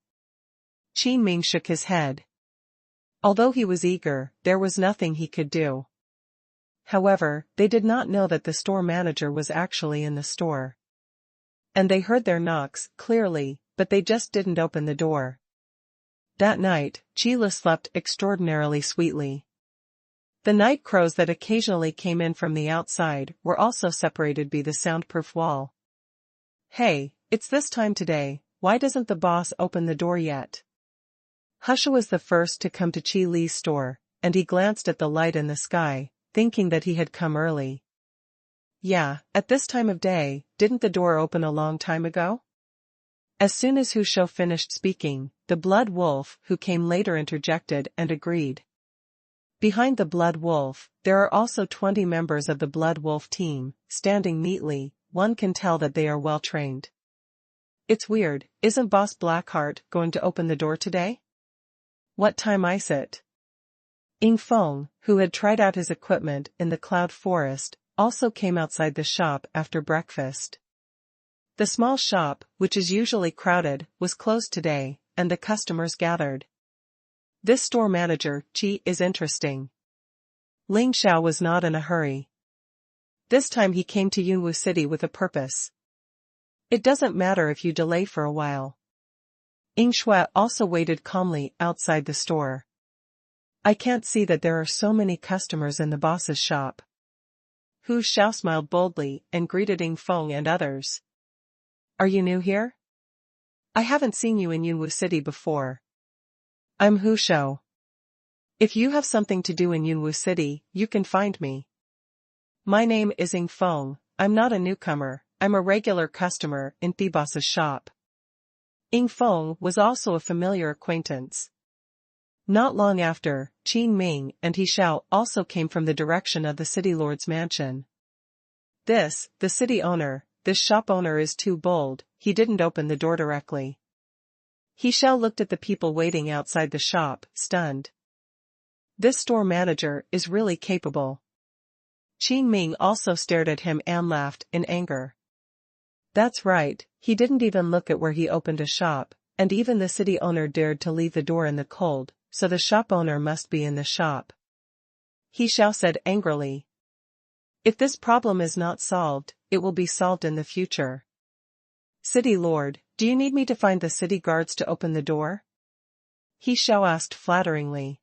Qin Ming shook his head. Although he was eager, there was nothing he could do. However, they did not know that the store manager was actually in the store. And they heard their knocks, clearly, but they just didn't open the door. That night, Qi Lu slept extraordinarily sweetly. The night crows that occasionally came in from the outside were also separated by the soundproof wall. Hey, it's this time today, why doesn't the boss open the door yet? Husha was the first to come to Qi Li's store, and he glanced at the light in the sky, thinking that he had come early. Yeah, at this time of day, didn't the door open a long time ago? As soon as Hu Shou finished speaking, the Blood Wolf who came later interjected and agreed. Behind the Blood Wolf, there are also 20 members of the Blood Wolf team, standing neatly, one can tell that they are well trained. It's weird, isn't Boss Blackheart going to open the door today? What time is it? Ying Feng, who had tried out his equipment in the Cloud Forest, also came outside the shop after breakfast. The small shop, which is usually crowded, was closed today, and the customers gathered. This store manager, Qi, is interesting. Ling Xiao was not in a hurry. This time he came to Yunwu City with a purpose. It doesn't matter if you delay for a while. Ying Shui also waited calmly outside the store. I can't see that there are so many customers in the boss's shop. Hu Xiao smiled boldly and greeted Ying Feng and others. Are you new here? I haven't seen you in Yunwu City before. I'm Hu Shou. If you have something to do in Yunwu City, you can find me. My name is Ying Feng, I'm not a newcomer, I'm a regular customer in the boss's shop. Ying Feng was also a familiar acquaintance. Not long after, Qin Ming and He Xiao also came from the direction of the city lord's mansion. The city owner, this shop owner is too bold, he didn't open the door directly. He Xiao looked at the people waiting outside the shop, stunned. This store manager is really capable. Qin Ming also stared at him and laughed in anger. That's right, he didn't even look at where he opened a shop, and even the city owner dared to leave the door in the cold, so the shop owner must be in the shop. He Xiao said angrily. If this problem is not solved, it will be solved in the future. City Lord, do you need me to find the city guards to open the door? He Xiao asked flatteringly.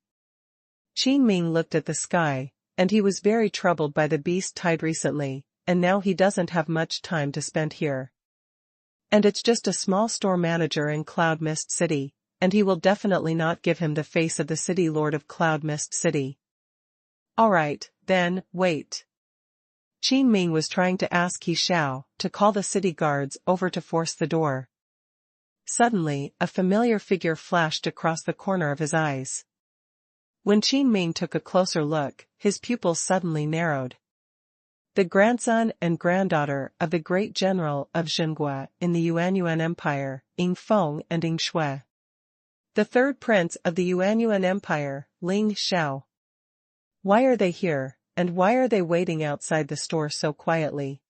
Qin Ming looked at the sky, and he was very troubled by the beast tide recently, and now he doesn't have much time to spend here. And it's just a small store manager in Cloud Mist City, and he will definitely not give him the face of the city lord of Cloud Mist City. Alright, then, wait. Qin Ming was trying to ask He Xiao to call the city guards over to force the door. Suddenly, a familiar figure flashed across the corner of his eyes. When Qin Ming took a closer look, his pupils suddenly narrowed. The grandson and granddaughter of the great general of Zhenghua in the Yuanyuan Empire, Ying Feng and Ying Shui. The third prince of the Yuanyuan Empire, Ling Xiao. Why are they here, and why are they waiting outside the store so quietly?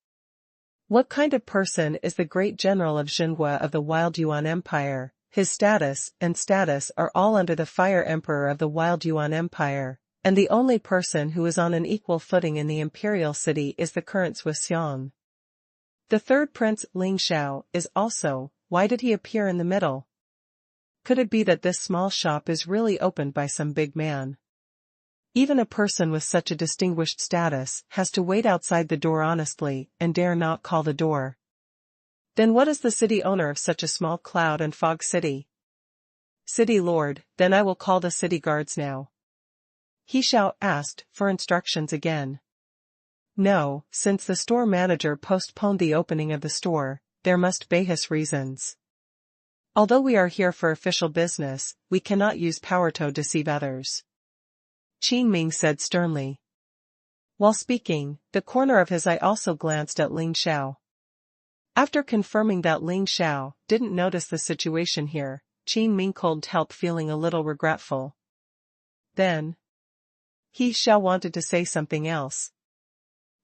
What kind of person is the great general of Zhenghua of the Wild Yuan Empire? His status are all under the Fire Emperor of the Wild Yuan Empire, and the only person who is on an equal footing in the imperial city is the current Xuanhuan. The third prince, Ling Xiao, is also. Why did he appear in the middle? Could it be that this small shop is really opened by some big man? Even a person with such a distinguished status has to wait outside the door honestly and dare not call the door. Then what is the city owner of such a small cloud and fog city? City lord, then I will call the city guards now. He Xiao asked for instructions again. No, since the store manager postponed the opening of the store, there must be his reasons. Although we are here for official business, we cannot use power to deceive others. Qin Ming said sternly. While speaking, the corner of his eye also glanced at Ling Xiao. After confirming that Ling Xiao didn't notice the situation here, Qin Ming couldn't help feeling a little regretful. Then, He Xiao wanted to say something else.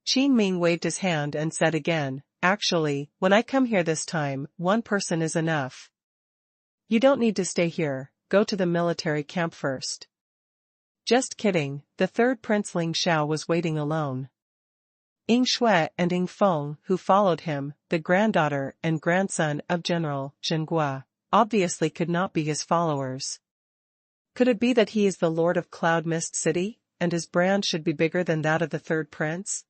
Qin Ming waved his hand and said again, actually, when I come here this time, one person is enough. You don't need to stay here, go to the military camp first. Just kidding, the third prince Ling Xiao was waiting alone. Ying Shui and Ying Feng, who followed him, the granddaughter and grandson of General Zhenghua, obviously could not be his followers. Could it be that he is the lord of Cloud Mist City, and his brand should be bigger than that of the third prince?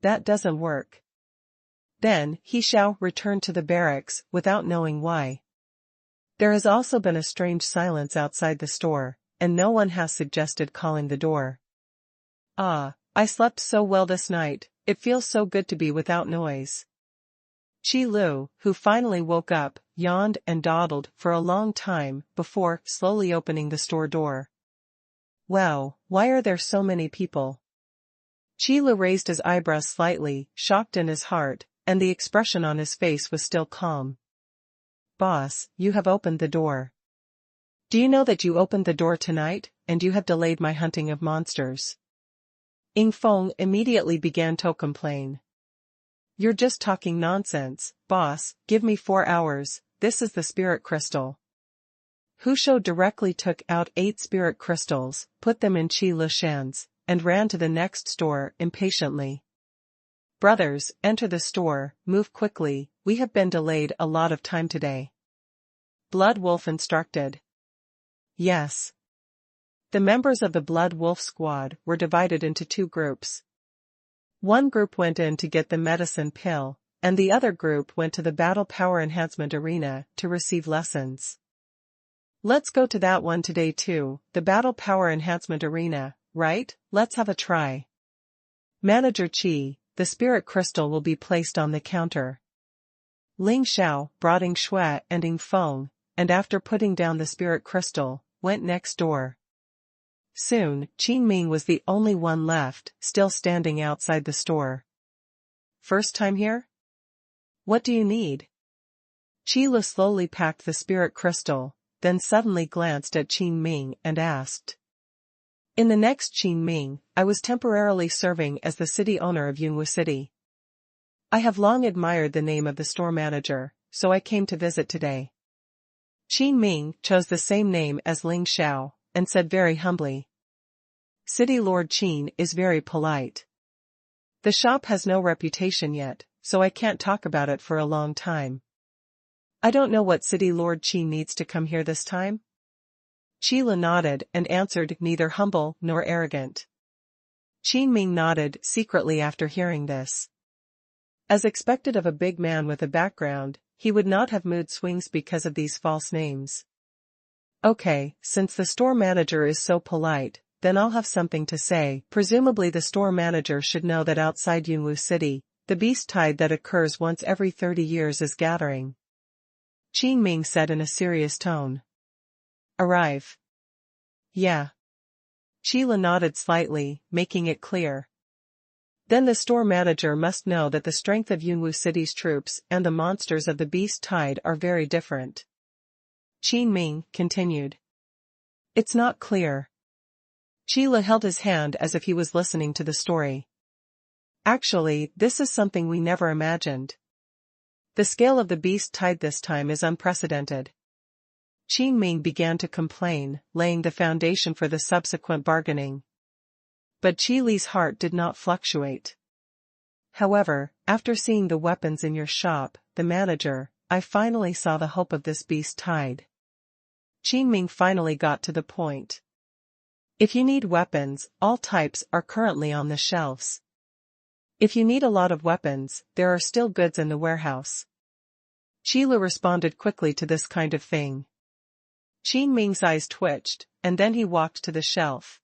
That doesn't work. Then, He Xiao returned to the barracks without knowing why. There has also been a strange silence outside the store, and no one has suggested calling the door. Ah, I slept so well this night, it feels so good to be without noise. Qi Lu, who finally woke up, yawned and dawdled for a long time before slowly opening the store door. Wow, why are there so many people? Qi Lu raised his eyebrows slightly, shocked in his heart, and the expression on his face was still calm. Boss, you have opened the door. Do you know that you opened the door tonight, and you have delayed my hunting of monsters? Ying Feng immediately began to complain. You're just talking nonsense, boss, give me 4 hours, this is the spirit crystal. Hu Shou directly took out 8 spirit crystals, put them in Qi Lu's hands, and ran to the next store impatiently. Brothers, enter the store, move quickly, we have been delayed a lot of time today. Blood Wolf instructed. Yes. The members of the Blood Wolf squad were divided into 2 groups. One group went in to get the medicine pill, and the other group went to the Battle Power Enhancement Arena to receive lessons. Let's go to that one today too, the Battle Power Enhancement Arena, right? Let's have a try. Manager Qi, the spirit crystal will be placed on the counter. Ling Xiao brought Ying Shui and Ying Feng, and after putting down the spirit crystal, went next door. Soon, Qin Ming was the only one left, still standing outside the store. First time here? What do you need? Qi Lu slowly packed the spirit crystal, then suddenly glanced at Qin Ming and asked. In the next Qin Ming, I was temporarily serving as the city owner of Yunwu City. I have long admired the name of the store manager, so I came to visit today. Qin Ming chose the same name as Ling Xiao, and said very humbly. City Lord Qin is very polite. The shop has no reputation yet, so I can't talk about it for a long time. I don't know what City Lord Qin needs to come here this time. Qi Lu nodded and answered, neither humble nor arrogant. Qin Ming nodded secretly after hearing this. As expected of a big man with a background, he would not have mood swings because of these false names. Okay, since the store manager is so polite, then I'll have something to say. Presumably the store manager should know that outside Yunwu City, the beast tide that occurs once every 30 years is gathering. Qin Ming said in a serious tone. Arrive. Yeah. Sheila nodded slightly, making it clear. Then the store manager must know that the strength of Yunwu City's troops and the monsters of the beast tide are very different. Qin Ming continued. It's not clear. Sheila held his hand as if he was listening to the story. Actually, this is something we never imagined. The scale of the beast tide this time is unprecedented. Qin Ming began to complain, laying the foundation for the subsequent bargaining. But Qi Li's heart did not fluctuate. However, after seeing the weapons in your shop, the manager, I finally saw the hope of this beast tide. Qin Ming finally got to the point. If you need weapons, all types are currently on the shelves. If you need a lot of weapons, there are still goods in the warehouse. Sheila responded quickly to this kind of thing. Qin Ming's eyes twitched, and then he walked to the shelf.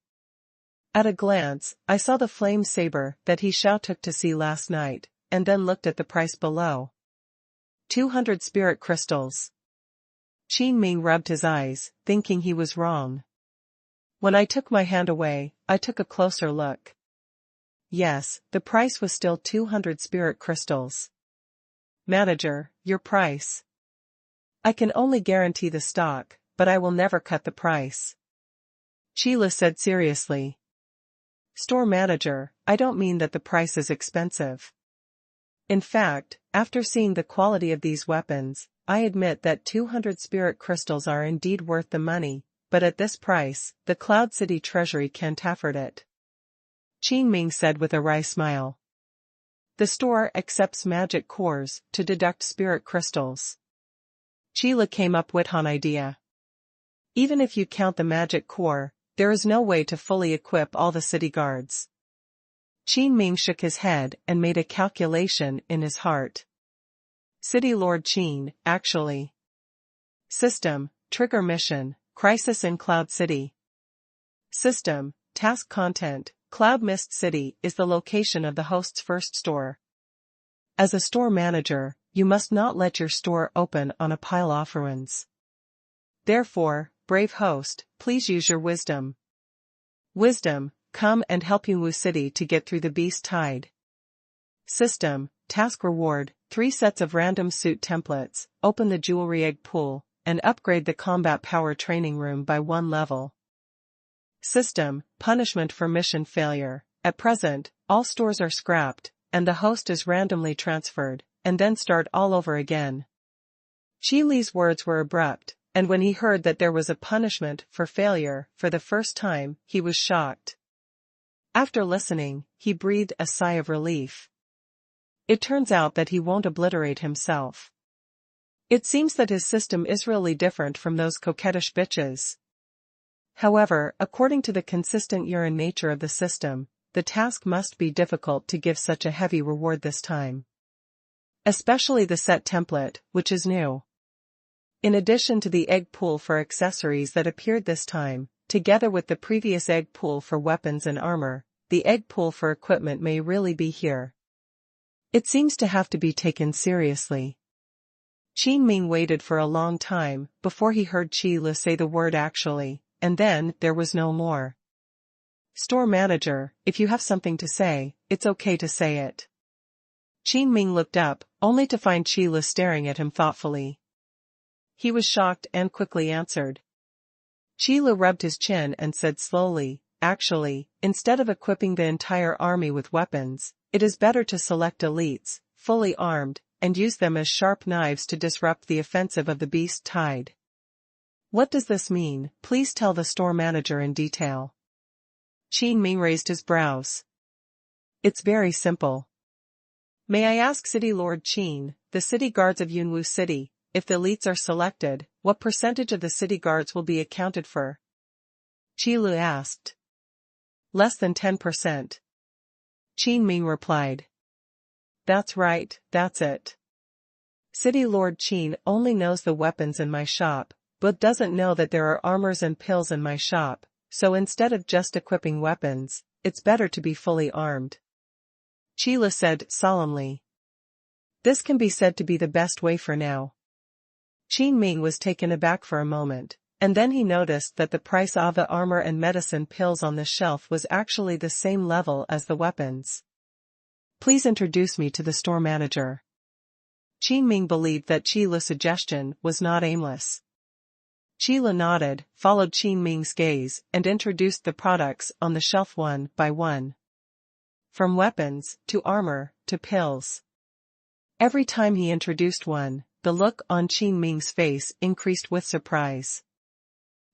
At a glance, I saw the flame saber that Shao took to see last night, and then looked at the price below. 200 spirit crystals. Qin Ming rubbed his eyes, thinking he was wrong. When I took my hand away, I took a closer look. Yes, the price was still 200 spirit crystals. Manager, your price. I can only guarantee the stock, but I will never cut the price. Sheila said seriously. Store manager, I don't mean that the price is expensive. In fact, after seeing the quality of these weapons, I admit that 200 spirit crystals are indeed worth the money, but at this price, the Cloud City Treasury can't afford it. Qin Ming said with a wry smile. The store accepts magic cores to deduct spirit crystals. Sheila came up with an idea. Even if you count the magic core, there is no way to fully equip all the city guards. Qin Ming shook his head and made a calculation in his heart. City Lord Qin, actually. System, trigger mission, crisis in Cloud City. System, task content, Cloud Mist City is the location of the host's first store. As a store manager, you must not let your store open on a pile of ruins. Therefore, brave host, please use your wisdom. Wisdom, come and help Yunwu City to get through the beast tide. System, task reward, 3 sets of random suit templates, open the jewelry egg pool, and upgrade the combat power training room by 1 level. System, punishment for mission failure. At present, all stores are scrapped, and the host is randomly transferred, and then start all over again. Qi Li's words were abrupt, and when he heard that there was a punishment for failure for the first time, he was shocked. After listening, he breathed a sigh of relief. It turns out that he won't obliterate himself. It seems that his system is really different from those coquettish bitches. However, according to the consistent urine nature of the system, the task must be difficult to give such a heavy reward this time. Especially the set template, which is new. In addition to the egg pool for accessories that appeared this time, together with the previous egg pool for weapons and armor, the egg pool for equipment may really be here. It seems to have to be taken seriously. Qin Ming waited for a long time before he heard Qi Li say the word actually, and then there was no more. Store manager, if you have something to say, it's okay to say it. Qin Ming looked up, only to find Qi Li staring at him thoughtfully. He was shocked and quickly answered. Qi Li rubbed his chin and said slowly, actually, instead of equipping the entire army with weapons, it is better to select elites, fully armed, and use them as sharp knives to disrupt the offensive of the beast tide. What does this mean? Please tell the store manager in detail. Qin Ming raised his brows. It's very simple. May I ask City Lord Qin, the city guards of Yunwu City, if the elites are selected, what percentage of the city guards will be accounted for? Qi Li asked. Less than 10%. Qin Ming replied. That's right, that's it. City Lord Qin only knows the weapons in my shop, but doesn't know that there are armors and pills in my shop, so instead of just equipping weapons, it's better to be fully armed. Qi Lu said solemnly. This can be said to be the best way for now. Qin Ming was taken aback for a moment, and then he noticed that the price of the armor and medicine pills on the shelf was actually the same level as the weapons. Please introduce me to the store manager. Qin Ming believed that Qi Lu's suggestion was not aimless. Qi Lu nodded, followed Qin Ming's gaze, and introduced the products on the shelf one by one. From weapons, to armor, to pills. Every time he introduced one, the look on Qin Ming's face increased with surprise.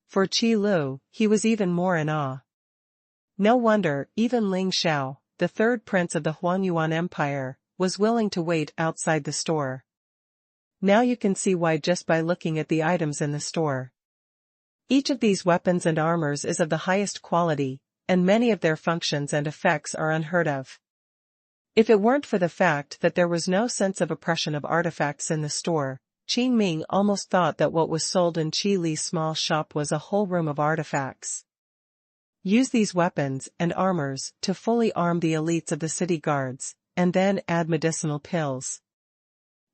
For Qi Lu, he was even more in awe. No wonder even Ling Xiao, the third prince of the Xuanhuan Empire, was willing to wait outside the store. Now you can see why just by looking at the items in the store. Each of these weapons and armors is of the highest quality, and many of their functions and effects are unheard of. If it weren't for the fact that there was no sense of oppression of artifacts in the store, Qin Ming almost thought that what was sold in Qi Li's small shop was a whole room of artifacts. Use these weapons and armors to fully arm the elites of the city guards, and then add medicinal pills.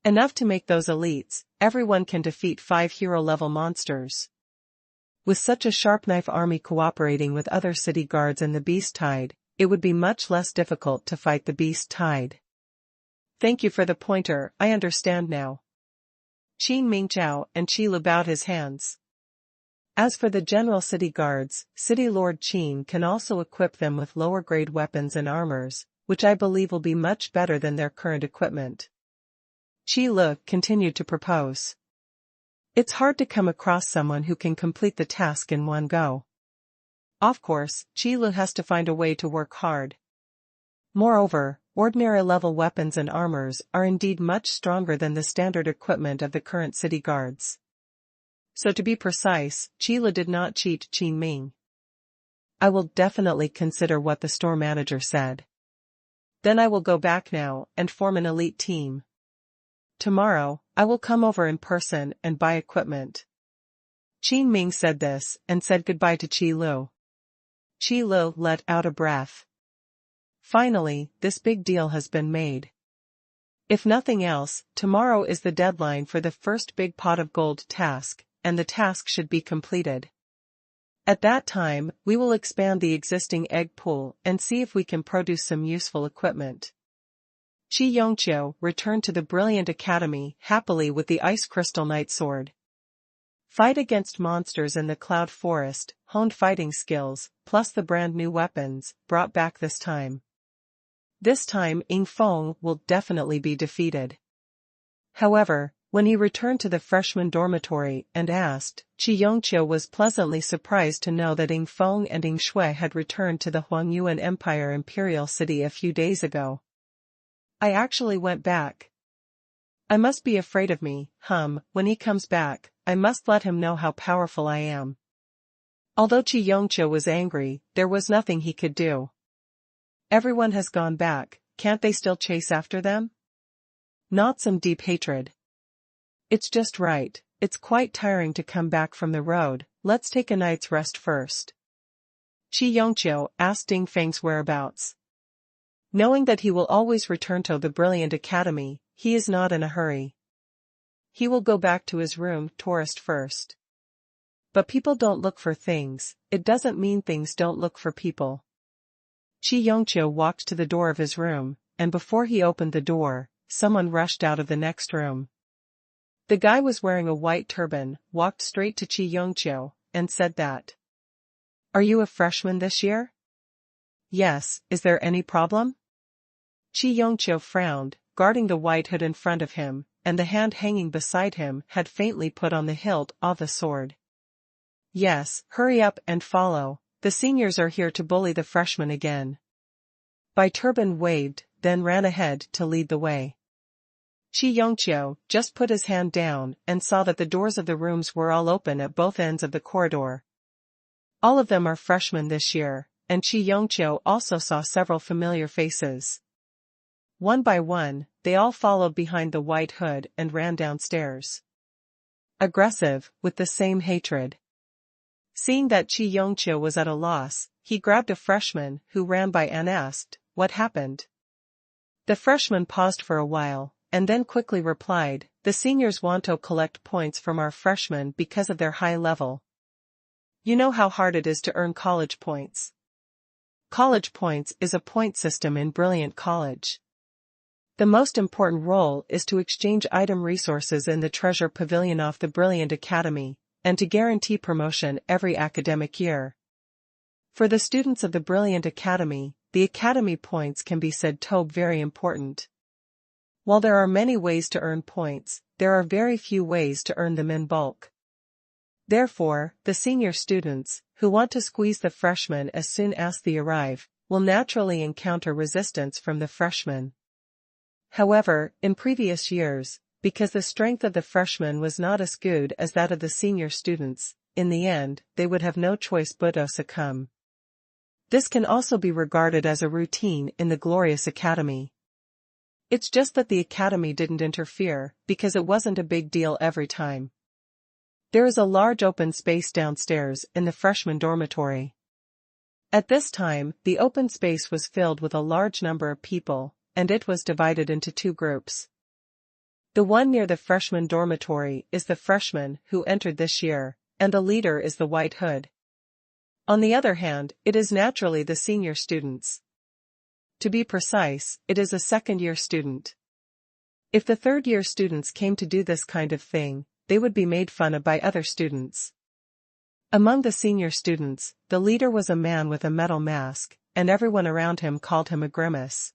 Enough to make those elites, everyone can defeat 5 hero-level monsters. With such a sharp knife army cooperating with other city guards and the Beast Tide, it would be much less difficult to fight the Beast Tide. Thank you for the pointer, I understand now. Qin Ming Zhao and Qi Lu bowed his hands. As for the general city guards, City Lord Qin can also equip them with lower-grade weapons and armors, which I believe will be much better than their current equipment. Qi Lu continued to propose. It's hard to come across someone who can complete the task in one go. Of course, Qi Lu has to find a way to work hard. Moreover, ordinary-level weapons and armors are indeed much stronger than the standard equipment of the current city guards. So to be precise, Qi Lu did not cheat Qin Ming. I will definitely consider what the store manager said. Then I will go back now and form an elite team. Tomorrow, I will come over in person and buy equipment. Qin Ming said this and said goodbye to Qi Lu. Qi Lu let out a breath. Finally, this big deal has been made. If nothing else, tomorrow is the deadline for the first big pot of gold task, and the task should be completed. At that time, we will expand the existing egg pool and see if we can produce some useful equipment. Qi Yongqiu returned to the Brilliant Academy happily with the Ice Crystal Knight Sword. Fight against monsters in the Cloud Forest, honed fighting skills, plus the brand new weapons, brought back this time. This time Ying Feng will definitely be defeated. However, when he returned to the freshman dormitory and asked, Qi Yongqiu was pleasantly surprised to know that Ying Feng and Ying Shui had returned to the Huangyuan Empire Imperial City a few days ago. I actually went back. I must be afraid of me, when he comes back, I must let him know how powerful I am. Although Qi Yongqiu was angry, there was nothing he could do. Everyone has gone back, can't they still chase after them? Not some deep hatred. It's just right, it's quite tiring to come back from the road, let's take a night's rest first. Qi Yongqiu asked Ding Feng's whereabouts. Knowing that he will always return to the Brilliant Academy, he is not in a hurry. He will go back to his room tourist first. But people don't look for things, it doesn't mean things don't look for people. Qi Yongqiu walked to the door of his room, and before he opened the door, someone rushed out of the next room. The guy was wearing a white turban, walked straight to Qi Yongqiu, and said that. Are you a freshman this year? Yes, is there any problem? Qi Yongqiu frowned, guarding the white hood in front of him, and the hand hanging beside him had faintly put on the hilt of the sword. Yes, hurry up and follow, the seniors are here to bully the freshmen again. Bai Turban waved, then ran ahead to lead the way. Qi Yongqiu just put his hand down and saw that the doors of the rooms were all open at both ends of the corridor. All of them are freshmen this year, and Qi Yongqiu also saw several familiar faces. One by one, they all followed behind the white hood and ran downstairs. aggressive, with the same hatred. Seeing that Chi Yongqiu was at a loss, he grabbed a freshman who ran by and asked, "What happened?" The freshman paused for a while, and then quickly replied, "The seniors want to collect points from our freshmen because of their high level. You know how hard it is to earn college points. College points is a point system in Brilliant College. The most important role is to exchange item resources in the Treasure Pavilion of the Brilliant Academy, and to guarantee promotion every academic year. For the students of the Brilliant Academy, the Academy points can be said to be very important. While there are many ways to earn points, there are very few ways to earn them in bulk. Therefore, the senior students, who want to squeeze the freshmen as soon as they arrive, will naturally encounter resistance from the freshmen. However, in previous years, because the strength of the freshmen was not as good as that of the senior students, in the end, they would have no choice but to succumb. This can also be regarded as a routine in the Glorious Academy. It's just that the Academy didn't interfere, because it wasn't a big deal every time. There is a large open space downstairs in the freshman dormitory. At this time, the open space was filled with a large number of people, and it was divided into two groups. The one near the freshman dormitory is the freshmen who entered this year, and the leader is the White Hood. On the other hand, it is naturally the senior students. To be precise, it is a second-year student. If the third-year students came to do this kind of thing, they would be made fun of by other students. Among the senior students, the leader was a man with a metal mask, and everyone around him called him a Grimace.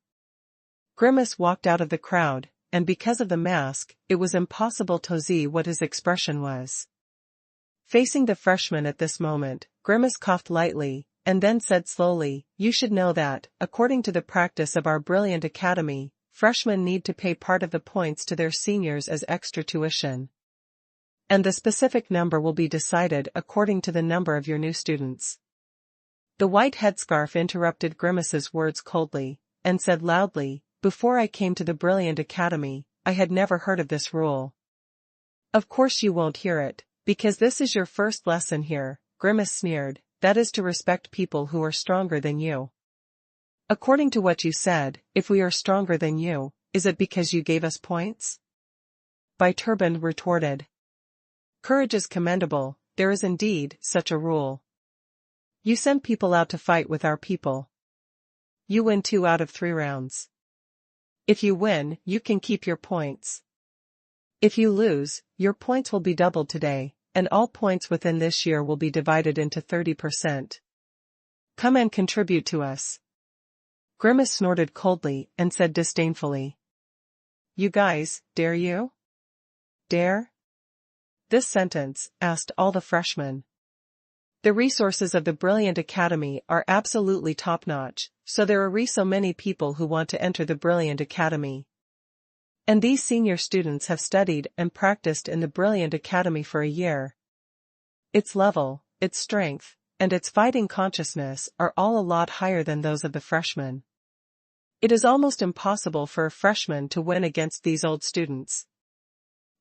Grimace walked out of the crowd, and because of the mask, it was impossible to see what his expression was. Facing the freshman at this moment, Grimace coughed lightly, and then said slowly, "You should know that, according to the practice of our Brilliant Academy, freshmen need to pay part of the points to their seniors as extra tuition. And the specific number will be decided according to the number of your new students." The white headscarf interrupted Grimace's words coldly, and said loudly, "Before I came to the Brilliant Academy, I had never heard of this rule." "Of course you won't hear it, because this is your first lesson here," Grimace sneered, "that is to respect people who are stronger than you." "According to what you said, if we are stronger than you, is it because you gave us points?" Bai Turban retorted. "Courage is commendable, there is indeed such a rule. You send people out to fight with our people. You win 2 out of 3 rounds. If you win, you can keep your points. If you lose, your points will be doubled today, and all points within this year will be divided into 30%. Come and contribute to us." Grimace snorted coldly and said disdainfully, "You guys, dare you? Dare?" This sentence asked all the freshmen. The resources of the Brilliant Academy are absolutely top-notch, so there are so many people who want to enter the Brilliant Academy. And these senior students have studied and practiced in the Brilliant Academy for a year. Its level, its strength, and its fighting consciousness are all a lot higher than those of the freshmen. It is almost impossible for a freshman to win against these old students.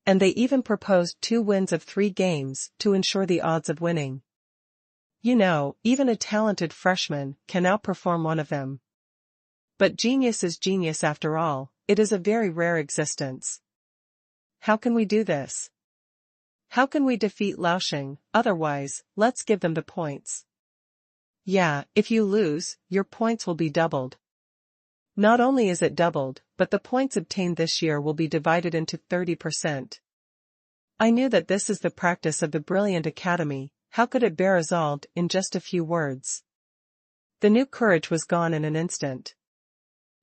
And they even proposed 2 wins of 3 games to ensure the odds of winning. You know, even a talented freshman can outperform one of them. But genius is genius after all, it is a very rare existence. How can we do this? How can we defeat Laosheng? Otherwise, let's give them the points. Yeah, if you lose, your points will be doubled. Not only is it doubled, but the points obtained this year will be divided into 30%. I knew that this is the practice of the Brilliant Academy. How could it be resolved in just a few words? The new courage was gone in an instant.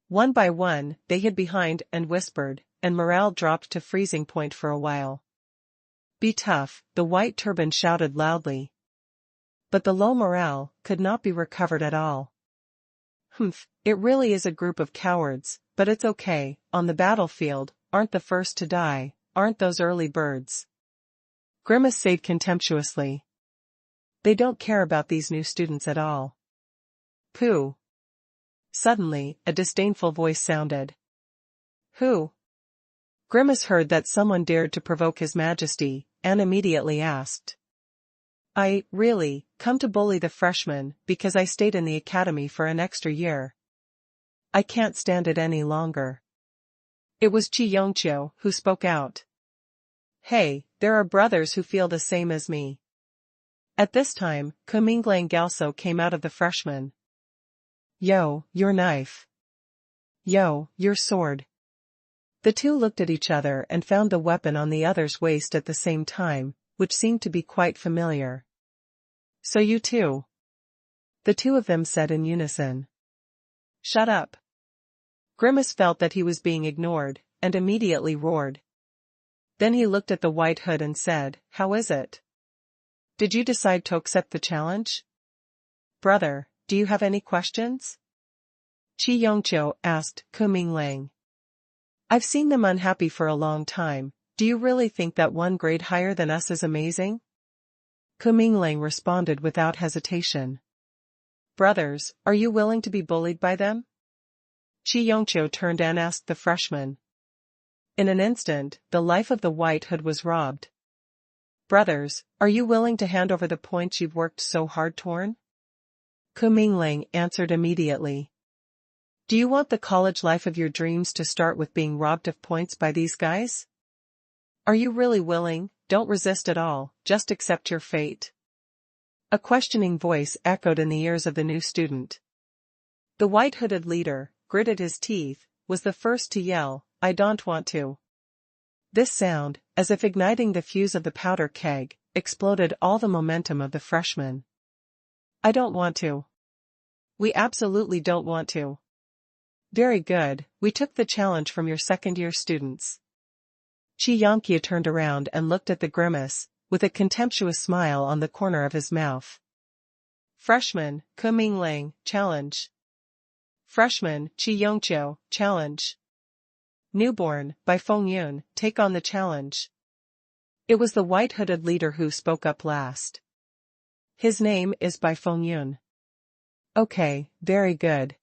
One by one, they hid behind and whispered, and morale dropped to freezing point for a while. "Be tough," the White Turban shouted loudly. But the low morale could not be recovered at all. "Humph, it really is a group of cowards, but it's okay, on the battlefield, aren't the first to die, aren't those early birds?" Grimace said contemptuously. "They don't care about these new students at all." "Pooh." Suddenly, a disdainful voice sounded. "Who?" Grimace heard that someone dared to provoke His Majesty, and immediately asked. I, really, come to bully the freshmen because I stayed in the academy for an extra year. I can't stand it any longer. It was Chi who spoke out. Hey, there are brothers who feel the same as me. At this time, Kuminglang Galso came out of the freshman. Yo, your knife. Yo, your sword. The two looked at each other and found the weapon on the other's waist at the same time, which seemed to be quite familiar. So you too? The two of them said in unison. Shut up. Grimace felt that he was being ignored, and immediately roared. Then he looked at the White Hood and said, How is it? Did you decide to accept the challenge? Brother, do you have any questions? Chi Yongqiu asked Kuminglang. I've seen them unhappy for a long time. Do you really think that one grade higher than us is amazing? Kuminglang responded without hesitation. Brothers, are you willing to be bullied by them? Chi Yongqiu turned and asked the freshman. In an instant, the life of the White Hood was robbed. Brothers, are you willing to hand over the points you've worked so hard toward? Kuminglang answered immediately. Do you want the college life of your dreams to start with being robbed of points by these guys? Are you really willing? Don't resist at all, just accept your fate. A questioning voice echoed in the ears of the new student. The white-hooded leader, gritted his teeth, was the first to yell, I don't want to. This sound, as if igniting the fuse of the powder keg, exploded all the momentum of the freshmen. I don't want to. We absolutely don't want to. Very good, we took the challenge from your second-year students. Chi Yongqiu turned around and looked at the Grimace, with a contemptuous smile on the corner of his mouth. Freshman, Kuminglang, challenge. Freshman, Chi Yongqiu, challenge. Newborn, by Fengyun, take on the challenge. It was the white-hooded leader who spoke up last. His name is Bai Fengyun. Okay, very good.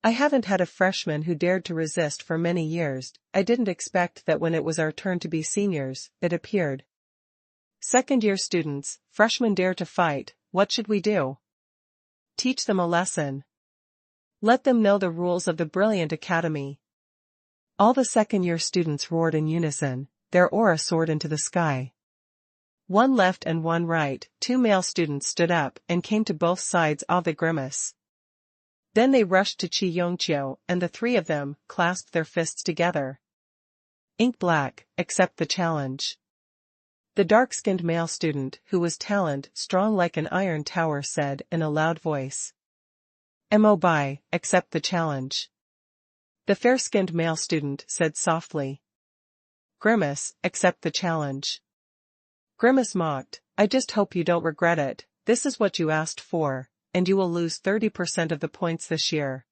I haven't had a freshman who dared to resist for many years. I didn't expect that when it was our turn to be seniors, it appeared. Second-year students, freshmen dare to fight, what should we do? Teach them a lesson. Let them know the rules of the brilliant academy. All the second-year students roared in unison, their aura soared into the sky. One left and one right, two male students stood up and came to both sides of the Grimace. Then they rushed to Chi Yongqiu, and the three of them clasped their fists together. Ink black, accept the challenge. The dark-skinned male student, who was talent strong like an iron tower, said in a loud voice. Mo Bai, accept the challenge. The fair-skinned male student said softly. Grimace, accept the challenge. Grimace mocked, I just hope you don't regret it, this is what you asked for, and you will lose 30% of the points this year.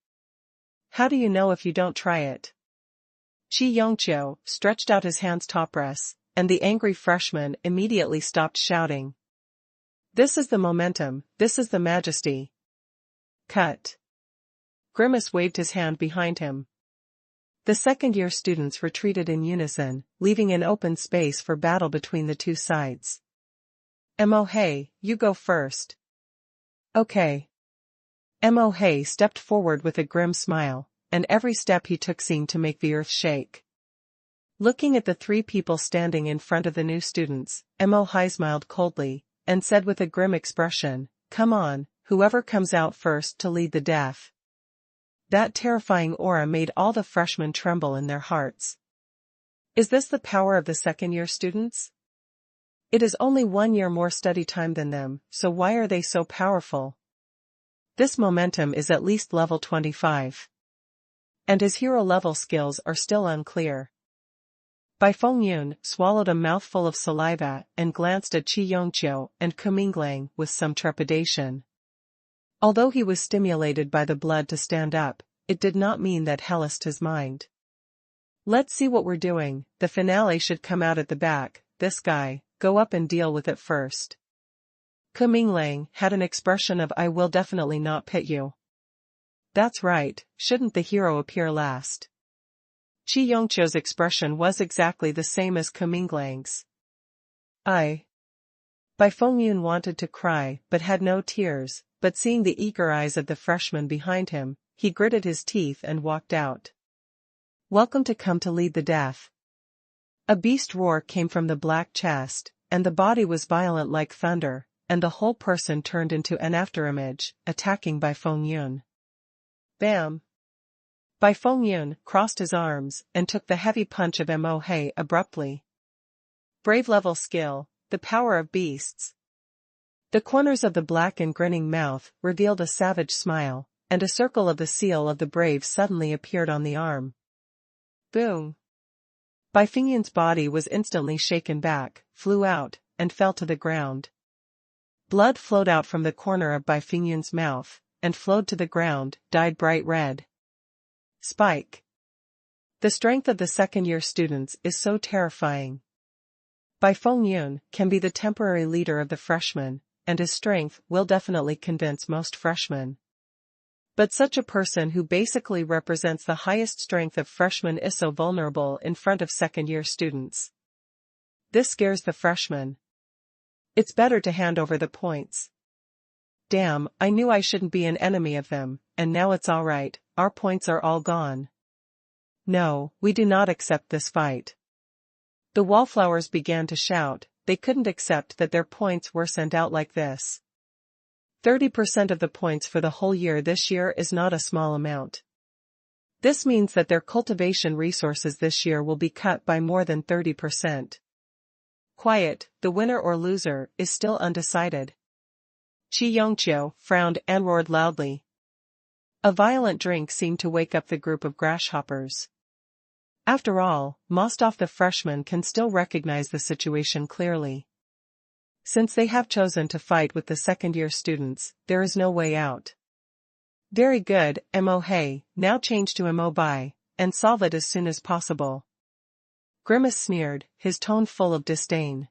How do you know if you don't try it? Chi Yongqiu stretched out his hands topress, and the angry freshman immediately stopped shouting. This is the momentum, this is the majesty. Cut. Grimace waved his hand behind him. The second-year students retreated in unison, leaving an open space for battle between the two sides. Mo Hei, you go first. Okay. Mo Hei stepped forward with a grim smile, and every step he took seemed to make the earth shake. Looking at the three people standing in front of the new students, Mo Hei smiled coldly, and said with a grim expression, Come on, whoever comes out first to lead the death. That terrifying aura made all the freshmen tremble in their hearts. Is this the power of the second-year students? It is only 1 year more study time than them, so why are they so powerful? This momentum is at least level 25. And his hero-level skills are still unclear. Bai Fengyun swallowed a mouthful of saliva and glanced at Chi Yongqiu and Kuminglang with some trepidation. Although he was stimulated by the blood to stand up, it did not mean that helliced his mind. Let's see what we're doing, the finale should come out at the back, this guy, go up and deal with it first. Kuminglang had an expression of I will definitely not pit you. That's right, shouldn't the hero appear last? Chi Yongqiu's expression was exactly the same as Kuminglang's. I. Bai Fengyun wanted to cry but had no tears, but seeing the eager eyes of the freshman behind him, he gritted his teeth and walked out. Welcome to come to lead the death. A beast roar came from the black chest, and the body was violent like thunder, and the whole person turned into an afterimage, attacking Bai Fengyun. Bam! Bai Fengyun crossed his arms and took the heavy punch of Mo He abruptly. Brave level skill, the power of beasts. The corners of the black and grinning mouth revealed a savage smile, and a circle of the seal of the brave suddenly appeared on the arm. Boom! Bai Fengyun's body was instantly shaken back, flew out, and fell to the ground. Blood flowed out from the corner of Bai Fengyun's mouth, and flowed to the ground, dyed bright red. Spike. The strength of the second-year students is so terrifying. Bai Fengyun can be the temporary leader of the freshmen, and his strength will definitely convince most freshmen. But such a person who basically represents the highest strength of freshmen is so vulnerable in front of second-year students. This scares the freshmen. It's better to hand over the points. Damn, I knew I shouldn't be an enemy of them, and now it's alright, our points are all gone. No, we do not accept this fight. The wallflowers began to shout, they couldn't accept that their points were sent out like this. 30% of the points for the whole year this year is not a small amount. This means that their cultivation resources this year will be cut by more than 30%. Quiet, the winner or loser is still undecided. Chi Yongqiu frowned and roared loudly. A violent drink seemed to wake up the group of grasshoppers. After all, Mostov the freshman can still recognize the situation clearly. Since they have chosen to fight with the second-year students, there is no way out. Very good, Mo He, now change to Mo Bai, and solve it as soon as possible. Grimace sneered, his tone full of disdain.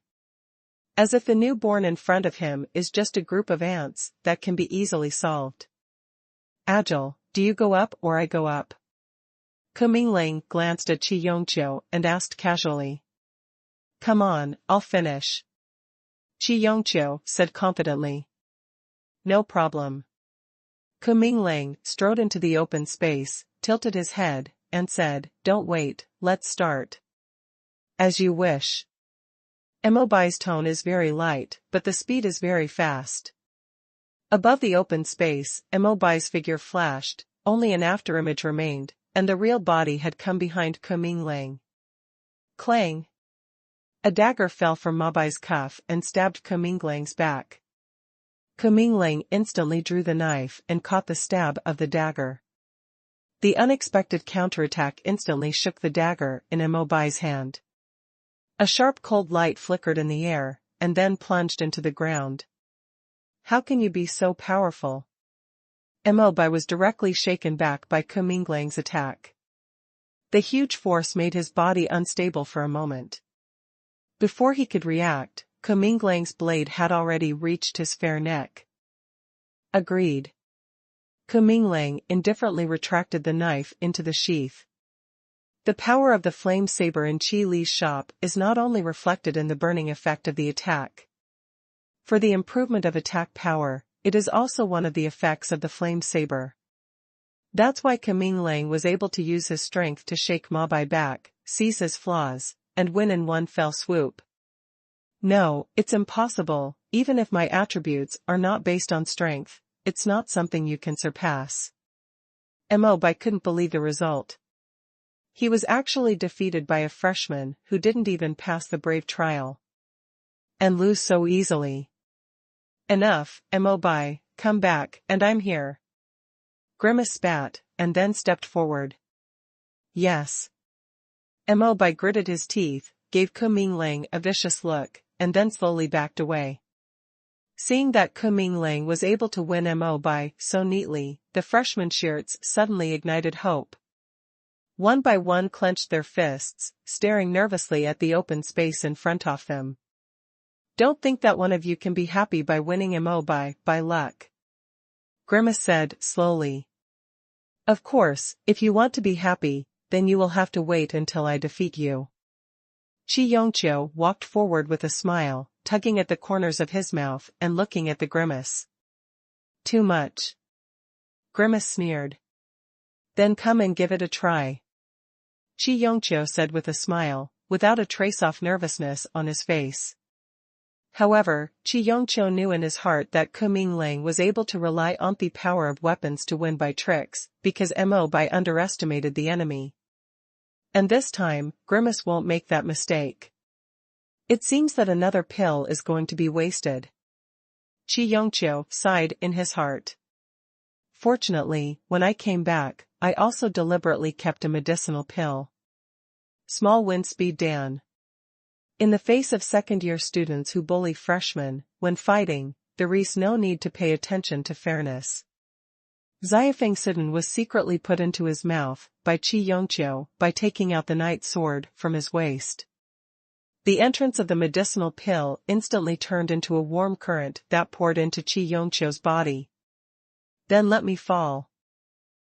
As if the newborn in front of him is just a group of ants that can be easily solved. Agile, do you go up or I go up? Ku Mingling glanced at Chi Yongqiu and asked casually. Come on, I'll finish. Chi Yongqiu said confidently. No problem. Ku Mingling strode into the open space, tilted his head, and said, Don't wait, let's start. As you wish. Mo Bai's tone is very light, but the speed is very fast. Above the open space, Mo Bai's figure flashed, only an afterimage remained, and the real body had come behind Ku Mingling. Clang! A dagger fell from Mo Bai's cuff and stabbed Ku Mingling's back. Ku Mingling instantly drew the knife and caught the stab of the dagger. The unexpected counterattack instantly shook the dagger in Mo Bai's hand. A sharp cold light flickered in the air, and then plunged into the ground. How can you be so powerful? Mo Bai was directly shaken back by Ku Mingling's attack. The huge force made his body unstable for a moment. Before he could react, Ku Mingling's blade had already reached his fair neck. Agreed. Ku Mingling indifferently retracted the knife into the sheath. The power of the flame saber in Qi Li's shop is not only reflected in the burning effect of the attack. For the improvement of attack power, it is also one of the effects of the flame saber. That's why Ku Mingling was able to use his strength to shake Mo Bai back, seize his flaws, and win in one fell swoop. No, it's impossible, even if my attributes are not based on strength, it's not something you can surpass. Mo Bai couldn't believe the result. He was actually defeated by a freshman who didn't even pass the brave trial. And lose so easily. Enough, Mo Bai, come back, and I'm here. Grimace spat, and then stepped forward. Yes. Mo Bai gritted his teeth, gave Ku Mingling a vicious look, and then slowly backed away. Seeing that Ku Mingling was able to win Mo Bai so neatly, the freshman shirts suddenly ignited hope. One by one clenched their fists, staring nervously at the open space in front of them. Don't think that one of you can be happy by winning Mo Bai by luck. Grimace said, slowly. Of course, if you want to be happy, then you will have to wait until I defeat you. Chi Yongqiu walked forward with a smile, tugging at the corners of his mouth and looking at the Grimace. Too much. Grimace sneered. Then come and give it a try. Chi Yongqiu said with a smile, without a trace of nervousness on his face. However, Chi Yongqiu knew in his heart that Ku Minglang was able to rely on the power of weapons to win by tricks, because Mo Bai underestimated the enemy. And this time, Grimace won't make that mistake. It seems that another pill is going to be wasted. Chi Yongqiu sighed in his heart. Fortunately, when I came back, I also deliberately kept a medicinal pill. Small wind speed Dan. In the face of second-year students who bully freshmen, when fighting, there is no need to pay attention to fairness. Xiafeng Sudden was secretly put into his mouth by Chi Yongqiu by taking out the knight's sword from his waist. The entrance of the medicinal pill instantly turned into a warm current that poured into Chi Yongqiu's body. Then let me fall.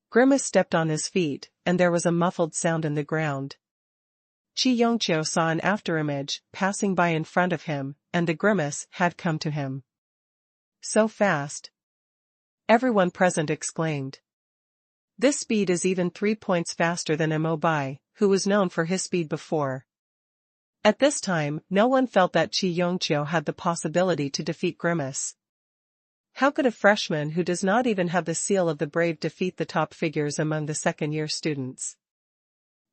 Grimace stepped on his feet, and there was a muffled sound in the ground. Chi Yongqiu saw an afterimage passing by in front of him, and the Grimace had come to him. So fast. Everyone present exclaimed. This speed is even 3 points faster than Mo Bai, who was known for his speed before. At this time, no one felt that Chi Yongqiu had the possibility to defeat Grimace. How could a freshman who does not even have the seal of the brave defeat the top figures among the second-year students?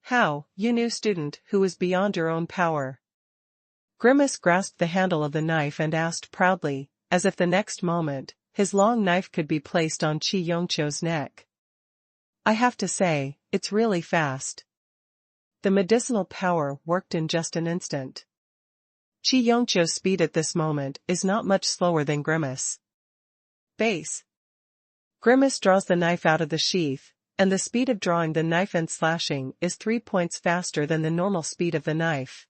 How, you new student who is beyond your own power? Grimace grasped the handle of the knife and asked proudly, as if the next moment, his long knife could be placed on Chi Yongqiu's neck. I have to say, it's really fast. The medicinal power worked in just an instant. Chi Yongqiu's speed at this moment is not much slower than Grimace. Base. Grimace draws the knife out of the sheath, and the speed of drawing the knife and slashing is 3 points faster than the normal speed of the knife.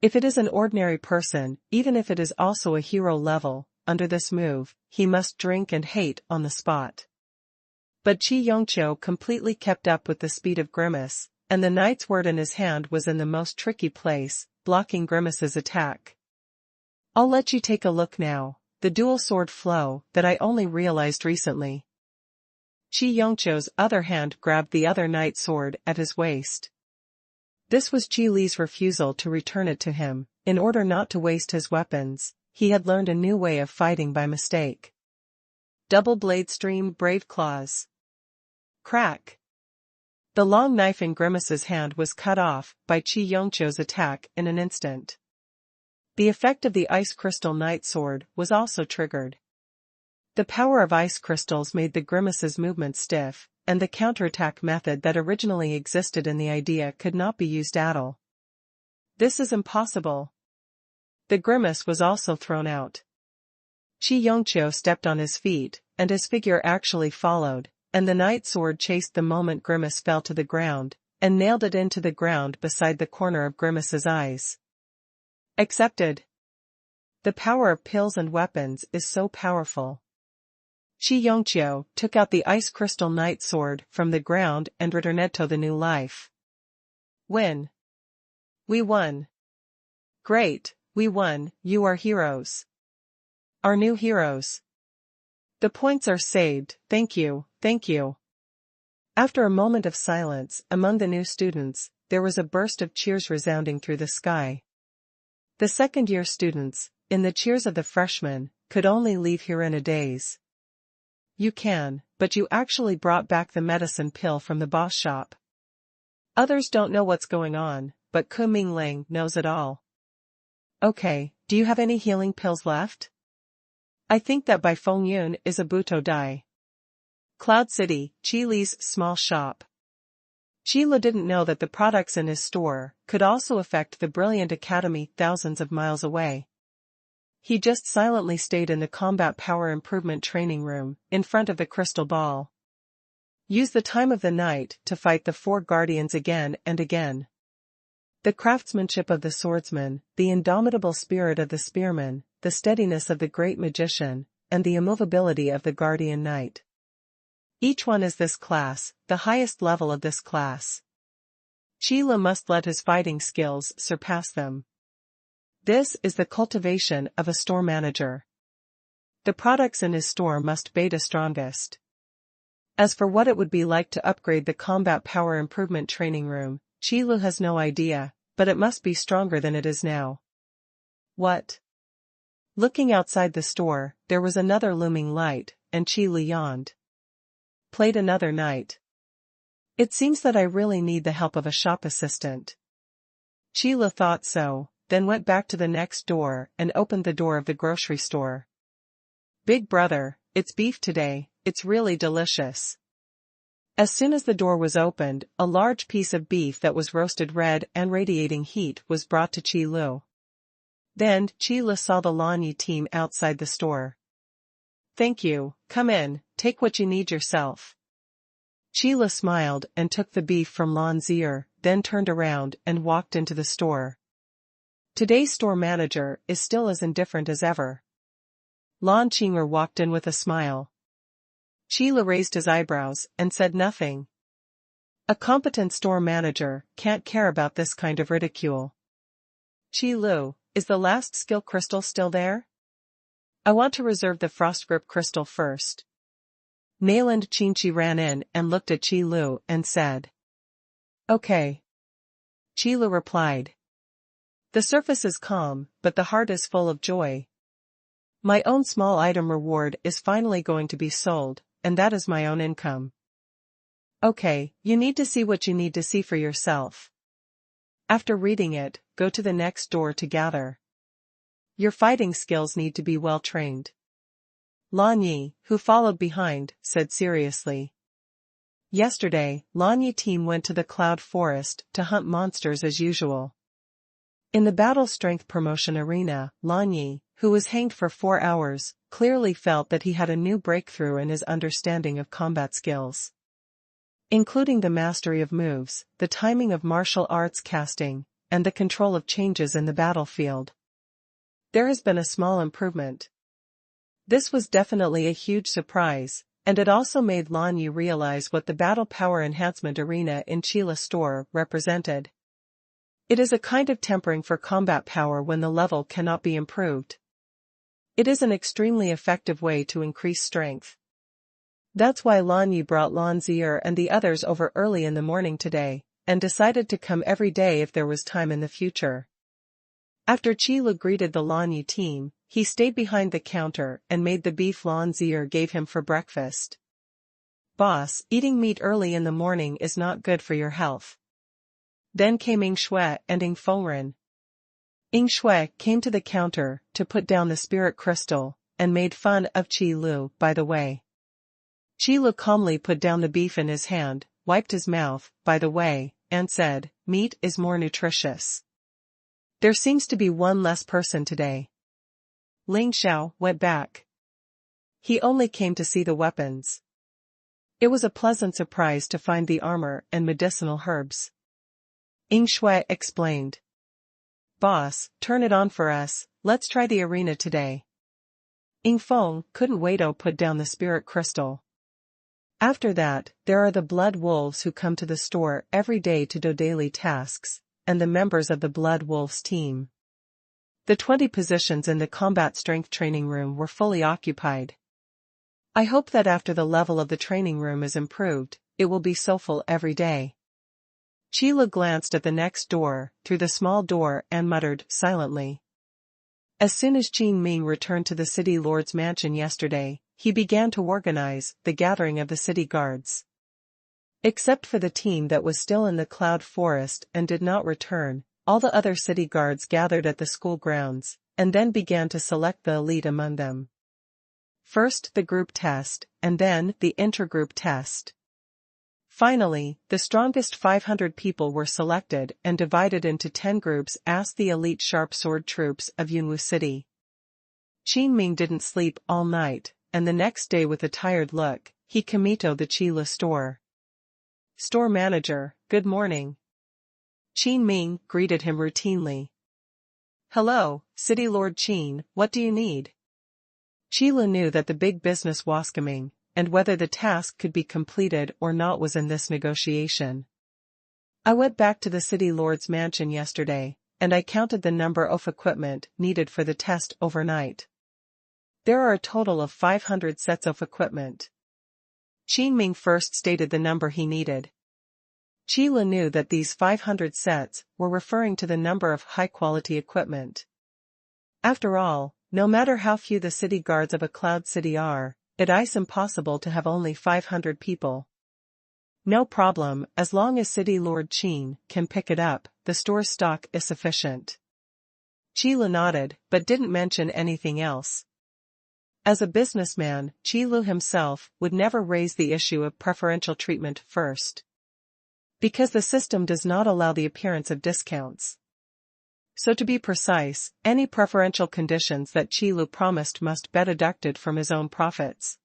If it is an ordinary person, even if it is also a hero level, under this move, he must drink and hate on the spot. But Chi Yongqiu completely kept up with the speed of Grimace, and the knight's sword in his hand was in the most tricky place, blocking Grimace's attack. I'll let you take a look now, the dual sword flow that I only realized recently. Chi Yongqiu's other hand grabbed the other knight's sword at his waist. This was Chi Li's refusal to return it to him. In order not to waste his weapons, he had learned a new way of fighting by mistake. Double blade stream brave claws. Crack. The long knife in Grimace's hand was cut off by Chi Yongqiu's attack in an instant. The effect of the ice crystal knight sword was also triggered. The power of ice crystals made the Grimace's movement stiff, and the counterattack method that originally existed in the idea could not be used at all. This is impossible. The Grimace was also thrown out. Chi Yongqiu stepped on his feet, and his figure actually followed, and the knight sword chased the moment Grimace fell to the ground, and nailed it into the ground beside the corner of Grimace's eyes. Accepted. The power of pills and weapons is so powerful. Chi Yongqiu took out the ice crystal knight sword from the ground and returned to the new life. Win. We won. Great, we won, you are heroes. Our new heroes. The points are saved, thank you, thank you. After a moment of silence among the new students, there was a burst of cheers resounding through the sky. The second-year students, in the cheers of the freshmen, could only leave here in a daze. You can, but you actually brought back the medicine pill from the boss shop. Others don't know what's going on, but Ku Minglang knows it all. Okay, do you have any healing pills left? I think that Bai Fengyun is a Buto Dai. Cloud City, Chi Li's small shop. Chi Li didn't know that the products in his store could also affect the brilliant academy thousands of miles away. He just silently stayed in the combat power improvement training room, in front of the crystal ball. Use the time of the night to fight the 4 guardians again and again. The craftsmanship of the swordsman, the indomitable spirit of the spearman, the steadiness of the great magician, and the immovability of the guardian knight. Each one is this class, the highest level of this class. Qi must let his fighting skills surpass them. This is the cultivation of a store manager. The products in his store must be the strongest. As for what it would be like to upgrade the combat power improvement training room, Qi has no idea, but it must be stronger than it is now. What? Looking outside the store, there was another looming light, and Qi yawned. Played another night. It seems that I really need the help of a shop assistant. Qi thought so, then went back to the next door and opened the door of the grocery store. Big brother, it's beef today, it's really delicious. As soon as the door was opened, a large piece of beef that was roasted red and radiating heat was brought to Qi. Then, Qi saw the Lanyi team outside the store. Thank you, come in, take what you need yourself. Qi smiled and took the beef from Lan Zier, then turned around and walked into the store. Today's store manager is still as indifferent as ever. Lan Qing'er walked in with a smile. Qi raised his eyebrows and said nothing. A competent store manager can't care about this kind of ridicule. Qi, is the last skill crystal still there? I want to reserve the frost grip crystal first. Nayland Qingqi ran in and looked at Qi and said. Okay. Qi replied. The surface is calm, but the heart is full of joy. My own small item reward is finally going to be sold, and that is my own income. Okay, you need to see what you need to see for yourself. After reading it, go to the next door to gather. Your fighting skills need to be well trained. Lan Yi, who followed behind, said seriously. Yesterday, Lan Yi team went to the Cloud Forest to hunt monsters as usual. In the battle strength promotion arena, Lan Yi, who was hanged for 4 hours, clearly felt that he had a new breakthrough in his understanding of combat skills. Including the mastery of moves, the timing of martial arts casting, and the control of changes in the battlefield. There has been a small improvement. This was definitely a huge surprise, and it also made Lan Yi realize what the battle power enhancement arena in Qi's store represented. It is a kind of tempering for combat power when the level cannot be improved. It is an extremely effective way to increase strength. That's why Lan Yi brought Lan Zier and the others over early in the morning today, and decided to come every day if there was time in the future. After Qi greeted the Lan Yi team, he stayed behind the counter and made the beef Lan Zier gave him for breakfast. Boss, eating meat early in the morning is not good for your health. Then came Ying Shui and Ying Fengren. Ying Shui came to the counter to put down the spirit crystal, and made fun of Qi by the way. Qi calmly put down the beef in his hand, wiped his mouth, by the way, and said, meat is more nutritious. There seems to be one less person today. Ling Xiao went back. He only came to see the weapons. It was a pleasant surprise to find the armor and medicinal herbs. Ying Shui explained. Boss, turn it on for us, let's try the arena today. Ying Feng couldn't wait to put down the spirit crystal. After that, there are the blood wolves who come to the store every day to do daily tasks, and the members of the blood wolves team. The 20 positions in the combat strength training room were fully occupied. I hope that after the level of the training room is improved, it will be so full every day. Qi glanced at the next door, through the small door, and muttered silently. As soon as Qin Ming returned to the city lord's mansion yesterday, he began to organize the gathering of the city guards. Except for the team that was still in the Cloud Forest and did not return, all the other city guards gathered at the school grounds, and then began to select the elite among them. First the group test, and then the intergroup test. Finally, the strongest 500 people were selected and divided into 10 groups as the elite sharp sword troops of Yunwu City. Qin Ming didn't sleep all night, and the next day with a tired look, he comitoed the Qi store. Store manager, good morning. Qin Ming greeted him routinely. Hello, City Lord Qin, what do you need? Qi knew that the big business was coming, and whether the task could be completed or not was in this negotiation. I went back to the city lord's mansion yesterday, and I counted the number of equipment needed for the test overnight. There are a total of 500 sets of equipment. Qin Ming first stated the number he needed. Qi Lu knew that these 500 sets were referring to the number of high-quality equipment. After all, no matter how few the city guards of a cloud city are, it is impossible to have only 500 people. No problem, as long as City Lord Qin can pick it up, the store's stock is sufficient. Qi Lu nodded, but didn't mention anything else. As a businessman, Qi Lu himself would never raise the issue of preferential treatment first, because the system does not allow the appearance of discounts. So to be precise, any preferential conditions that Qi Lu promised must be deducted from his own profits.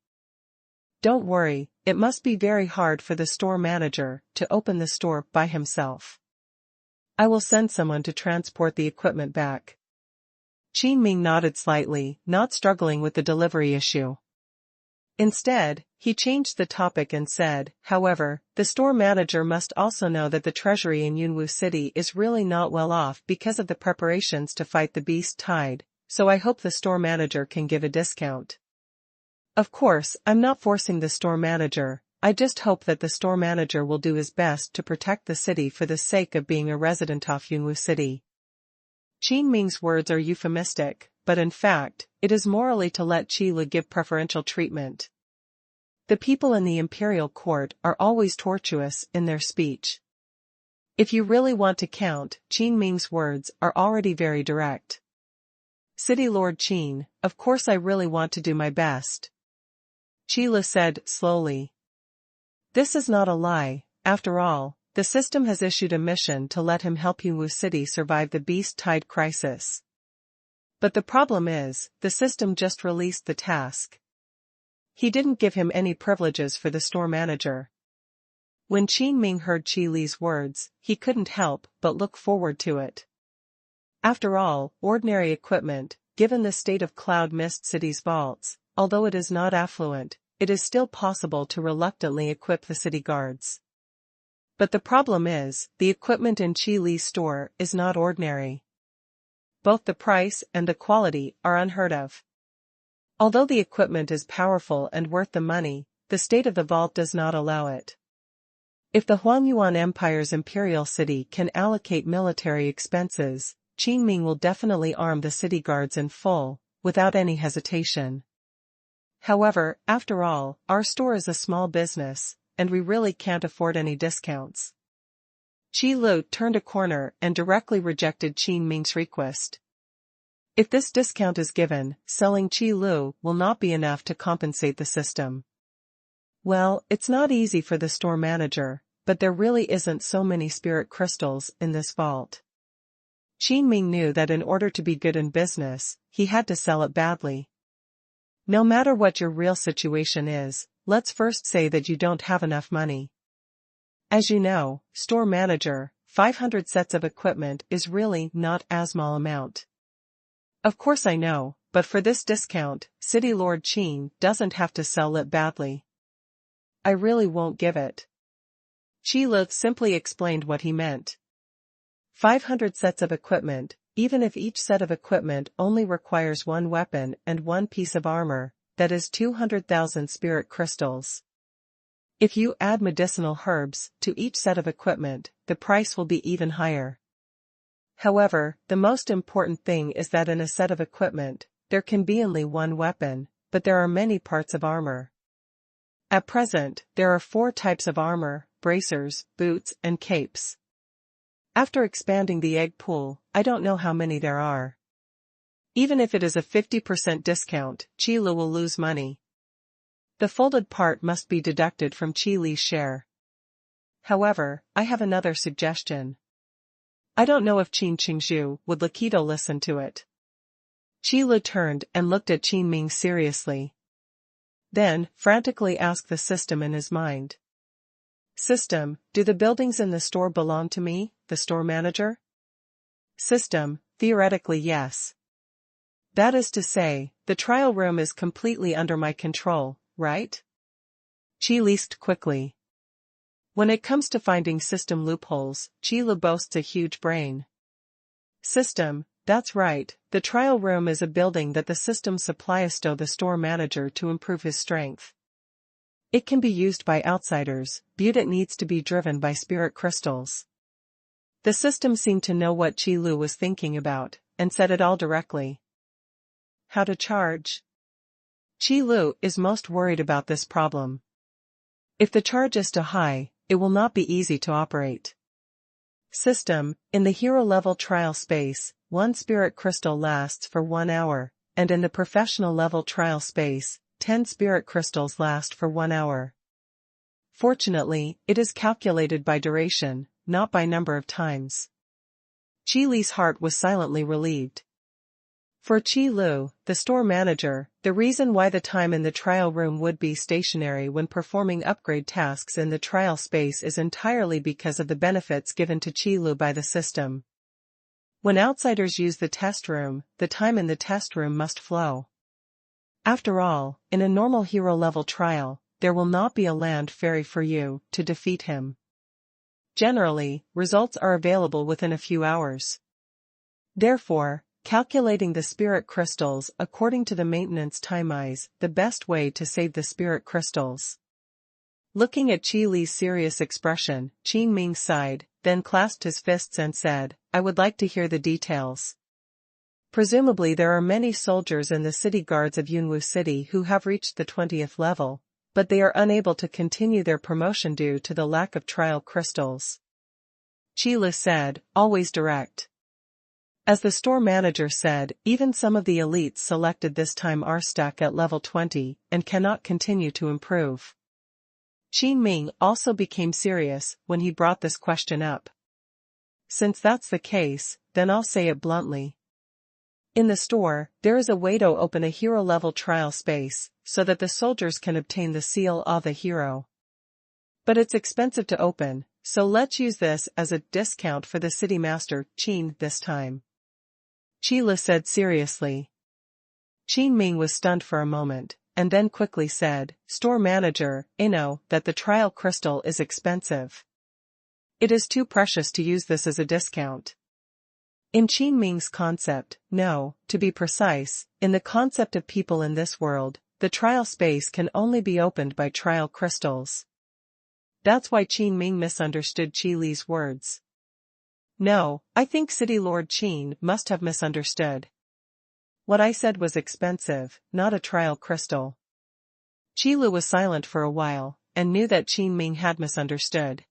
Don't worry, it must be very hard for the store manager to open the store by himself. I will send someone to transport the equipment back. Qin Ming nodded slightly, not struggling with the delivery issue. Instead, he changed the topic and said, however, the store manager must also know that the treasury in Yunwu City is really not well off because of the preparations to fight the beast tide, so I hope the store manager can give a discount. Of course, I'm not forcing the store manager, I just hope that the store manager will do his best to protect the city for the sake of being a resident of Yunwu City. Qin Ming's words are euphemistic, but in fact, it is morally to let Qi Lu give preferential treatment. The people in the imperial court are always tortuous in their speech. If you really want to count, Qin Ming's words are already very direct. City Lord Qin, of course I really want to do my best. Qi Lu said slowly. This is not a lie, after all, the system has issued a mission to let him help Yunwu City survive the beast tide crisis. But the problem is, the system just released the task. He didn't give him any privileges for the store manager. When Qin Ming heard Qi Li's words, he couldn't help but look forward to it. After all, ordinary equipment, given the state of Cloud Mist City's vaults, although it is not affluent, it is still possible to reluctantly equip the city guards. But the problem is, the equipment in Qi Li's store is not ordinary. Both the price and the quality are unheard of. Although the equipment is powerful and worth the money, the state of the vault does not allow it. If the Xuanhuan Empire's imperial city can allocate military expenses, Qin Ming will definitely arm the city guards in full, without any hesitation. However, after all, our store is a small business, and we really can't afford any discounts. Qi Lu turned a corner and directly rejected Qin Ming's request. If this discount is given, selling Qi Lu will not be enough to compensate the system. Well, it's not easy for the store manager, but there really isn't so many spirit crystals in this vault. Qin Ming knew that in order to be good in business, he had to sell it badly. No matter what your real situation is, let's first say that you don't have enough money. As you know, store manager, 500 sets of equipment is really not a small amount. Of course I know, but for this discount, City Lord Qin doesn't have to sell it badly. I really won't give it. Qi Lu simply explained what he meant. 500 sets of equipment, even if each set of equipment only requires one weapon and one piece of armor, that is 200,000 spirit crystals. If you add medicinal herbs to each set of equipment, the price will be even higher. However, the most important thing is that in a set of equipment, there can be only one weapon, but there are many parts of armor. At present, there are 4 types of armor: bracers, boots, and capes. After expanding the egg pool, I don't know how many there are. Even if it is a 50% discount, Qi Lu will lose money. The folded part must be deducted from Qi Li's share. However, I have another suggestion. I don't know if Qin Qingzhu would Lakido listen to it. Qi Lu turned and looked at Qin Ming seriously. Then, frantically asked the system in his mind. System, do the buildings in the store belong to me, the store manager? System, theoretically yes. That is to say, the trial room is completely under my control, right? Qi leased quickly. When it comes to finding system loopholes, Qi Lu boasts a huge brain. System, that's right, the trial room is a building that the system supplies to the store manager to improve his strength. It can be used by outsiders, but it needs to be driven by spirit crystals. The system seemed to know what Qi Lu was thinking about, and said it all directly. How to charge? Qi Lu is most worried about this problem. If the charge is too high, it will not be easy to operate. System, in the hero level trial space, 1 spirit crystal lasts for 1 hour, and in the professional level trial space, 10 spirit crystals last for 1 hour. Fortunately, it is calculated by duration, not by number of times. Qi Li's heart was silently relieved. For Qi Lu, the store manager, the reason why the time in the trial room would be stationary when performing upgrade tasks in the trial space is entirely because of the benefits given to Qi Lu by the system. When outsiders use the test room, the time in the test room must flow. After all, in a normal hero-level trial, there will not be a land fairy for you to defeat him. Generally, results are available within a few hours. Therefore, calculating the spirit crystals according to the maintenance time is the best way to save the spirit crystals. Looking at Qi Li's serious expression, Qin Ming sighed, then clasped his fists and said, I would like to hear the details. Presumably there are many soldiers in the city guards of Yunwu City who have reached the 20th level, but they are unable to continue their promotion due to the lack of trial crystals. Qi Lu said, always direct. As the store manager said, even some of the elites selected this time are stuck at level 20 and cannot continue to improve. Qin Ming also became serious when he brought this question up. Since that's the case, then I'll say it bluntly. In the store, there is a way to open a hero-level trial space, so that the soldiers can obtain the seal of the hero. But it's expensive to open, so let's use this as a discount for the city master, Qin, this time. Qi Lu said seriously. Qin Ming was stunned for a moment, and then quickly said, Store manager, I know that the trial crystal is expensive. It is too precious to use this as a discount. In Qin Ming's concept, no, to be precise, in the concept of people in this world, the trial space can only be opened by trial crystals. That's why Qin Ming misunderstood Qi Li's words. No, I think City Lord Qin must have misunderstood. What I said was expensive, not a trial crystal. Qi Lu was silent for a while, and knew that Qin Ming had misunderstood.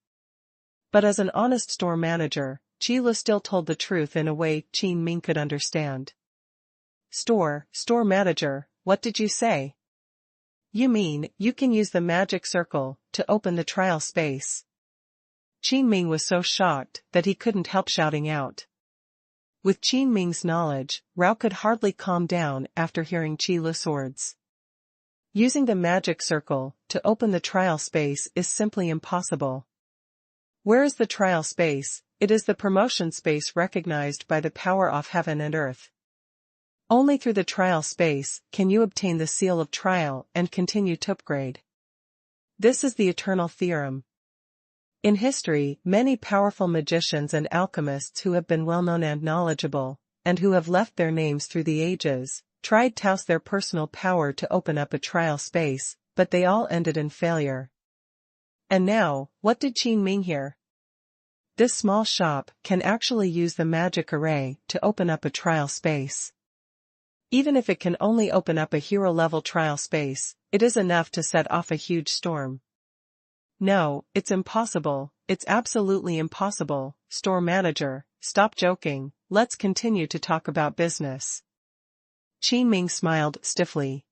But as an honest store manager, Qi Lu still told the truth in a way Qin Ming could understand. Store manager, what did you say? You mean, you can use the magic circle to open the trial space? Qin Ming was so shocked that he couldn't help shouting out. With Qin Ming's knowledge, Rao could hardly calm down after hearing Qi Lu's words. Using the magic circle to open the trial space is simply impossible. Where is the trial space? It is the promotion space recognized by the power of heaven and earth. Only through the trial space can you obtain the seal of trial and continue to upgrade. This is the eternal theorem. In history, many powerful magicians and alchemists who have been well-known and knowledgeable, and who have left their names through the ages, tried to use their personal power to open up a trial space, but they all ended in failure. And now, what did Qin Ming hear? This small shop can actually use the magic array to open up a trial space. Even if it can only open up a hero-level trial space, it is enough to set off a huge storm. No, it's impossible, it's absolutely impossible. Store manager, stop joking, let's continue to talk about business. Qin Ming smiled stiffly.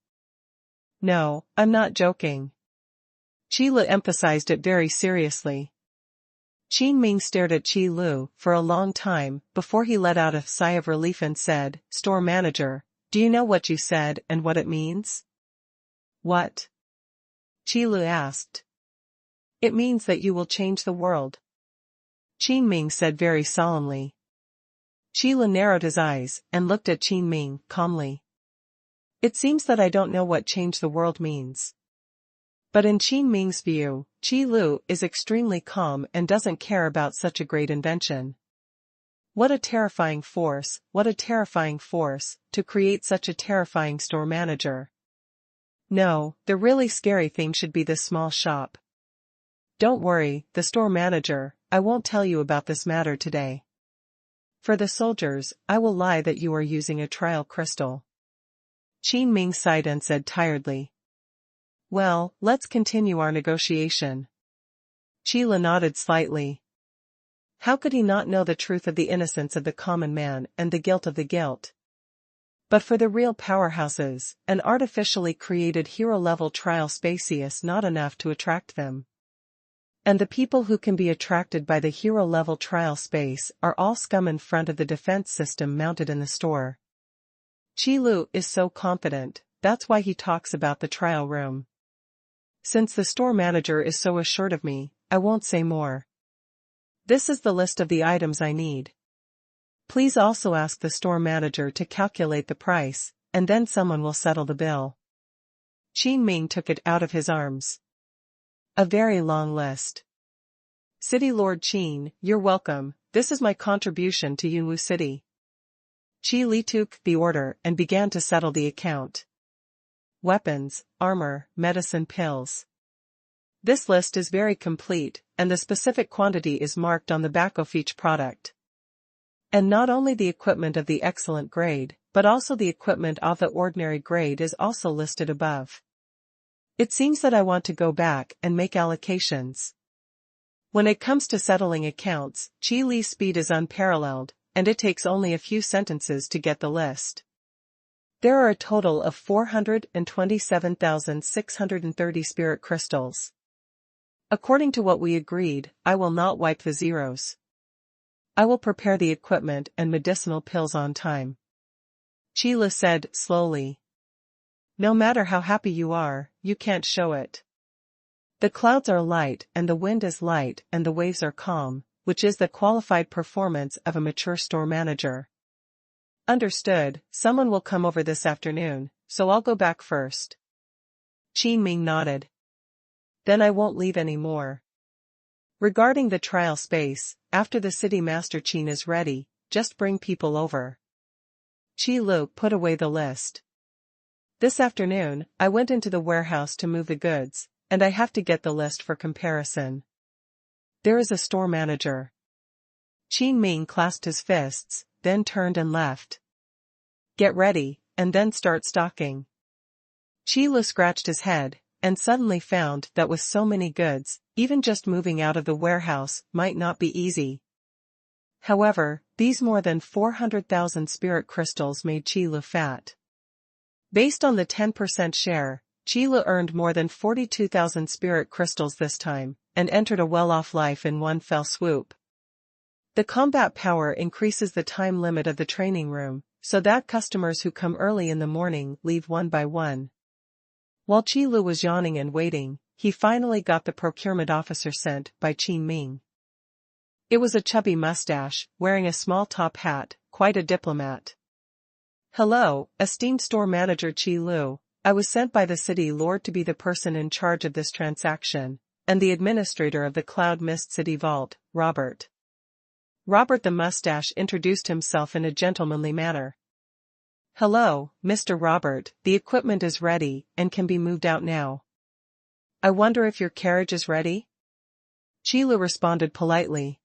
No, I'm not joking. Qi Lu emphasized it very seriously. Qin Ming stared at Qi Lu for a long time before he let out a sigh of relief and said, Store manager, do you know what you said and what it means? What? Qi Lu asked. It means that you will change the world. Qin Ming said very solemnly. Qi Lu narrowed his eyes and looked at Qin Ming calmly. It seems that I don't know what change the world means. But in Qin Ming's view, Qi Lu is extremely calm and doesn't care about such a great invention. What a terrifying force, to create such a terrifying store manager. No, the really scary thing should be this small shop. Don't worry, the store manager, I won't tell you about this matter today. For the soldiers, I will lie that you are using a trial crystal. Qin Ming sighed and said tiredly. Well, let's continue our negotiation. Qi Lu nodded slightly. How could he not know the truth of the innocence of the common man and the guilt of the guilt? But for the real powerhouses, an artificially created hero-level trial space is not enough to attract them. And the people who can be attracted by the hero-level trial space are all scum in front of the defense system mounted in the store. Qi Lu is so confident, that's why he talks about the trial room. Since the store manager is so assured of me, I won't say more. This is the list of the items I need. Please also ask the store manager to calculate the price, and then someone will settle the bill. Qin Ming took it out of his arms. A very long list. City Lord Qin, you're welcome, this is my contribution to Yunwu City. Qi Li took the order and began to settle the account. Weapons, armor, medicine pills. This list is very complete, and the specific quantity is marked on the back of each product. And not only the equipment of the excellent grade, but also the equipment of the ordinary grade is also listed above. It seems that I want to go back and make allocations. When it comes to settling accounts, Qi Li's speed is unparalleled, and it takes only a few sentences to get the list. There are a total of 427,630 spirit crystals. According to what we agreed, I will not wipe the zeros. I will prepare the equipment and medicinal pills on time. Qi Li said slowly. No matter how happy you are, you can't show it. The clouds are light and the wind is light and the waves are calm, which is the qualified performance of a mature store manager. Understood, someone will come over this afternoon, so I'll go back first. Qin Ming nodded. Then I won't leave any more. Regarding the trial space, after the city master Qin is ready, just bring people over. Qi Lu put away the list. This afternoon, I went into the warehouse to move the goods, and I have to get the list for comparison. There is a store manager. Qin Ming clasped his fists, then turned and left. Get ready, and then start stocking. Qi Lu scratched his head, and suddenly found that with so many goods, even just moving out of the warehouse might not be easy. However, these more than 400,000 spirit crystals made Qi Lu fat. Based on the 10% share, Qi Lu earned more than 42,000 spirit crystals this time, and entered a well-off life in one fell swoop. The combat power increases the time limit of the training room, so that customers who come early in the morning leave one by one. While Qi Lu was yawning and waiting, he finally got the procurement officer sent by Qin Ming. It was a chubby mustache, wearing a small top hat, quite a diplomat. Hello, esteemed store manager Qi Lu, I was sent by the city lord to be the person in charge of this transaction, and the administrator of the Cloud Mist City Vault, Robert. Robert the mustache introduced himself in a gentlemanly manner. Hello, Mr. Robert, the equipment is ready, and can be moved out now. I wonder if your carriage is ready? Qi Lu responded politely.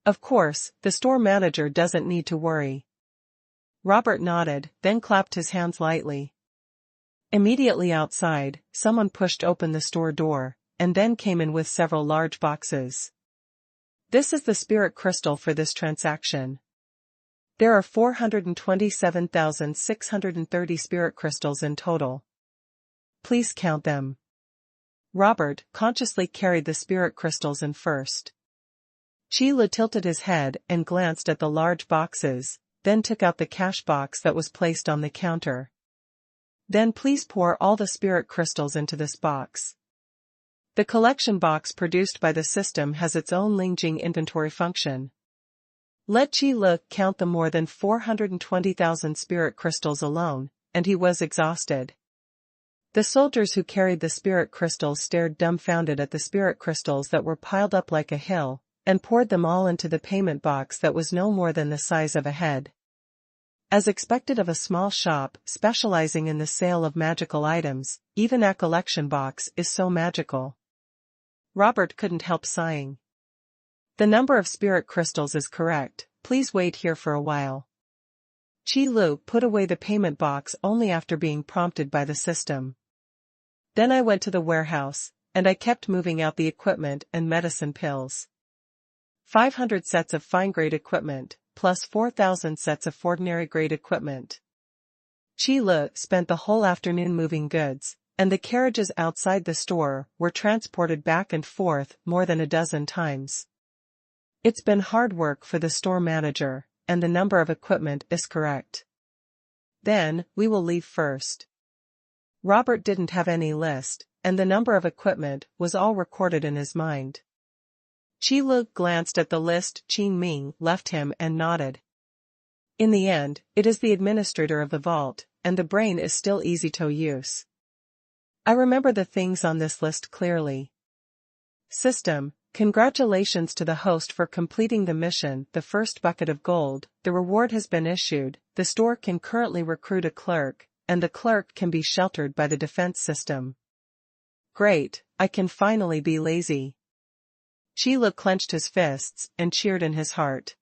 Of course, the store manager doesn't need to worry. Robert nodded, then clapped his hands lightly. Immediately outside, someone pushed open the store door, and then came in with several large boxes. This is the spirit crystal for this transaction. There are 427,630 spirit crystals in total. Please count them. Robert consciously carried the spirit crystals in first. Qi Lu tilted his head and glanced at the large boxes, then took out the cash box that was placed on the counter. Then please pour all the spirit crystals into this box. The collection box produced by the system has its own Lingjing inventory function. Let Qi Lu count the more than 420,000 spirit crystals alone, and he was exhausted. The soldiers who carried the spirit crystals stared dumbfounded at the spirit crystals that were piled up like a hill, and poured them all into the payment box that was no more than the size of a head. As expected of a small shop specializing in the sale of magical items, even a collection box is so magical. Robert couldn't help sighing. The number of spirit crystals is correct, please wait here for a while. Qi Lu put away the payment box only after being prompted by the system. Then I went to the warehouse, and I kept moving out the equipment and medicine pills. 500 sets of fine-grade equipment, plus 4,000 sets of ordinary-grade equipment. Qi Lu spent the whole afternoon moving goods, and the carriages outside the store were transported back and forth more than a dozen times. It's been hard work for the store manager, and the number of equipment is correct. Then, we will leave first. Robert didn't have any list, and the number of equipment was all recorded in his mind. Qi Lu glanced at the list Qin Ming left him and nodded. In the end, it is the administrator of the vault, and the brain is still easy to use. I remember the things on this list clearly. System, congratulations to the host for completing the mission, the first bucket of gold, the reward has been issued, the store can currently recruit a clerk, and the clerk can be sheltered by the defense system. Great, I can finally be lazy. Qi Lu clenched his fists and cheered in his heart.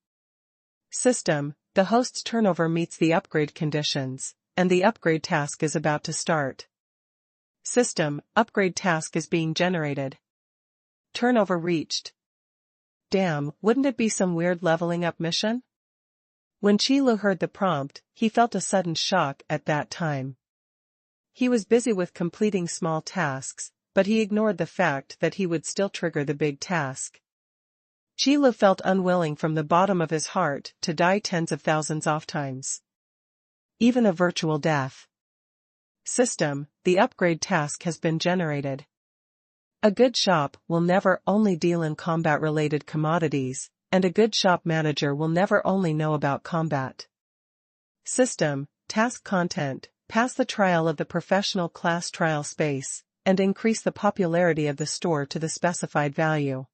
System, the host's turnover meets the upgrade conditions, and the upgrade task is about to start. System, upgrade task is being generated. Turnover reached. Damn, wouldn't it be some weird leveling up mission? When Qi Lu heard the prompt, he felt a sudden shock at that time. He was busy with completing small tasks, but he ignored the fact that he would still trigger the big task. Qi Lu felt unwilling from the bottom of his heart to die tens of thousands of times. Even a virtual death. System, the upgrade task has been generated. A good shop will never only deal in combat-related commodities, and a good shop manager will never only know about combat. System, task content, pass the trial of the professional class trial space, and increase the popularity of the store to the specified value.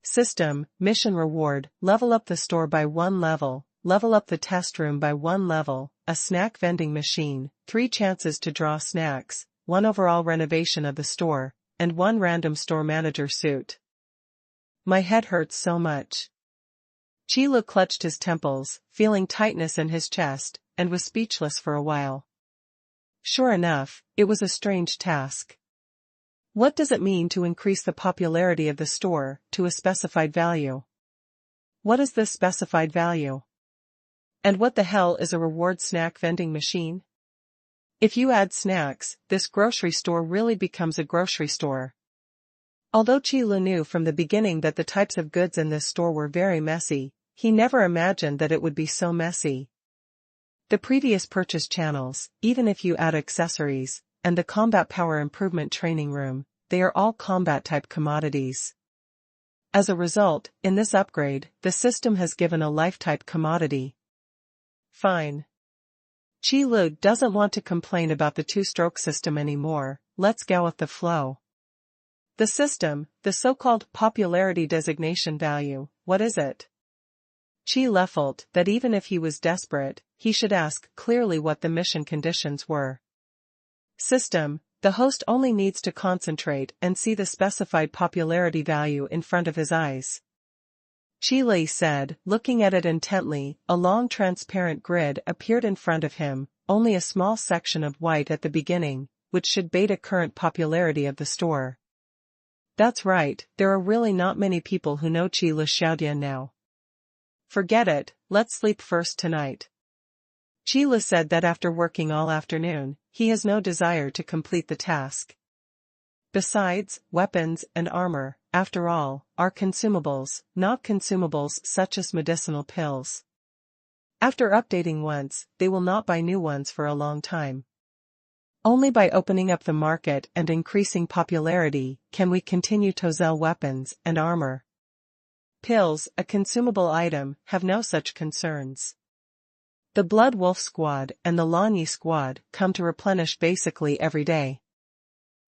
System, mission reward, level up the store by 1 level, level up the test room by 1 level, a snack vending machine, 3 chances to draw snacks, 1 overall renovation of the store, and 1 random store manager suit. My head hurts so much. Qi Lu clutched his temples, feeling tightness in his chest, and was speechless for a while. Sure enough, it was a strange task. What does it mean to increase the popularity of the store to a specified value? What is this specified value? And what the hell is a reward snack vending machine? If you add snacks, this grocery store really becomes a grocery store. Although Qi Lu knew from the beginning that the types of goods in this store were very messy, he never imagined that it would be so messy. The previous purchase channels, even if you add accessories, and the combat power improvement training room, they are all combat-type commodities. As a result, in this upgrade, the system has given a life-type commodity. Fine. Qi Lu doesn't want to complain about the 2-stroke system anymore, let's go with the flow. The system, the so-called popularity designation value, what is it? Qi Lu felt that even if he was desperate, he should ask clearly what the mission conditions were. System, the host only needs to concentrate and see the specified popularity value in front of his eyes. Qi Lu said, looking at it intently, a long transparent grid appeared in front of him, only a small section of white at the beginning, which should beta current popularity of the store. That's right, there are really not many people who know Qi Lu Xiaodian now. Forget it, let's sleep first tonight. Qi Lu said that after working all afternoon, he has no desire to complete the task. Besides, weapons and armor, after all, are consumables, not consumables such as medicinal pills. After updating once, they will not buy new ones for a long time. Only by opening up the market and increasing popularity can we continue to sell weapons and armor. Pills, a consumable item, have no such concerns. The Blood Wolf Squad and the Lanyi Squad come to replenish basically every day.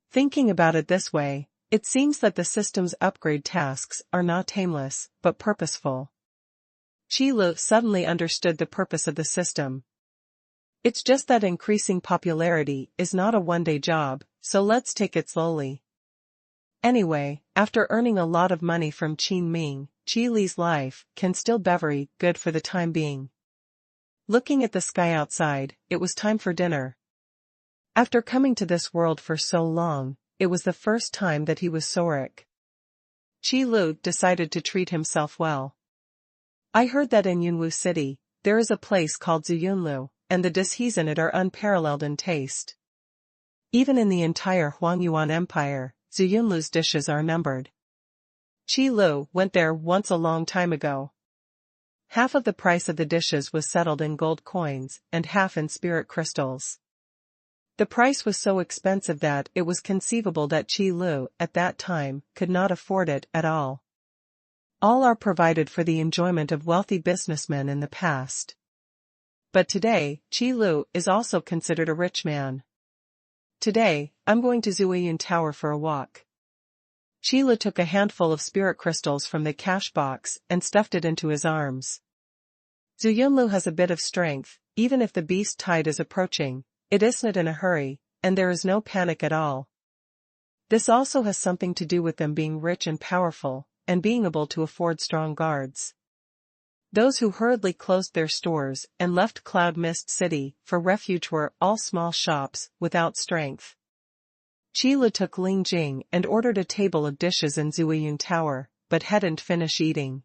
Thinking about it this way, it seems that the system's upgrade tasks are not aimless, but purposeful. Qilu suddenly understood the purpose of the system. It's just that increasing popularity is not a one-day job, so let's take it slowly. Anyway, after earning a lot of money from Qin Ming, Qi Li's life can still be very good for the time being. Looking at the sky outside, it was time for dinner. After coming to this world for so long, it was the first time that he was Sorik. Qilu decided to treat himself well. I heard that in Yunwu City, there is a place called Zuyunlu, and the dishes in it are unparalleled in taste. Even in the entire Huangyuan Empire, Zuyunlu's dishes are numbered. Qilu went there once a long time ago. Half of the price of the dishes was settled in gold coins, and half in spirit crystals. The price was so expensive that it was conceivable that Qilu, at that time, could not afford it at all. All are provided for the enjoyment of wealthy businessmen in the past. But today, Qilu is also considered a rich man. Today, I'm going to Zuiyun Tower for a walk. Qilu took a handful of spirit crystals from the cash box and stuffed it into his arms. Zuyunlu has a bit of strength, even if the beast tide is approaching, it isn't in a hurry, and there is no panic at all. This also has something to do with them being rich and powerful, and being able to afford strong guards. Those who hurriedly closed their stores and left Cloud Mist City for refuge were all small shops without strength. Qilu took Ling Jing and ordered a table of dishes in Zuiyun Tower, but hadn't finished eating.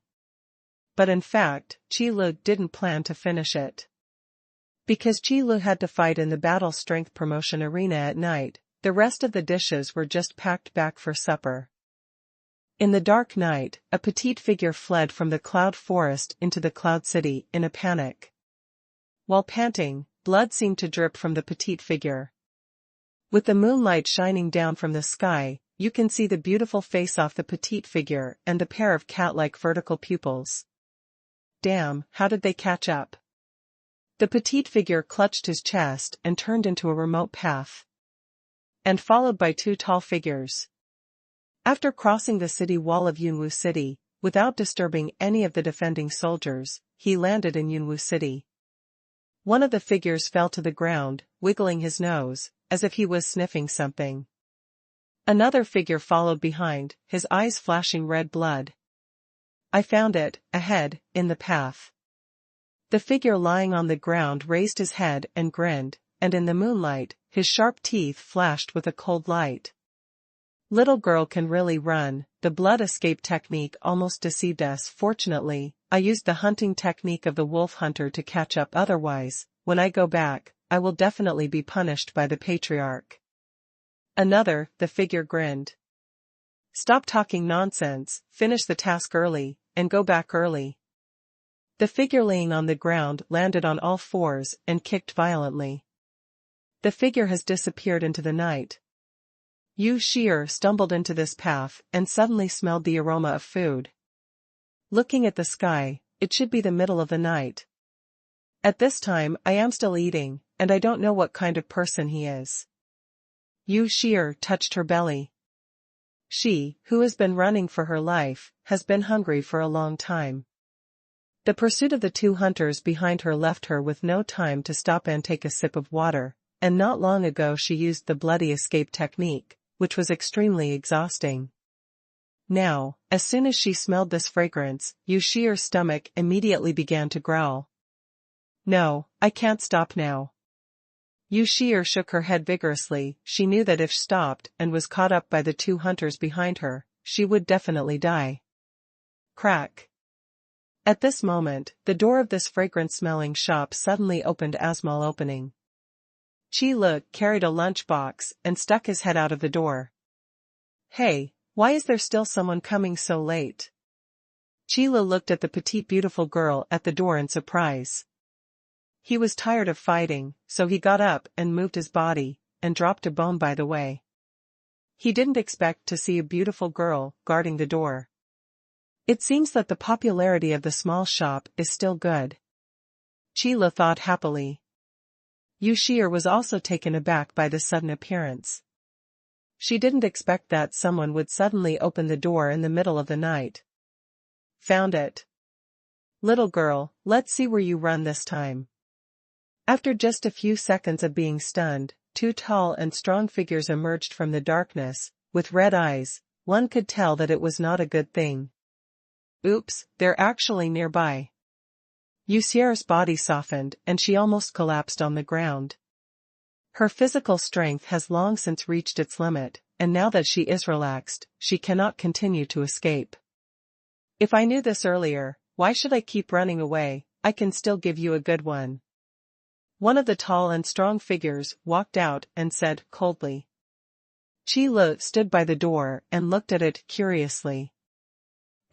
But in fact, Qilu didn't plan to finish it. Because Qilu had to fight in the battle strength promotion arena at night, the rest of the dishes were just packed back for supper. In the dark night, a petite figure fled from the cloud forest into the cloud city in a panic. While panting, blood seemed to drip from the petite figure. With the moonlight shining down from the sky, you can see the beautiful face of the petite figure and the pair of cat-like vertical pupils. Damn, how did they catch up? The petite figure clutched his chest and turned into a remote path. And followed by two tall figures. After crossing the city wall of Yunwu City, without disturbing any of the defending soldiers, he landed in Yunwu City. One of the figures fell to the ground, wiggling his nose, as if he was sniffing something. Another figure followed behind, his eyes flashing red blood. I found it, ahead, in the path. The figure lying on the ground raised his head and grinned, and in the moonlight, his sharp teeth flashed with a cold light. Little girl can really run, the blood escape technique almost deceived us. Fortunately, I used the hunting technique of the wolf hunter to catch up, otherwise, when I go back, I will definitely be punished by the patriarch. The figure grinned. Stop talking nonsense, finish the task early, and go back early. The figure laying on the ground landed on all fours and kicked violently. The figure has disappeared into the night. Yu Shi'er stumbled into this path and suddenly smelled the aroma of food. Looking at the sky, it should be the middle of the night. At this time I am still eating, and I don't know what kind of person he is. Yu Shi'er touched her belly. She, who has been running for her life, has been hungry for a long time. The pursuit of the two hunters behind her left her with no time to stop and take a sip of water, and not long ago she used the bloody escape technique, which was extremely exhausting. Now, as soon as she smelled this fragrance, Yu Shi'er's stomach immediately began to growl. No, I can't stop now. Yu Shi'er shook her head vigorously. She knew that if she stopped and was caught up by the two hunters behind her, she would definitely die. Crack. At this moment, the door of this fragrant-smelling shop suddenly opened. Asmal opening. Qilu carried a lunchbox and stuck his head out of the door. Hey, why is there still someone coming so late? Qilu looked at the petite beautiful girl at the door in surprise. He was tired of fighting, so he got up and moved his body, and dropped a bone by the way. He didn't expect to see a beautiful girl guarding the door. It seems that the popularity of the small shop is still good. Qi thought happily. Yu Shi'er was also taken aback by the sudden appearance. She didn't expect that someone would suddenly open the door in the middle of the night. Found it. Little girl, let's see where you run this time. After just a few seconds of being stunned, two tall and strong figures emerged from the darkness, with red eyes. One could tell that it was not a good thing. Oops, they're actually nearby. Yu Shi'er's body softened and she almost collapsed on the ground. Her physical strength has long since reached its limit, and now that she is relaxed, she cannot continue to escape. If I knew this earlier, why should I keep running away? I can still give you a good one. One of the tall and strong figures walked out and said coldly. Qi Lu stood by the door and looked at it curiously.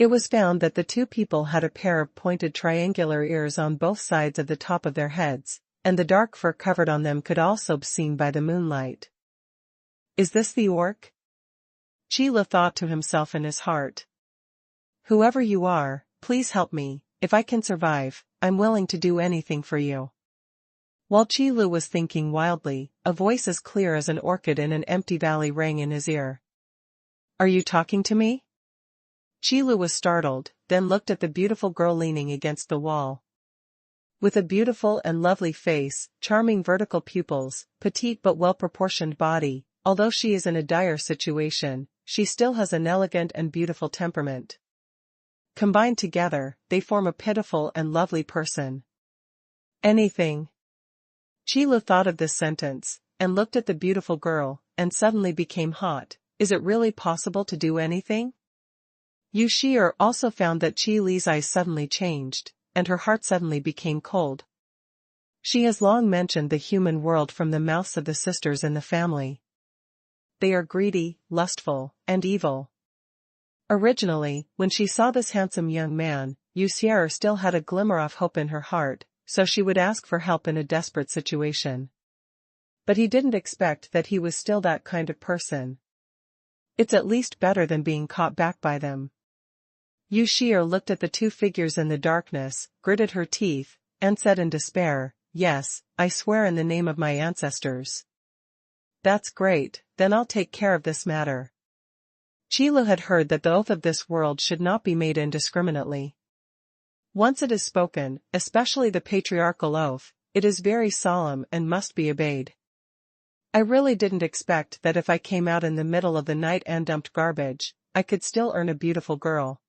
It was found that the two people had a pair of pointed triangular ears on both sides of the top of their heads, and the dark fur covered on them could also be seen by the moonlight. Is this the orc? Qi Lu thought to himself in his heart. Whoever you are, please help me. If I can survive, I'm willing to do anything for you. While Qi Lu was thinking wildly, a voice as clear as an orchid in an empty valley rang in his ear. Are you talking to me? Qi Lu was startled, then looked at the beautiful girl leaning against the wall. With a beautiful and lovely face, charming vertical pupils, petite but well-proportioned body, although she is in a dire situation, she still has an elegant and beautiful temperament. Combined together, they form a pitiful and lovely person. Anything. Qi Lu thought of this sentence, and looked at the beautiful girl, and suddenly became hot. Is it really possible to do anything? Yu Shi'er also found that Qi Li's eyes suddenly changed, and her heart suddenly became cold. She has long mentioned the human world from the mouths of the sisters in the family. They are greedy, lustful, and evil. Originally, when she saw this handsome young man, Yu Shi'er still had a glimmer of hope in her heart, so she would ask for help in a desperate situation. But he didn't expect that he was still that kind of person. It's at least better than being caught back by them. Yu Shi'er looked at the two figures in the darkness, gritted her teeth, and said in despair, Yes, I swear in the name of my ancestors. That's great, then I'll take care of this matter. Qi Lu had heard that the oath of this world should not be made indiscriminately. Once it is spoken, especially the patriarchal oath, it is very solemn and must be obeyed. I really didn't expect that if I came out in the middle of the night and dumped garbage, I could still earn a beautiful girl.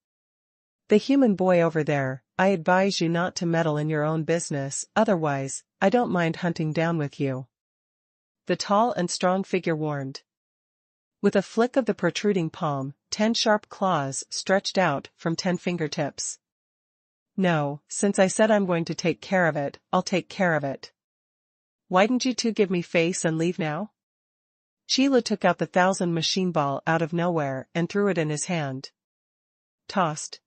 The human boy over there, I advise you not to meddle in your own business, otherwise, I don't mind hunting down with you. The tall and strong figure warned. With a flick of the protruding palm, 10 sharp claws stretched out from 10 fingertips. No, since I said I'm going to take care of it, I'll take care of it. Why didn't you two give me face and leave now? Qi Lu took out the 1,000 machine ball out of nowhere and threw it in his hand. Tossed.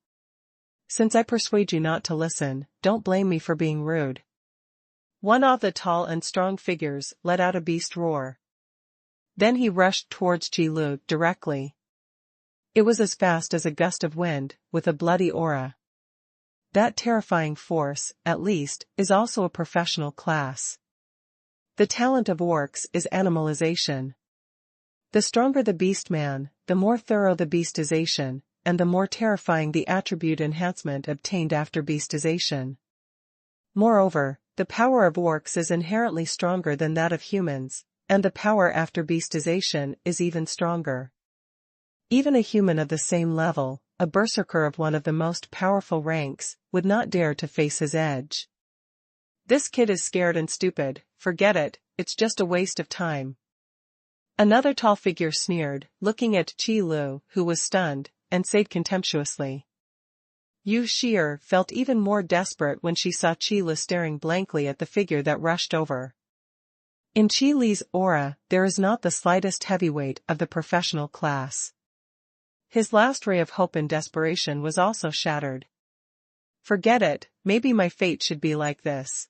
Since I persuade you not to listen, don't blame me for being rude. One of the tall and strong figures let out a beast roar. Then he rushed towards Qi Lu directly. It was as fast as a gust of wind, with a bloody aura. That terrifying force, at least, is also a professional class. The talent of orcs is animalization. The stronger the beastman, the more thorough the beastization, and the more terrifying the attribute enhancement obtained after beastization. Moreover, the power of orcs is inherently stronger than that of humans, and the power after beastization is even stronger. Even a human of the same level, a berserker of one of the most powerful ranks, would not dare to face his edge. This kid is scared and stupid, forget it, it's just a waste of time. Another tall figure sneered, looking at Qi Lu, who was stunned, and said contemptuously. Yu Shi'er felt even more desperate when she saw Qi Lu staring blankly at the figure that rushed over. In Qi Li's aura, there is not the slightest heavyweight of the professional class. His last ray of hope in desperation was also shattered. Forget it, maybe my fate should be like this.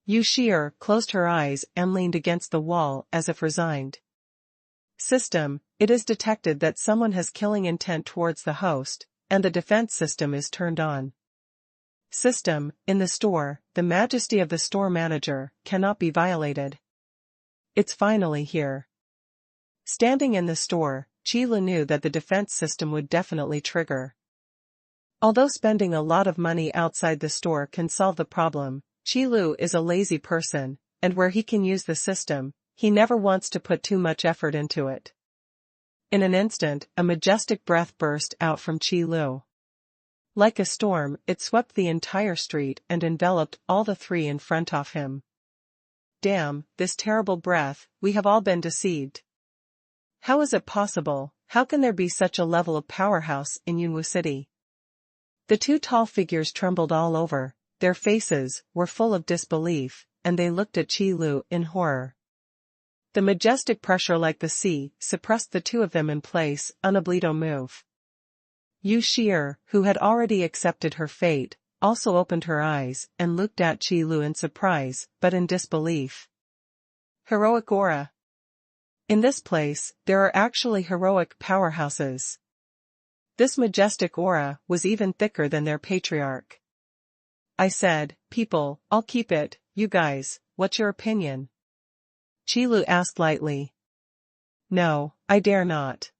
Yu Shi'er closed her eyes and leaned against the wall as if resigned. System, it is detected that someone has killing intent towards the host, and the defense system is turned on. System, in the store, the majesty of the store manager, cannot be violated. It's finally here. Standing in the store, Qi knew that the defense system would definitely trigger. Although spending a lot of money outside the store can solve the problem, Qi is a lazy person, and where he can use the system, he never wants to put too much effort into it. In an instant, a majestic breath burst out from Qi. Like a storm, it swept the entire street and enveloped all the three in front of him. Damn, this terrible breath, we have all been deceived. How is it possible? How can there be such a level of powerhouse in Yunwu City? The two tall figures trembled all over, their faces were full of disbelief, and they looked at Qi in horror. The majestic pressure like the sea suppressed the two of them in place, unable to move. Yu Shi'er, who had already accepted her fate, also opened her eyes and looked at Qi in surprise, but in disbelief. Heroic aura. In this place, there are actually heroic powerhouses. This majestic aura was even thicker than their patriarch. I said, people, I'll keep it, you guys, what's your opinion? Qi asked lightly. No, I dare not.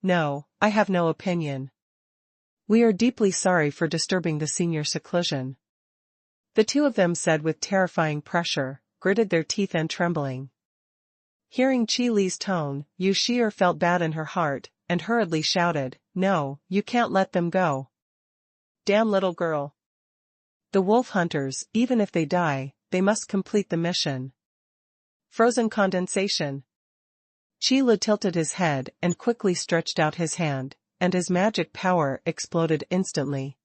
No, I have no opinion. We are deeply sorry for disturbing the senior seclusion. The two of them said with terrifying pressure, gritted their teeth and trembling. Hearing Qi tone, Yu Shi'er felt bad in her heart, and hurriedly shouted, no, you can't let them go. Damn little girl. The wolf hunters, even if they die, they must complete the mission. Frozen condensation. Qi tilted his head and quickly stretched out his hand, and his magic power exploded instantly.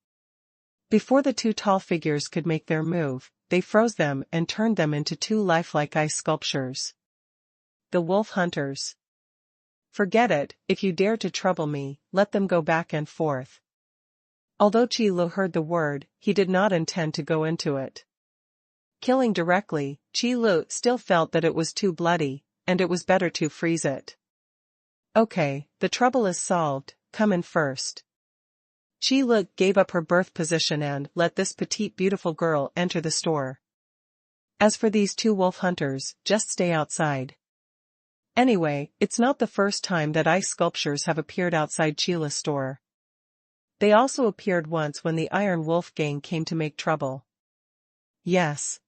Before the two tall figures could make their move, they froze them and turned them into two lifelike ice sculptures. The wolf hunters. Forget it, if you dare to trouble me, let them go back and forth. Although Qi heard the word, he did not intend to go into it. Killing directly, Qi still felt that it was too bloody, and it was better to freeze it. Okay, the trouble is solved, come in first. Qi gave up her birth position and let this petite beautiful girl enter the store. As for these two wolf hunters, just stay outside. Anyway, it's not the first time that ice sculptures have appeared outside Qi's store. They also appeared once when the Iron Wolf gang came to make trouble. Yes.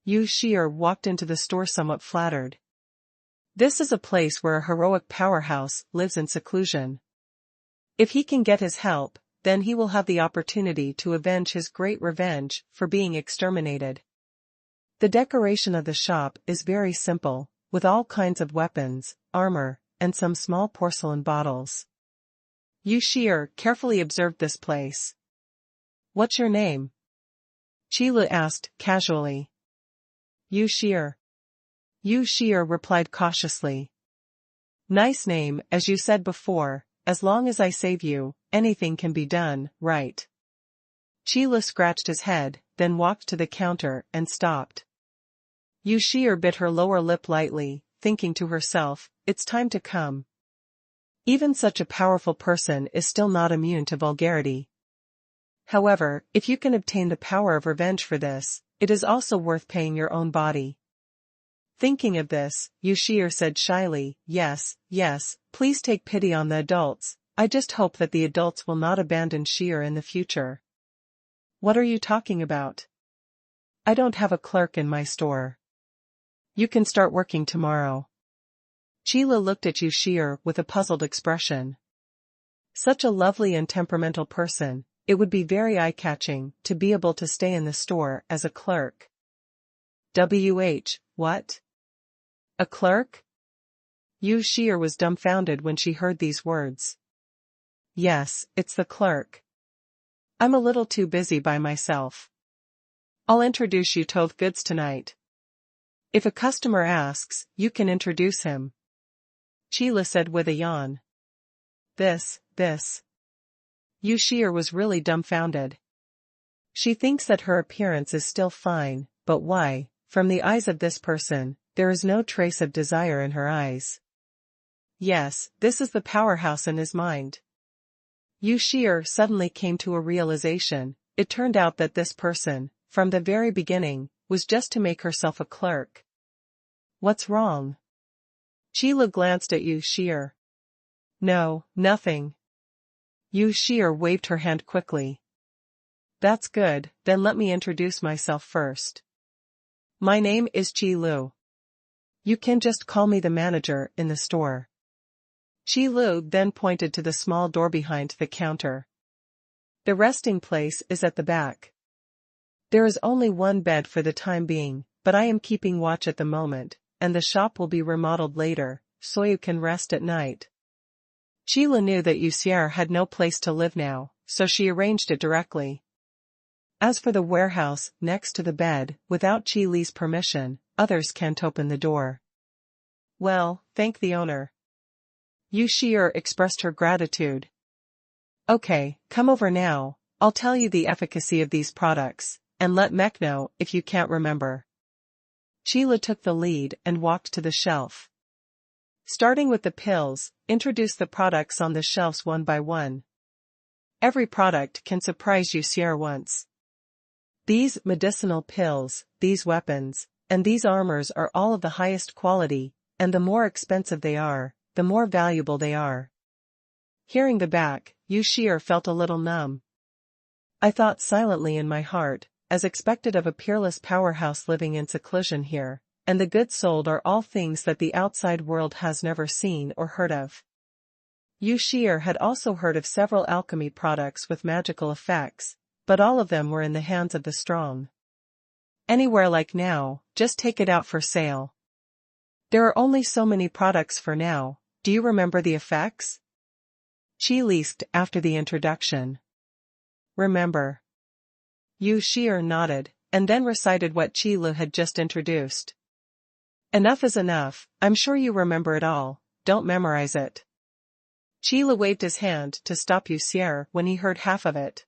Yu Shi'er walked into the store somewhat flattered. This is a place where a heroic powerhouse lives in seclusion. If he can get his help, then he will have the opportunity to avenge his great revenge for being exterminated. The decoration of the shop is very simple, with all kinds of weapons, armor, and some small porcelain bottles. Yu Shi'er carefully observed this place. What's your name? Qi asked casually. Yu Shi'er. Yu Shi'er replied cautiously. Nice name, as you said before, as long as I save you, anything can be done, right? Qi scratched his head, then walked to the counter and stopped. Yu Shi'er bit her lower lip lightly, thinking to herself, it's time to come. Even such a powerful person is still not immune to vulgarity. However, if you can obtain the power of revenge for this, it is also worth paying your own body. Thinking of this, Yu Shi'er said shyly, yes, please take pity on the adults, I just hope that the adults will not abandon Shi'er in the future. What are you talking about? I don't have a clerk in my store. You can start working tomorrow. Qi looked at Yu Shi'er with a puzzled expression. Such a lovely and temperamental person, it would be very eye-catching to be able to stay in the store as a clerk. What? A clerk? Yu Shi'er was dumbfounded when she heard these words. Yes, it's the clerk. I'm a little too busy by myself. I'll introduce you to goods tonight. If a customer asks, you can introduce him. Qi said with a yawn. This. Yu Shi'er was really dumbfounded. She thinks that her appearance is still fine, but why, from the eyes of this person, there is no trace of desire in her eyes. Yes, this is the powerhouse in his mind. Yu Shi'er suddenly came to a realization, it turned out that this person, from the very beginning, was just to make herself a clerk. What's wrong? Sheila glanced at Yu Shi'er. No, nothing. Yu Shi'er waved her hand quickly. That's good, then let me introduce myself first. My name is Qi Lu. You can just call me the manager in the store. Qi Lu then pointed to the small door behind the counter. The resting place is at the back. There is only one bed for the time being, but I am keeping watch at the moment, and the shop will be remodeled later, so you can rest at night. Sheila knew that Yu Shi'er had no place to live now, so she arranged it directly. As for the warehouse next to the bed, without Qi Li's permission, others can't open the door. Well, thank the owner. Yu Shi'er expressed her gratitude. Okay, come over now, I'll tell you the efficacy of these products, and let Mek know if you can't remember. Sheila took the lead and walked to the shelf. Starting with the pills, introduce the products on the shelves one by one. Every product can surprise Yu Shi'er once. These medicinal pills, these weapons, and these armors are all of the highest quality, and the more expensive they are, the more valuable they are. Hearing the back, Yu Shi'er felt a little numb. I thought silently in my heart, as expected of a peerless powerhouse living in seclusion here, and the goods sold are all things that the outside world has never seen or heard of. Yu Shi'er had also heard of several alchemy products with magical effects, but all of them were in the hands of the strong. Anywhere like now, just take it out for sale. There are only so many products for now, do you remember the effects? Qi lisped after the introduction. Remember. Yu Shi'er nodded, and then recited what Qi Lu had just introduced. Enough is enough, I'm sure you remember it all, don't memorize it. Qi Lu waved his hand to stop Yu Shi'er when he heard half of it.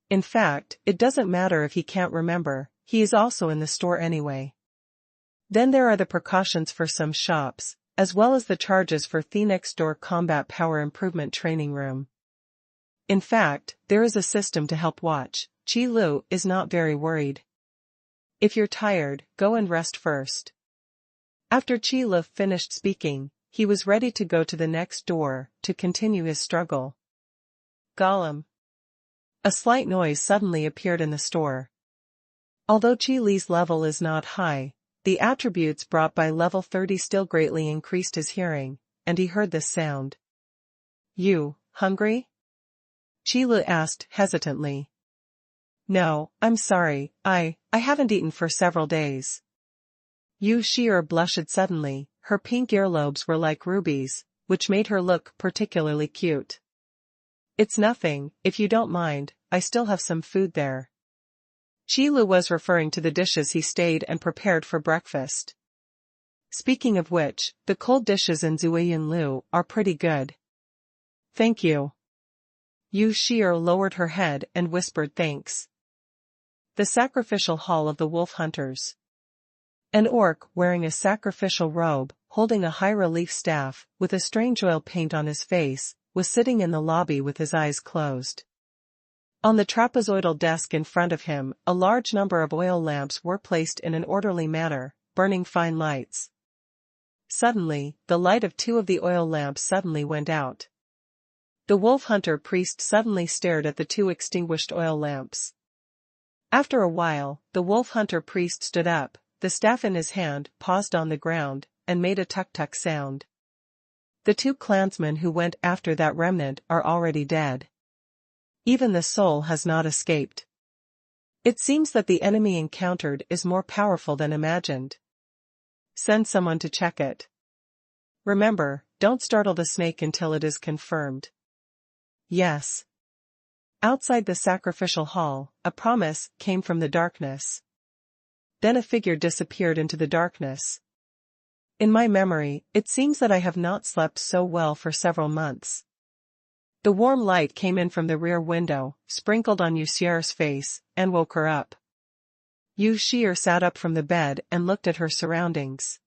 In fact, it doesn't matter if he can't remember, he is also in the store anyway. Then there are the precautions for some shops, as well as the charges for the next door combat power improvement training room. In fact, there is a system to help watch. Qi Lu is not very worried. If you're tired, go and rest first. After Qi Lu finished speaking, he was ready to go to the next door, to continue his struggle. Gollum. A slight noise suddenly appeared in the store. Although Qi Li's level is not high, the attributes brought by level 30 still greatly increased his hearing, and he heard this sound. You, hungry? Qi Lu asked hesitantly. No, I'm sorry, I haven't eaten for several days. Yu Shi'er blushed suddenly, her pink earlobes were like rubies, which made her look particularly cute. It's nothing, if you don't mind, I still have some food there. Qi Lu was referring to the dishes he stayed and prepared for breakfast. Speaking of which, the cold dishes in Zuiyan Lu are pretty good. Thank you. Yu Shi'er lowered her head and whispered thanks. The sacrificial hall of the wolf hunters. An orc wearing a sacrificial robe, holding a high-relief staff, with a strange oil paint on his face, was sitting in the lobby with his eyes closed. On the trapezoidal desk in front of him, a large number of oil lamps were placed in an orderly manner, burning fine lights. Suddenly, the light of two of the oil lamps suddenly went out. The wolf hunter priest suddenly stared at the two extinguished oil lamps. After a while, the wolf hunter priest stood up, the staff in his hand, paused on the ground, and made a tuk-tuk sound. The two clansmen who went after that remnant are already dead. Even the soul has not escaped. It seems that the enemy encountered is more powerful than imagined. Send someone to check it. Remember, don't startle the snake until it is confirmed. Yes. Outside the sacrificial hall, a promise came from the darkness. Then a figure disappeared into the darkness. In my memory, it seems that I have not slept so well for several months. The warm light came in from the rear window, sprinkled on Yu Shi'er's face, and woke her up. Yu Shi'er sat up from the bed and looked at her surroundings.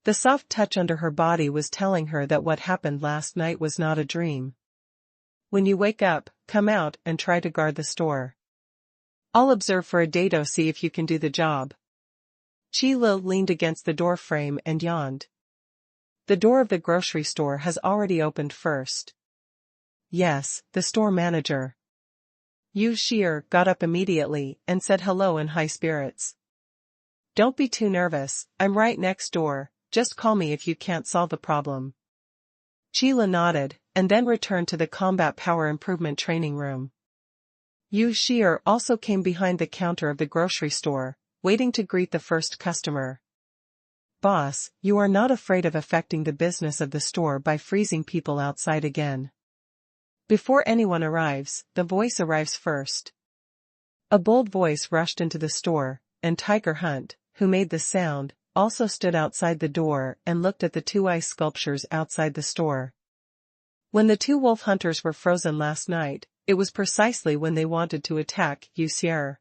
The soft touch under her body was telling her that what happened last night was not a dream. When you wake up, come out and try to guard the store. I'll observe for a day to see if you can do the job. Qi Lu leaned against the door frame and yawned. The door of the grocery store has already opened first. Yes, the store manager. Yu Shi'er got up immediately and said hello in high spirits. Don't be too nervous, I'm right next door, just call me if you can't solve the problem. Qi Lu nodded, and then returned to the combat power improvement training room. Yu Shi'er also came behind the counter of the grocery store, waiting to greet the first customer. Boss, you are not afraid of affecting the business of the store by freezing people outside again. Before anyone arrives, the voice arrives first. A bold voice rushed into the store, and Tiger Hunt, who made the sound, also stood outside the door and looked at the two ice sculptures outside the store. When the two wolf hunters were frozen last night, it was precisely when they wanted to attack Yu Shi'er.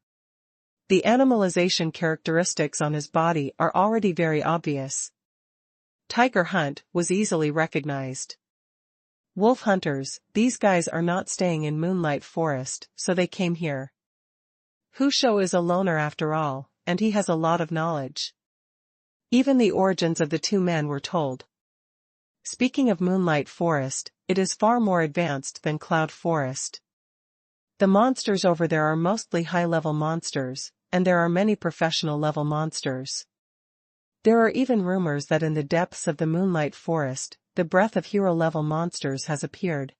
The animalization characteristics on his body are already very obvious. Tiger Hunt was easily recognized. Wolf hunters, these guys are not staying in Moonlight Forest, so they came here. Hu Shou is a loner after all, and he has a lot of knowledge. Even the origins of the two men were told. Speaking of Moonlight Forest, it is far more advanced than Cloud Forest. The monsters over there are mostly high-level monsters, and there are many professional-level monsters. There are even rumors that in the depths of the Moonlight Forest, the breath of hero-level monsters has appeared.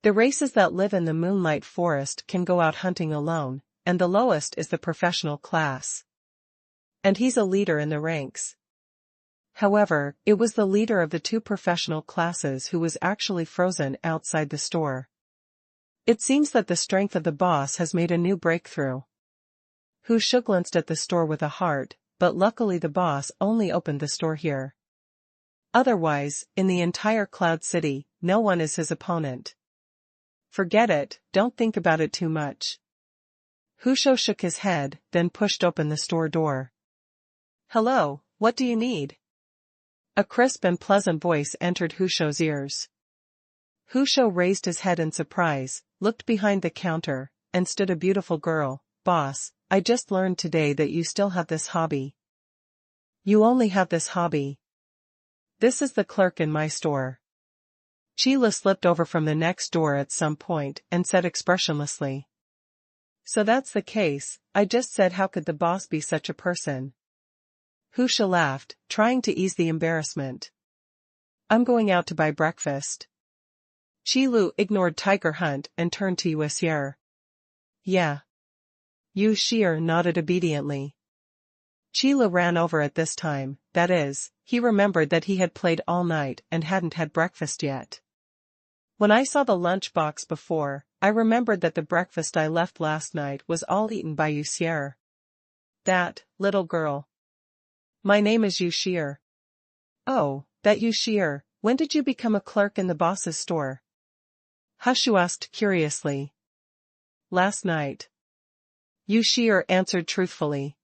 The races that live in the Moonlight Forest can go out hunting alone, and the lowest is the professional class. And he's a leader in the ranks. However, it was the leader of the two professional classes who was actually frozen outside the store. It seems that the strength of the boss has made a new breakthrough. Hu Shou glanced at the store with a heart, but luckily the boss only opened the store here. Otherwise, in the entire Cloud City, no one is his opponent. Forget it, don't think about it too much. Hu Shou shook his head, then pushed open the store door. Hello, what do you need? A crisp and pleasant voice entered Hu Shou's ears. Hu Shou raised his head in surprise, looked behind the counter, and stood a beautiful girl. Boss, I just learned today that you still have this hobby. You only have this hobby. This is the clerk in my store. Qi Lu slipped over from the next door at some point and said expressionlessly. So that's the case, I just said how could the boss be such a person? Hu Shou laughed, trying to ease the embarrassment. I'm going out to buy breakfast. Qi Lu ignored Tiger Hunt and turned to Yu Shi'er. Yeah. Yu Shi'er nodded obediently. Qi Lu ran over at this time, that is, he remembered that he had played all night and hadn't had breakfast yet. When I saw the lunch box before, I remembered that the breakfast I left last night was all eaten by Yu Shi'er. That, little girl. My name is Yu Shi'er. Oh, that Yu Shi'er, when did you become a clerk in the boss's store? Hu Shou asked curiously. Last night. Yu Shi'er answered truthfully.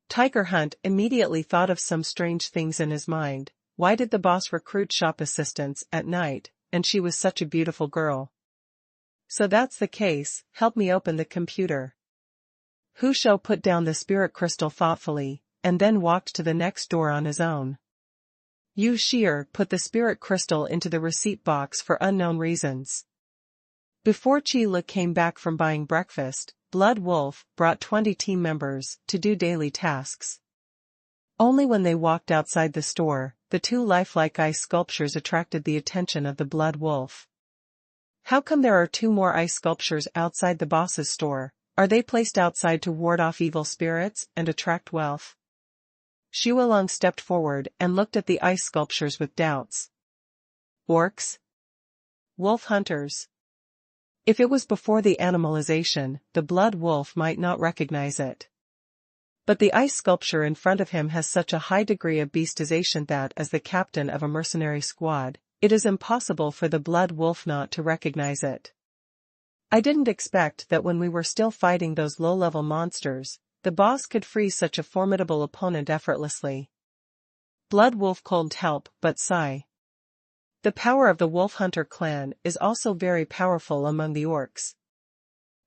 Tiger Hunt immediately thought of some strange things in his mind. Why did the boss recruit shop assistants at night, and she was such a beautiful girl? So that's the case, help me open the computer. Hu Shou put down the spirit crystal thoughtfully, and then walked to the next door on his own. Yu Shi'er put the spirit crystal into the receipt box for unknown reasons. Before Qi Lu came back from buying breakfast, Blood Wolf brought 20 team members to do daily tasks. Only when they walked outside the store, the two lifelike ice sculptures attracted the attention of the Blood Wolf. How come there are two more ice sculptures outside the boss's store? Are they placed outside to ward off evil spirits and attract wealth? Xuanhuan stepped forward and looked at the ice sculptures with doubts. Orcs? Wolf hunters? If it was before the animalization, the Blood Wolf might not recognize it. But the ice sculpture in front of him has such a high degree of beastization that as the captain of a mercenary squad, it is impossible for the Blood Wolf not to recognize it. I didn't expect that when we were still fighting those low-level monsters, the boss could freeze such a formidable opponent effortlessly. Blood Wolf couldn't help but sigh. The power of the Wolf Hunter clan is also very powerful among the orcs.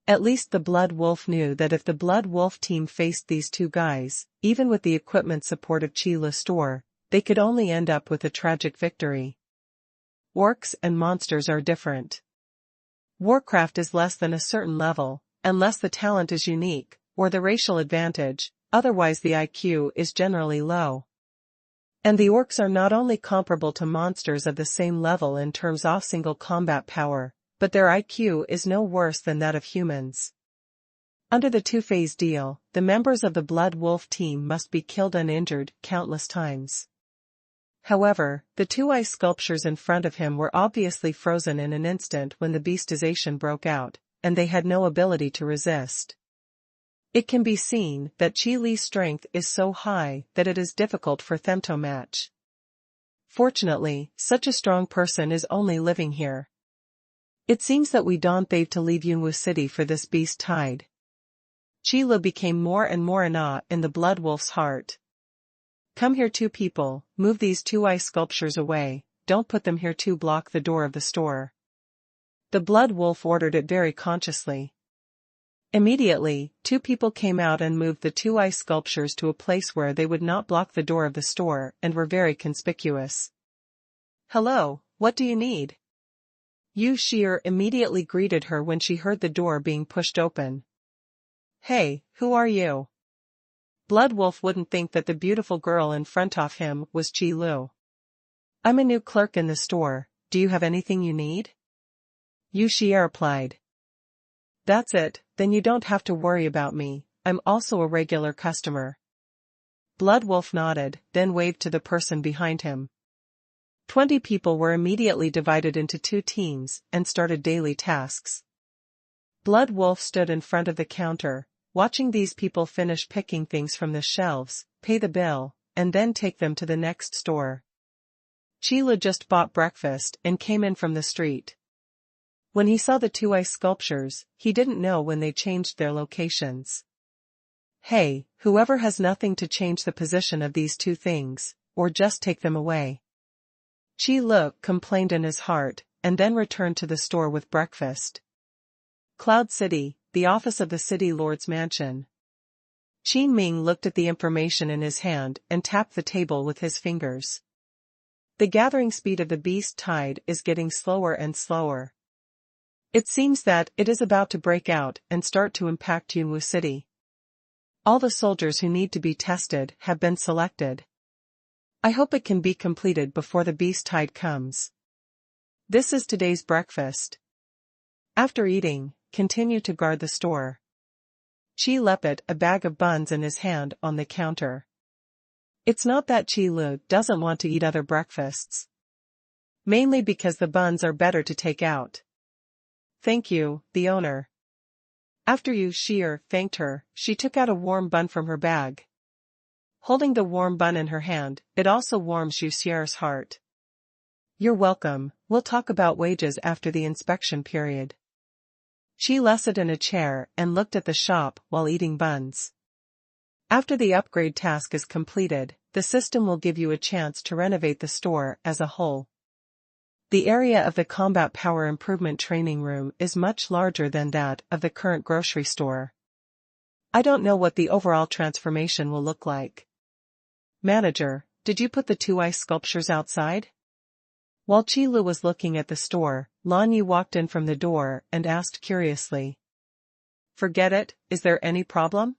At least the Blood Wolf knew that if the Blood Wolf team faced these two guys, even with the equipment support of Qi Lu's store, they could only end up with a tragic victory. Orcs and monsters are different. Warcraft is less than a certain level, unless the talent is unique, or the racial advantage, otherwise the IQ is generally low. And the orcs are not only comparable to monsters of the same level in terms of single combat power, but their IQ is no worse than that of humans. Under the two-phase deal, the members of the Blood Wolf team must be killed uninjured countless times. However, the two ice sculptures in front of him were obviously frozen in an instant when the beastization broke out, and they had no ability to resist. It can be seen that Qi Li's strength is so high that it is difficult for them to match. Fortunately, such a strong person is only living here. It seems that we don't have to leave Yunwu City for this beast tide. Qi Lu became more and more in awe in the Blood Wolf's heart. Come here, two people, move these two ice sculptures away, don't put them here to block the door of the store. The Blood Wolf ordered it very consciously. Immediately, two people came out and moved the two ice sculptures to a place where they would not block the door of the store and were very conspicuous. Hello, what do you need? Yu Shi'er immediately greeted her when she heard the door being pushed open. Hey, who are you? Blood Wolf wouldn't think that the beautiful girl in front of him was Qi Lu. I'm a new clerk in the store, do you have anything you need? Yu Shi'er replied. That's it, then you don't have to worry about me, I'm also a regular customer. Blood Wolf nodded, then waved to the person behind him. 20 people were immediately divided into two teams and started daily tasks. Blood Wolf stood in front of the counter, watching these people finish picking things from the shelves, pay the bill, and then take them to the next store. Qi Lu just bought breakfast and came in from the street. When he saw the two ice sculptures, he didn't know when they changed their locations. Hey, whoever has nothing to change the position of these two things, or just take them away. Qi Lu complained in his heart, and then returned to the store with breakfast. Cloud City, the office of the city lord's mansion. Qin Ming looked at the information in his hand and tapped the table with his fingers. The gathering speed of the beast tide is getting slower and slower. It seems that it is about to break out and start to impact Yunwu City. All the soldiers who need to be tested have been selected. I hope it can be completed before the beast tide comes. This is today's breakfast. After eating, continue to guard the store. Qi left a bag of buns in his hand on the counter. It's not that Qi Lu doesn't want to eat other breakfasts. Mainly because the buns are better to take out. Thank you, the owner. After Yu Shi'er thanked her, she took out a warm bun from her bag. Holding the warm bun in her hand, it also warms Yu Shi'er's heart. You're welcome, we'll talk about wages after the inspection period. She rested in a chair and looked at the shop while eating buns. After the upgrade task is completed, the system will give you a chance to renovate the store as a whole. The area of the Combat Power Improvement Training Room is much larger than that of the current grocery store. I don't know what the overall transformation will look like. Manager, did you put the two ice sculptures outside? While Qi Lu was looking at the store, Lan Yu walked in from the door and asked curiously. Forget it, is there any problem?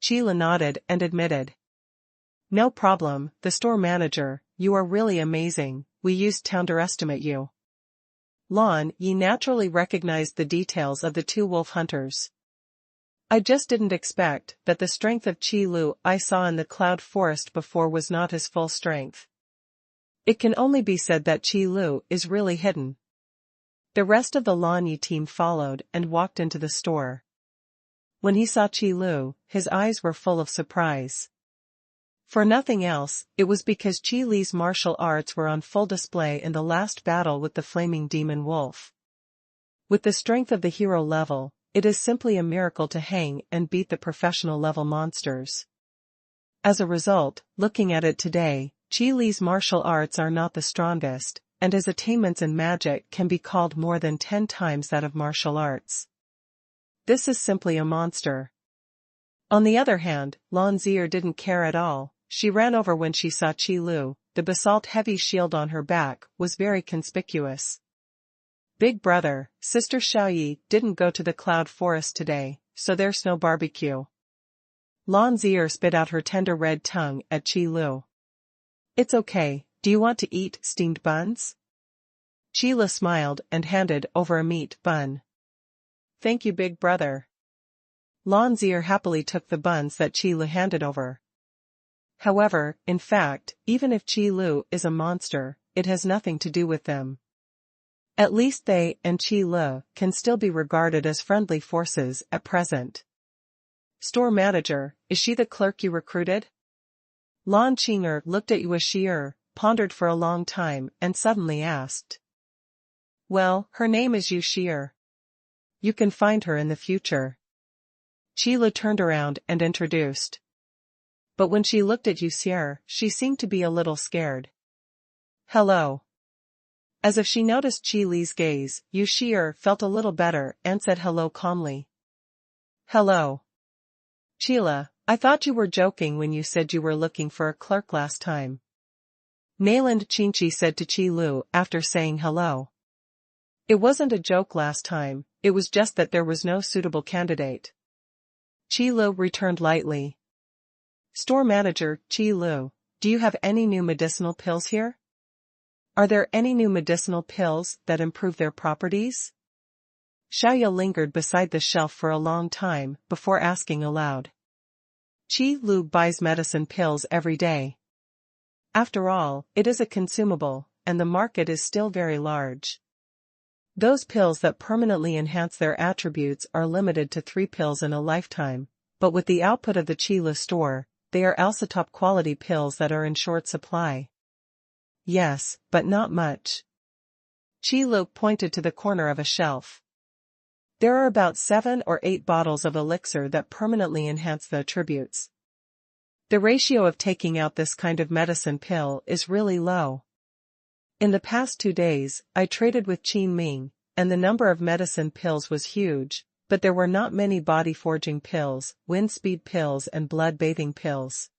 Qi Lu nodded and admitted. No problem, the store manager, you are really amazing, we used to underestimate you. Lan Yi naturally recognized the details of the two wolf hunters. I just didn't expect that the strength of Qi Lu I saw in the cloud forest before was not his full strength. It can only be said that Qi Lu is really hidden. The rest of the Lan Yi team followed and walked into the store. When he saw Qi Lu, his eyes were full of surprise. For nothing else, it was because Qi Li's martial arts were on full display in the last battle with the flaming demon wolf. With the strength of the hero level, it is simply a miracle to hang and beat the professional level monsters. As a result, looking at it today, Qi Li's martial arts are not the strongest, and his attainments in magic can be called more than 10 times that of martial arts. this is simply a monster. On the other hand, Lan Zier didn't care at all. She ran over when she saw Qi Lu. The basalt-heavy shield on her back was very conspicuous. Big brother, Sister Xiaoyi didn't go to the cloud forest today, so there's no barbecue. Lan Zier spit out her tender red tongue at Qi Lu. It's okay, do you want to eat steamed buns? Qi Lu smiled and handed over a meat bun. Thank you, big brother. Lan Zier happily took the buns that Qi Lu handed over. However, in fact, even if Qi Lu is a monster, it has nothing to do with them. At least they and Qi Lu can still be regarded as friendly forces at present. Store manager, is she the clerk you recruited? Lan Qing'er looked at Yue Shi'er, pondered for a long time and suddenly asked. Well, her name is Yue Shi'er. You can find her in the future. Qi Lu turned around and introduced. But when she looked at Yue Shi'er, she seemed to be a little scared. Hello. As if she noticed Qi Li's gaze, Yue Shi'er felt a little better and said hello calmly. Hello. Qi Li, I thought you were joking when you said you were looking for a clerk last time. Nayland Qingqi said to Qi Lu after saying hello. It wasn't a joke last time, it was just that there was no suitable candidate. Qi Lu returned lightly. Store manager, Qi Lu, do you have any new medicinal pills here? Are there any new medicinal pills that improve their properties? Xiaoya lingered beside the shelf for a long time before asking aloud. Qi Lu buys medicine pills every day. After all, it is a consumable, and the market is still very large. Those pills that permanently enhance their attributes are limited to 3 pills in a lifetime, but with the output of the Qi Lu store, they are also top quality pills that are in short supply. Yes, but not much. Qi Lu pointed to the corner of a shelf. There are about 7 or 8 bottles of elixir that permanently enhance the attributes. The ratio of taking out this kind of medicine pill is really low. In the past 2 days, I traded with Qin Ming, and the number of medicine pills was huge, but there were not many body-forging pills, wind speed pills and blood-bathing pills.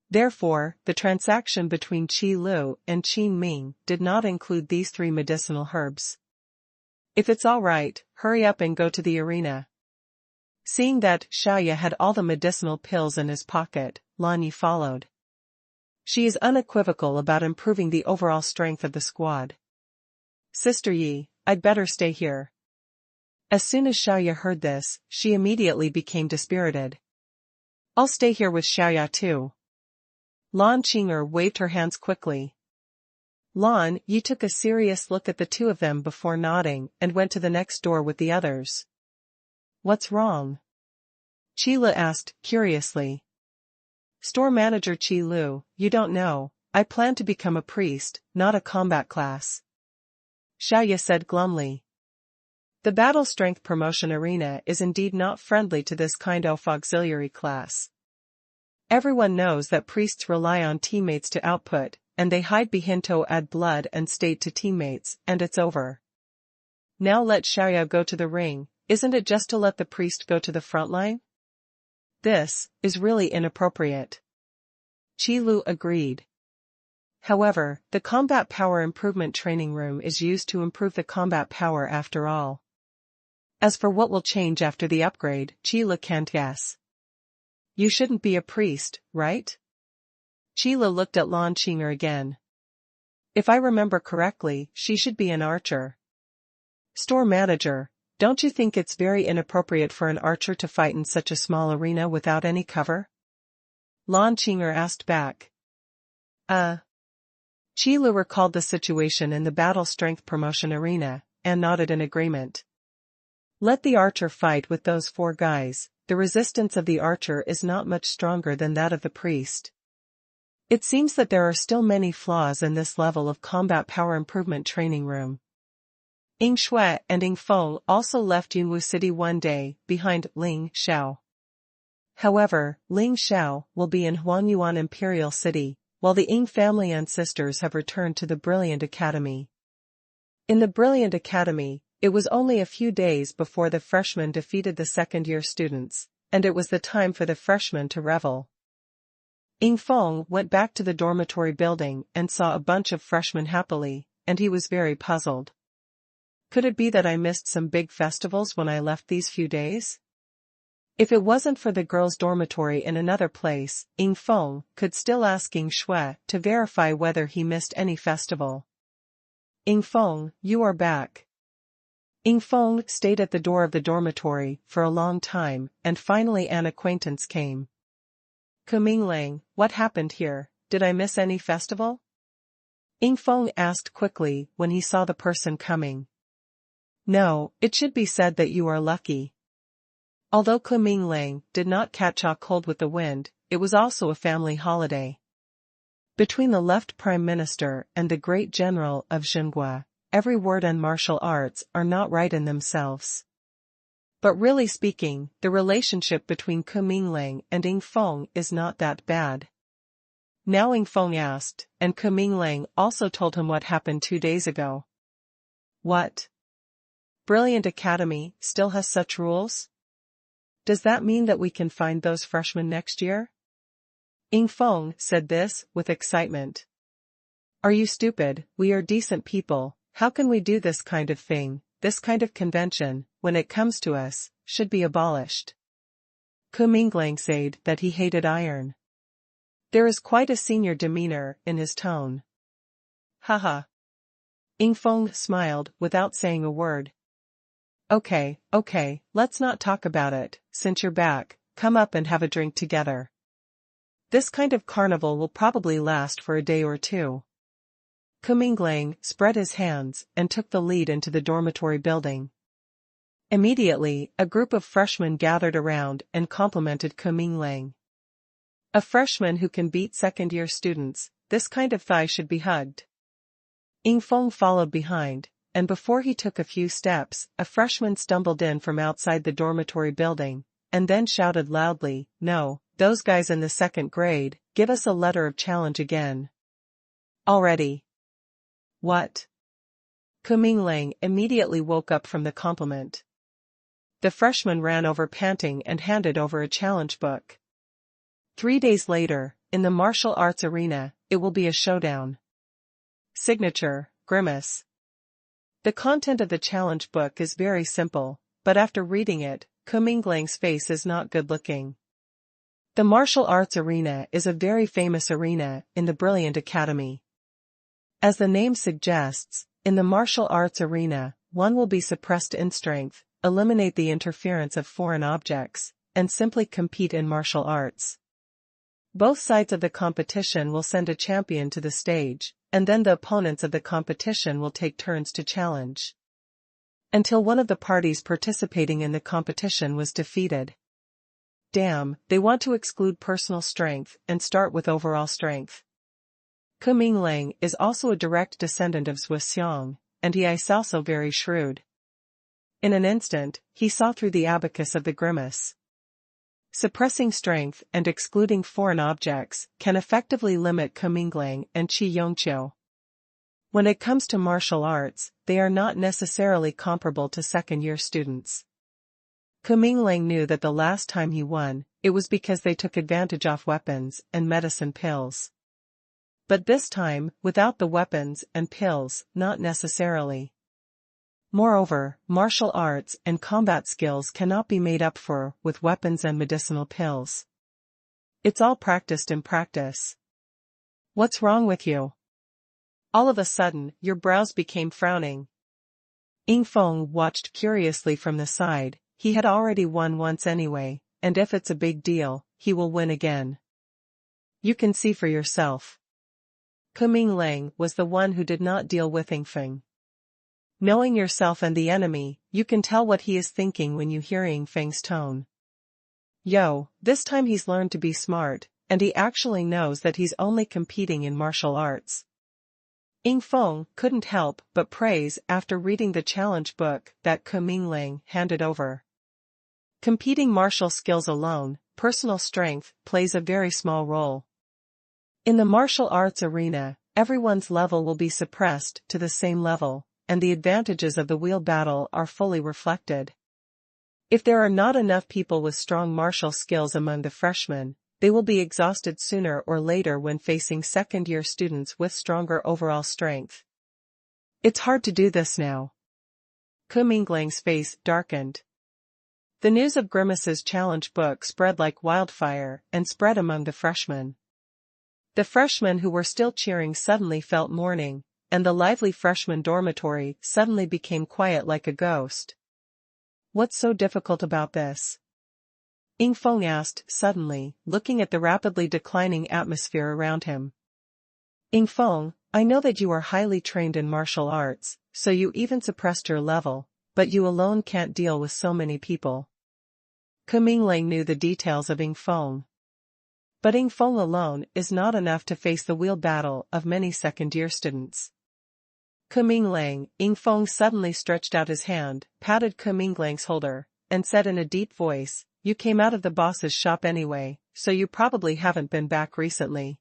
Therefore, the transaction between Qi Lu and Qin Ming did not include these 3 medicinal herbs. If it's all right, hurry up and go to the arena. Seeing that Xiaoya had all the medicinal pills in his pocket, Lan Yi followed. She is unequivocal about improving the overall strength of the squad. Sister Yi, I'd better stay here. As soon as Xiaoya heard this, she immediately became dispirited. I'll stay here with Xiaoya too. Lan Qing'er waved her hands quickly. Lan Yi took a serious look at the 2 of them before nodding and went to the next door with the others. What's wrong? Qi Lu asked, curiously. Store manager Qi Lu, you don't know, I plan to become a priest, not a combat class. Xiaoya said glumly. The battle strength promotion arena is indeed not friendly to this kind of auxiliary class. Everyone knows that priests rely on teammates to output, and they hide behind to add blood and state to teammates, and it's over. Now let Xiaoya go to the ring, isn't it just to let the priest go to the front line? This is really inappropriate. Qi Lu agreed. However, the combat power improvement training room is used to improve the combat power after all. As for what will change after the upgrade, Qi Lu can't guess. You shouldn't be a priest, right? Qi Lu looked at Lan Qing'er again. If I remember correctly, she should be an archer. Store manager, don't you think it's very inappropriate for an archer to fight in such a small arena without any cover? Lan Qing'er asked back. Qi Lu recalled the situation in the battle strength promotion arena, and nodded in agreement. Let the archer fight with those 4 guys, the resistance of the archer is not much stronger than that of the priest. It seems that there are still many flaws in this level of combat power improvement training room. Ying Shui and Ying Feng also left Yunwu City one day, behind Ling Xiao. However, Ling Xiao will be in Xuanhuan Imperial City, while the Ying family and sisters have returned to the Brilliant Academy. In the Brilliant Academy, It was only a few days before the freshmen defeated the second-year students, and it was the time for the freshmen to revel. Ying Feng went back to the dormitory building and saw a bunch of freshmen happily, and he was very puzzled. Could it be that I missed some big festivals when I left these few days? If it wasn't for the girls' dormitory in another place, Ying Feng could still ask Ying Shui to verify whether he missed any festival. Ying Feng, you are back. Ying Feng stayed at the door of the dormitory for a long time, and finally an acquaintance came. Kumingling, what happened here? Did I miss any festival? Ying Feng asked quickly when he saw the person coming. No, it should be said that you are lucky. Although Kumingling did not catch a cold with the wind, it was also a family holiday. Between the left Prime Minister and the great general of Zhenghua, every word and martial arts are not right in themselves. But really speaking, the relationship between Kumingling and Ying Feng is not that bad. Now Ying Feng asked, and Kumingling also told him what happened 2 days ago. What? Brilliant Academy still has such rules? Does that mean that we can find those freshmen next year? Ying Feng said this with excitement. Are you stupid? We are decent people. How can we do this kind of thing? This kind of convention, when it comes to us, should be abolished. Kumingling said that he hated iron. There is quite a senior demeanor in his tone. Haha. Ying Feng smiled without saying a word. Okay, let's not talk about it. Since you're back, come up and have a drink together. This kind of carnival will probably last for a day or two. Kumingling spread his hands and took the lead into the dormitory building. Immediately, a group of freshmen gathered around and complimented Kumingling. A freshman who can beat second-year students, this kind of thigh should be hugged. Ying Feng followed behind, and before he took a few steps, a freshman stumbled in from outside the dormitory building, and then shouted loudly, "No, those guys in the second grade, give us a letter of challenge again." Already. What? Kumingling immediately woke up from the compliment. The freshman ran over panting and handed over a challenge book. 3 days later, in the martial arts arena, it will be a showdown. Signature, Grimace. The content of the challenge book is very simple, but after reading it, Kumingling's face is not good-looking. The martial arts arena is a very famous arena in the Brilliant Academy. As the name suggests, in the martial arts arena, one will be suppressed in strength, eliminate the interference of foreign objects, and simply compete in martial arts. Both sides of the competition will send a champion to the stage, and then the opponents of the competition will take turns to challenge. Until one of the parties participating in the competition was defeated. Damn, they want to exclude personal strength and start with overall strength. Kumingling is also a direct descendant of Xuanhuan, and he is also very shrewd. In an instant, he saw through the abacus of the grimace. Suppressing strength and excluding foreign objects can effectively limit Kumingling and Qi Yongqiu. When it comes to martial arts, they are not necessarily comparable to second-year students. Kumingling knew that the last time he won, it was because they took advantage of weapons and medicine pills. But this time, without the weapons and pills, not necessarily. Moreover, martial arts and combat skills cannot be made up for with weapons and medicinal pills. It's all practiced in practice. What's wrong with you? All of a sudden, your brows became frowning. Ying Feng watched curiously from the side. He had already won once anyway, and if it's a big deal, he will win again. You can see for yourself. Kumingling was the one who did not deal with Ying Feng. Knowing yourself and the enemy, you can tell what he is thinking when you hear Ying Feng's tone. Yo, this time he's learned to be smart, and he actually knows that he's only competing in martial arts. Ying Feng couldn't help but praise after reading the challenge book that Kumingling handed over. Competing martial skills alone, personal strength plays a very small role. In the martial arts arena, everyone's level will be suppressed to the same level, and the advantages of the wheel battle are fully reflected. If there are not enough people with strong martial skills among the freshmen, they will be exhausted sooner or later when facing second-year students with stronger overall strength. It's hard to do this now. Ku Minglang's face darkened. The news of Grimace's challenge book spread like wildfire and spread among the freshmen. The freshmen who were still cheering suddenly felt mourning, and the lively freshman dormitory suddenly became quiet like a ghost. What's so difficult about this? Yingfeng asked suddenly, looking at the rapidly declining atmosphere around him. Yingfeng, I know that you are highly trained in martial arts, so you even suppressed your level, but you alone can't deal with so many people. Ku Minglang knew the details of Yingfeng. But Yingfeng alone is not enough to face the wheel battle of many second-year students. Ku Minglang, Yingfeng suddenly stretched out his hand, patted Ku Minglang's shoulder, and said in a deep voice, "You came out of the boss's shop anyway, so you probably haven't been back recently."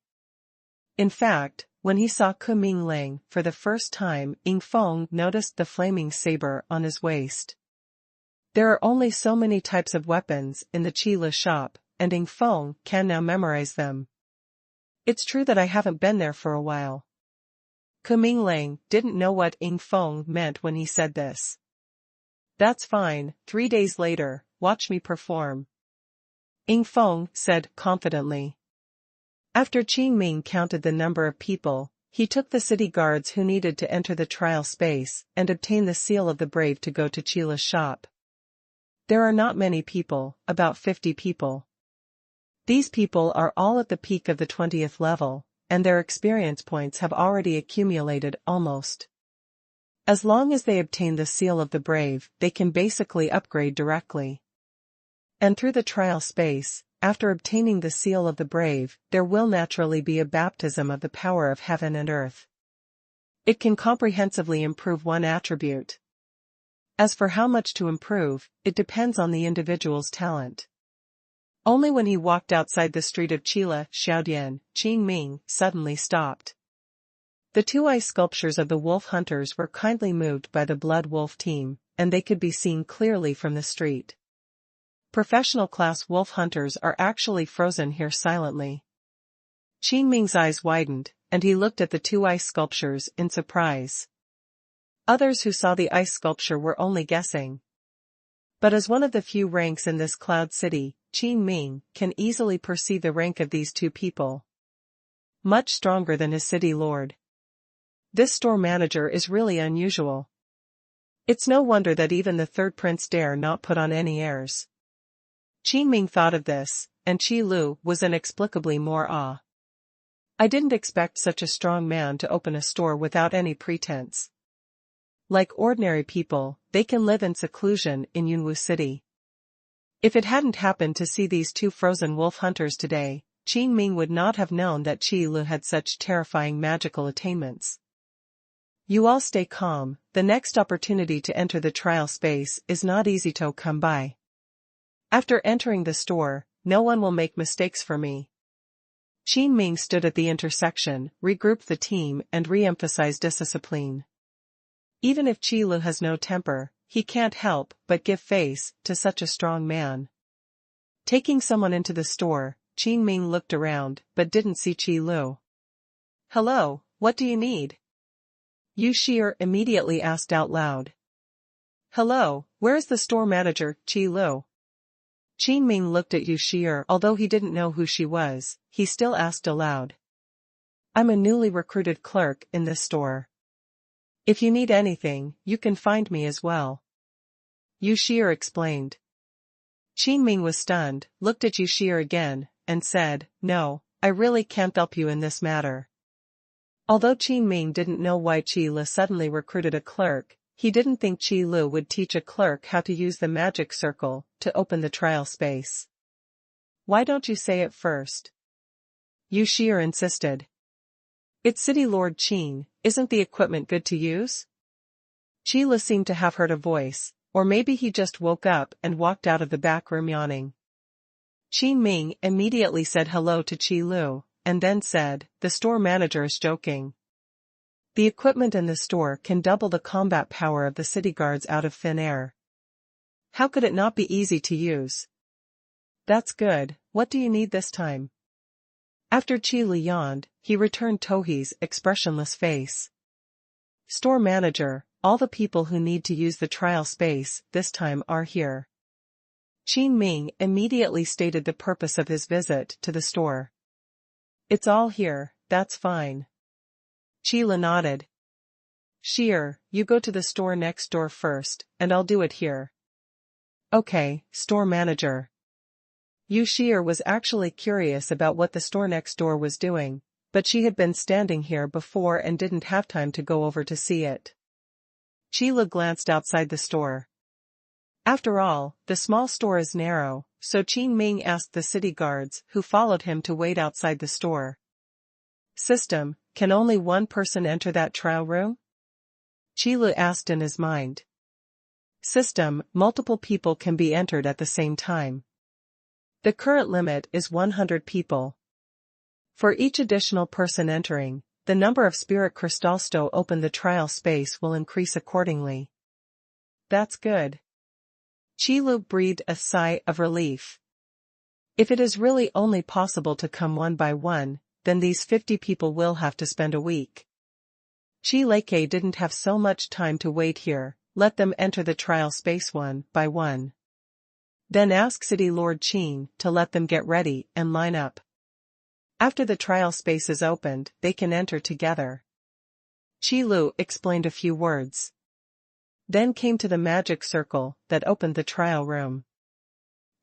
In fact, when he saw Ku Minglang for the first time, Yingfeng noticed the flaming saber on his waist. There are only so many types of weapons in the Qile shop, and Yingfeng can now memorize them. It's true that I haven't been there for a while. Ku Minglang didn't know what Yingfeng meant when he said this. That's fine, 3 days later, watch me perform. Yingfeng said confidently. After Qingming counted the number of people, he took the city guards who needed to enter the trial space and obtain the seal of the brave to go to Qile's shop. There are not many people, about 50 people. These people are all at the peak of the 20th level, and their experience points have already accumulated almost. As long as they obtain the seal of the brave, they can basically upgrade directly. And through the trial space, after obtaining the seal of the brave, there will naturally be a baptism of the power of heaven and earth. It can comprehensively improve one attribute. As for how much to improve, it depends on the individual's talent. Only when he walked outside the street of Qile, Xiaodian, Qingming suddenly stopped. The 2 ice sculptures of the wolf hunters were kindly moved by the blood wolf team, and they could be seen clearly from the street. Professional class wolf hunters are actually frozen here silently. Qingming's eyes widened, and he looked at the 2 ice sculptures in surprise. Others who saw the ice sculpture were only guessing. But as one of the few ranks in this cloud city, Qingming can easily perceive the rank of these 2 people. Much stronger than his city lord. This store manager is really unusual. It's no wonder that even the 3rd prince dare not put on any airs. Qingming thought of this, and Qi Lu was inexplicably more awe. I didn't expect such a strong man to open a store without any pretense. Like ordinary people, they can live in seclusion in Yunwu City. If it hadn't happened to see these 2 frozen wolf hunters today, Qingming would not have known that Qi Lu had such terrifying magical attainments. You all stay calm, the next opportunity to enter the trial space is not easy to come by. After entering the store, no one will make mistakes for me. Qingming stood at the intersection, regrouped the team and re-emphasized discipline. Even if Qi Lu has no temper, he can't help but give face to such a strong man. Taking someone into the store, Qingming looked around but didn't see Qi Lu. "Hello, what do you need?" Yu Shi'er immediately asked out loud. "Hello, where is the store manager, Qi Lu?" Qingming looked at Yu Shi'er. Although he didn't know who she was, he still asked aloud. "I'm a newly recruited clerk in this store. If you need anything, you can find me as well," Yu Shi'er explained. Qingming was stunned, looked at Yu Shi'er again, and said, "No, I really can't help you in this matter." Although Qingming didn't know why Qi Lu suddenly recruited a clerk, he didn't think Qi Lu would teach a clerk how to use the magic circle to open the trial space. "Why don't you say it first?" Yu Shi'er insisted. "It's City Lord Qin, isn't the equipment good to use?" Qi Lu seemed to have heard a voice, or maybe he just woke up and walked out of the back room yawning. Qingming immediately said hello to Qi Lu, and then said, "The store manager is joking." The equipment in the store can double the combat power of the city guards out of thin air. How could it not be easy to use? That's good, what do you need this time? After Qi Lu yawned, he returned Tohi's expressionless face. Store manager, all the people who need to use the trial space this time are here. Qin Ming immediately stated the purpose of his visit to the store. It's all here, that's fine. Qi Lu nodded. Sheer, you go to the store next door first, and I'll do it here. Okay, store manager. Yu Sheer was actually curious about what the store next door was doing, but she had been standing here before and didn't have time to go over to see it. Qi Lu glanced outside the store. After all, the small store is narrow, so Qin Ming asked the city guards who followed him to wait outside the store. System, can only one person enter that trial room? Qi Lu asked in his mind. System, multiple people can be entered at the same time. The current limit is 100 people. For each additional person entering, the number of spirit crystals to open the trial space will increase accordingly. That's good. Qi Lu breathed a sigh of relief. If it is really only possible to come one by one, then these 50 people will have to spend a week. Qi Leke didn't have so much time to wait here, let them enter the trial space one by one. Then ask City Lord Qin to let them get ready and line up. After the trial space is opened, they can enter together. Qi Lu explained a few words. Then came to the magic circle that opened the trial room.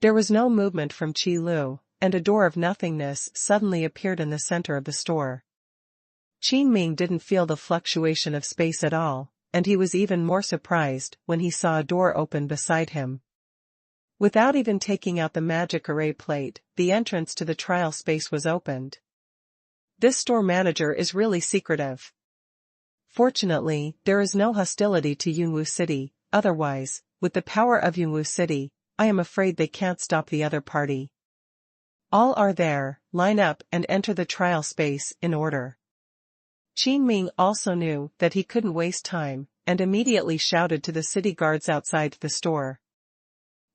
There was no movement from Qi Lu, and a door of nothingness suddenly appeared in the center of the store. Qin Ming didn't feel the fluctuation of space at all, and he was even more surprised when he saw a door open beside him. Without even taking out the magic array plate, the entrance to the trial space was opened. This store manager is really secretive. Fortunately, there is no hostility to Yunwu City, otherwise, with the power of Yunwu City, I am afraid they can't stop the other party. All are there, line up and enter the trial space in order. Qin Ming also knew that he couldn't waste time, and immediately shouted to the city guards outside the store.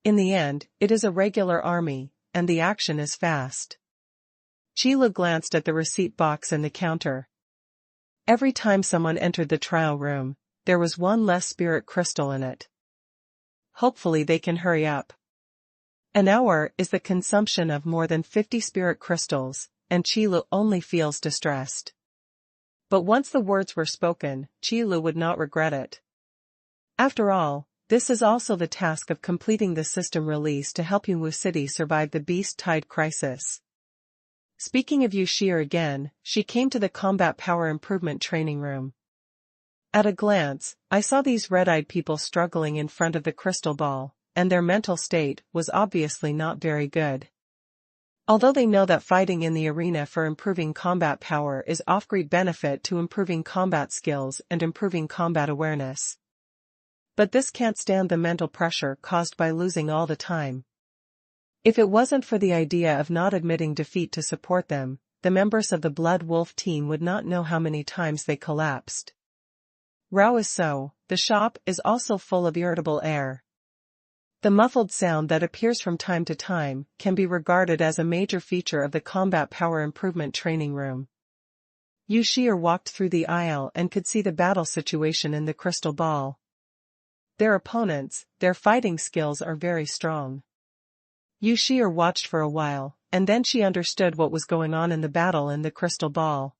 In the end, it is a regular army, and the action is fast. Qi Lu glanced at the receipt box and the counter. Every time someone entered the trial room, there was one less spirit crystal in it. Hopefully they can hurry up. An hour is the consumption of more than 50 spirit crystals, and Qi Lu only feels distressed. But once the words were spoken, Qi Lu would not regret it. After all, this is also the task of completing the system release to help Yunwu City survive the Beast Tide crisis. Speaking of Yu Sheer again, she came to the combat power improvement training room. At a glance, I saw these red-eyed people struggling in front of the crystal ball, and their mental state was obviously not very good. Although they know that fighting in the arena for improving combat power is of great benefit to improving combat skills and improving combat awareness. But this can't stand the mental pressure caused by losing all the time. If it wasn't for the idea of not admitting defeat to support them, the members of the Blood Wolf team would not know how many times they collapsed. Rao is so, the shop is also full of irritable air. The muffled sound that appears from time to time can be regarded as a major feature of the combat power improvement training room. Yu Sheer walked through the aisle and could see the battle situation in the crystal ball. Their opponents, their fighting skills are very strong. Yu Sheer watched for a while, and then she understood what was going on in the battle in the crystal ball.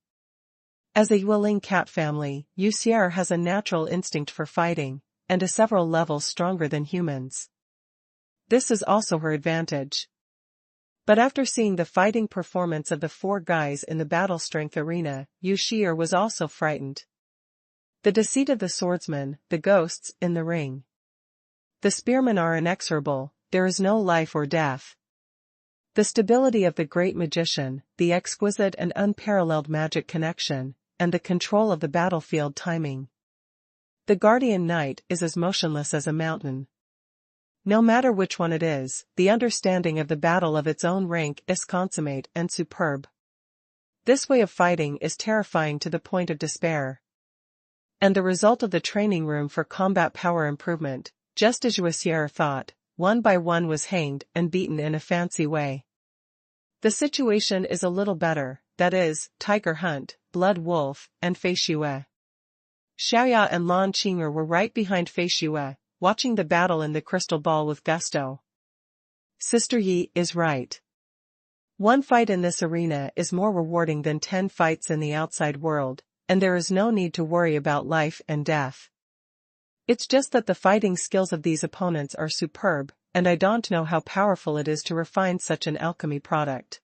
As a Yueling cat family, Yu Sheer has a natural instinct for fighting, and is several levels stronger than humans. This is also her advantage. But after seeing the fighting performance of the 4 guys in the battle strength arena, Yu Sheer was also frightened. The deceit of the swordsman, the ghosts in the ring. The spearmen are inexorable, there is no life or death. The stability of the great magician, the exquisite and unparalleled magic connection, and the control of the battlefield timing. The guardian knight is as motionless as a mountain. No matter which one it is, the understanding of the battle of its own rank is consummate and superb. This way of fighting is terrifying to the point of despair. And the result of the training room for combat power improvement, just as Xuanhuan thought, one by one was hanged and beaten in a fancy way. The situation is a little better, that is, Tiger Hunt, Blood Wolf, and Fei Xue. Xiaoya and Lan Qing'er were right behind Fei Xue, watching the battle in the crystal ball with gusto. Sister Yi is right. One fight in this arena is more rewarding than 10 fights in the outside world, and there is no need to worry about life and death. It's just that the fighting skills of these opponents are superb, and I don't know how powerful it is to refine such an alchemy product.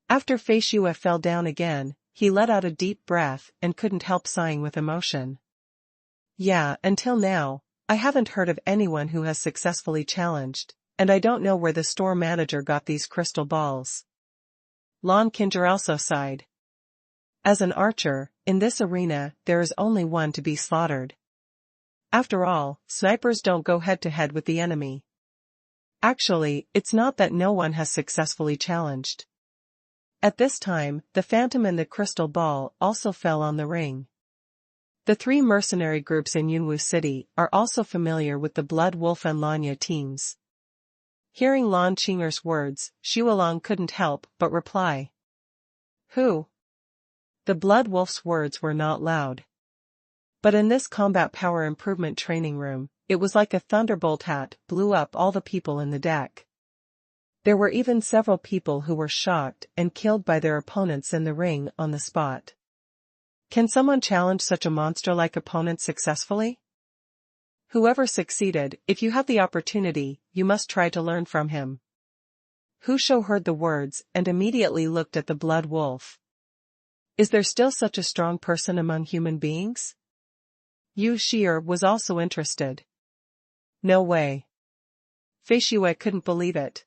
After Fei Xue fell down again, he let out a deep breath and couldn't help sighing with emotion. Yeah, until now, I haven't heard of anyone who has successfully challenged, and I don't know where the store manager got these crystal balls. Lan Qing'er also sighed. As an archer, in this arena, there is only one to be slaughtered. After all, snipers don't go head-to-head with the enemy. Actually, it's not that no one has successfully challenged. At this time, the Phantom and the Crystal Ball also fell on the ring. The 3 mercenary groups in Yunwu City are also familiar with the Blood Wolf and Lanya teams. Hearing Lan Qing'er's words, Xuelong couldn't help but reply. Who? The Blood Wolf's words were not loud. But in this combat power improvement training room, it was like a thunderbolt hat blew up all the people in the deck. There were even several people who were shocked and killed by their opponents in the ring on the spot. Can someone challenge such a monster-like opponent successfully? Whoever succeeded, if you have the opportunity, you must try to learn from him. Hu Shou heard the words and immediately looked at the Blood Wolf. Is there still such a strong person among human beings? Yu Shi'er was also interested. No way. Fei Xue couldn't believe it.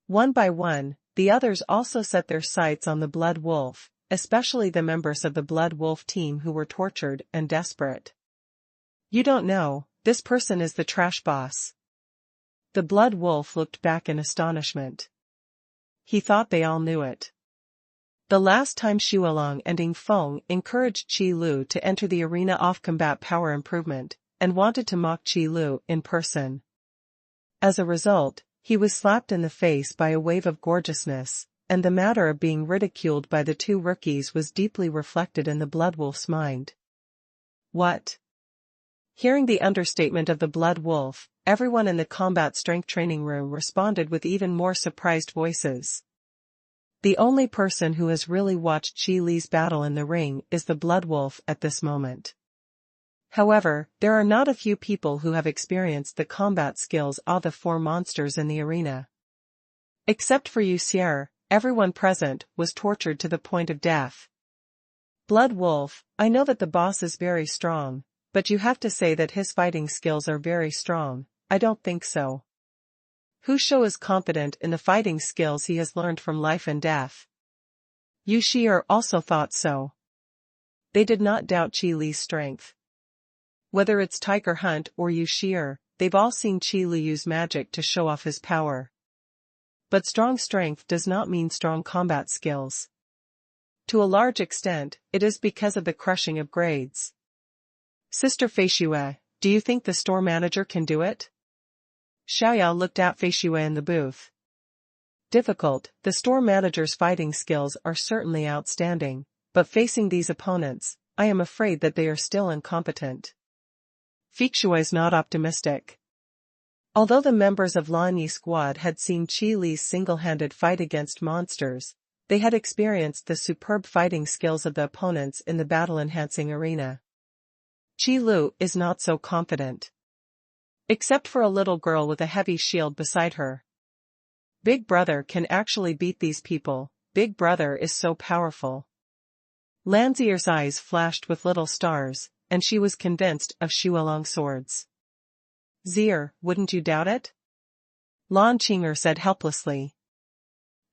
One by one, the others also set their sights on the Blood Wolf, especially the members of the Blood Wolf team who were tortured and desperate. You don't know, this person is the trash boss. The Blood Wolf looked back in astonishment. He thought they all knew it. The last time Xuelong and Ying Feng encouraged Qi Lu to enter the arena off combat power improvement, and wanted to mock Qi Lu in person. As a result, he was slapped in the face by a wave of gorgeousness, and the matter of being ridiculed by the 2 rookies was deeply reflected in the Blood Wolf's mind. What? Hearing the understatement of the Blood Wolf, everyone in the combat strength training room responded with even more surprised voices. The only person who has really watched Qi Li's battle in the ring is the Blood Wolf at this moment. However, there are not a few people who have experienced the combat skills of the 4 monsters in the arena. Except for Yu Xi'er, everyone present was tortured to the point of death. Blood Wolf, I know that the boss is very strong, but you have to say that his fighting skills are very strong. I don't think so. Hu Shou is confident in the fighting skills he has learned from life and death. Yu Shi'er also thought so. They did not doubt Qi Li's strength. Whether it's Tiger Hunt or Yu Shi'er, they've all seen Qi Li use magic to show off his power. But strong strength does not mean strong combat skills. To a large extent, it is because of the crushing of grades. Sister Fei Xue, do you think the store manager can do it? Xiaoyao looked at Fei Xue in the booth. Difficult, the store manager's fighting skills are certainly outstanding, but facing these opponents, I am afraid that they are still incompetent. Fei Xue is not optimistic. Although the members of Lan Yi squad had seen Qi Li's single-handed fight against monsters, they had experienced the superb fighting skills of the opponents in the battle-enhancing arena. Qi Lu is not so confident. Except for a little girl with a heavy shield beside her. Big Brother can actually beat these people, Big Brother is so powerful. Lan Xier's eyes flashed with little stars, and she was convinced of Xuelong's swords. Xier, wouldn't you doubt it? Lan Qing'er said helplessly.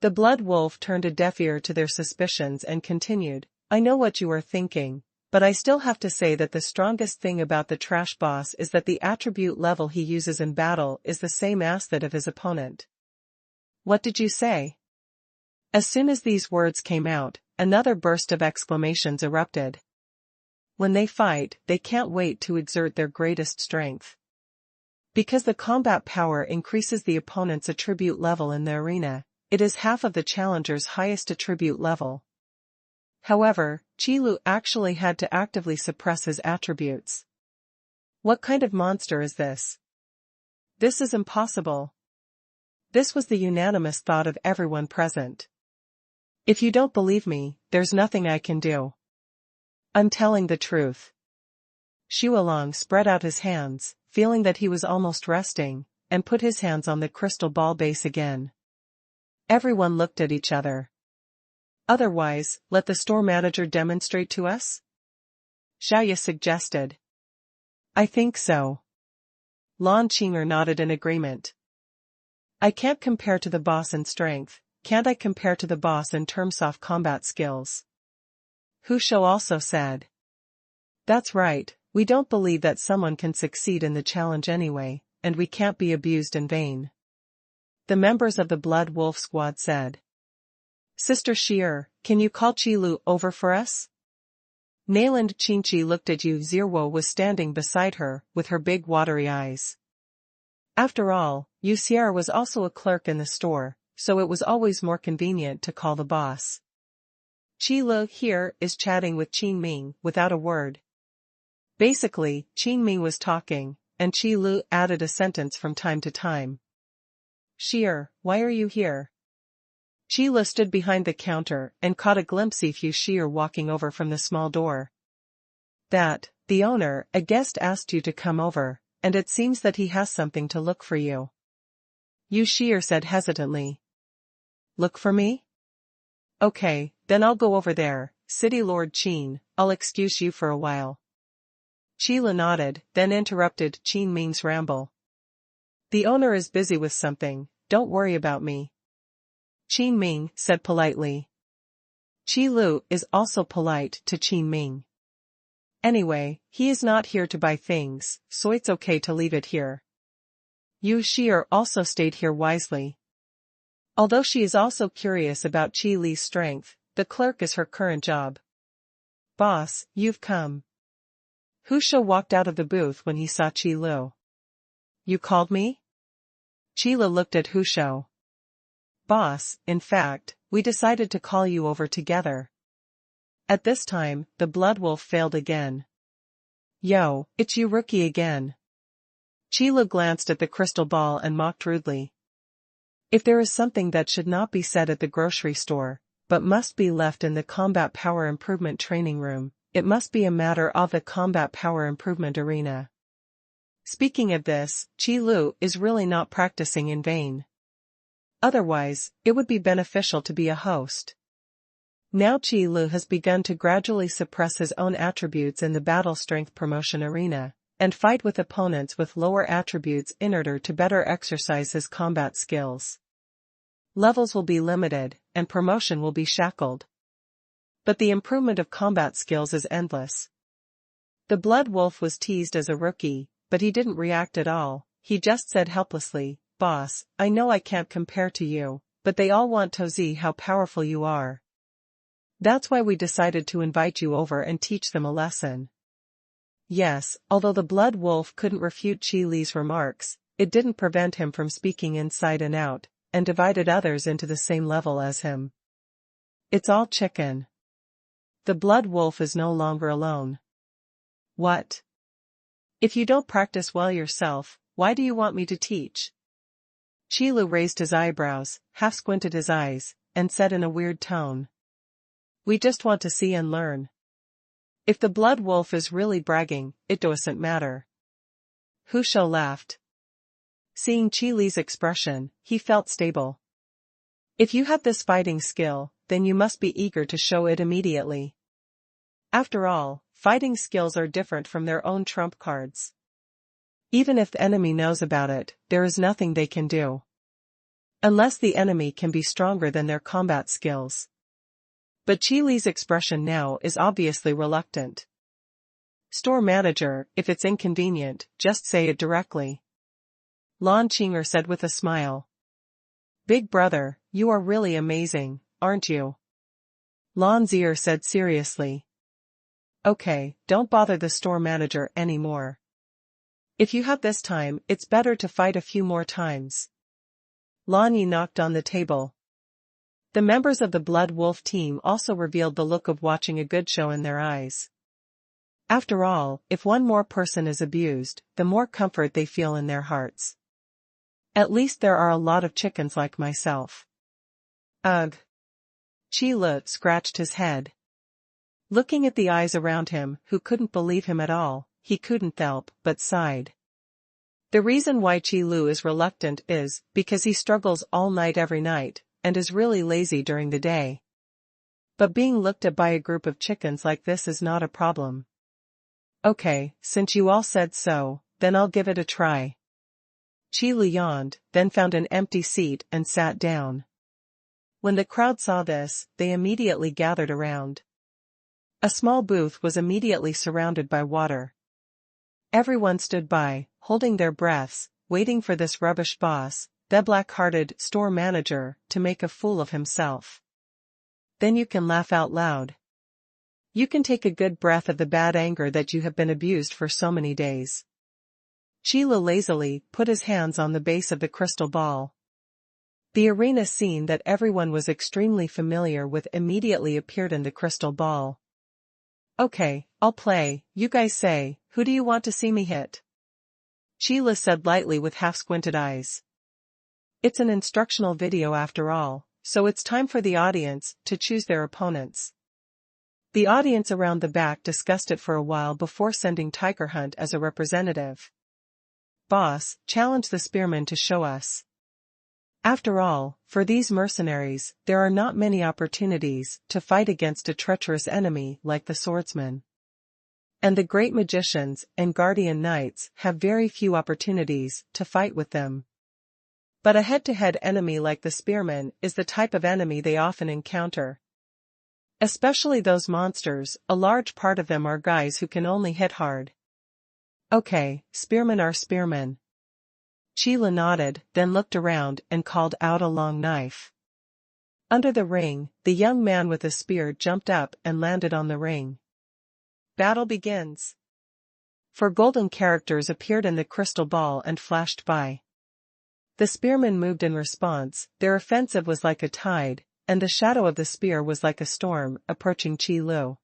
The Blood Wolf turned a deaf ear to their suspicions and continued, I know what you are thinking. But I still have to say that the strongest thing about the trash boss is that the attribute level he uses in battle is the same as that of his opponent. What did you say? As soon as these words came out, another burst of exclamations erupted. When they fight, they can't wait to exert their greatest strength. Because the combat power increases the opponent's attribute level in the arena, it is half of the challenger's highest attribute level. However, Qilu actually had to actively suppress his attributes. What kind of monster is this? This is impossible. This was the unanimous thought of everyone present. If you don't believe me, there's nothing I can do. I'm telling the truth. Xuanhuan spread out his hands, feeling that he was almost resting, and put his hands on the crystal ball base again. Everyone looked at each other. Otherwise, let the store manager demonstrate to us? Shao Yu suggested. I think so. Lan Qing'er nodded in agreement. I can't compare to the boss in strength, can't I compare to the boss in terms of combat skills? Hu Shou also said. That's right, we don't believe that someone can succeed in the challenge anyway, and we can't be abused in vain. The members of the Blood Wolf squad said. Sister Sheer, can you call Qilu over for us? Nayland Qingqi looked at Yu Zirwo was standing beside her, with her big watery eyes. After all, Yu Xier was also a clerk in the store, so it was always more convenient to call the boss. Qilu here is chatting with Qin Ming without a word. Basically, Qin Ming was talking, and Qilu added a sentence from time to time. Sheer, why are you here? Qilu stood behind the counter and caught a glimpse of Yu Sheer walking over from the small door. The owner, a guest asked you to come over, and it seems that he has something to look for you. Yu Sheer said hesitantly. Look for me? Okay, then I'll go over there, City Lord Qin, I'll excuse you for a while. Qilu nodded, then interrupted Qin Ming's ramble. The owner is busy with something, don't worry about me. Qin Ming said politely. Qilu is also polite to Qin Ming. Anyway, he is not here to buy things, so it's okay to leave it here. Yu Sheer also stayed here wisely. Although she is also curious about Qi Li's strength, the clerk is her current job. Boss, you've come. Hu Shou walked out of the booth when he saw Qilu. You called me? Qilu looked at Hu Shou. Boss, in fact, we decided to call you over together. At this time, the Blood Wolf failed again. Yo, it's you rookie again. Qilu glanced at the crystal ball and mocked rudely. If there is something that should not be said at the grocery store, but must be left in the Combat Power Improvement Training Room, it must be a matter of the Combat Power Improvement Arena. Speaking of this, Qilu is really not practicing in vain. Otherwise, it would be beneficial to be a host. Now Qilu has begun to gradually suppress his own attributes in the battle strength promotion arena, and fight with opponents with lower attributes in order to better exercise his combat skills. Levels will be limited, and promotion will be shackled. But the improvement of combat skills is endless. The Blood Wolf was teased as a rookie, but he didn't react at all, he just said helplessly, Boss, I know I can't compare to you, but they all want to see how powerful you are. That's why we decided to invite you over and teach them a lesson. Yes, although the Blood Wolf couldn't refute Qi Li's remarks, it didn't prevent him from speaking inside and out, and divided others into the same level as him. It's all chicken. The Blood Wolf is no longer alone. What? If you don't practice well yourself, why do you want me to teach? Qilu raised his eyebrows, half squinted his eyes, and said in a weird tone. We just want to see and learn. If the Blood Wolf is really bragging, it doesn't matter. Hu Shou laughed. Seeing Qi Li's expression, he felt stable. If you have this fighting skill, then you must be eager to show it immediately. After all, fighting skills are different from their own trump cards. Even if the enemy knows about it, there is nothing they can do. Unless the enemy can be stronger than their combat skills. But Qi Li's expression now is obviously reluctant. Store manager, if it's inconvenient, just say it directly. Lan Qing'er said with a smile. Big brother, you are really amazing, aren't you? Lan Zier said seriously. Okay, don't bother the store manager anymore. If you have this time, it's better to fight a few more times. Lan Yi knocked on the table. The members of the Blood Wolf team also revealed the look of watching a good show in their eyes. After all, if one more person is abused, the more comfort they feel in their hearts. At least there are a lot of chickens like myself. Ugh. Qi Le scratched his head. Looking at the eyes around him, who couldn't believe him at all, he couldn't help but sighed. The reason why Qi Lu is reluctant is because he struggles all night every night, and is really lazy during the day. But being looked at by a group of chickens like this is not a problem. Okay, since you all said so, then I'll give it a try. Qi Lu yawned, then found an empty seat and sat down. When the crowd saw this, they immediately gathered around. A small booth was immediately surrounded by water. Everyone stood by, holding their breaths, waiting for this rubbish boss, the black-hearted store manager, to make a fool of himself. Then you can laugh out loud. You can take a good breath of the bad anger that you have been abused for so many days. Qi Le lazily put his hands on the base of the crystal ball. The arena scene that everyone was extremely familiar with immediately appeared in the crystal ball. Okay, I'll play, you guys say, who do you want to see me hit? Qi Le said lightly with half-squinted eyes. It's an instructional video after all, so it's time for the audience to choose their opponents. The audience around the back discussed it for a while before sending Tiger Hunt as a representative. Boss, challenge the spearman to show us. After all, for these mercenaries, there are not many opportunities to fight against a treacherous enemy like the swordsman. And the great magicians and guardian knights have very few opportunities to fight with them. But a head-to-head enemy like the spearman is the type of enemy they often encounter. Especially those monsters, a large part of them are guys who can only hit hard. Okay, spearmen are spearmen. Qi Le nodded, then looked around and called out a long knife. Under the ring, the young man with a spear jumped up and landed on the ring. Battle begins. 4 golden characters appeared in the crystal ball and flashed by. The spearmen moved in response, their offensive was like a tide, and the shadow of the spear was like a storm, approaching Qi Lu.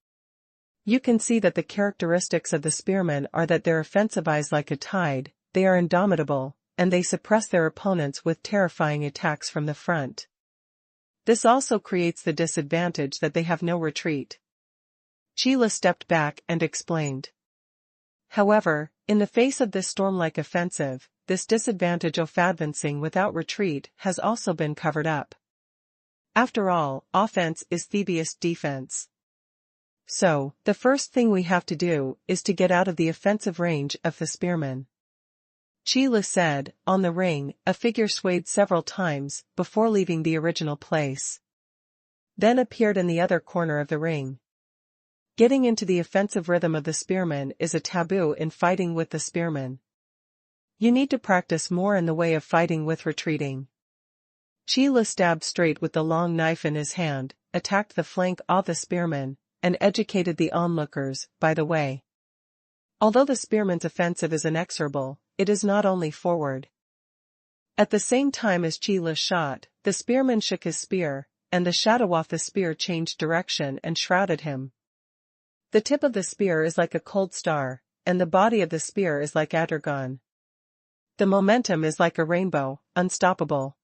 You can see that the characteristics of the spearmen are that their offensive eyes like a tide, they are indomitable, and they suppress their opponents with terrifying attacks from the front. This also creates the disadvantage that they have no retreat. Qi Le stepped back and explained. However, in the face of this storm-like offensive, this disadvantage of advancing without retreat has also been covered up. After all, offense is the best defense. So, the first thing we have to do is to get out of the offensive range of the spearman. Qi Le said. On the ring, a figure swayed several times before leaving the original place. Then appeared in the other corner of the ring. Getting into the offensive rhythm of the spearman is a taboo in fighting with the spearman. You need to practice more in the way of fighting with retreating. Qi Le stabbed straight with the long knife in his hand, attacked the flank of the spearman, and educated the onlookers, by the way. Although the spearman's offensive is inexorable, it is not only forward. At the same time as Qi Le shot, the spearman shook his spear, and the shadow of the spear changed direction and shrouded him. The tip of the spear is like a cold star, and the body of the spear is like Adragon. The momentum is like a rainbow, unstoppable.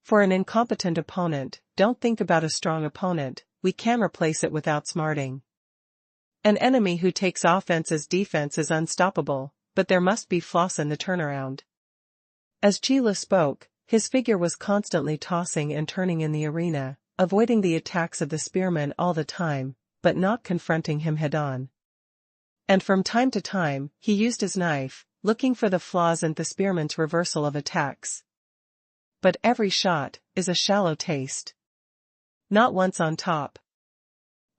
For an incompetent opponent, don't think about a strong opponent, we can replace it without smarting. An enemy who takes offense as defense is unstoppable, but there must be flaws in the turnaround. As Qi Le spoke, his figure was constantly tossing and turning in the arena, avoiding the attacks of the spearman all the time, but not confronting him head-on. And from time to time, he used his knife, looking for the flaws in the spearman's reversal of attacks. But every shot is a shallow taste. Not once on top.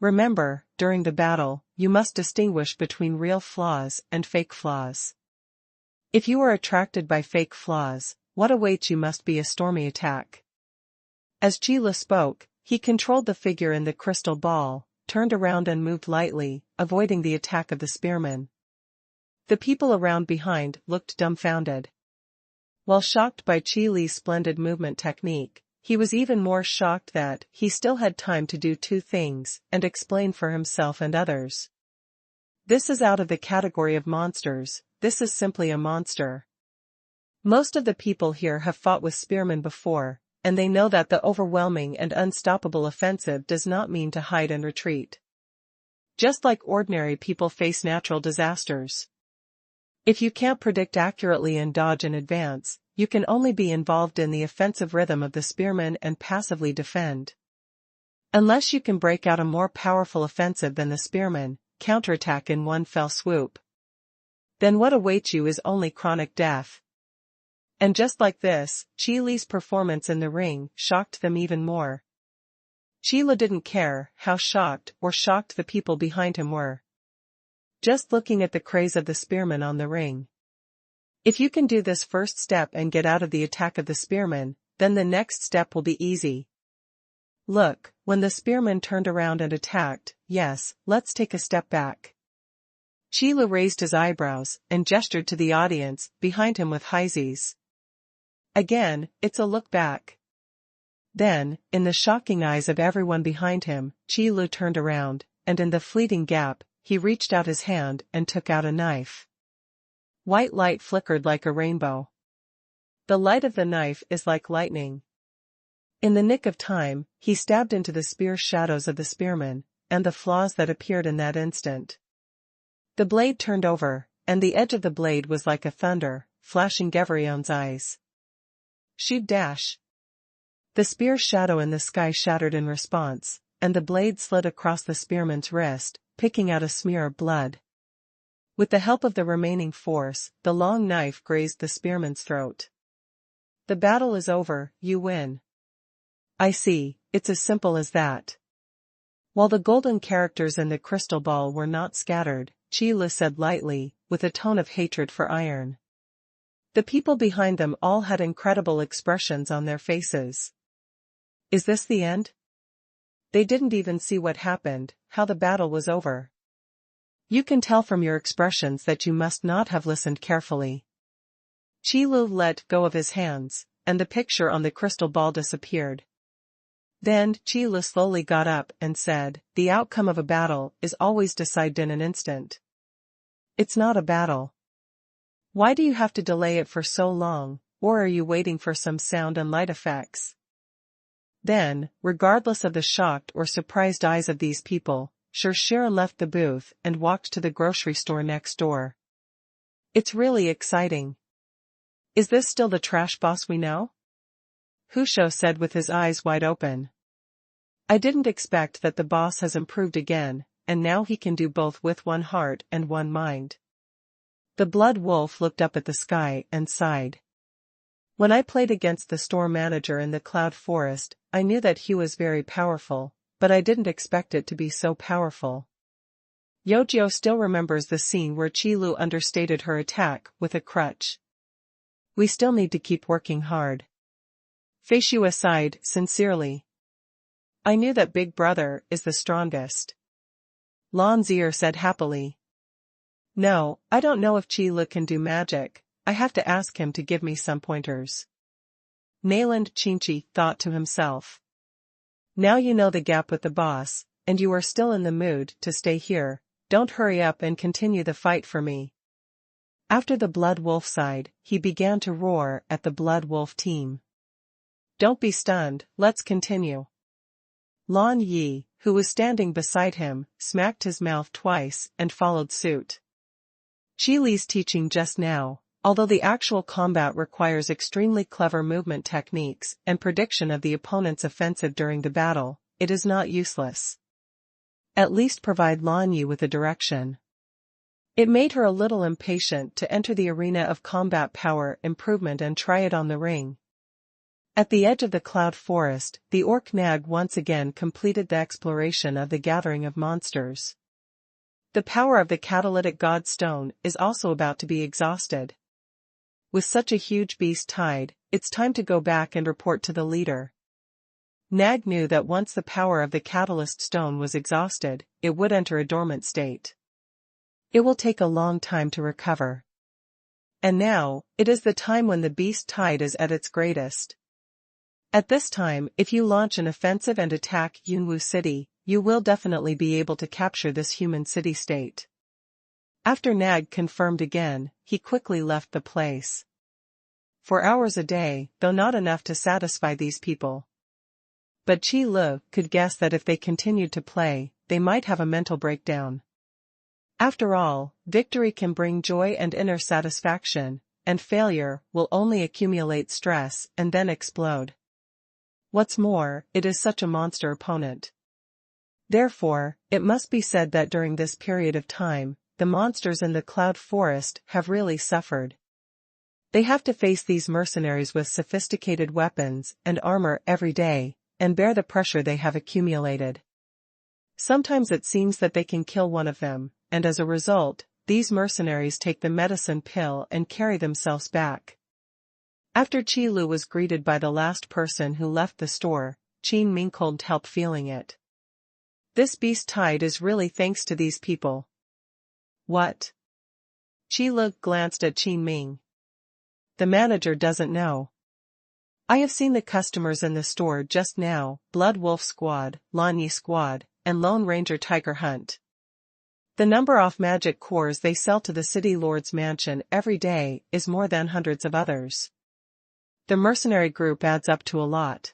Remember, during the battle, you must distinguish between real flaws and fake flaws. If you are attracted by fake flaws, what awaits you must be a stormy attack. As Qi Le spoke, he controlled the figure in the crystal ball, turned around and moved lightly, avoiding the attack of the spearman. The people around behind looked dumbfounded. While shocked by Qi Li's splendid movement technique, he was even more shocked that he still had time to do two things and explain for himself and others. This is out of the category of monsters, this is simply a monster. Most of the people here have fought with spearmen before, and they know that the overwhelming and unstoppable offensive does not mean to hide and retreat. Just like ordinary people face natural disasters. If you can't predict accurately and dodge in advance, you can only be involved in the offensive rhythm of the spearman and passively defend. Unless you can break out a more powerful offensive than the spearman, counterattack in one fell swoop. Then what awaits you is only chronic death. And just like this, Qi Li's performance in the ring shocked them even more. Qi Li didn't care how shocked the people behind him were. Just looking at the craze of the spearman on the ring. If you can do this first step and get out of the attack of the spearman, then the next step will be easy. Look, when the spearman turned around and attacked, yes, let's take a step back. Qi Li raised his eyebrows and gestured to the audience behind him with highs. Again, it's a look back. Then, in the shocking eyes of everyone behind him, Qi Li turned around, and in the fleeting gap, he reached out his hand and took out a knife. White light flickered like a rainbow. The light of the knife is like lightning. In the nick of time, he stabbed into the spear shadows of the spearman, and the flaws that appeared in that instant. The blade turned over, and the edge of the blade was like a thunder, flashing Gevrion's eyes. Shoot dash. The spear shadow in the sky shattered in response, and the blade slid across the spearman's wrist, picking out a smear of blood. With the help of the remaining force, the long knife grazed the spearman's throat. The battle is over, you win. I see, it's as simple as that. While the golden characters in the crystal ball were not scattered, Qi Li said lightly, with a tone of hatred for iron. The people behind them all had incredible expressions on their faces. Is this the end? They didn't even see what happened, how the battle was over. You can tell from your expressions that you must not have listened carefully. Qi Li let go of his hands, and the picture on the crystal ball disappeared. Then Qi Li slowly got up and said, "The outcome of a battle is always decided in an instant. It's not a battle. Why do you have to delay it for so long, or are you waiting for some sound and light effects?" Then, regardless of the shocked or surprised eyes of these people, Shao left the booth and walked to the grocery store next door. It's really exciting. Is this still the trash boss we know? Shao said with his eyes wide open. I didn't expect that the boss has improved again, and now he can do both with one heart and one mind. The blood wolf looked up at the sky and sighed. When I played against the store manager in the cloud forest, I knew that he was very powerful, but I didn't expect it to be so powerful. Yojiao still remembers the scene where Qi Li understated her attack with a crutch. We still need to keep working hard. Fei Xue sighed sincerely. I knew that Big Brother is the strongest. Lan Zier said happily. No, I don't know if Qi Li can do magic, I have to ask him to give me some pointers. Nayland Qinchi thought to himself. Now you know the gap with the boss, and you are still in the mood to stay here, don't hurry up and continue the fight for me. After the Blood Wolf sighed, he began to roar at the Blood Wolf team. Don't be stunned, let's continue. Lan Yi, who was standing beside him, smacked his mouth twice and followed suit. Qi Li's teaching just now, although the actual combat requires extremely clever movement techniques and prediction of the opponent's offensive during the battle, it is not useless. At least provide Lan Yi with a direction. It made her a little impatient to enter the arena of combat power improvement and try it on the ring. At the edge of the cloud forest, the orc nag once again completed the exploration of the gathering of monsters. The power of the catalytic god stone is also about to be exhausted. With such a huge beast tied, it's time to go back and report to the leader. Nag knew that once the power of the catalyst stone was exhausted, it would enter a dormant state. It will take a long time to recover. And now, it is the time when the beast tide is at its greatest. At this time, if you launch an offensive and attack Yunwu City, you will definitely be able to capture this human city-state. After Nag confirmed again, he quickly left the place. 4 hours a day, though not enough to satisfy these people. But Qi Lu could guess that if they continued to play, they might have a mental breakdown. After all, victory can bring joy and inner satisfaction, and failure will only accumulate stress and then explode. What's more, it is such a monster opponent. Therefore, it must be said that during this period of time, the monsters in the Cloud Forest have really suffered. They have to face these mercenaries with sophisticated weapons and armor every day, and bear the pressure they have accumulated. Sometimes it seems that they can kill one of them, and as a result, these mercenaries take the medicine pill and carry themselves back. After Qi Lu was greeted by the last person who left the store, Qin Ming couldn't help feeling it. This beast tide is really thanks to these people. What? Qi Lu glanced at Qin Ming. The manager doesn't know. I have seen the customers in the store just now, Blood Wolf Squad, Lanyi Squad, and Lone Ranger Tiger Hunt. The number of magic cores they sell to the city lord's mansion every day is more than hundreds of others. The mercenary group adds up to a lot.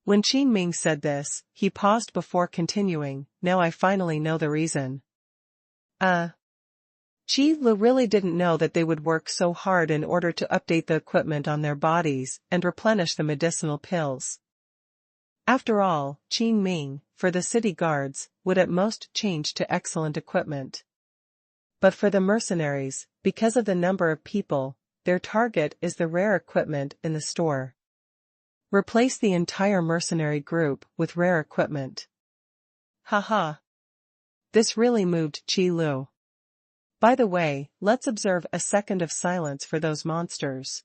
When Qin Ming said this, he paused before continuing, now I finally know the reason. Qi Lu really didn't know that they would work so hard in order to update the equipment on their bodies and replenish the medicinal pills. After all, Qin Ming, for the city guards, would at most change to excellent equipment. But for the mercenaries, because of the number of people, their target is the rare equipment in the store. Replace the entire mercenary group with rare equipment. Haha. This really moved Qi Lu. By the way, let's observe a second of silence for those monsters.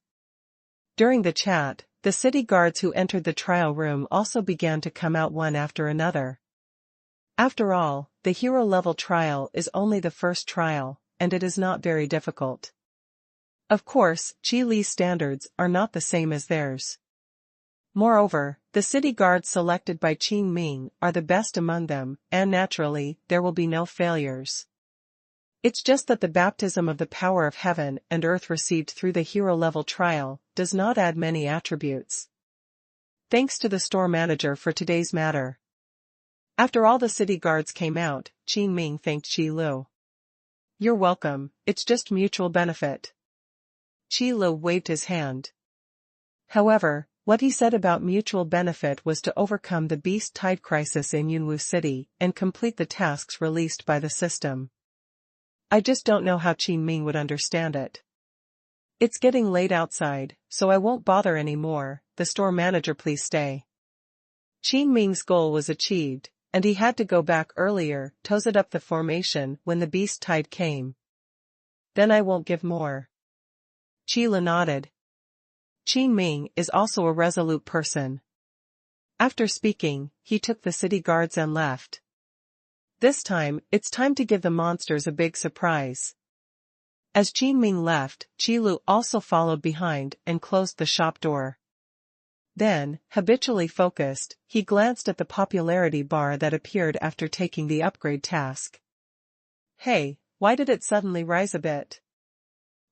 During the chat, the city guards who entered the trial room also began to come out one after another. After all, the hero-level trial is only the first trial, and it is not very difficult. Of course, Qi Li's standards are not the same as theirs. Moreover, the city guards selected by Qin Ming are the best among them, and naturally, there will be no failures. It's just that the baptism of the power of heaven and earth received through the hero-level trial does not add many attributes. Thanks to the store manager for today's matter. After all the city guards came out, Qin Ming thanked Qi Lu. You're welcome, it's just mutual benefit. Qi Lu waved his hand. However, what he said about mutual benefit was to overcome the beast tide crisis in Yunwu City and complete the tasks released by the system. I just don't know how Qin Ming would understand it. It's getting late outside, so I won't bother anymore. The store manager, please stay. Qin Ming's goal was achieved, and he had to go back earlier to set up the formation when the beast tide came. Then I won't give more. Qi Lu nodded. Qin Ming is also a resolute person. After speaking, he took the city guards and left. This time, it's time to give the monsters a big surprise. As Qin Ming left, Qi Lu also followed behind and closed the shop door. Then, habitually focused, he glanced at the popularity bar that appeared after taking the upgrade task. Hey, why did it suddenly rise a bit?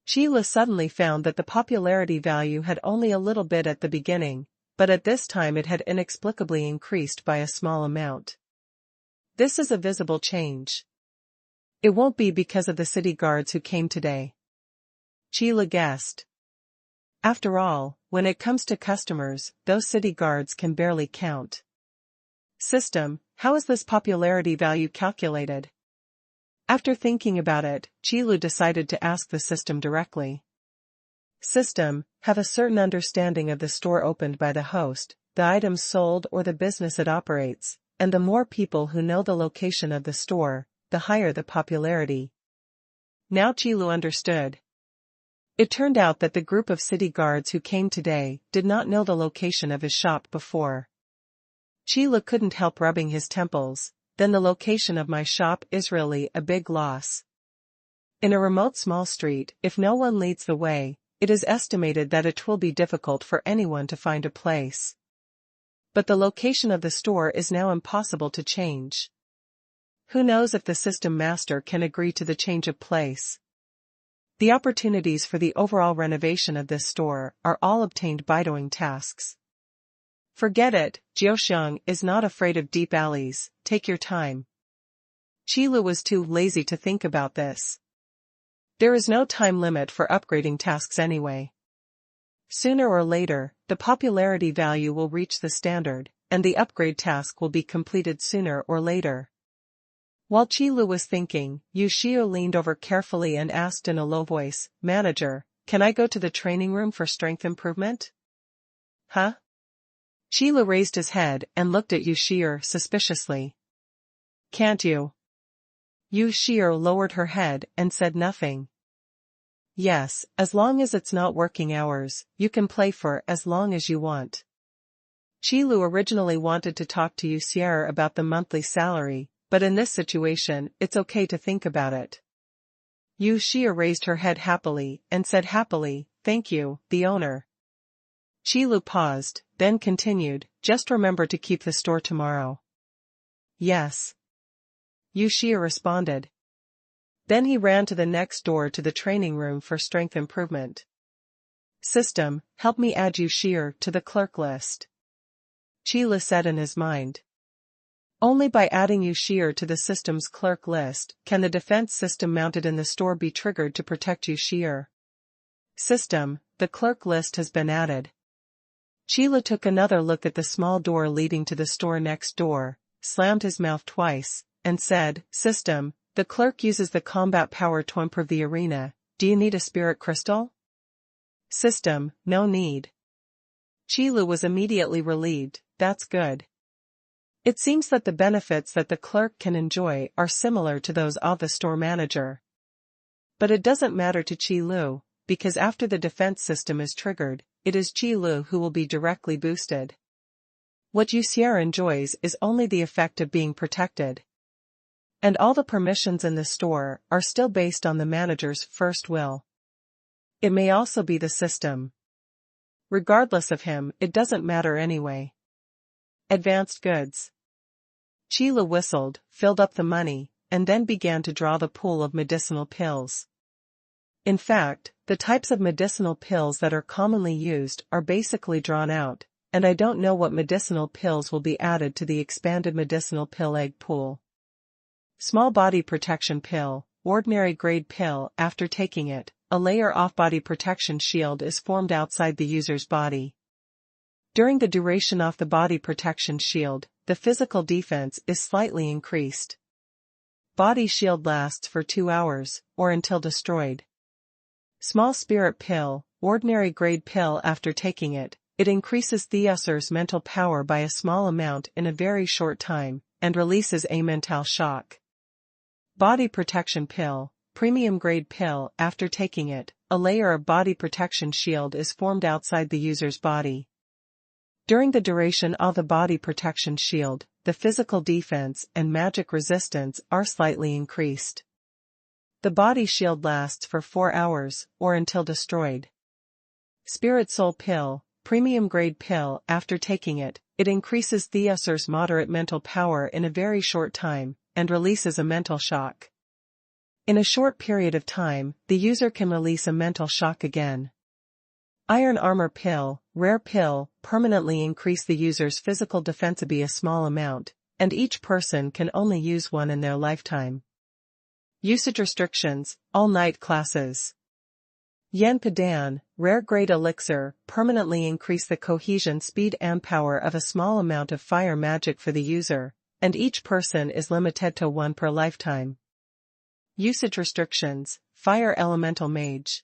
Qi Lu suddenly found that the popularity value had only a little bit at the beginning, but at this time it had inexplicably increased by a small amount. This is a visible change. It won't be because of the city guards who came today. Qi Lu guessed. After all, when it comes to customers, those city guards can barely count. System, how is this popularity value calculated? After thinking about it, Qi Lu decided to ask the system directly. System, have a certain understanding of the store opened by the host, the items sold or the business it operates, and the more people who know the location of the store, the higher the popularity. Now Qi Lu understood. It turned out that the group of city guards who came today did not know the location of his shop before. Sheila couldn't help rubbing his temples. Then the location of my shop is really a big loss. In a remote small street, if no one leads the way, it is estimated that it will be difficult for anyone to find a place. But the location of the store is now impossible to change. Who knows if the system master can agree to the change of place? The opportunities for the overall renovation of this store are all obtained by doing tasks. Forget it, Jiuxiang is not afraid of deep alleys, take your time. Qilu was too lazy to think about this. There is no time limit for upgrading tasks anyway. Sooner or later, the popularity value will reach the standard, and the upgrade task will be completed sooner or later. While Qilu was thinking, Yu Xiu leaned over carefully and asked in a low voice, "Manager, can I go to the training room for strength improvement?" Huh? Qilu raised his head and looked at Yu Xiu suspiciously. Can't you? Yu Xiu lowered her head and said nothing. Yes, as long as it's not working hours, you can play for as long as you want. Qilu originally wanted to talk to Yu Xiu about the monthly salary, but in this situation, it's okay to think about it. Yu Xiu raised her head happily and said happily, "Thank you, the owner." Qilu paused, then continued, "Just remember to keep the store tomorrow." Yes. Yu Xiu responded. Then he ran to the next door to the training room for strength improvement. System, help me add Yu Xiu to the clerk list. Qilu said in his mind. Only by adding Yu Xiu to the system's clerk list can the defense system mounted in the store be triggered to protect Yu Xiu. System, the clerk list has been added. Qilu took another look at the small door leading to the store next door, slammed his mouth twice, and said, System, the clerk uses the combat power to improve the arena. Do you need a spirit crystal? System, no need. Qilu was immediately relieved. That's good. It seems that the benefits that the clerk can enjoy are similar to those of the store manager. But it doesn't matter to Qilu, because after the defense system is triggered, it is Qilu who will be directly boosted. What Yu Xiu enjoys is only the effect of being protected. And all the permissions in the store are still based on the manager's first will. It may also be the system. Regardless of him, it doesn't matter anyway. Advanced goods. Qilu whistled, filled up the money, and then began to draw the pool of medicinal pills. In fact, the types of medicinal pills that are commonly used are basically drawn out, and I don't know what medicinal pills will be added to the expanded medicinal pill egg pool. Small body protection pill, ordinary grade pill. After taking it, a layer of body protection shield is formed outside the user's body. During the duration of the body protection shield, the physical defense is slightly increased. Body shield lasts for 2 hours, or until destroyed. Small spirit pill, ordinary grade pill. After taking it, it increases the user's mental power by a small amount in a very short time, and releases a mental shock. Body protection pill, premium grade pill. After taking it, a layer of body protection shield is formed outside the user's body. During the duration of the body protection shield, the physical defense and magic resistance are slightly increased. The body shield lasts for 4 hours, or until destroyed. Spirit soul pill, premium grade pill. After taking it, it increases the user's moderate mental power in a very short time, and releases a mental shock. In a short period of time, the user can release a mental shock again. Iron armor pill, rare pill, permanently increase the user's physical defense by a small amount, and each person can only use one in their lifetime. Usage restrictions, all night classes. Yan Padan, rare grade elixir, permanently increase the cohesion speed and power of a small amount of fire magic for the user, and each person is limited to one per lifetime. Usage restrictions, fire elemental mage.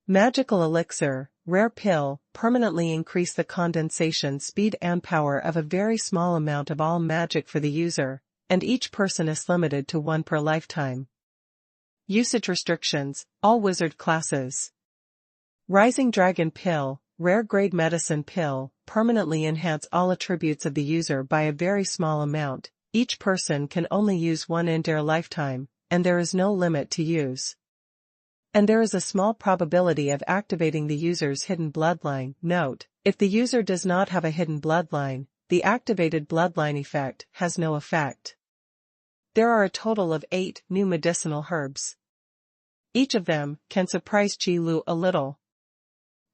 Magical elixir, rare pill, permanently increase the condensation speed and power of a very small amount of all magic for the user, and each person is limited to one per lifetime. Usage restrictions, all wizard classes. Rising dragon pill, rare grade medicine pill, permanently enhance all attributes of the user by a very small amount. Each person can only use one in their lifetime, and there is no limit to use. And there is a small probability of activating the user's hidden bloodline. Note, if the user does not have a hidden bloodline, the activated bloodline effect has no effect. There are a total of 8 new medicinal herbs. Each of them can surprise Qi Lu a little.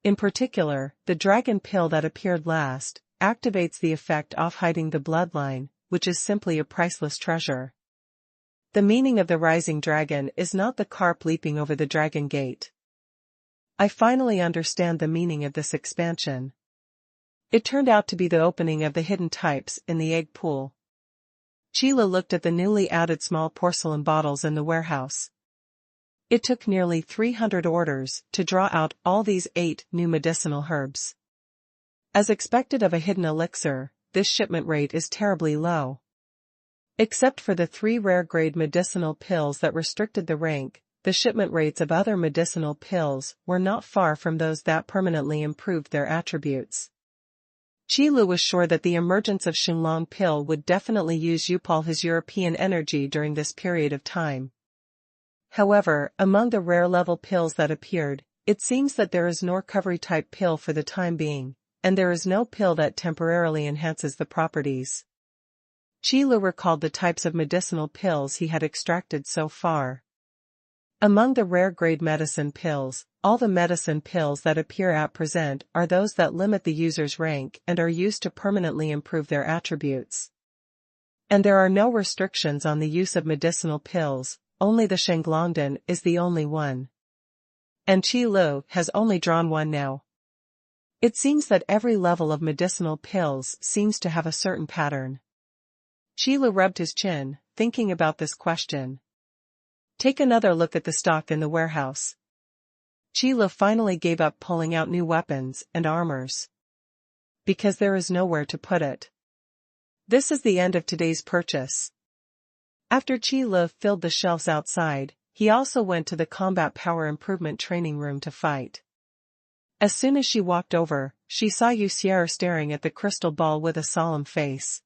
In particular, the dragon pill that appeared last activates the effect of hiding the bloodline, which is simply a priceless treasure. The meaning of the rising dragon is not the carp leaping over the dragon gate. I finally understand the meaning of this expansion. It turned out to be the opening of the hidden types in the egg pool. Qi Lu looked at the newly added small porcelain bottles in the warehouse. It took nearly 300 orders to draw out all these 8 new medicinal herbs. As expected of a hidden elixir, this shipment rate is terribly low. Except for the 3 rare grade medicinal pills that restricted the rank, the shipment rates of other medicinal pills were not far from those that permanently improved their attributes. Qi Lu was sure that the emergence of Xuanhuan pill would definitely use Upal his European energy during this period of time. However, among the rare level pills that appeared, it seems that there is no recovery type pill for the time being, and there is no pill that temporarily enhances the properties. Qi Lu recalled the types of medicinal pills he had extracted so far. Among the rare grade medicine pills, all the medicine pills that appear at present are those that limit the user's rank and are used to permanently improve their attributes. And there are no restrictions on the use of medicinal pills, only the Shenglongdan is the only one. And Qi Lu has only drawn one now. It seems that every level of medicinal pills seems to have a certain pattern. Qi Lu rubbed his chin, thinking about this question. Take another look at the stock in the warehouse. Qi Lu finally gave up pulling out new weapons and armors. Because there is nowhere to put it. This is the end of today's purchase. After Qi Lu filled the shelves outside, he also went to the combat power improvement training room to fight. As soon as she walked over, she saw Yuxier staring at the crystal ball with a solemn face.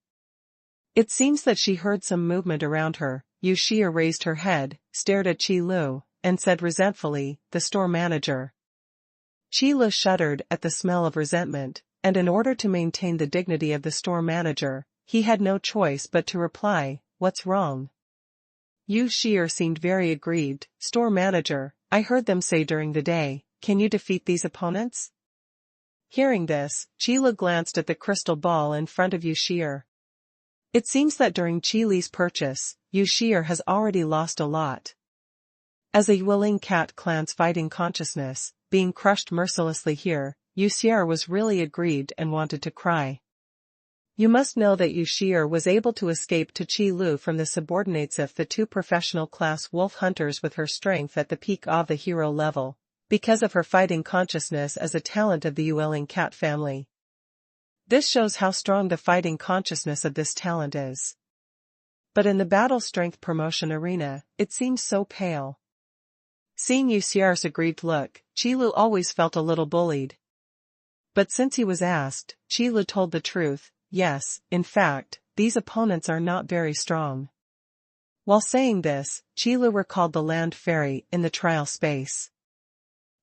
It seems that she heard some movement around her. Yuxier raised her head, stared at Qi Lu, and said resentfully, "The store manager." Qi Lu shuddered at the smell of resentment, and in order to maintain the dignity of the store manager, he had no choice but to reply, "What's wrong?" Yuxier seemed very aggrieved. "Store manager, I heard them say during the day, can you defeat these opponents?" Hearing this, Qi Lu glanced at the crystal ball in front of Yuxier. It seems that during Qi Li's purchase, Yuxier has already lost a lot. As a Yueling cat clan's fighting consciousness, being crushed mercilessly here, Yuxier was really aggrieved and wanted to cry. You must know that Yuxier was able to escape to Qi Lu from the subordinates of the 2 professional class wolf hunters with her strength at the peak of the hero level, because of her fighting consciousness as a talent of the Yueling cat family. This shows how strong the fighting consciousness of this talent is. But in the battle strength promotion arena, it seems so pale. Seeing Yuxier's aggrieved look, Qi Lu always felt a little bullied. But since he was asked, Qi Lu told the truth. Yes, in fact, these opponents are not very strong. While saying this, Qi Lu recalled the land fairy in the trial space.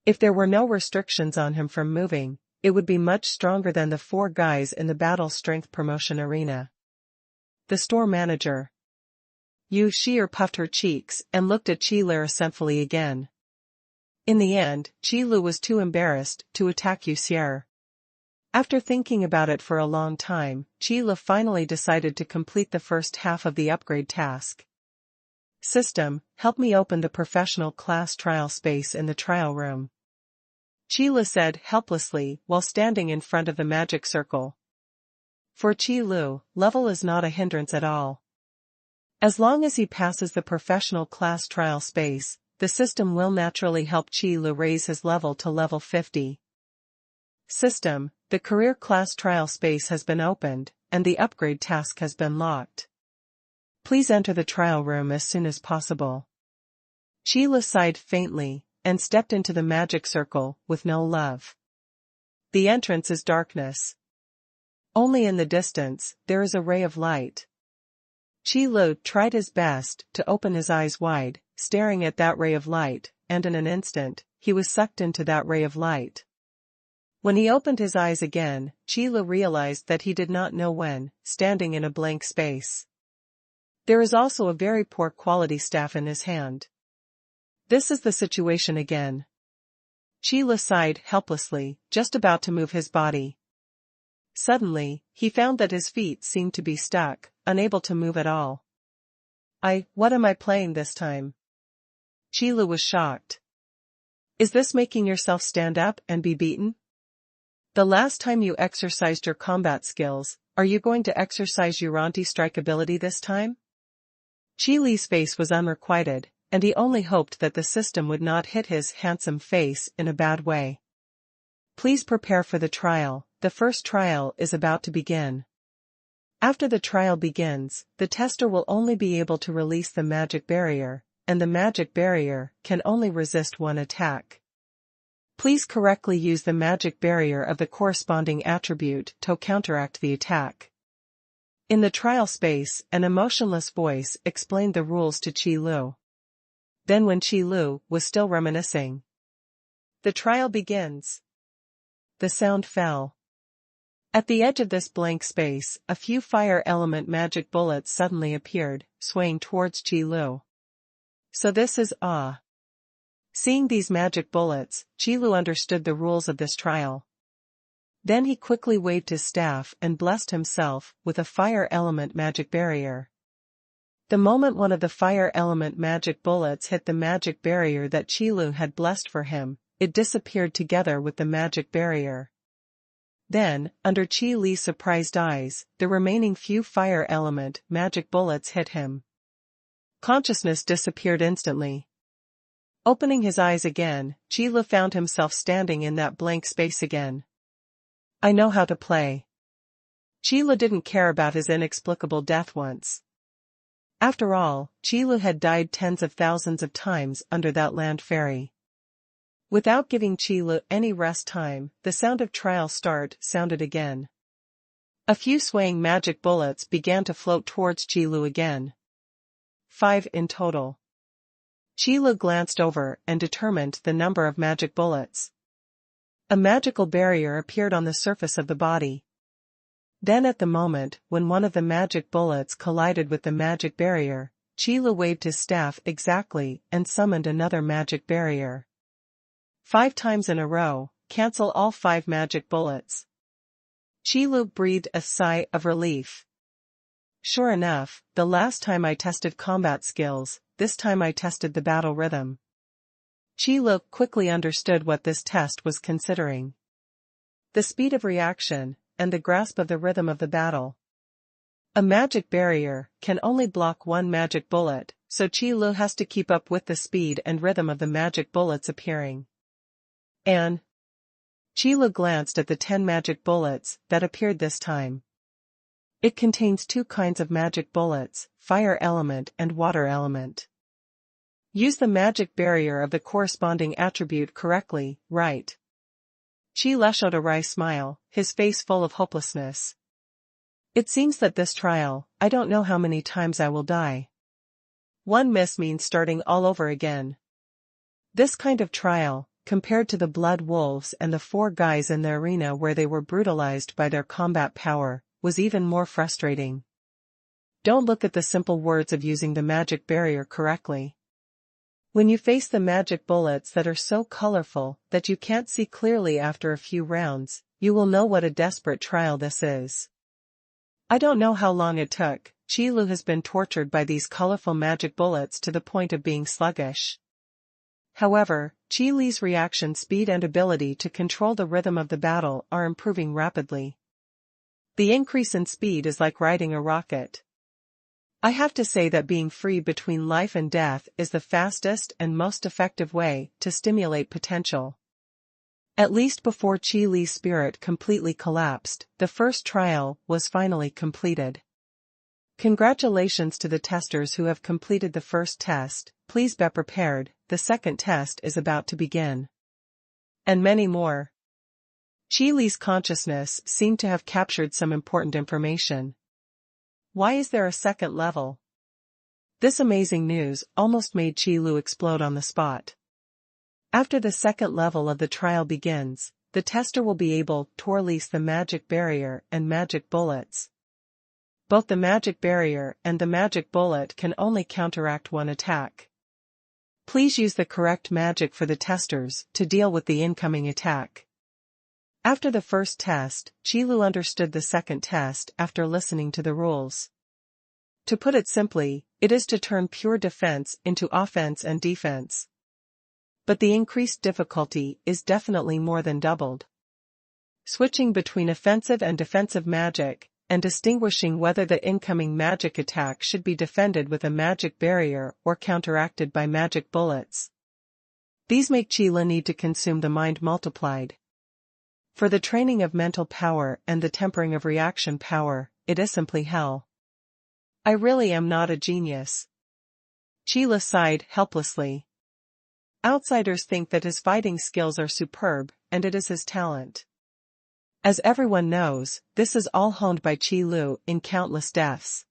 If there were no restrictions on him from moving, it would be much stronger than the 4 guys in the battle strength promotion arena. The store manager. Yuxier puffed her cheeks and looked at Qi Lu resentfully again. In the end, Qi Lu was too embarrassed to attack Yuxier. After thinking about it for a long time, Qi Lu finally decided to complete the first half of the upgrade task. System, help me open the professional class trial space in the trial room. Qi Lu said helplessly while standing in front of the magic circle. For Qi Lu, level is not a hindrance at all. As long as he passes the professional class trial space, the system will naturally help Qi Lu raise his level to level 50. System, the career class trial space has been opened, and the upgrade task has been locked. Please enter the trial room as soon as possible. Qi Lu sighed faintly, and stepped into the magic circle with no love. The entrance is darkness. Only in the distance, there is a ray of light. Qi Lu tried his best to open his eyes wide, staring at that ray of light, and in an instant, he was sucked into that ray of light. When he opened his eyes again, Qi Lu realized that he did not know when, standing in a blank space. There is also a very poor quality staff in his hand. This is the situation again. Qi Lu sighed helplessly, just about to move his body. Suddenly, he found that his feet seemed to be stuck, unable to move at all. What am I playing this time? Qi Lu was shocked. Is this making yourself stand up and be beaten? The last time you exercised your combat skills, are you going to exercise your anti-strike ability this time? Qi Li's face was unrequited, and he only hoped that the system would not hit his handsome face in a bad way. Please prepare for the trial, the first trial is about to begin. After the trial begins, the tester will only be able to release the magic barrier, and the magic barrier can only resist one attack. Please correctly use the magic barrier of the corresponding attribute to counteract the attack. In the trial space, an emotionless voice explained the rules to Qi Lu. Then when Qi Lu was still reminiscing, the trial begins. The sound fell. At the edge of this blank space, a few fire element magic bullets suddenly appeared, swaying towards Qi Lu. So this is Seeing these magic bullets, Qi Lu understood the rules of this trial. Then he quickly waved his staff and blessed himself with a fire element magic barrier. The moment one of the fire element magic bullets hit the magic barrier that Qi Lu had blessed for him, it disappeared together with the magic barrier. Then, under Qi Li's surprised eyes, the remaining few fire element magic bullets hit him. Consciousness disappeared instantly. Opening his eyes again, Qi Lu found himself standing in that blank space again. I know how to play. Qi Lu didn't care about his inexplicable death once. After all, Qi Lu had died tens of thousands of times under that land ferry. Without giving Qi Lu any rest time, the sound of trial start sounded again. A few swaying magic bullets began to float towards Qi Lu again. 5 in total. Qi Lu glanced over and determined the number of magic bullets. A magical barrier appeared on the surface of the body. Then at the moment when one of the magic bullets collided with the magic barrier, Qi Lu waved his staff exactly and summoned another magic barrier. 5 times in a row, cancel all 5 magic bullets. Qi Lu breathed a sigh of relief. Sure enough, the last time I tested combat skills, this time I tested the battle rhythm. Qi Lu quickly understood what this test was considering. The speed of reaction, and the grasp of the rhythm of the battle. A magic barrier can only block one magic bullet, so Qi Lu has to keep up with the speed and rhythm of the magic bullets appearing. And Qi Lu glanced at the 10 magic bullets that appeared this time. It contains 2 kinds of magic bullets, fire element and water element. Use the magic barrier of the corresponding attribute correctly, right? Qi Lu showed a wry smile, his face full of hopelessness. It seems that this trial, I don't know how many times I will die. One miss means starting all over again. This kind of trial, compared to the blood wolves and the 4 guys in the arena where they were brutalized by their combat power, was even more frustrating. Don't look at the simple words of using the magic barrier correctly. When you face the magic bullets that are so colorful that you can't see clearly after a few rounds, you will know what a desperate trial this is. I don't know how long it took, Qi Lu has been tortured by these colorful magic bullets to the point of being sluggish. However, Qi Li's reaction speed and ability to control the rhythm of the battle are improving rapidly. The increase in speed is like riding a rocket. I have to say that being free between life and death is the fastest and most effective way to stimulate potential. At least before Qi Li's spirit completely collapsed, the first trial was finally completed. Congratulations to the testers who have completed the first test, please be prepared, the second test is about to begin. And many more. Qi Li's consciousness seemed to have captured some important information. Why is there a second level? This amazing news almost made Qi Lu explode on the spot. After the second level of the trial begins, the tester will be able to release the magic barrier and magic bullets. Both the magic barrier and the magic bullet can only counteract one attack. Please use the correct magic for the testers to deal with the incoming attack. After the first test, Qi Lu understood the second test after listening to the rules. To put it simply, it is to turn pure defense into offense and defense. But the increased difficulty is definitely more than doubled. Switching between offensive and defensive magic, and distinguishing whether the incoming magic attack should be defended with a magic barrier or counteracted by magic bullets. These make Qi Lu need to consume the mind multiplied. For the training of mental power and the tempering of reaction power, it is simply hell. I really am not a genius. Qi Lu sighed helplessly. Outsiders think that his fighting skills are superb, and it is his talent. As everyone knows, this is all honed by Qi Lu in countless deaths.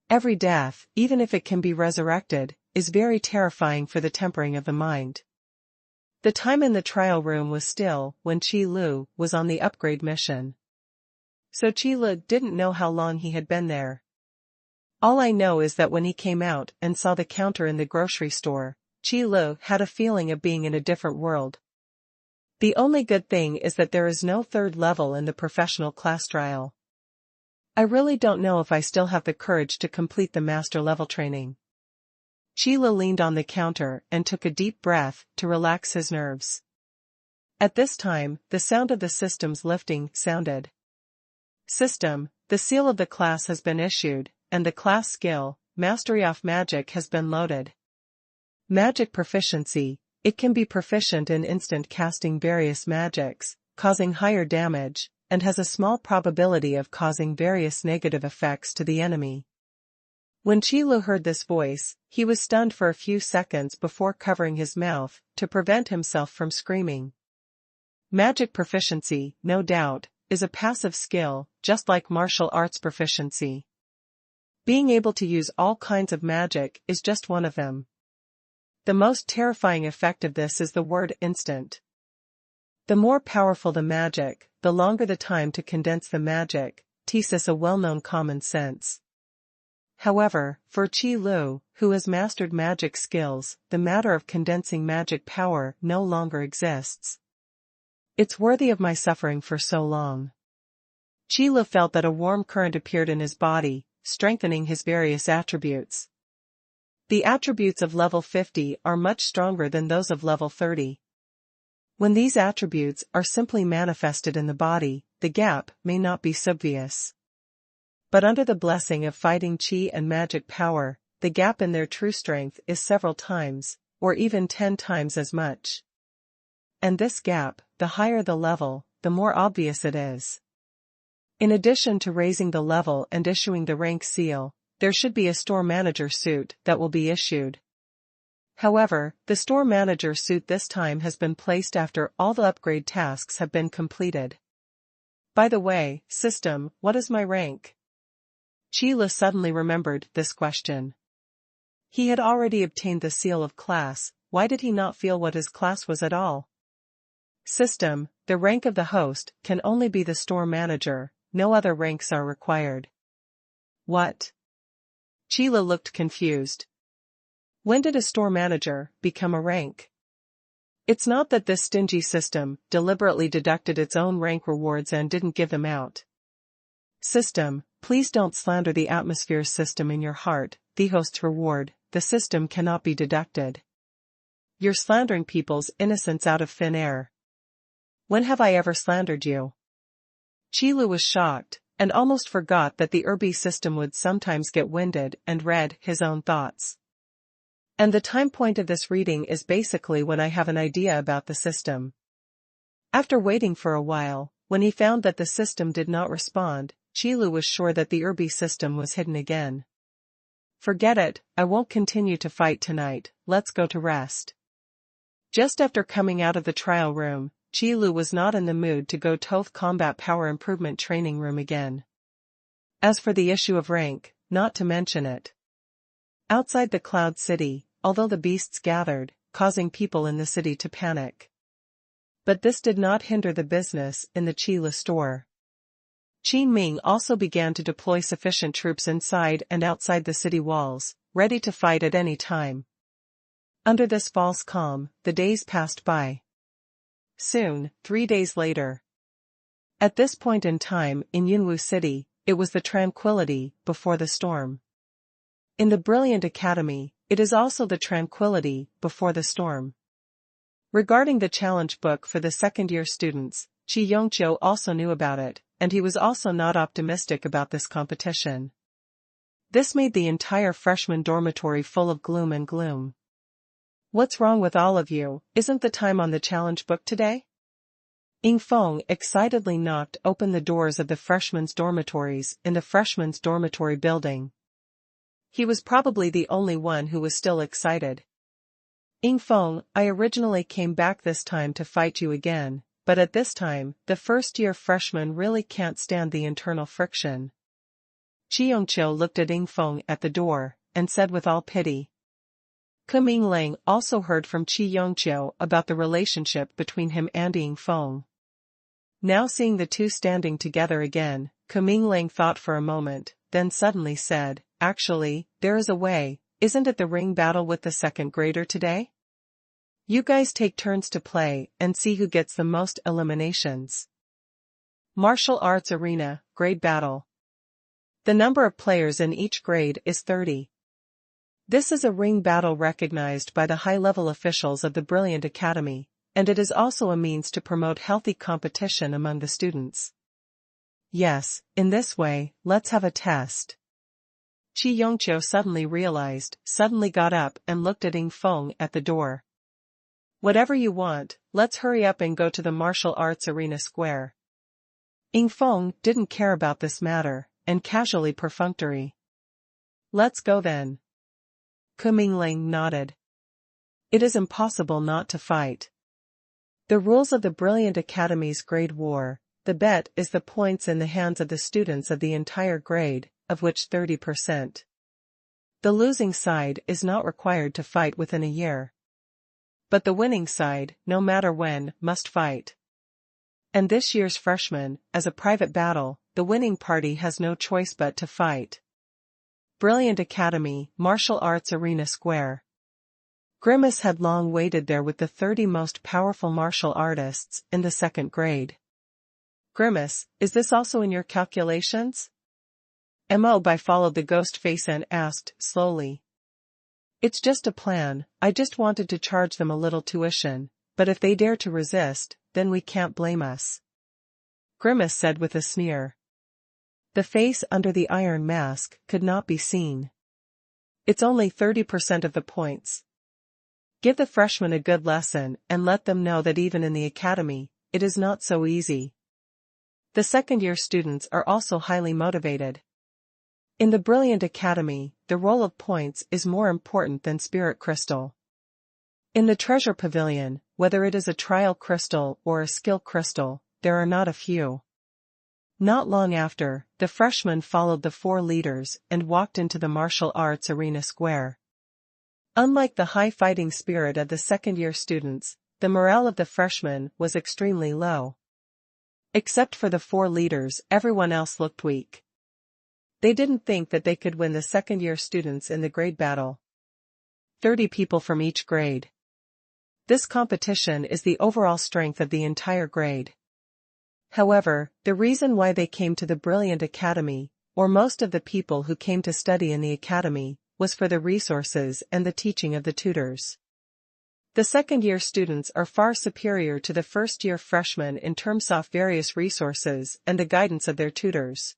Every death, even if it can be resurrected, is very terrifying for the tempering of the mind. The time in the trial room was still when Qi Lu was on the upgrade mission. So Qi Lu didn't know how long he had been there. All I know is that when he came out and saw the counter in the grocery store, Qi Lu had a feeling of being in a different world. The only good thing is that there is no third level in the professional class trial. I really don't know if I still have the courage to complete the master level training. Qi Lu leaned on the counter and took a deep breath to relax his nerves. At this time, the sound of the system's lifting sounded. System, the seal of the class has been issued, and the class skill, Mastery of Magic, has been loaded. Magic proficiency, it can be proficient in instant casting various magics, causing higher damage, and has a small probability of causing various negative effects to the enemy. When Qi Lu heard this voice, he was stunned for a few seconds before covering his mouth to prevent himself from screaming. Magic proficiency, no doubt, is a passive skill, just like martial arts proficiency. Being able to use all kinds of magic is just one of them. The most terrifying effect of this is the word instant. The more powerful the magic, the longer the time to condense the magic, teaches a well-known common sense. However, for Qi Lu, who has mastered magic skills, the matter of condensing magic power no longer exists. It's worthy of my suffering for so long. Qi Lu felt that a warm current appeared in his body, strengthening his various attributes. The attributes of level 50 are much stronger than those of level 30. When these attributes are simply manifested in the body, the gap may not be obvious. But under the blessing of fighting qi and magic power, the gap in their true strength is several times, or even 10 times as much. And this gap, the higher the level, the more obvious it is. In addition to raising the level and issuing the rank seal, there should be a store manager suit that will be issued. However, the store manager suit this time has been placed after all the upgrade tasks have been completed. By the way, system, what is my rank? Qi Lu suddenly remembered this question. He had already obtained the seal of class, why did he not feel what his class was at all? System, the rank of the host can only be the store manager, no other ranks are required. What? Qi Lu looked confused. When did a store manager become a rank? It's not that this stingy system deliberately deducted its own rank rewards and didn't give them out. System, please don't slander the atmosphere system in your heart, the host's reward, the system cannot be deducted. You're slandering people's innocence out of thin air. When have I ever slandered you? Qi Lu was shocked, and almost forgot that the Irby system would sometimes get winded and read his own thoughts. And the time point of this reading is basically when I have an idea about the system. After waiting for a while, when he found that the system did not respond, Qi Lu was sure that the Irby system was hidden again. Forget it, I won't continue to fight tonight, let's go to rest. Just after coming out of the trial room, Qi Lu was not in the mood to go to the combat power improvement training room again. As for the issue of rank, not to mention it. Outside the Cloud City, although the beasts gathered, causing people in the city to panic. But this did not hinder the business in the Qi Lu store. Qi Ming also began to deploy sufficient troops inside and outside the city walls, ready to fight at any time. Under this false calm, the days passed by. Soon, 3 days later. At this point in time, in Yunwu City, it was the tranquility before the storm. In the Brilliant Academy, it is also the tranquility before the storm. Regarding the challenge book for the second-year students, Qi Yongqiu also knew about it, and he was also not optimistic about this competition. This made the entire freshman dormitory full of gloom and gloom. "What's wrong with all of you? Isn't the time on the challenge book today?" Ying Feng excitedly knocked open the doors of the freshmen's dormitories in the freshmen's dormitory building. He was probably the only one who was still excited. "Ying Feng, I originally came back this time to fight you again, but at this time, the first-year freshmen really can't stand the internal friction." Qi Yongqiu looked at Ying Feng at the door, and said with all pity. Ke Minglang also heard from Qi Yongqiu about the relationship between him and Ying Feng. Now seeing the two standing together again, Ke Minglang thought for a moment, then suddenly said, "Actually, there is a way, isn't it the ring battle with the second grader today? You guys take turns to play and see who gets the most eliminations. Martial Arts Arena, grade battle. The number of players in each grade is 30. This is a ring battle recognized by the high-level officials of the Brilliant Academy, and it is also a means to promote healthy competition among the students. Yes, in this way, let's have a test." Qi Yongqiu suddenly got up and looked at Ying Feng at the door. "Whatever you want, let's hurry up and go to the martial arts arena square." Ying Feng didn't care about this matter, and casually perfunctory. "Let's go then." Ke Minglang nodded. It is impossible not to fight. The rules of the Brilliant Academy's grade war, the bet is the points in the hands of the students of the entire grade, of which 30%. The losing side is not required to fight within a year. But the winning side, no matter when, must fight. And this year's freshmen, as a private battle, the winning party has no choice but to fight. Brilliant Academy, Martial Arts Arena Square. Grimace had long waited there with the 30 most powerful martial artists in the second grade. "Grimace, is this also in your calculations?" Mo followed the ghost face and asked, slowly. "It's just a plan, I just wanted to charge them a little tuition, but if they dare to resist, then we can't blame us," Grimace said with a sneer. The face under the iron mask could not be seen. "It's only 30% of the points. Give the freshmen a good lesson and let them know that even in the academy, it is not so easy. The second-year students are also highly motivated. In the Brilliant Academy, the role of points is more important than Spirit Crystal. In the Treasure Pavilion, whether it is a trial crystal or a skill crystal, there are not a few." Not long after, the freshmen followed the 4 leaders and walked into the martial arts arena square. Unlike the high fighting spirit of the second-year students, the morale of the freshmen was extremely low. Except for the 4 leaders, everyone else looked weak. They didn't think that they could win the second-year students in the grade battle. 30 people from each grade. This competition is the overall strength of the entire grade. However, the reason why they came to the Brilliant Academy, or most of the people who came to study in the academy, was for the resources and the teaching of the tutors. The second-year students are far superior to the first-year freshmen in terms of various resources and the guidance of their tutors.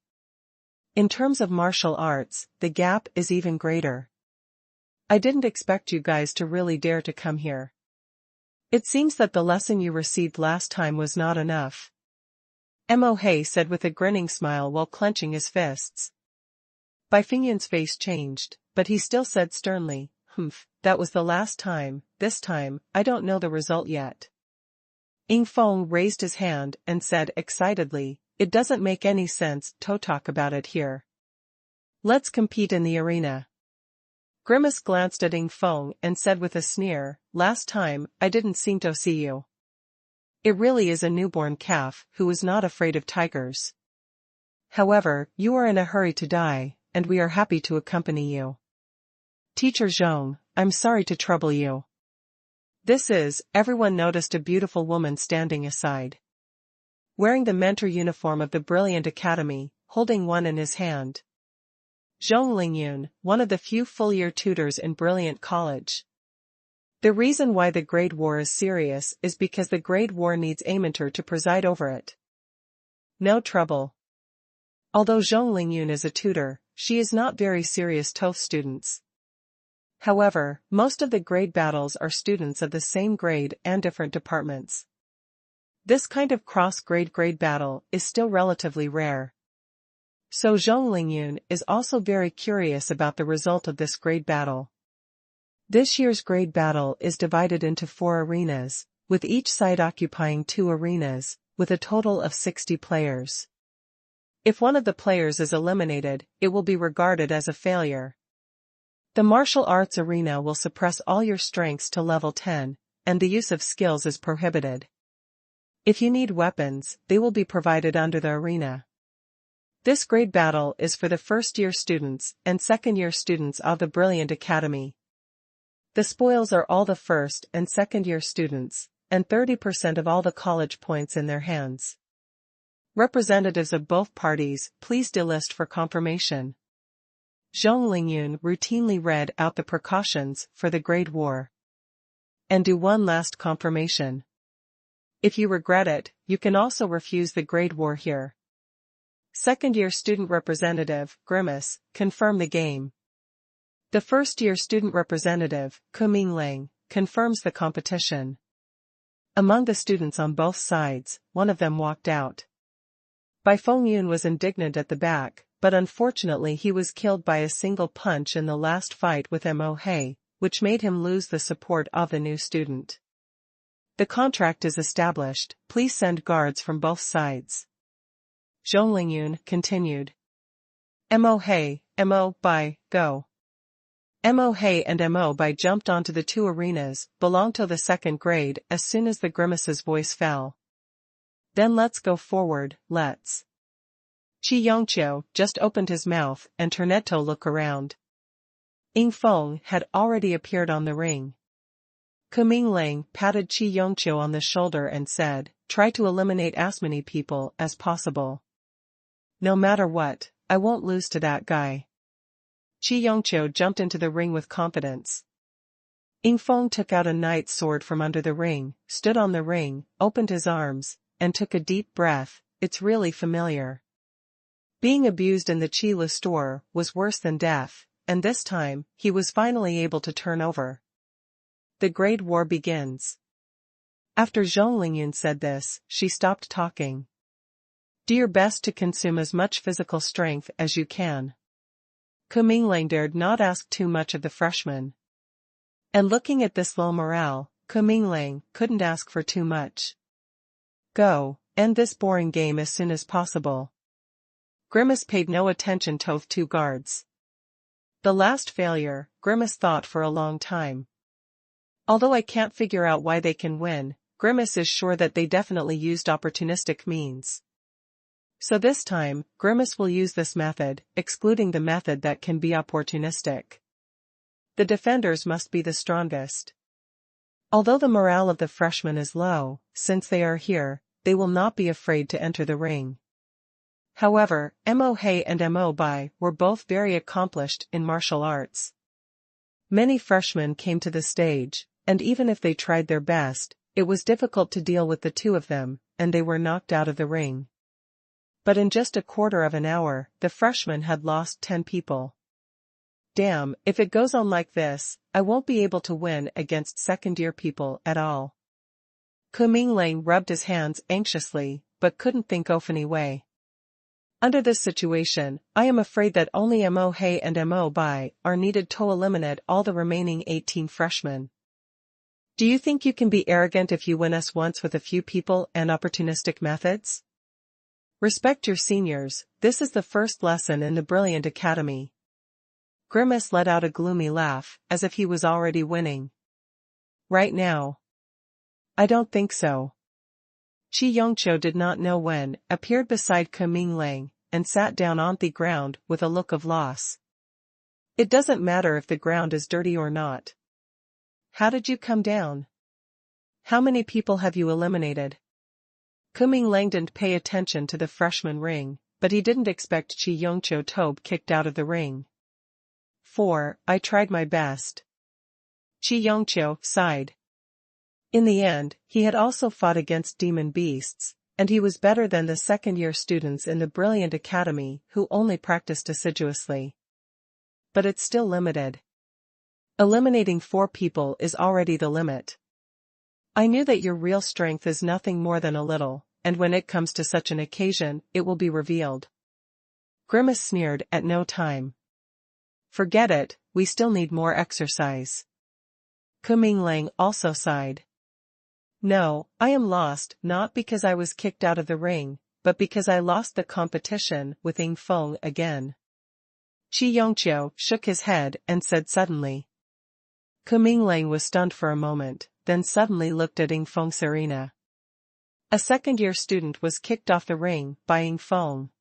In terms of martial arts, the gap is even greater. I didn't expect you guys to really dare to come here. It seems that the lesson you received last time was not enough. Mo He said with a grinning smile while clenching his fists. Bai Fingyun's face changed, but he still said sternly, "Humph, that was the last time, this time, I don't know the result yet." Ying Feng raised his hand and said excitedly, "It doesn't make any sense to talk about it here. Let's compete in the arena." Grimace glanced at Ying Feng and said with a sneer, "Last time, I didn't seem to see you. It really is a newborn calf who is not afraid of tigers. However, you are in a hurry to die, and we are happy to accompany you. Teacher Zhong, I'm sorry to trouble you." Everyone noticed a beautiful woman standing aside. Wearing the mentor uniform of the Brilliant Academy, holding one in his hand. Zhong Lingyun, one of the few full-year tutors in Brilliant College. The reason why the Grade War is serious is because the Grade War needs a mentor to preside over it. No trouble. Although Zhong Lingyun is a tutor, she is not very serious TOEFL students. However, most of the grade battles are students of the same grade and different departments. This kind of cross-grade battle is still relatively rare. So Zhong Lingyun is also very curious about the result of this grade battle. This year's grade battle is divided into 4 arenas, with each side occupying 2 arenas, with a total of 60 players. If one of the players is eliminated, it will be regarded as a failure. The martial arts arena will suppress all your strengths to level 10, and the use of skills is prohibited. If you need weapons, they will be provided under the arena. This grade battle is for the first-year students and second-year students of the Brilliant Academy. The spoils are all the first and second-year students, and 30% of all the college points in their hands. Representatives of both parties, please delist for confirmation. Zhong Lingyun routinely read out the precautions for the grade war. And do one last confirmation. If you regret it, you can also refuse the grade war here. Second-year student representative, Grimace, confirm the game. The first-year student representative, Kuming Lang, confirms the competition. Among the students on both sides, one of them walked out. Bai Fengyun was indignant at the back, but unfortunately he was killed by a single punch in the last fight with Mo He, which made him lose the support of the new student. The contract is established, please send guards from both sides. Zhong Lingyun continued. Mo He, Mo Bai, go. Mo He and Mo Bai jumped onto the 2 arenas, belonged to the second grade as soon as the Grimace's voice fell. Then let's go forward, let's. Qi Yongqiu just opened his mouth and turned to look around. Ying Feng had already appeared on the ring. Kuming Lang patted Qi Yongqiu on the shoulder and said, "Try to eliminate as many people as possible. No matter what, I won't lose to that guy." Qi Yongqiu jumped into the ring with confidence. Ying Feng took out a knight's sword from under the ring, stood on the ring, opened his arms, and took a deep breath. It's really familiar. Being abused in the Qi Lu store was worse than death, and this time, he was finally able to turn over. The grade war begins. After Zhong Lingyun said this, she stopped talking. Do your best to consume as much physical strength as you can. Kuming Lang dared not ask too much of the freshman. And looking at this low morale, Kuming Lang couldn't ask for too much. Go, end this boring game as soon as possible. Grimace paid no attention to the 2 guards. The last failure, Grimace thought for a long time. Although I can't figure out why they can win, Grimace is sure that they definitely used opportunistic means. So this time, Grimace will use this method, excluding the method that can be opportunistic. The defenders must be the strongest. Although the morale of the freshmen is low, since they are here, they will not be afraid to enter the ring. However, Mo He and Mo Bai were both very accomplished in martial arts. Many freshmen came to the stage, and even if they tried their best, it was difficult to deal with the 2 of them, and they were knocked out of the ring. But in just a quarter of an hour, the freshmen had lost 10 people. Damn, if it goes on like this, I won't be able to win against second-year people at all. Kuming Lang rubbed his hands anxiously, but couldn't think of any way. Under this situation, I am afraid that only Mo He and Mo Bai are needed to eliminate all the remaining 18 freshmen. Do you think you can be arrogant if you win us once with a few people and opportunistic methods? Respect your seniors, this is the first lesson in the brilliant academy. Grimace let out a gloomy laugh, as if he was already winning. Right now? I don't think so. Qi Yongqiu did not know when, appeared beside Ke Minglang, and sat down on the ground with a look of loss. It doesn't matter if the ground is dirty or not. How did you come down? How many people have you eliminated? Ke Minglang didn't pay attention to the freshman ring, but he didn't expect Qi Yongqiu to be kicked out of the ring. 4. I tried my best. Qi Yongqiu sighed. In the end, he had also fought against demon beasts, and he was better than the second-year students in the brilliant academy who only practiced assiduously. But it's still limited. Eliminating 4 people is already the limit. I knew that your real strength is nothing more than a little, and when it comes to such an occasion, it will be revealed. Grimace sneered at no time. Forget it, we still need more exercise. Ke Minglang also sighed. No, I am lost, not because I was kicked out of the ring, but because I lost the competition with Ying Feng again. Qi Yongqiu shook his head and said suddenly. Ke Minglang was stunned for a moment, then suddenly looked at Ying Feng's arena. A second-year student was kicked off the ring by Ying Feng.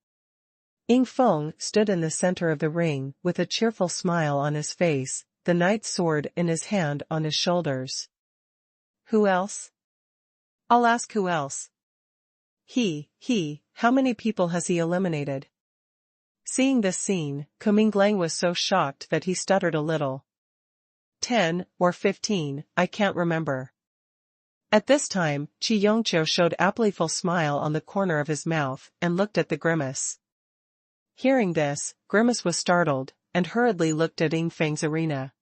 Ying Feng stood in the center of the ring with a cheerful smile on his face, the knight's sword in his hand on his shoulders. Who else? I'll ask who else. How many people has he eliminated? Seeing this scene, Ke Minglang was so shocked that he stuttered a little. 10 or 15, I can't remember. At this time, Qi Yongqiu showed a playful smile on the corner of his mouth and looked at the Grimace. Hearing this, Grimace was startled, and hurriedly looked at Ying Feng's arena.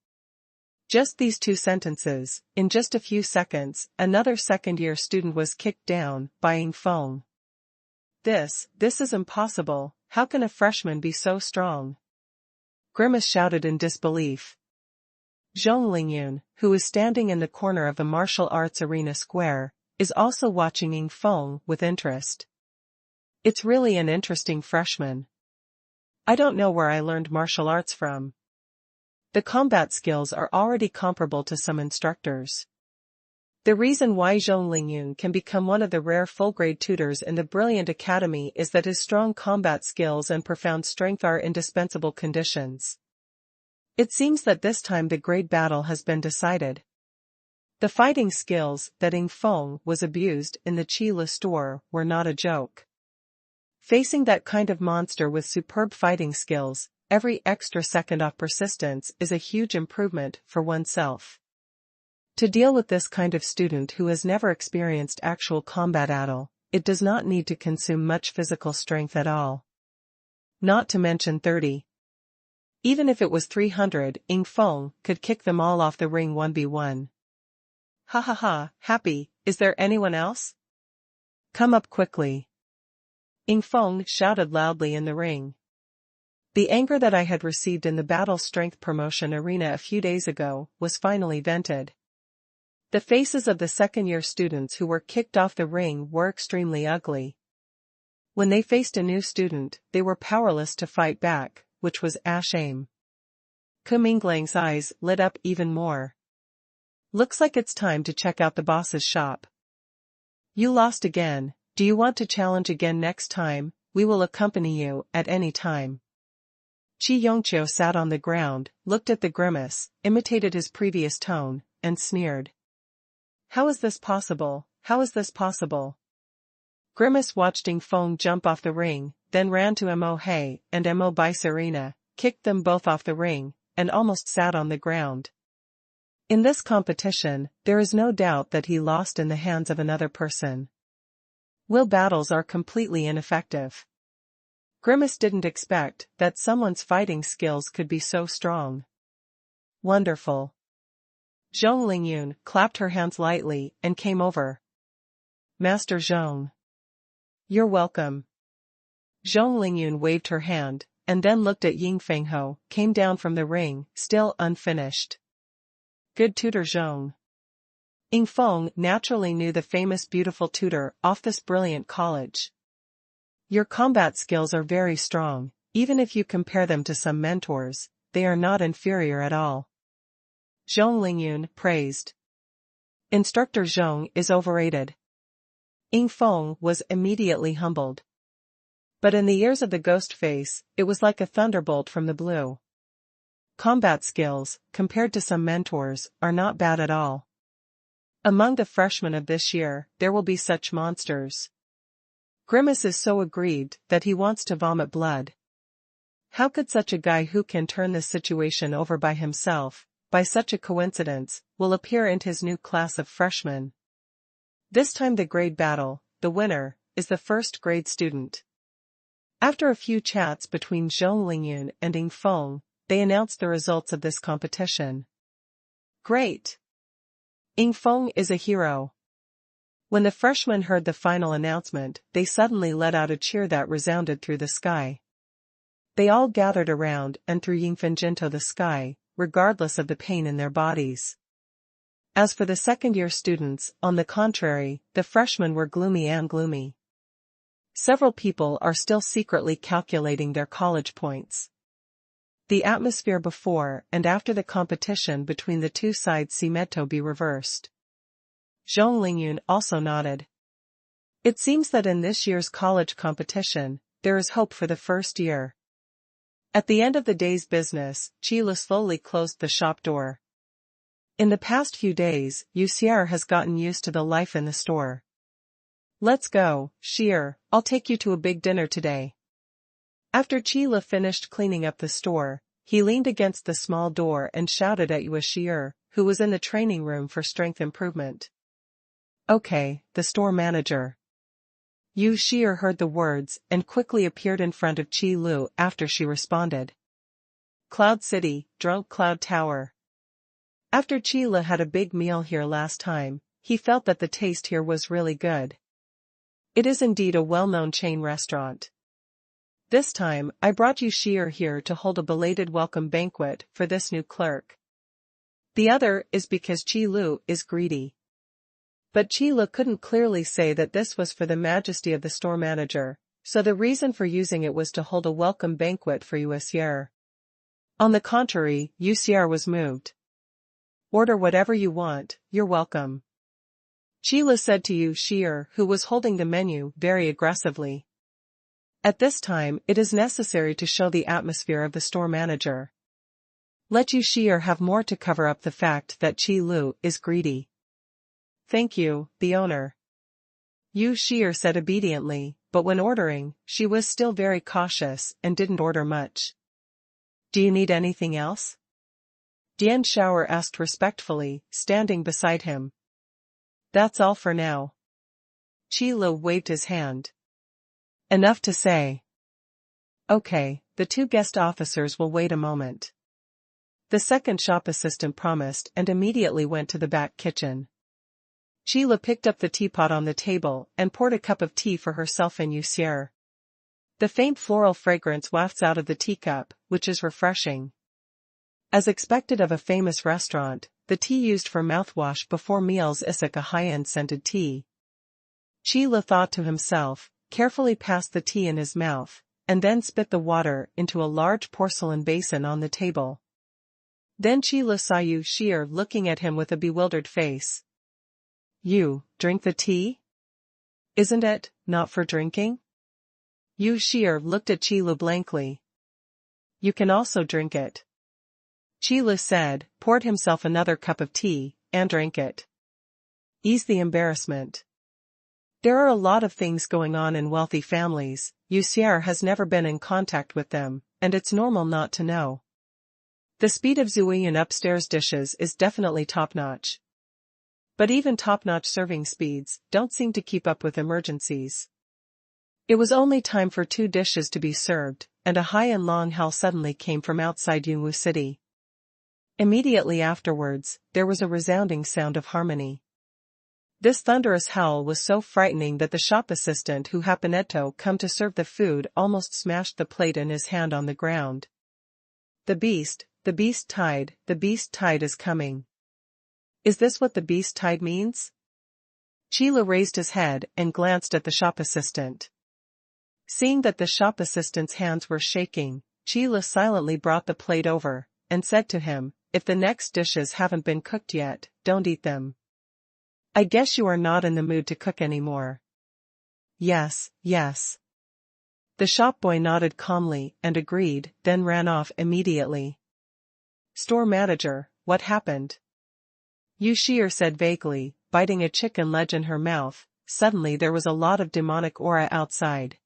Just these 2 sentences, in just a few seconds, another second-year student was kicked down by Ying Feng. This is impossible, how can a freshman be so strong? Grimace shouted in disbelief. Zhong Lingyun, who is standing in the corner of the martial arts arena square, is also watching Ying Feng with interest. It's really an interesting freshman. I don't know where I learned martial arts from. The combat skills are already comparable to some instructors. The reason why Zhong Lingyun can become one of the rare full-grade tutors in the brilliant academy is that his strong combat skills and profound strength are indispensable conditions. It seems that this time the grade battle has been decided. The fighting skills that Ying Feng was abused in the Qi Le store were not a joke. Facing that kind of monster with superb fighting skills, every extra second of persistence is a huge improvement for oneself. To deal with this kind of student who has never experienced actual combat at all, it does not need to consume much physical strength at all. Not to mention 30. Even if it was 300, Ying Feng could kick them all off the ring 1v1. Ha ha ha, happy, is there anyone else? Come up quickly. Ying Feng shouted loudly in the ring. The anger that I had received in the battle strength promotion arena a few days ago was finally vented. The faces of the second-year students who were kicked off the ring were extremely ugly. When they faced a new student, they were powerless to fight back, which was a shame. Ke Minglang's eyes lit up even more. Looks like it's time to check out the boss's shop. You lost again, do you want to challenge again next time? We will accompany you at any time. Qi Yongqiu sat on the ground, looked at the Grimace, imitated his previous tone, and sneered. How is this possible? How is this possible? Grimace watched Ying Feng jump off the ring, then ran to Mo He and Mo Bai's arena, kicked them both off the ring, and almost sat on the ground. In this competition, there is no doubt that he lost in the hands of another person. Will battles are completely ineffective. Grimace didn't expect that someone's fighting skills could be so strong. Wonderful. Zhong Lingyun clapped her hands lightly and came over. Master Zhong. You're welcome. Zhong Lingyun waved her hand, and then looked at Ying Fengho, came down from the ring, still unfinished. Good tutor Zhong. Ying Feng naturally knew the famous beautiful tutor off this brilliant college. Your combat skills are very strong, even if you compare them to some mentors, they are not inferior at all. Zhong Lingyun praised. Instructor Zhong is overrated. Ying Feng was immediately humbled. But in the ears of the ghost face, it was like a thunderbolt from the blue. Combat skills, compared to some mentors, are not bad at all. Among the freshmen of this year, there will be such monsters. Grimace is so aggrieved that he wants to vomit blood. How could such a guy who can turn this situation over by himself, by such a coincidence, will appear in his new class of freshmen? This time the grade battle, the winner, is the first grade student. After a few chats between Zhong Lingyun and Ying Feng, they announced the results of this competition. Great! Ying Feng is a hero. When the freshmen heard the final announcement, they suddenly let out a cheer that resounded through the sky. They all gathered around and threw Ying Feng into the sky, regardless of the pain in their bodies. As for the second-year students, on the contrary, the freshmen were gloomy. Several people are still secretly calculating their college points. The atmosphere before and after the competition between the two sides seemed to be reversed. Zhong Lingyun also nodded. It seems that in this year's college competition, there is hope for the first year. At the end of the day's business, Qi Lu slowly closed the shop door. In the past few days, Yu Xier has gotten used to the life in the store. Let's go, Xier, I'll take you to a big dinner today. After Qi Lu finished cleaning up the store, he leaned against the small door and shouted at Yu Xier, who was in the training room for strength improvement. Okay, the store manager. Yu Xier heard the words and quickly appeared in front of Qi Lu after she responded. Cloud City, Drunk Cloud Tower. After Qi Lu had a big meal here last time, he felt that the taste here was really good. It is indeed a well-known chain restaurant. This time, I brought Yu Xier here to hold a belated welcome banquet for this new clerk. The other is because Qi Lu is greedy. But Qi Lu couldn't clearly say that this was for the majesty of the store manager, so the reason for using it was to hold a welcome banquet for Yu Xier. On the contrary, Yu Xier was moved. Order whatever you want, you're welcome. Qi Lu said to Yu Xier, who was holding the menu very aggressively. At this time, it is necessary to show the atmosphere of the store manager. Let Yu Xier have more to cover up the fact that Qi Lu is greedy. Thank you, the owner. Yu Xier said obediently, but when ordering, she was still very cautious and didn't order much. Do you need anything else? Dian Shower asked respectfully, standing beside him. That's all for now. Qi Lu waved his hand. Enough to say. Okay, the two guest officers will wait a moment. The second shop assistant promised and immediately went to the back kitchen. Qi Lu picked up the teapot on the table and poured a cup of tea for herself and Yu Xier. The faint floral fragrance wafts out of the teacup, which is refreshing. As expected of a famous restaurant, the tea used for mouthwash before meals is a high-end scented tea. Qi Lu thought to himself, carefully passed the tea in his mouth, and then spit the water into a large porcelain basin on the table. Then Qi Lu saw Yu Xier looking at him with a bewildered face. You, drink the tea? Isn't it, not for drinking? Yu Xier looked at Qi Lu blankly. You can also drink it. Qi Lu said, poured himself another cup of tea, and drank it. Ease the embarrassment. There are a lot of things going on in wealthy families, Yu Xier has never been in contact with them, and it's normal not to know. The speed of Zuoyuan upstairs dishes is definitely top-notch. But even top-notch serving speeds don't seem to keep up with emergencies. It was only time for 2 dishes to be served, and a high and long howl suddenly came from outside Yunwu City. Immediately afterwards, there was a resounding sound of harmony. This thunderous howl was so frightening that the shop assistant who happened to come to serve the food almost smashed the plate in his hand on the ground. The beast tide is coming. Is this what the beast tide means? Qila raised his head and glanced at the shop assistant. Seeing that the shop assistant's hands were shaking, Qila silently brought the plate over, and said to him, "If the next dishes haven't been cooked yet, don't eat them. I guess you are not in the mood to cook anymore." "Yes, yes." The shop boy nodded calmly and agreed, then ran off immediately. "Store manager, what happened?" Yu Shier said vaguely, biting a chicken leg in her mouth. Suddenly there was a lot of demonic aura outside.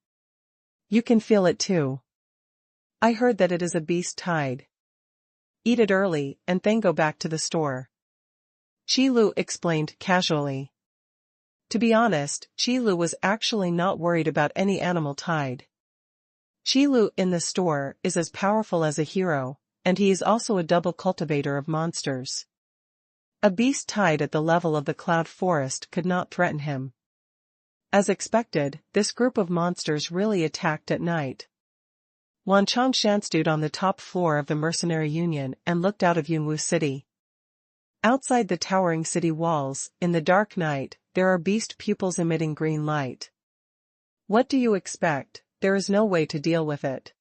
"You can feel it too. I heard that it is a beast tide. Eat it early, and then go back to the store." Qilu explained casually. To be honest, Qilu was actually not worried about any animal tide. Qilu in the store is as powerful as a hero, and he is also a double cultivator of monsters. A beast tide at the level of the cloud forest could not threaten him. As expected, this group of monsters really attacked at night. Wan Chongshan stood on the top floor of the mercenary union and looked out of Yunwu City. Outside the towering city walls, in the dark night, there are beast pupils emitting green light. What do you expect? There is no way to deal with it.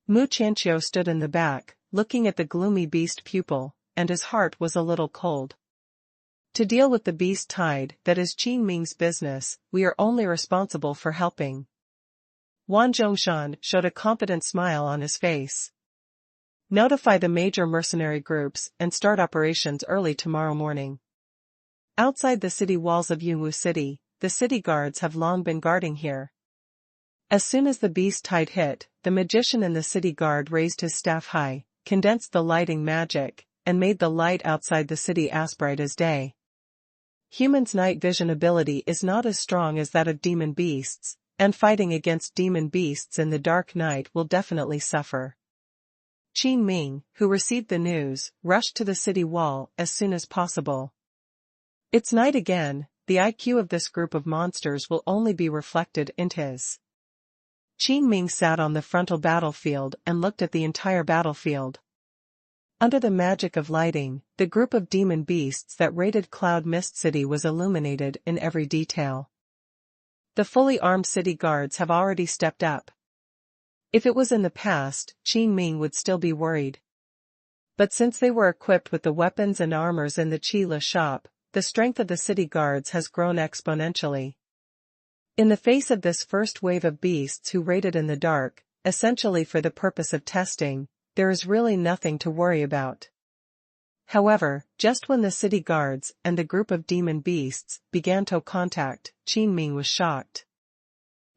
Mu Chanqiu stood in the back, looking at the gloomy beast pupil, and his heart was a little cold. To deal with the beast tide, that is Qin Ming's business, we are only responsible for helping. Wan Zhongshan showed a confident smile on his face. Notify the major mercenary groups and start operations early tomorrow morning. Outside the city walls of Yunwu City, the city guards have long been guarding here. As soon as the beast tide hit, the magician in the city guard raised his staff high, condensed the lighting magic, and made the light outside the city as bright as day. Humans' night vision ability is not as strong as that of demon beasts, and fighting against demon beasts in the dark night will definitely suffer. Qin Ming, who received the news, rushed to the city wall as soon as possible. It's night again, the IQ of this group of monsters will only be reflected in his. Qin Ming sat on the frontal battlefield and looked at the entire battlefield. Under the magic of lighting, the group of demon beasts that raided Cloud Mist City was illuminated in every detail. The fully armed city guards have already stepped up. If it was in the past, Qin Ming would still be worried. But since they were equipped with the weapons and armors in the Qila shop, the strength of the city guards has grown exponentially. In the face of this first wave of beasts who raided in the dark, essentially for the purpose of testing, there is really nothing to worry about. However, just when the city guards and the group of demon beasts began to contact, Qin Ming was shocked.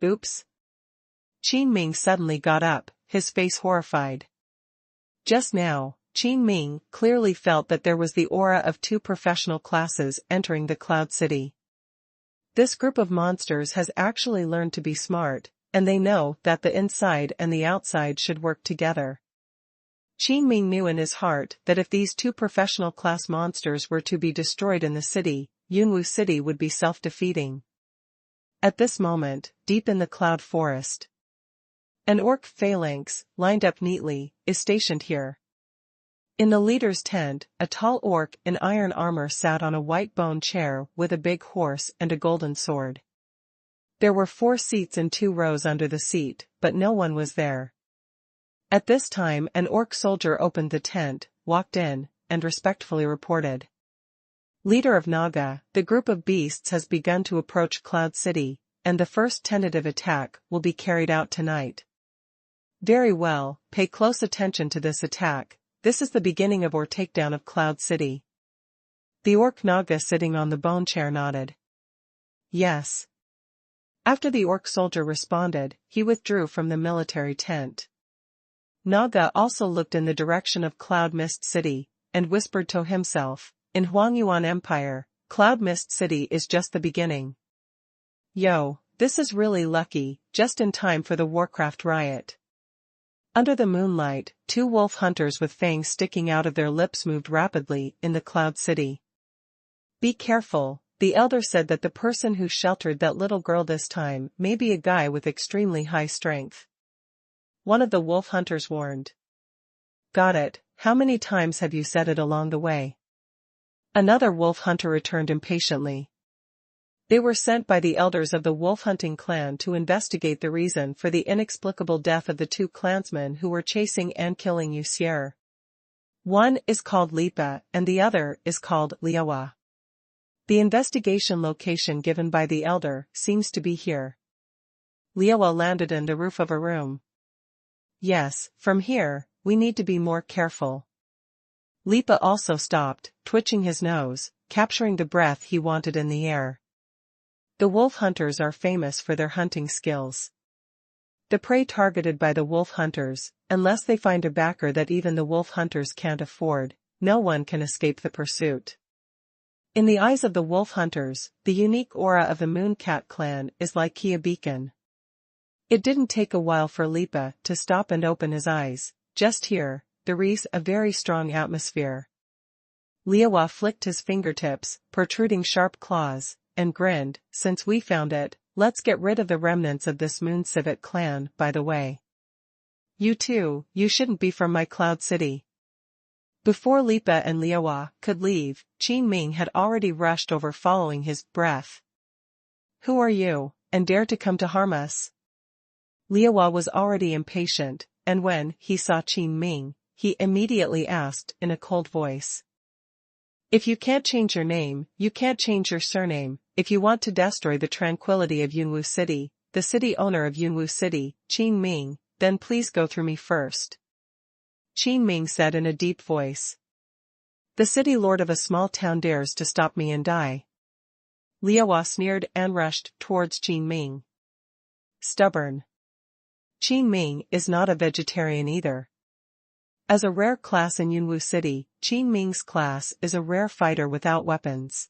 Oops. Qin Ming suddenly got up, his face horrified. Just now, Qin Ming clearly felt that there was the aura of two professional classes entering the Cloud City. This group of monsters has actually learned to be smart, and they know that the inside and the outside should work together. Qin Ming knew in his heart that if these two professional class monsters were to be destroyed in the city, Yunwu City would be self-defeating. At this moment, deep in the cloud forest, an orc phalanx, lined up neatly, is stationed here. In the leader's tent, a tall orc in iron armor sat on a white bone chair with a big horse and a golden sword. There were 4 seats in 2 rows under the seat, but no one was there. At this time an orc soldier opened the tent, walked in, and respectfully reported. Leader of Naga, the group of beasts has begun to approach Cloud City, and the first tentative attack will be carried out tonight. Very well, pay close attention to this attack. This is the beginning of our takedown of Cloud City. The orc Naga sitting on the bone chair nodded. Yes. After the orc soldier responded, he withdrew from the military tent. Naga also looked in the direction of Cloud Mist City, and whispered to himself, in Huangyuan Empire, Cloud Mist City is just the beginning. Yo, this is really lucky, just in time for the Warcraft riot. Under the moonlight, 2 wolf hunters with fangs sticking out of their lips moved rapidly in the Cloud City. Be careful, the elder said that the person who sheltered that little girl this time may be a guy with extremely high strength. One of the wolf hunters warned. Got it, how many times have you said it along the way? Another wolf hunter returned impatiently. They were sent by the elders of the wolf-hunting clan to investigate the reason for the inexplicable death of the two clansmen who were chasing and killing Yusier. One is called Lipa and the other is called Liawa. The investigation location given by the elder seems to be here. Liawa landed on the roof of a room. Yes, from here, we need to be more careful. Lipa also stopped, twitching his nose, capturing the breath he wanted in the air. The wolf hunters are famous for their hunting skills. The prey targeted by the wolf hunters, unless they find a backer that even the wolf hunters can't afford, no one can escape the pursuit. In the eyes of the wolf hunters, the unique aura of the Mooncat clan is like a beacon. It didn't take a while for Lipa to stop and open his eyes. Just here, there is a very strong atmosphere. Liawa flicked his fingertips, protruding sharp claws, and grinned. Since we found it, let's get rid of the remnants of this Moon Civet clan, by the way. You too, you shouldn't be from my Cloud City. Before Lipa and Liawa could leave, Qin Ming had already rushed over following his breath. Who are you, and dare to come to harm us? Liawa was already impatient, and when he saw Qin Ming, he immediately asked in a cold voice. If you can't change your name, you can't change your surname. If you want to destroy the tranquility of Yunwu City, the city owner of Yunwu City, Qin Ming, then please go through me first. Qin Ming said in a deep voice. The city lord of a small town dares to stop me and die. Liawa sneered and rushed towards Qin Ming. Stubborn. Qin Ming is not a vegetarian either. As a rare class in Yunwu City, Qin Ming's class is a rare fighter without weapons.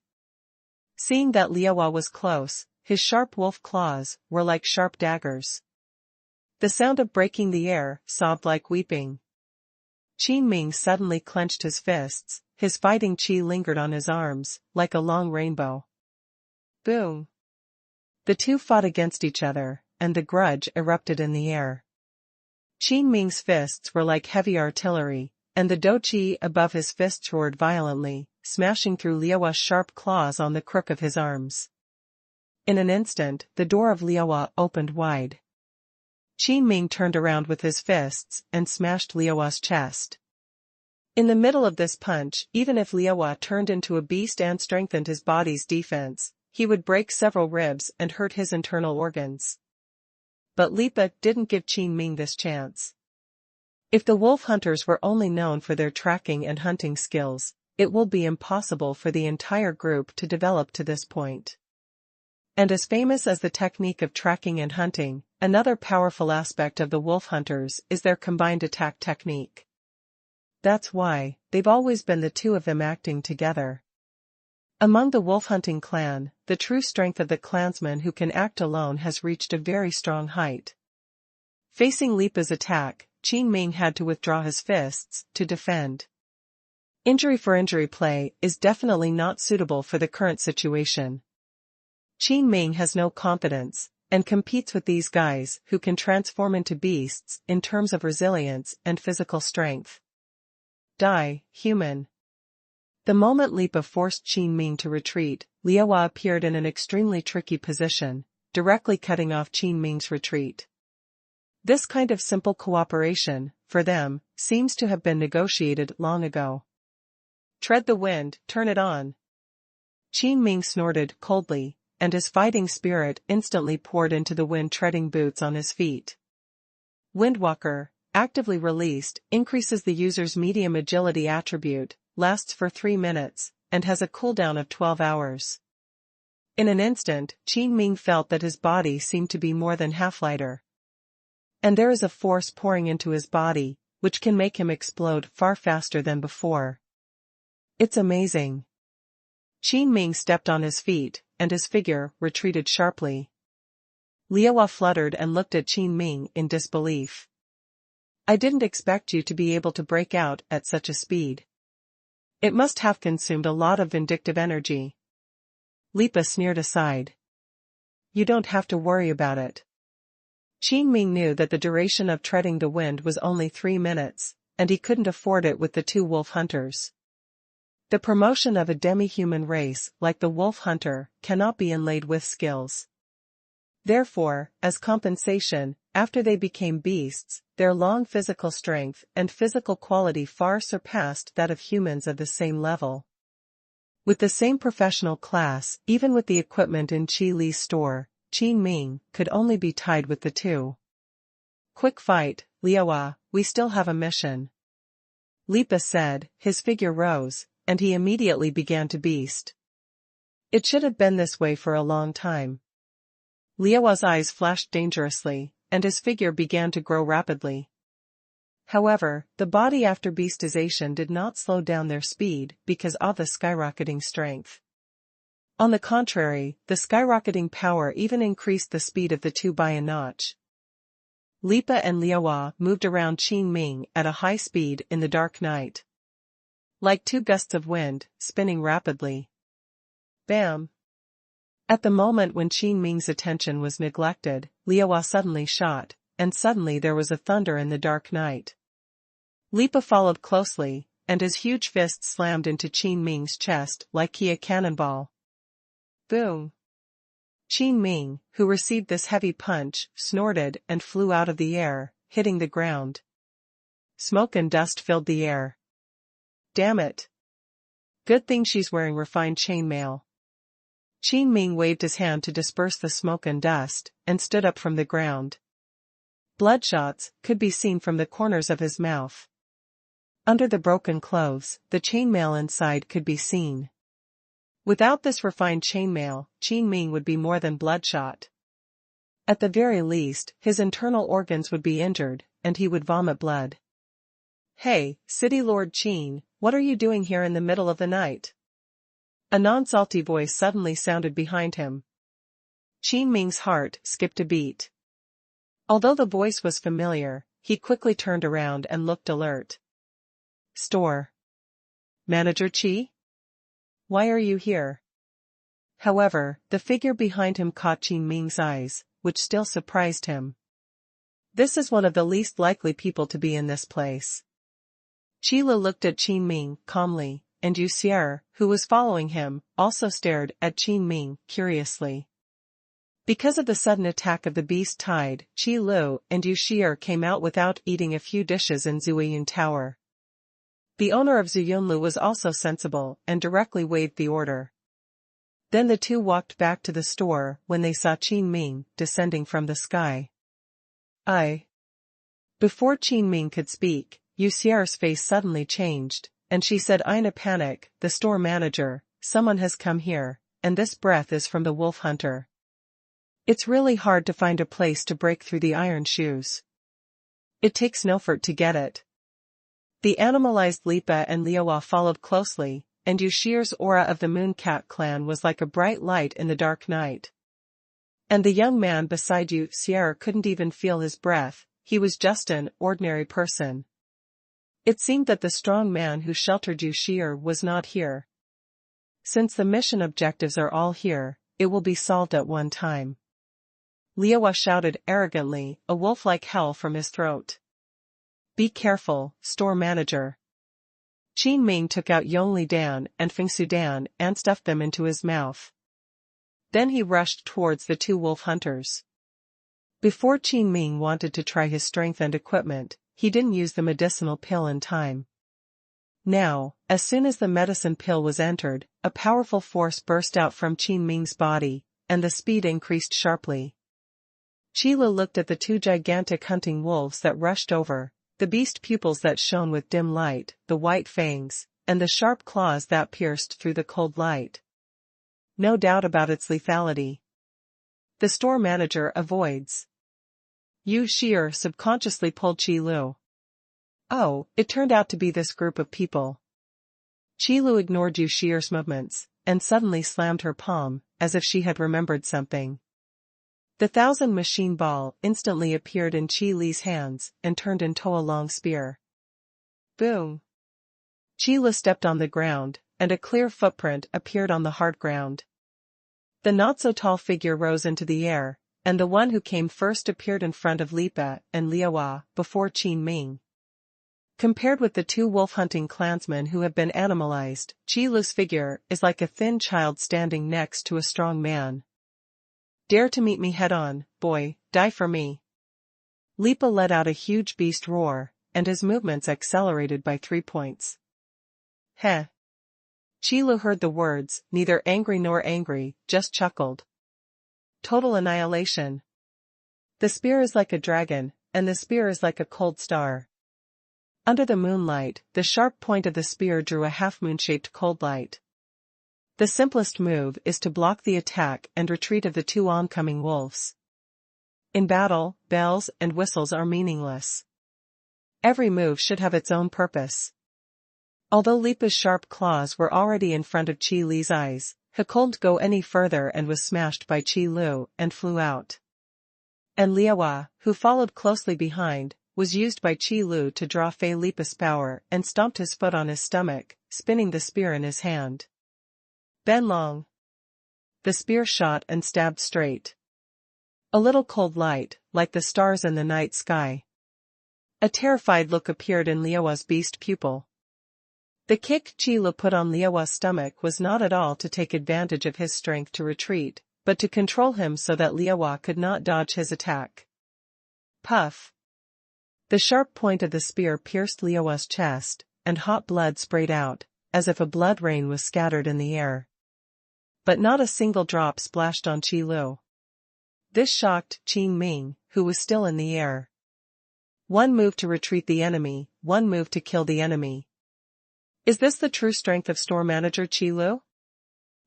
Seeing that Liawa was close, his sharp wolf claws were like sharp daggers. The sound of breaking the air sobbed like weeping. Qin Ming suddenly clenched his fists, his fighting chi lingered on his arms, like a long rainbow. Boom! The two fought against each other, and the grudge erupted in the air. Qin Ming's fists were like heavy artillery, and the dou qi above his fists roared violently, smashing through Liawa's sharp claws on the crook of his arms. In an instant, the door of Liawa opened wide. Qin Ming turned around with his fists and smashed Liawa's chest. In the middle of this punch, even if Liawa turned into a beast and strengthened his body's defense, he would break several ribs and hurt his internal organs. But Lipa didn't give Qin Ming this chance. If the wolf hunters were only known for their tracking and hunting skills, it will be impossible for the entire group to develop to this point. And as famous as the technique of tracking and hunting, another powerful aspect of the wolf hunters is their combined attack technique. That's why they've always been the two of them acting together. Among the wolf-hunting clan, the true strength of the clansman who can act alone has reached a very strong height. Facing Lipa's attack, Qin Ming had to withdraw his fists to defend. Injury for injury play is definitely not suitable for the current situation. Qin Ming has no confidence, and competes with these guys who can transform into beasts in terms of resilience and physical strength. Die, human. The moment Lipa forced Qin Ming to retreat, Liawa appeared in an extremely tricky position, directly cutting off Qin Ming's retreat. This kind of simple cooperation, for them, seems to have been negotiated long ago. Tread the wind, turn it on. Qin Ming snorted coldly, and his fighting spirit instantly poured into the wind-treading boots on his feet. Windwalker, actively released, increases the user's medium agility attribute, lasts for 3 minutes, and has a cooldown of 12 hours. In an instant, Qin Ming felt that his body seemed to be more than half lighter. And there is a force pouring into his body, which can make him explode far faster than before. It's amazing. Qin Ming stepped on his feet, and his figure retreated sharply. Liawa fluttered and looked at Qin Ming in disbelief. I didn't expect you to be able to break out at such a speed. It must have consumed a lot of vindictive energy. Lipa sneered aside. You don't have to worry about it. Qin Ming knew that the duration of treading the wind was only 3 minutes, and he couldn't afford it with the two wolf hunters. The promotion of a demi-human race like the wolf hunter cannot be inlaid with skills. Therefore, as compensation, after they became beasts, their long physical strength and physical quality far surpassed that of humans of the same level. With the same professional class, even with the equipment in Qi Li's store, Qin Ming could only be tied with the two. Quick fight, Liaoa, we still have a mission. Lipa said, his figure rose, and he immediately began to beast. It should have been this way for a long time. Liaoa's eyes flashed dangerously, and his figure began to grow rapidly. However, the body after beastization did not slow down their speed because of the skyrocketing strength. On the contrary, the skyrocketing power even increased the speed of the two by a notch. Lipa and Liaoa moved around Qin Ming at a high speed in the dark night. Like two gusts of wind, spinning rapidly. Bam! At the moment when Qin Ming's attention was neglected, Liaoa suddenly shot, and suddenly there was a thunder in the dark night. Lipa followed closely, and his huge fist slammed into Qin Ming's chest like a cannonball. Boom! Qin Ming, who received this heavy punch, snorted and flew out of the air, hitting the ground. Smoke and dust filled the air. Damn it! Good thing she's wearing refined chainmail. Qin Ming waved his hand to disperse the smoke and dust, and stood up from the ground. Bloodshots could be seen from the corners of his mouth. Under the broken clothes, the chainmail inside could be seen. Without this refined chainmail, Qin Ming would be more than bloodshot. At the very least, his internal organs would be injured, and he would vomit blood. Hey, City Lord Qin, what are you doing here in the middle of the night? A non-salty voice suddenly sounded behind him. Qin Ming's heart skipped a beat. Although the voice was familiar, he quickly turned around and looked alert. Store Manager Qi? Why are you here? However, the figure behind him caught Qin Ming's eyes, which still surprised him. This is one of the least likely people to be in this place. Qi Lu looked at Qin Ming calmly, and Yu Xier, who was following him, also stared at Qin Ming curiously. Because of the sudden attack of the beast tide, Qi Lu and Yu Xier came out without eating a few dishes in Zuyun Tower. The owner of Zuyunlu was also sensible and directly waved the order. Then the two walked back to the store when they saw Qin Ming descending from the sky. Before Qin Ming could speak, Yu Xier's face suddenly changed, and she said in a panic, "The store manager, someone has come here, and this breath is from the wolf hunter. It's really hard to find a place to break through the iron shoes. It takes no effort to get it." The animalized Lipa and Liaoa followed closely, and Yu Xier's aura of the Mooncat clan was like a bright light in the dark night. And the young man beside Yu Xier couldn't even feel his breath, he was just an ordinary person. It seemed that the strong man who sheltered Yu Xier was not here. Since the mission objectives are all here, it will be solved at one time. Liaoa shouted arrogantly, a wolf-like howl from his throat. Be careful, store manager. Qin Ming took out Yongli Dan and Fengsu Dan and stuffed them into his mouth. Then he rushed towards the two wolf hunters. Before Qin Ming wanted to try his strength and equipment, he didn't use the medicinal pill in time. Now, as soon as the medicine pill was entered, a powerful force burst out from Qin Ming's body, and the speed increased sharply. Qi Lu looked at the two gigantic hunting wolves that rushed over, the beast pupils that shone with dim light, the white fangs, and the sharp claws that pierced through the cold light. No doubt about its lethality. The store manager avoids. Yu Xier subconsciously pulled Qi Lu. Oh, it turned out to be this group of people. Qi Lu ignored Yu Xier's movements, and suddenly slammed her palm, as if she had remembered something. The 1,000 machine ball instantly appeared in Qi Li's hands, and turned into a long spear. Boom! Qi Li stepped on the ground, and a clear footprint appeared on the hard ground. The not-so-tall figure rose into the air, and the one who came first appeared in front of Lipa and Liaoa, before Qin Ming. Compared with the two wolf-hunting clansmen who have been animalized, Qi Lu's figure is like a thin child standing next to a strong man. Dare to meet me head-on, boy, die for me. Lipa let out a huge beast roar, and his movements accelerated by 3 points. Heh. Qi Lu heard the words, neither angry nor angry, just chuckled. Total annihilation. The spear is like a dragon, and the spear is like a cold star. Under the moonlight, the sharp point of the spear drew a half-moon-shaped cold light. The simplest move is to block the attack and retreat of the two oncoming wolves. In battle, bells and whistles are meaningless. Every move should have its own purpose. Although Lipa's sharp claws were already in front of Qi Li's eyes, he couldn't go any further and was smashed by Qi Lu and flew out. And Liaowa, who followed closely behind, was used by Qi Lu to draw Fei Lipa's power and stomped his foot on his stomach, spinning the spear in his hand. Ben Long. The spear shot and stabbed straight. A little cold light, like the stars in the night sky. A terrified look appeared in Liaowa's beast pupil. The kick Qi Lu put on Liaowa's stomach was not at all to take advantage of his strength to retreat, but to control him so that Liaowa could not dodge his attack. Puff. The sharp point of the spear pierced Liaowa's chest, and hot blood sprayed out, as if a blood rain was scattered in the air. But not a single drop splashed on Qi Lu. This shocked Qin Ming, who was still in the air. One move to retreat the enemy, one move to kill the enemy. Is this the true strength of store manager Qi Lu?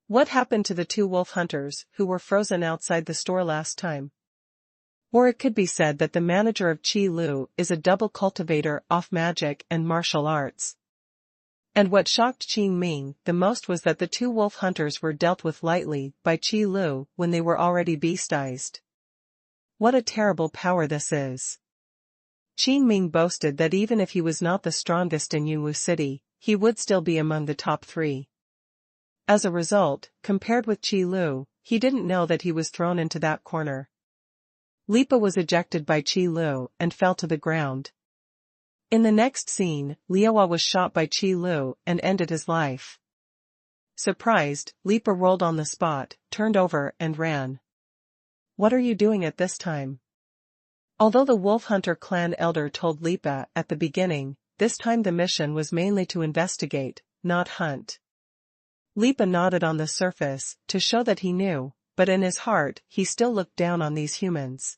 What happened to the two wolf hunters who were frozen outside the store last time? Or it could be said that the manager of Qi Lu is a double cultivator of magic and martial arts. And what shocked Qin Ming the most was that the two wolf hunters were dealt with lightly by Qi Lu when they were already beastized. What a terrible power this is. Qin Ming boasted that even if he was not the strongest in Yunwu City, he would still be among the top 3. As a result, compared with Qi Lu, he didn't know that he was thrown into that corner. Lipa was ejected by Qi Lu and fell to the ground. In the next scene, Liaowa was shot by Qi Lu and ended his life. Surprised, Lipa rolled on the spot, turned over and ran. What are you doing at this time? Although the Wolf Hunter clan elder told Lipa at the beginning, this time the mission was mainly to investigate, not hunt. Lipa nodded on the surface, to show that he knew, but in his heart he still looked down on these humans.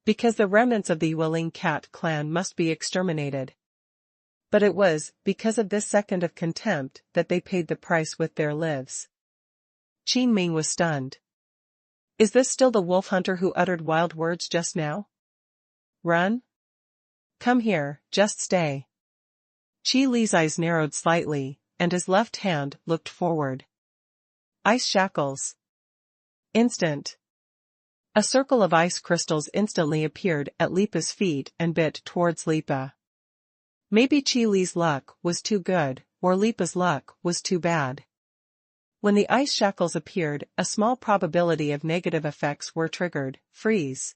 Because the remnants of the Yueling cat clan must be exterminated. But it was because of this second of contempt that they paid the price with their lives. Qin Ming was stunned. Is this still the wolf hunter who uttered wild words just now? Run? Come here, just stay. Qi Li's eyes narrowed slightly, and his left hand looked forward. Ice shackles. Instant. A circle of ice crystals instantly appeared at Lipa's feet and bit towards Lipa. Maybe Qi Li's luck was too good, or Lipa's luck was too bad. When the ice shackles appeared, a small probability of negative effects were triggered. Freeze.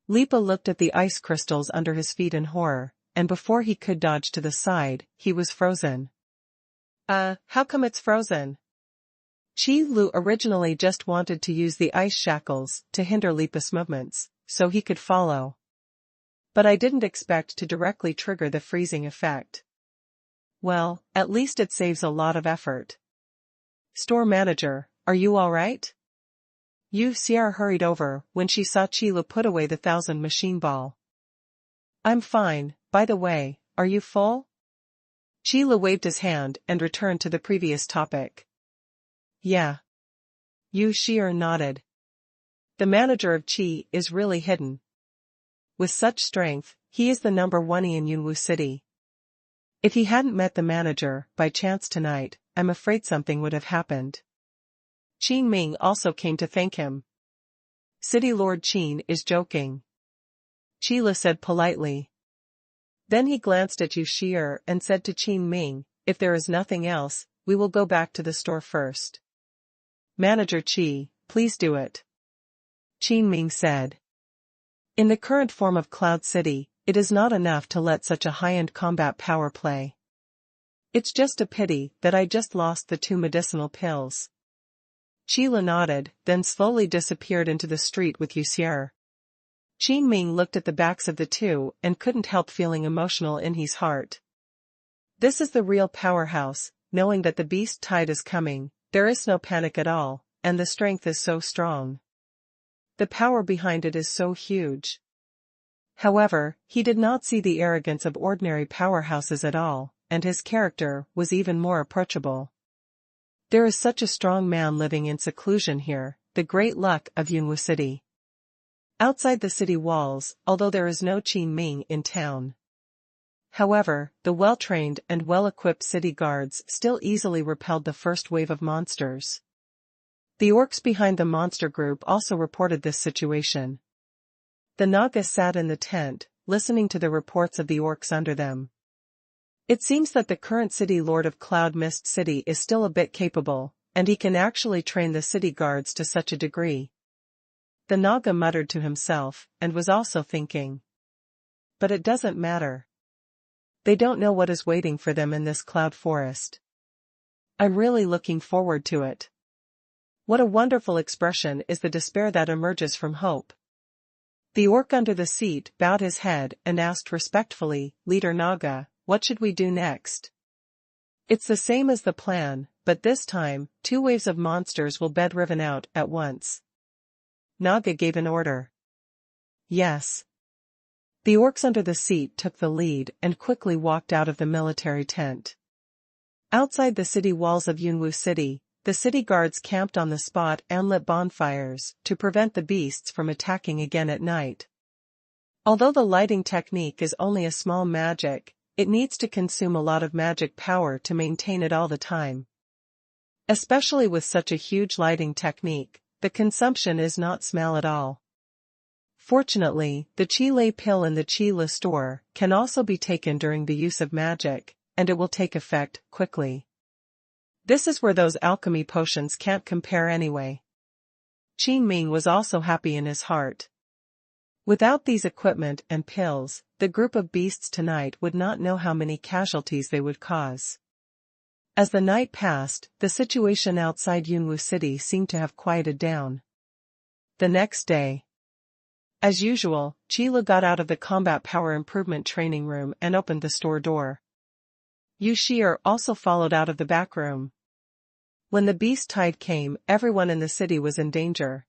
Lipa looked at the ice crystals under his feet in horror, and before he could dodge to the side, he was frozen. How come it's frozen? Qi Lu originally just wanted to use the ice shackles to hinder Lipa's movements, so he could follow. But I didn't expect to directly trigger the freezing effect. Well, at least it saves a lot of effort. Store manager, are you alright? Yu Xiar hurried over when she saw Qi Lu put away the 1000 machine ball. I'm fine, by the way, are you full? Qi Lu waved his hand and returned to the previous topic. Yeah. Yu Xiar nodded. The manager of Qi is really hidden. With such strength, he is the number 1 in Yunwu City. If he hadn't met the manager by chance tonight, I'm afraid something would have happened. Qin Ming also came to thank him. City Lord Qin is joking. Qi Lu said politely. Then he glanced at Yu Xiar and said to Qin Ming, if there is nothing else, we will go back to the store first. Manager Qi, please do it. Qin Ming said. In the current form of Cloud City, it is not enough to let such a high-end combat power play. It's just a pity that I just lost the 2 medicinal pills. Qile nodded, then slowly disappeared into the street with Yuxier. Qin Ming looked at the backs of the two and couldn't help feeling emotional in his heart. This is the real powerhouse, knowing that the beast tide is coming, there is no panic at all, and the strength is so strong. The power behind it is so huge. However, he did not see the arrogance of ordinary powerhouses at all, and his character was even more approachable. There is such a strong man living in seclusion here, the great luck of Yunwu City. Outside the city walls, although there is no Qin Ming in town. However, the well-trained and well-equipped city guards still easily repelled the first wave of monsters. The orcs behind the monster group also reported this situation. The Naga sat in the tent, listening to the reports of the orcs under them. It seems that the current city lord of Cloud Mist City is still a bit capable, and he can actually train the city guards to such a degree. The Naga muttered to himself, and was also thinking. But it doesn't matter. They don't know what is waiting for them in this cloud forest. I'm really looking forward to it. What a wonderful expression is the despair that emerges from hope. The orc under the seat bowed his head and asked respectfully, Leader Naga, what should we do next? It's the same as the plan, but this time, 2 waves of monsters will be driven out at once. Naga gave an order. Yes. The orcs under the seat took the lead and quickly walked out of the military tent. Outside the city walls of Yunwu City, the city guards camped on the spot and lit bonfires to prevent the beasts from attacking again at night. Although the lighting technique is only a small magic, it needs to consume a lot of magic power to maintain it all the time. Especially with such a huge lighting technique, the consumption is not small at all. Fortunately, the Qile pill in the Qile store can also be taken during the use of magic, and it will take effect quickly. This is where those alchemy potions can't compare anyway. Qin Ming was also happy in his heart. Without these equipment and pills, the group of beasts tonight would not know how many casualties they would cause. As the night passed, the situation outside Yunwu City seemed to have quieted down. The next day. As usual, Qile got out of the combat power improvement training room and opened the store door. Yuxier also followed out of the back room. When the beast tide came, everyone in the city was in danger.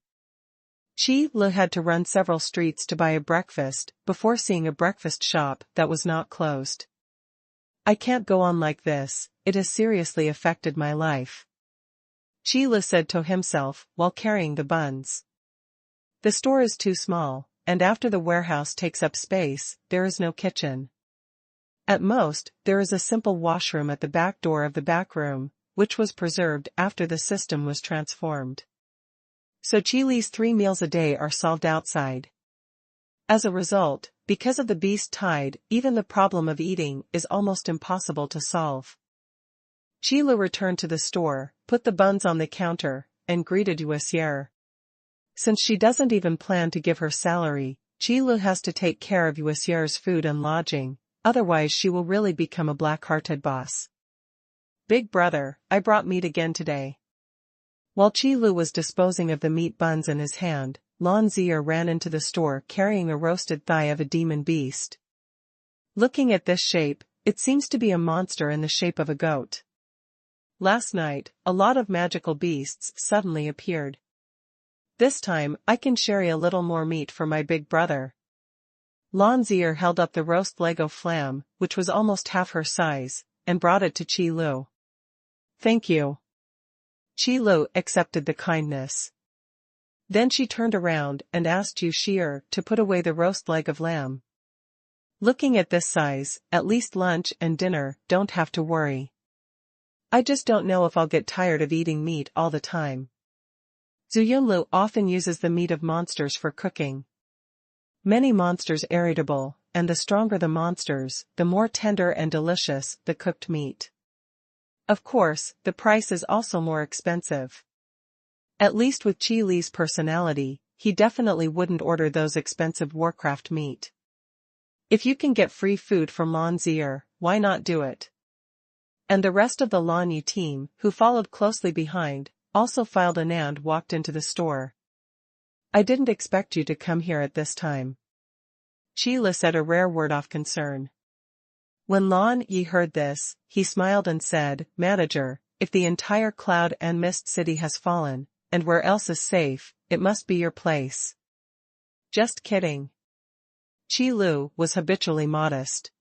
Qile had to run several streets to buy a breakfast before seeing a breakfast shop that was not closed. I can't go on like this, it has seriously affected my life. Qile said to himself while carrying the buns. The store is too small, and after the warehouse takes up space, there is no kitchen. At most, there is a simple washroom at the back door of the back room, which was preserved after the system was transformed. So Qile's 3 meals a day are solved outside. As a result, because of the beast tide, even the problem of eating is almost impossible to solve. Qile returned to the store, put the buns on the counter, and greeted Yuxier. Since she doesn't even plan to give her salary, Qile has to take care of Yuxier's food and lodging, otherwise she will really become a black-hearted boss. Big brother, I brought meat again today. While Qile was disposing of the meat buns in his hand, Lan Zier ran into the store carrying a roasted thigh of a demon beast. Looking at this shape, it seems to be a monster in the shape of a goat. Last night, a lot of magical beasts suddenly appeared. This time, I can share a little more meat for my big brother. Lan Zier held up the roast Lego flam, which was almost half her size, and brought it to Qile. Thank you. Qile accepted the kindness. Then she turned around and asked Yuxier to put away the roast leg of lamb. Looking at this size, at least lunch and dinner don't have to worry. I just don't know if I'll get tired of eating meat all the time. Zuyunlu often uses the meat of monsters for cooking. Many monsters are irritable, and the stronger the monsters, the more tender and delicious the cooked meat. Of course, the price is also more expensive. At least with Qile's personality, he definitely wouldn't order those expensive Warcraft meat. If you can get free food from Lan Zier, why not do it? And the rest of the Lan Yi team, who followed closely behind, also filed in and walked into the store. I didn't expect you to come here at this time. Qile said a rare word of concern. When Lan Yi heard this, he smiled and said, Manager, if the entire cloud and mist city has fallen, and where else is safe, it must be your place. Just kidding. Qile was habitually modest.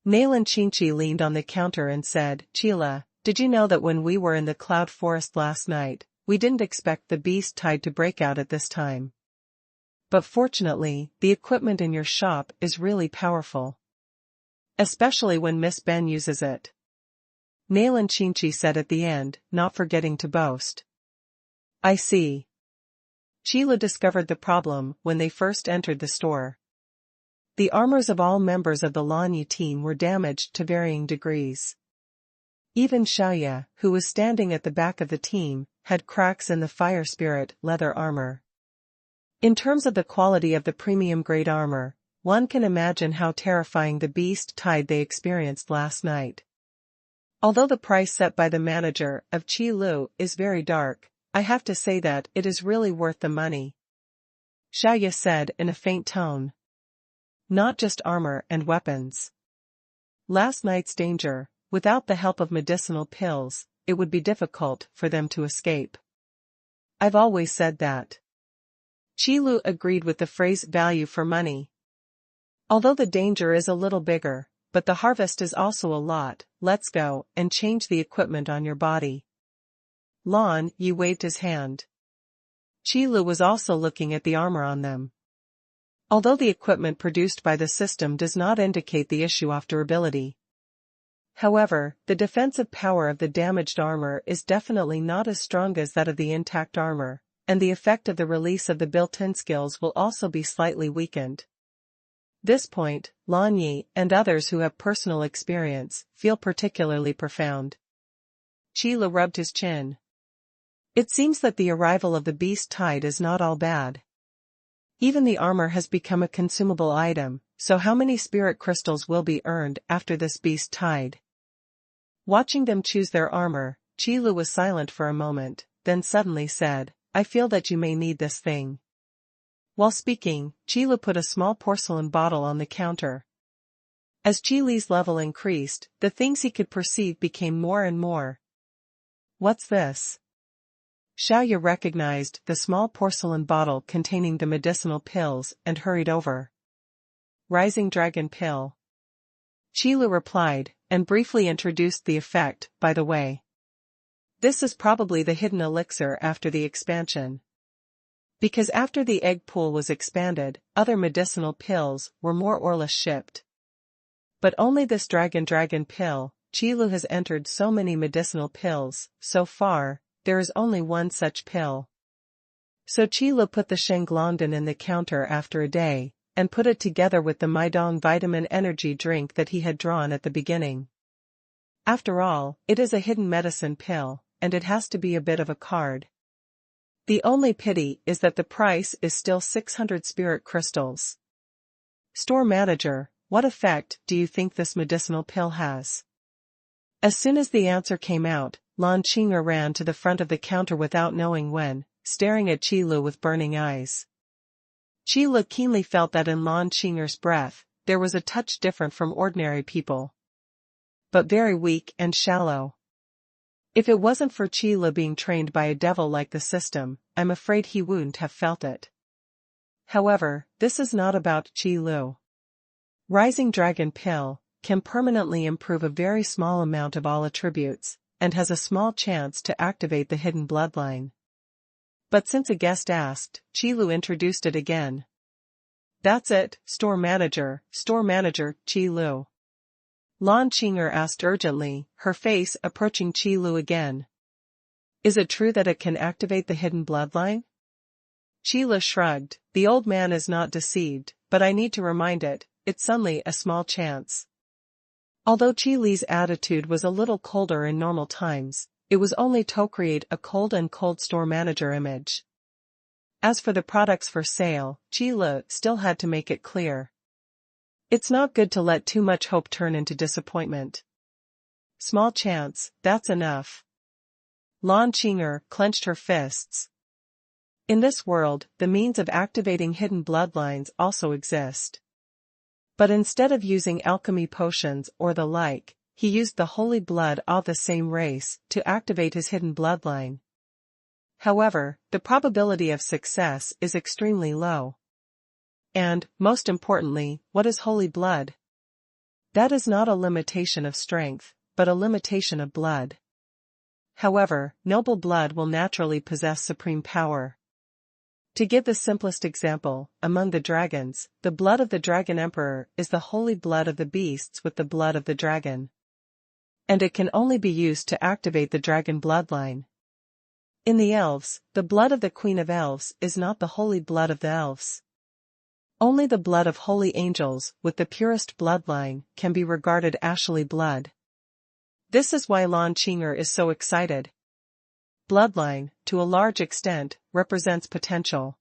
Nalan Qingqi leaned on the counter and said, Qile, did you know that when we were in the cloud forest last night, we didn't expect the beast tide to break out at this time? But fortunately, the equipment in your shop is really powerful. Especially when Miss Ben uses it. Nalan Qingqi said at the end, not forgetting to boast. I see. Qile discovered the problem when they first entered the store. The armors of all members of the Lan Yi team were damaged to varying degrees. Even Xiaoya, who was standing at the back of the team, had cracks in the fire spirit leather armor. In terms of the quality of the premium-grade armor, one can imagine how terrifying the beast tide they experienced last night. Although the price set by the manager of Qile is very dark, I have to say that it is really worth the money. Xiaoya said in a faint tone. Not just armor and weapons. Last night's danger, without the help of medicinal pills, it would be difficult for them to escape. I've always said that. Qile agreed with the phrase value for money. Although the danger is a little bigger, but the harvest is also a lot, let's go and change the equipment on your body. Lan Yi waved his hand. Qile was also looking at the armor on them. Although the equipment produced by the system does not indicate the issue of durability. However, the defensive power of the damaged armor is definitely not as strong as that of the intact armor, and the effect of the release of the built-in skills will also be slightly weakened. This point, Lan Yi and others who have personal experience feel particularly profound. Qile rubbed his chin. It seems that the arrival of the beast tide is not all bad. Even the armor has become a consumable item, so how many spirit crystals will be earned after this beast tide? Watching them choose their armor, Qile was silent for a moment, then suddenly said, I feel that you may need this thing. While speaking, Qile put a small porcelain bottle on the counter. As Qile's level increased, the things he could perceive became more and more. What's this? Xiaoya recognized the small porcelain bottle containing the medicinal pills and hurried over. Rising Dragon Pill. Qile replied, and briefly introduced the effect, by the way. This is probably the hidden elixir after the expansion. Because after the egg pool was expanded, other medicinal pills were more or less shipped. But only this Dragon Pill. Qile has entered so many medicinal pills, so far, there is only one such pill. So Qile put the Shenglongdan in the counter after a day, and put it together with the Maidong vitamin energy drink that he had drawn at the beginning. After all, it is a hidden medicine pill, and it has to be a bit of a card. The only pity is that the price is still 600 spirit crystals. Store manager, what effect do you think this medicinal pill has? As soon as the answer came out, Lan Qing'er ran to the front of the counter without knowing when, staring at Qile with burning eyes. Qile keenly felt that in Lan Qing'er's breath, there was a touch different from ordinary people. But very weak and shallow. If it wasn't for Qile being trained by a devil like the system, I'm afraid he wouldn't have felt it. However, this is not about Qile. Rising Dragon Pill can permanently improve a very small amount of all attributes, and has a small chance to activate the hidden bloodline. But since a guest asked, Qile introduced it again. That's it, store manager, Qile. Lan Qing'er asked urgently, her face approaching Qile again. Is it true that it can activate the hidden bloodline? Qile shrugged, the old man is not deceived, but I need to remind it, it's only a small chance. Although Qile's attitude was a little colder in normal times, it was only to create a cold store manager image. As for the products for sale, Qile still had to make it clear. It's not good to let too much hope turn into disappointment. Small chance, that's enough. Lan Qing'er clenched her fists. In this world, the means of activating hidden bloodlines also exist. But instead of using alchemy potions or the like, he used the holy blood of the same race to activate his hidden bloodline. However, the probability of success is extremely low. And, most importantly, what is holy blood? That is not a limitation of strength, but a limitation of blood. However, noble blood will naturally possess supreme power. To give the simplest example, among the dragons, the blood of the dragon emperor is the holy blood of the beasts with the blood of the dragon. And it can only be used to activate the dragon bloodline. In the elves, the blood of the queen of elves is not the holy blood of the elves. Only the blood of holy angels, with the purest bloodline, can be regarded ashley blood. This is why Lan Qing'er is so excited. Bloodline, to a large extent, represents potential.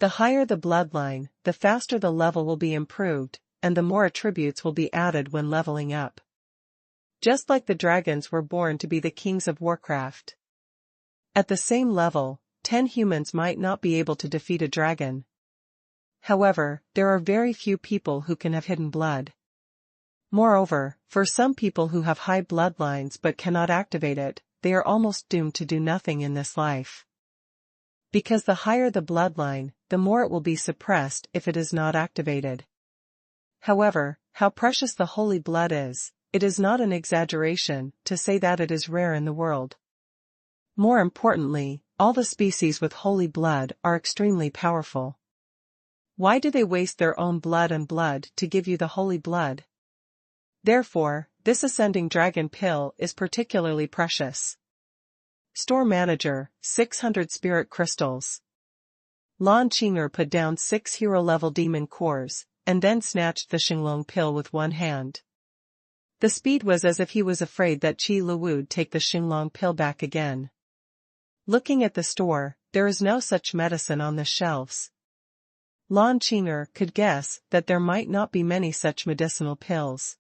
The higher the bloodline, the faster the level will be improved, and the more attributes will be added when leveling up. Just like the dragons were born to be the kings of Warcraft. At the same level, 10 humans might not be able to defeat a dragon. However, there are very few people who can have hidden blood. Moreover, for some people who have high bloodlines but cannot activate it, they are almost doomed to do nothing in this life. Because the higher the bloodline, the more it will be suppressed if it is not activated. However, how precious the holy blood is, it is not an exaggeration to say that it is rare in the world. More importantly, all the species with holy blood are extremely powerful. Why do they waste their own blood and blood to give you the holy blood? Therefore, this ascending dragon pill is particularly precious. Store manager, 600 spirit crystals. Lan Qing'er put down 6 hero-level demon cores, and then snatched the Xinglong pill with one hand. The speed was as if he was afraid that Qi Lu would take the Xinglong pill back again. Looking at the store, there is no such medicine on the shelves. Lan Qing'er could guess that there might not be many such medicinal pills.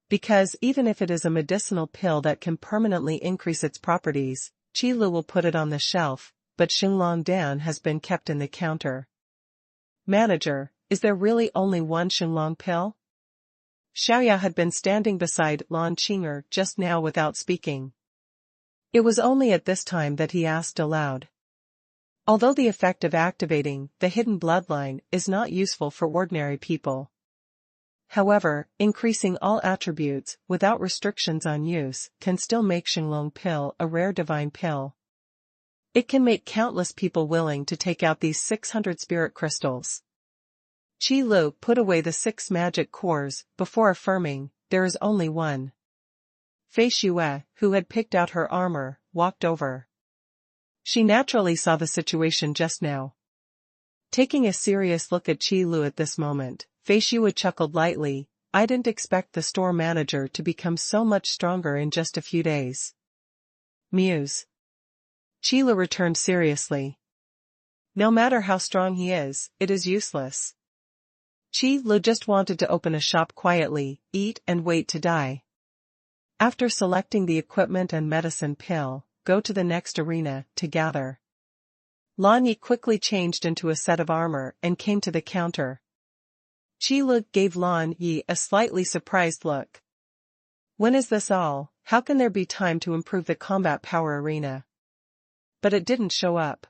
Because even if it is a medicinal pill that can permanently increase its properties, Qi Lu will put it on the shelf, but Xinglong Dan has been kept in the counter. Manager, is there really only one Xinglong pill? Xiaoya had been standing beside Lan Qing'er just now without speaking. It was only at this time that he asked aloud. Although the effect of activating the hidden bloodline is not useful for ordinary people. However, increasing all attributes without restrictions on use can still make Xinglong pill a rare divine pill. It can make countless people willing to take out these 600 spirit crystals. Qi Lu put away the 6 magic cores before affirming, there is only one. Fei Xue, who had picked out her armor, walked over. She naturally saw the situation just now. Taking a serious look at Qi Lu at this moment, Fei Xue chuckled lightly, I didn't expect the store manager to become so much stronger in just a few days. Muse. Qi Lu returned seriously. No matter how strong he is, it is useless. Qi Lu just wanted to open a shop quietly, eat and wait to die. After selecting the equipment and medicine pill, go to the next arena to gather. Lan Yi quickly changed into a set of armor and came to the counter. Qi Lu gave Lan Yi a slightly surprised look. When is this all? How can there be time to improve the combat power arena? But it didn't show up.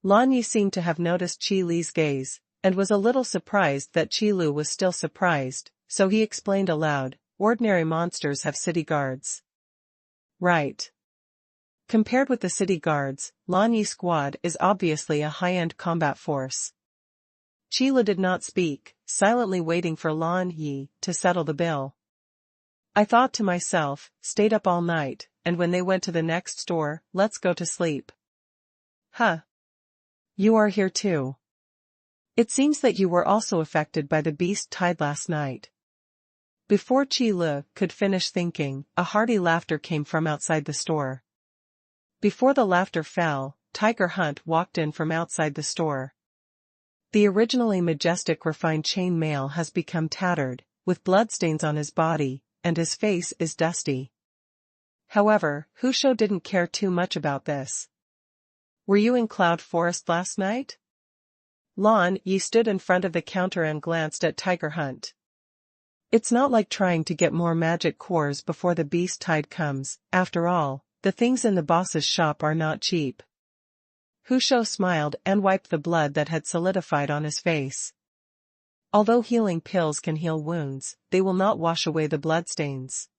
Lan Yi seemed to have noticed Qi Li's gaze, and was a little surprised that Qi Lu was still surprised, so he explained aloud, ordinary monsters have city guards. Right. Compared with the city guards, Lan Yi's squad is obviously a high-end combat force. Qi Lu did not speak, silently waiting for Lan Yi to settle the bill. I thought to myself, stayed up all night, and when they went to the next store, let's go to sleep. Huh. You are here too. It seems that you were also affected by the beast tide last night. Before Qi Lu could finish thinking, a hearty laughter came from outside the store. Before the laughter fell, Tiger Hunt walked in from outside the store. The originally majestic refined chain mail has become tattered, with bloodstains on his body, and his face is dusty. However, Hu Shou didn't care too much about this. "Were you in Cloud Forest last night?" Lan Yi stood in front of the counter and glanced at Tiger Hunt. "It's not like trying to get more magic cores before the beast tide comes. After all, the things in the boss's shop are not cheap." Hu Shou smiled and wiped the blood that had solidified on his face. Although healing pills can heal wounds, they will not wash away the bloodstains.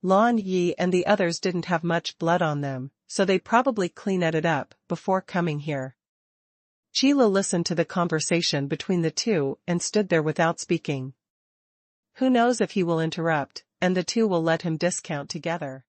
Lan Yi and the others didn't have much blood on them, so they probably cleaned it up before coming here. Qilo listened to the conversation between the two and stood there without speaking. Who knows if he will interrupt, and the two will let him discount together.